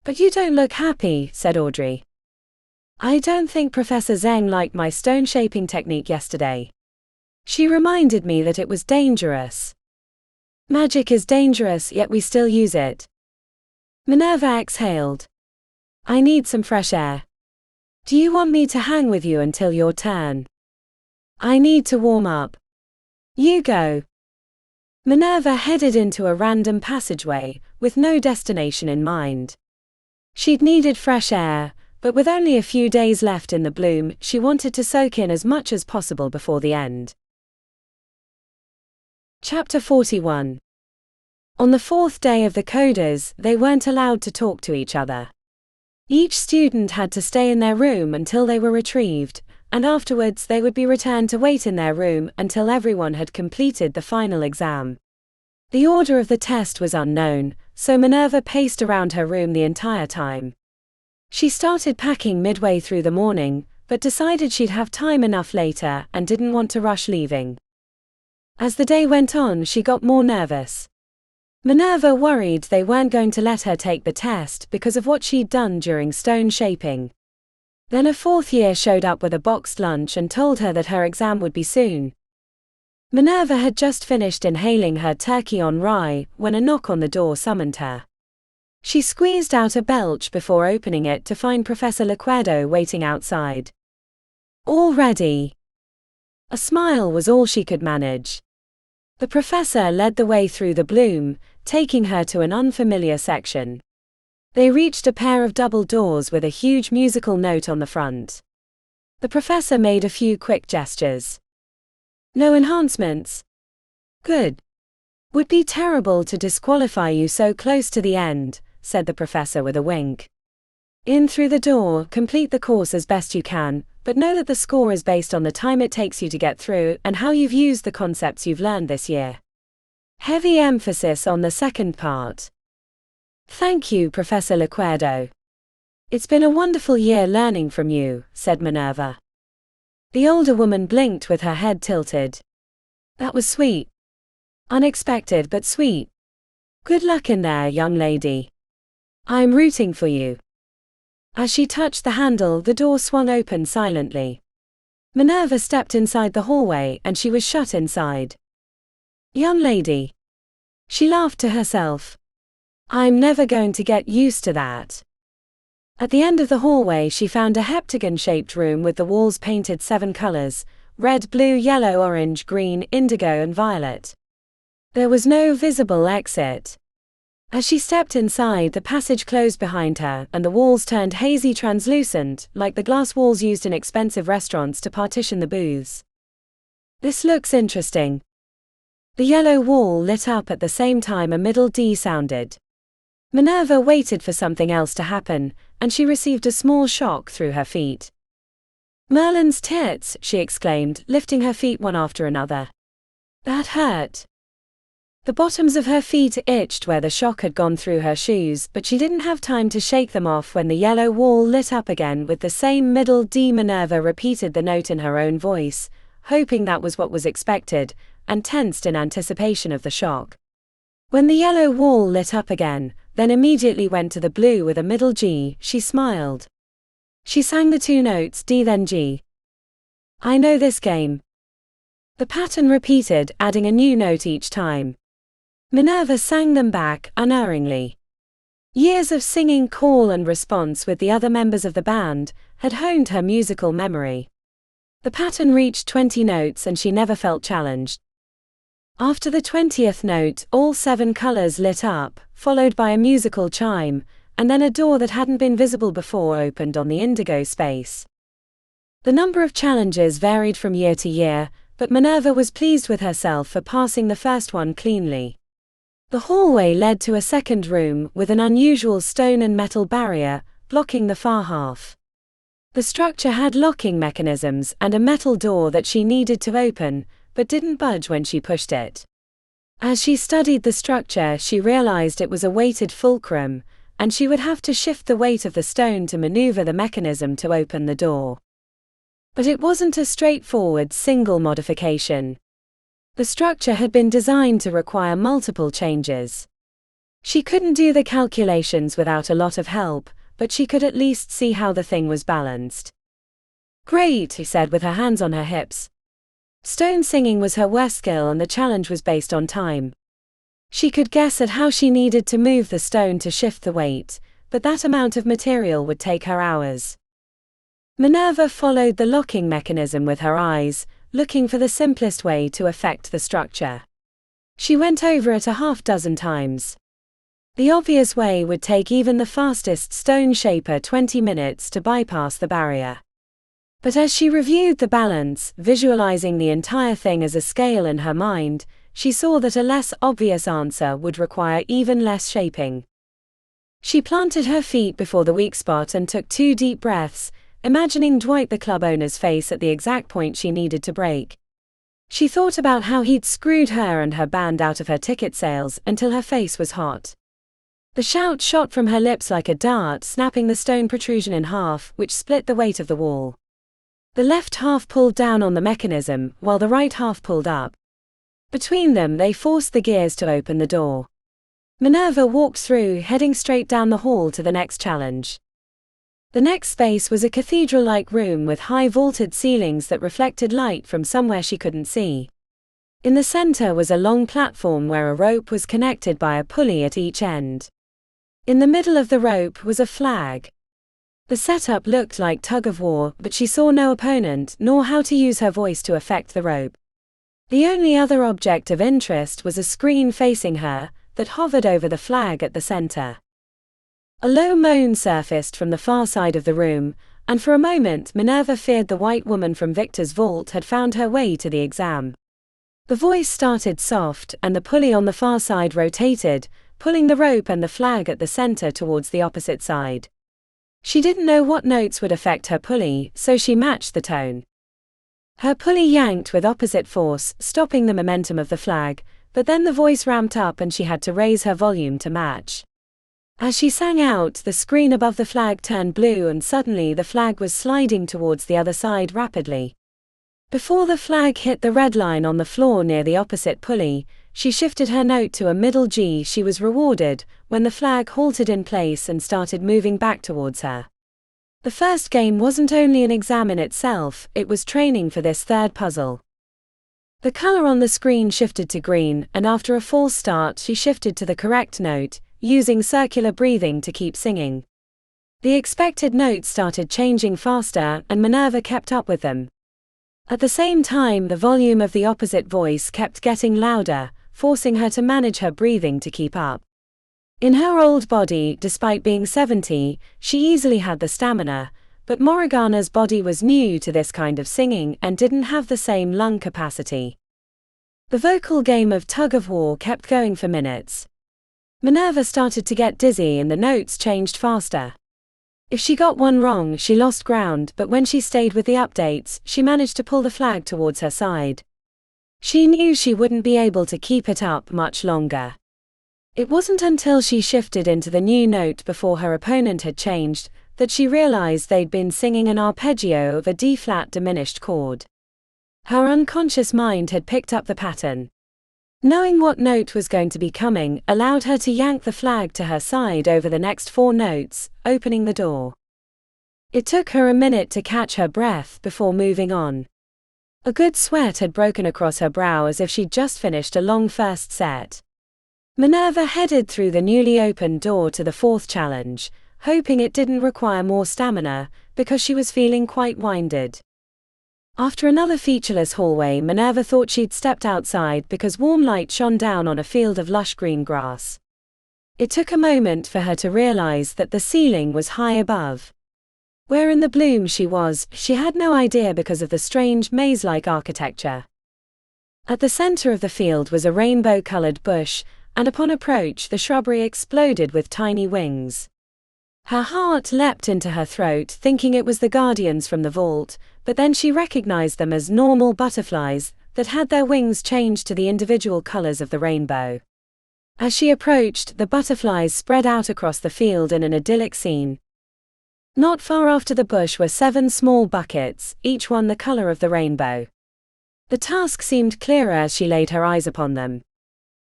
"But you don't look happy," said Audrey. "I don't think Professor Zeng liked my stone shaping technique yesterday. She reminded me that it was dangerous." "Magic is dangerous, yet we still use it." Minerva exhaled. "I need some fresh air. Do you want me to hang with you until your turn?" "I need to warm up." "You go." Minerva headed into a random passageway, with no destination in mind. She'd needed fresh air, but with only a few days left in the bloom, she wanted to soak in as much as possible before the end. Chapter 41. On the fourth day of the coders, they weren't allowed to talk to each other. Each student had to stay in their room until they were retrieved, and afterwards they would be returned to wait in their room until everyone had completed the final exam. The order of the test was unknown, so Minerva paced around her room the entire time. She started packing midway through the morning, but decided she'd have time enough later and didn't want to rush leaving. As the day went on, she got more nervous. Minerva worried they weren't going to let her take the test because of what she'd done during stone shaping. Then a fourth year showed up with a boxed lunch and told her that her exam would be soon. Minerva had just finished inhaling her turkey on rye when a knock on the door summoned her. She squeezed out a belch before opening it to find Professor Lequerdo waiting outside. "All ready?" A smile was all she could manage. The professor led the way through the bloom, taking her to an unfamiliar section. They reached a pair of double doors with a huge musical note on the front. The professor made a few quick gestures. "No enhancements?" "Good. Would be terrible to disqualify you so close to the end," said the professor with a wink. "In through the door, complete the course as best you can, but know that the score is based on the time it takes you to get through and how you've used the concepts you've learned this year. Heavy emphasis on the second part." "Thank you, Professor Lequerdo. It's been a wonderful year learning from you," said Minerva. The older woman blinked with her head tilted. "That was sweet. Unexpected but sweet. Good luck in there, young lady. I'm rooting for you." As she touched the handle, the door swung open silently. Minerva stepped inside the hallway and she was shut inside. "Young lady." She laughed to herself. "I'm never going to get used to that." At the end of the hallway she found a heptagon-shaped room with the walls painted 7 colors: red, blue, yellow, orange, green, indigo and violet. There was no visible exit. As she stepped inside, the passage closed behind her, and the walls turned hazy translucent, like the glass walls used in expensive restaurants to partition the booths. "This looks interesting." The yellow wall lit up at the same time a middle D sounded. Minerva waited for something else to happen, and she received a small shock through her feet. "Merlin's tits," she exclaimed, lifting her feet one after another. "That hurt." The bottoms of her feet itched where the shock had gone through her shoes, but she didn't have time to shake them off when the yellow wall lit up again with the same middle D. Minerva repeated the note in her own voice, hoping that was what was expected, and tensed in anticipation of the shock. When the yellow wall lit up again, then immediately went to the blue with a middle G, she smiled. She sang the two notes D then G. I know this game. The pattern repeated, adding a new note each time. Minerva sang them back, unerringly. Years of singing call and response with the other members of the band had honed her musical memory. The pattern reached 20 notes and she never felt challenged. After the 20th note, all 7 colors lit up, followed by a musical chime, and then a door that hadn't been visible before opened on the indigo space. The number of challenges varied from year to year, but Minerva was pleased with herself for passing the first one cleanly. The hallway led to a second room with an unusual stone and metal barrier, blocking the far half. The structure had locking mechanisms and a metal door that she needed to open, but didn't budge when she pushed it. As she studied the structure, she realized it was a weighted fulcrum, and she would have to shift the weight of the stone to maneuver the mechanism to open the door. But it wasn't a straightforward single modification. The structure had been designed to require multiple changes. She couldn't do the calculations without a lot of help, but she could at least see how the thing was balanced. Great, she said with her hands on her hips. Stone singing was her worst skill and the challenge was based on time. She could guess at how she needed to move the stone to shift the weight, but that amount of material would take her hours. Minerva followed the locking mechanism with her eyes, looking for the simplest way to affect the structure. She went over it a half dozen times. The obvious way would take even the fastest stone shaper 20 minutes to bypass the barrier. But as she reviewed the balance, visualizing the entire thing as a scale in her mind, she saw that a less obvious answer would require even less shaping. She planted her feet before the weak spot and took 2 deep breaths, imagining Dwight the club owner's face at the exact point she needed to break. She thought about how he'd screwed her and her band out of her ticket sales until her face was hot. The shout shot from her lips like a dart, snapping the stone protrusion in half, which split the weight of the wall. The left half pulled down on the mechanism, while the right half pulled up. Between them, they forced the gears to open the door. Minerva walked through, heading straight down the hall to the next challenge. The next space was a cathedral-like room with high vaulted ceilings that reflected light from somewhere she couldn't see. In the center was a long platform where a rope was connected by a pulley at each end. In the middle of the rope was a flag. The setup looked like tug-of-war, but she saw no opponent, nor how to use her voice to affect the rope. The only other object of interest was a screen facing her, that hovered over the flag at the center. A low moan surfaced from the far side of the room, and for a moment Minerva feared the white woman from Victor's vault had found her way to the exam. The voice started soft, and the pulley on the far side rotated, pulling the rope and the flag at the center towards the opposite side. She didn't know what notes would affect her pulley, so she matched the tone. Her pulley yanked with opposite force, stopping the momentum of the flag, but then the voice ramped up and she had to raise her volume to match. As she sang out, the screen above the flag turned blue and suddenly the flag was sliding towards the other side rapidly. Before the flag hit the red line on the floor near the opposite pulley, she shifted her note to a middle G. She was rewarded when the flag halted in place and started moving back towards her. The first game wasn't only an exam in itself, it was training for this third puzzle. The color on the screen shifted to green, and after a false start she shifted to the correct note, using circular breathing to keep singing. The expected notes started changing faster, and Minerva kept up with them. At the same time, the volume of the opposite voice kept getting louder, forcing her to manage her breathing to keep up. In her old body, despite being 70, she easily had the stamina, but Morgana's body was new to this kind of singing and didn't have the same lung capacity. The vocal game of tug-of-war kept going for minutes. Minerva started to get dizzy and the notes changed faster. If she got one wrong, she lost ground, but when she stayed with the updates, she managed to pull the flag towards her side. She knew she wouldn't be able to keep it up much longer. It wasn't until she shifted into the new note before her opponent had changed that she realized they'd been singing an arpeggio of a D-flat diminished chord. Her unconscious mind had picked up the pattern. Knowing what note was going to be coming allowed her to yank the flag to her side over the next 4 notes, opening the door. It took her a minute to catch her breath before moving on. A good sweat had broken across her brow as if she'd just finished a long first set. Minerva headed through the newly opened door to the 4th challenge, hoping it didn't require more stamina, because she was feeling quite winded. After another featureless hallway, Minerva thought she'd stepped outside because warm light shone down on a field of lush green grass. It took a moment for her to realize that the ceiling was high above. Where in the bloom she was, she had no idea because of the strange maze-like architecture. At the center of the field was a rainbow-colored bush, and upon approach the shrubbery exploded with tiny wings. Her heart leapt into her throat, thinking it was the guardians from the vault, but then she recognized them as normal butterflies that had their wings changed to the individual colors of the rainbow. As she approached, the butterflies spread out across the field in an idyllic scene. Not far after the bush were 7 small buckets, each one the color of the rainbow. The task seemed clearer as she laid her eyes upon them.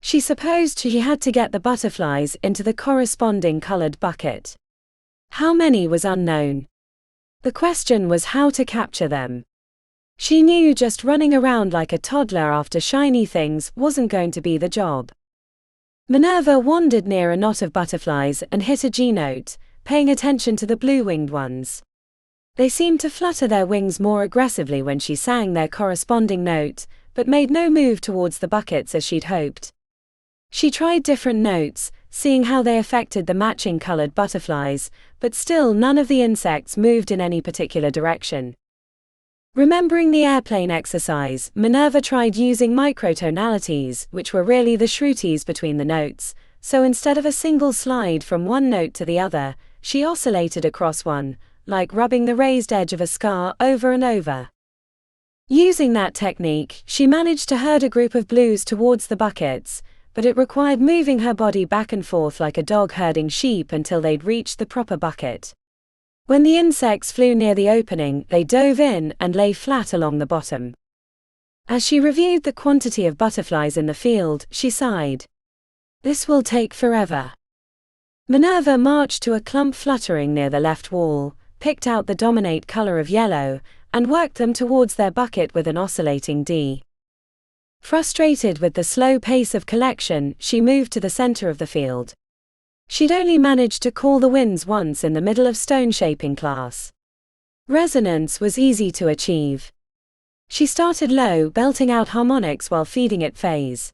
She supposed she had to get the butterflies into the corresponding colored bucket. How many was unknown. The question was how to capture them. She knew just running around like a toddler after shiny things wasn't going to be the job. Minerva wandered near a knot of butterflies and hit a G note, paying attention to the blue-winged ones. They seemed to flutter their wings more aggressively when she sang their corresponding note, but made no move towards the buckets as she'd hoped. She tried different notes, seeing how they affected the matching colored butterflies, but still none of the insects moved in any particular direction. Remembering the airplane exercise, Minerva tried using microtonalities, which were really the shrutis between the notes, so instead of a single slide from one note to the other, she oscillated across one, like rubbing the raised edge of a scar over and over. Using that technique, she managed to herd a group of blues towards the buckets, but it required moving her body back and forth like a dog herding sheep until they'd reached the proper bucket. When the insects flew near the opening, they dove in and lay flat along the bottom. As she reviewed the quantity of butterflies in the field, she sighed. This will take forever. Minerva marched to a clump fluttering near the left wall, picked out the dominate color of yellow, and worked them towards their bucket with an oscillating D. Frustrated with the slow pace of collection, she moved to the center of the field. She'd only managed to call the winds once in the middle of stone shaping class. Resonance was easy to achieve. She started low, belting out harmonics while feeding it phase.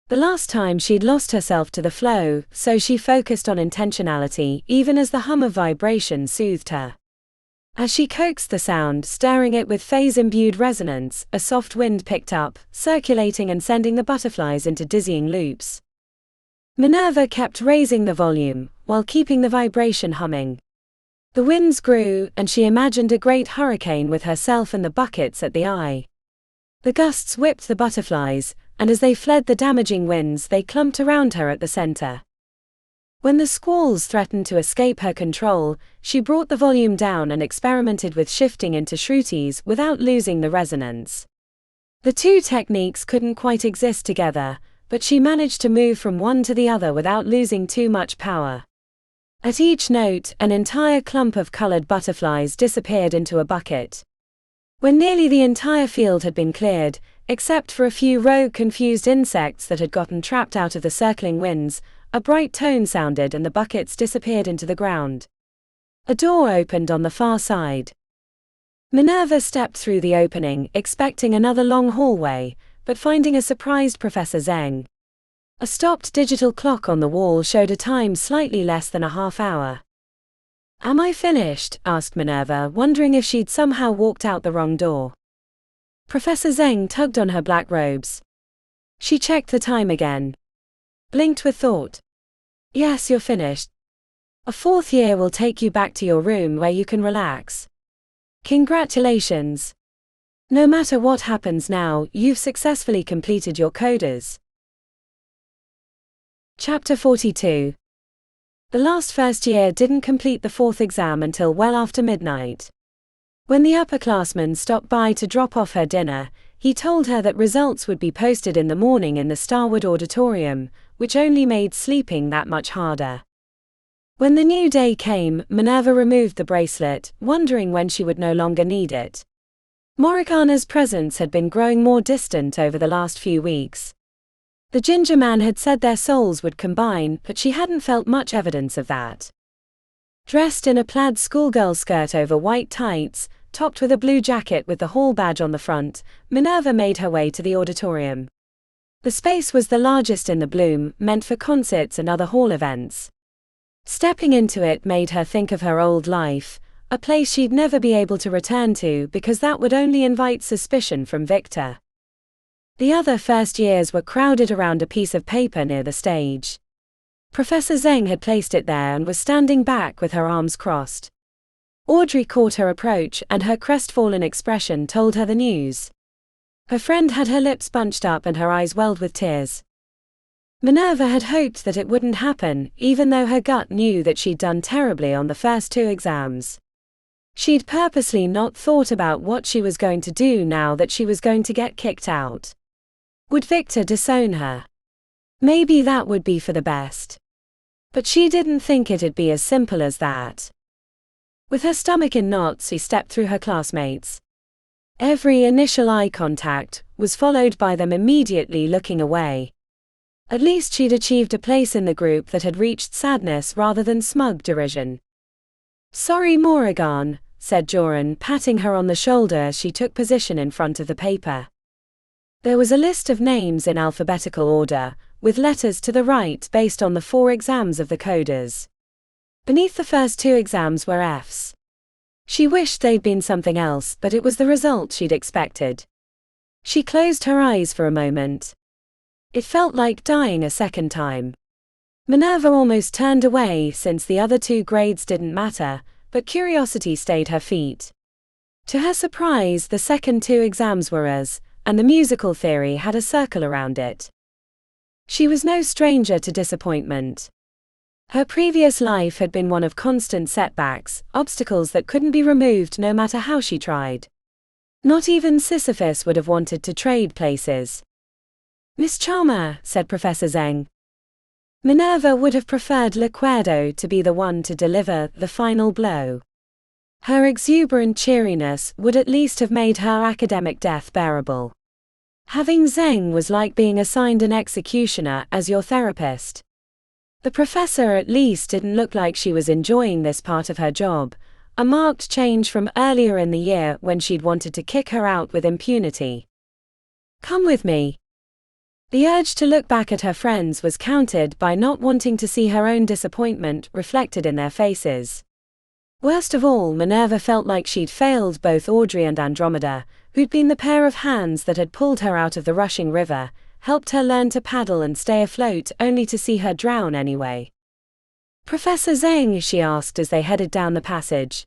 The last time she'd lost herself to the flow, so she focused on intentionality, even as the hum of vibration soothed her. As she coaxed the sound, stirring it with phase-imbued resonance, a soft wind picked up, circulating and sending the butterflies into dizzying loops. Minerva kept raising the volume, while keeping the vibration humming. The winds grew, and she imagined a great hurricane with herself and the buckets at the eye. The gusts whipped the butterflies, and as they fled the damaging winds, they clumped around her at the center. When the squalls threatened to escape her control, she brought the volume down and experimented with shifting into shrutis without losing the resonance. The two techniques couldn't quite exist together, but she managed to move from one to the other without losing too much power. At each note, an entire clump of colored butterflies disappeared into a bucket. When nearly the entire field had been cleared, except for a few rogue confused insects that had gotten trapped out of the circling winds, a bright tone sounded and the buckets disappeared into the ground. A door opened on the far side. Minerva stepped through the opening, expecting another long hallway, but finding a surprised Professor Zeng. A stopped digital clock on the wall showed a time slightly less than a half hour. "Am I finished?" asked Minerva, wondering if she'd somehow walked out the wrong door. Professor Zeng tugged on her black robes. She checked the time again. Blinked with thought. "Yes, you're finished. A 4th year will take you back to your room where you can relax. Congratulations." No matter what happens now, you've successfully completed your coders. Chapter 42. The last first year didn't complete the fourth exam until well after midnight. When the upperclassman stopped by to drop off her dinner, he told her that results would be posted in the morning in the Starwood Auditorium, which only made sleeping that much harder. When the new day came, Minerva removed the bracelet, wondering when she would no longer need it. Morgana's presence had been growing more distant over the last few weeks. The ginger man had said their souls would combine, but she hadn't felt much evidence of that. Dressed in a plaid schoolgirl skirt over white tights, topped with a blue jacket with the hall badge on the front, Minerva made her way to the auditorium. The space was the largest in the Bloom, meant for concerts and other hall events. Stepping into it made her think of her old life, a place she'd never be able to return to because that would only invite suspicion from Victor. The other first years were crowded around a piece of paper near the stage. Professor Zeng had placed it there and was standing back with her arms crossed. Audrey caught her approach, and her crestfallen expression told her the news. Her friend had her lips bunched up and her eyes welled with tears. Minerva had hoped that it wouldn't happen, even though her gut knew that she'd done terribly on the first two exams. She'd purposely not thought about what she was going to do now that she was going to get kicked out. Would Victor disown her? Maybe that would be for the best. But she didn't think it'd be as simple as that. With her stomach in knots, she stepped through her classmates. Every initial eye contact was followed by them immediately looking away. At least she'd achieved a place in the group that had reached sadness rather than smug derision. "Sorry, Morrigan," said Joran, patting her on the shoulder as she took position in front of the paper. There was a list of names in alphabetical order, with letters to the right based on the 4 exams of the coders. Beneath the first 2 exams were Fs. She wished they'd been something else, but it was the result she'd expected. She closed her eyes for a moment. It felt like dying a second time. Minerva almost turned away since the other 2 grades didn't matter, but curiosity stayed her feet. To her surprise, the second 2 exams were As, and the musical theory had a circle around it. She was no stranger to disappointment. Her previous life had been one of constant setbacks, obstacles that couldn't be removed no matter how she tried. Not even Sisyphus would have wanted to trade places. "Miss Charmer," said Professor Zeng. Minerva would have preferred Lequerdo to be the one to deliver the final blow. Her exuberant cheeriness would at least have made her academic death bearable. Having Zeng was like being assigned an executioner as your therapist. The professor at least didn't look like she was enjoying this part of her job, a marked change from earlier in the year when she'd wanted to kick her out with impunity. "Come with me." The urge to look back at her friends was countered by not wanting to see her own disappointment reflected in their faces. Worst of all, Minerva felt like she'd failed both Audrey and Andromeda, who'd been the pair of hands that had pulled her out of the rushing river, helped her learn to paddle and stay afloat, only to see her drown anyway. "Professor Zeng?" she asked as they headed down the passage.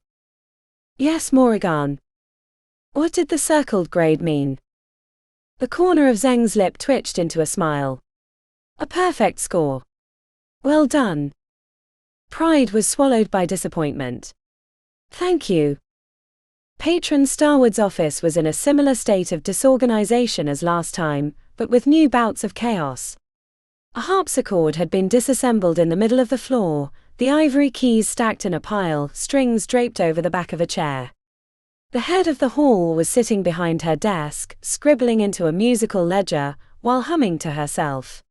"Yes, Morrigan." What did the circled grade mean? The corner of Zeng's lip twitched into a smile. "A perfect score." "Well done." Pride was swallowed by disappointment. "Thank you." Patron Starwood's office was in a similar state of disorganization as last time, but with new bouts of chaos. A harpsichord had been disassembled in the middle of the floor, the ivory keys stacked in a pile, strings draped over the back of a chair. The head of the hall was sitting behind her desk, scribbling into a musical ledger, while humming to herself.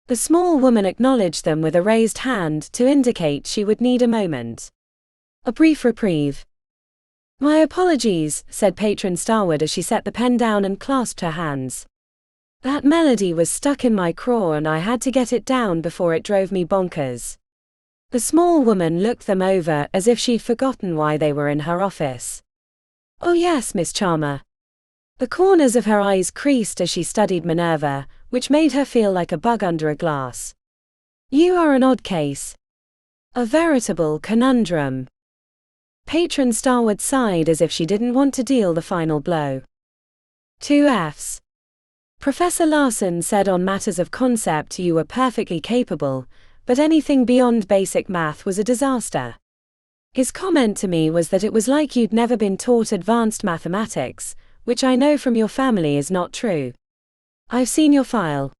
The small woman acknowledged them with a raised hand to indicate she would need a moment. A brief reprieve. "My apologies," said Patron Starwood as she set the pen down and clasped her hands. "That melody was stuck in my craw and I had to get it down before it drove me bonkers." The small woman looked them over as if she'd forgotten why they were in her office. "Oh yes, Miss Charmer." The corners of her eyes creased as she studied Minerva, which made her feel like a bug under a glass. "You are an odd case. A veritable conundrum." Patron Starwood sighed as if she didn't want to deal the final blow. 2 Fs. Professor Larson said on matters of concept you were perfectly capable, but anything beyond basic math was a disaster. His comment to me was that it was like you'd never been taught advanced mathematics, which I know from your family is not true. I've seen your file.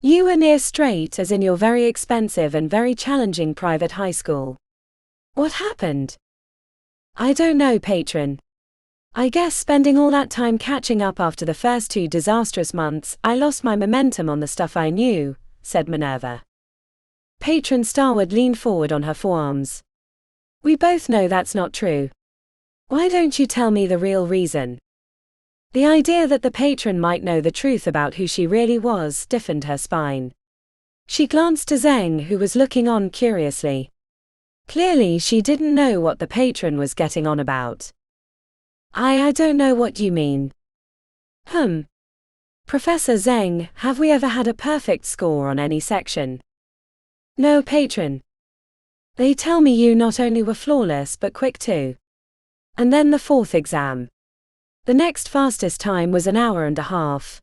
You were near straight as in your very expensive and very challenging private high school. What happened? I don't know, patron. I guess spending all that time catching up after the first 2 disastrous months, I lost my momentum on the stuff I knew, said Minerva. Patron Starwood leaned forward on her forearms. We both know that's not true. Why don't you tell me the real reason? The idea that the patron might know the truth about who she really was stiffened her spine. She glanced to Zeng, who was looking on curiously. Clearly she didn't know what the patron was getting on about. I don't know what you mean. Professor Zeng, have we ever had a perfect score on any section? No, patron. They tell me you not only were flawless but quick too. And then the 4th exam. The next fastest time was 1 hour and a half.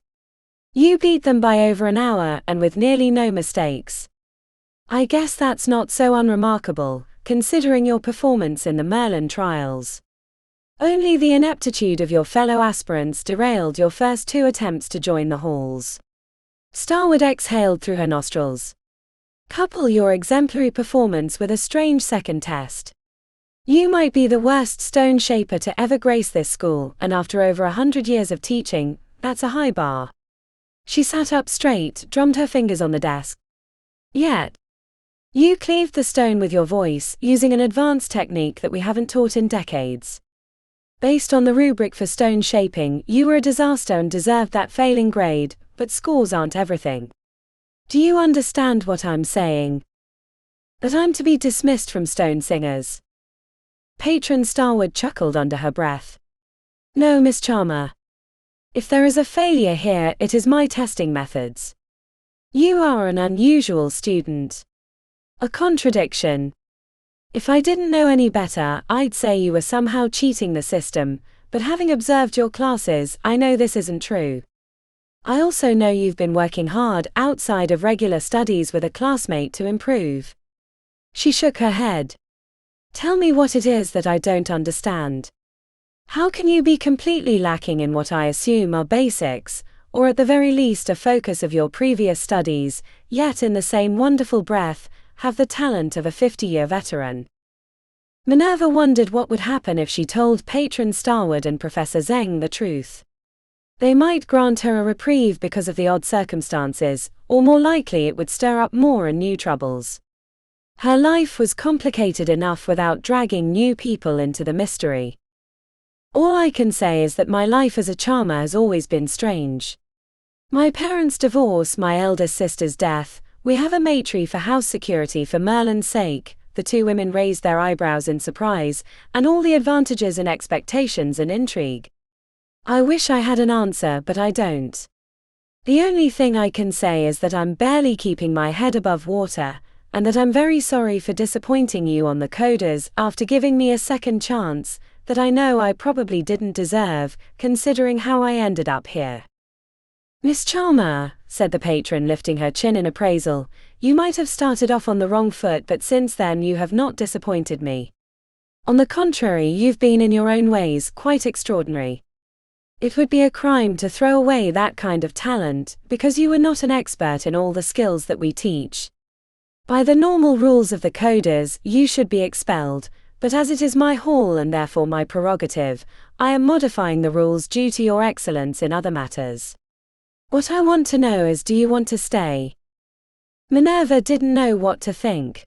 You beat them by over an hour and with nearly no mistakes. I guess that's not so unremarkable, considering your performance in the Merlin trials. Only the ineptitude of your fellow aspirants derailed your first 2 attempts to join the halls. Starwood exhaled through her nostrils. Couple your exemplary performance with a strange second test. You might be the worst stone shaper to ever grace this school, and after over 100 years of teaching, that's a high bar. She sat up straight, drummed her fingers on the desk. Yet, you cleaved the stone with your voice, using an advanced technique that we haven't taught in decades. Based on the rubric for stone shaping, you were a disaster and deserved that failing grade, but scores aren't everything. Do you understand what I'm saying? That I'm to be dismissed from stone singers? Patron Starwood chuckled under her breath. No, Miss Charmer. If there is a failure here, it is my testing methods. You are an unusual student. A contradiction. If I didn't know any better, I'd say you were somehow cheating the system, but having observed your classes, I know this isn't true. I also know you've been working hard outside of regular studies with a classmate to improve. She shook her head. Tell me what it is that I don't understand. How can you be completely lacking in what I assume are basics, or at the very least a focus of your previous studies, yet in the same wonderful breath, have the talent of a 50-year veteran? Minerva wondered what would happen if she told Patron Starwood and Professor Zeng the truth. They might grant her a reprieve because of the odd circumstances, or more likely it would stir up more and new troubles. Her life was complicated enough without dragging new people into the mystery. All I can say is that my life as a charmer has always been strange. My parents' divorce, my eldest sister's death, we have a maitre for house security for Merlin's sake, the 2 women raised their eyebrows in surprise, and all the advantages and expectations and intrigue. I wish I had an answer, but I don't. The only thing I can say is that I'm barely keeping my head above water, and that I'm very sorry for disappointing you on the coders after giving me a second chance, that I know I probably didn't deserve, considering how I ended up here. Miss Charmer, said the patron lifting her chin in appraisal, you might have started off on the wrong foot, but since then you have not disappointed me. On the contrary, you've been in your own ways quite extraordinary. It would be a crime to throw away that kind of talent, because you were not an expert in all the skills that we teach. By the normal rules of the coders, you should be expelled, but as it is my hall and therefore my prerogative, I am modifying the rules due to your excellence in other matters. What I want to know is, do you want to stay? Minerva didn't know what to think.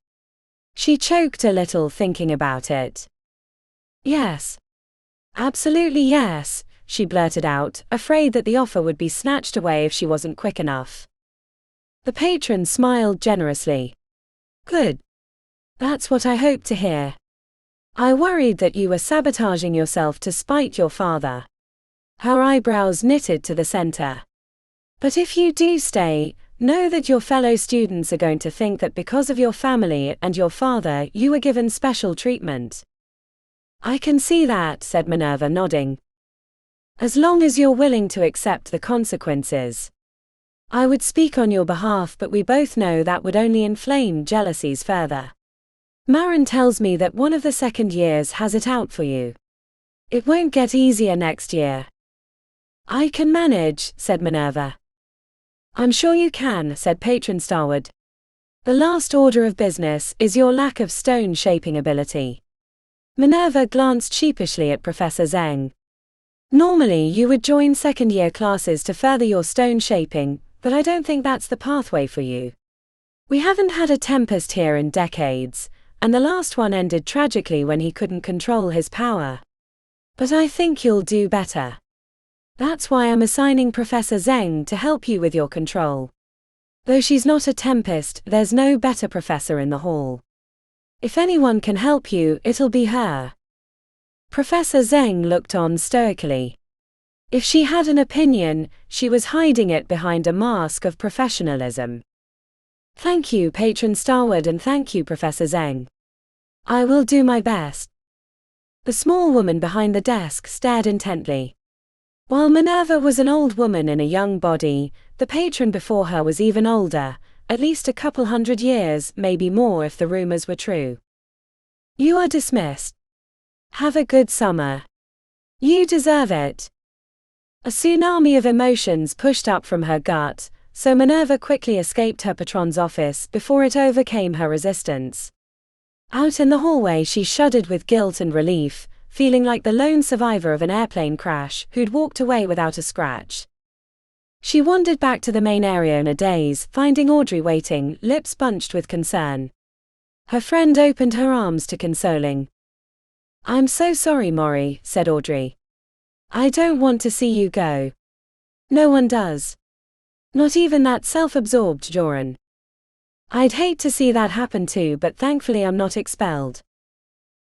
She choked a little thinking about it. Yes. Absolutely yes, she blurted out, afraid that the offer would be snatched away if she wasn't quick enough. The patron smiled generously. Good. That's what I hoped to hear. I worried that you were sabotaging yourself to spite your father. Her eyebrows knitted to the center. But if you do stay, know that your fellow students are going to think that because of your family and your father you were given special treatment. I can see that, said Minerva, nodding. As long as you're willing to accept the consequences. I would speak on your behalf, but we both know that would only inflame jealousies further. Moran tells me that one of the second years has it out for you. It won't get easier next year. I can manage, said Minerva. I'm sure you can, said Patron Starwood. The last order of business is your lack of stone shaping ability. Minerva glanced sheepishly at Professor Zeng. Normally you would join second-year classes to further your stone shaping, but I don't think that's the pathway for you. We haven't had a tempest here in decades, and the last one ended tragically when he couldn't control his power. But I think you'll do better. That's why I'm assigning Professor Zeng to help you with your control. Though she's not a tempest, there's no better professor in the hall. If anyone can help you, it'll be her. Professor Zeng looked on stoically. If she had an opinion, she was hiding it behind a mask of professionalism. Thank you, Patron Starwood, and thank you, Professor Zeng. I will do my best. The small woman behind the desk stared intently. While Minerva was an old woman in a young body, the patron before her was even older, at least a couple 100 years, maybe more if the rumors were true. You are dismissed. Have a good summer. You deserve it. A tsunami of emotions pushed up from her gut, so Minerva quickly escaped her patron's office before it overcame her resistance. Out in the hallway she shuddered with guilt and relief, feeling like the lone survivor of an airplane crash who'd walked away without a scratch. She wandered back to the main area in a daze, finding Audrey waiting, lips bunched with concern. Her friend opened her arms to consoling. I'm so sorry, Maury, said Audrey. I don't want to see you go. No one does. Not even that self-absorbed Joran. I'd hate to see that happen too, but thankfully I'm not expelled.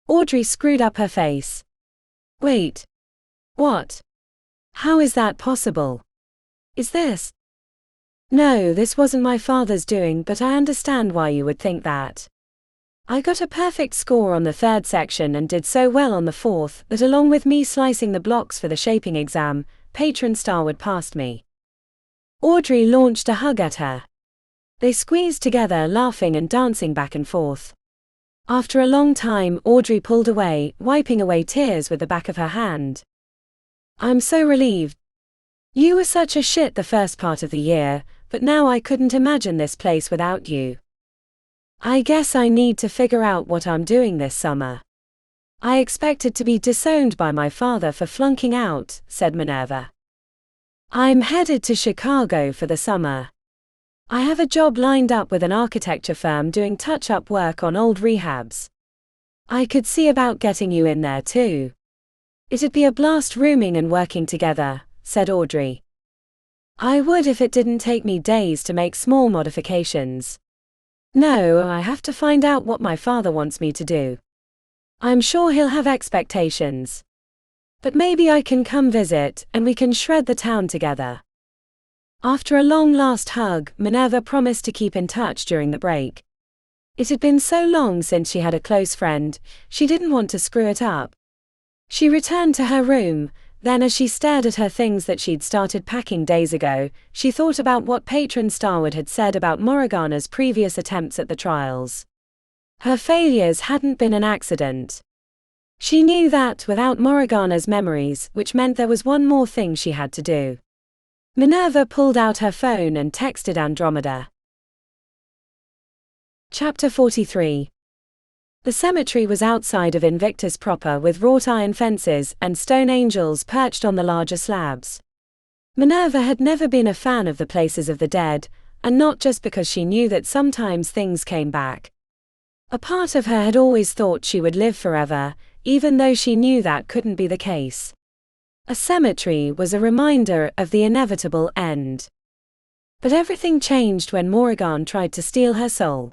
Audrey screwed up her face. Wait. What? How is that possible? Is this? No, this wasn't my father's doing, but I understand why you would think that. I got a perfect score on the third section and did so well on the fourth that along with me slicing the blocks for the shaping exam, Patron Starwood passed me. Audrey launched a hug at her. They squeezed together, laughing and dancing back and forth. After a long time, Audrey pulled away, wiping away tears with the back of her hand. I'm so relieved. You were such a shit the first part of the year, but now I couldn't imagine this place without you. I guess I need to figure out what I'm doing this summer. I expected to be disowned by my father for flunking out, said Minerva. I'm headed to Chicago for the summer. I have a job lined up with an architecture firm doing touch-up work on old rehabs. I could see about getting you in there too. It'd be a blast rooming and working together, said Audrey. I would if it didn't take me days to make small modifications. No, I have to find out what my father wants me to do. I'm sure he'll have expectations. But maybe I can come visit, and we can shred the town together. After a long last hug, Minerva promised to keep in touch during the break. It had been so long since she had a close friend, she didn't want to screw it up. She returned to her room, then as she stared at her things that she'd started packing days ago, she thought about what Patron Starwood had said about Morgana's previous attempts at the trials. Her failures hadn't been an accident. She knew that without Morgana's memories, which meant there was one more thing she had to do. Minerva pulled out her phone and texted Andromeda. Chapter 43. The cemetery was outside of Invictus proper with wrought iron fences and stone angels perched on the larger slabs. Minerva had never been a fan of the places of the dead, and not just because she knew that sometimes things came back. A part of her had always thought she would live forever, even though she knew that couldn't be the case. A cemetery was a reminder of the inevitable end. But everything changed when Morgan tried to steal her soul.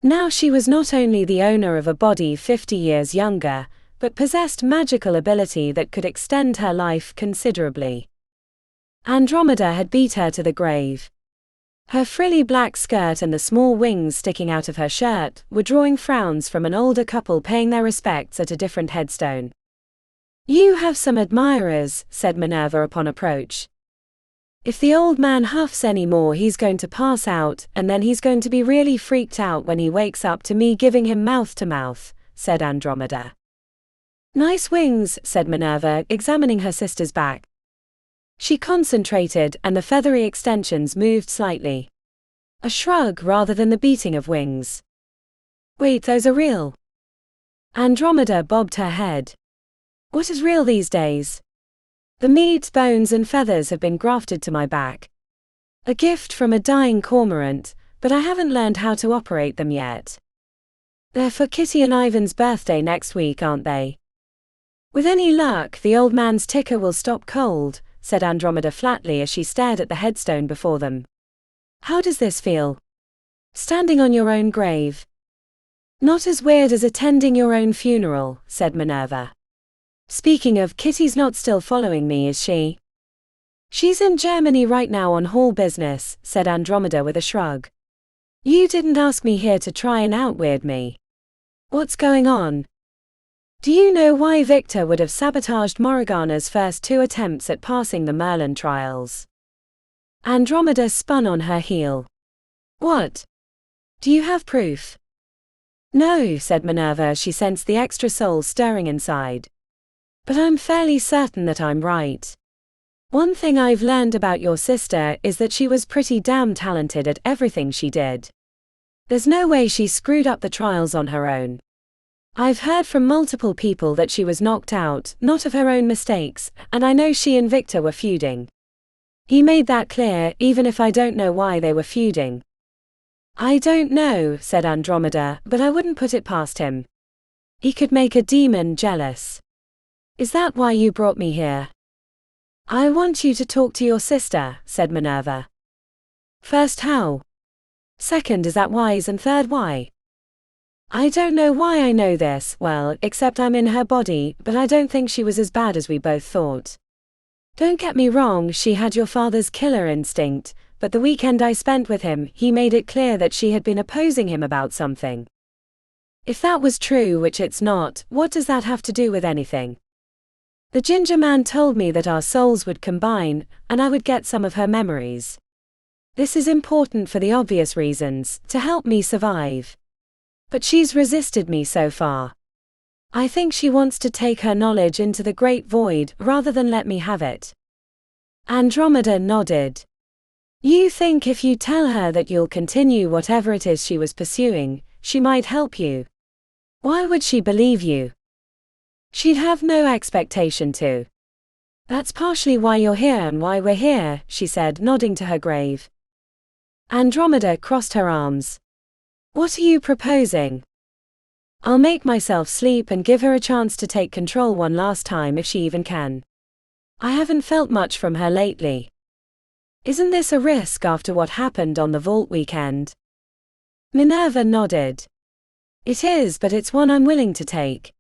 Now she was not only the owner of a body 50 years younger, but possessed magical ability that could extend her life considerably. Andromeda had beat her to the grave. Her frilly black skirt and the small wings sticking out of her shirt were drawing frowns from an older couple paying their respects at a different headstone. You have some admirers, said Minerva upon approach. If the old man huffs any more he's going to pass out, and then he's going to be really freaked out when he wakes up to me giving him mouth to mouth, said Andromeda. Nice wings, said Minerva, examining her sister's back. She concentrated, and the feathery extensions moved slightly. A shrug rather than the beating of wings. Wait, those are real? Andromeda bobbed her head. What is real these days? The meat, bones and feathers have been grafted to my back. A gift from a dying cormorant, but I haven't learned how to operate them yet. They're for Kitty and Ivan's birthday next week, aren't they? With any luck, the old man's ticker will stop cold, said Andromeda flatly as she stared at the headstone before them. How does this feel? Standing on your own grave. Not as weird as attending your own funeral, said Minerva. Speaking of, Kitty's not still following me, is she? She's in Germany right now on hall business, said Andromeda with a shrug. You didn't ask me here to try and outweird me. What's going on? Do you know why Victor would have sabotaged Morgana's first 2 attempts at passing the Merlin trials? Andromeda spun on her heel. What? Do you have proof? No, said Minerva as she sensed the extra soul stirring inside. But I'm fairly certain that I'm right. One thing I've learned about your sister is that she was pretty damn talented at everything she did. There's no way she screwed up the trials on her own. I've heard from multiple people that she was knocked out, not of her own mistakes, and I know she and Victor were feuding. He made that clear, even if I don't know why they were feuding. I don't know, said Andromeda, but I wouldn't put it past him. He could make a demon jealous. Is that why you brought me here? I want you to talk to your sister, said Minerva. First, how? Second, is that wise, and third, why? I don't know why I know this, well, except I'm in her body, but I don't think she was as bad as we both thought. Don't get me wrong, she had your father's killer instinct, but the weekend I spent with him, he made it clear that she had been opposing him about something. If that was true, which it's not, what does that have to do with anything? The ginger man told me that our souls would combine, and I would get some of her memories. This is important for the obvious reasons, to help me survive. But she's resisted me so far. I think she wants to take her knowledge into the great void, rather than let me have it. Andromeda nodded. You think if you tell her that you'll continue whatever it is she was pursuing, she might help you? Why would she believe you? She'd have no expectation to. That's partially why you're here and why we're here, she said, nodding to her grave. Andromeda crossed her arms. What are you proposing? I'll make myself sleep and give her a chance to take control one last time if she even can. I haven't felt much from her lately. Isn't this a risk after what happened on the vault weekend? Minerva nodded. It is, but it's one I'm willing to take.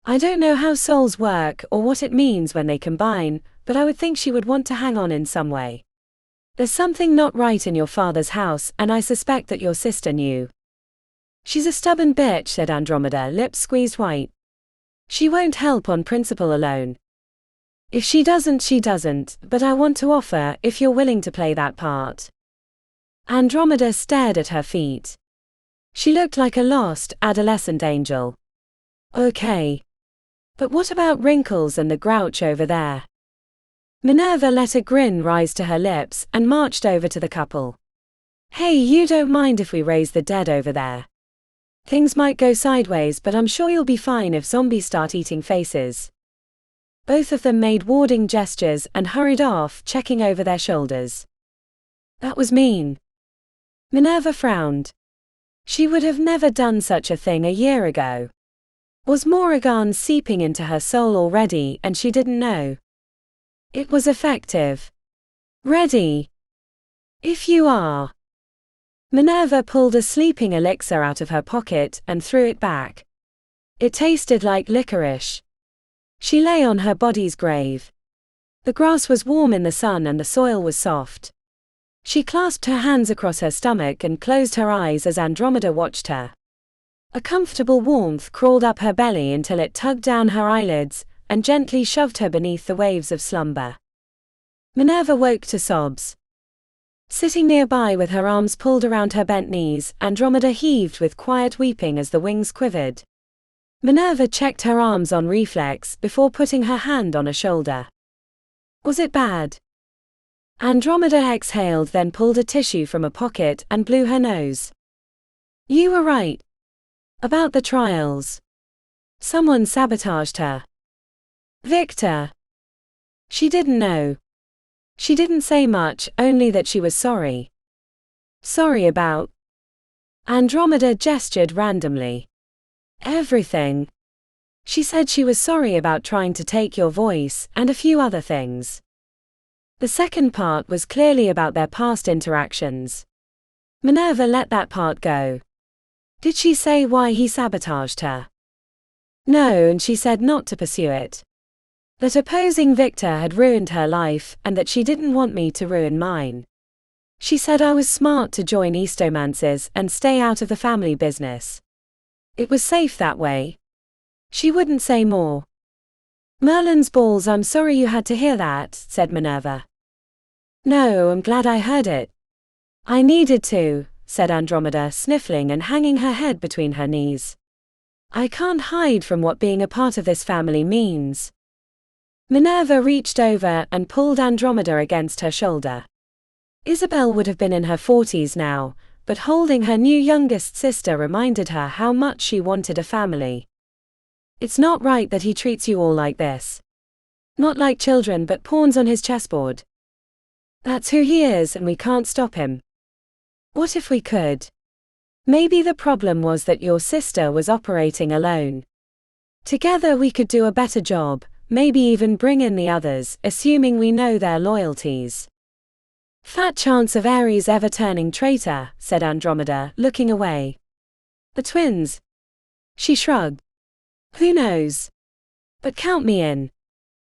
I don't know how souls work or what it means when they combine, but I would think she would want to hang on in some way. There's something not right in your father's house, and I suspect that your sister knew. She's a stubborn bitch, said Andromeda, lips squeezed white. She won't help on principle alone. If she doesn't, she doesn't, but I want to offer, if you're willing to play that part. Andromeda stared at her feet. She looked like a lost, adolescent angel. Okay. But what about Wrinkles and the Grouch over there? Minerva let a grin rise to her lips and marched over to the couple. Hey, you don't mind if we raise the dead over there? Things might go sideways, but I'm sure you'll be fine if zombies start eating faces. Both of them made warding gestures and hurried off, checking over their shoulders. That was mean. Minerva frowned. She would have never done such a thing a year ago. Was Morrigan seeping into her soul already and she didn't know? It was effective. Ready? If you are. Minerva pulled a sleeping elixir out of her pocket and threw it back. It tasted like licorice. She lay on her body's grave. The grass was warm in the sun and the soil was soft. She clasped her hands across her stomach and closed her eyes as Andromeda watched her. A comfortable warmth crawled up her belly until it tugged down her eyelids, and gently shoved her beneath the waves of slumber. Minerva woke to sobs. Sitting nearby with her arms pulled around her bent knees, Andromeda heaved with quiet weeping as the wings quivered. Minerva checked her arms on reflex before putting her hand on a shoulder. Was it bad? Andromeda exhaled, then pulled a tissue from a pocket and blew her nose. You were right. About the trials. Someone sabotaged her. Victor. She didn't know. She didn't say much, only that she was sorry. Sorry about? Andromeda gestured randomly. Everything. She said she was sorry about trying to take your voice, and a few other things. The second part was clearly about their past interactions. Minerva let that part go. Did she say why he sabotaged her? No, and she said not to pursue it. That opposing Victor had ruined her life, and that she didn't want me to ruin mine. She said I was smart to join Eastomances and stay out of the family business. It was safe that way. She wouldn't say more. Merlin's balls, I'm sorry you had to hear that, said Minerva. No, I'm glad I heard it. I needed to, said Andromeda, sniffling and hanging her head between her knees. I can't hide from what being a part of this family means. Minerva reached over and pulled Andromeda against her shoulder. Isabel would have been in her 40s now, but holding her new youngest sister reminded her how much she wanted a family. It's not right that he treats you all like this. Not like children but pawns on his chessboard. That's who he is and we can't stop him. What if we could? Maybe the problem was that your sister was operating alone. Together we could do a better job, maybe even bring in the others, assuming we know their loyalties. Fat chance of Ares ever turning traitor, said Andromeda, looking away. The twins? She shrugged. Who knows? But count me in.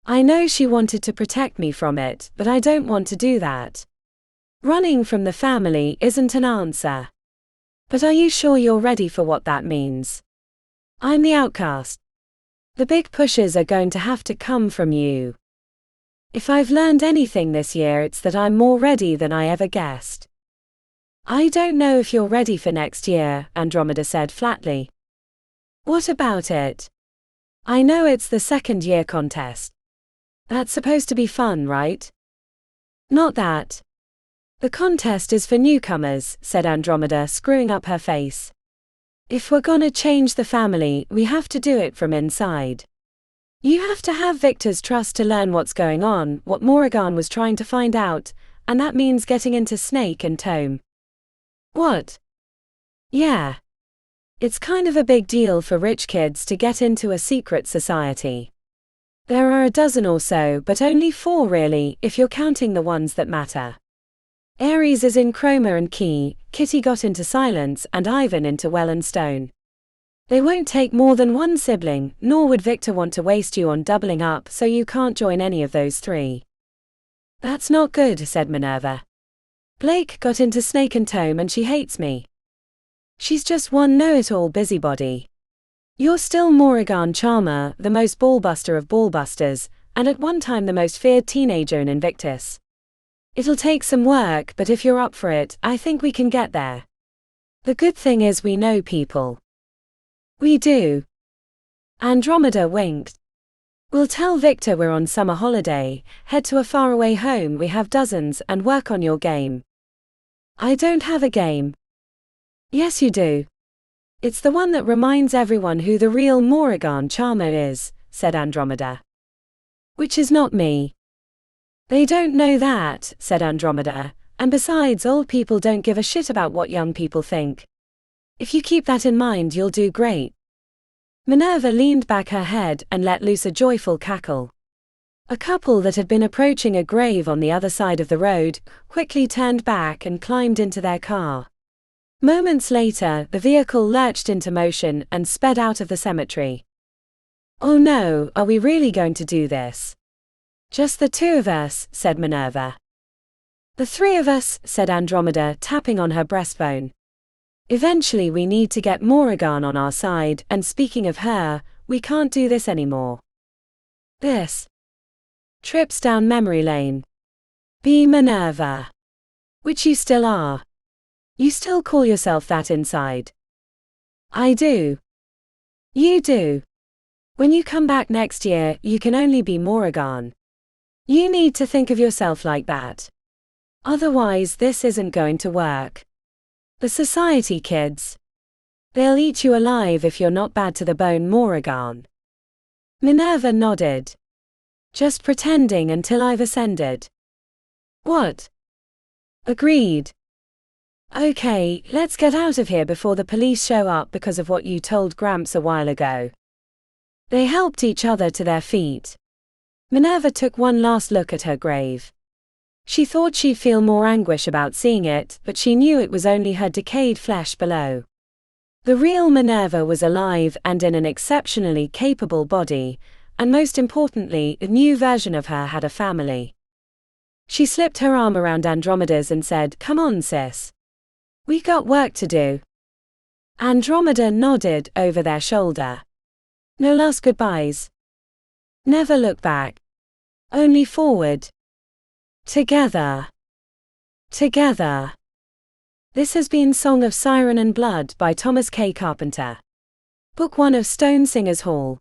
I know she wanted to protect me from it, but I don't want to do that. Running from the family isn't an answer. But are you sure you're ready for what that means? I'm the outcast. The big pushes are going to have to come from you. If I've learned anything this year, it's that I'm more ready than I ever guessed. I don't know if you're ready for next year, Andromeda said flatly. What about it? I know it's the second-year contest. That's supposed to be fun, right? Not that. The contest is for newcomers, said Andromeda, screwing up her face. If we're gonna change the family, we have to do it from inside. You have to have Victor's trust to learn what's going on, what Moran was trying to find out, and that means getting into Snake and Tome. What? Yeah. It's kind of a big deal for rich kids to get into a secret society. There are a dozen or so, but only 4 really, if you're counting the ones that matter. Ares is in Chroma and Key, Kitty got into Silence, and Ivan into Well and Stone. They won't take more than 1 sibling, nor would Victor want to waste you on doubling up, so you can't join any of those 3. That's not good, said Minerva. Blake got into Snake and Tome and she hates me. She's just one know-it-all busybody. You're still Moran Charmer, the most ballbuster of ballbusters, and at one time the most feared teenager in Invictus. It'll take some work, but if you're up for it, I think we can get there. The good thing is we know people. We do. Andromeda winked. We'll tell Victor we're on summer holiday, head to a faraway home we have dozens, and work on your game. I don't have a game. Yes you do. It's the one that reminds everyone who the real Moran Charmer is, said Andromeda. Which is not me. They don't know that, said Andromeda, and besides, old people don't give a shit about what young people think. If you keep that in mind, you'll do great. Minerva leaned back her head and let loose a joyful cackle. A couple that had been approaching a grave on the other side of the road quickly turned back and climbed into their car. Moments later, the vehicle lurched into motion and sped out of the cemetery. Oh no, are we really going to do this? Just the 2 of us, said Minerva. The 3 of us, said Andromeda, tapping on her breastbone. Eventually we need to get Moran on our side, and speaking of her, we can't do this anymore. This trips down memory lane. Be Minerva. Which you still are. You still call yourself that inside. I do. You do. When you come back next year, you can only be Moran. You need to think of yourself like that. Otherwise, this isn't going to work. The society kids. They'll eat you alive if you're not bad to the bone, Moran. Minerva nodded. Just pretending until I've ascended. What? Agreed. Okay, let's get out of here before the police show up because of what you told Gramps a while ago. They helped each other to their feet. Minerva took one last look at her grave. She thought she'd feel more anguish about seeing it, but she knew it was only her decayed flesh below. The real Minerva was alive and in an exceptionally capable body, and most importantly, a new version of her had a family. She slipped her arm around Andromeda's and said, "Come on, sis. We got work to do." Andromeda nodded over their shoulder. No last goodbyes. Never look back. Only forward. Together. Together. This has been Song of Siren and Blood by Thomas K. Carpenter. Book 1 of Stone Singers Hall.